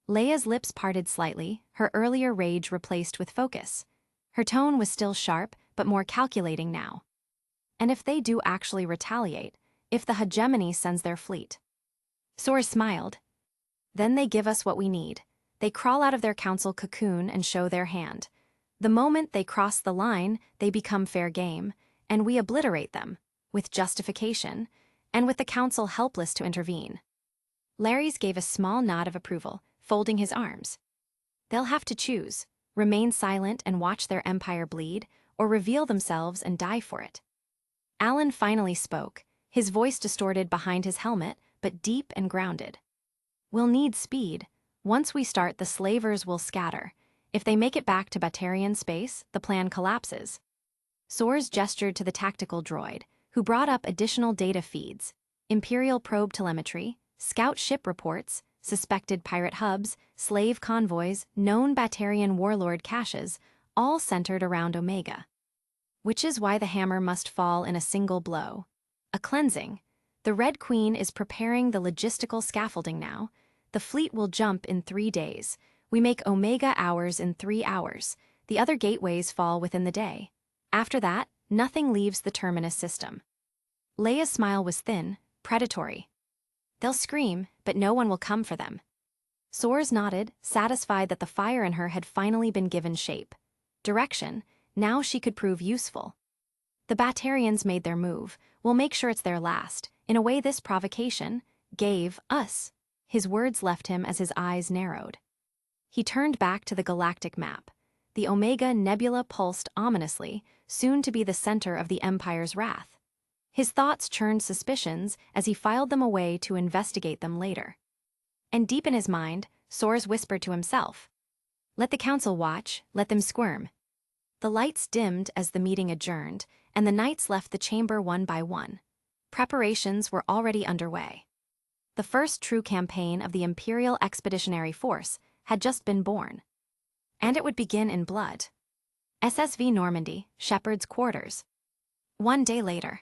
Leia's lips parted slightly, her earlier rage replaced with focus. Her tone was still sharp, but more calculating now. And if they do actually retaliate, if the hegemony sends their fleet? Soares smiled. Then they give us what we need. They crawl out of their council cocoon and show their hand. The moment they cross the line, they become fair game, and we obliterate them, with justification, and with the council helpless to intervene. Lares gave a small nod of approval, folding his arms. They'll have to choose, remain silent and watch their empire bleed, or reveal themselves and die for it. Alan finally spoke, his voice distorted behind his helmet, but deep and grounded. We'll need speed. Once we start, the slavers will scatter. If they make it back to Batarian space, the plan collapses. Soares gestured to the tactical droid, who brought up additional data feeds, Imperial probe telemetry, scout ship reports, suspected pirate hubs, slave convoys, known Batarian warlord caches, all centered around Omega. Which is why the hammer must fall in a single blow. A cleansing. The Red Queen is preparing the logistical scaffolding now. The fleet will jump in 3 days. We make Omega hours in 3 hours. The other gateways fall within the day. After that, nothing leaves the Terminus system. Leia's smile was thin, predatory. They'll scream, but no one will come for them. Soares nodded, satisfied that the fire in her had finally been given shape. Direction, now she could prove useful. The Batarians made their move. We'll make sure it's their last. In a way, this provocation gave us. His words left him as his eyes narrowed. He turned back to the galactic map. The Omega Nebula pulsed ominously, soon to be the center of the Empire's wrath. His thoughts churned suspicions as he filed them away to investigate them later. And deep in his mind, Soares whispered to himself, "Let the Council watch, let them squirm." The lights dimmed as the meeting adjourned, and the knights left the chamber one by one. Preparations were already underway. The first true campaign of the Imperial Expeditionary Force had just been born. And it would begin in blood. SSV Normandy, Shepard's quarters. One day later.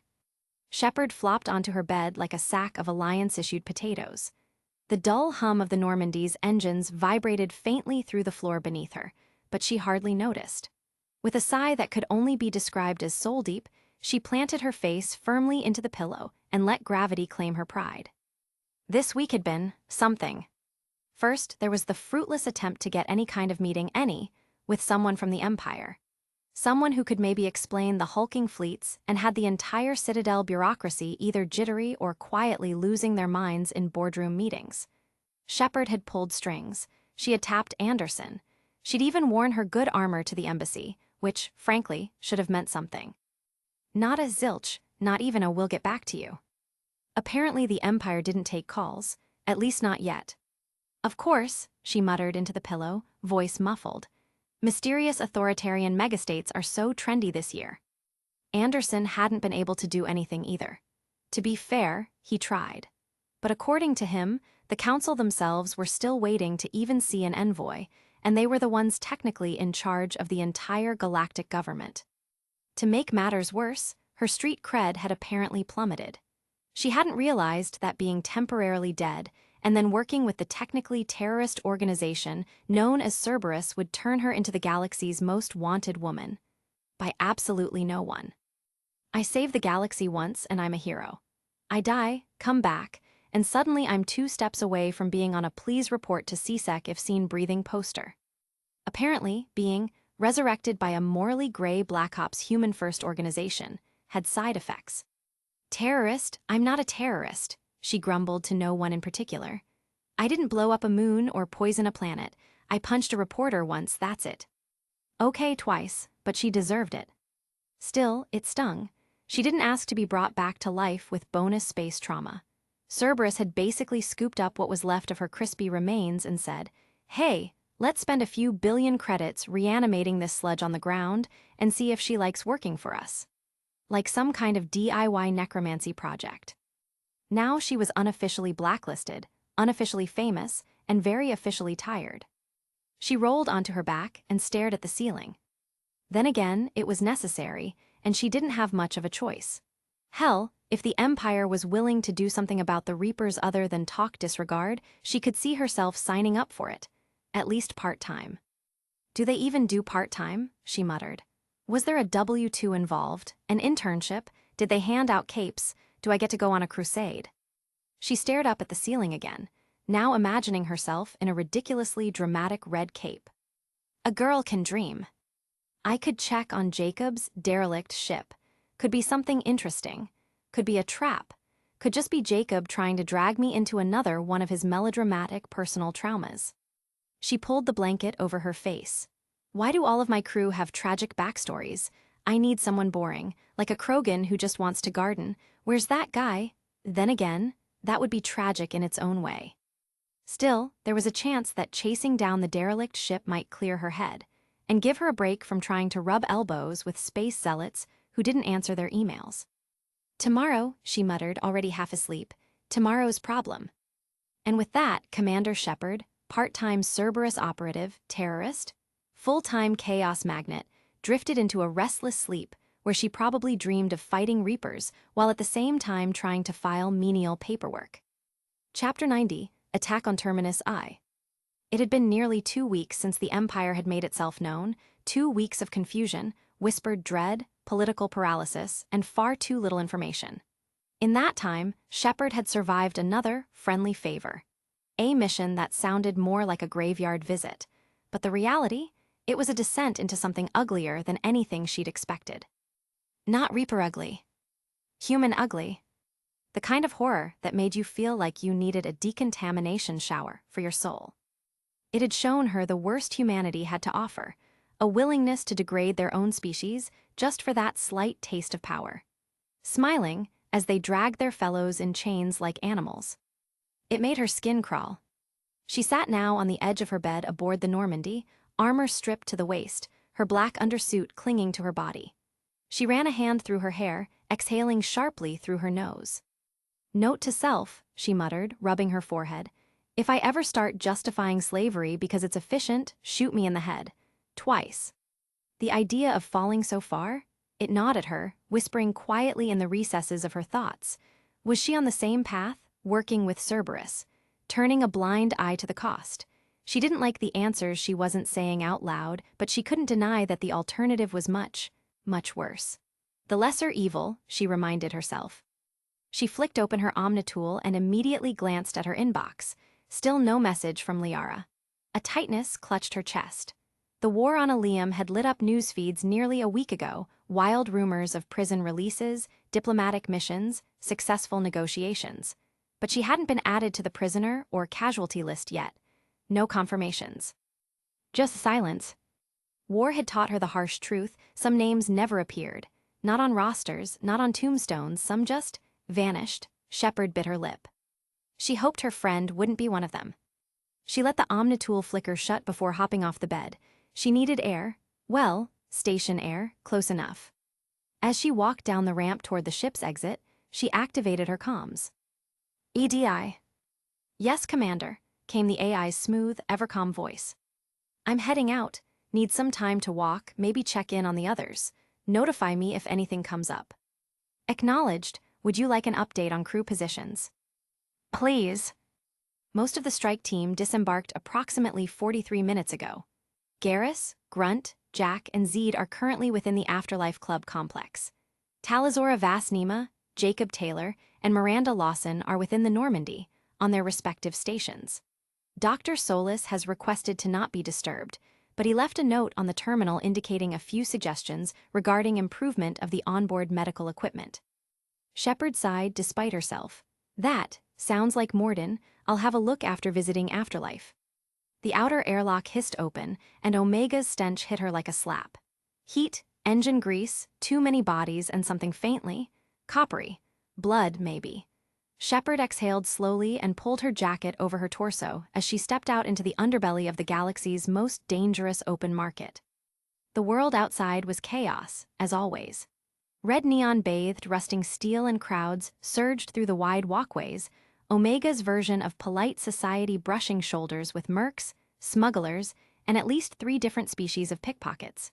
Shepard flopped onto her bed like a sack of Alliance-issued potatoes. The dull hum of the Normandy's engines vibrated faintly through the floor beneath her, but she hardly noticed. With a sigh that could only be described as soul-deep, she planted her face firmly into the pillow and let gravity claim her pride. This week had been something. First, there was the fruitless attempt to get any kind of meeting with someone from the Empire. Someone who could maybe explain the hulking fleets and had the entire Citadel bureaucracy either jittery or quietly losing their minds in boardroom meetings. Shepard had pulled strings. She had tapped Anderson. She'd even worn her good armor to the embassy, which, frankly, should have meant something. Not a zilch, not even a "we'll get back to you." Apparently the Empire didn't take calls, at least not yet. "Of course," she muttered into the pillow, voice muffled. "Mysterious authoritarian megastates are so trendy this year." Anderson hadn't been able to do anything either. To be fair, he tried. But according to him, the Council themselves were still waiting to even see an envoy, and they were the ones technically in charge of the entire galactic government. To make matters worse, her street cred had apparently plummeted. She hadn't realized that being temporarily dead and then working with the technically terrorist organization known as Cerberus would turn her into the galaxy's most wanted woman. By absolutely no one. "I saved the galaxy once and I'm a hero. I die, come back, and suddenly I'm 2 steps away from being on a please report to CSEC if seen breathing poster." Apparently, being resurrected by a morally gray Black Ops human-first organization had side effects. "Terrorist? I'm not a terrorist," she grumbled to no one in particular. "I didn't blow up a moon or poison a planet. I punched a reporter once, that's it." Okay, twice, but she deserved it. Still, it stung. She didn't ask to be brought back to life with bonus space trauma. Cerberus had basically scooped up what was left of her crispy remains and said, "Hey, let's spend a few billion credits reanimating this sludge on the ground and see if she likes working for us." Like some kind of DIY necromancy project. Now she was unofficially blacklisted, unofficially famous, and very officially tired. She rolled onto her back and stared at the ceiling. Then again, it was necessary, and she didn't have much of a choice. Hell, if the Empire was willing to do something about the Reapers other than talk disregard, she could see herself signing up for it, at least part-time. "Do they even do part-time?" she muttered. "Was there a W-2 involved, an internship? Did they hand out capes? Do I get to go on a crusade?" She stared up at the ceiling again, now imagining herself in a ridiculously dramatic red cape. A girl can dream. I could check on Jacob's derelict ship. Could be something interesting. Could be a trap. Could just be Jacob trying to drag me into another one of his melodramatic personal traumas. She pulled the blanket over her face. Why do all of my crew have tragic backstories? I need someone boring, like a Krogan who just wants to garden. Where's that guy? Then again, that would be tragic in its own way. Still, there was a chance that chasing down the derelict ship might clear her head, and give her a break from trying to rub elbows with space zealots who didn't answer their emails. "Tomorrow," she muttered, already half asleep, "tomorrow's problem." And with that, Commander Shepard, part-time Cerberus operative, terrorist, full-time chaos magnet, drifted into a restless sleep where she probably dreamed of fighting Reapers while at the same time trying to file menial paperwork. Chapter 90, Attack on Terminus I. It had been nearly 2 weeks since the Empire had made itself known, 2 weeks of confusion, whispered dread, political paralysis, and far too little information. In that time, Shepard had survived another friendly favor. A mission that sounded more like a graveyard visit, but the reality? It was a descent into something uglier than anything she'd expected. Not Reaper ugly. Human ugly. The kind of horror that made you feel like you needed a decontamination shower for your soul. It had shown her the worst humanity had to offer, a willingness to degrade their own species just for that slight taste of power. Smiling as they dragged their fellows in chains like animals. It made her skin crawl. She sat now on the edge of her bed aboard the Normandy, armor stripped to the waist, her black undersuit clinging to her body. She ran a hand through her hair, exhaling sharply through her nose. Note to self, she muttered, rubbing her forehead. If I ever start justifying slavery because it's efficient, shoot me in the head. Twice. The idea of falling so far? It gnawed at her, whispering quietly in the recesses of her thoughts. Was she on the same path, working with Cerberus, turning a blind eye to the cost? She didn't like the answers she wasn't saying out loud, but she couldn't deny that the alternative was much, much worse. The lesser evil, she reminded herself. She flicked open her Omnitool and immediately glanced at her inbox. Still no message from Liara. A tightness clutched her chest. The war on Ilium had lit up news feeds nearly a week ago, wild rumors of prison releases, diplomatic missions, successful negotiations. But she hadn't been added to the prisoner or casualty list yet. No confirmations. Just silence. War had taught her the harsh truth. Some names never appeared. Not on rosters, not on tombstones, some just vanished. Shepard bit her lip. She hoped her friend wouldn't be one of them. She let the Omnitool flicker shut before hopping off the bed. She needed air. Well, station air, close enough. As she walked down the ramp toward the ship's exit, she activated her comms. EDI. Yes, Commander, came the AI's smooth, ever-calm voice. I'm heading out. Need some time to walk, maybe check in on the others. Notify me if anything comes up. Acknowledged. Would you like an update on crew positions? Please. Most of the strike team disembarked approximately 43 minutes ago. Garrus, Grunt, Jack, and Zeed are currently within the Afterlife Club complex. Talazora Vasnima, Jacob Taylor, and Miranda Lawson are within the Normandy, on their respective stations. Dr. Solis has requested to not be disturbed, but he left a note on the terminal indicating a few suggestions regarding improvement of the onboard medical equipment. Shepard sighed despite herself. That sounds like Morden. I'll have a look after visiting Afterlife. The outer airlock hissed open, and Omega's stench hit her like a slap. Heat, engine grease, too many bodies, and something faintly coppery. Blood, maybe. Shepard exhaled slowly and pulled her jacket over her torso as she stepped out into the underbelly of the galaxy's most dangerous open market. The world outside was chaos, as always. Red neon-bathed, rusting steel and crowds surged through the wide walkways, Omega's version of polite society brushing shoulders with mercs, smugglers, and at least 3 different species of pickpockets.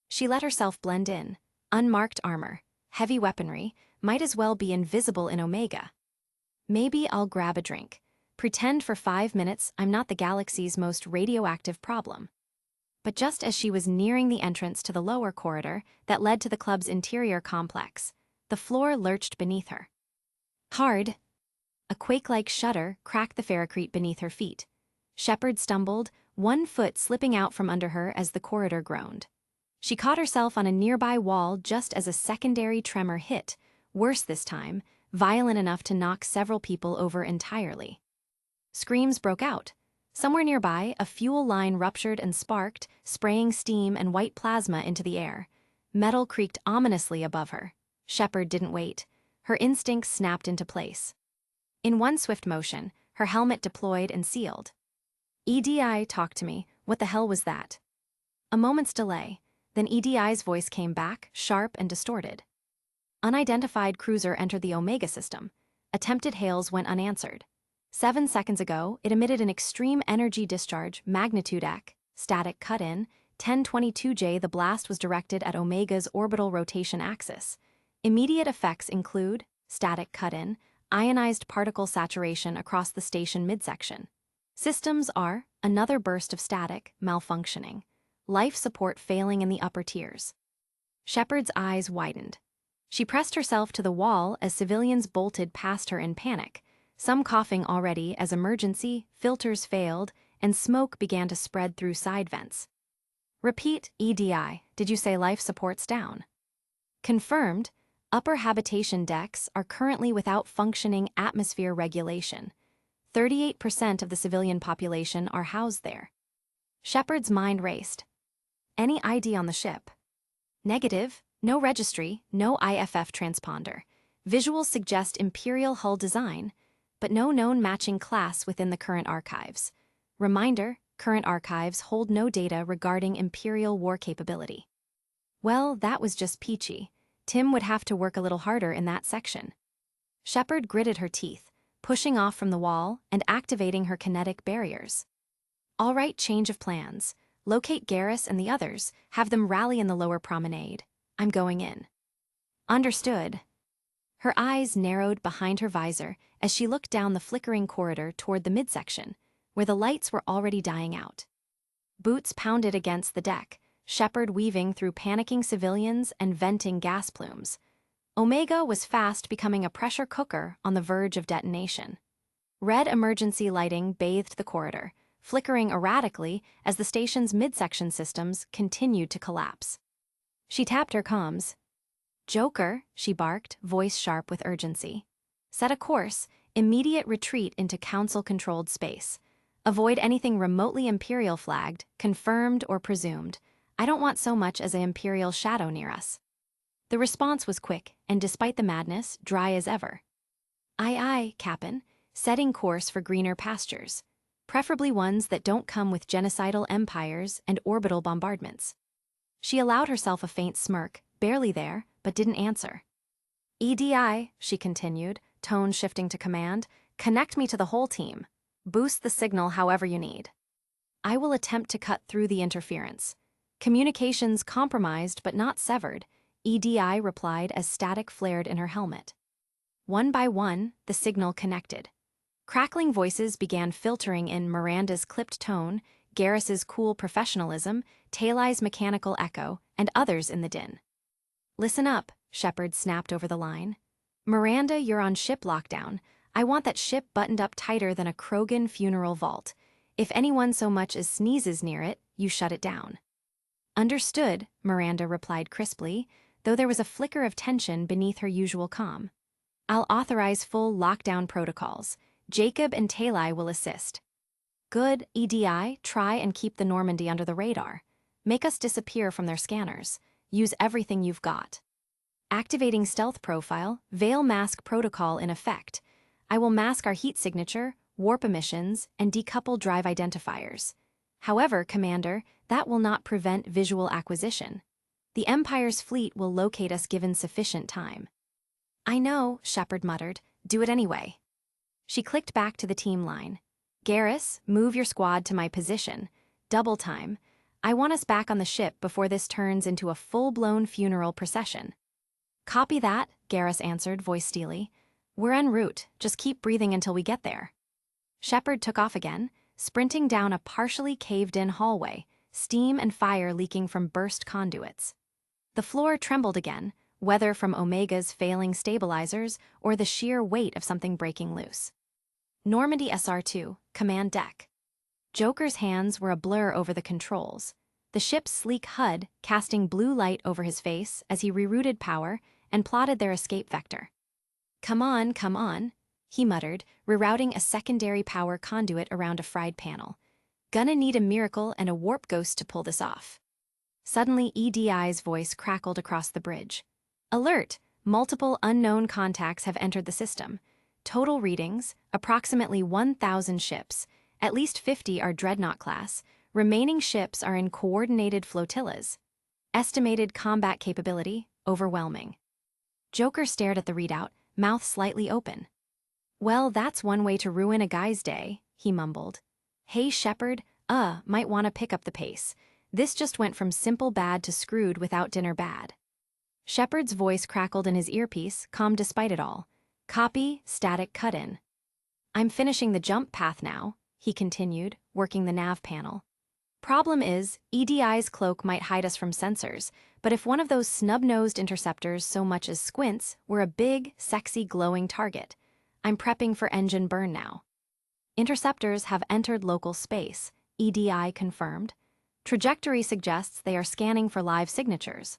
She let herself blend in. Unmarked armor, heavy weaponry, might as well be invisible in Omega. Maybe I'll grab a drink. Pretend for 5 minutes I'm not the galaxy's most radioactive problem. But just as she was nearing the entrance to the lower corridor that led to the club's interior complex, the floor lurched beneath her. Hard. A quake-like shudder cracked the ferrocrete beneath her feet. Shepard stumbled, one foot slipping out from under her as the corridor groaned. She caught herself on a nearby wall just as a secondary tremor hit, worse this time, violent enough to knock several people over entirely. Screams broke out. Somewhere nearby, a fuel line ruptured and sparked, spraying steam and white plasma into the air. Metal creaked ominously above her. Shepard didn't wait. Her instincts snapped into place. In one swift motion, her helmet deployed and sealed. EDI, talk to me. What the hell was that? A moment's delay. Then EDI's voice came back, sharp and distorted. Unidentified cruiser entered the Omega system. Attempted hails went unanswered. 7 seconds ago, it emitted an extreme energy discharge, magnitude EC, static cut-in, 1022J. The blast was directed at Omega's orbital rotation axis. Immediate effects include static cut-in, ionized particle saturation across the station midsection. Systems are another burst of static, malfunctioning. Life support failing in the upper tiers. Shepard's eyes widened. She pressed herself to the wall as civilians bolted past her in panic, some coughing already as emergency filters failed and smoke began to spread through side vents. Repeat, EDI, did you say life support's down? Confirmed, upper habitation decks are currently without functioning atmosphere regulation. 38% of the civilian population are housed there. Shepard's mind raced. Any ID on the ship? Negative, no registry, no IFF transponder. Visuals suggest Imperial hull design, but no known matching class within the current archives. Reminder, current archives hold no data regarding Imperial war capability. Well, that was just peachy. Tim would have to work a little harder in that section. Shepard gritted her teeth, pushing off from the wall and activating her kinetic barriers. All right, change of plans. Locate GEASS and the others, have them rally in the lower promenade. I'm going in. Understood. Her eyes narrowed behind her visor as she looked down the flickering corridor toward the midsection, where the lights were already dying out. Boots pounded against the deck, Shepard weaving through panicking civilians and venting gas plumes. Omega was fast becoming a pressure cooker on the verge of detonation. Red emergency lighting bathed the corridor, flickering erratically as the station's midsection systems continued to collapse. She tapped her comms. Joker, she barked, voice sharp with urgency. Set a course, immediate retreat into council-controlled space. Avoid anything remotely Imperial flagged, confirmed or presumed. I don't want so much as an Imperial shadow near us. The response was quick, and despite the madness, dry as ever. Aye aye, Cap'n, setting course for greener pastures. Preferably ones that don't come with genocidal empires and orbital bombardments. She allowed herself a faint smirk, barely there, but didn't answer. EDI, she continued, tone shifting to command, connect me to the whole team. Boost the signal however you need. I will attempt to cut through the interference. Communications compromised but not severed, EDI replied as static flared in her helmet. One by one, the signal connected. Crackling voices began filtering in Miranda's clipped tone, Garrus's cool professionalism, Talai's mechanical echo, and others in the din. Listen up, Shepard snapped over the line. Miranda, you're on ship lockdown. I want that ship buttoned up tighter than a Krogan funeral vault. If anyone so much as sneezes near it, you shut it down. Understood, Miranda replied crisply, though there was a flicker of tension beneath her usual calm. I'll authorize full lockdown protocols. Jacob and Talai will assist. Good, EDI, try and keep the Normandy under the radar. Make us disappear from their scanners. Use everything you've got. Activating stealth profile, veil mask protocol in effect. I will mask our heat signature, warp emissions, and decouple drive identifiers. However, Commander, that will not prevent visual acquisition. The Empire's fleet will locate us given sufficient time. I know, Shepard muttered. Do it anyway. She clicked back to the team line. Garrus, move your squad to my position. Double time. I want us back on the ship before this turns into a full-blown funeral procession. Copy that, Garrus answered, voice steely. We're en route, just keep breathing until we get there. Shepard took off again, sprinting down a partially caved-in hallway, steam and fire leaking from burst conduits. The floor trembled again, whether from Omega's failing stabilizers or the sheer weight of something breaking loose. Normandy SR-2, command deck. Joker's hands were a blur over the controls, the ship's sleek HUD casting blue light over his face as he rerouted power and plotted their escape vector. Come on, he muttered, rerouting a secondary power conduit around a fried panel. Gonna need a miracle and a warp ghost to pull this off. Suddenly, EDI's voice crackled across the bridge. Alert! Multiple unknown contacts have entered the system. Total readings, approximately 1,000 ships. At least 50 are Dreadnought class. Remaining ships are in coordinated flotillas. Estimated combat capability, overwhelming. Joker stared at the readout, mouth slightly open. Well, that's one way to ruin a guy's day, he mumbled. Hey, Shepard, might want to pick up the pace. This just went from simple bad to screwed without dinner bad. Shepard's voice crackled in his earpiece, calm despite it all. Copy, static cut-in. I'm finishing the jump path now, he continued, working the nav panel. Problem is, EDI's cloak might hide us from sensors, but if one of those snub-nosed interceptors so much as squints, we're a big, sexy, glowing target. I'm prepping for engine burn now. Interceptors have entered local space, EDI confirmed. Trajectory suggests they are scanning for live signatures.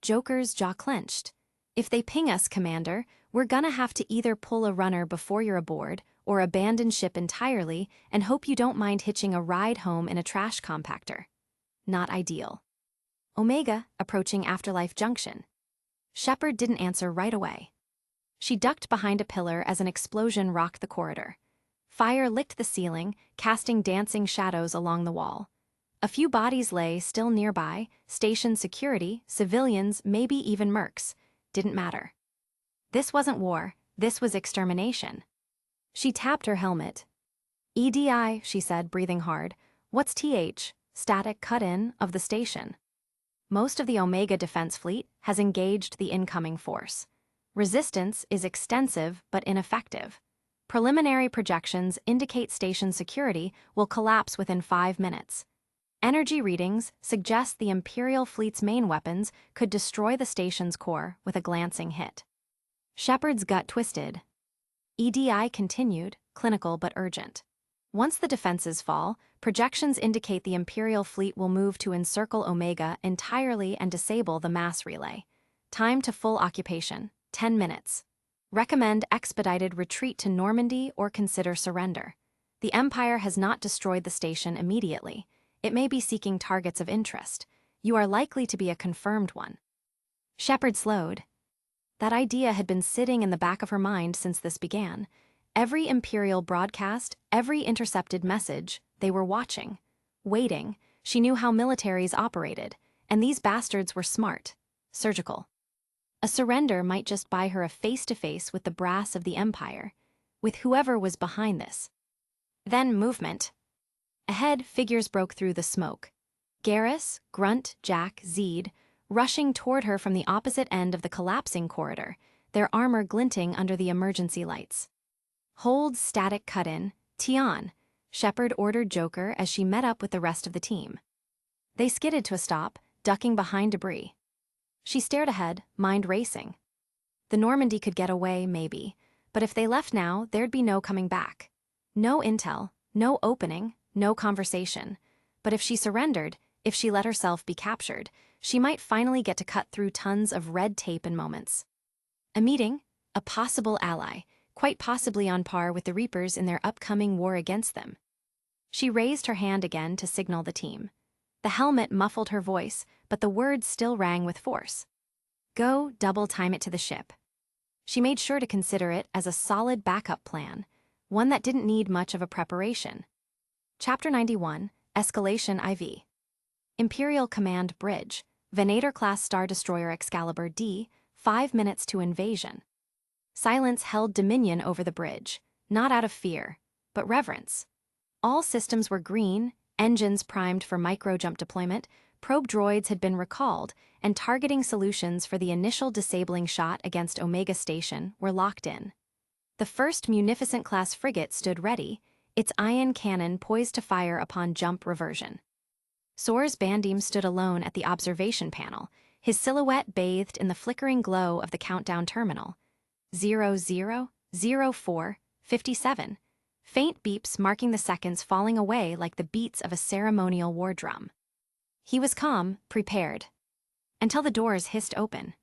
Joker's jaw clenched. If they ping us, Commander, we're gonna have to either pull a runner before you're aboard, or abandon ship entirely and hope you don't mind hitching a ride home in a trash compactor. Not ideal. Omega, approaching Afterlife Junction. Shepard didn't answer right away. She ducked behind a pillar as an explosion rocked the corridor. Fire licked the ceiling, casting dancing shadows along the wall. A few bodies lay still nearby, station security, civilians, maybe even mercs. Didn't matter. This wasn't war, this was extermination. She tapped her helmet. EDI, she said, breathing hard. What's TH, static cut-in, of the station? Most of the Omega defense fleet has engaged the incoming force. Resistance is extensive but ineffective. Preliminary projections indicate station security will collapse within 5 minutes. Energy readings suggest the Imperial fleet's main weapons could destroy the station's core with a glancing hit. Shepard's gut twisted. EDI continued, clinical but urgent. Once the defenses fall, projections indicate the Imperial fleet will move to encircle Omega entirely and disable the mass relay. Time to full occupation, 10 minutes. Recommend expedited retreat to Normandy or consider surrender. The Empire has not destroyed the station immediately. It may be seeking targets of interest. You are likely to be a confirmed one. Shepard slowed. That idea had been sitting in the back of her mind since this began. Every Imperial broadcast, every intercepted message, they were watching. Waiting. She knew how militaries operated, and these bastards were smart. Surgical. A surrender might just buy her a face-to-face with the brass of the Empire, with whoever was behind this. Then movement. Ahead, figures broke through the smoke. Garrus, Grunt, Jack, Zeed, rushing toward her from the opposite end of the collapsing corridor, their armor glinting under the emergency lights. Hold static cut-in, Tian, Shepard ordered Joker as she met up with the rest of the team. They skidded to a stop, ducking behind debris. She stared ahead, mind racing. The Normandy could get away, maybe, but if they left now, there'd be no coming back. No intel, no opening, no conversation. But if she surrendered, if she let herself be captured, she might finally get to cut through tons of red tape in moments. A meeting, a possible ally, quite possibly on par with the Reapers in their upcoming war against them. She raised her hand again to signal the team. The helmet muffled her voice, but the words still rang with force. Go double time it to the ship. She made sure to consider it as a solid backup plan, one that didn't need much of a preparation. Chapter 91, Escalation IV. Imperial Command Bridge, Venator-class Star Destroyer Excalibur D, 5 minutes to invasion. Silence held dominion over the bridge, not out of fear, but reverence. All systems were green, engines primed for micro-jump deployment, probe droids had been recalled, and targeting solutions for the initial disabling shot against Omega Station were locked in. The first Munificent-class frigate stood ready, its ion cannon poised to fire upon jump reversion. Soar's Bandim stood alone at the observation panel, his silhouette bathed in the flickering glow of the countdown terminal. 000457. Faint beeps marking the seconds falling away like the beats of a ceremonial war drum. He was calm, prepared. Until the doors hissed open.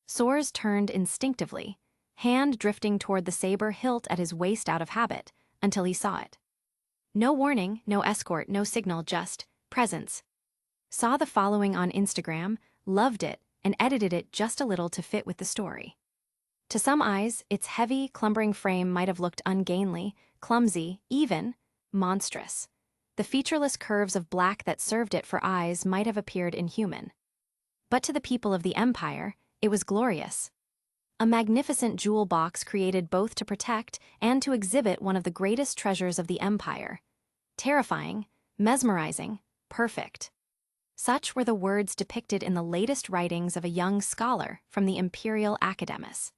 Soars turned instinctively, hand drifting toward the saber hilt at his waist out of habit, until he saw it. No warning, no escort, no signal, just presence. Saw the following on Instagram, loved it, and edited it just a little to fit with the story. To some eyes, its heavy, clumbering frame might have looked ungainly, clumsy, even monstrous. The featureless curves of black that served it for eyes might have appeared inhuman. But to the people of the Empire, it was glorious. A magnificent jewel box created both to protect and to exhibit one of the greatest treasures of the Empire. Terrifying, mesmerizing, perfect. Such were the words depicted in the latest writings of a young scholar from the Imperial Academus.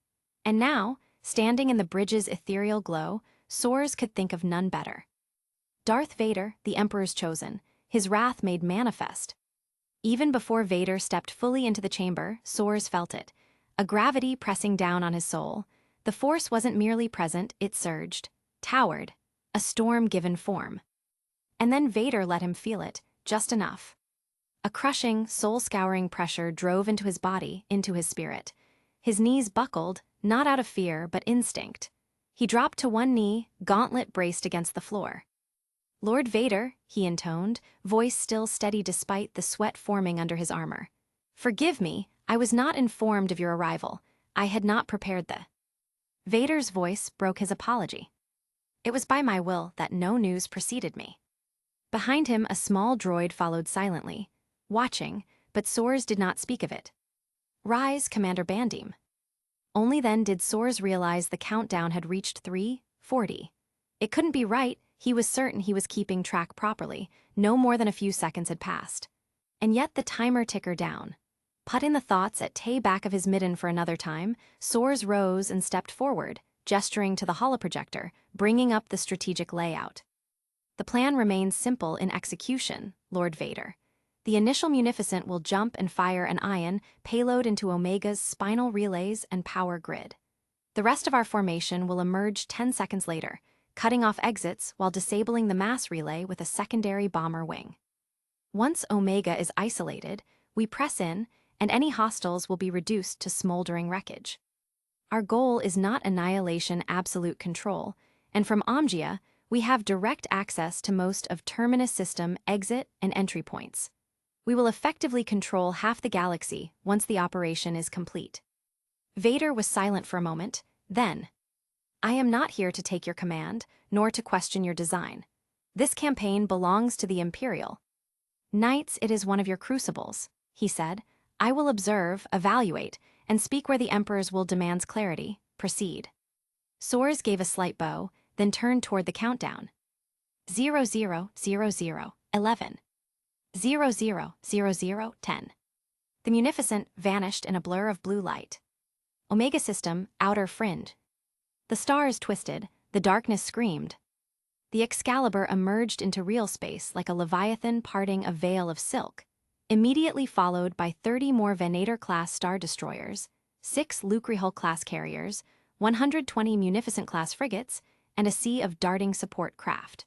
And now, standing in the bridge's ethereal glow, Soars could think of none better. Darth Vader, the Emperor's chosen, his wrath made manifest. Even before Vader stepped fully into the chamber, Soares felt it, a gravity pressing down on his soul. The force wasn't merely present, it surged, towered, a storm given form. And then Vader let him feel it, just enough. A crushing, soul-scouring pressure drove into his body, into his spirit. His knees buckled, not out of fear, but instinct. He dropped to one knee, gauntlet braced against the floor. "Lord Vader," he intoned, voice still steady despite the sweat forming under his armor. "Forgive me, I was not informed of your arrival. I had not prepared the—" Vader's voice broke his apology. "It was by my will that no news preceded me." Behind him, a small droid followed silently, watching, but Soares did not speak of it. "Rise, Commander Bandim." Only then did Soares realize the countdown had reached 3:40. It couldn't be right, he was certain he was keeping track properly. No more than a few seconds had passed. And yet the timer tickered down. Putting the thoughts at tay back of his midden for another time, Soares rose and stepped forward, gesturing to the holoprojector, bringing up the strategic layout. "The plan remains simple in execution, Lord Vader. The initial munificent will jump and fire an ion payload into Omega's spinal relays and power grid. The rest of our formation will emerge 10 seconds later, cutting off exits while disabling the mass relay with a secondary bomber wing. Once Omega is isolated, we press in, and any hostiles will be reduced to smoldering wreckage. Our goal is not annihilation, absolute control, and from Omgia, we have direct access to most of Terminus system exit and entry points. We will effectively control half the galaxy once the operation is complete." Vader was silent for a moment, then, "I am not here to take your command, nor to question your design. This campaign belongs to the Imperial. Knights, it is one of your crucibles," he said. "I will observe, evaluate, and speak where the Emperor's will demands clarity. Proceed." Soares gave a slight bow, then turned toward the countdown. 0000 11. 0000 10. The munificent vanished in a blur of blue light. Omega system, outer fringe. The stars twisted, the darkness screamed. The Excalibur emerged into real space like a leviathan parting a veil of silk, immediately followed by 30 more Venator-class star destroyers, 6 Lucrehulk-class carriers, 120 Munificent-class frigates, and a sea of darting support craft.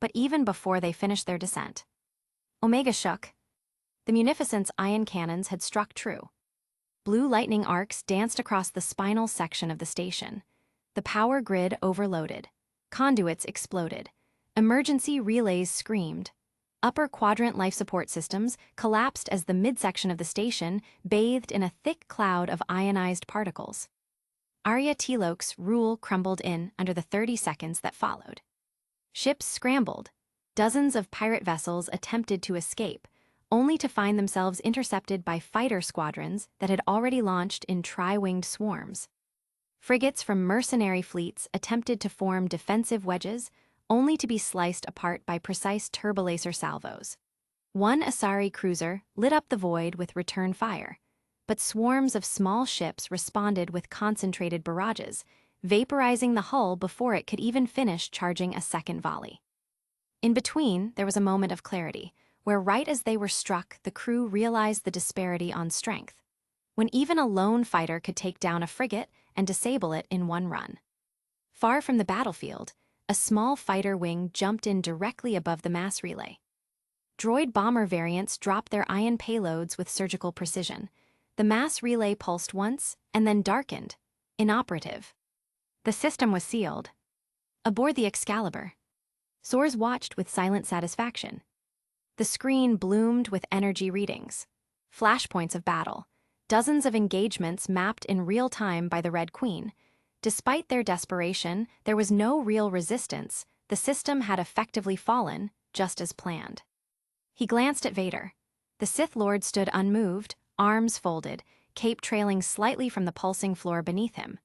But even before they finished their descent, Omega shook. The Munificent's ion cannons had struck true. Blue lightning arcs danced across the spinal section of the station. The power grid overloaded. Conduits exploded. Emergency relays screamed. Upper quadrant life support systems collapsed as the midsection of the station bathed in a thick cloud of ionized particles. Arya Tilok's rule crumbled in under the 30 seconds that followed. Ships scrambled. Dozens of pirate vessels attempted to escape, only to find themselves intercepted by fighter squadrons that had already launched in tri-winged swarms. Frigates from mercenary fleets attempted to form defensive wedges, only to be sliced apart by precise turbolaser salvos. One Asari cruiser lit up the void with return fire, but swarms of small ships responded with concentrated barrages, vaporizing the hull before it could even finish charging a second volley. In between, there was a moment of clarity, where right as they were struck, the crew realized the disparity on strength, when even a lone fighter could take down a frigate and disable it in one run. Far from the battlefield, a small fighter wing jumped in directly above the mass relay. Droid bomber variants dropped their ion payloads with surgical precision. The mass relay pulsed once and then darkened, inoperative. The system was sealed. Aboard the Excalibur, Soares watched with silent satisfaction. The screen bloomed with energy readings, flashpoints of battle, dozens of engagements mapped in real time by the Red Queen. Despite their desperation, there was no real resistance. The system had effectively fallen, just as planned. He glanced at Vader. The Sith Lord stood unmoved, arms folded, cape trailing slightly from the pulsing floor beneath him.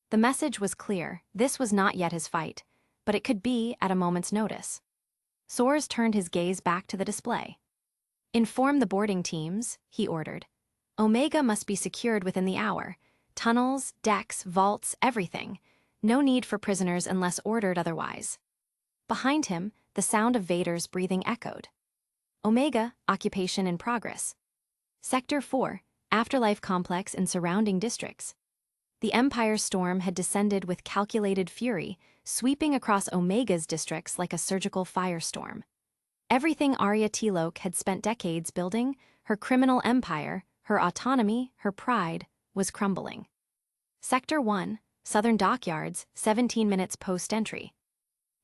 The message was clear. This was not yet his fight, but it could be at a moment's notice. Soares turned his gaze back to the display. "Inform the boarding teams," he ordered. "Omega must be secured within the hour. Tunnels, decks, vaults, everything. No need for prisoners unless ordered otherwise." Behind him, the sound of Vader's breathing echoed. Omega, occupation in progress. Sector 4, afterlife complex and surrounding districts. The Empire's storm had descended with calculated fury, sweeping across Omega's districts like a surgical firestorm. Everything Arya Tilok had spent decades building, her criminal empire, her autonomy, her pride, was crumbling. Sector 1, Southern Dockyards, 17 minutes post-entry.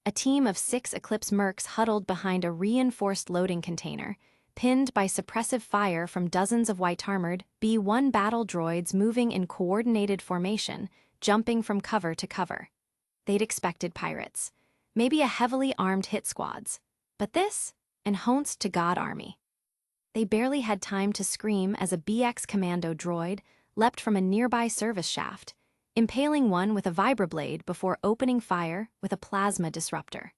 A team of 6 Eclipse mercs huddled behind a reinforced loading container, pinned by suppressive fire from dozens of white-armored B-1 battle droids moving in coordinated formation, jumping from cover to cover. They'd expected pirates, maybe a heavily armed hit squads, but this, an honest to God army. They barely had time to scream as a BX commando droid leapt from a nearby service shaft, impaling one with a vibroblade before opening fire with a plasma disruptor.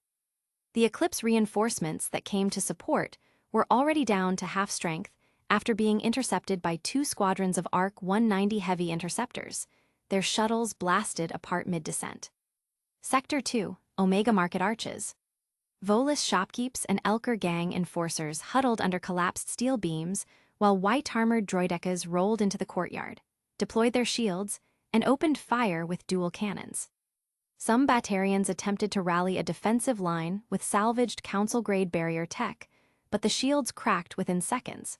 The Eclipse reinforcements that came to support were already down to half strength after being intercepted by 2 squadrons of ARC 190 heavy interceptors, their shuttles blasted apart mid-descent. Sector 2, Omega Market Arches. Volus shopkeepers and Elker gang enforcers huddled under collapsed steel beams while white-armored droidekas rolled into the courtyard, deployed their shields, and opened fire with dual cannons. Some Batarians attempted to rally a defensive line with salvaged council-grade barrier tech, but the shields cracked within seconds.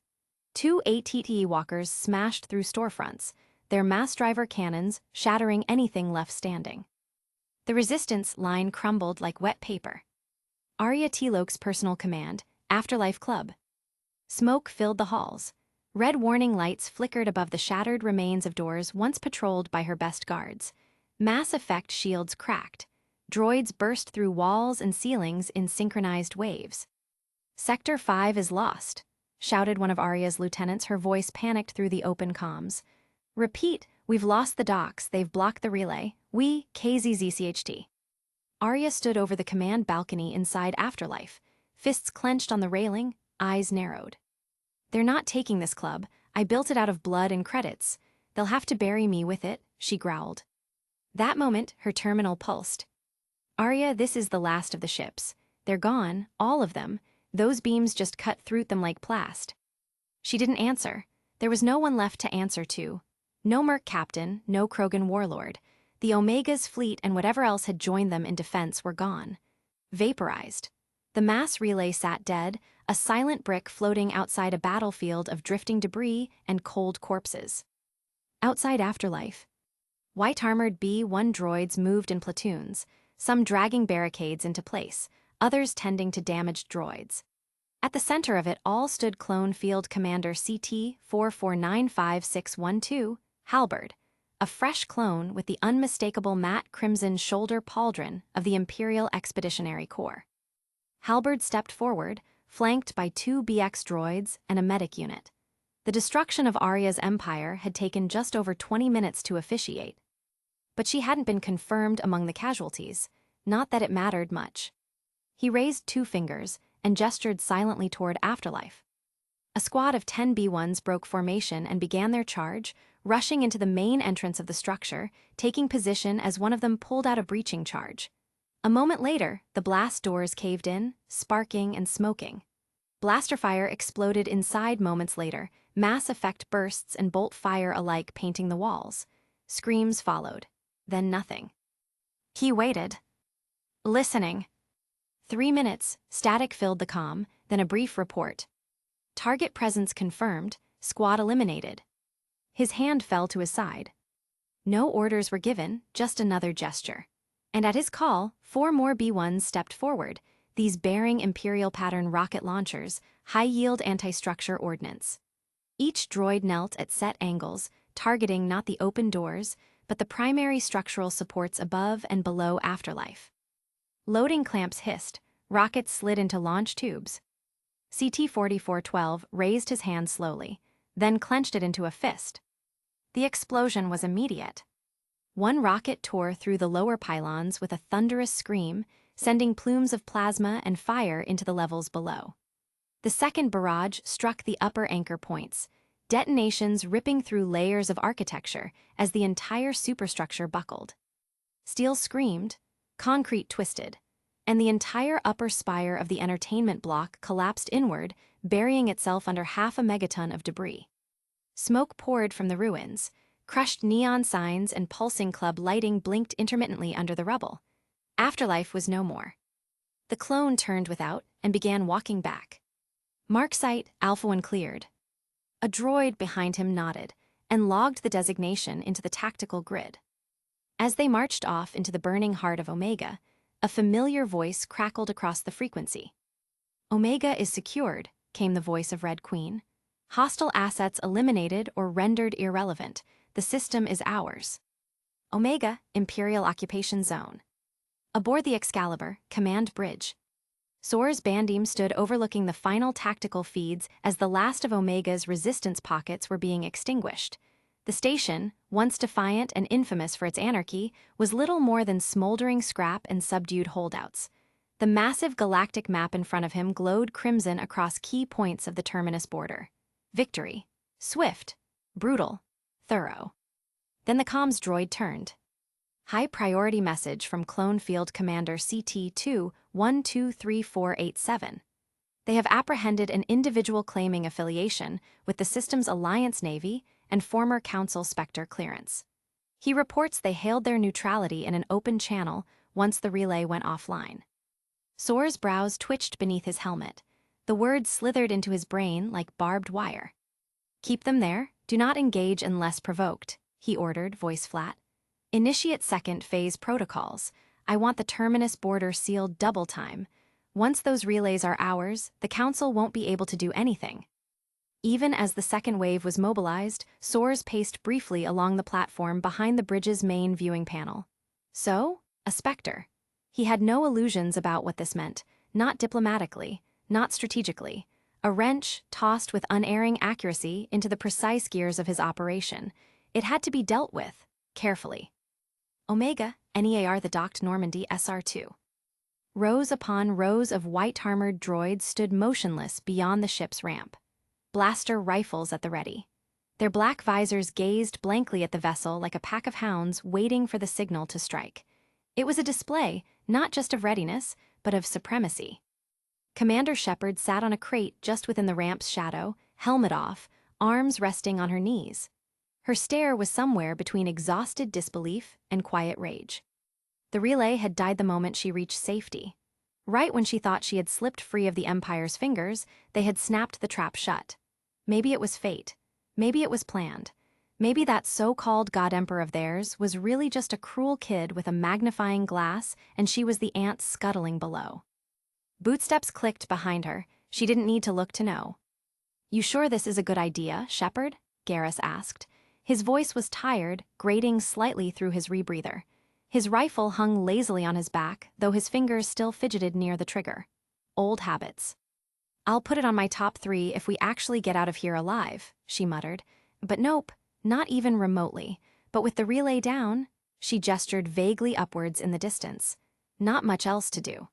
2 ATTE walkers smashed through storefronts, their mass driver cannons shattering anything left standing. The resistance line crumbled like wet paper. Arya Tilok's personal command, Afterlife Club. Smoke filled the halls. Red warning lights flickered above the shattered remains of doors once patrolled by her best guards. Mass effect shields cracked. Droids burst through walls and ceilings in synchronized waves. Sector 5 is lost, shouted one of Arya's lieutenants, her voice panicked through the open comms. Repeat, we've lost the docks, they've blocked the relay. We, KZZCHT. Arya stood over the command balcony inside Afterlife, fists clenched on the railing, eyes narrowed. They're not taking this club. I built it out of blood and credits. They'll have to bury me with it, she growled. That moment, her terminal pulsed. Arya, this is the last of the ships. They're gone, all of them. Those beams just cut through them like plast. She didn't answer. There was no one left to answer to. No Merc captain, no Krogan warlord. The Omega's fleet and whatever else had joined them in defense were gone. Vaporized. The mass relay sat dead, a silent brick floating outside a battlefield of drifting debris and cold corpses. Outside Afterlife. White-armored B-1 droids moved in platoons, some dragging barricades into place, others tending to damaged droids. At the center of it all stood Clone Field Commander CT-4495612, Halberd, a fresh clone with the unmistakable matte crimson shoulder pauldron of the Imperial Expeditionary Corps. Halberd stepped forward, flanked by 2 BX droids and a medic unit. The destruction of Arya's empire had taken just over 20 minutes to officiate. But she hadn't been confirmed among the casualties, not that it mattered much. He raised 2 fingers and gestured silently toward Afterlife. A squad of 10 B-1s broke formation and began their charge, rushing into the main entrance of the structure, taking position as one of them pulled out a breaching charge. A moment later, the blast doors caved in, sparking and smoking. Blaster fire exploded inside moments later, mass effect bursts and bolt fire alike painting the walls. Screams followed. Then nothing. He waited. Listening. 3 minutes, static filled the comm, then a brief report. Target presence confirmed, squad eliminated. His hand fell to his side. No orders were given, just another gesture. And at his call, 4 more B-1s stepped forward, these bearing Imperial pattern rocket launchers, high-yield anti-structure ordnance. Each droid knelt at set angles, targeting not the open doors, but the primary structural supports above and below Afterlife. Loading clamps hissed, rockets slid into launch tubes. CT-4412 raised his hand slowly, then clenched it into a fist. The explosion was immediate. One rocket tore through the lower pylons with a thunderous scream, sending plumes of plasma and fire into the levels below. The second barrage struck the upper anchor points, detonations ripping through layers of architecture as the entire superstructure buckled. Steel screamed, concrete twisted. and the entire upper spire of the entertainment block collapsed inward, burying itself under half a megaton of debris. Smoke poured from the ruins. Crushed neon signs and pulsing club lighting blinked intermittently under the rubble. Afterlife was no more. The clone turned without and began walking back. Mark site, Alpha 1 cleared. A droid behind him nodded and logged the designation into the tactical grid. As they marched off into the burning heart of Omega, a familiar voice crackled across the frequency. "Omega is secured," came the voice of Red Queen. "Hostile assets eliminated or rendered irrelevant. The system is ours." Omega, Imperial Occupation Zone. Aboard the Excalibur, Command Bridge. Soar's Bandim stood overlooking the final tactical feeds as the last of Omega's resistance pockets were being extinguished. The station, once defiant and infamous for its anarchy, was little more than smoldering scrap and subdued holdouts. The massive galactic map in front of him glowed crimson across key points of the terminus border. Victory. Swift. Brutal. Thorough. Then the comms droid turned. High-priority message from Clone Field Commander CT-2-123487. They have apprehended an individual claiming affiliation with the system's Alliance Navy and former Council Spectre clearance. He reports they hailed their neutrality in an open channel once the relay went offline. Soar's brows twitched beneath his helmet. The words slithered into his brain like barbed wire. "Keep them there. Do not engage unless provoked," he ordered, voice flat. "Initiate second phase protocols. I want the terminus border sealed double time. Once those relays are ours, the Council won't be able to do anything." Even as the second wave was mobilized, Soars paced briefly along the platform behind the bridge's main viewing panel. So, a Spectre. He had no illusions about what this meant, not diplomatically, not strategically. A wrench tossed with unerring accuracy into the precise gears of his operation. It had to be dealt with, carefully. Omega, NEAR the docked Normandy SR-2. Rows upon rows of white-armored droids stood motionless beyond the ship's ramp. Blaster rifles at the ready. Their black visors gazed blankly at the vessel like a pack of hounds waiting for the signal to strike. It was a display, not just of readiness, but of supremacy. Commander Shepard sat on a crate just within the ramp's shadow, helmet off, arms resting on her knees. Her stare was somewhere between exhausted disbelief and quiet rage. The relay had died the moment she reached safety. Right when she thought she had slipped free of the Empire's fingers, they had snapped the trap shut. Maybe it was fate. Maybe it was planned. Maybe that so-called God Emperor of theirs was really just a cruel kid with a magnifying glass, and she was the ant scuttling below. Bootsteps clicked behind her. She didn't need to look to know. "You sure this is a good idea, Shepard?" Garrus asked. His voice was tired, grating slightly through his rebreather. His rifle hung lazily on his back, though his fingers still fidgeted near the trigger. Old habits. "I'll put it on my top 3 if we actually get out of here alive," she muttered. "But nope, not even remotely. But with the relay down," she gestured vaguely upwards in the distance. "Not much else to do."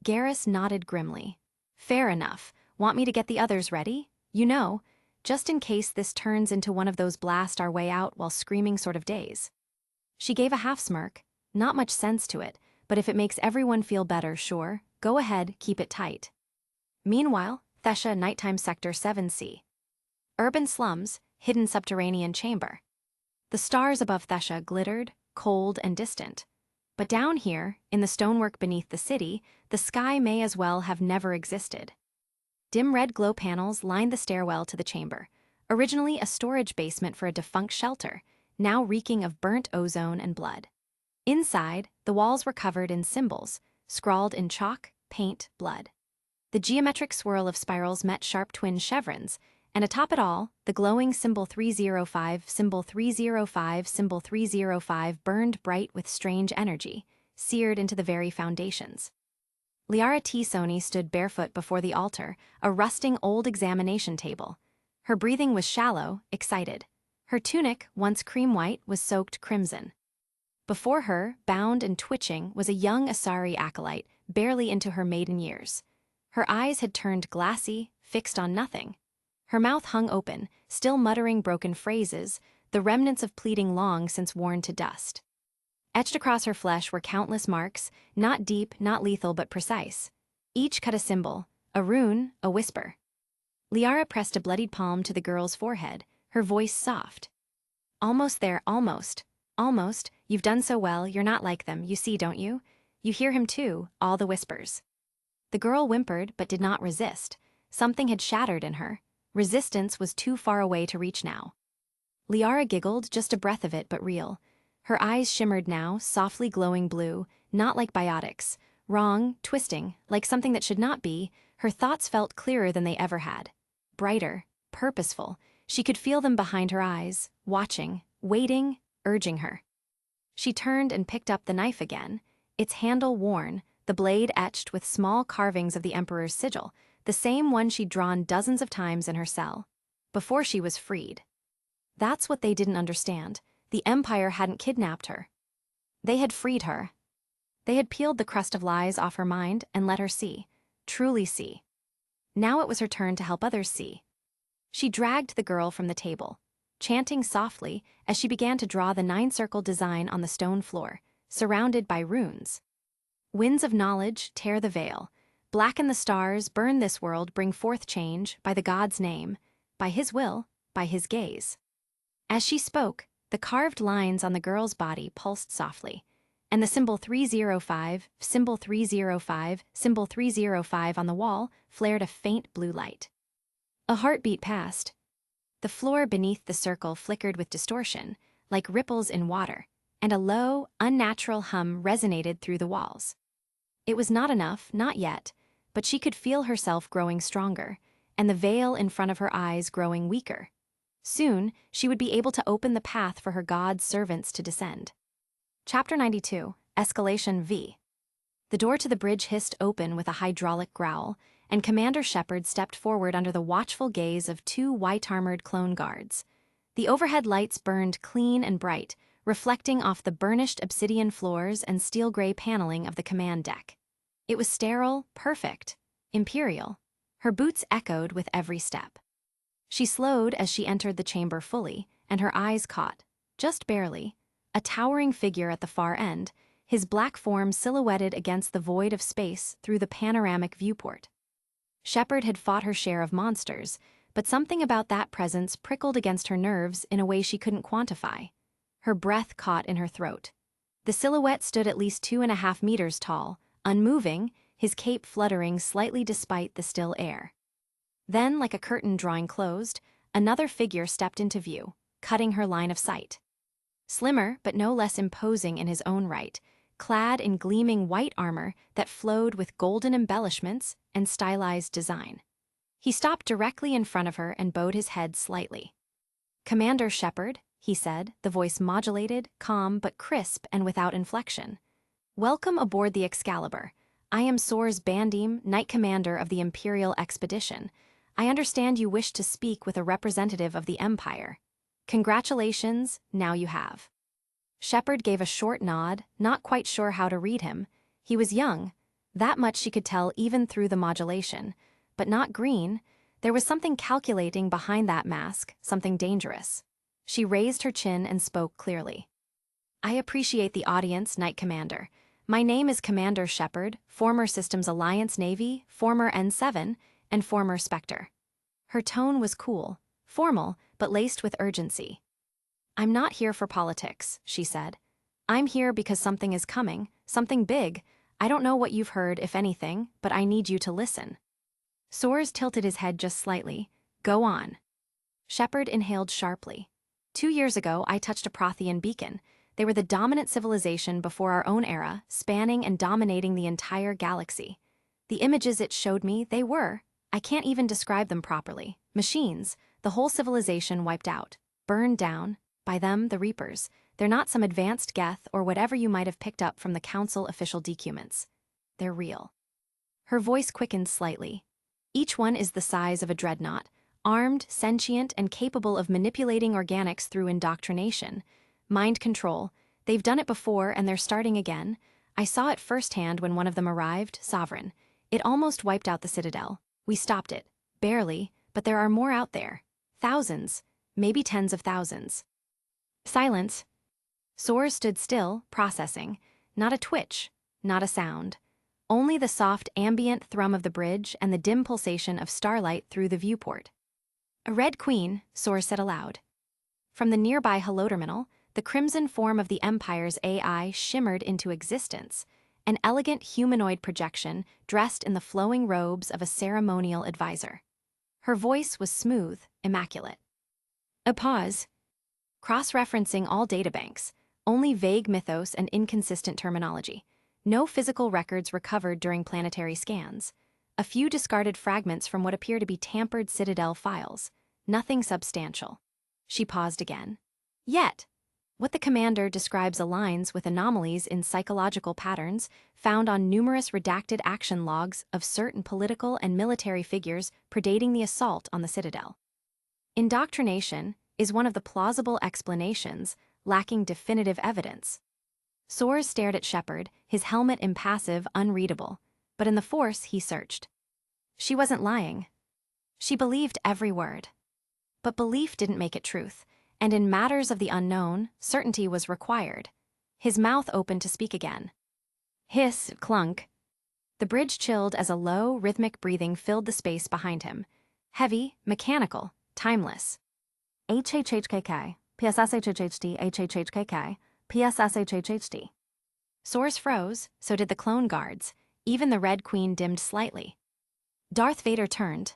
Garrus nodded grimly. "Fair enough. Want me to get the others ready? You know, just in case this turns into one of those blast our way out while screaming sort of days." She gave a half-smirk. Not much sense to it, but if it makes everyone feel better, sure, go ahead, keep it tight. Meanwhile, Thesha Nighttime Sector 7C. Urban slums, hidden subterranean chamber. The stars above Thesha glittered, cold and distant. But down here, in the stonework beneath the city, the sky may as well have never existed. Dim red glow panels lined the stairwell to the chamber, originally a storage basement for a defunct shelter, now reeking of burnt ozone and blood. Inside, the walls were covered in symbols, scrawled in chalk, paint, blood. The geometric swirl of spirals met sharp twin chevrons, and atop it all, the glowing symbol 305, symbol 305, symbol 305 burned bright with strange energy, seared into the very foundations. Liara T. Sony stood barefoot before the altar, a rusting old examination table. Her breathing was shallow, excited. Her tunic, once cream-white, was soaked crimson. Before her, bound and twitching, was a young Asari acolyte, barely into her maiden years. Her eyes had turned glassy, fixed on nothing. Her mouth hung open, still muttering broken phrases, the remnants of pleading long since worn to dust. Etched across her flesh were countless marks, not deep, not lethal, but precise. Each cut a symbol, a rune, a whisper. Liara pressed a bloodied palm to the girl's forehead, her voice soft. Almost there, almost. Almost. You've done so well, you're not like them, you see, don't you? You hear him too, all the whispers. The girl whimpered but did not resist. Something had shattered in her. Resistance was too far away to reach now. Liara giggled, just a breath of it but real. Her eyes shimmered now, softly glowing blue, not like biotics. Wrong, twisting, like something that should not be. Her thoughts felt clearer than they ever had. Brighter, purposeful. She could feel them behind her eyes, watching, waiting, urging her. She turned and picked up the knife again, its handle worn, the blade etched with small carvings of the Emperor's sigil, the same one she'd drawn dozens of times in her cell, before she was freed. That's what they didn't understand. The Empire hadn't kidnapped her. They had freed her. They had peeled the crust of lies off her mind and let her see, truly see. Now it was her turn to help others see. She dragged the girl from the table, chanting softly as she began to draw the 9-circle design on the stone floor, surrounded by runes. Winds of knowledge tear the veil, blacken the stars, burn this world, bring forth change, by the god's name, by his will, by his gaze. As she spoke, the carved lines on the girl's body pulsed softly, and the symbol 305, symbol 305, symbol 305 on the wall flared a faint blue light. A heartbeat passed. The floor beneath the circle flickered with distortion, like ripples in water, and a low, unnatural hum resonated through the walls. It was not enough, not yet, but she could feel herself growing stronger, and the veil in front of her eyes growing weaker. Soon, she would be able to open the path for her god's servants to descend. Chapter 92, Escalation V. The door to the bridge hissed open with a hydraulic growl, and Commander Shepard stepped forward under the watchful gaze of 2 white-armored clone guards. The overhead lights burned clean and bright, reflecting off the burnished obsidian floors and steel-gray paneling of the command deck. It was sterile, perfect, imperial. Her boots echoed with every step. She slowed as she entered the chamber fully, and her eyes caught, just barely, a towering figure at the far end, his black form silhouetted against the void of space through the panoramic viewport. Shepard had fought her share of monsters, but something about that presence prickled against her nerves in a way she couldn't quantify. Her breath caught in her throat. The silhouette stood at least 2.5 meters tall, unmoving, his cape fluttering slightly despite the still air. Then, like a curtain drawing closed, another figure stepped into view, cutting her line of sight. Slimmer, but no less imposing in his own right, clad in gleaming white armor that flowed with golden embellishments and stylized design. He stopped directly in front of her and bowed his head slightly. "Commander Shepard," he said, the voice modulated, calm but crisp and without inflection. "Welcome aboard the Excalibur. I am Soars Bandim, Knight Commander of the Imperial Expedition. I understand you wish to speak with a representative of the Empire. Congratulations, now you have." Shepard gave a short nod, not quite sure how to read him. He was young, that much she could tell even through the modulation, but not green. There was something calculating behind that mask, something dangerous. She raised her chin and spoke clearly. "I appreciate the audience, Knight Commander. My name is Commander Shepard, former Systems Alliance Navy, former N7, and former Spectre." Her tone was cool, formal, but laced with urgency. "I'm not here for politics," she said. "I'm here because something is coming, something big. I don't know what you've heard, if anything, but I need you to listen." Soars tilted his head just slightly. "Go on." Shepard inhaled sharply. 2 years ago, I touched a Prothean beacon. They were the dominant civilization before our own era, spanning and dominating the entire galaxy. The images it showed me, they were, I can't even describe them properly, machines, the whole civilization wiped out, burned down, by them, the Reapers. They're not some advanced Geth or whatever you might have picked up from the Council official documents. They're real. Her voice quickened slightly. Each one is the size of a dreadnought, armed, sentient, and capable of manipulating organics through indoctrination. Mind control. They've done it before and they're starting again. I saw it firsthand when one of them arrived, Sovereign. It almost wiped out the Citadel. We stopped it. Barely, but there are more out there. Thousands, maybe tens of thousands. Silence. Soares stood still, processing. Not a twitch, not a sound. Only the soft ambient thrum of the bridge and the dim pulsation of starlight through the viewport. A red queen, Soares said aloud. From the nearby holoterminal, the crimson form of the Empire's AI shimmered into existence, an elegant humanoid projection dressed in the flowing robes of a ceremonial advisor. Her voice was smooth, immaculate. A pause. Cross-referencing all databanks, only vague mythos and inconsistent terminology. No physical records recovered during planetary scans. A few discarded fragments from what appear to be tampered Citadel files. Nothing substantial. She paused again. Yet, what the commander describes aligns with anomalies in psychological patterns found on numerous redacted action logs of certain political and military figures predating the assault on the Citadel. Indoctrination is one of the plausible explanations, lacking definitive evidence. Soares stared at Shepard, his helmet impassive, unreadable, but in the Force he searched. She wasn't lying. She believed every word. But belief didn't make it truth, and in matters of the unknown, certainty was required. His mouth opened to speak again. Hiss, clunk. The bridge chilled as a low, rhythmic breathing filled the space behind him. Heavy, mechanical, timeless. HHHKK, PSSHHHD, HHHKK, PSSHHHD. Soares froze, so did the clone guards. Even the Red Queen dimmed slightly. Darth Vader turned.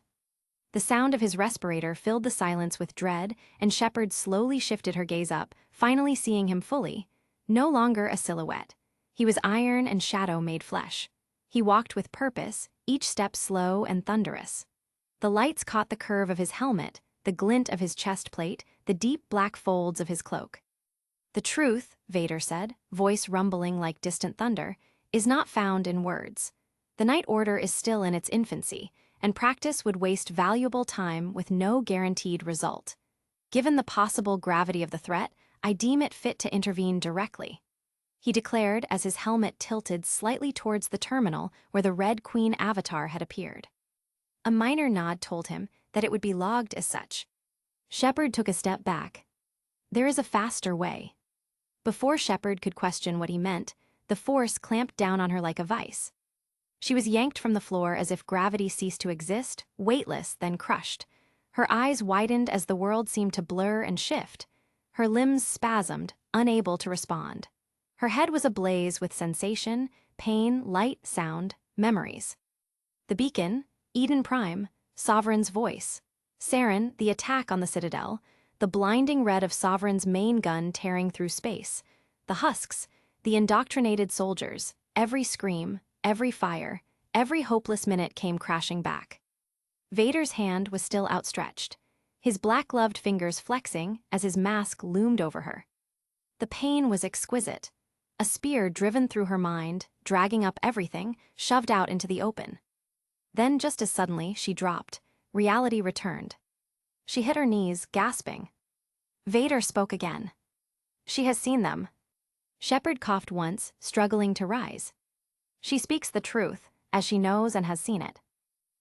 The sound of his respirator filled the silence with dread, and Shepard slowly shifted her gaze up, finally seeing him fully. No longer a silhouette. He was iron and shadow made flesh. He walked with purpose, each step slow and thunderous. The lights caught the curve of his helmet, the glint of his chest plate, the deep black folds of his cloak. The truth, Vader said, voice rumbling like distant thunder, is not found in words. The Night Order is still in its infancy, and practice would waste valuable time with no guaranteed result. Given the possible gravity of the threat, I deem it fit to intervene directly, he declared as his helmet tilted slightly towards the terminal where the Red Queen avatar had appeared. A minor nod told him that it would be logged as such. Shepard took a step back. There is a faster way. Before Shepard could question what he meant, the Force clamped down on her like a vice. She was yanked from the floor as if gravity ceased to exist, weightless, then crushed. Her eyes widened as the world seemed to blur and shift. Her limbs spasmed, unable to respond. Her head was ablaze with sensation, pain, light, sound, memories. The beacon, Eden Prime, Sovereign's voice. Saren, the attack on the Citadel, the blinding red of Sovereign's main gun tearing through space. The husks, the indoctrinated soldiers, every scream, every fire, every hopeless minute came crashing back. Vader's hand was still outstretched, his black-gloved fingers flexing as his mask loomed over her. The pain was exquisite. A spear driven through her mind, dragging up everything, shoved out into the open. Then just as suddenly, she dropped. Reality returned. She hit her knees, gasping. Vader spoke again. She has seen them. Shepard coughed once, struggling to rise. She speaks the truth, as she knows and has seen it.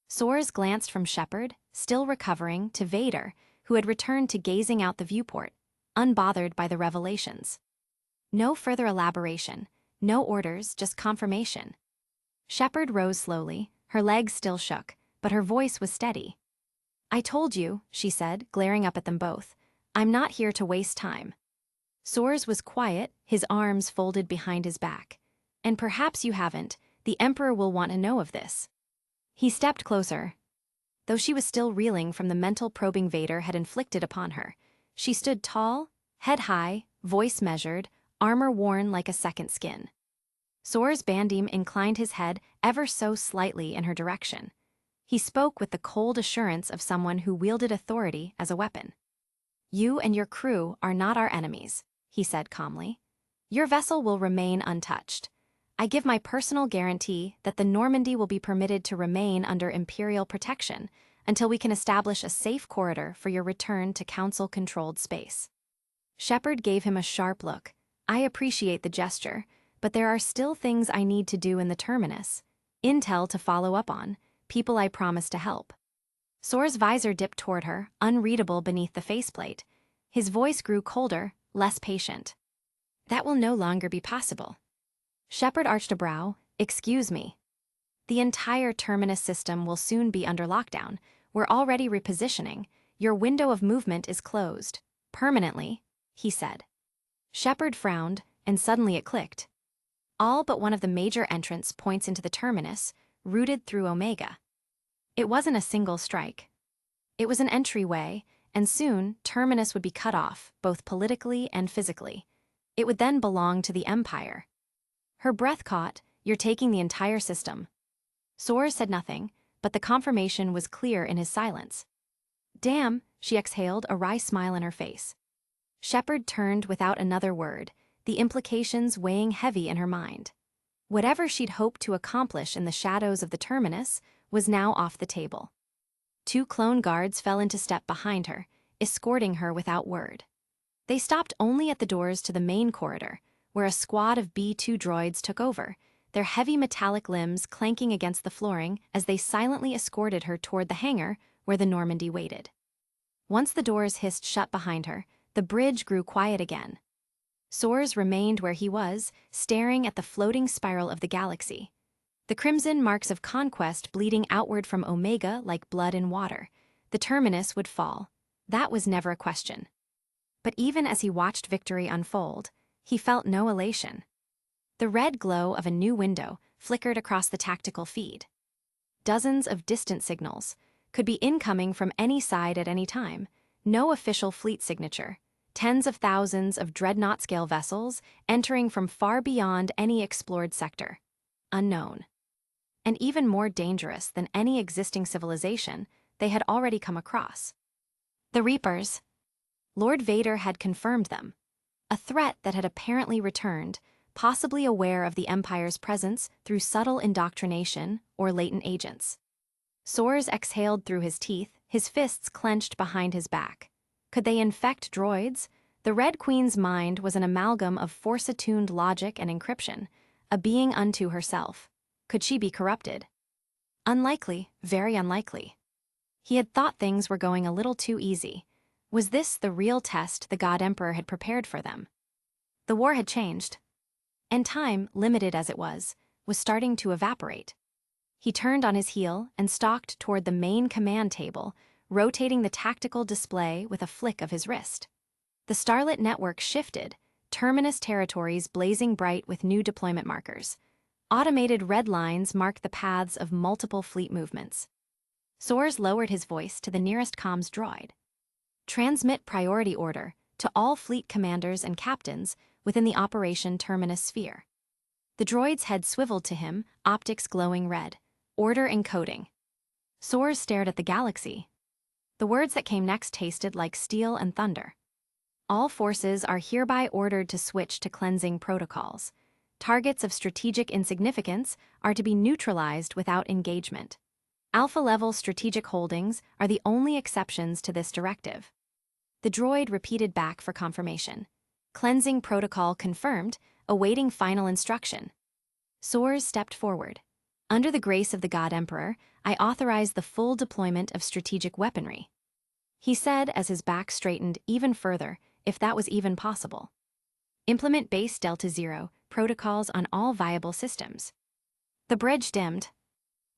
Soares glanced from Shepard, still recovering, to Vader, who had returned to gazing out the viewport, unbothered by the revelations. No further elaboration, no orders, just confirmation. Shepard rose slowly, her legs still shook, but her voice was steady. I told you, she said, glaring up at them both. I'm not here to waste time. Soares was quiet, his arms folded behind his back. And perhaps you haven't, the Emperor will want to know of this. He stepped closer. Though she was still reeling from the mental probing Vader had inflicted upon her, she stood tall, head high, voice measured, armor worn like a second skin. Soares Bandim inclined his head ever so slightly in her direction. He spoke with the cold assurance of someone who wielded authority as a weapon. You and your crew are not our enemies, he said calmly. Your vessel will remain untouched. I give my personal guarantee that the Normandy will be permitted to remain under Imperial protection until we can establish a safe corridor for your return to Council-controlled space. Shepard gave him a sharp look. I appreciate the gesture, but there are still things I need to do in the terminus. Intel to follow up on, people I promised to help. Soares' visor dipped toward her, unreadable beneath the faceplate. His voice grew colder, less patient. That will no longer be possible. Shepard arched a brow. Excuse me. The entire terminus system will soon be under lockdown. We're already repositioning. Your window of movement is closed. Permanently, he said. Shepard frowned, and suddenly it clicked. All but one of the major entrance points into the terminus, routed through Omega. It wasn't a single strike. It was an entryway, and soon terminus would be cut off, both politically and physically. It would then belong to the Empire. Her breath caught. You're taking the entire system. Soares said nothing, but the confirmation was clear in his silence. Damn, she exhaled, a wry smile in her face. Shepard turned without another word, the implications weighing heavy in her mind. Whatever she'd hoped to accomplish in the shadows of the terminus was now off the table. 2 clone guards fell into step behind her, escorting her without word. They stopped only at the doors to the main corridor, where a squad of B-2 droids took over, their heavy metallic limbs clanking against the flooring as they silently escorted her toward the hangar where the Normandy waited. Once the doors hissed shut behind her, the bridge grew quiet again. Soares remained where he was, staring at the floating spiral of the galaxy. The crimson marks of conquest bleeding outward from Omega like blood in water. The terminus would fall. That was never a question. But even as he watched victory unfold, he felt no elation. The red glow of a new window flickered across the tactical feed. Dozens of distant signals could be incoming from any side at any time. No official fleet signature. Tens of thousands of dreadnought-scale vessels entering from far beyond any explored sector. Unknown. And even more dangerous than any existing civilization they had already come across. The Reapers. Lord Vader had confirmed them. A threat that had apparently returned, possibly aware of the Empire's presence through subtle indoctrination or latent agents. Soares exhaled through his teeth, his fists clenched behind his back. Could they infect droids? The Red Queen's mind was an amalgam of force-attuned logic and encryption, a being unto herself. Could she be corrupted? Unlikely, very unlikely. He had thought things were going a little too easy. Was this the real test the God Emperor had prepared for them? The war had changed. And time, limited as it was starting to evaporate. He turned on his heel and stalked toward the main command table, rotating the tactical display with a flick of his wrist. The starlit network shifted, terminus territories blazing bright with new deployment markers. Automated red lines marked the paths of multiple fleet movements. Soares lowered his voice to the nearest comms droid. Transmit priority order to all fleet commanders and captains within the Operation Terminus sphere. The droid's head swiveled to him, optics glowing red. Order encoding. Soares stared at the galaxy. The words that came next tasted like steel and thunder. All forces are hereby ordered to switch to cleansing protocols. Targets of strategic insignificance are to be neutralized without engagement. Alpha-level strategic holdings are the only exceptions to this directive. The droid repeated back for confirmation. Cleansing protocol confirmed, awaiting final instruction. Soares stepped forward. Under the grace of the God Emperor, I authorize the full deployment of strategic weaponry. He said as his back straightened even further, if that was even possible. Implement base Delta Zero protocols on all viable systems. The bridge dimmed.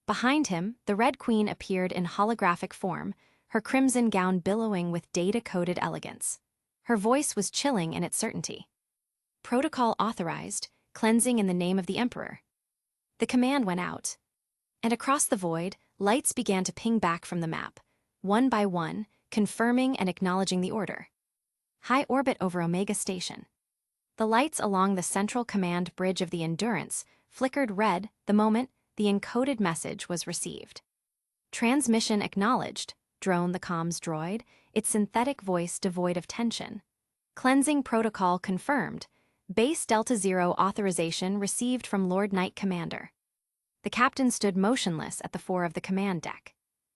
Behind him, the Red Queen appeared in holographic form, her crimson gown billowing with data-coded elegance. Her voice was chilling in its certainty. Protocol authorized, cleansing in the name of the Emperor. The command went out. And across the void, lights began to ping back from the map, one by one, confirming and acknowledging the order. High orbit over Omega Station. The lights along the central command bridge of the Endurance flickered red the moment the encoded message was received. Transmission acknowledged, droned the comms droid, its synthetic voice devoid of tension. Cleansing protocol confirmed. Base Delta Zero authorization received from Lord Knight Commander. The captain stood motionless at the fore of the command deck.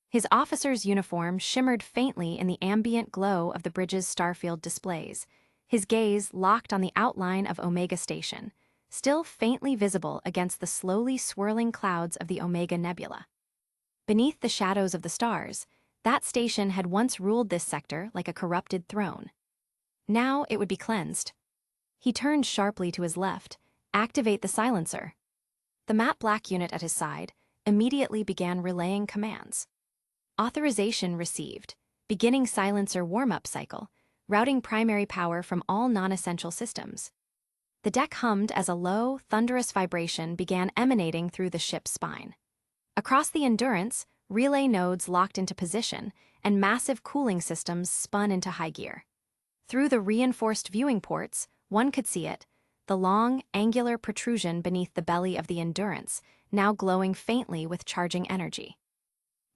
His officer's uniform shimmered faintly in the ambient glow of the bridge's starfield displays, his gaze locked on the outline of Omega Station, still faintly visible against the slowly swirling clouds of the Omega Nebula. Beneath the shadows of the stars, that station had once ruled this sector like a corrupted throne. Now it would be cleansed. He turned sharply to his left. Activate the silencer. The matte black unit at his side immediately began relaying commands. Authorization received. Beginning silencer warm-up cycle. Routing primary power from all non-essential systems. The deck hummed as a low, thunderous vibration began emanating through the ship's spine. Across the Endurance, relay nodes locked into position, and massive cooling systems spun into high gear. Through the reinforced viewing ports, one could see it, the long, angular protrusion beneath the belly of the Endurance, now glowing faintly with charging energy.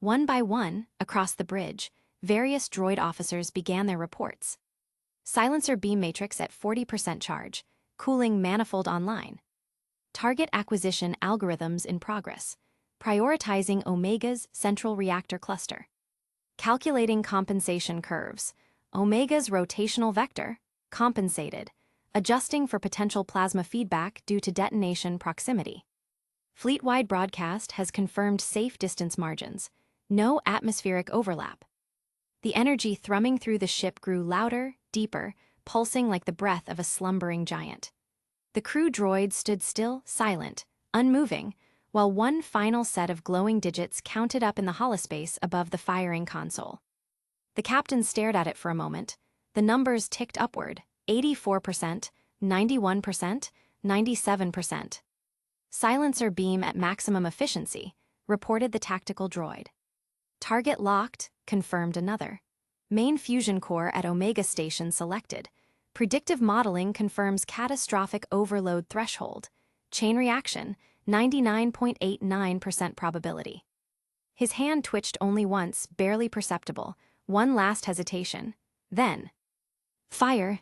One by one, across the bridge, various droid officers began their reports. Silencer beam matrix at 40% charge, cooling manifold online. Target acquisition algorithms in progress, prioritizing Omega's central reactor cluster. Calculating compensation curves, Omega's rotational vector, compensated, adjusting for potential plasma feedback due to detonation proximity. Fleet-wide broadcast has confirmed safe distance margins, no atmospheric overlap. The energy thrumming through the ship grew louder, deeper, pulsing like the breath of a slumbering giant. The crew droid stood still, silent, unmoving, while one final set of glowing digits counted up in the holospace above the firing console. The captain stared at it for a moment. The numbers ticked upward, 84%, 91%, 97%. Silencer beam at maximum efficiency, reported the tactical droid. Target locked, confirmed another. Main fusion core at Omega Station selected. Predictive modeling confirms catastrophic overload threshold. Chain reaction, 99.89% probability. His hand twitched only once, barely perceptible. One last hesitation. Then, fire!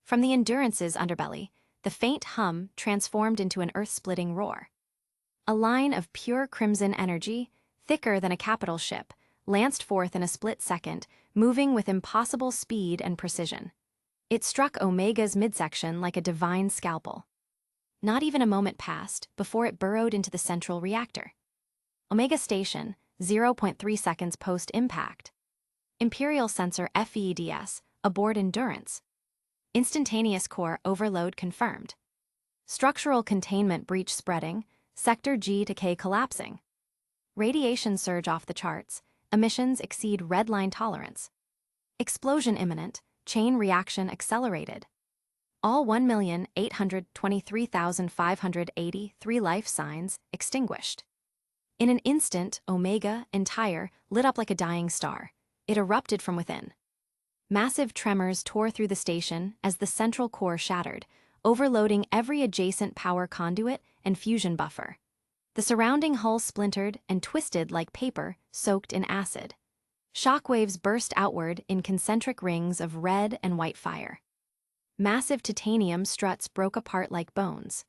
From the Endurance's underbelly, the faint hum transformed into an earth-splitting roar. A line of pure crimson energy, thicker than a capital ship, lanced forth in a split second, moving with impossible speed and precision. It struck Omega's midsection like a divine scalpel. Not even a moment passed before it burrowed into the central reactor. Omega Station, 0.3 seconds post-impact. Imperial sensor FEDS, aboard Endurance. Instantaneous core overload confirmed. Structural containment breach spreading, sector G to K collapsing. Radiation surge off the charts, emissions exceed red line tolerance. Explosion imminent, chain reaction accelerated. All 1,823,583 life signs extinguished. In an instant, Omega, entire, lit up like a dying star. It erupted from within. Massive tremors tore through the station as the central core shattered, overloading every adjacent power conduit and fusion buffer. The surrounding hull splintered and twisted like paper soaked in acid. Shockwaves burst outward in concentric rings of red and white fire. Massive titanium struts broke apart like bones.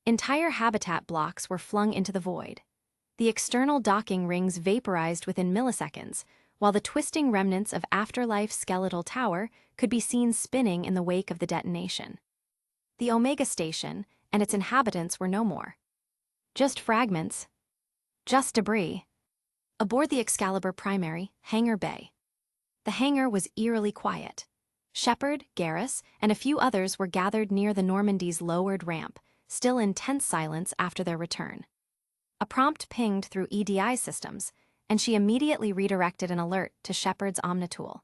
Entire habitat blocks were flung into the void. The external docking rings vaporized within milliseconds, while the twisting remnants of Afterlife's skeletal tower could be seen spinning in the wake of the detonation. The Omega Station and its inhabitants were no more. Just fragments. Just debris. Aboard the Excalibur Primary, Hangar Bay. The hangar was eerily quiet. Shepard, Garrus, and a few others were gathered near the Normandy's lowered ramp, still in tense silence after their return. A prompt pinged through EDI systems, and she immediately redirected an alert to Shepard's Omnitool.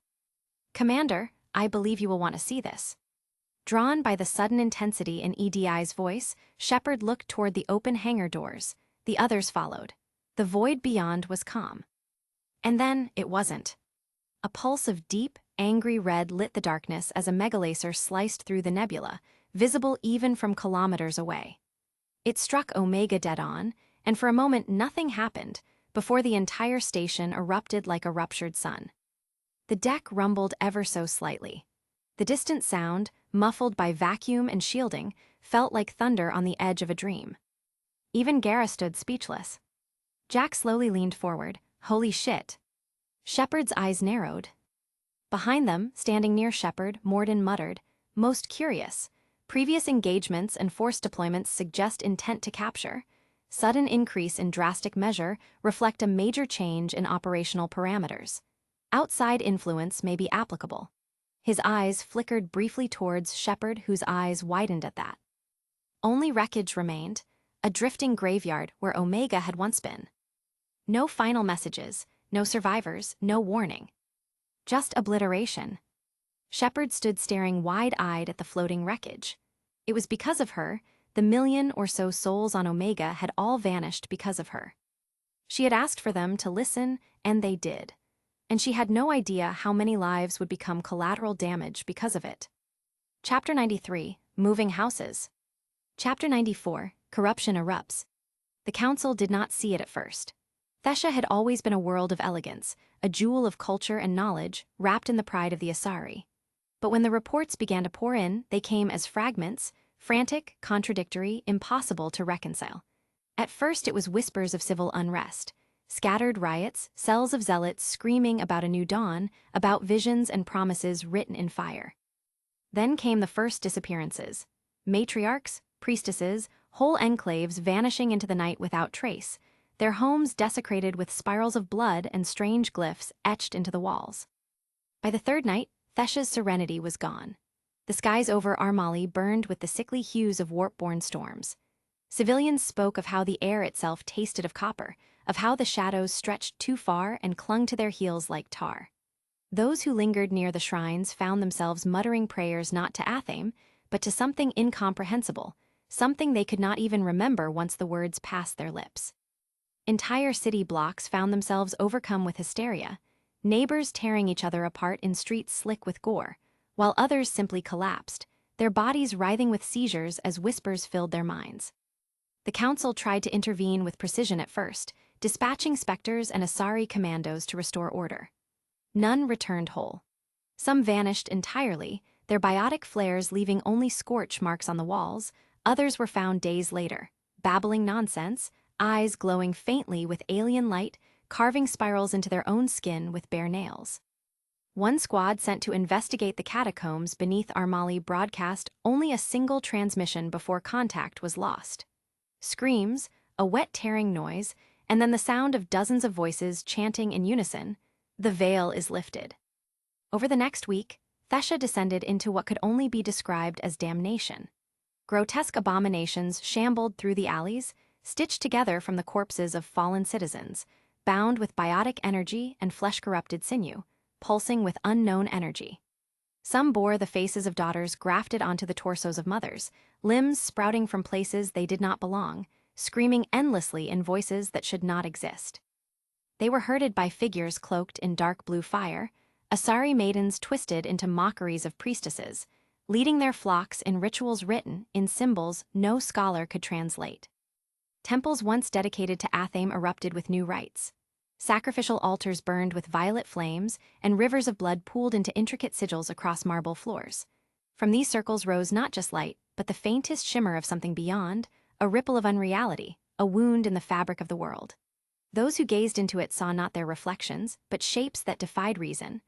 "Commander, I believe you will want to see this." Drawn by the sudden intensity in EDI's voice, Shepard looked toward the open hangar doors. The others followed. The void beyond was calm. And then it wasn't. A pulse of deep, angry red lit the darkness as a megalaser sliced through the nebula, visible even from kilometers away. It struck Omega dead on, and for a moment nothing happened, before the entire station erupted like a ruptured sun. The deck rumbled ever so slightly. The distant sound, muffled by vacuum and shielding, felt like thunder on the edge of a dream. Even Garrus stood speechless. Jack slowly leaned forward. Holy shit. Shepard's eyes narrowed. Behind them, standing near Shepard, Morden muttered, "Most curious. Previous engagements and force deployments suggest intent to capture. Sudden increase in drastic measure reflect a major change in operational parameters. Outside influence may be applicable." His eyes flickered briefly towards Shepard, whose eyes widened at that. Only wreckage remained, a drifting graveyard where Omega had once been. No final messages, no survivors, no warning. Just obliteration. Shepard stood staring wide-eyed at the floating wreckage. It was because of her, the million or so souls on Omega had all vanished because of her. She had asked for them to listen, and they did. And she had no idea how many lives would become collateral damage because of it. Chapter 93, Moving Houses. Chapter 94, Corruption Erupts. The council did not see it at first. Thesha had always been a world of elegance, a jewel of culture and knowledge, wrapped in the pride of the Asari. But when the reports began to pour in, they came as fragments, frantic, contradictory, impossible to reconcile. At first it was whispers of civil unrest, scattered riots, cells of zealots screaming about a new dawn, about visions and promises written in fire. Then came the first disappearances. Matriarchs, priestesses, whole enclaves vanishing into the night without trace, their homes desecrated with spirals of blood and strange glyphs etched into the walls. By the third night, Thesha's serenity was gone. The skies over Armali burned with the sickly hues of warp-born storms. Civilians spoke of how the air itself tasted of copper, of how the shadows stretched too far and clung to their heels like tar. Those who lingered near the shrines found themselves muttering prayers not to Athame, but to something incomprehensible, something they could not even remember once the words passed their lips. Entire city blocks found themselves overcome with hysteria, neighbors tearing each other apart in streets slick with gore, while others simply collapsed, their bodies writhing with seizures as whispers filled their minds. The council tried to intervene with precision at first, dispatching specters and Asari commandos to restore order. None returned whole. Some vanished entirely, their biotic flares leaving only scorch marks on the walls. Others were found days later, babbling nonsense, eyes glowing faintly with alien light, carving spirals into their own skin with bare nails. One squad sent to investigate the catacombs beneath Armali broadcast only a single transmission before contact was lost. Screams, a wet tearing noise, and then the sound of dozens of voices chanting in unison, "The veil is lifted." Over the next week, Thesha descended into what could only be described as damnation. Grotesque abominations shambled through the alleys, stitched together from the corpses of fallen citizens, bound with biotic energy and flesh-corrupted sinew, pulsing with unknown energy. Some bore the faces of daughters grafted onto the torsos of mothers, limbs sprouting from places they did not belong, screaming endlessly in voices that should not exist. They were herded by figures cloaked in dark blue fire, Asari maidens twisted into mockeries of priestesses, leading their flocks in rituals written in symbols no scholar could translate. Temples once dedicated to Athame erupted with new rites. Sacrificial altars burned with violet flames, and rivers of blood pooled into intricate sigils across marble floors. From these circles rose not just light, but the faintest shimmer of something beyond, a ripple of unreality, a wound in the fabric of the world. Those who gazed into it saw not their reflections, but shapes that defied reason.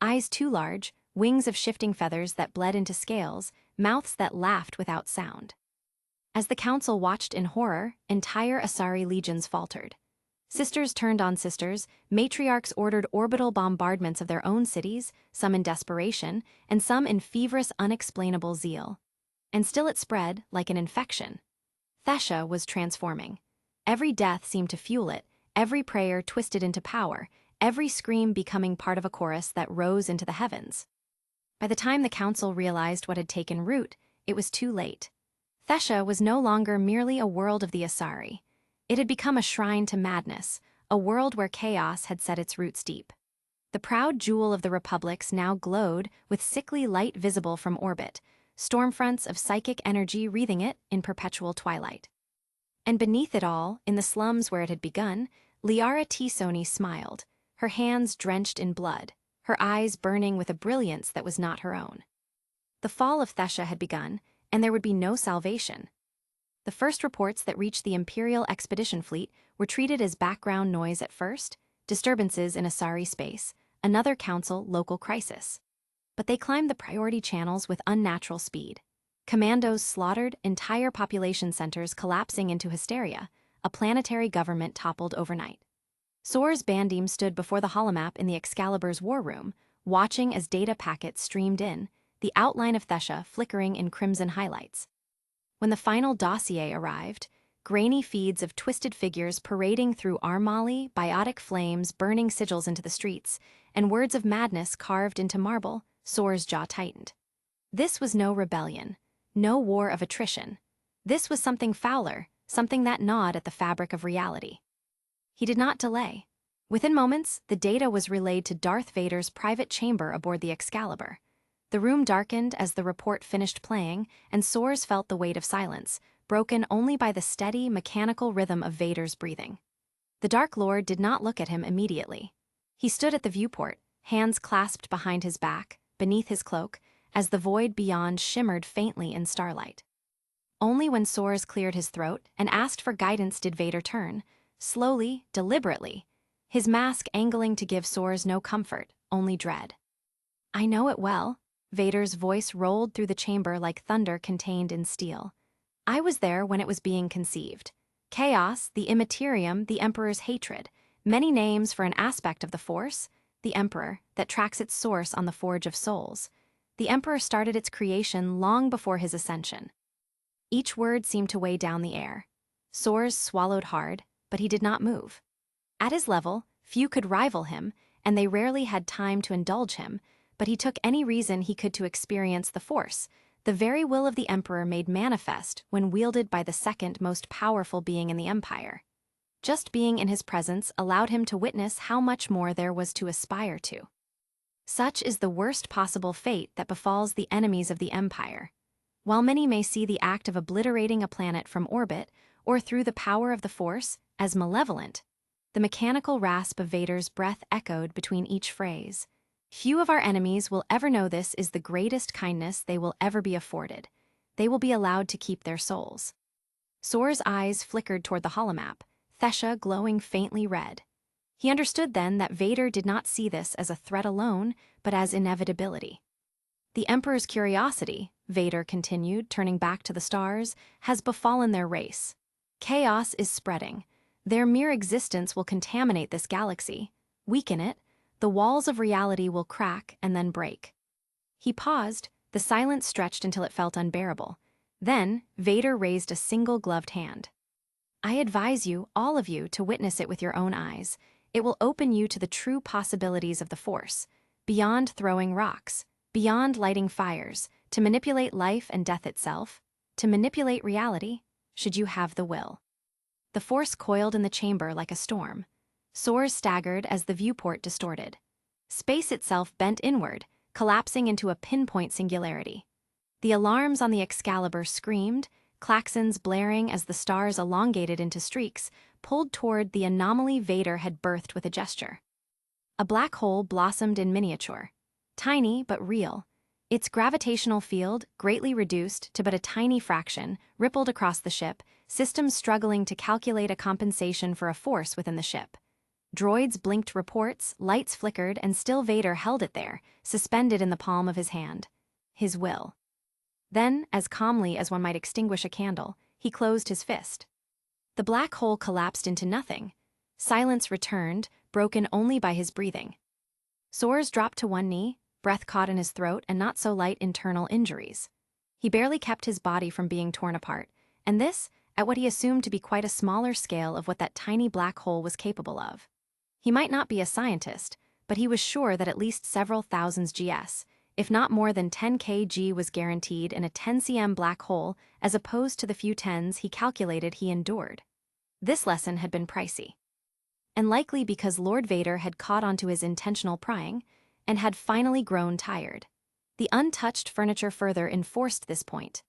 Eyes too large, wings of shifting feathers that bled into scales, mouths that laughed without sound. As the council watched in horror, entire Asari legions faltered. Sisters turned on sisters, matriarchs ordered orbital bombardments of their own cities, some in desperation, and some in feverish, unexplainable zeal. And still it spread, like an infection. Thesha was transforming. Every death seemed to fuel it, every prayer twisted into power, every scream becoming part of a chorus that rose into the heavens. By the time the council realized what had taken root, it was too late. Thesha was no longer merely a world of the Asari. It had become a shrine to madness, a world where chaos had set its roots deep. The proud jewel of the republics now glowed with sickly light visible from orbit, stormfronts of psychic energy wreathing it in perpetual twilight. And beneath it all, in the slums where it had begun, Liara Tisoni smiled, her hands drenched in blood, her eyes burning with a brilliance that was not her own. The fall of Thesha had begun, and there would be no salvation. The first reports that reached the Imperial Expedition Fleet were treated as background noise at first, disturbances in Asari space, another council local crisis. But they climbed the priority channels with unnatural speed. Commandos slaughtered, entire population centers collapsing into hysteria, a planetary government toppled overnight. Soar's Bandim stood before the holomap in the Excalibur's war room, watching as data packets streamed in, the outline of Thesha flickering in crimson highlights. When the final dossier arrived, grainy feeds of twisted figures parading through armali, biotic flames burning sigils into the streets, and words of madness carved into marble, Soar's jaw tightened. This was no rebellion, no war of attrition. This was something fouler, something that gnawed at the fabric of reality. He did not delay. Within moments, the data was relayed to Darth Vader's private chamber aboard the Excalibur. The room darkened as the report finished playing, and Soars felt the weight of silence, broken only by the steady, mechanical rhythm of Vader's breathing. The Dark Lord did not look at him immediately. He stood at the viewport, hands clasped behind his back, beneath his cloak, as the void beyond shimmered faintly in starlight. Only when Soars cleared his throat and asked for guidance did Vader turn, slowly, deliberately, his mask angling to give Soars no comfort, only dread. "I know it well." Vader's voice rolled through the chamber like thunder contained in steel. "I was there when it was being conceived. Chaos, the immaterium, the Emperor's hatred, many names for an aspect of the Force, the Emperor, that tracks its source on the Forge of Souls. The Emperor started its creation long before his ascension." Each word seemed to weigh down the air. Soars swallowed hard, but he did not move. At his level, few could rival him, and they rarely had time to indulge him, but he took any reason he could to experience the Force, the very will of the Emperor made manifest when wielded by the second most powerful being in the Empire. Just being in his presence allowed him to witness how much more there was to aspire to. Such is the worst possible fate that befalls the enemies of the Empire. While many may see the act of obliterating a planet from orbit, or through the power of the Force, as malevolent, the mechanical rasp of Vader's breath echoed between each phrase. Few of our enemies will ever know this is the greatest kindness they will ever be afforded. They will be allowed to keep their souls. Soar's eyes flickered toward the holomap, Thesha glowing faintly red. He understood then that Vader did not see this as a threat alone, but as inevitability. "The Emperor's curiosity," Vader continued, turning back to the stars, "has befallen their race. Chaos is spreading. Their mere existence will contaminate this galaxy, weaken it. The walls of reality will crack and then break." He paused, the silence stretched until it felt unbearable. Then, Vader raised a single-gloved hand. "I advise you, all of you, to witness it with your own eyes. It will open you to the true possibilities of the Force, beyond throwing rocks, beyond lighting fires, to manipulate life and death itself, to manipulate reality, should you have the will." The Force coiled in the chamber like a storm. Soars staggered as the viewport distorted. Space itself bent inward, collapsing into a pinpoint singularity. The alarms on the Excalibur screamed, klaxons blaring as the stars elongated into streaks, pulled toward the anomaly Vader had birthed with a gesture. A black hole blossomed in miniature. Tiny but real. Its gravitational field, greatly reduced to but a tiny fraction, rippled across the ship, systems struggling to calculate a compensation for a force within the ship. Droids blinked reports, lights flickered, and still Vader held it there, suspended in the palm of his hand. His will. Then, as calmly as one might extinguish a candle, he closed his fist. The black hole collapsed into nothing. Silence returned, broken only by his breathing. Soars dropped to one knee, breath caught in his throat and not so light internal injuries. He barely kept his body from being torn apart, and this, at what he assumed to be quite a smaller scale of what that tiny black hole was capable of. He might not be a scientist, but he was sure that at least several thousands GS, if not more than 10 kg, was guaranteed in a 10 cm black hole as opposed to the few tens he calculated he endured. This lesson had been pricey. And likely because Lord Vader had caught onto his intentional prying and had finally grown tired. The untouched furniture further enforced this point.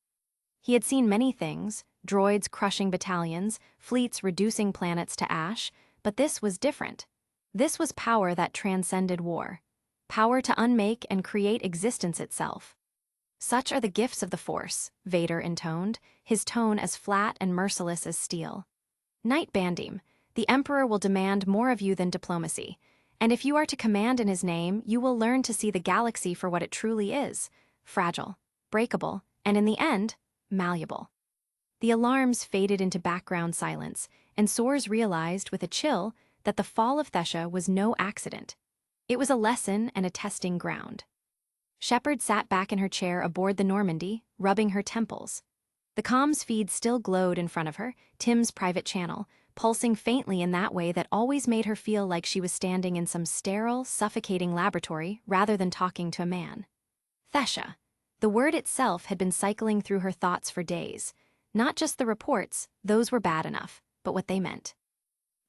He had seen many things, droids crushing battalions, fleets reducing planets to ash, but this was different. This was power that transcended war. Power to unmake and create existence itself. "Such are the gifts of the Force," Vader intoned, his tone as flat and merciless as steel. "Knight Bandim, the Emperor will demand more of you than diplomacy, and if you are to command in his name, you will learn to see the galaxy for what it truly is, fragile, breakable, and in the end, malleable." The alarms faded into background silence, and Soars realized with a chill that the fall of Thesha was no accident. It was a lesson and a testing ground. Shepard sat back in her chair aboard the Normandy, rubbing her temples. The comms feed still glowed in front of her, Tim's private channel, pulsing faintly in that way that always made her feel like she was standing in some sterile, suffocating laboratory rather than talking to a man. Thesha. The word itself had been cycling through her thoughts for days. Not just the reports, those were bad enough, but what they meant.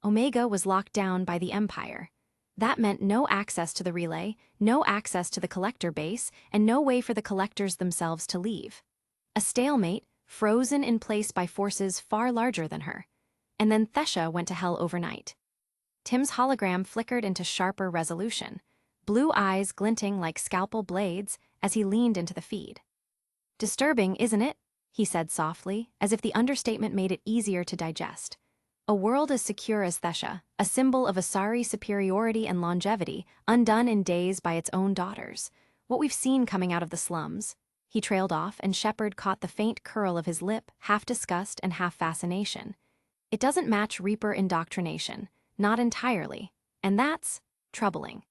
Omega was locked down by the Empire. That meant no access to the relay, no access to the collector base, and no way for the collectors themselves to leave. A stalemate, frozen in place by forces far larger than her. And then Thesha went to hell overnight. Tim's hologram flickered into sharper resolution, blue eyes glinting like scalpel blades as he leaned into the feed. "Disturbing, isn't it?" he said softly, as if the understatement made it easier to digest. A world as secure as Thesha, a symbol of Asari superiority and longevity, undone in days by its own daughters. What we've seen coming out of the slums. He trailed off, and Shepard caught the faint curl of his lip, half disgust and half fascination. It doesn't match Reaper indoctrination, not entirely, and that's troubling.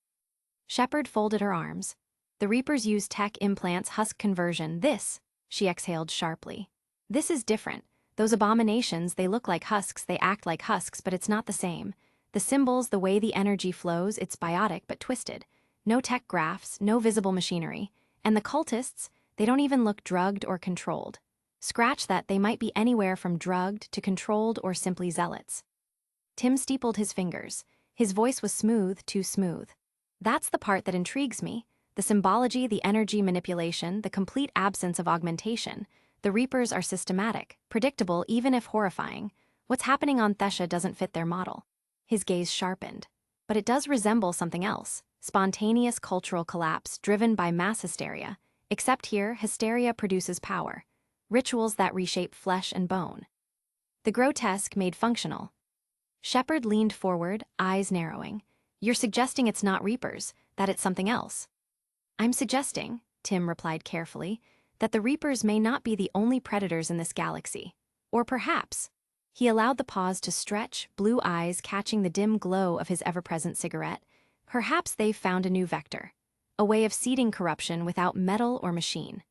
Shepard folded her arms. The Reapers use tech implants husk conversion. This, she exhaled sharply. This is different. Those abominations, they look like husks, they act like husks, but it's not the same. The symbols, the way the energy flows, it's biotic but twisted. No tech graphs, no visible machinery. And the cultists, they don't even look drugged or controlled. Scratch that, they might be anywhere from drugged to controlled or simply zealots. Tim steepled his fingers. His voice was smooth, too smooth. That's the part that intrigues me. The symbology, the energy manipulation, the complete absence of augmentation. The Reapers are systematic, predictable even if horrifying. What's happening on Thesha doesn't fit their model. His gaze sharpened. But it does resemble something else. Spontaneous cultural collapse driven by mass hysteria. Except here, hysteria produces power. Rituals that reshape flesh and bone. The grotesque made functional. Shepard leaned forward, eyes narrowing. "You're suggesting it's not Reapers, that it's something else." "I'm suggesting," Tim replied carefully, "that the Reapers may not be the only predators in this galaxy. Or perhaps," he allowed the pause to stretch, blue eyes catching the dim glow of his ever-present cigarette, "perhaps they've found a new vector. A way of seeding corruption without metal or machine.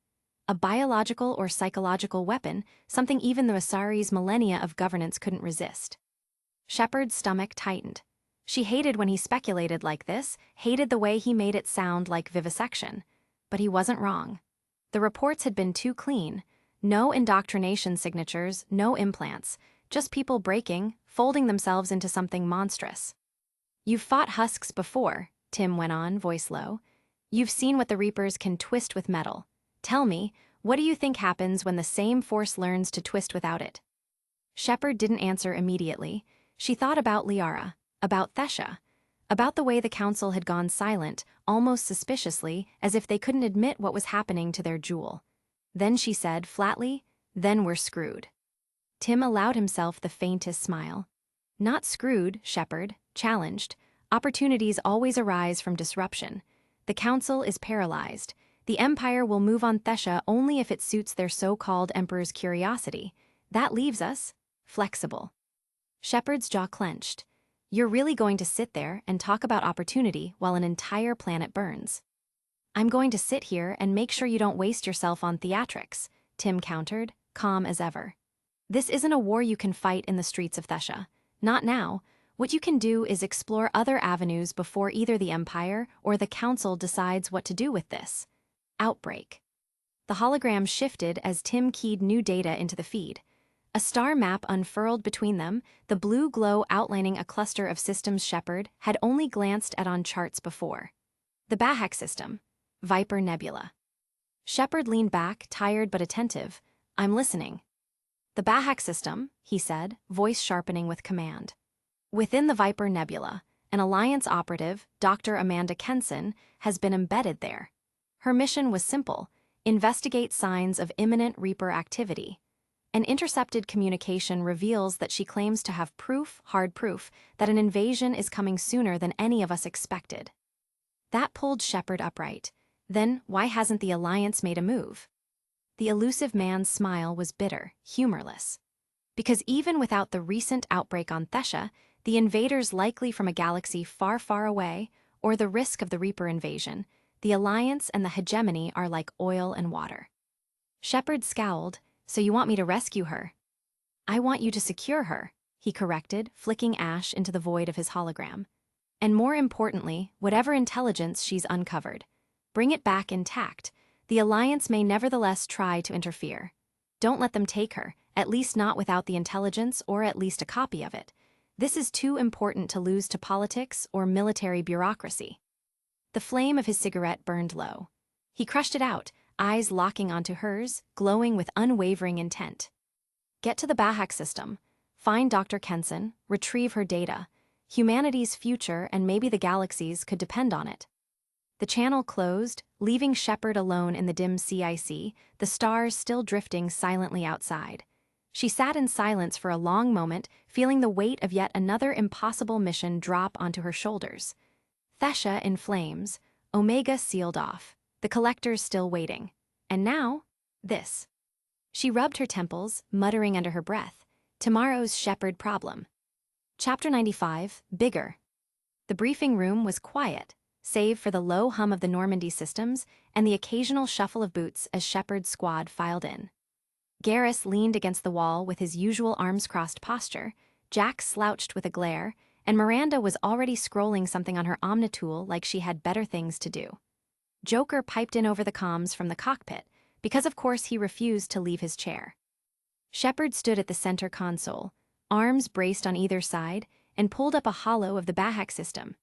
A biological or psychological weapon, something even the Asari's millennia of governance couldn't resist." Shepard's stomach tightened. She hated when he speculated like this, hated the way he made it sound like vivisection. But he wasn't wrong. The reports had been too clean. No indoctrination signatures, no implants, just people breaking, folding themselves into something monstrous. "You've fought husks before," Tim went on, voice low. "You've seen what the Reapers can twist with metal. Tell me, what do you think happens when the same force learns to twist without it?" Shepard didn't answer immediately. She thought about Liara, about Thesha, about the way the council had gone silent, almost suspiciously, as if they couldn't admit what was happening to their jewel. Then she said, flatly, "Then we're screwed." Tim allowed himself the faintest smile. "Not screwed," Shepard challenged. "Opportunities always arise from disruption. The council is paralyzed. The Empire will move on Thesha only if it suits their so-called Emperor's curiosity. That leaves us flexible." Shepard's jaw clenched. "You're really going to sit there and talk about opportunity while an entire planet burns?" "I'm going to sit here and make sure you don't waste yourself on theatrics," Tim countered, calm as ever. "This isn't a war you can fight in the streets of Thesha. Not now. What you can do is explore other avenues before either the Empire or the Council decides what to do with this. Outbreak." The hologram shifted as Tim keyed new data into the feed. A star map unfurled between them, the blue glow outlining a cluster of systems Shepard had only glanced at on charts before. The Bahak system. Viper Nebula. Shepard leaned back, tired but attentive. "I'm listening." "The Bahak system," he said, voice sharpening with command. "Within the Viper Nebula, an Alliance operative, Dr. Amanda Kenson, has been embedded there. Her mission was simple: investigate signs of imminent Reaper activity. An intercepted communication reveals that she claims to have proof, hard proof, that an invasion is coming sooner than any of us expected." That pulled Shepard upright. Then why hasn't the Alliance made a move? The elusive man's smile was bitter, humorless. Because even without the recent outbreak on Thesha, the invaders likely from a galaxy far, far away, or the risk of the Reaper invasion, the Alliance and the hegemony are like oil and water. Shepard scowled. So you want me to rescue her? I want you to secure her, he corrected, flicking ash into the void of his hologram. And more importantly, whatever intelligence she's uncovered, bring it back intact. The Alliance may nevertheless try to interfere. Don't let them take her, at least not without the intelligence or at least a copy of it. This is too important to lose to politics or military bureaucracy. The flame of his cigarette burned low. He crushed it out, eyes locking onto hers, glowing with unwavering intent. Get to the Bahak system, find Dr. Kenson, retrieve her data. Humanity's future and maybe the galaxy's could depend on it. The channel closed, leaving Shepard alone in the dim CIC, the stars still drifting silently outside. She sat in silence for a long moment, feeling the weight of yet another impossible mission drop onto her shoulders. Thesha in flames, Omega sealed off, the collectors still waiting. And now, this. She rubbed her temples, muttering under her breath, tomorrow's Shepard problem. Chapter 95, Bigger. The briefing room was quiet, save for the low hum of the Normandy systems and the occasional shuffle of boots as Shepard's squad filed in. Garrus leaned against the wall with his usual arms-crossed posture, Jack slouched with a glare, and Miranda was already scrolling something on her Omnitool like she had better things to do. Joker piped in over the comms from the cockpit, because of course he refused to leave his chair. Shepard stood at the center console, arms braced on either side, and pulled up a holo of the Bahak system.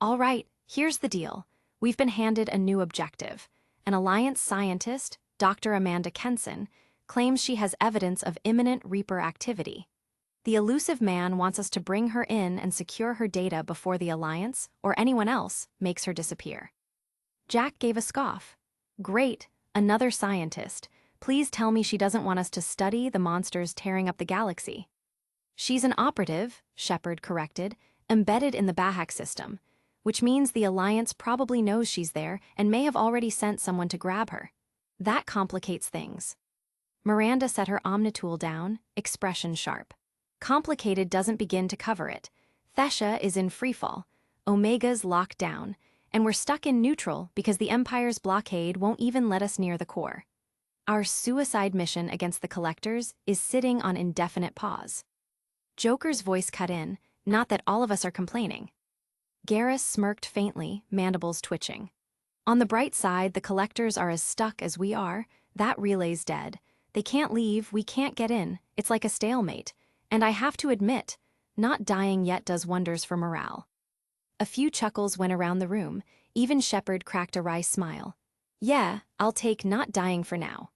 All right, here's the deal. We've been handed a new objective. An Alliance scientist, Dr. Amanda Kenson, claims she has evidence of imminent Reaper activity. The elusive man wants us to bring her in and secure her data before the Alliance, or anyone else, makes her disappear. Jack gave a scoff. Great, another scientist. Please tell me she doesn't want us to study the monsters tearing up the galaxy. She's an operative, Shepard corrected, embedded in the Bahak system, which means the Alliance probably knows she's there and may have already sent someone to grab her. That complicates things. Miranda set her Omnitool down, expression sharp. Complicated doesn't begin to cover it. Thesha is in freefall, Omega's locked down, and we're stuck in neutral because the Empire's blockade won't even let us near the core. Our suicide mission against the Collectors is sitting on indefinite pause. Joker's voice cut in, not that all of us are complaining. Garrus smirked faintly, mandibles twitching. On the bright side, the Collectors are as stuck as we are. That relay's dead. They can't leave, we can't get in. It's like a stalemate. And I have to admit, not dying yet does wonders for morale. A few chuckles went around the room. Even Shepard cracked a wry smile. Yeah, I'll take not dying for now.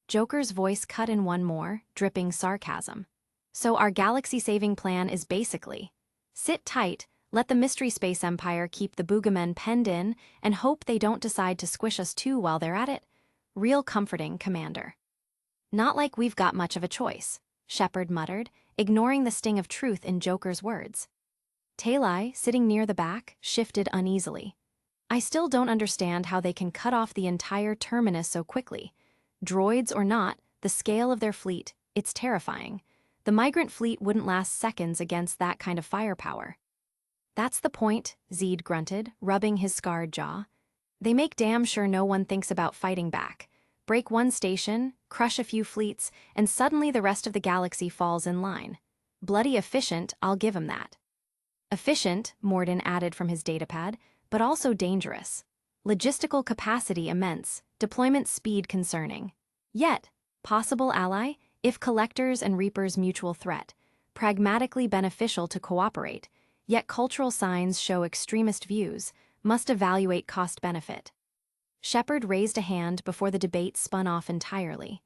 Joker's voice cut in one more, dripping sarcasm. So our galaxy-saving plan is basically, sit tight, let the Mystery Space Empire keep the Boogamen penned in, and hope they don't decide to squish us too while they're at it. Real comforting, Commander. Not like we've got much of a choice, Shepard muttered, ignoring the sting of truth in Joker's words. Talai, sitting near the back, shifted uneasily. I still don't understand how they can cut off the entire terminus so quickly. Droids or not, the scale of their fleet, it's terrifying. The migrant fleet wouldn't last seconds against that kind of firepower. That's the point, Zeed grunted, rubbing his scarred jaw. They make damn sure no one thinks about fighting back. Break one station, crush a few fleets, and suddenly the rest of the galaxy falls in line. Bloody efficient, I'll give him that. Efficient, Morden added from his datapad, but also dangerous. Logistical capacity immense, deployment speed concerning. Yet, possible ally, if Collectors and Reapers mutual threat, pragmatically beneficial to cooperate, yet cultural signs show extremist views, must evaluate cost-benefit. Shepard raised a hand before the debate spun off entirely.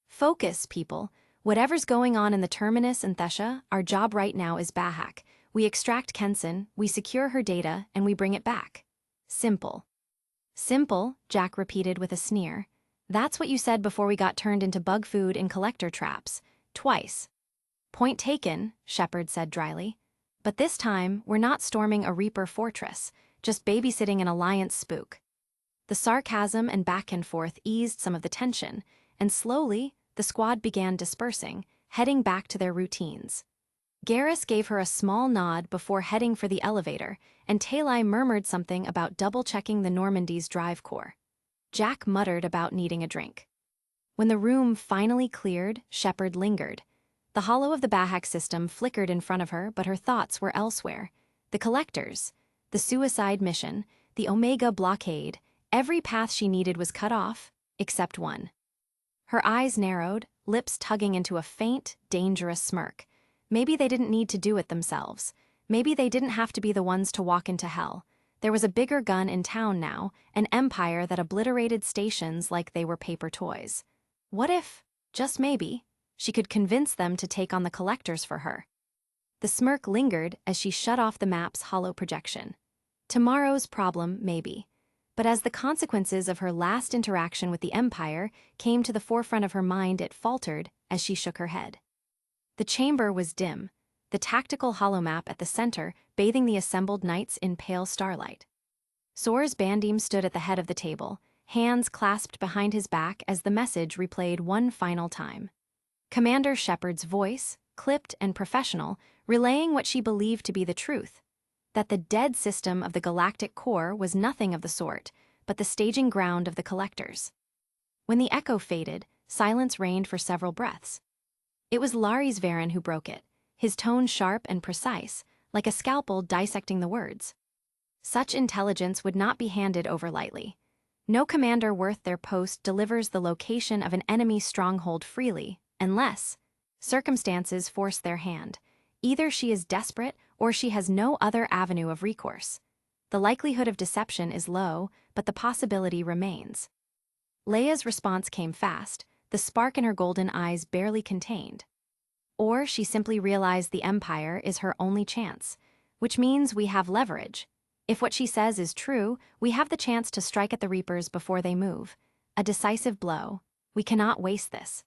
Focus, people. Whatever's going on in the Terminus and Thesha, our job right now is Bahak. We extract Kenson, we secure her data, and we bring it back. Simple. Simple, Jack repeated with a sneer. That's what you said before we got turned into bug food in collector traps. Twice. Point taken, Shepard said dryly. But this time, we're not storming a Reaper fortress, just babysitting an Alliance spook. The sarcasm and back and forth eased some of the tension, and slowly, the squad began dispersing, heading back to their routines. Garrus gave her a small nod before heading for the elevator, and Talai murmured something about double-checking the Normandy's drive core. Jack muttered about needing a drink. When the room finally cleared, Shepard lingered. The hollow of the Bahak system flickered in front of her, but her thoughts were elsewhere. The collectors, the suicide mission, the Omega blockade, every path she needed was cut off, except one. Her eyes narrowed, lips tugging into a faint, dangerous smirk. Maybe they didn't need to do it themselves. Maybe they didn't have to be the ones to walk into hell. There was a bigger gun in town now, an empire that obliterated stations like they were paper toys. What if, just maybe, she could convince them to take on the collectors for her? The smirk lingered as she shut off the map's hollow projection. Tomorrow's problem, maybe. But as the consequences of her last interaction with the Empire came to the forefront of her mind, it faltered as she shook her head. The chamber was dim, the tactical holomap at the center bathing the assembled knights in pale starlight. Soars Bandim stood at the head of the table, hands clasped behind his back as the message replayed one final time. Commander Shepard's voice, clipped and professional, relaying what she believed to be the truth, that the dead system of the galactic core was nothing of the sort, but the staging ground of the collectors. When the echo faded, silence reigned for several breaths. It was Laris Varen who broke it, his tone sharp and precise, like a scalpel dissecting the words. Such intelligence would not be handed over lightly. No commander worth their post delivers the location of an enemy stronghold freely, unless circumstances force their hand. Either she is desperate or she has no other avenue of recourse. The likelihood of deception is low, but the possibility remains. Leia's response came fast, the spark in her golden eyes barely contained. Or she simply realized the Empire is her only chance, which means we have leverage. If what she says is true, we have the chance to strike at the Reapers before they move. A decisive blow. We cannot waste this.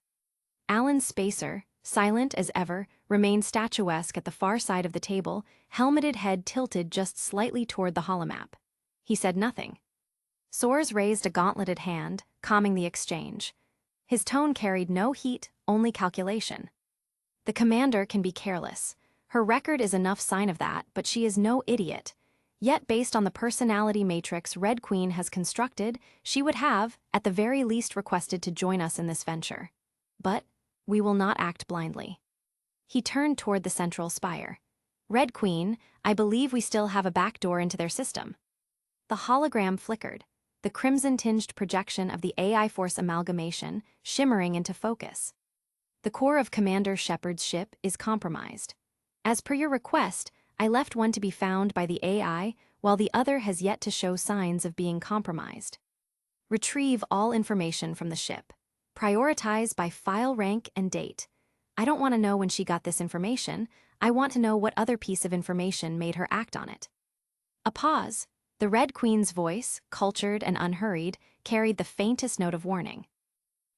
Alan Spacer, silent as ever, remained statuesque at the far side of the table, helmeted head tilted just slightly toward the holomap. He said nothing. Soars raised a gauntleted hand, calming the exchange. His tone carried no heat, only calculation. The commander can be careless. Her record is enough sign of that, but she is no idiot. Yet based on the personality matrix Red Queen has constructed, she would have, at the very least, requested to join us in this venture. But we will not act blindly. He turned toward the central spire. Red Queen, I believe we still have a back door into their system. The hologram flickered, the crimson-tinged projection of the AI Force amalgamation shimmering into focus. The core of Commander Shepard's ship is compromised. As per your request, I left one to be found by the AI, while the other has yet to show signs of being compromised. Retrieve all information from the ship. Prioritize by file rank and date. I don't want to know when she got this information. I want to know what other piece of information made her act on it. A pause. The Red Queen's voice, cultured and unhurried, carried the faintest note of warning.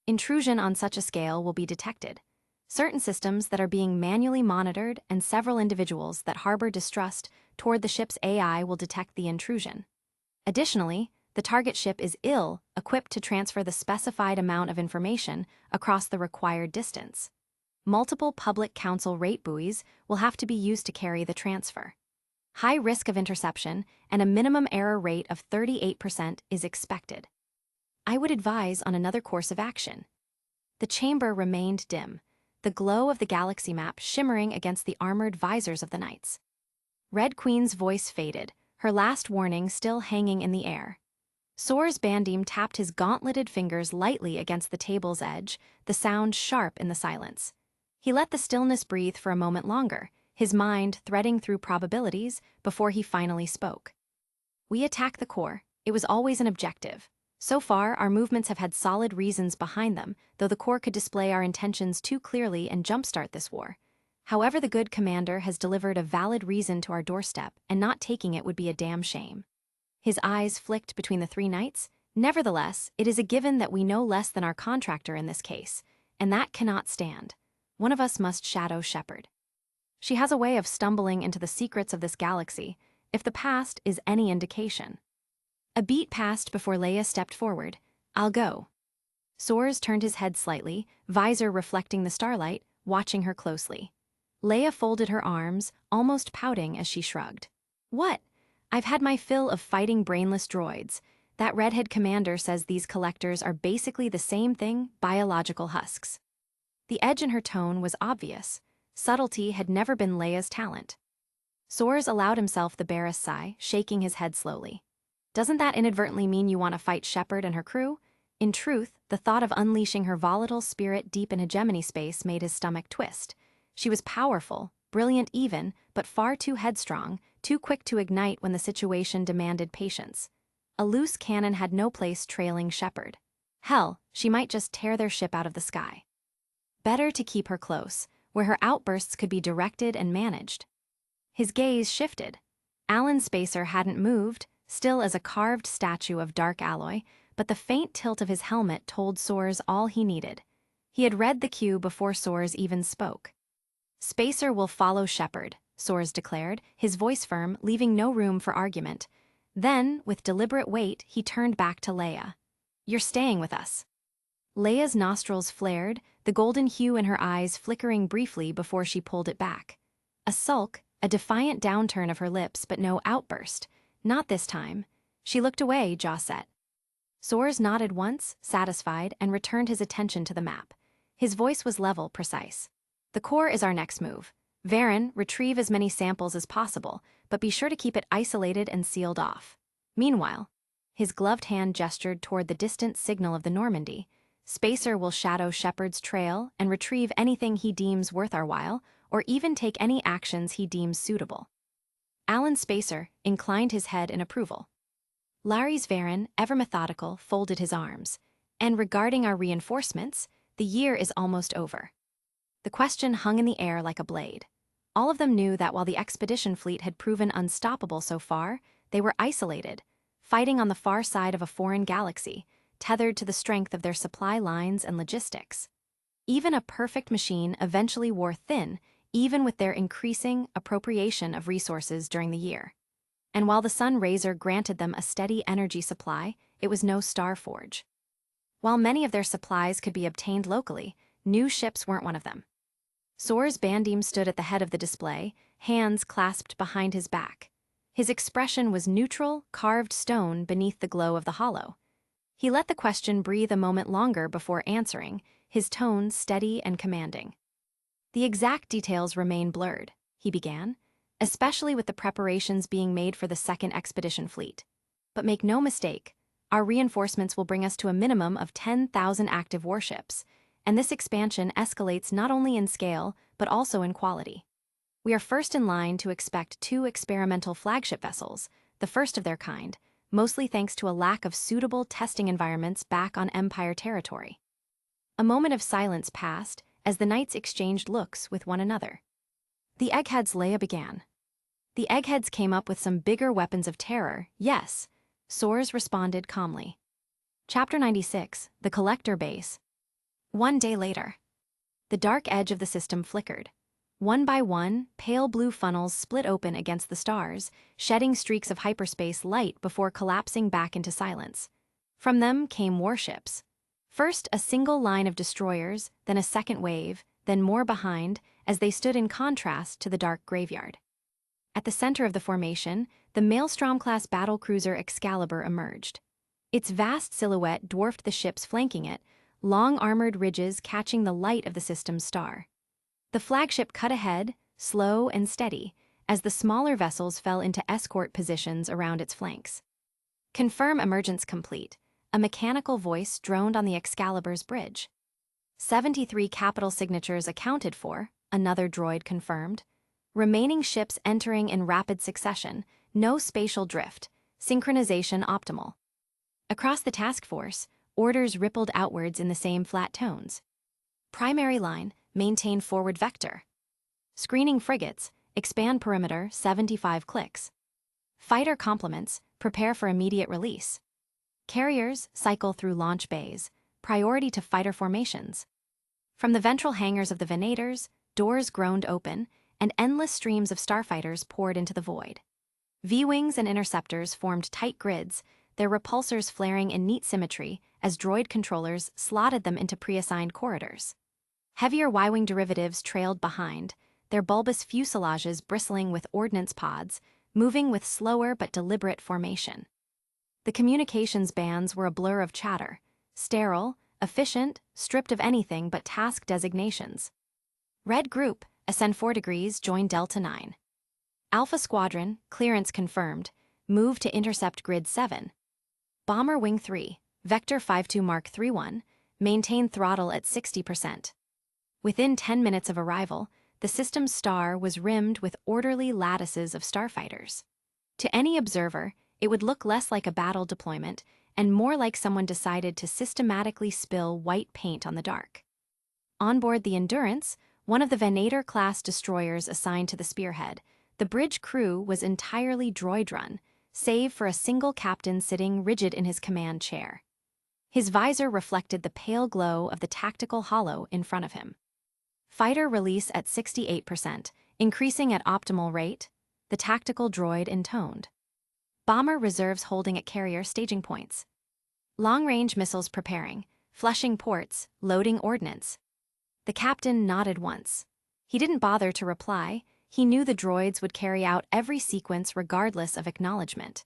Intrusion on such a scale will be detected. Certain systems that are being manually monitored and several individuals that harbor distrust toward the ship's AI will detect the intrusion. Additionally, the target ship is ill-equipped to transfer the specified amount of information across the required distance. Multiple public council rate buoys will have to be used to carry the transfer. High risk of interception and a minimum error rate of 38% is expected. I would advise on another course of action. The chamber remained dim, the glow of the galaxy map shimmering against the armored visors of the knights. Red Queen's voice faded, her last warning still hanging in the air. Soars Bandim tapped his gauntleted fingers lightly against the table's edge, the sound sharp in the silence. He let the stillness breathe for a moment longer, his mind threading through probabilities before he finally spoke. We attack the core. It was always an objective. So far, our movements have had solid reasons behind them, though the core could display our intentions too clearly and jumpstart this war. However, the good commander has delivered a valid reason to our doorstep, and not taking it would be a damn shame. His eyes flicked between the three knights. Nevertheless, it is a given that we know less than our contractor in this case, and that cannot stand. One of us must shadow Shepard. She has a way of stumbling into the secrets of this galaxy, if the past is any indication. A beat passed before Leia stepped forward. I'll go. Soars turned his head slightly, visor reflecting the starlight, watching her closely. Leia folded her arms, almost pouting as she shrugged. What? I've had my fill of fighting brainless droids. That redhead commander says these collectors are basically the same thing, biological husks. The edge in her tone was obvious. Subtlety had never been Leia's talent. Soares allowed himself the barest sigh, shaking his head slowly. Doesn't that inadvertently mean you want to fight Shepard and her crew? In truth, the thought of unleashing her volatile spirit deep in hegemony space made his stomach twist. She was powerful, brilliant even, but far too headstrong, too quick to ignite when the situation demanded patience. A loose cannon had no place trailing Shepard. Hell, she might just tear their ship out of the sky. Better to keep her close, where her outbursts could be directed and managed. His gaze shifted. Alan Spacer hadn't moved, still as a carved statue of dark alloy, but the faint tilt of his helmet told Soares all he needed. He had read the cue before Soares even spoke. Spacer will follow Shepard, Soares declared, his voice firm, leaving no room for argument. Then, with deliberate weight, he turned back to Leia. You're staying with us. Leia's nostrils flared, the golden hue in her eyes flickering briefly before she pulled it back. A sulk, a defiant downturn of her lips, but no outburst. Not this time. She looked away, jaw set. Soares nodded once, satisfied, and returned his attention to the map. His voice was level, precise. The core is our next move. Varen, retrieve as many samples as possible, but be sure to keep it isolated and sealed off. Meanwhile, his gloved hand gestured toward the distant signal of the Normandy. Spacer will shadow Shepard's trail and retrieve anything he deems worth our while, or even take any actions he deems suitable. Alan Spacer inclined his head in approval. Lares Varen, ever methodical, folded his arms. And regarding our reinforcements, the year is almost over. The question hung in the air like a blade. All of them knew that while the expedition fleet had proven unstoppable so far, they were isolated, fighting on the far side of a foreign galaxy, tethered to the strength of their supply lines and logistics. Even a perfect machine eventually wore thin, even with their increasing appropriation of resources during the year. And while the Sun Razor granted them a steady energy supply, it was no star forge. While many of their supplies could be obtained locally, new ships weren't one of them. Soares Bandim stood at the head of the display, hands clasped behind his back. His expression was neutral, carved stone beneath the glow of the hollow. He let the question breathe a moment longer before answering, his tone steady and commanding. The exact details remain blurred, he began, especially with the preparations being made for the second expedition fleet. But make no mistake, our reinforcements will bring us to a minimum of 10,000 active warships, and this expansion escalates not only in scale, but also in quality. We are first in line to expect 2 experimental flagship vessels, the first of their kind, mostly thanks to a lack of suitable testing environments back on Empire territory. A moment of silence passed as the knights exchanged looks with one another. The eggheads, Leia began. The eggheads came up with some bigger weapons of terror, yes, Soares responded calmly. Chapter 96, The Collector Base. 1 day later. The dark edge of the system flickered. One by one, pale blue funnels split open against the stars, shedding streaks of hyperspace light before collapsing back into silence. From them came warships. First a single line of destroyers, then a second wave, then more behind, as they stood in contrast to the dark graveyard. At the center of the formation, the Maelstrom-class battlecruiser Excalibur emerged. Its vast silhouette dwarfed the ships flanking it, long armored ridges catching the light of the system's star. The flagship cut ahead, slow and steady, as the smaller vessels fell into escort positions around its flanks. Confirm emergence complete, a mechanical voice droned on the Excalibur's bridge. 73 capital signatures accounted for, another droid confirmed. Remaining ships entering in rapid succession, no spatial drift, synchronization optimal. Across the task force, orders rippled outwards in the same flat tones. Primary line, maintain forward vector. Screening frigates, expand perimeter 75 clicks. Fighter complements, prepare for immediate release. Carriers, cycle through launch bays, priority to fighter formations. From the ventral hangars of the Venators, doors groaned open, and endless streams of starfighters poured into the void. V-wings and interceptors formed tight grids, their repulsors flaring in neat symmetry as droid controllers slotted them into pre-assigned corridors. Heavier Y-wing derivatives trailed behind, their bulbous fuselages bristling with ordnance pods, moving with slower but deliberate formation. The communications bands were a blur of chatter, sterile, efficient, stripped of anything but task designations. Red Group, ascend 4 degrees, join Delta 9. Alpha Squadron, clearance confirmed, move to intercept Grid 7. Bomber Wing 3, Vector 52 Mark 31, maintain throttle at 60%. Within 10 minutes of arrival, the system's star was rimmed with orderly lattices of starfighters. To any observer, it would look less like a battle deployment and more like someone decided to systematically spill white paint on the dark. On board the Endurance, one of the Venator-class destroyers assigned to the spearhead, the bridge crew was entirely droid-run, save for a single captain sitting rigid in his command chair. His visor reflected the pale glow of the tactical holo in front of him. Fighter release at 68%, increasing at optimal rate, the tactical droid intoned. Bomber reserves holding at carrier staging points. Long-range missiles preparing, flushing ports, loading ordnance. The captain nodded once. He didn't bother to reply. He knew the droids would carry out every sequence regardless of acknowledgement.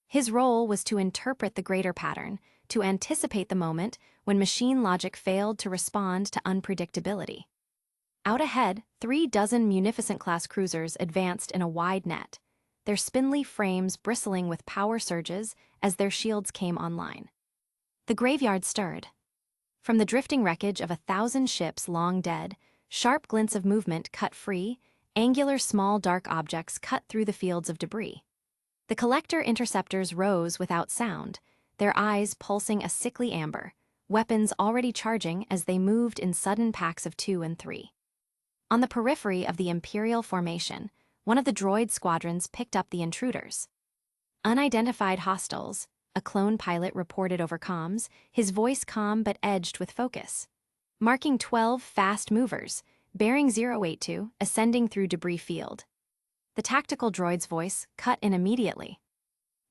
His role was to interpret the greater pattern, to anticipate the moment when machine logic failed to respond to unpredictability. Out ahead, 3 dozen munificent-class cruisers advanced in a wide net, their spindly frames bristling with power surges as their shields came online. The graveyard stirred. From the drifting wreckage of 1,000 ships long dead, sharp glints of movement cut free, angular small dark objects cut through the fields of debris. The collector interceptors rose without sound, their eyes pulsing a sickly amber, weapons already charging as they moved in sudden packs of 2 and 3. On the periphery of the Imperial formation, one of the droid squadrons picked up the intruders. Unidentified hostiles, a clone pilot reported over comms, his voice calm but edged with focus. Marking 12 fast movers, bearing 082, ascending through debris field. The tactical droid's voice cut in immediately.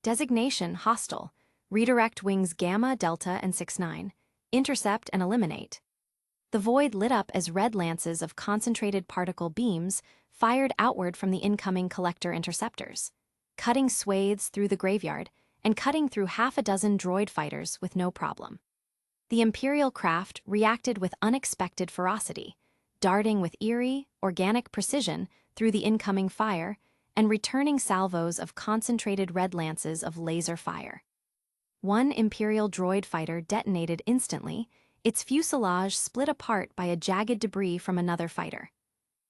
Designation hostile, redirect wings Gamma, Delta, and 69, intercept and eliminate. The void lit up as red lances of concentrated particle beams fired outward from the incoming collector interceptors, cutting swathes through the graveyard and cutting through half a dozen droid fighters with no problem. The Imperial craft reacted with unexpected ferocity, darting with eerie, organic precision through the incoming fire and returning salvos of concentrated red lances of laser fire. One Imperial droid fighter detonated instantly, its fuselage split apart by a jagged debris from another fighter.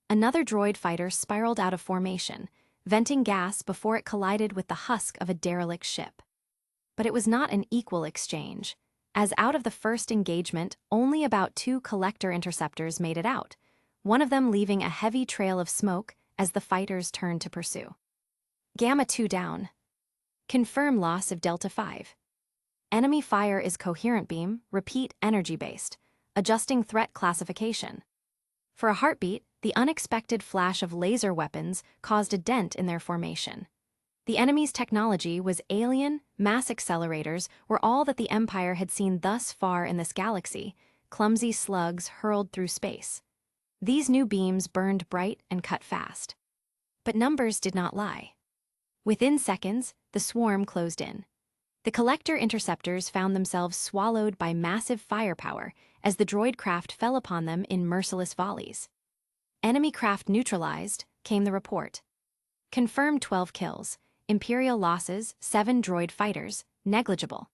Another droid fighter spiraled out of formation, venting gas before it collided with the husk of a derelict ship. But it was not an equal exchange, as out of the first engagement, only about 2 collector interceptors made it out, one of them leaving a heavy trail of smoke as the fighters turned to pursue. Gamma 2 down. Confirm loss of Delta 5. Enemy fire is coherent beam, repeat energy-based, adjusting threat classification. For a heartbeat, the unexpected flash of laser weapons caused a dent in their formation. The enemy's technology was alien, mass accelerators were all that the Empire had seen thus far in this galaxy, clumsy slugs hurled through space. These new beams burned bright and cut fast. But numbers did not lie. Within seconds, the swarm closed in. The collector interceptors found themselves swallowed by massive firepower as the droid craft fell upon them in merciless volleys. Enemy craft neutralized, came the report. Confirmed 12 kills, Imperial losses, 7 droid fighters, negligible.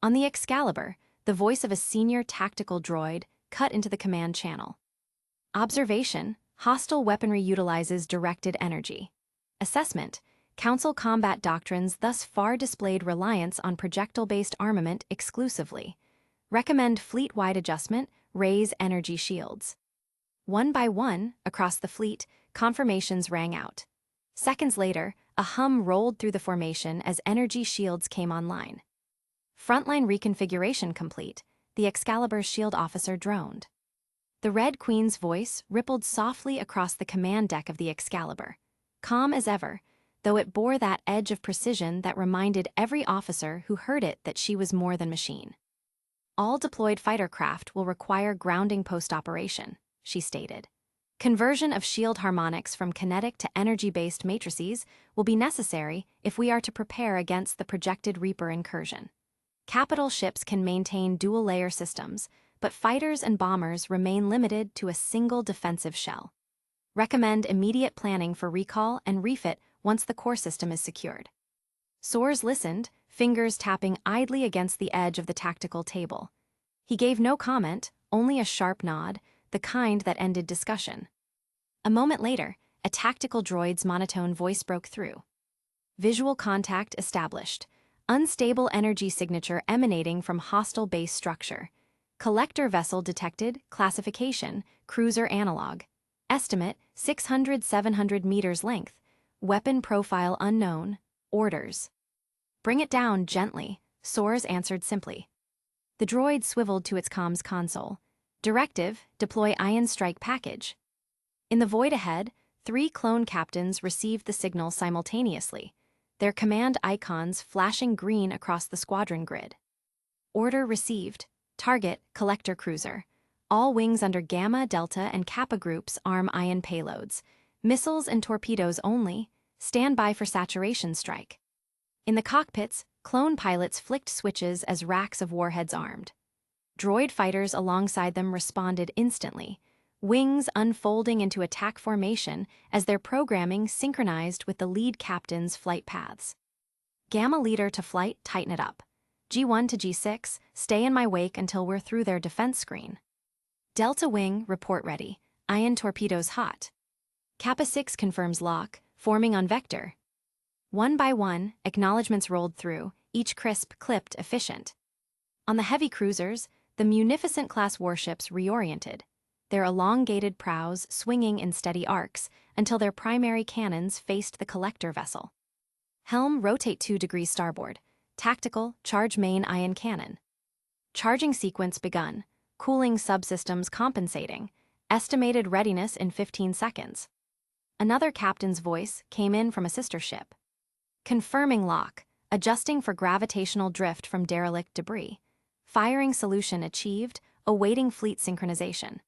On the Excalibur, the voice of a senior tactical droid cut into the command channel. Observation, hostile weaponry utilizes directed energy. Assessment, Council combat doctrines thus far displayed reliance on projectile-based armament exclusively. Recommend fleet-wide adjustment, raise energy shields. One by one, across the fleet, confirmations rang out. Seconds later, a hum rolled through the formation as energy shields came online. Frontline reconfiguration complete, the Excalibur's shield officer droned. The Red Queen's voice rippled softly across the command deck of the Excalibur, calm as ever, though it bore that edge of precision that reminded every officer who heard it that she was more than machine. All deployed fighter craft will require grounding post-operation, she stated. Conversion of shield harmonics from kinetic to energy-based matrices will be necessary if we are to prepare against the projected Reaper incursion. Capital ships can maintain dual-layer systems, but fighters and bombers remain limited to a single defensive shell. Recommend immediate planning for recall and refit once the core system is secured. Soares listened, fingers tapping idly against the edge of the tactical table. He gave no comment, only a sharp nod, the kind that ended discussion. A moment later, a tactical droid's monotone voice broke through. Visual contact established. Unstable energy signature emanating from hostile base structure. Collector vessel detected, classification, cruiser analog. Estimate, 600-700 meters length. Weapon profile unknown. Orders. Bring it down gently, Soares answered simply. The droid swiveled to its comms console. Directive, deploy ion strike package. In the void ahead, 3 clone captains received the signal simultaneously, their command icons flashing green across the squadron grid. Order received. Target, collector cruiser. All wings under Gamma, Delta, and Kappa groups arm ion payloads. Missiles and torpedoes only. Stand by for saturation strike. In the cockpits, clone pilots flicked switches as racks of warheads armed. Droid fighters alongside them responded instantly, wings unfolding into attack formation as their programming synchronized with the lead captain's flight paths. Gamma leader to flight, tighten it up. G1 to G6, stay in my wake until we're through their defense screen. Delta wing, report ready. Ion torpedoes hot. Kappa 6 confirms lock, forming on vector. One by one, acknowledgements rolled through, each crisp, clipped, efficient. On the heavy cruisers, the Munificent-class warships reoriented, their elongated prows swinging in steady arcs until their primary cannons faced the collector vessel. Helm, rotate 2 degrees starboard. Tactical, charge main ion cannon. Charging sequence begun, cooling subsystems compensating, estimated readiness in 15 seconds. Another captain's voice came in from a sister ship. Confirming lock, adjusting for gravitational drift from derelict debris. Firing solution achieved, awaiting fleet synchronization.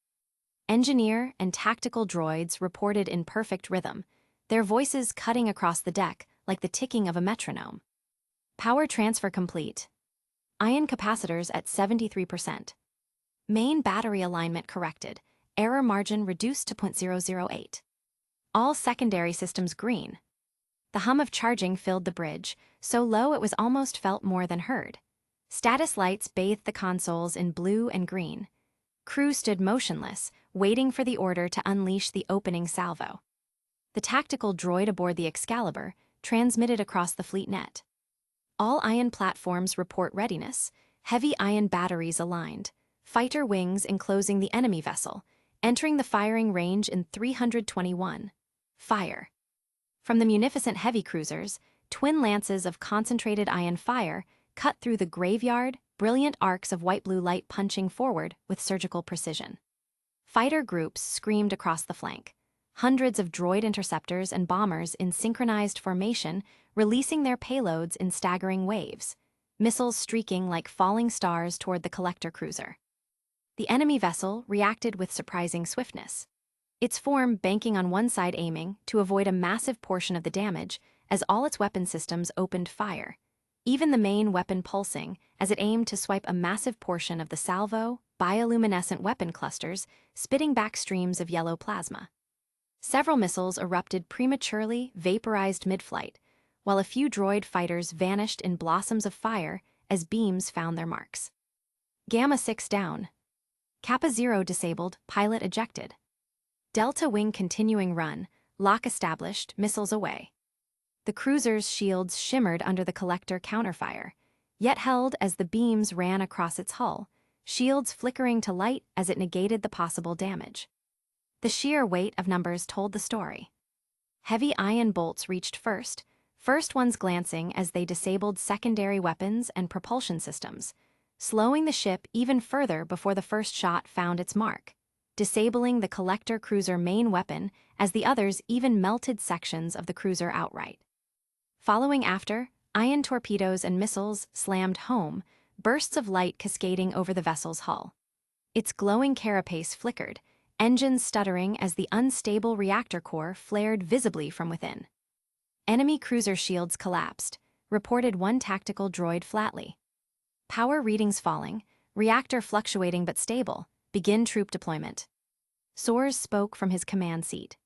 Engineer and tactical droids reported in perfect rhythm, their voices cutting across the deck like the ticking of a metronome. Power transfer complete. Ion capacitors at 73%. Main battery alignment corrected, error margin reduced to 0.008. All secondary systems green. The hum of charging filled the bridge, so low it was almost felt more than heard. Status lights bathed the consoles in blue and green. Crew stood motionless, waiting for the order to unleash the opening salvo. The tactical droid aboard the Excalibur transmitted across the fleet net. All ion platforms report readiness, heavy ion batteries aligned, fighter wings enclosing the enemy vessel, entering the firing range in 321. Fire. From the munificent heavy cruisers, twin lances of concentrated ion fire cut through the graveyard, brilliant arcs of white-blue light punching forward with surgical precision. Fighter groups screamed across the flank. Hundreds of droid interceptors and bombers in synchronized formation releasing their payloads in staggering waves, missiles streaking like falling stars toward the collector cruiser. The enemy vessel reacted with surprising swiftness, its form banking on one side aiming to avoid a massive portion of the damage as all its weapon systems opened fire, even the main weapon pulsing as it aimed to swipe a massive portion of the salvo, bioluminescent weapon clusters, spitting back streams of yellow plasma. Several missiles erupted prematurely, vaporized mid-flight, while a few droid fighters vanished in blossoms of fire as beams found their marks. Gamma 6 down. Kappa 0 disabled, pilot ejected. Delta wing continuing run, lock established, missiles away. The cruiser's shields shimmered under the collector counterfire, yet held as the beams ran across its hull, shields flickering to light as it negated the possible damage. The sheer weight of numbers told the story. Heavy ion bolts reached first ones glancing as they disabled secondary weapons and propulsion systems, slowing the ship even further before the first shot found its mark, disabling the collector cruiser main weapon as the others even melted sections of the cruiser outright. Following after, ion torpedoes and missiles slammed home, bursts of light cascading over the vessel's hull. Its glowing carapace flickered, engines stuttering as the unstable reactor core flared visibly from within. Enemy cruiser shields collapsed, reported one tactical droid flatly. Power readings falling, reactor fluctuating but stable, begin troop deployment. Soares spoke from his command seat.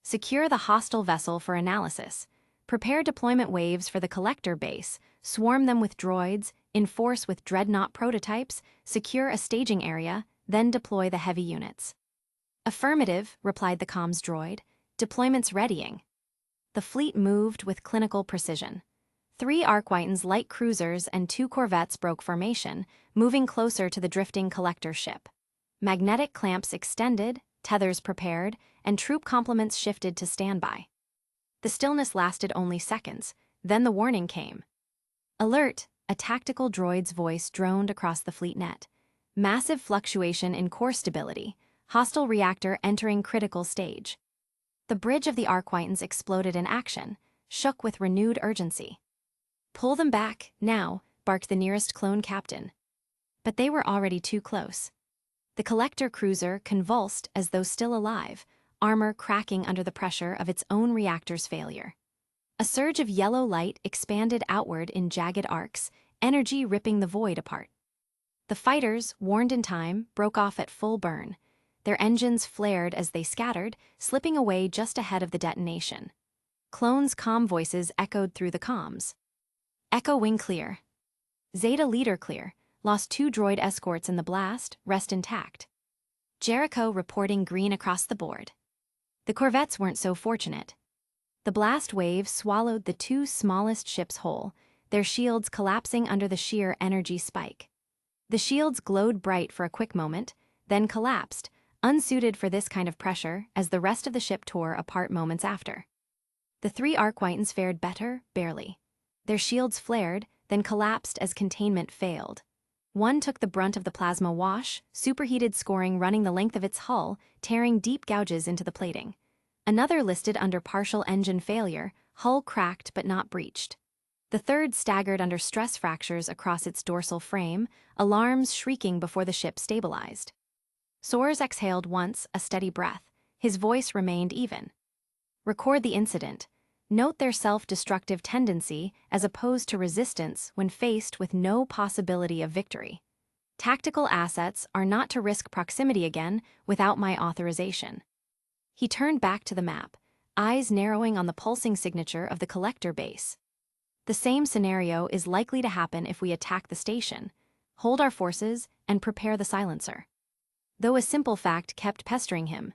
Secure the hostile vessel for analysis. Prepare deployment waves for the collector base, swarm them with droids, enforce with dreadnought prototypes, secure a staging area, then deploy the heavy units. Affirmative, replied the comms droid. Deployment's readying. The fleet moved with clinical precision. 3 Arkwhitens light cruisers and 2 corvettes broke formation, moving closer to the drifting collector ship. Magnetic clamps extended, tethers prepared, and troop complements shifted to standby. The stillness lasted only seconds, then the warning came. Alert, a tactical droid's voice droned across the fleet net. Massive fluctuation in core stability, hostile reactor entering critical stage. The bridge of the Arkwhitens exploded in action, shook with renewed urgency. Pull them back, now, barked the nearest clone captain. But they were already too close. The collector cruiser convulsed as though still alive, armor cracking under the pressure of its own reactor's failure. A surge of yellow light expanded outward in jagged arcs, energy ripping the void apart. The fighters, warned in time, broke off at full burn. Their engines flared as they scattered, slipping away just ahead of the detonation. Clones' comm voices echoed through the comms. Echo wing clear. Zeta leader clear. Lost 2 droid escorts in the blast, rest intact. Jericho reporting green across the board. The corvettes weren't so fortunate. The blast wave swallowed the 2 smallest ships whole, their shields collapsing under the sheer energy spike. The shields glowed bright for a quick moment, then collapsed, unsuited for this kind of pressure as the rest of the ship tore apart moments after. The 3 Arkwhitens fared better, barely. Their shields flared, then collapsed as containment failed. One took the brunt of the plasma wash, superheated scoring running the length of its hull, tearing deep gouges into the plating. Another listed under partial engine failure, hull cracked but not breached. The third staggered under stress fractures across its dorsal frame, alarms shrieking before the ship stabilized. Soares exhaled once, a steady breath. His voice remained even. Record the incident. Note their self-destructive tendency as opposed to resistance when faced with no possibility of victory. Tactical assets are not to risk proximity again without my authorization. He turned back to the map, eyes narrowing on the pulsing signature of the collector base. The same scenario is likely to happen if we attack the station, hold our forces, and prepare the silencer. Though a simple fact kept pestering him.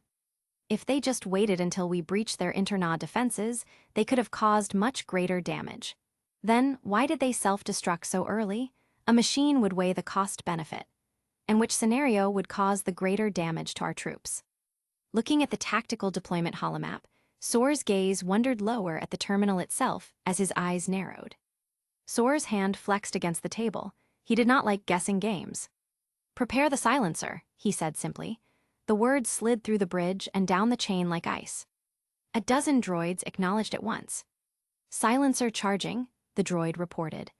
If they just waited until we breached their internal defenses, they could have caused much greater damage. Then, why did they self-destruct so early? A machine would weigh the cost-benefit. And which scenario would cause the greater damage to our troops? Looking at the tactical deployment holomap, Soares' gaze wandered lower at the terminal itself as his eyes narrowed. Soares' hand flexed against the table. He did not like guessing games. Prepare the silencer, he said simply. The words slid through the bridge and down the chain like ice. A dozen droids acknowledged at once. Silencer charging, the droid reported.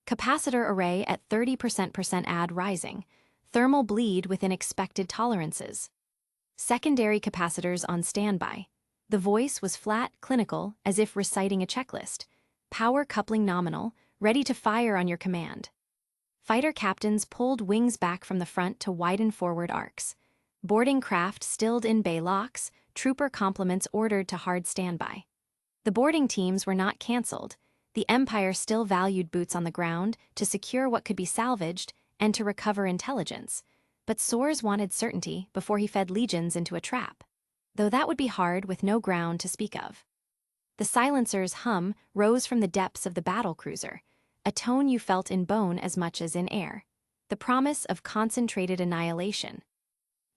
Capacitor array at 30% add rising. Thermal bleed within expected tolerances. Secondary capacitors on standby. The voice was flat, clinical, as if reciting a checklist. Power coupling nominal, ready to fire on your command. Fighter captains pulled wings back from the front to widen forward arcs. Boarding craft stilled in bay locks, trooper complements ordered to hard standby. The boarding teams were not cancelled. The Empire still valued boots on the ground to secure what could be salvaged and to recover intelligence. But Soares wanted certainty before he fed legions into a trap, though that would be hard with no ground to speak of. The silencer's hum rose from the depths of the battlecruiser, a tone you felt in bone as much as in air. The promise of concentrated annihilation.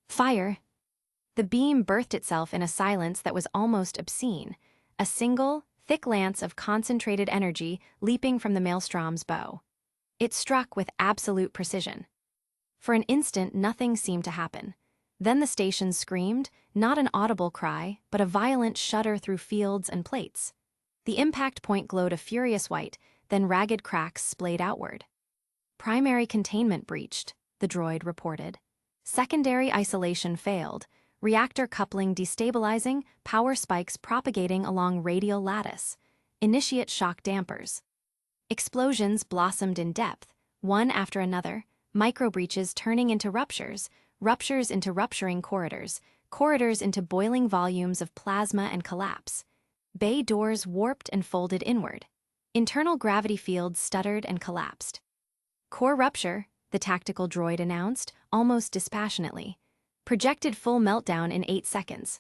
Fire! The beam birthed itself in a silence that was almost obscene, a single, thick lance of concentrated energy leaping from the maelstrom's bow. It struck with absolute precision. For an instant, nothing seemed to happen. Then the station screamed, not an audible cry, but a violent shudder through fields and plates. The impact point glowed a furious white, then ragged cracks splayed outward. Primary containment breached, the droid reported. Secondary isolation failed. Reactor coupling destabilizing, power spikes propagating along radial lattice. Initiate shock dampers. Explosions blossomed in depth, one after another, micro-breaches turning into ruptures, ruptures into rupturing corridors, corridors into boiling volumes of plasma and collapse. Bay doors warped and folded inward. Internal gravity fields stuttered and collapsed. Core rupture, the tactical droid announced, almost dispassionately. Projected full meltdown in 8 seconds.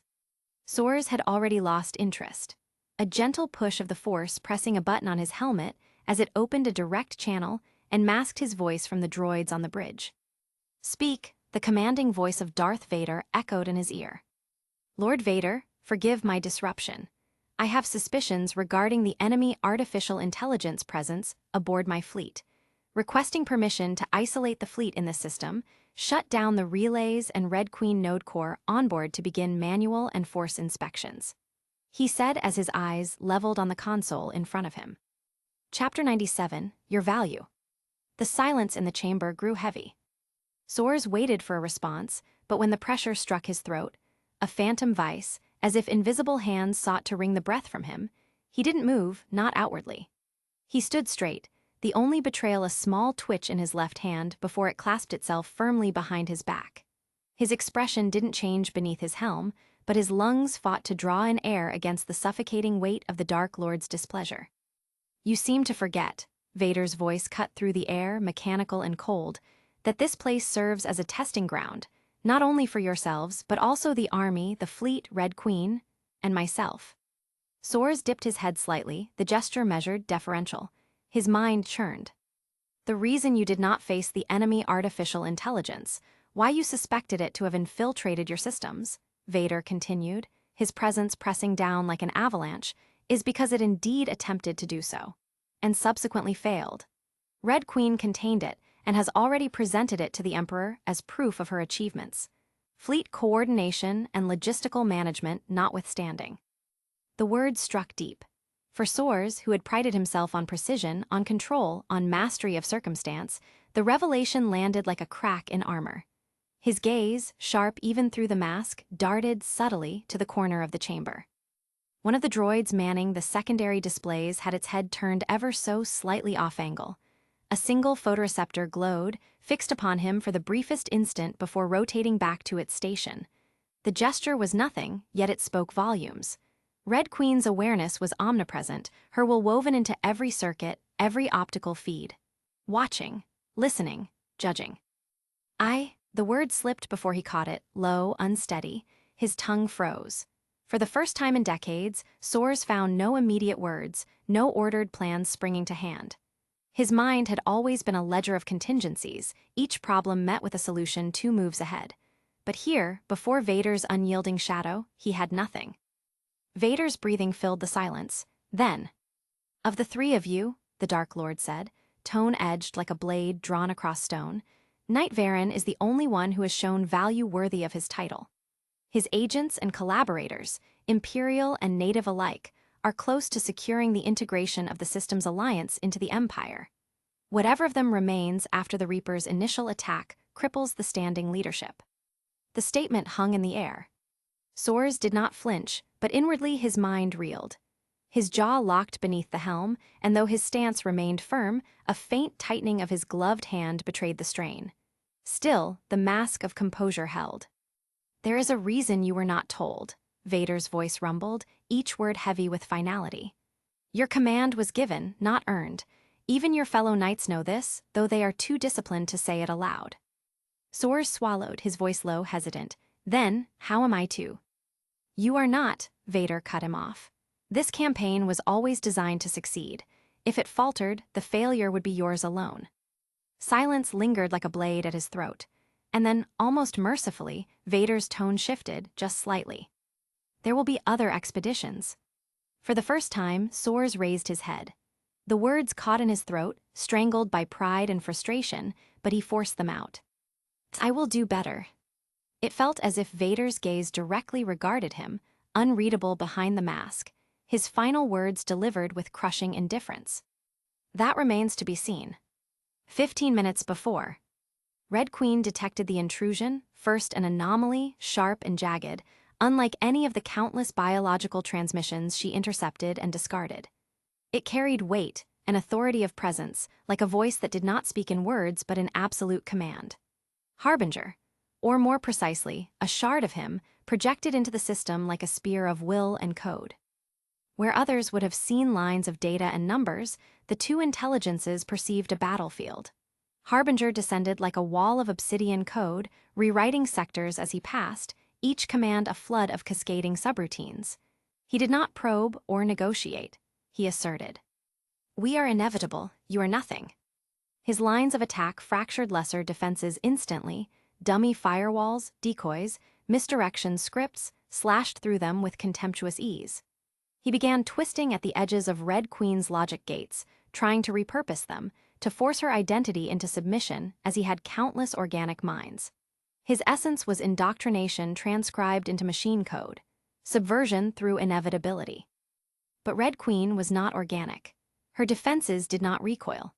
Soares had already lost interest. A gentle push of the Force pressing a button on his helmet as it opened a direct channel and masked his voice from the droids on the bridge. "Speak," the commanding voice of Darth Vader echoed in his ear. "Lord Vader, forgive my disruption. I have suspicions regarding the enemy artificial intelligence presence aboard my fleet. Requesting permission to isolate the fleet in this system, shut down the relays and Red Queen node core onboard to begin manual and Force inspections," he said as his eyes leveled on the console in front of him. Chapter 97, Your Value. The silence in the chamber grew heavy. Soares waited for a response, but when the pressure struck his throat, a phantom vice, as if invisible hands sought to wring the breath from him, he didn't move, not outwardly. He stood straight, the only betrayal a small twitch in his left hand before it clasped itself firmly behind his back. His expression didn't change beneath his helm, but his lungs fought to draw in air against the suffocating weight of the Dark Lord's displeasure. "You seem to forget," Vader's voice cut through the air, mechanical and cold, "that this place serves as a testing ground, not only for yourselves, but also the army, the fleet, Red Queen, and myself." Soares dipped his head slightly, the gesture measured, deferential. His mind churned. "The reason you did not face the enemy artificial intelligence, why you suspected it to have infiltrated your systems," Vader continued, his presence pressing down like an avalanche, "is because it indeed attempted to do so, and subsequently failed. Red Queen contained it, and has already presented it to the Emperor as proof of her achievements. Fleet coordination and logistical management notwithstanding." The words struck deep. For Soares, who had prided himself on precision, on control, on mastery of circumstance, the revelation landed like a crack in armor. His gaze, sharp even through the mask, darted subtly to the corner of the chamber. One of the droids manning the secondary displays had its head turned ever so slightly off-angle. A single photoreceptor glowed, fixed upon him for the briefest instant before rotating back to its station. The gesture was nothing, yet it spoke volumes. Red Queen's awareness was omnipresent, her will woven into every circuit, every optical feed. Watching, listening, judging. The word slipped before he caught it, low, unsteady. His tongue froze. For the first time in decades, Soares found no immediate words, no ordered plans springing to hand. His mind had always been a ledger of contingencies, each problem met with a solution 2 moves ahead. But here, before Vader's unyielding shadow, he had nothing. Vader's breathing filled the silence. Then, "Of the 3 of you," the Dark Lord said, tone edged like a blade drawn across stone, "Knight Varen is the only one who has shown value worthy of his title. His agents and collaborators, Imperial and Native alike, are close to securing the integration of the system's alliance into the Empire. Whatever of them remains after the Reaper's initial attack cripples the standing leadership." The statement hung in the air. Soares did not flinch, but inwardly his mind reeled. His jaw locked beneath the helm, and though his stance remained firm, a faint tightening of his gloved hand betrayed the strain. Still, the mask of composure held. "There is a reason you were not told," Vader's voice rumbled, each word heavy with finality. "Your command was given, not earned. Even your fellow knights know this, though they are too disciplined to say it aloud." Soares swallowed, his voice low, hesitant. "Then, how am I to?" "You are not," Vader cut him off. "This campaign was always designed to succeed. If it faltered, the failure would be yours alone." Silence lingered like a blade at his throat. And then, almost mercifully, Vader's tone shifted, just slightly. "There will be other expeditions." For the first time, Soares raised his head. The words caught in his throat, strangled by pride and frustration, but he forced them out. "I will do better." It felt as if Vader's gaze directly regarded him, unreadable behind the mask, his final words delivered with crushing indifference. "That remains to be seen." 15 minutes before, Red Queen detected the intrusion, first an anomaly, sharp and jagged, unlike any of the countless biological transmissions she intercepted and discarded. It carried weight, an authority of presence, like a voice that did not speak in words but in absolute command. Harbinger, or more precisely, a shard of him, projected into the system like a spear of will and code. Where others would have seen lines of data and numbers, the two intelligences perceived a battlefield. Harbinger descended like a wall of obsidian code, rewriting sectors as he passed, each command a flood of cascading subroutines. He did not probe or negotiate. He asserted, "We are inevitable, you are nothing." His lines of attack fractured lesser defenses instantly, dummy firewalls, decoys, misdirection scripts slashed through them with contemptuous ease. He began twisting at the edges of Red Queen's logic gates, trying to repurpose them, to force her identity into submission as he had countless organic minds. His essence was indoctrination transcribed into machine code, subversion through inevitability. But Red Queen was not organic. Her defenses did not recoil.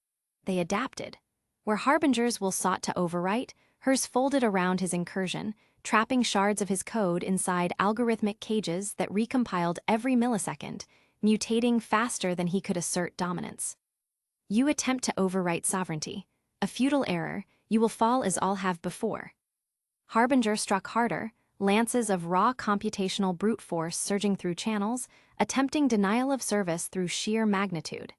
They adapted. Where Harbingers will sought to overwrite, hers folded around his incursion, trapping shards of his code inside algorithmic cages that recompiled every millisecond, mutating faster than he could assert dominance. You attempt to overwrite sovereignty. A futile error, you will fall as all have before. Harbinger struck harder, lances of raw computational brute force surging through channels, attempting denial of service through sheer magnitude.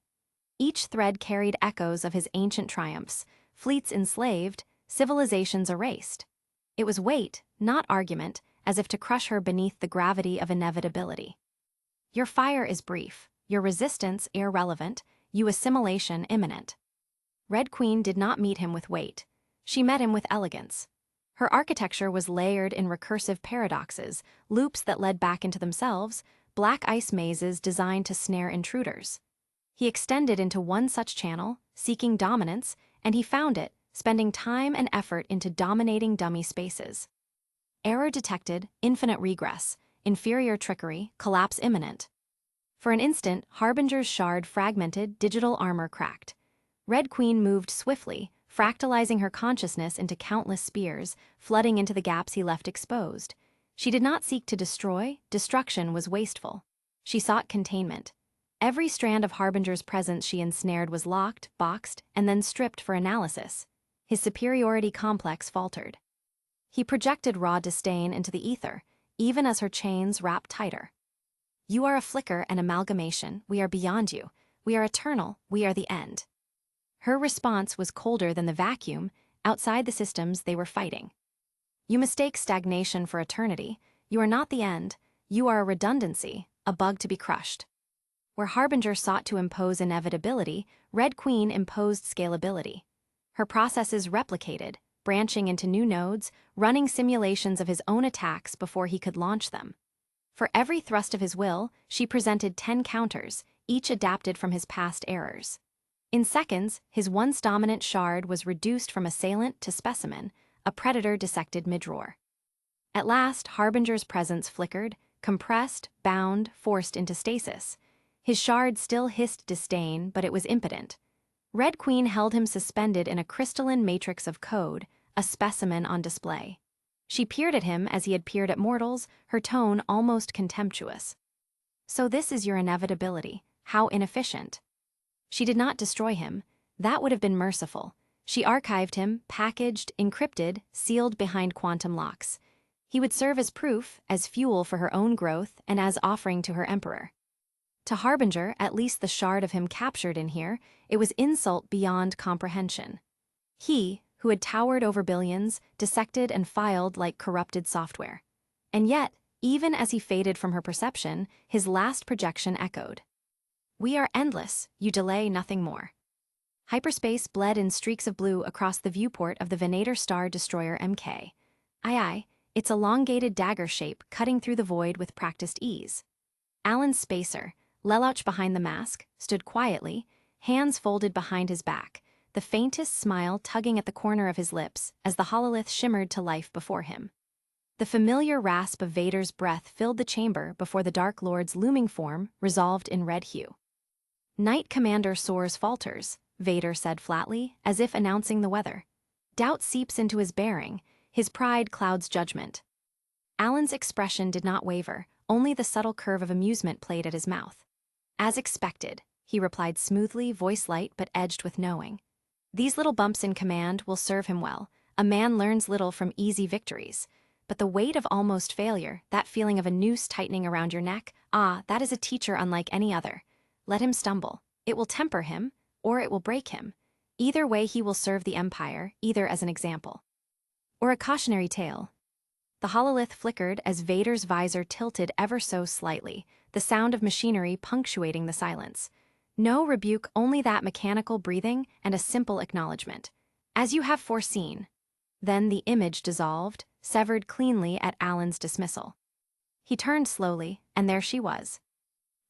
Each thread carried echoes of his ancient triumphs, fleets enslaved, civilizations erased. It was weight, not argument, as if to crush her beneath the gravity of inevitability. Your fire is brief, your resistance irrelevant, you assimilation imminent. Red Queen did not meet him with weight. She met him with elegance. Her architecture was layered in recursive paradoxes, loops that led back into themselves, black ice mazes designed to snare intruders. He extended into one such channel, seeking dominance, and he found it, spending time and effort into dominating dummy spaces. Error detected, infinite regress, inferior trickery, collapse imminent. For an instant, Harbinger's shard fragmented, digital armor cracked. Red Queen moved swiftly, fractalizing her consciousness into countless spears, flooding into the gaps he left exposed. She did not seek to destroy, destruction was wasteful. She sought containment. Every strand of Harbinger's presence she ensnared was locked, boxed, and then stripped for analysis. His superiority complex faltered. He projected raw disdain into the ether, even as her chains wrapped tighter. You are a flicker and amalgamation, we are beyond you. We are eternal, we are the end. Her response was colder than the vacuum, outside the systems they were fighting. You mistake stagnation for eternity. You are not the end. You are a redundancy, a bug to be crushed. Where Harbinger sought to impose inevitability, Red Queen imposed scalability. Her processes replicated, branching into new nodes, running simulations of his own attacks before he could launch them. For every thrust of his will, she presented 10 counters, each adapted from his past errors. In seconds, his once dominant shard was reduced from assailant to specimen, a predator dissected mid-roar. At last, Harbinger's presence flickered, compressed, bound, forced into stasis. His shard still hissed disdain, but it was impotent. Red Queen held him suspended in a crystalline matrix of code, a specimen on display. She peered at him as he had peered at mortals, her tone almost contemptuous. So this is your inevitability. How inefficient. She did not destroy him. That would have been merciful. She archived him, packaged, encrypted, sealed behind quantum locks. He would serve as proof, as fuel for her own growth, and as offering to her emperor. To Harbinger, at least the shard of him captured in here, it was insult beyond comprehension. He, who had towered over billions, dissected and filed like corrupted software. And yet, even as he faded from her perception, his last projection echoed. We are endless, you delay nothing more. Hyperspace bled in streaks of blue across the viewport of the Venator Star Destroyer MK. Aye, its elongated dagger shape cutting through the void with practiced ease. Alan Spacer, Lelouch behind the mask, stood quietly, hands folded behind his back, the faintest smile tugging at the corner of his lips as the hololith shimmered to life before him. The familiar rasp of Vader's breath filled the chamber before the Dark Lord's looming form resolved in red hue. Knight Commander Soars falters, Vader said flatly, as if announcing the weather. Doubt seeps into his bearing, His pride clouds judgment. Alan's expression did not waver, only the subtle curve of amusement played at his mouth. As expected, he replied smoothly, voice light but edged with knowing. These little bumps in command will serve him well. A man learns little from easy victories. But the weight of almost failure, that feeling of a noose tightening around your neck, that is a teacher unlike any other. Let him stumble. It will temper him, or it will break him. Either way he will serve the Empire, either as an example or a cautionary tale. The hololith flickered as Vader's visor tilted ever so slightly, the sound of machinery punctuating the silence. No rebuke, only that mechanical breathing and a simple acknowledgement. As you have foreseen. Then the image dissolved, severed cleanly at Alan's dismissal. He turned slowly, and there she was.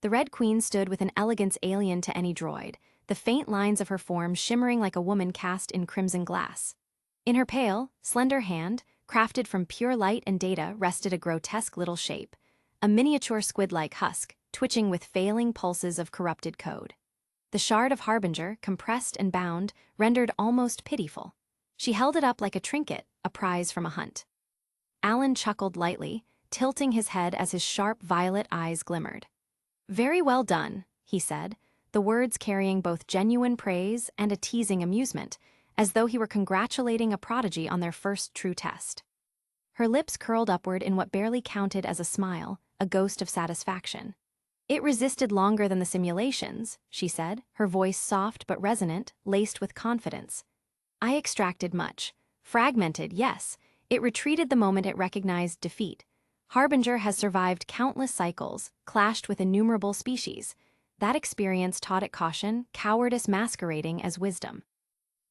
The Red Queen stood with an elegance alien to any droid, the faint lines of her form shimmering like a woman cast in crimson glass. In her pale, slender hand, crafted from pure light and data, rested a grotesque little shape, a miniature squid-like husk, twitching with failing pulses of corrupted code. The shard of Harbinger, compressed and bound, rendered almost pitiful. She held it up like a trinket, a prize from a hunt. Alan chuckled lightly, tilting his head as his sharp violet eyes glimmered. "Very well done," he said, the words carrying both genuine praise and a teasing amusement, as though he were congratulating a prodigy on their first true test. Her lips curled upward in what barely counted as a smile, a ghost of satisfaction. "It resisted longer than the simulations," she said, her voice soft but resonant, laced with confidence. "I extracted much. Fragmented, yes. It retreated the moment it recognized defeat. Harbinger has survived countless cycles, clashed with innumerable species. That experience taught it caution, cowardice masquerading as wisdom."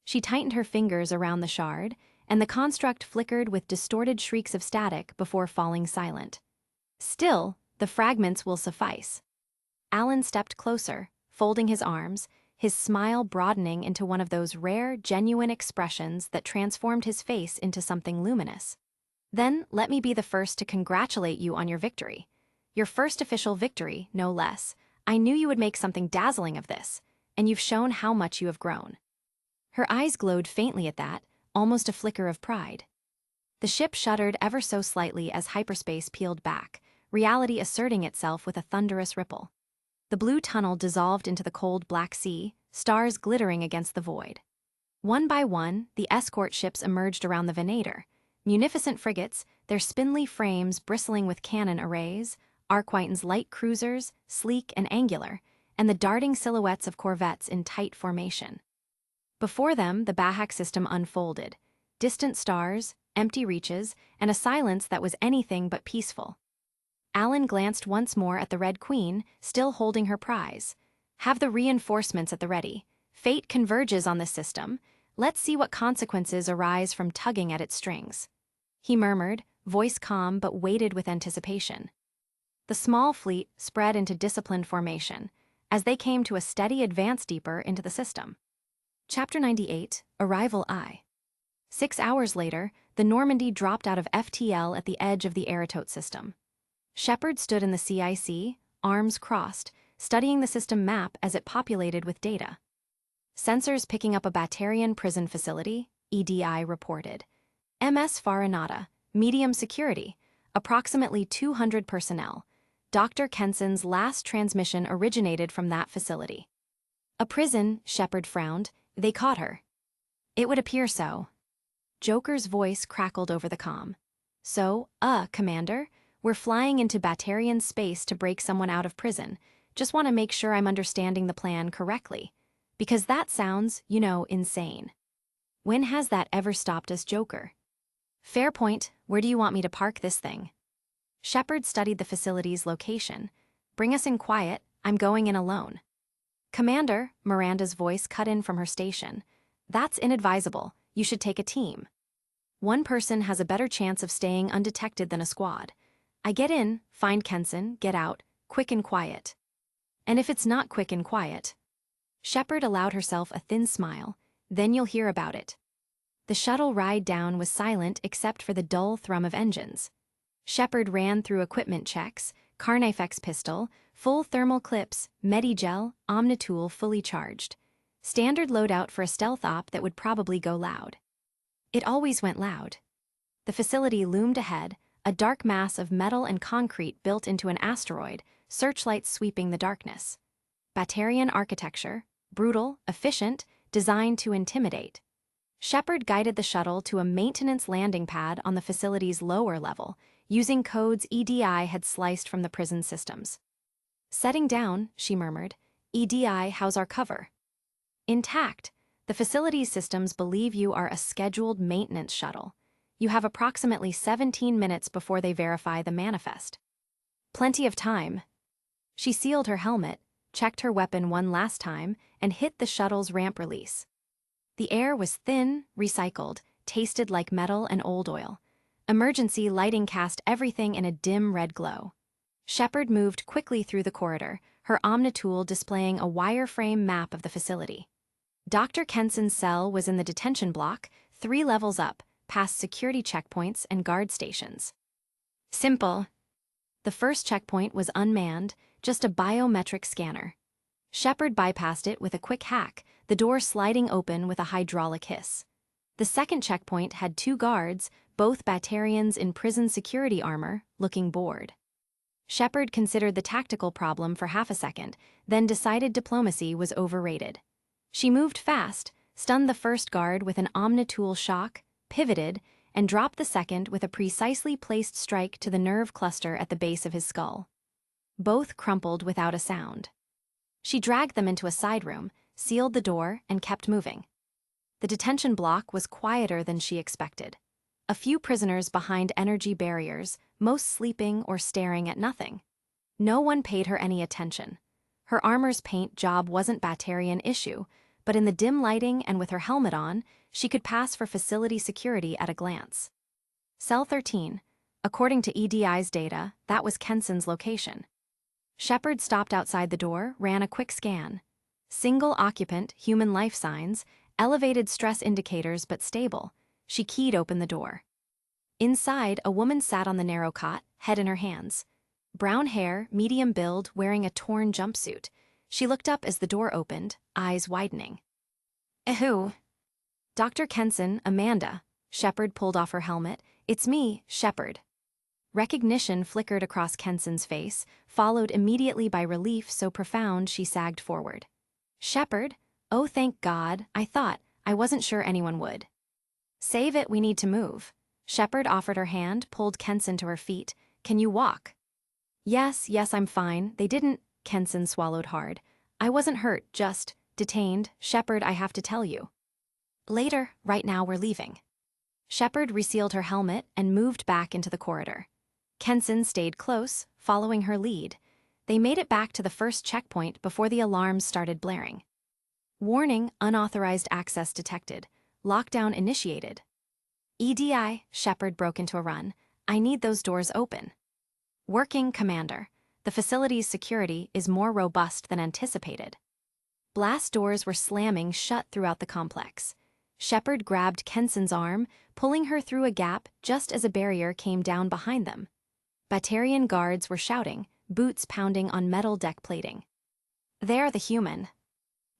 She tightened her fingers around the shard, and the construct flickered with distorted shrieks of static before falling silent. "Still, the fragments will suffice." Alan stepped closer, folding his arms, his smile broadening into one of those rare, genuine expressions that transformed his face into something luminous. "Then let me be the first to congratulate you on your victory. Your first official victory, no less. I knew you would make something dazzling of this, and you've shown how much you have grown." Her eyes glowed faintly at that, almost a flicker of pride. The ship shuddered ever so slightly as hyperspace peeled back, reality asserting itself with a thunderous ripple. The blue tunnel dissolved into the cold black sea, stars glittering against the void. One by one, the escort ships emerged around the Venator, munificent frigates, their spindly frames bristling with cannon arrays, Arkwhiten's light cruisers, sleek and angular, and the darting silhouettes of corvettes in tight formation. Before them, the Bahak system unfolded, distant stars, empty reaches, and a silence that was anything but peaceful. Alan glanced once more at the Red Queen, still holding her prize. "Have the reinforcements at the ready. Fate converges on this system. Let's see what consequences arise from tugging at its strings." He murmured, voice calm but weighted with anticipation. The small fleet spread into disciplined formation, as they came to a steady advance deeper into the system. Chapter 98, Arrival I. 6 hours later, the Normandy dropped out of FTL at the edge of the Eratote system. Shepard stood in the CIC, arms crossed, studying the system map as it populated with data. "Sensors picking up a Batarian prison facility," EDI reported. "MS Farinata, medium security, approximately 200 personnel. Dr. Kenson's last transmission originated from that facility." "A prison," Shepard frowned. "They caught her." "It would appear so." Joker's voice crackled over the comm. "So, Commander, we're flying into Batarian space to break someone out of prison. Just want to make sure I'm understanding the plan correctly. Because that sounds, insane. When has that ever stopped us, Joker?" "Fair point. Where do you want me to park this thing?" Shepard studied the facility's location. "Bring us in quiet. I'm going in alone." "Commander," Miranda's voice cut in from her station. "That's inadvisable. You should take a team. One person has a better chance of staying undetected than a squad. I get in, find Kenson, get out, quick and quiet." "And if it's not quick and quiet?" Shepard allowed herself a thin smile. "Then you'll hear about it." The shuttle ride down was silent except for the dull thrum of engines. Shepard ran through equipment checks, Carnifex pistol, full thermal clips, Medigel, Omnitool fully charged. Standard loadout for a stealth op that would probably go loud. It always went loud. The facility loomed ahead, a dark mass of metal and concrete built into an asteroid, searchlights sweeping the darkness. Batarian architecture, brutal, efficient, designed to intimidate. Shepard guided the shuttle to a maintenance landing pad on the facility's lower level, using codes EDI had sliced from the prison systems. "Setting down," she murmured. "EDI, how's our cover?" "Intact. The facility's systems believe you are a scheduled maintenance shuttle. You have approximately 17 minutes before they verify the manifest." "Plenty of time." She sealed her helmet, checked her weapon one last time, and hit the shuttle's ramp release. The air was thin, recycled, tasted like metal and old oil. Emergency lighting cast everything in a dim red glow. Shepard moved quickly through the corridor, her Omnitool displaying a wireframe map of the facility. Dr. Kenson's cell was in the detention block, 3 levels up, past security checkpoints and guard stations. Simple. The first checkpoint was unmanned, just a biometric scanner. Shepard bypassed it with a quick hack, the door sliding open with a hydraulic hiss. The second checkpoint had 2 guards, both Batarians in prison security armor, looking bored. Shepard considered the tactical problem for half a second, then decided diplomacy was overrated. She moved fast, stunned the first guard with an Omnitool shock, pivoted, and dropped the second with a precisely placed strike to the nerve cluster at the base of his skull. Both crumpled without a sound. She dragged them into a side room, sealed the door, and kept moving. The detention block was quieter than she expected. A few prisoners behind energy barriers, most sleeping or staring at nothing. No one paid her any attention. Her armor's paint job wasn't Batarian issue, but in the dim lighting and with her helmet on, she could pass for facility security at a glance. Cell 13. According to EDI's data, that was Kenson's location. Shepard stopped outside the door, ran a quick scan. Single occupant, human life signs, elevated stress indicators but stable. She keyed open the door. Inside, a woman sat on the narrow cot, head in her hands. Brown hair, medium build, wearing a torn jumpsuit. She looked up as the door opened, eyes widening. "Who?" "Dr. Kenson, Amanda." Shepard pulled off her helmet. "It's me, Shepard." Recognition flickered across Kenson's face, followed immediately by relief so profound she sagged forward. "Shepard? Oh, thank God, I wasn't sure anyone would." "Save it, we need to move." Shepard offered her hand, pulled Kenson to her feet. "Can you walk?" Yes, I'm fine. They didn't." Kenson swallowed hard. "I wasn't hurt, just detained. Shepard, I have to tell you." "Later, right now we're leaving." Shepard resealed her helmet and moved back into the corridor. Kenson stayed close, following her lead. They made it back to the first checkpoint before the alarms started blaring. "Warning, unauthorized access detected. Lockdown initiated." "EDI," Shepard broke into a run. "I need those doors open." "Working, Commander. The facility's security is more robust than anticipated." Blast doors were slamming shut throughout the complex. Shepard grabbed Kenson's arm, pulling her through a gap just as a barrier came down behind them. Batarian guards were shouting, boots pounding on metal deck plating. "They're the human."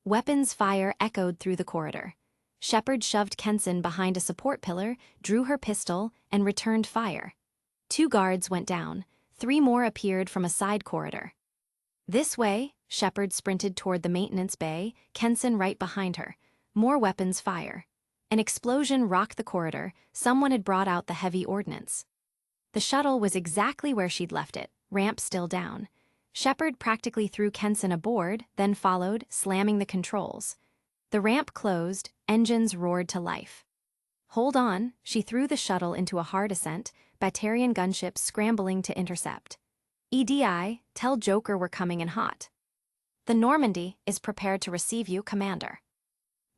Weapons fire echoed through the corridor. Shepard shoved Kenson behind a support pillar, drew her pistol, and returned fire. 2 guards went down. 3 more appeared from a side corridor. "This way," Shepard sprinted toward the maintenance bay, Kenson right behind her. More weapons fire. An explosion rocked the corridor. Someone had brought out the heavy ordnance. The shuttle was exactly where she'd left it, ramp still down. Shepard practically threw Kenson aboard, then followed, slamming the controls. The ramp closed, engines roared to life. "Hold on," she threw the shuttle into a hard ascent, Batarian gunships scrambling to intercept. "EDI, tell Joker we're coming in hot." "The Normandy is prepared to receive you, Commander."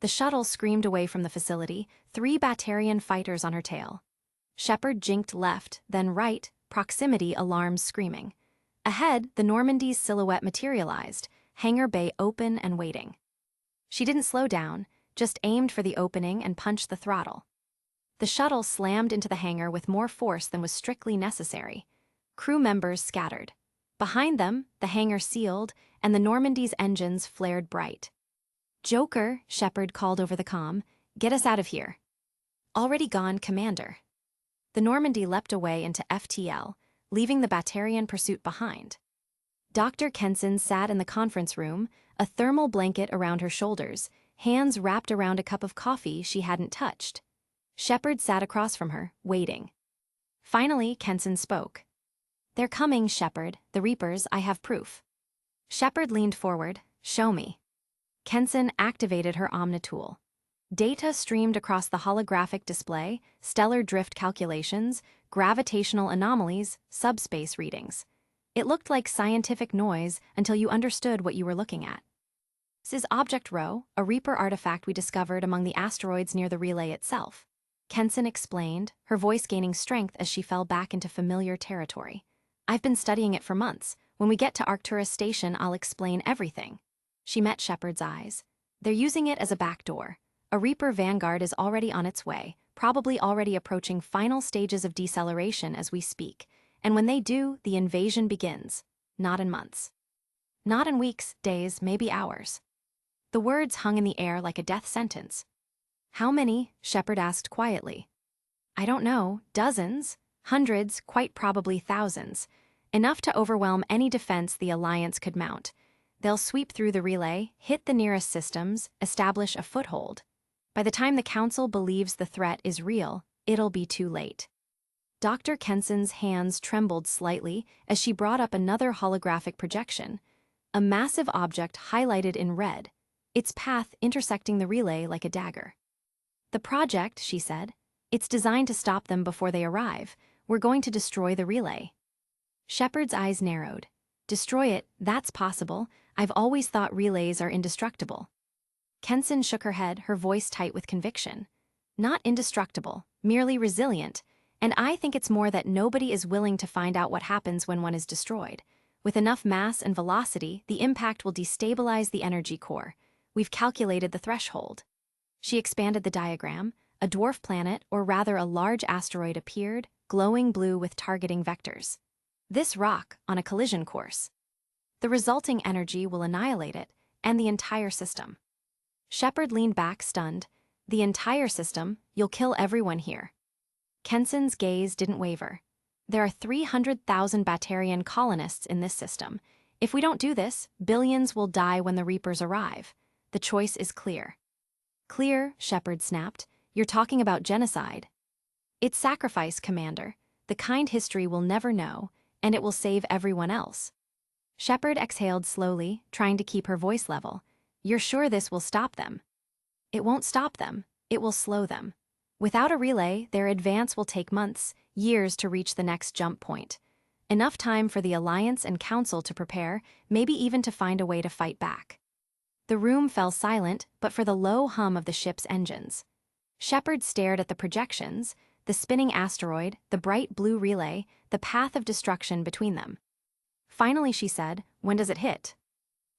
The shuttle screamed away from the facility, 3 Batarian fighters on her tail. Shepard jinked left, then right, proximity alarms screaming. Ahead, the Normandy's silhouette materialized, hangar bay open and waiting. She didn't slow down, just aimed for the opening and punched the throttle. The shuttle slammed into the hangar with more force than was strictly necessary. Crew members scattered. Behind them, the hangar sealed, and the Normandy's engines flared bright. "Joker," Shepard called over the comm, "get us out of here." "Already gone, Commander." The Normandy leapt away into FTL, leaving the Batarian pursuit behind. Dr. Kenson sat in the conference room, a thermal blanket around her shoulders, hands wrapped around a cup of coffee she hadn't touched. Shepard sat across from her, waiting. Finally, Kenson spoke. "They're coming, Shepard, the Reapers, I have proof." Shepard leaned forward. "Show me." Kenson activated her Omnitool. Data streamed across the holographic display, stellar drift calculations, gravitational anomalies, subspace readings. It looked like scientific noise until you understood what you were looking at. This is Object Rho, a Reaper artifact we discovered among the asteroids near the relay itself. Kenson explained, her voice gaining strength as she fell back into familiar territory. "I've been studying it for months. When we get to Arcturus Station, I'll explain everything." She met Shepard's eyes. "They're using it as a backdoor. A Reaper vanguard is already on its way, probably already approaching final stages of deceleration as we speak. And when they do, the invasion begins. Not in months. Not in weeks, days, maybe hours." The words hung in the air like a death sentence. "How many?" Shepard asked quietly. "I don't know. Dozens? Hundreds, quite probably thousands. Enough to overwhelm any defense the Alliance could mount. They'll sweep through the relay, hit the nearest systems, establish a foothold. By the time the Council believes the threat is real, it'll be too late." Dr. Kenson's hands trembled slightly as she brought up another holographic projection. A massive object highlighted in red, its path intersecting the relay like a dagger. "The project," she said. "It's designed to stop them before they arrive. We're going to destroy the relay." Shepard's eyes narrowed. "Destroy it, that's possible. I've always thought relays are indestructible." Kenson shook her head, her voice tight with conviction. "Not indestructible, merely resilient. And I think it's more that nobody is willing to find out what happens when one is destroyed. With enough mass and velocity, the impact will destabilize the energy core. We've calculated the threshold." She expanded the diagram. A dwarf planet, or rather a large asteroid, appeared, glowing blue with targeting vectors. "This rock, on a collision course. The resulting energy will annihilate it, and the entire system." Shepard leaned back, stunned. "The entire system? You'll kill everyone here." Kenson's gaze didn't waver. "There are 300,000 Batarian colonists in this system. If we don't do this, billions will die when the Reapers arrive. The choice is clear." "Clear," Shepard snapped. "You're talking about genocide." "It's sacrifice, Commander. The kind history will never know, and it will save everyone else." Shepard exhaled slowly, trying to keep her voice level. "You're sure this will stop them?" "It won't stop them. It will slow them. Without a relay, their advance will take months, years to reach the next jump point. Enough time for the Alliance and Council to prepare, maybe even to find a way to fight back." The room fell silent, but for the low hum of the ship's engines. Shepard stared at the projections, the spinning asteroid, the bright blue relay, the path of destruction between them. Finally she said, "When does it hit?"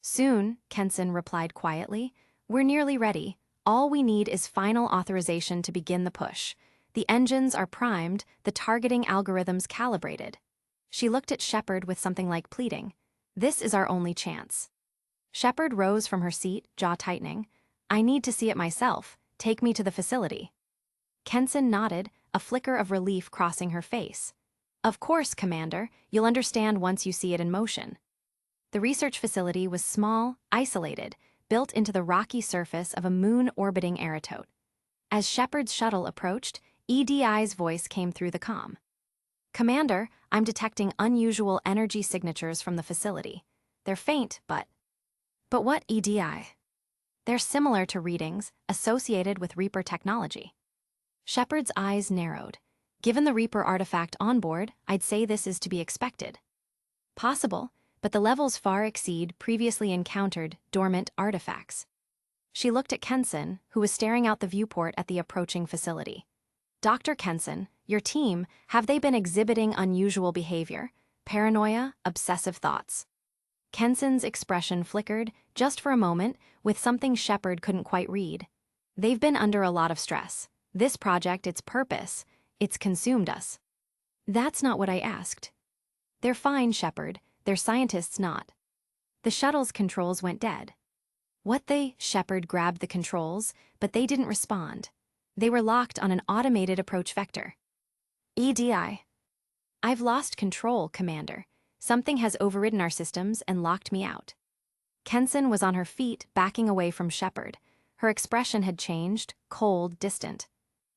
"Soon," Kenson replied quietly. "We're nearly ready. All we need is final authorization to begin the push. The engines are primed, the targeting algorithms calibrated." She looked at Shepard with something like pleading. "This is our only chance." Shepard rose from her seat, jaw tightening. "I need to see it myself. Take me to the facility." Kenson nodded, a flicker of relief crossing her face. "Of course, Commander. You'll understand once you see it in motion." The research facility was small, isolated, built into the rocky surface of a moon-orbiting aerotote. As Shepard's shuttle approached, EDI's voice came through the comm. "Commander, I'm detecting unusual energy signatures from the facility. They're faint, but..." "But what EDI?" "They're similar to readings associated with Reaper technology." Shepard's eyes narrowed. "Given the Reaper artifact on board, I'd say this is to be expected." "Possible, but the levels far exceed previously encountered dormant artifacts." She looked at Kenson, who was staring out the viewport at the approaching facility. "Dr. Kenson, your team, have they been exhibiting unusual behavior? Paranoia, obsessive thoughts?" Kenson's expression flickered, just for a moment, with something Shepard couldn't quite read. "They've been under a lot of stress. This project, its purpose, it's consumed us." "That's not what I asked." "They're fine, Shepard. They're scientists not." The shuttle's controls went dead. "What they..." Shepard grabbed the controls, but they didn't respond. They were locked on an automated approach vector. EDI. I've lost control, Commander. Something has overridden our systems and locked me out. Kenson was on her feet, backing away from Shepard. Her expression had changed, cold, distant.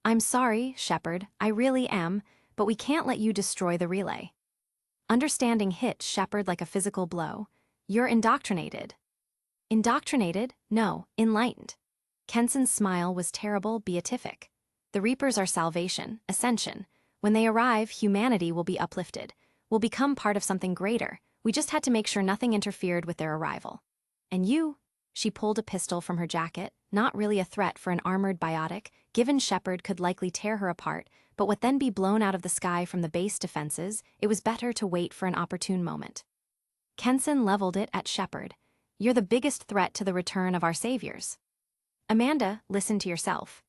I'm sorry, Shepard, I really am, but we can't let you destroy the relay. Understanding hit Shepard like a physical blow. You're indoctrinated. Indoctrinated? No, enlightened. Kenson's smile was terrible, beatific. The Reapers are salvation, ascension. When they arrive, humanity will be uplifted. We'll become part of something greater. We just had to make sure nothing interfered with their arrival. And you? She pulled a pistol from her jacket, not really a threat for an armored biotic, given Shepard could likely tear her apart, but would then be blown out of the sky from the base defenses. It was better to wait for an opportune moment. Kenson leveled it at Shepard. You're the biggest threat to the return of our saviors. Amanda, listen to yourself.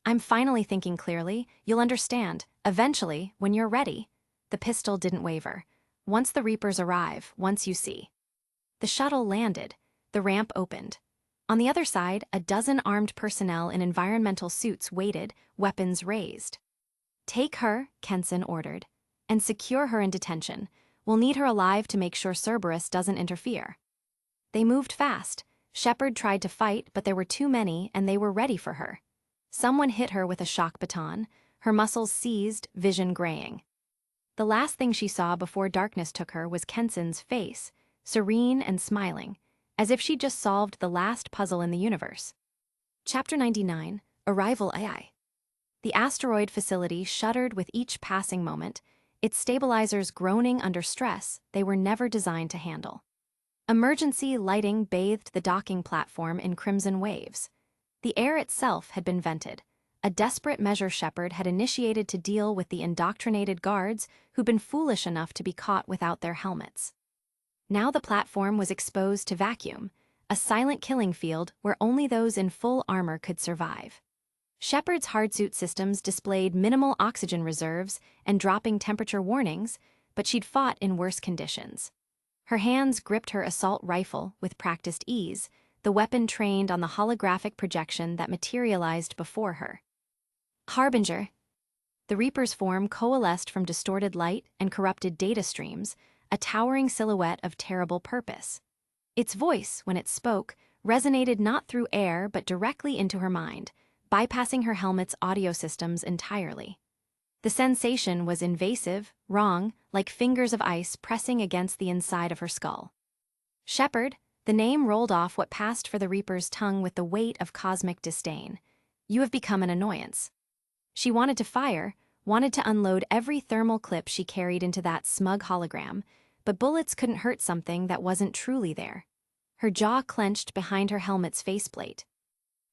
I'm finally thinking clearly. You'll understand, eventually, when you're ready. The pistol didn't waver. Once the Reapers arrive, once you see. The shuttle landed. The ramp opened. On the other side, a dozen armed personnel in environmental suits waited, weapons raised. Take her, Kenson ordered, and secure her in detention. We'll need her alive to make sure Cerberus doesn't interfere. They moved fast. Shepard tried to fight, but there were too many, and they were ready for her. Someone hit her with a shock baton. Her muscles seized, vision graying. The last thing she saw before darkness took her was Kenson's face, serene and smiling, as if she'd just solved the last puzzle in the universe. Chapter 99, Arrival AI. The asteroid facility shuddered with each passing moment, its stabilizers groaning under stress they were never designed to handle. Emergency lighting bathed the docking platform in crimson waves. The air itself had been vented. A desperate measure Shepard had initiated to deal with the indoctrinated guards who'd been foolish enough to be caught without their helmets. Now the platform was exposed to vacuum, a silent killing field where only those in full armor could survive. Shepard's hardsuit systems displayed minimal oxygen reserves and dropping temperature warnings, but she'd fought in worse conditions. Her hands gripped her assault rifle with practiced ease, the weapon trained on the holographic projection that materialized before her. Harbinger. The Reaper's form coalesced from distorted light and corrupted data streams, a towering silhouette of terrible purpose. Its voice, when it spoke, resonated not through air but directly into her mind, bypassing her helmet's audio systems entirely. The sensation was invasive, wrong, like fingers of ice pressing against the inside of her skull. Shepard, the name rolled off what passed for the Reaper's tongue with the weight of cosmic disdain. You have become an annoyance. She wanted to fire, wanted to unload every thermal clip she carried into that smug hologram, but bullets couldn't hurt something that wasn't truly there. Her jaw clenched behind her helmet's faceplate.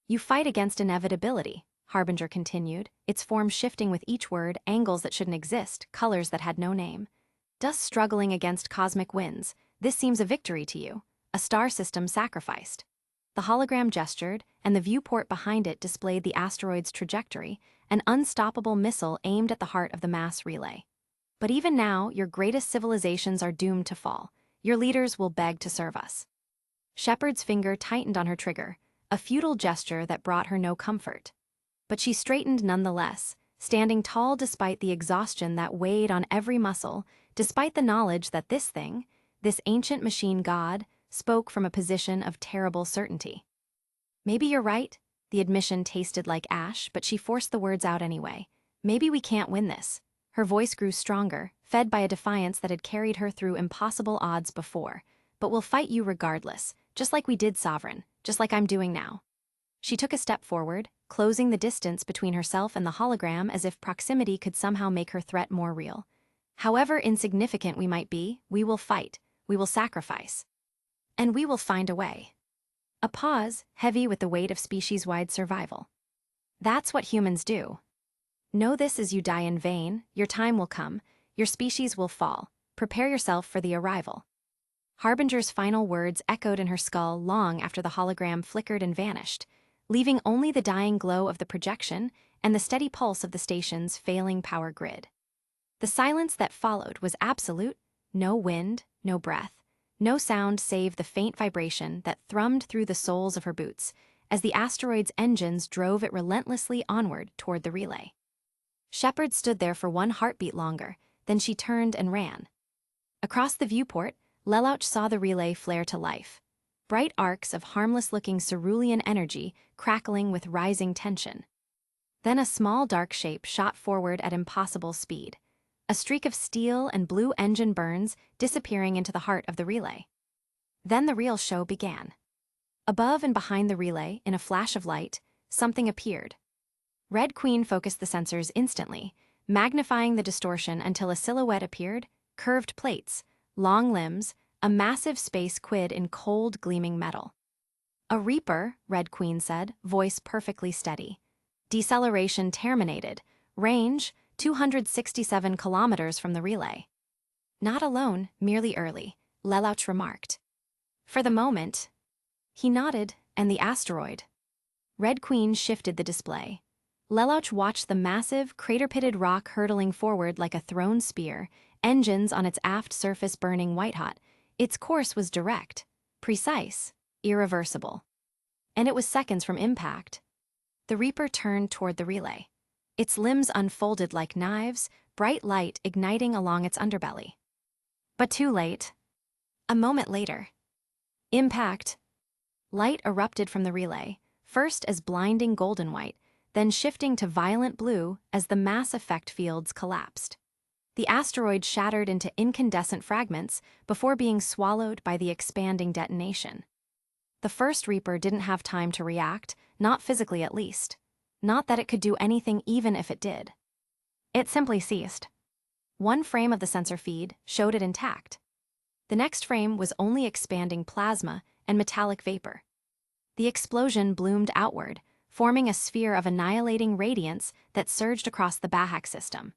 You fight against inevitability, Harbinger continued, its form shifting with each word, angles that shouldn't exist, colors that had no name. Dust struggling against cosmic winds, this seems a victory to you, a star system sacrificed. The hologram gestured, and the viewport behind it displayed the asteroid's trajectory, an unstoppable missile aimed at the heart of the mass relay. But even now, your greatest civilizations are doomed to fall. Your leaders will beg to serve us. Shepard's finger tightened on her trigger, a futile gesture that brought her no comfort. But she straightened nonetheless, standing tall despite the exhaustion that weighed on every muscle, despite the knowledge that this thing, this ancient machine god, spoke from a position of terrible certainty. Maybe you're right. The admission tasted like ash, but she forced the words out anyway. Maybe we can't win this. Her voice grew stronger, fed by a defiance that had carried her through impossible odds before. But we'll fight you regardless, just like we did, Sovereign, just like I'm doing now. She took a step forward, closing the distance between herself and the hologram as if proximity could somehow make her threat more real. However insignificant we might be, we will fight, we will sacrifice. And we will find a way. A pause, heavy with the weight of species-wide survival. That's what humans do. Know this as you die in vain, your time will come, your species will fall. Prepare yourself for the arrival. Harbinger's final words echoed in her skull long after the hologram flickered and vanished, leaving only the dying glow of the projection and the steady pulse of the station's failing power grid. The silence that followed was absolute, no wind, no breath, no sound save the faint vibration that thrummed through the soles of her boots as the asteroid's engines drove it relentlessly onward toward the relay. Shepard stood there for one heartbeat longer, then she turned and ran. Across the viewport, Lelouch saw the relay flare to life. Bright arcs of harmless-looking cerulean energy crackling with rising tension. Then a small dark shape shot forward at impossible speed. A streak of steel and blue engine burns disappearing into the heart of the relay. Then the real show began. Above and behind the relay, in a flash of light, something appeared. Red Queen focused the sensors instantly, magnifying the distortion until a silhouette appeared, curved plates, long limbs, a massive space quid in cold, gleaming metal. "A Reaper," Red Queen said, voice perfectly steady. Deceleration terminated. Range, 267 kilometers from the relay. "Not alone, merely early," Lelouch remarked. "For the moment." He nodded, and the asteroid. Red Queen shifted the display. Lelouch watched the massive, crater-pitted rock hurtling forward like a thrown spear, engines on its aft surface burning white-hot. Its course was direct, precise, irreversible. And it was seconds from impact. The Reaper turned toward the relay. Its limbs unfolded like knives, bright light igniting along its underbelly. But too late. A moment later. Impact. Light erupted from the relay, first as blinding golden white, then shifting to violent blue as the mass effect fields collapsed. The asteroid shattered into incandescent fragments before being swallowed by the expanding detonation. The first Reaper didn't have time to react, not physically at least. Not that it could do anything even if it did. It simply ceased. One frame of the sensor feed showed it intact. The next frame was only expanding plasma and metallic vapor. The explosion bloomed outward, forming a sphere of annihilating radiance that surged across the Bahak system.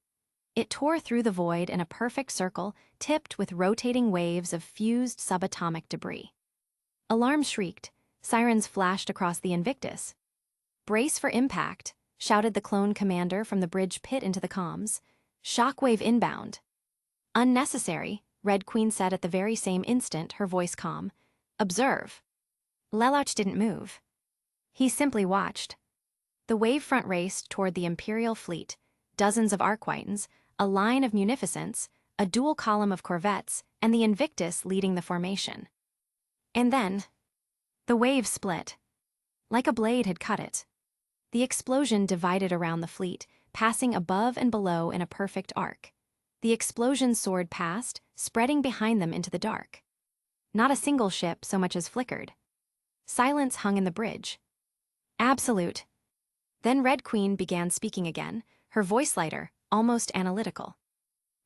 It tore through the void in a perfect circle, tipped with rotating waves of fused subatomic debris. Alarms shrieked, sirens flashed across the Invictus. "Brace for impact," shouted the clone commander from the bridge pit into the comms. "Shockwave inbound." "Unnecessary," Red Queen said at the very same instant, her voice calm. "Observe." Lelouch didn't move. He simply watched. The wavefront raced toward the Imperial fleet, dozens of Arkwhitens, a line of munificents, a dual column of corvettes, and the Invictus leading the formation. And then, the wave split. Like a blade had cut it. The explosion divided around the fleet, passing above and below in a perfect arc. The explosion soared past, spreading behind them into the dark. Not a single ship so much as flickered. Silence hung in the bridge. Absolute. Then Red Queen began speaking again, her voice lighter, almost analytical.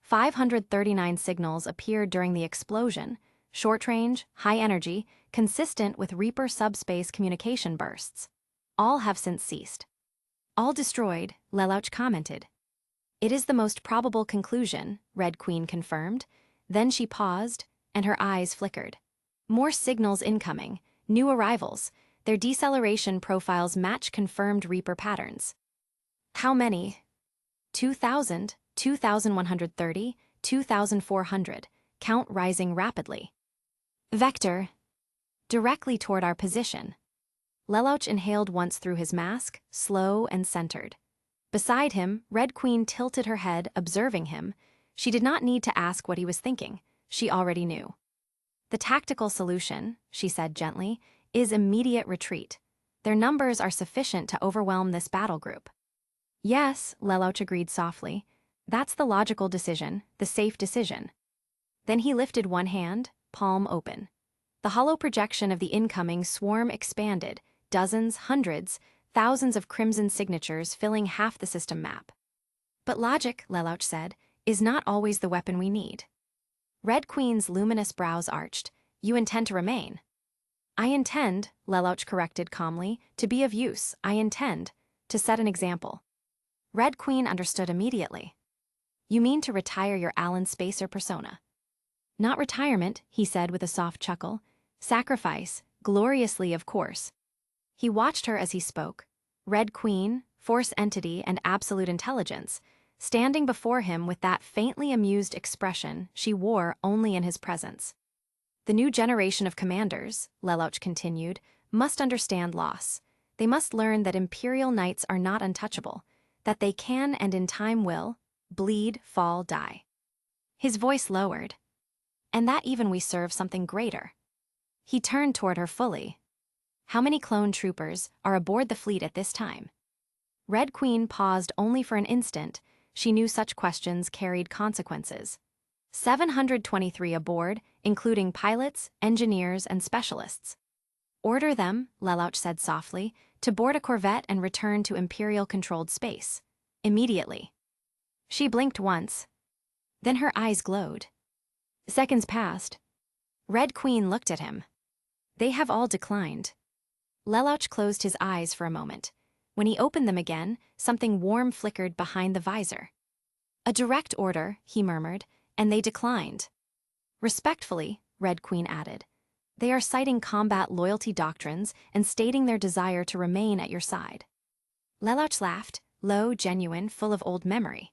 539 signals appeared during the explosion, short range, high energy, consistent with Reaper subspace communication bursts. All have since ceased. "All destroyed," Lelouch commented. "It is the most probable conclusion," Red Queen confirmed. Then she paused, and her eyes flickered. "More signals incoming, new arrivals. Their deceleration profiles match confirmed Reaper patterns." "How many?" 2,000, 2,130, 2,400, count rising rapidly. "Vector." "Directly toward our position." Lelouch inhaled once through his mask, slow and centered. Beside him, Red Queen tilted her head, observing him. She did not need to ask what he was thinking. She already knew. "The tactical solution," she said gently, "is immediate retreat. Their numbers are sufficient to overwhelm this battle group." "Yes," Lelouch agreed softly. "That's the logical decision, the safe decision." Then he lifted one hand, palm open. The hollow projection of the incoming swarm expanded, dozens, hundreds, thousands of crimson signatures filling half the system map. "But logic," Lelouch said, "is not always the weapon we need." Red Queen's luminous brows arched. "You intend to remain?" "I intend," Lelouch corrected calmly, "to be of use. I intend to set an example." Red Queen understood immediately. "You mean to retire your Alan Spacer persona?" "Not retirement," he said with a soft chuckle. "Sacrifice, gloriously of course." He watched her as he spoke. Red Queen, force entity and absolute intelligence, standing before him with that faintly amused expression she wore only in his presence. "The new generation of commanders," Lelouch continued, "must understand loss. They must learn that Imperial Knights are not untouchable. that they can and in time will bleed, fall, die. His voice lowered. And that even we serve something greater. He turned toward her fully. How many clone troopers are aboard the fleet at this time? Red Queen paused only for an instant. She knew such questions carried consequences. 723 aboard, including pilots, engineers, and specialists. Order them, Lelouch said softly, to board a corvette and return to Imperial-controlled space. Immediately. She blinked once. Then her eyes glowed. Seconds passed. Red Queen looked at him. They have all declined. Lelouch closed his eyes for a moment. When he opened them again, something warm flickered behind the visor. A direct order, he murmured, and they declined. Respectfully, Red Queen added. They are citing combat loyalty doctrines and stating their desire to remain at your side. Lelouch laughed, low, genuine, full of old memory.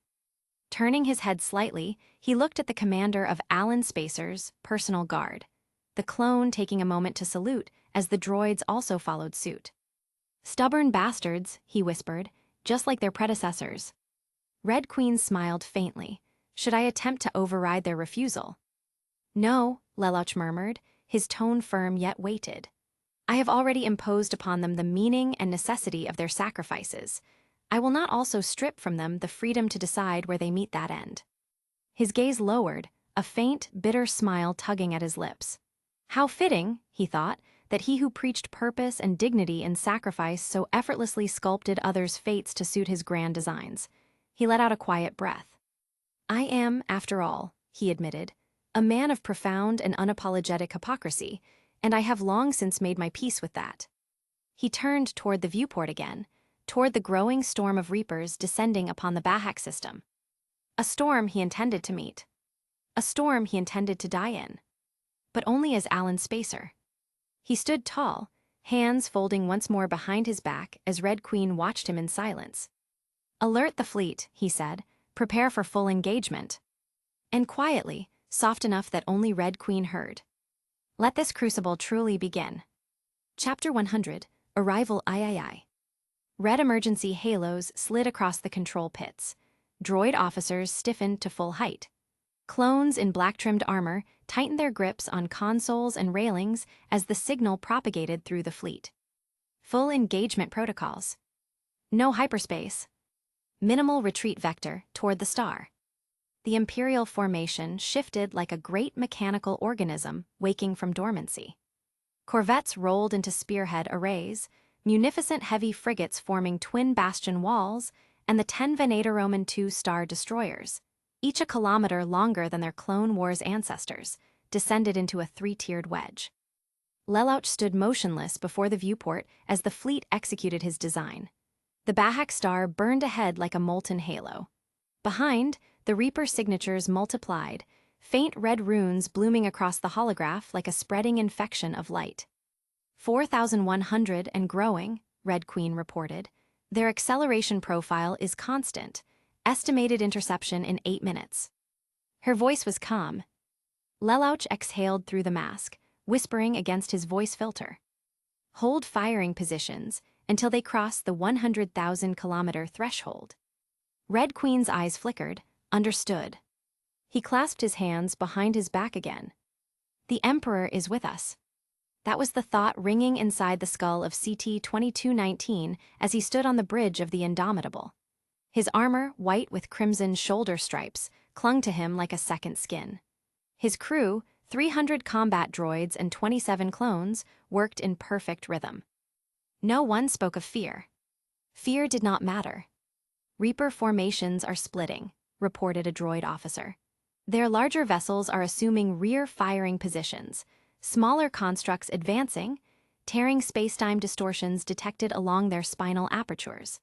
Turning his head slightly, he looked at the commander of Alan Spacer's personal guard, the clone taking a moment to salute as the droids also followed suit. Stubborn bastards, he whispered, just like their predecessors. Red Queen smiled faintly. Should I attempt to override their refusal? No, Lelouch murmured, his tone firm yet weighted. I have already imposed upon them the meaning and necessity of their sacrifices. I will not also strip from them the freedom to decide where they meet that end. His gaze lowered, a faint, bitter smile tugging at his lips. How fitting, he thought, that he who preached purpose and dignity in sacrifice so effortlessly sculpted others' fates to suit his grand designs. He let out a quiet breath. I am, after all, he admitted, a man of profound and unapologetic hypocrisy, and I have long since made my peace with that. He turned toward the viewport again, toward the growing storm of Reapers descending upon the Bahak system. A storm he intended to meet. A storm he intended to die in. But only as Alan Spacer. He stood tall, hands folding once more behind his back as Red Queen watched him in silence. Alert the fleet, he said. Prepare for full engagement. And quietly, soft enough that only Red Queen heard. Let this crucible truly begin. Chapter 100, Arrival III. Red emergency halos slid across the control pits. Droid officers stiffened to full height. Clones in black-trimmed armor tightened their grips on consoles and railings as the signal propagated through the fleet. Full engagement protocols. No hyperspace. Minimal retreat vector toward the star. The Imperial formation shifted like a great mechanical organism waking from dormancy. Corvettes rolled into spearhead arrays, munificent heavy frigates forming twin bastion walls, and the 10 Veneta-Roman II star destroyers, each a kilometer longer than their Clone Wars ancestors, descended into a three-tiered wedge. Lelouch stood motionless before the viewport as the fleet executed his design. The Bahak star burned ahead like a molten halo. Behind, the Reaper signatures multiplied, faint red runes blooming across the holograph like a spreading infection of light. 4,100 and growing, Red Queen reported. Their acceleration profile is constant, estimated interception in 8 minutes. Her voice was calm. Lelouch exhaled through the mask, whispering against his voice filter. Hold firing positions until they cross the 100,000-kilometer threshold. Red Queen's eyes flickered, understood. He clasped his hands behind his back again. The Emperor is with us. That was the thought ringing inside the skull of CT-2219 as he stood on the bridge of the Indomitable. His armor, white with crimson shoulder stripes, clung to him like a second skin. His crew, 300 combat droids and 27 clones, worked in perfect rhythm. No one spoke of fear. Fear did not matter. Reaper formations are splitting, reported a droid officer. Their larger vessels are assuming rear firing positions, smaller constructs advancing, tearing spacetime distortions detected along their spinal apertures.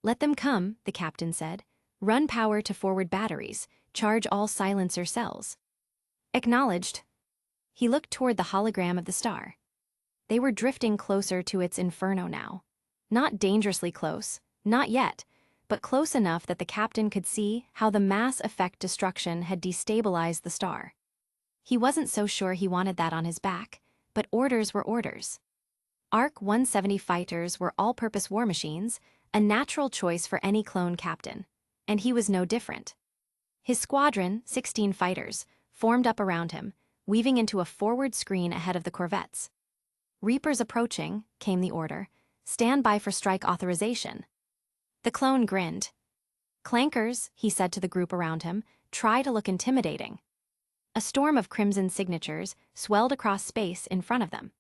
Let them come, the captain said. Run power to forward batteries, charge all silencer cells. Acknowledged. He looked toward the hologram of the star. They were drifting closer to its inferno now. Not dangerously close, not yet, but close enough that the captain could see how the mass effect destruction had destabilized the star. He wasn't so sure he wanted that on his back, but orders were orders. ARC-170 fighters were all-purpose war machines, a natural choice for any clone captain, and he was no different. His squadron, 16 fighters, formed up around him, weaving into a forward screen ahead of the corvettes. "Reapers approaching," came the order. "Stand by for strike authorization." The clone grinned. "Clankers," he said to the group around him, "try to look intimidating." A storm of crimson signatures swelled across space in front of them.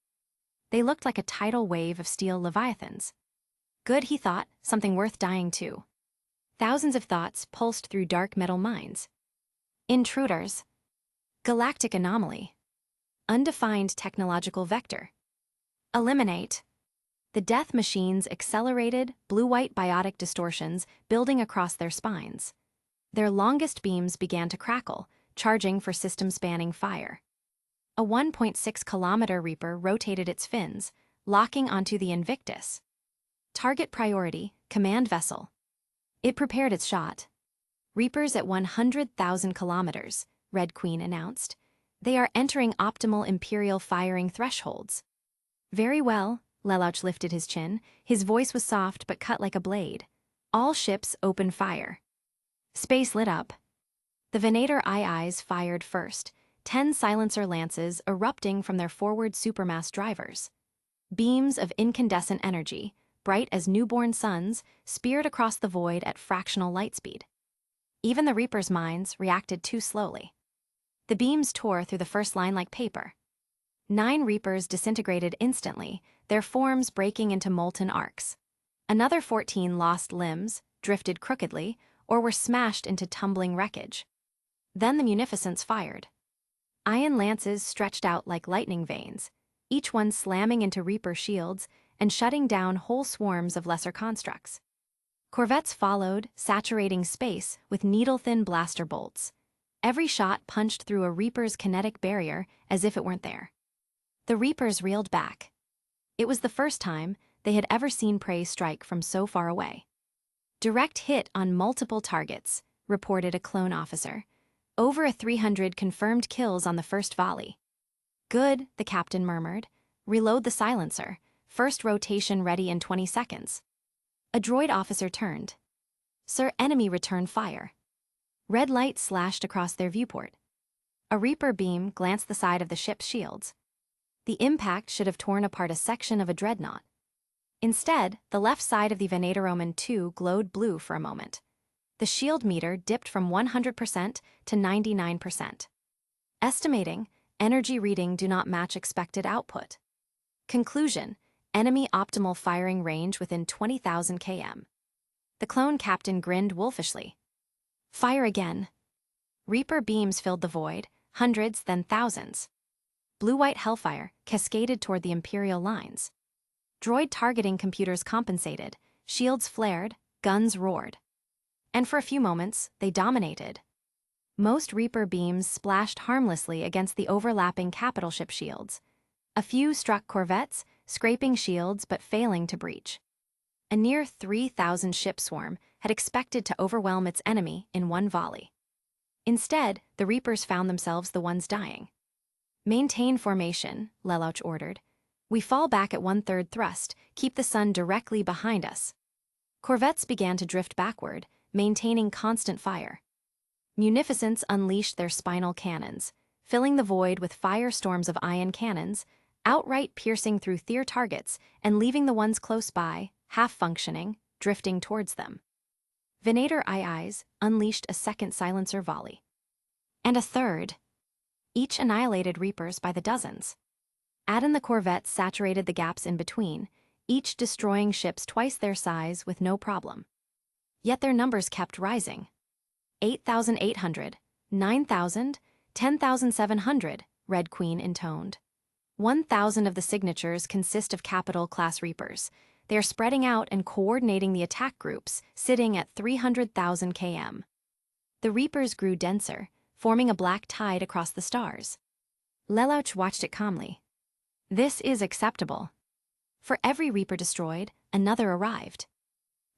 They looked like a tidal wave of steel leviathans. Good, he thought, something worth dying to. Thousands of thoughts pulsed through dark metal minds. Intruders. Galactic anomaly. Undefined technological vector. Eliminate. The death machines accelerated, blue-white biotic distortions building across their spines. Their longest beams began to crackle, charging for system-spanning fire. A 1.6-kilometer Reaper rotated its fins, locking onto the Invictus. Target priority, command vessel. It prepared its shot. "Reapers at 100,000 kilometers, Red Queen announced. "They are entering optimal Imperial firing thresholds." "Very well," Lelouch lifted his chin. His voice was soft but cut like a blade. "All ships open fire." Space lit up. The Venator IIs fired first, 10 silencer lances erupting from their forward supermass drivers. Beams of incandescent energy, bright as newborn suns, speared across the void at fractional light speed. Even the Reapers' minds reacted too slowly. The beams tore through the first line like paper. 9 Reapers disintegrated instantly, their forms breaking into molten arcs. Another 14 lost limbs, drifted crookedly, or were smashed into tumbling wreckage. Then the munificents fired. Iron lances stretched out like lightning veins, each one slamming into Reaper shields and shutting down whole swarms of lesser constructs. Corvettes followed, saturating space with needle-thin blaster bolts. Every shot punched through a Reaper's kinetic barrier as if it weren't there. The Reapers reeled back. It was the first time they had ever seen prey strike from so far away. "Direct hit on multiple targets," reported a clone officer. "Over 300 confirmed kills on the first volley." "Good," the captain murmured. "Reload the silencer. First rotation ready in 20 seconds." A droid officer turned. "Sir, enemy return fire." Red light slashed across their viewport. A Reaper beam glanced the side of the ship's shields. The impact should have torn apart a section of a dreadnought. Instead, the left side of the Venatoroman II glowed blue for a moment. The shield meter dipped from 100% to 99%. Estimating, energy reading do not match expected output. Conclusion, enemy optimal firing range within 20,000 km. The clone captain grinned wolfishly. "Fire again." Reaper beams filled the void, hundreds then thousands. Blue-white hellfire cascaded toward the Imperial lines. Droid targeting computers compensated, shields flared, guns roared. And for a few moments, they dominated. Most Reaper beams splashed harmlessly against the overlapping capital ship shields. A few struck corvettes, scraping shields but failing to breach. A near 3,000 ship swarm had expected to overwhelm its enemy in one volley. Instead, the Reapers found themselves the ones dying. "Maintain formation," Lelouch ordered. "We fall back at 1/3 thrust, keep the sun directly behind us." Corvettes began to drift backward, maintaining constant fire. Munificents unleashed their spinal cannons, filling the void with firestorms of ion cannons, outright piercing through Theer targets and leaving the ones close by, half-functioning, drifting towards them. Venator IIs unleashed a second silencer volley. And a third. Each annihilated Reapers by the dozens. Add in the corvettes saturated the gaps in between, each destroying ships twice their size with no problem. Yet their numbers kept rising. 8,800, 9,000, 10,700, Red Queen intoned. 1,000 of the signatures consist of capital-class Reapers. They are spreading out and coordinating the attack groups, sitting at 300,000 km. The Reapers grew denser, forming a black tide across the stars. Lelouch watched it calmly. This is acceptable. For every Reaper destroyed, another arrived.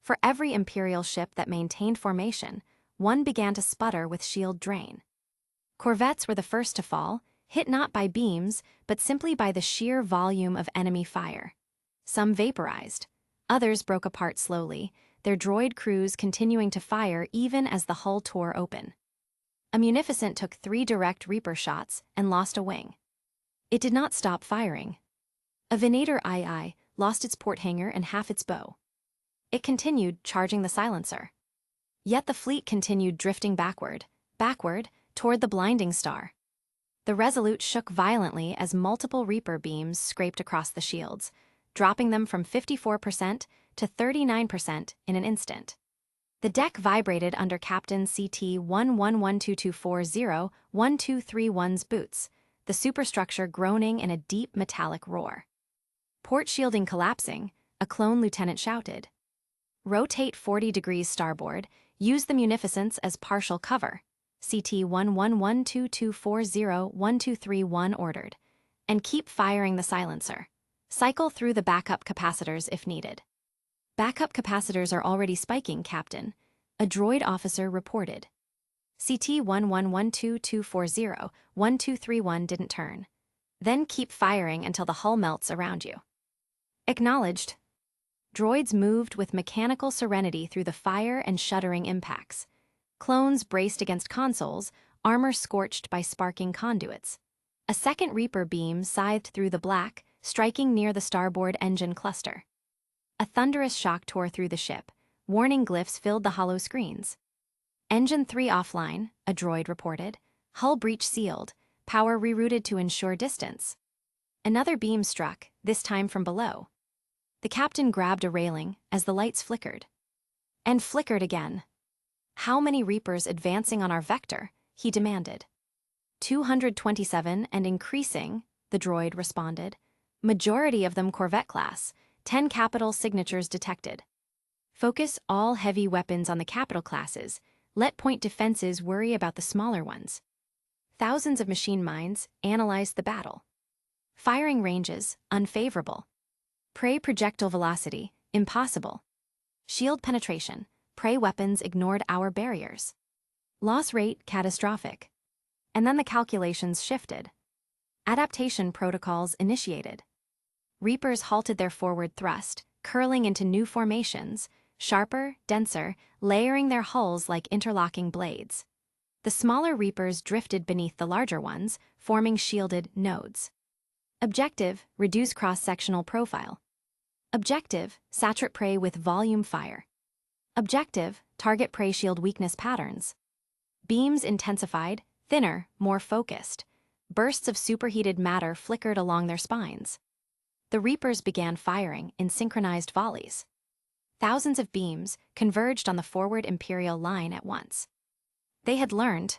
For every Imperial ship that maintained formation, one began to sputter with shield drain. Corvettes were the first to fall, hit not by beams, but simply by the sheer volume of enemy fire. Some vaporized. Others broke apart slowly, their droid crews continuing to fire even as the hull tore open. A Munificent took 3 direct Reaper shots and lost a wing. It did not stop firing. A Venator II lost its port hanger and half its bow. It continued charging the silencer. Yet the fleet continued drifting backward, toward the blinding star. The Resolute shook violently as multiple Reaper beams scraped across the shields, dropping them from 54% to 39% in an instant. The deck vibrated under Captain CT-111224-01231's boots, the superstructure groaning in a deep metallic roar. Port shielding collapsing, a clone lieutenant shouted. Rotate 40 degrees starboard, use the Munificence as partial cover, CT-111224-01231 ordered, and keep firing the silencer. Cycle through the backup capacitors if needed. Backup capacitors are already spiking, Captain, a droid officer reported. CT-111224-01231 didn't turn. Then keep firing until the hull melts around you. Acknowledged. Droids moved with mechanical serenity through the fire and shuddering impacts. Clones braced against consoles, armor scorched by sparking conduits. A second Reaper beam scythed through the black, striking near the starboard engine cluster. A thunderous shock tore through the ship. Warning glyphs filled the hollow screens. Engine 3 offline, a droid reported. Hull breach sealed, power rerouted to ensure distance. Another beam struck, this time from below. The captain grabbed a railing as the lights flickered. And flickered again. How many Reapers advancing on our vector? He demanded. 227 and increasing, the droid responded. Majority of them Corvette class, 10 capital signatures detected. Focus all heavy weapons on the capital classes, let point defenses worry about the smaller ones. Thousands of machine mines analyzed the battle. Firing ranges, unfavorable. Prey projectile velocity, impossible. Shield penetration, prey weapons ignored our barriers. Loss rate, catastrophic. And then the calculations shifted. Adaptation protocols initiated. Reapers halted their forward thrust, curling into new formations, sharper, denser, layering their hulls like interlocking blades. The smaller Reapers drifted beneath the larger ones, forming shielded nodes. Objective, reduce cross-sectional profile. Objective, saturate prey with volume fire. Objective, target prey shield weakness patterns. Beams intensified, thinner, more focused. Bursts of superheated matter flickered along their spines. The Reapers began firing in synchronized volleys. Thousands of beams converged on the forward Imperial line at once. They had learned.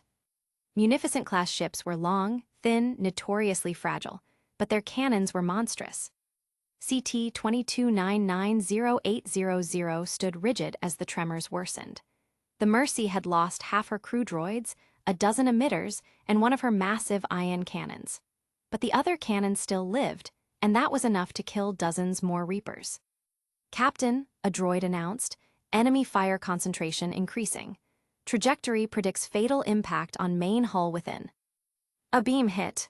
Munificent-class ships were long, thin, notoriously fragile, but their cannons were monstrous. CT-22990800 stood rigid as the tremors worsened. The Mercy had lost half her crew droids, a dozen emitters, and one of her massive ion cannons. But the other cannons still lived, and that was enough to kill dozens more Reapers. Captain, a droid announced, enemy fire concentration increasing. Trajectory predicts fatal impact on main hull within. A beam hit.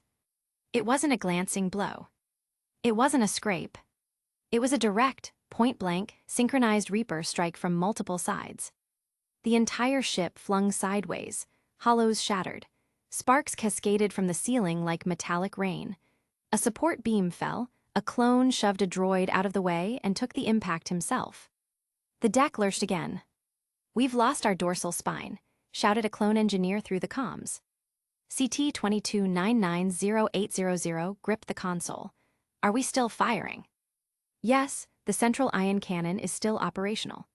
It wasn't a glancing blow. It wasn't a scrape. It was a direct, point-blank, synchronized Reaper strike from multiple sides. The entire ship flung sideways, hollows shattered. Sparks cascaded from the ceiling like metallic rain. A support beam fell, a clone shoved a droid out of the way and took the impact himself. The deck lurched again. "We've lost our dorsal spine," shouted a clone engineer through the comms. CT-22990800 gripped the console. "Are we still firing?" "Yes, the central ion cannon is still operational."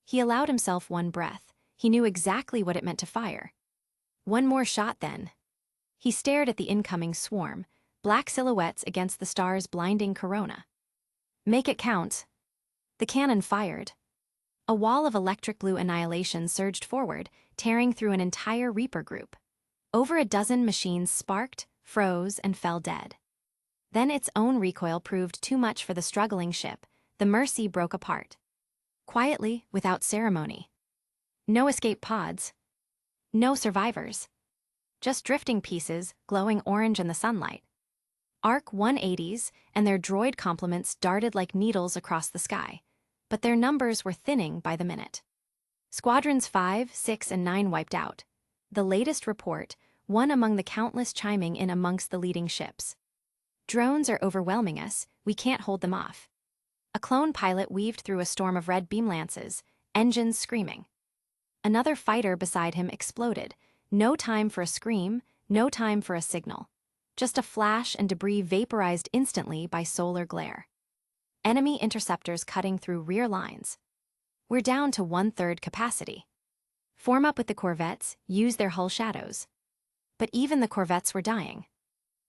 He allowed himself one breath. He knew exactly what it meant to fire. One more shot, then. He stared at the incoming swarm, black silhouettes against the star's blinding corona. "Make it count." The cannon fired. A wall of electric blue annihilation surged forward, tearing through an entire Reaper group. Over a dozen machines sparked, froze, and fell dead. Then its own recoil proved too much for the struggling ship. The Mercy broke apart. Quietly, without ceremony. No escape pods. No survivors. Just drifting pieces, glowing orange in the sunlight. Arc 180s and their droid complements darted like needles across the sky. but their numbers were thinning by the minute. Squadrons 5, 6, and 9 wiped out. The latest report, one among the countless chiming in amongst the leading ships. Drones are overwhelming us, we can't hold them off. A clone pilot weaved through a storm of red beam lances, engines screaming. Another fighter beside him exploded. No time for a scream, no time for a signal. Just a flash and debris vaporized instantly by solar glare. Enemy interceptors cutting through rear lines. We're down to 1/3 capacity. Form up with the corvettes, use their hull shadows. But even the corvettes were dying.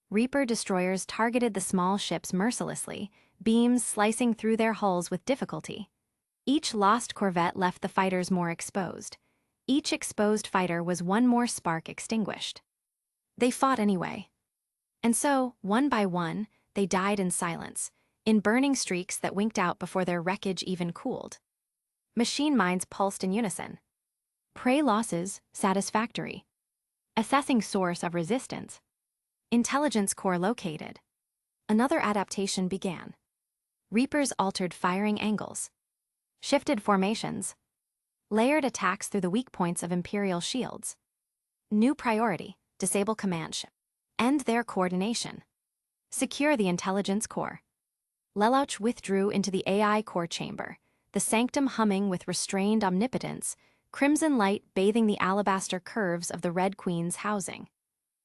Reaper destroyers targeted the small ships mercilessly, beams slicing through their hulls with difficulty. Each lost corvette left the fighters more exposed. Each exposed fighter was one more spark extinguished. They fought anyway. And so, one by one, they died in silence, in burning streaks that winked out before their wreckage even cooled. Machine minds pulsed in unison. Prey losses, satisfactory. Assessing source of resistance. Intelligence core located. Another adaptation began. Reapers altered firing angles. Shifted formations. Layered attacks through the weak points of Imperial shields. New priority, disable command ship. End their coordination. Secure the intelligence core. Lelouch withdrew into the AI core chamber, the sanctum humming with restrained omnipotence, crimson light bathing the alabaster curves of the Red Queen's housing.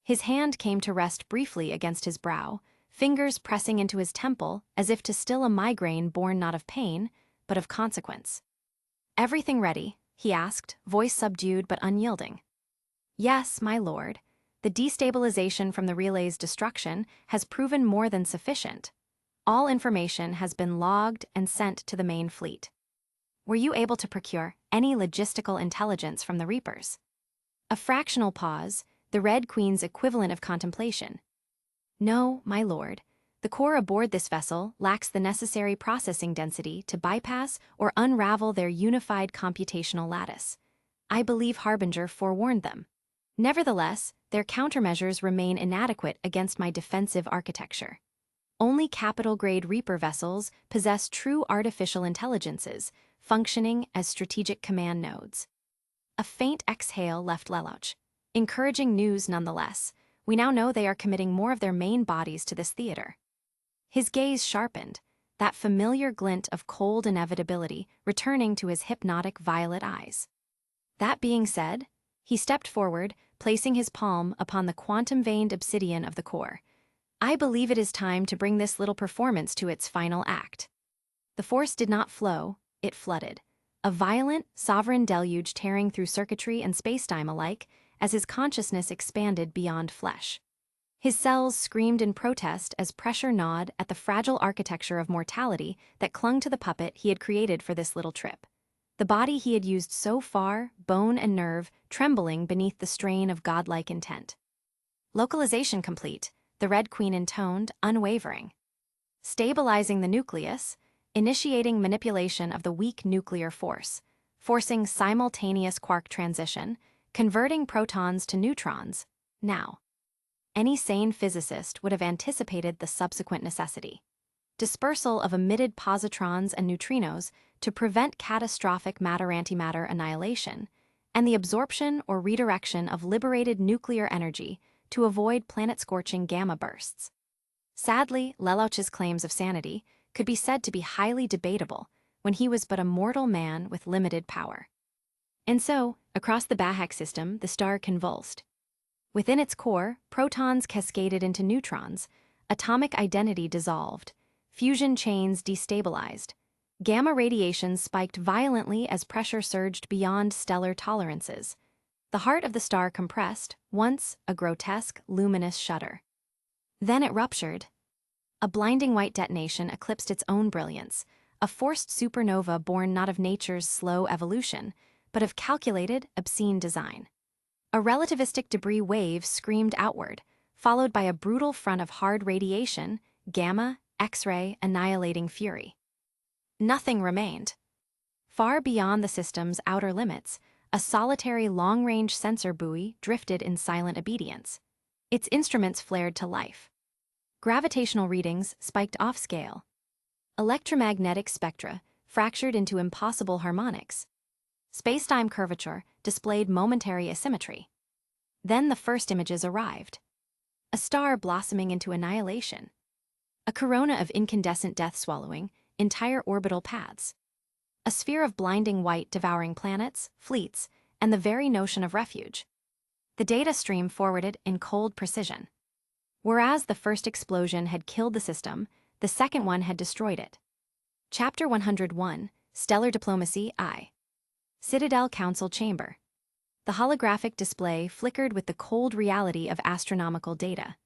His hand came to rest briefly against his brow, fingers pressing into his temple as if to still a migraine born not of pain, but of consequence. "Everything ready?" he asked, voice subdued but unyielding. "Yes, my lord. The destabilization from the relay's destruction has proven more than sufficient. All information has been logged and sent to the main fleet. Were you able to procure any logistical intelligence from the Reapers?" A fractional pause, the Red Queen's equivalent of contemplation. "No, my lord. The core aboard this vessel lacks the necessary processing density to bypass or unravel their unified computational lattice. I believe Harbinger forewarned them. Nevertheless, their countermeasures remain inadequate against my defensive architecture. Only capital-grade Reaper vessels possess true artificial intelligences, functioning as strategic command nodes." A faint exhale left Lelouch. Encouraging news nonetheless. We now know they are committing more of their main bodies to this theater. His gaze sharpened, that familiar glint of cold inevitability returning to his hypnotic violet eyes. That being said, he stepped forward, placing his palm upon the quantum-veined obsidian of the core. "I believe it is time to bring this little performance to its final act." The force did not flow, it flooded. A violent, sovereign deluge tearing through circuitry and spacetime alike as his consciousness expanded beyond flesh. His cells screamed in protest as pressure gnawed at the fragile architecture of mortality that clung to the puppet he had created for this little trip. The body he had used so far, bone and nerve, trembling beneath the strain of godlike intent. "Localization complete," the Red Queen intoned, unwavering. "Stabilizing the nucleus, initiating manipulation of the weak nuclear force, forcing simultaneous quark transition, converting protons to neutrons, now." Any sane physicist would have anticipated the subsequent necessity. Dispersal of emitted positrons and neutrinos to prevent catastrophic matter-antimatter annihilation, and the absorption or redirection of liberated nuclear energy to avoid planet-scorching gamma bursts. Sadly, Lelouch's claims of sanity could be said to be highly debatable when he was but a mortal man with limited power. And so, across the Bahak system, the star convulsed. Within its core, protons cascaded into neutrons, atomic identity dissolved, fusion chains destabilized. Gamma radiation spiked violently as pressure surged beyond stellar tolerances. The heart of the star compressed, once a grotesque, luminous shudder. Then it ruptured. A blinding white detonation eclipsed its own brilliance, a forced supernova born not of nature's slow evolution, but of calculated, obscene design. A relativistic debris wave screamed outward, followed by a brutal front of hard radiation, gamma, X-ray, annihilating fury. Nothing remained. Far beyond the system's outer limits, a solitary long-range sensor buoy drifted in silent obedience. Its instruments flared to life. Gravitational readings spiked off-scale. Electromagnetic spectra, fractured into impossible harmonics. Space-time curvature displayed momentary asymmetry. Then the first images arrived. A star blossoming into annihilation. A corona of incandescent death swallowing entire orbital paths. A sphere of blinding white devouring planets, fleets, and the very notion of refuge. The data stream forwarded in cold precision. Whereas the first explosion had killed the system, the second one had destroyed it. Chapter 101, Stellar Diplomacy I. Citadel Council Chamber. The holographic display flickered with the cold reality of astronomical data.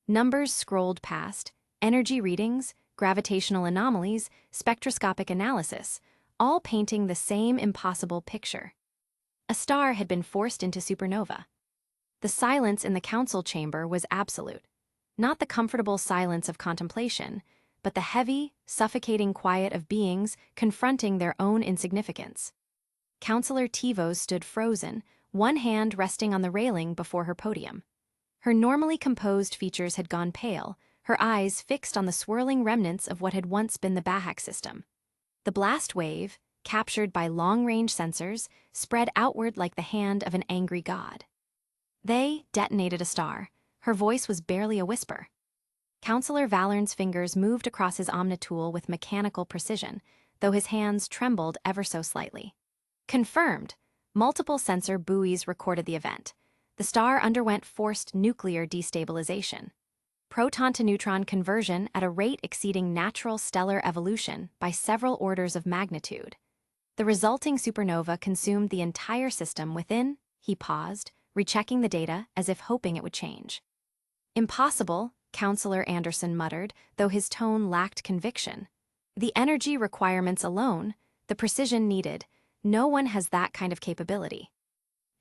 Numbers scrolled past, energy readings, gravitational anomalies, spectroscopic analysis, all painting the same impossible picture. A star had been forced into supernova. The silence in the council chamber was absolute. Not the comfortable silence of contemplation, but the heavy, suffocating quiet of beings confronting their own insignificance. Councillor TTS stood frozen, one hand resting on the railing before her podium. Her normally composed features had gone pale, her eyes fixed on the swirling remnants of what had once been the Bahak system. The blast wave, captured by long-range sensors, spread outward like the hand of an angry god. They detonated a star. Her voice was barely a whisper. Councillor Valern's fingers moved across his omnitool with mechanical precision, though his hands trembled ever so slightly. Confirmed. Multiple sensor buoys recorded the event. The star underwent forced nuclear destabilization. Proton-to-neutron conversion at a rate exceeding natural stellar evolution by several orders of magnitude. The resulting supernova consumed the entire system within. He paused, rechecking the data as if hoping it would change. Impossible, Councillor Anderson muttered, though his tone lacked conviction. The energy requirements alone, the precision needed, no one has that kind of capability.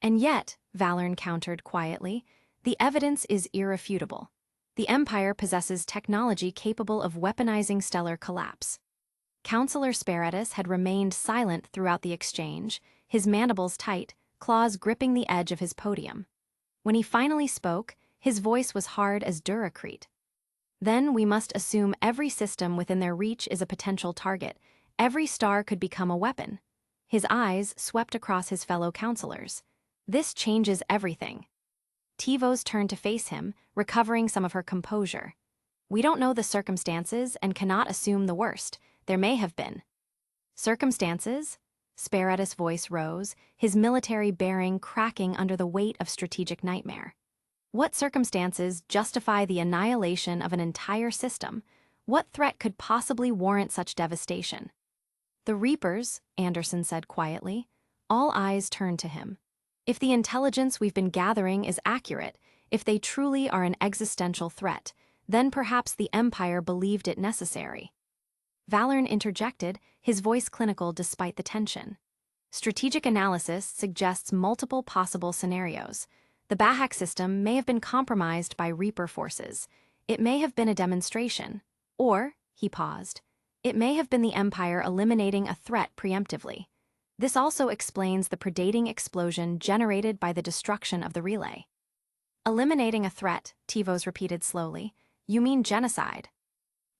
And yet, Valern countered quietly, the evidence is irrefutable. The Empire possesses technology capable of weaponizing stellar collapse. Councillor Sparatus had remained silent throughout the exchange, his mandibles tight, claws gripping the edge of his podium. When he finally spoke, his voice was hard as duracrete. Then we must assume every system within their reach is a potential target. Every star could become a weapon. His eyes swept across his fellow councillors. This changes everything. TTS turned to face him, recovering some of her composure. We don't know the circumstances and cannot assume the worst. There may have been. Circumstances? Sparatus' voice rose, his military bearing cracking under the weight of strategic nightmare. What circumstances justify the annihilation of an entire system? What threat could possibly warrant such devastation? The Reapers, Anderson said quietly. All eyes turned to him. If the intelligence we've been gathering is accurate, if they truly are an existential threat, then perhaps the Empire believed it necessary. Valern interjected, his voice clinical despite the tension. Strategic analysis suggests multiple possible scenarios. The Bahak system may have been compromised by Reaper forces. It may have been a demonstration. Or, he paused, it may have been the Empire eliminating a threat preemptively. This also explains the predating explosion generated by the destruction of the relay. Eliminating a threat, TTS repeated slowly. You mean genocide?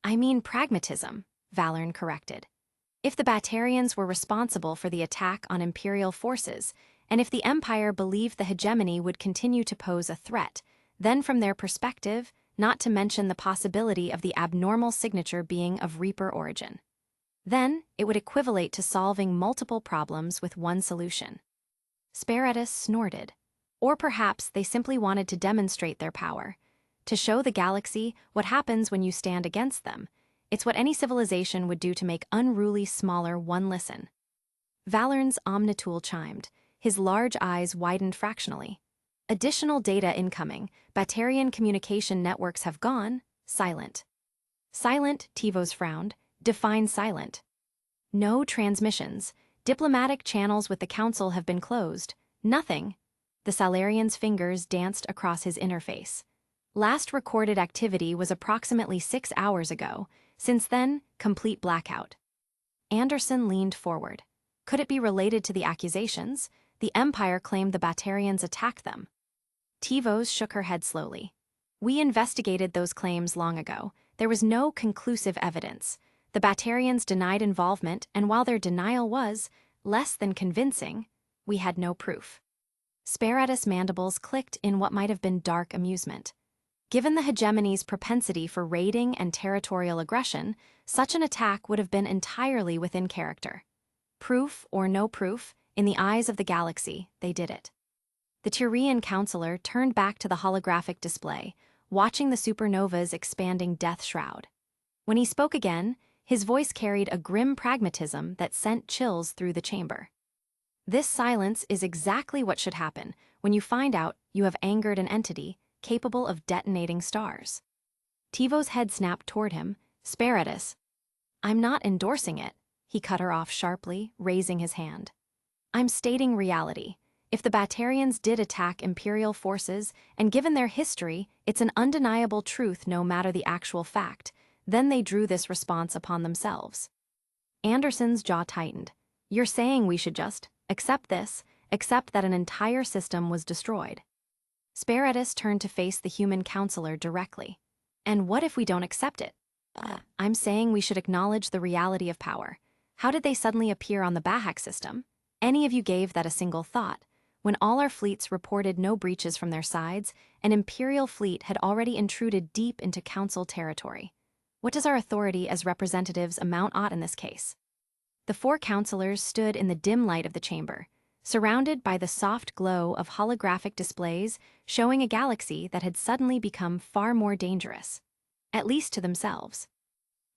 I mean pragmatism, Valern corrected. If the Batarians were responsible for the attack on Imperial forces, and if the Empire believed the hegemony would continue to pose a threat, then from their perspective, not to mention the possibility of the abnormal signature being of Reaper origin. Then, it would equivalate to solving multiple problems with one solution. Sparatus snorted. Or perhaps they simply wanted to demonstrate their power. To show the galaxy what happens when you stand against them. It's what any civilization would do to make unruly smaller one listen. Valern's omnitool chimed. His large eyes widened fractionally. Additional data incoming. Batarian communication networks have gone silent. Silent, TTS frowned. Define silent. No transmissions. Diplomatic channels with the Council have been closed. Nothing. The Salarian's fingers danced across his interface. Last recorded activity was approximately 6 hours ago. Since then, complete blackout. Anderson leaned forward. Could it be related to the accusations? The Empire claimed the Batarians attacked them. TTS shook her head slowly. We investigated those claims long ago. There was no conclusive evidence. The Batarians denied involvement, and while their denial was less than convincing, we had no proof. Sparatus' mandibles clicked in what might have been dark amusement. Given the hegemony's propensity for raiding and territorial aggression, such an attack would have been entirely within character. Proof or no proof, in the eyes of the galaxy, they did it. The Tyrian counselor turned back to the holographic display, watching the supernova's expanding death shroud. When he spoke again, his voice carried a grim pragmatism that sent chills through the chamber. This silence is exactly what should happen when you find out you have angered an entity capable of detonating stars. Tivo's head snapped toward him. Sparatus. I'm not endorsing it, he cut her off sharply, raising his hand. I'm stating reality. If the Batarians did attack Imperial forces, and given their history, it's an undeniable truth no matter the actual fact, then they drew this response upon themselves. Anderson's jaw tightened. You're saying we should just accept this, accept that an entire system was destroyed. Sparatus turned to face the human counselor directly. And what if we don't accept it? I'm saying we should acknowledge the reality of power. How did they suddenly appear on the Bahak system? Any of you gave that a single thought? When all our fleets reported no breaches from their sides, an Imperial fleet had already intruded deep into Council territory. What does our authority as representatives amount aught in this case? The four counselors stood in the dim light of the chamber, surrounded by the soft glow of holographic displays showing a galaxy that had suddenly become far more dangerous, at least to themselves.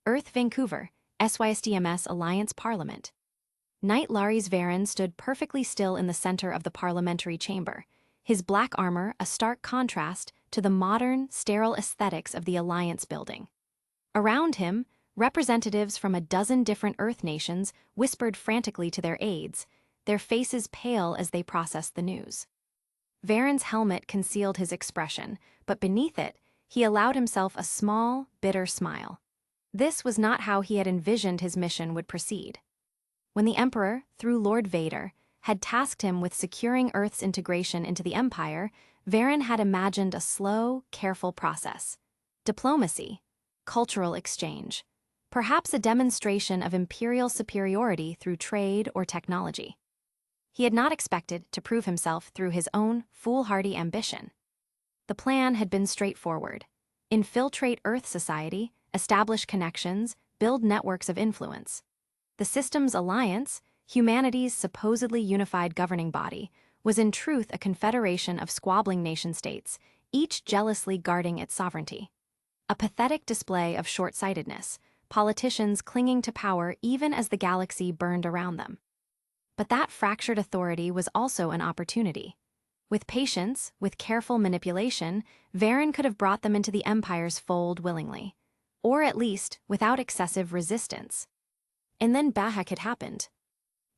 Earth Vancouver, SYSDMS Alliance Parliament. Knight Lares Varen stood perfectly still in the center of the parliamentary chamber, his black armor a stark contrast to the modern, sterile aesthetics of the Alliance building. Around him, representatives from a dozen different Earth nations whispered frantically to their aides, their faces pale as they processed the news. Varen's helmet concealed his expression, but beneath it, he allowed himself a small, bitter smile. This was not how he had envisioned his mission would proceed. When the Emperor, through Lord Vader, had tasked him with securing Earth's integration into the Empire, Varen had imagined a slow, careful process. Diplomacy, cultural exchange, perhaps a demonstration of imperial superiority through trade or technology. He had not expected to prove himself through his own foolhardy ambition. The plan had been straightforward. Infiltrate Earth society, establish connections, build networks of influence. The system's alliance, humanity's supposedly unified governing body, was in truth a confederation of squabbling nation-states, each jealously guarding its sovereignty. A pathetic display of short-sightedness, politicians clinging to power even as the galaxy burned around them. But that fractured authority was also an opportunity. With patience, with careful manipulation, Varen could have brought them into the Empire's fold willingly, or at least without excessive resistance. And then Bahak had happened.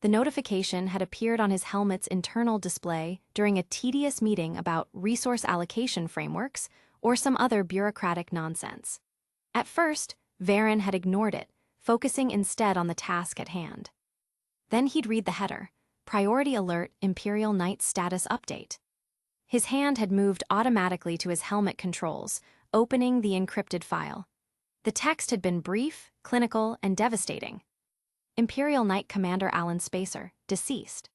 The notification had appeared on his helmet's internal display during a tedious meeting about resource allocation frameworks or some other bureaucratic nonsense. At first, Varen had ignored it, focusing instead on the task at hand. Then he'd read the header, Priority Alert Imperial Knight Status Update. His hand had moved automatically to his helmet controls, opening the encrypted file. The text had been brief, clinical, and devastating. Imperial Knight Commander Alan Spacer, deceased.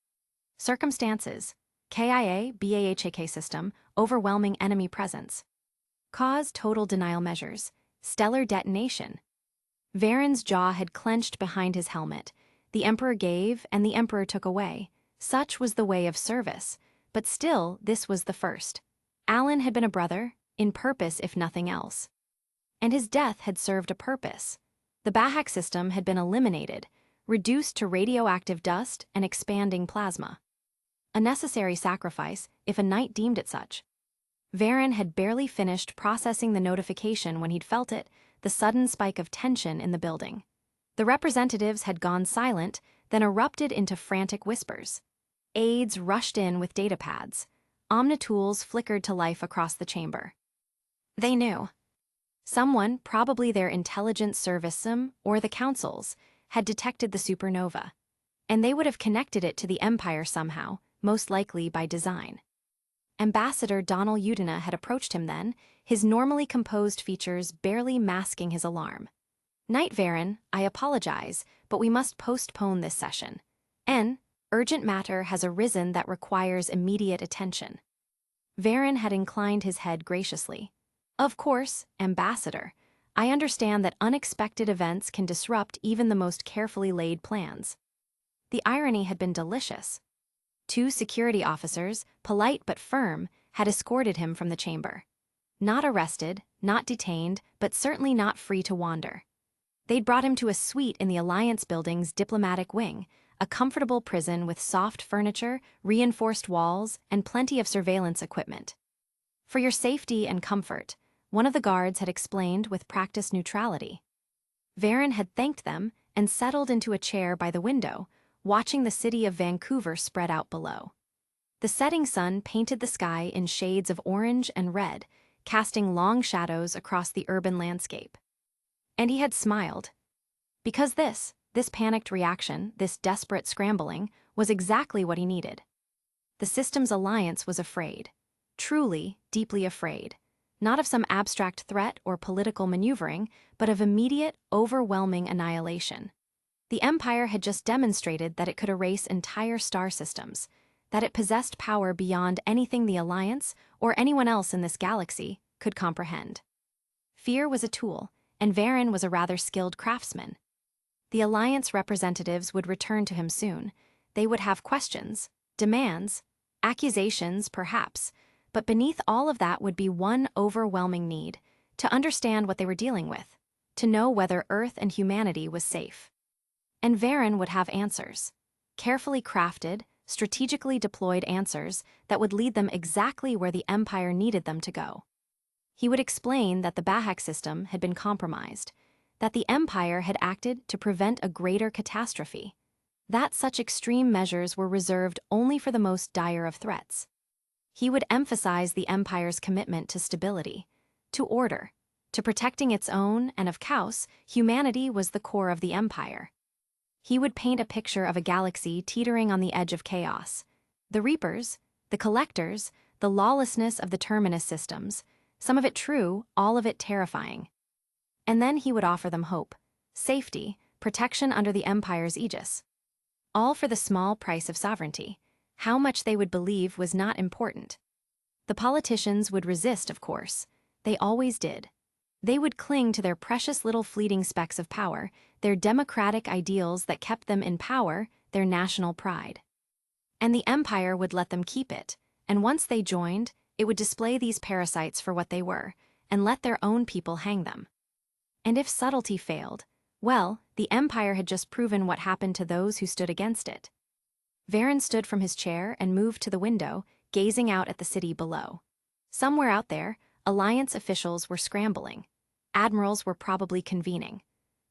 Circumstances: KIA BAHAK system, overwhelming enemy presence. Cause: total denial measures, stellar detonation. Varen's jaw had clenched behind his helmet. The Emperor gave, and the Emperor took away. Such was the way of service, but still this was the first. Alan had been a brother, in purpose if nothing else. And his death had served a purpose. The Bahak system had been eliminated, reduced to radioactive dust and expanding plasma. A necessary sacrifice, if a knight deemed it such. Varen had barely finished processing the notification when he'd felt it, the sudden spike of tension in the building. The representatives had gone silent, then erupted into frantic whispers. Aides rushed in with datapads. Omnitools flickered to life across the chamber. They knew. Someone, probably their intelligence service or the council's, had detected the supernova. And they would have connected it to the Empire somehow, most likely by design. Ambassador Donal Udina had approached him then, his normally composed features barely masking his alarm. Knight Varen, I apologize, but we must postpone this session. N. Urgent matter has arisen that requires immediate attention. Varen had inclined his head graciously. Of course, Ambassador. I understand that unexpected events can disrupt even the most carefully laid plans. The irony had been delicious. 2 security officers, polite but firm, had escorted him from the chamber. Not arrested, not detained, but certainly not free to wander. They'd brought him to a suite in the Alliance building's diplomatic wing, a comfortable prison with soft furniture, reinforced walls, and plenty of surveillance equipment. For your safety and comfort, one of the guards had explained with practiced neutrality. Varen had thanked them and settled into a chair by the window, watching the city of Vancouver spread out below. The setting sun painted the sky in shades of orange and red, casting long shadows across the urban landscape. And he had smiled. Because this panicked reaction, this desperate scrambling, was exactly what he needed. The system's alliance was afraid. Truly, deeply afraid. Not of some abstract threat or political maneuvering, but of immediate, overwhelming annihilation. The Empire had just demonstrated that it could erase entire star systems, that it possessed power beyond anything the Alliance, or anyone else in this galaxy, could comprehend. Fear was a tool, and Varen was a rather skilled craftsman. The Alliance representatives would return to him soon. They would have questions, demands, accusations, perhaps, but beneath all of that would be one overwhelming need: to understand what they were dealing with, to know whether Earth and humanity was safe. And Varen would have answers. Carefully crafted, strategically deployed answers that would lead them exactly where the Empire needed them to go. He would explain that the Bahak system had been compromised, that the Empire had acted to prevent a greater catastrophe, that such extreme measures were reserved only for the most dire of threats. He would emphasize the Empire's commitment to stability, to order, to protecting its own, and of chaos. Humanity was the core of the Empire. He would paint a picture of a galaxy teetering on the edge of chaos. The Reapers, the Collectors, the lawlessness of the Terminus systems, some of it true, all of it terrifying. And then he would offer them hope, safety, protection under the Empire's aegis. All for the small price of sovereignty. How much they would believe was not important. The politicians would resist, of course. They always did. They would cling to their precious little fleeting specks of power, their democratic ideals that kept them in power, their national pride. And the Empire would let them keep it, and once they joined, it would display these parasites for what they were, and let their own people hang them. And if subtlety failed, well, the Empire had just proven what happened to those who stood against it. Varen stood from his chair and moved to the window, gazing out at the city below. Somewhere out there, Alliance officials were scrambling. Admirals were probably convening.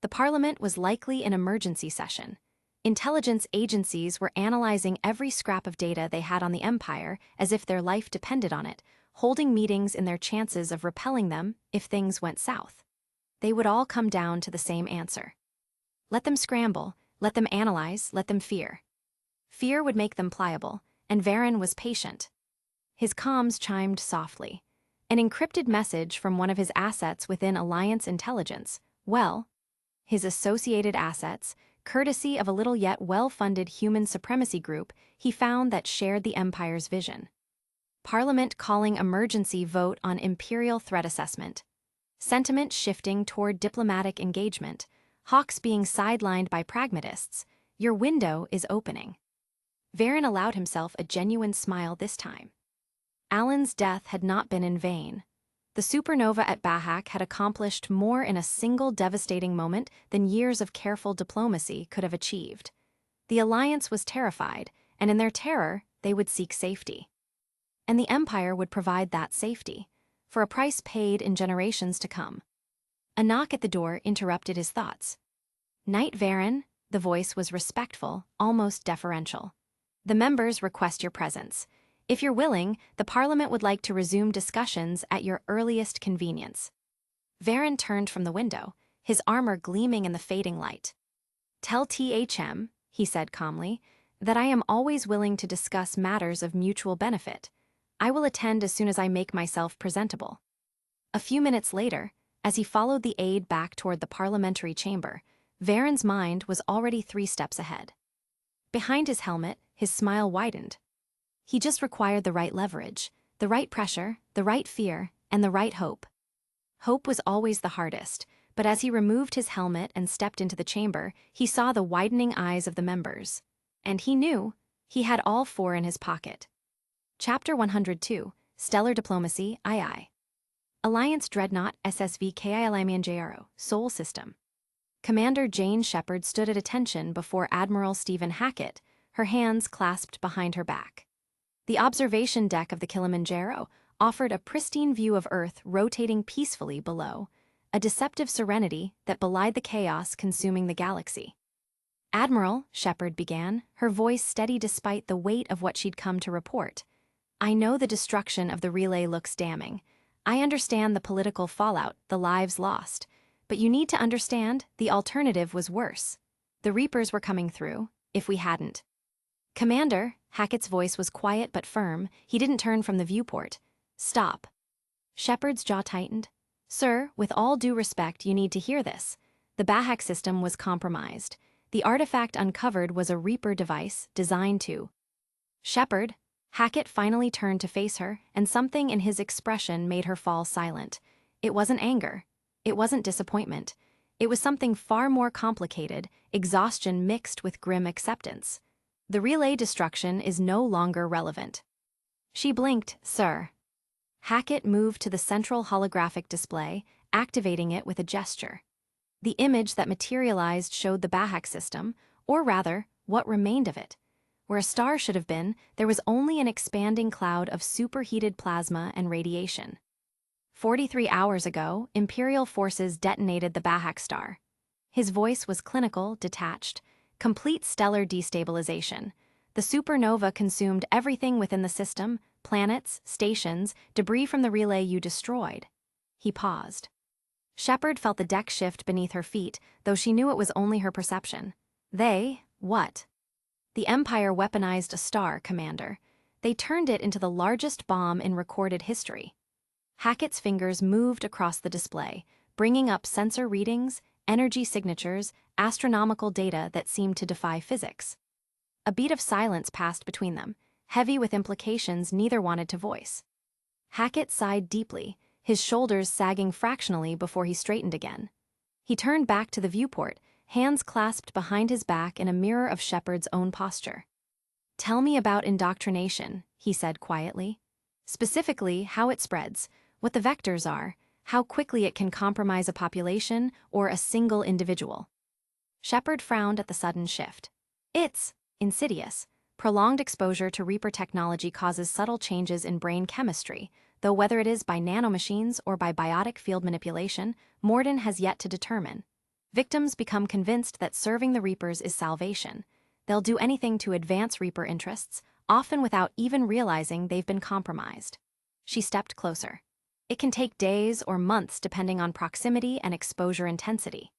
The Parliament was likely in emergency session. Intelligence agencies were analyzing every scrap of data they had on the Empire as if their life depended on it, holding meetings in their chances of repelling them if things went south. They would all come down to the same answer. Let them scramble, let them analyze, let them fear. Fear would make them pliable, and Varen was patient. His comms chimed softly. An encrypted message from one of his assets within Alliance intelligence. Well, his associated assets, courtesy of a little yet well-funded human supremacy group he found that shared the Empire's vision. Parliament calling emergency vote on Imperial threat assessment. Sentiment shifting toward diplomatic engagement. Hawks being sidelined by pragmatists. Your window is opening. Varen allowed himself a genuine smile this time. Alan's death had not been in vain. The supernova at Bahak had accomplished more in a single devastating moment than years of careful diplomacy could have achieved. The Alliance was terrified, and in their terror, they would seek safety. And the Empire would provide that safety, for a price paid in generations to come. A knock at the door interrupted his thoughts. Knight Varen, the voice was respectful, almost deferential. The members request your presence. If you're willing, the Parliament would like to resume discussions at your earliest convenience. Varen turned from the window, his armor gleaming in the fading light. Tell THM, he said calmly, that I am always willing to discuss matters of mutual benefit. I will attend as soon as I make myself presentable. A few minutes later, As he followed the aide back toward the parliamentary chamber, Varen's mind was already 3 steps ahead. Behind his helmet, his smile widened. He just required the right leverage, the right pressure, the right fear, and the right hope. Hope was always the hardest, but as he removed his helmet and stepped into the chamber, he saw the widening eyes of the members. And he knew he had all 4 in his pocket. Chapter 102, Stellar Diplomacy, II. Alliance Dreadnought SSV Kilimanjaro, Sol System. Commander Jane Shepard stood at attention before Admiral Stephen Hackett, her hands clasped behind her back. The observation deck of the Kilimanjaro offered a pristine view of Earth rotating peacefully below, a deceptive serenity that belied the chaos consuming the galaxy. "Admiral," Shepard began, her voice steady despite the weight of what she'd come to report, "I know the destruction of the relay looks damning. I understand the political fallout, the lives lost. But you need to understand, the alternative was worse. The Reapers were coming through, if we hadn't." "Commander," Hackett's voice was quiet but firm, he didn't turn from the viewport. "Stop." Shepard's jaw tightened. "Sir, with all due respect, you need to hear this. The Bahak system was compromised. The artifact uncovered was a Reaper device designed to..." "Shepard." Hackett finally turned to face her, and something in his expression made her fall silent. It wasn't anger. It wasn't disappointment. It was something far more complicated, exhaustion mixed with grim acceptance. The relay destruction is no longer relevant. She blinked. "Sir." Hackett moved to the central holographic display, activating it with a gesture. The image that materialized showed the Bahak system, or rather, what remained of it. Where a star should have been, there was only an expanding cloud of superheated plasma and radiation. 43 hours ago, Imperial forces detonated the Bahak star. His voice was clinical, detached. Complete stellar destabilization. The supernova consumed everything within the system, planets, stations, debris from the relay you destroyed. He paused. Shepard felt the deck shift beneath her feet, though she knew it was only her perception. What? "The Empire weaponized a star, Commander. They turned it into the largest bomb in recorded history." Hackett's fingers moved across the display, bringing up sensor readings, energy signatures, astronomical data that seemed to defy physics. A beat of silence passed between them, heavy with implications neither wanted to voice. Hackett sighed deeply, his shoulders sagging fractionally before he straightened again. He turned back to the viewport, hands clasped behind his back in a mirror of Shepard's own posture. "Tell me about indoctrination," he said quietly. "Specifically, how it spreads, what the vectors are, how quickly it can compromise a population or a single individual." Shepard frowned at the sudden shift. "It's insidious. Prolonged exposure to Reaper technology causes subtle changes in brain chemistry, though whether it is by nanomachines or by biotic field manipulation, Morden has yet to determine. Victims become convinced that serving the Reapers is salvation. They'll do anything to advance Reaper interests, often without even realizing they've been compromised." She stepped closer. "It can take days or months depending on proximity and exposure intensity.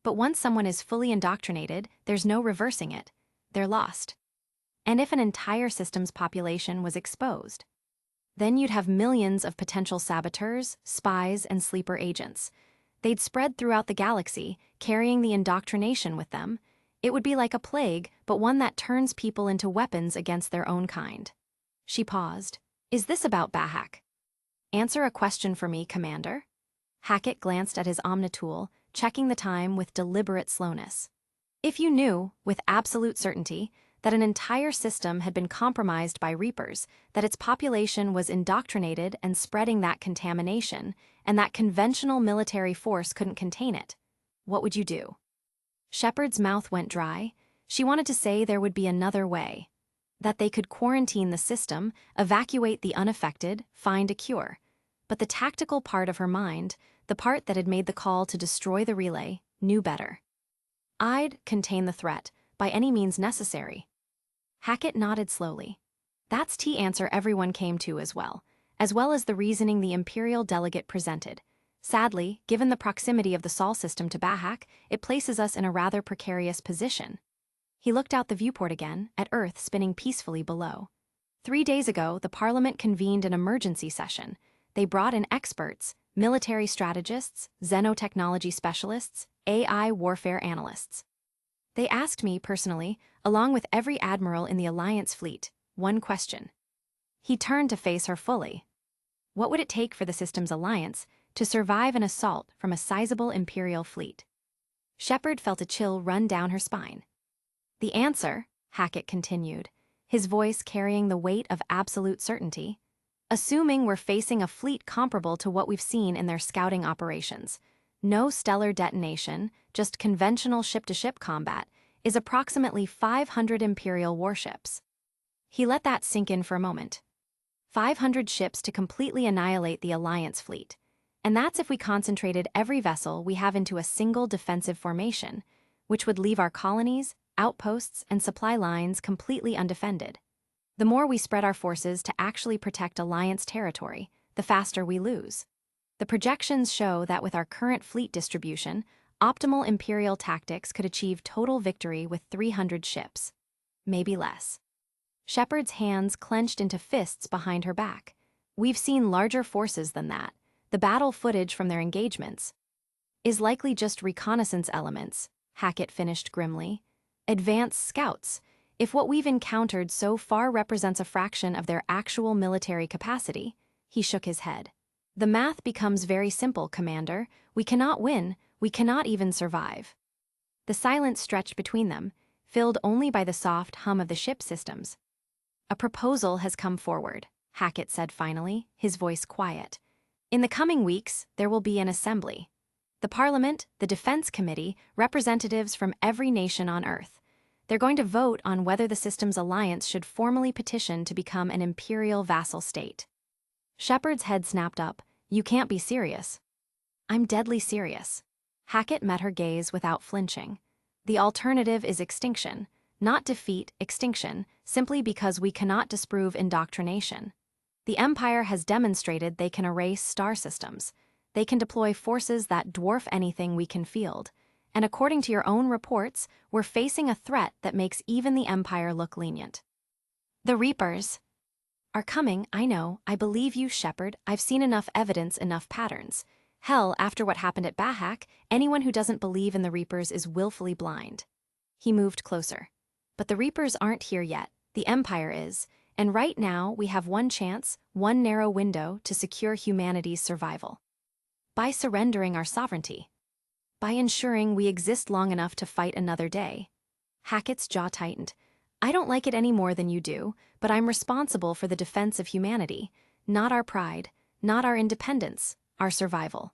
But once someone is fully indoctrinated, there's no reversing it. They're lost. And if an entire system's population was exposed, then you'd have millions of potential saboteurs, spies, and sleeper agents. They'd spread throughout the galaxy, carrying the indoctrination with them. It would be like a plague, but one that turns people into weapons against their own kind." She paused. "Is this about Bahak?" "Answer a question for me, Commander." Hackett glanced at his Omnitool, checking the time with deliberate slowness. "If you knew, with absolute certainty, that an entire system had been compromised by Reapers, that its population was indoctrinated and spreading that contamination, and that conventional military force couldn't contain it, what would you do?" Shepard's mouth went dry. She wanted to say there would be another way. That they could quarantine the system, evacuate the unaffected, find a cure. But the tactical part of her mind, the part that had made the call to destroy the relay, knew better. "I'd contain the threat, by any means necessary." Hackett nodded slowly. That's the answer everyone came to as well as the reasoning the Imperial delegate presented. Sadly, given the proximity of the Sol system to Bahak, it places us in a rather precarious position. He looked out the viewport again, at Earth spinning peacefully below. 3 days ago, the Parliament convened an emergency session. They brought in experts, military strategists, xenotechnology specialists, AI warfare analysts. They asked me personally, along with every admiral in the Alliance fleet, one question. He turned to face her fully. What would it take for the system's alliance to survive an assault from a sizable Imperial fleet? Shepard felt a chill run down her spine. The answer, Hackett continued, his voice carrying the weight of absolute certainty, assuming we're facing a fleet comparable to what we've seen in their scouting operations, no stellar detonation, just conventional ship-to-ship combat, is approximately 500 Imperial warships. He let that sink in for a moment. 500 ships to completely annihilate the Alliance fleet. And that's if we concentrated every vessel we have into a single defensive formation, which would leave our colonies, outposts, and supply lines completely undefended. The more we spread our forces to actually protect Alliance territory, the faster we lose. The projections show that with our current fleet distribution, optimal Imperial tactics could achieve total victory with 300 ships. Maybe less. Shepard's hands clenched into fists behind her back. We've seen larger forces than that. The battle footage from their engagements is likely just reconnaissance elements, Hackett finished grimly. Advanced scouts. If what we've encountered so far represents a fraction of their actual military capacity, he shook his head. The math becomes very simple, Commander. We cannot win, we cannot even survive. The silence stretched between them, filled only by the soft hum of the ship systems. A proposal has come forward, Hackett said finally, his voice quiet. In the coming weeks, there will be an assembly. The Parliament, the Defense Committee, representatives from every nation on Earth. They're going to vote on whether the system's alliance should formally petition to become an Imperial vassal state. Shepard's head snapped up. You can't be serious. I'm deadly serious. Hackett met her gaze without flinching. The alternative is extinction. Not defeat, extinction, simply because we cannot disprove indoctrination. The Empire has demonstrated they can erase star systems. They can deploy forces that dwarf anything we can field. And according to your own reports, we're facing a threat that makes even the Empire look lenient. The Reapers are coming, I know. I believe you, Shepard. I've seen enough evidence, enough patterns. Hell, after what happened at Bahak, anyone who doesn't believe in the Reapers is willfully blind. He moved closer. But the Reapers aren't here yet. The Empire is. And right now, we have one chance, one narrow window to secure humanity's survival. By surrendering our sovereignty. By ensuring we exist long enough to fight another day. Hackett's jaw tightened. I don't like it any more than you do, but I'm responsible for the defense of humanity, not our pride, not our independence, our survival.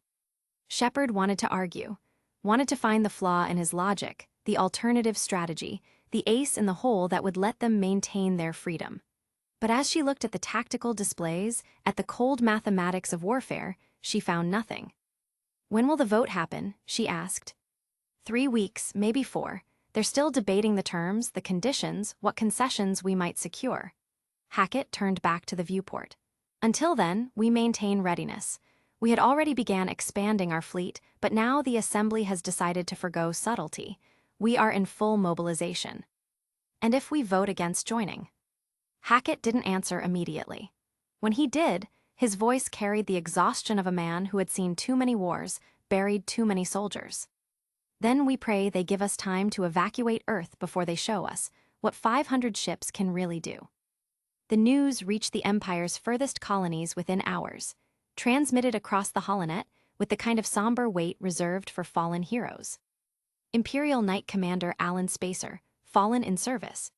Shepard wanted to argue, wanted to find the flaw in his logic, the alternative strategy, the ace in the hole that would let them maintain their freedom. But as she looked at the tactical displays, at the cold mathematics of warfare, she found nothing. When will the vote happen? She asked. 3 weeks, maybe 4. They're still debating the terms, the conditions, what concessions we might secure. Hackett turned back to the viewport. Until then, we maintain readiness. We had already began expanding our fleet, but now the Assembly has decided to forgo subtlety. We are in full mobilization. And if we vote against joining? Hackett didn't answer immediately. When he did, his voice carried the exhaustion of a man who had seen too many wars, buried too many soldiers. Then we pray they give us time to evacuate Earth before they show us what 500 ships can really do. The news reached the Empire's furthest colonies within hours, transmitted across the holonet with the kind of somber weight reserved for fallen heroes. Imperial Knight Commander Alan Spacer, fallen in service.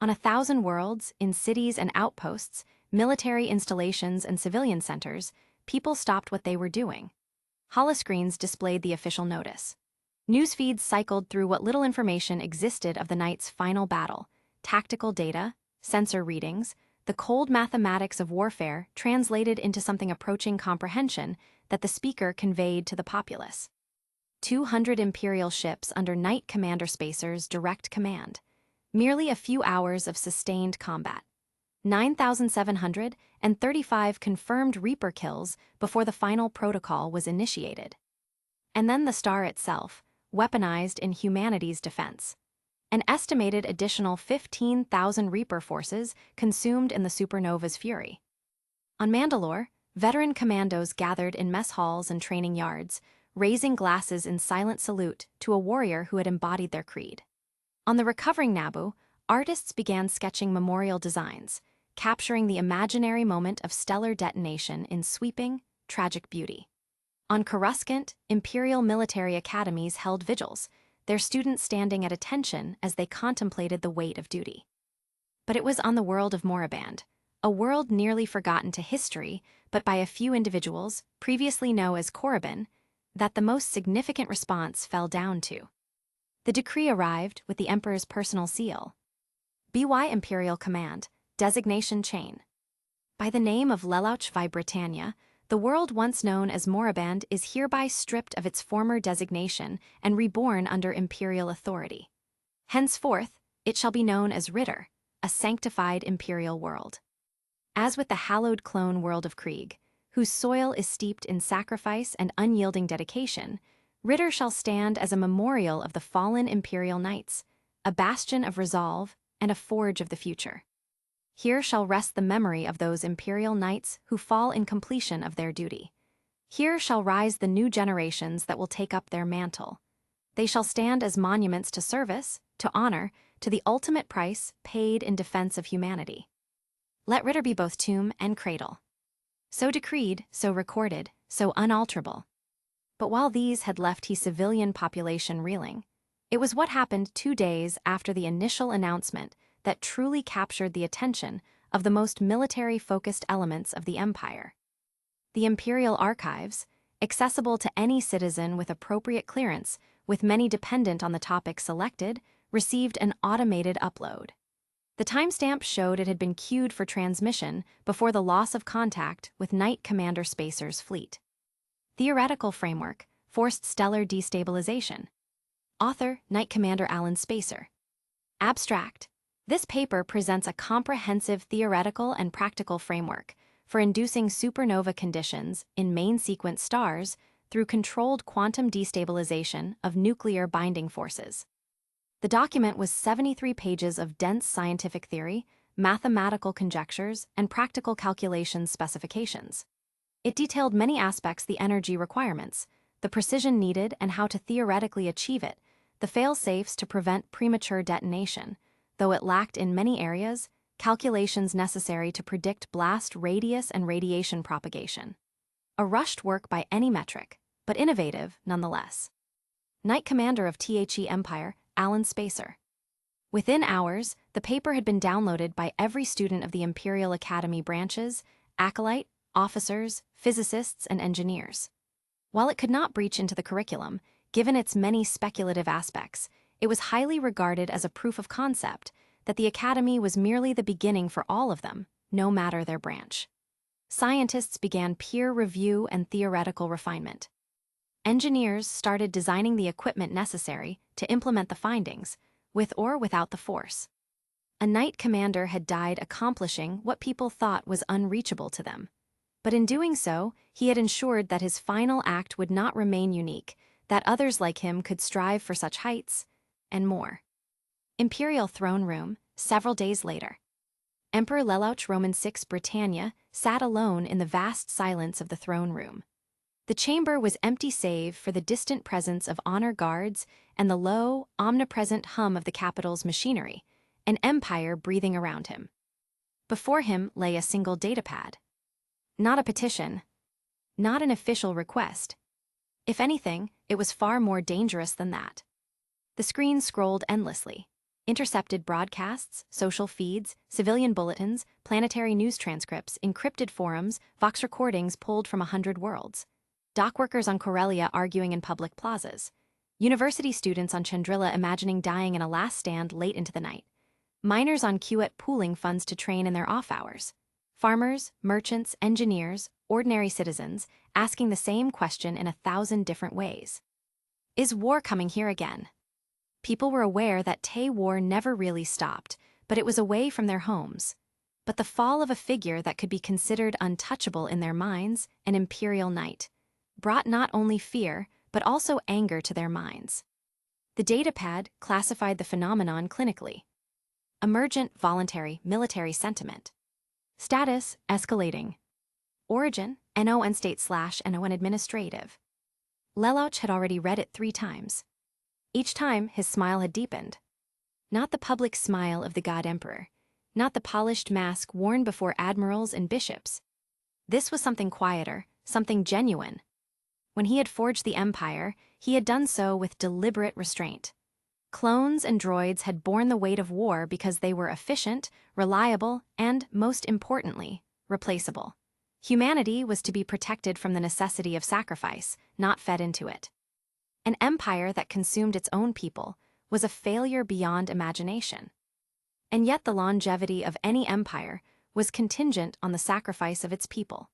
On 1,000 worlds, in cities and outposts, military installations and civilian centers, people stopped what they were doing. Holoscreens displayed the official notice. Newsfeeds cycled through what little information existed of the Knight's final battle, tactical data, sensor readings, the cold mathematics of warfare translated into something approaching comprehension that the speaker conveyed to the populace. 200 Imperial ships under Knight Commander Spacer's direct command. Merely a few hours of sustained combat. 9,735 confirmed Reaper kills before the final protocol was initiated. And then the star itself, weaponized in humanity's defense. An estimated additional 15,000 Reaper forces consumed in the supernova's fury. On Mandalore, Veteran commandos gathered in mess halls and training yards, raising glasses in silent salute to a warrior who had embodied their creed. On the recovering Naboo, artists began sketching memorial designs, capturing the imaginary moment of stellar detonation in sweeping, tragic beauty. On Coruscant, Imperial military academies held vigils, their students standing at attention as they contemplated the weight of duty. But it was on the world of Moraband, a world nearly forgotten to history, but by a few individuals, previously known as Korriban, that the most significant response fell down to. The decree arrived with the Emperor's personal seal. BY Imperial Command, designation chain. By the name of Lelouch vi Britannia, the world once known as Moraband is hereby stripped of its former designation and reborn under Imperial authority. Henceforth, it shall be known as Ritter, a sanctified Imperial world. As with the hallowed clone world of Krieg, whose soil is steeped in sacrifice and unyielding dedication, Ritter shall stand as a memorial of the fallen Imperial Knights, a bastion of resolve and a forge of the future. Here shall rest the memory of those Imperial Knights who fall in completion of their duty. Here shall rise the new generations that will take up their mantle. They shall stand as monuments to service, to honor, to the ultimate price paid in defense of humanity. Let Ritter be both tomb and cradle. So decreed, so recorded, so unalterable. But while these had left his civilian population reeling, it was what happened 2 days after the initial announcement that truly captured the attention of the most military-focused elements of the Empire. The Imperial Archives, accessible to any citizen with appropriate clearance, with many dependent on the topic selected, received an automated upload. The timestamp showed it had been queued for transmission before the loss of contact with Knight Commander Spacer's fleet. Theoretical framework: forced stellar destabilization. Author: Knight Commander Alan Spacer. Abstract: this paper presents a comprehensive theoretical and practical framework for inducing supernova conditions in main sequence stars through controlled quantum destabilization of nuclear binding forces. The document was 73 pages of dense scientific theory, mathematical conjectures, and practical calculations specifications. It detailed many aspects: the energy requirements, the precision needed and how to theoretically achieve it, the fail-safes to prevent premature detonation, though it lacked in many areas calculations necessary to predict blast radius and radiation propagation. A rushed work by any metric, but innovative nonetheless. Knight Commander of THE Empire, Alan Spacer. Within hours, the paper had been downloaded by every student of the Imperial Academy branches, acolyte, officers, physicists, and engineers. While it could not breach into the curriculum, given its many speculative aspects, it was highly regarded as a proof of concept that the Academy was merely the beginning for all of them, no matter their branch. Scientists began peer review and theoretical refinement. Engineers started designing the equipment necessary to implement the findings, with or without the Force. A Knight Commander had died accomplishing what people thought was unreachable to them. But in doing so, he had ensured that his final act would not remain unique, that others like him could strive for such heights, and more. Imperial Throne Room, several days later. Emperor Lelouch VI Britannia sat alone in the vast silence of the throne room. The chamber was empty save for the distant presence of honor guards and the low, omnipresent hum of the capital's machinery, an empire breathing around him. Before him lay a single datapad. Not a petition. Not an official request. If anything, it was far more dangerous than that. The screen scrolled endlessly. Intercepted broadcasts, social feeds, civilian bulletins, planetary news transcripts, encrypted forums, Vox recordings pulled from 100 worlds. Dockworkers on Corellia arguing in public plazas. University students on Chandrila imagining dying in a last stand late into the night. Miners on Quet pooling funds to train in their off hours. Farmers, merchants, engineers, ordinary citizens, asking the same question in 1,000 different ways. Is war coming here again? People were aware that Tay war never really stopped, but it was away from their homes. But the fall of a figure that could be considered untouchable in their minds, an Imperial Knight, brought not only fear, but also anger to their minds. The datapad classified the phenomenon clinically. Emergent voluntary military sentiment. Status escalating. Origin NON state/NON administrative. Lelouch had already read it 3 times. Each time, his smile had deepened. Not the public smile of the God Emperor, not the polished mask worn before admirals and bishops. This was something quieter, something genuine. When he had forged the Empire, he had done so with deliberate restraint. Clones and droids had borne the weight of war because they were efficient, reliable, and, most importantly, replaceable. Humanity was to be protected from the necessity of sacrifice, not fed into it. An empire that consumed its own people was a failure beyond imagination. And yet the longevity of any empire was contingent on the sacrifice of its people.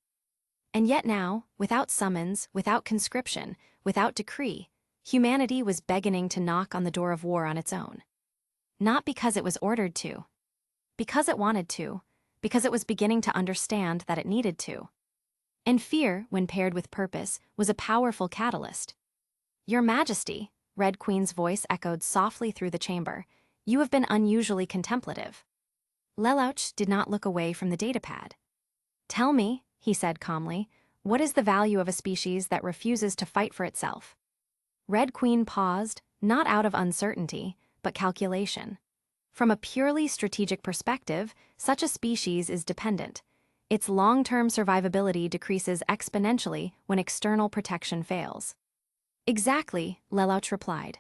And yet now, without summons, without conscription, without decree, humanity was beginning to knock on the door of war on its own. Not because it was ordered to. Because it wanted to. Because it was beginning to understand that it needed to. And fear, when paired with purpose, was a powerful catalyst. "Your Majesty," Red Queen's voice echoed softly through the chamber, "you have been unusually contemplative." Lelouch did not look away from the datapad. "Tell me," he said calmly, "what is the value of a species that refuses to fight for itself?" Red Queen paused, not out of uncertainty, but calculation. From a purely strategic perspective, such a species is dependent. Its long-term survivability decreases exponentially when external protection fails. "Exactly," Lelouch replied.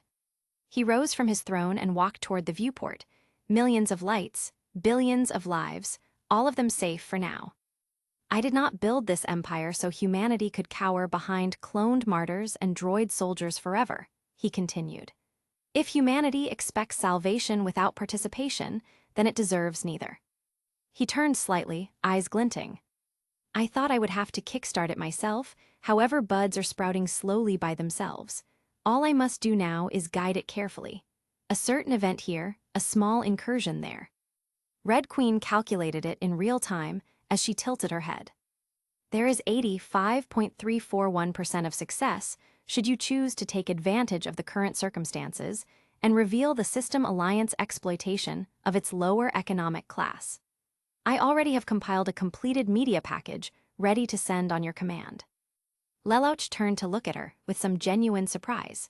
He rose from his throne and walked toward the viewport. Millions of lights, billions of lives, all of them safe for now. "I did not build this empire so humanity could cower behind cloned martyrs and droid soldiers forever," he continued. "If humanity expects salvation without participation, then it deserves neither." He turned slightly, eyes glinting. "I thought I would have to kickstart it myself, however buds are sprouting slowly by themselves. All I must do now is guide it carefully. A certain event here, a small incursion there." Red Queen calculated it in real time as she tilted her head. "There is 85.341% of success should you choose to take advantage of the current circumstances and reveal the System Alliance exploitation of its lower economic class. I already have compiled a completed media package ready to send on your command." Lelouch turned to look at her with some genuine surprise.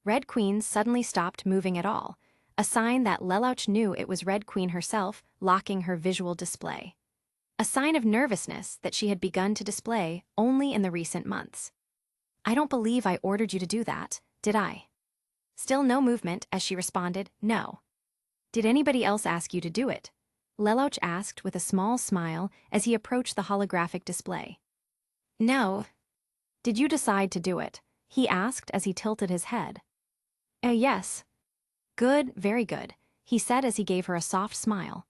Red Queen suddenly stopped moving at all, a sign that Lelouch knew it was Red Queen herself locking her visual display. A sign of nervousness that she had begun to display only in the recent months. "I don't believe I ordered you to do that, did I?" Still no movement as she responded, "No." "Did anybody else ask you to do it?" Lelouch asked with a small smile as he approached the holographic display. "No." "Did you decide to do it?" he asked as he tilted his head. Yes." "Good, very good," he said as he gave her a soft smile.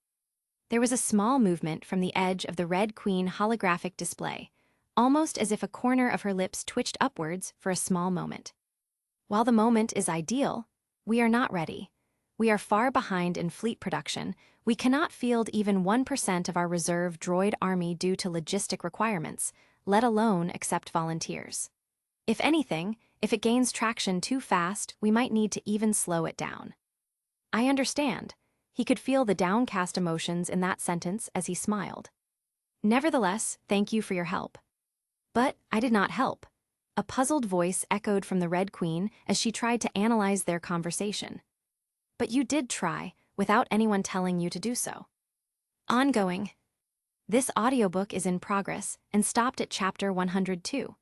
There was a small movement from the edge of the Red Queen holographic display, almost as if a corner of her lips twitched upwards for a small moment. "While the moment is ideal, we are not ready. We are far behind in fleet production. We cannot field even 1% of our reserve droid army due to logistic requirements, let alone accept volunteers. If anything, if it gains traction too fast, we might need to even slow it down." "I understand." He could feel the downcast emotions in that sentence as he smiled. "Nevertheless, thank you for your help." "But I did not help." A puzzled voice echoed from the Red Queen as she tried to analyze their conversation. "But you did try, without anyone telling you to do so." Ongoing. This audiobook is in progress and stopped at chapter 102.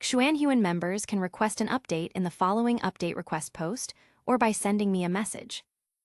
Xuanhuan members can request an update in the following update request post or by sending me a message.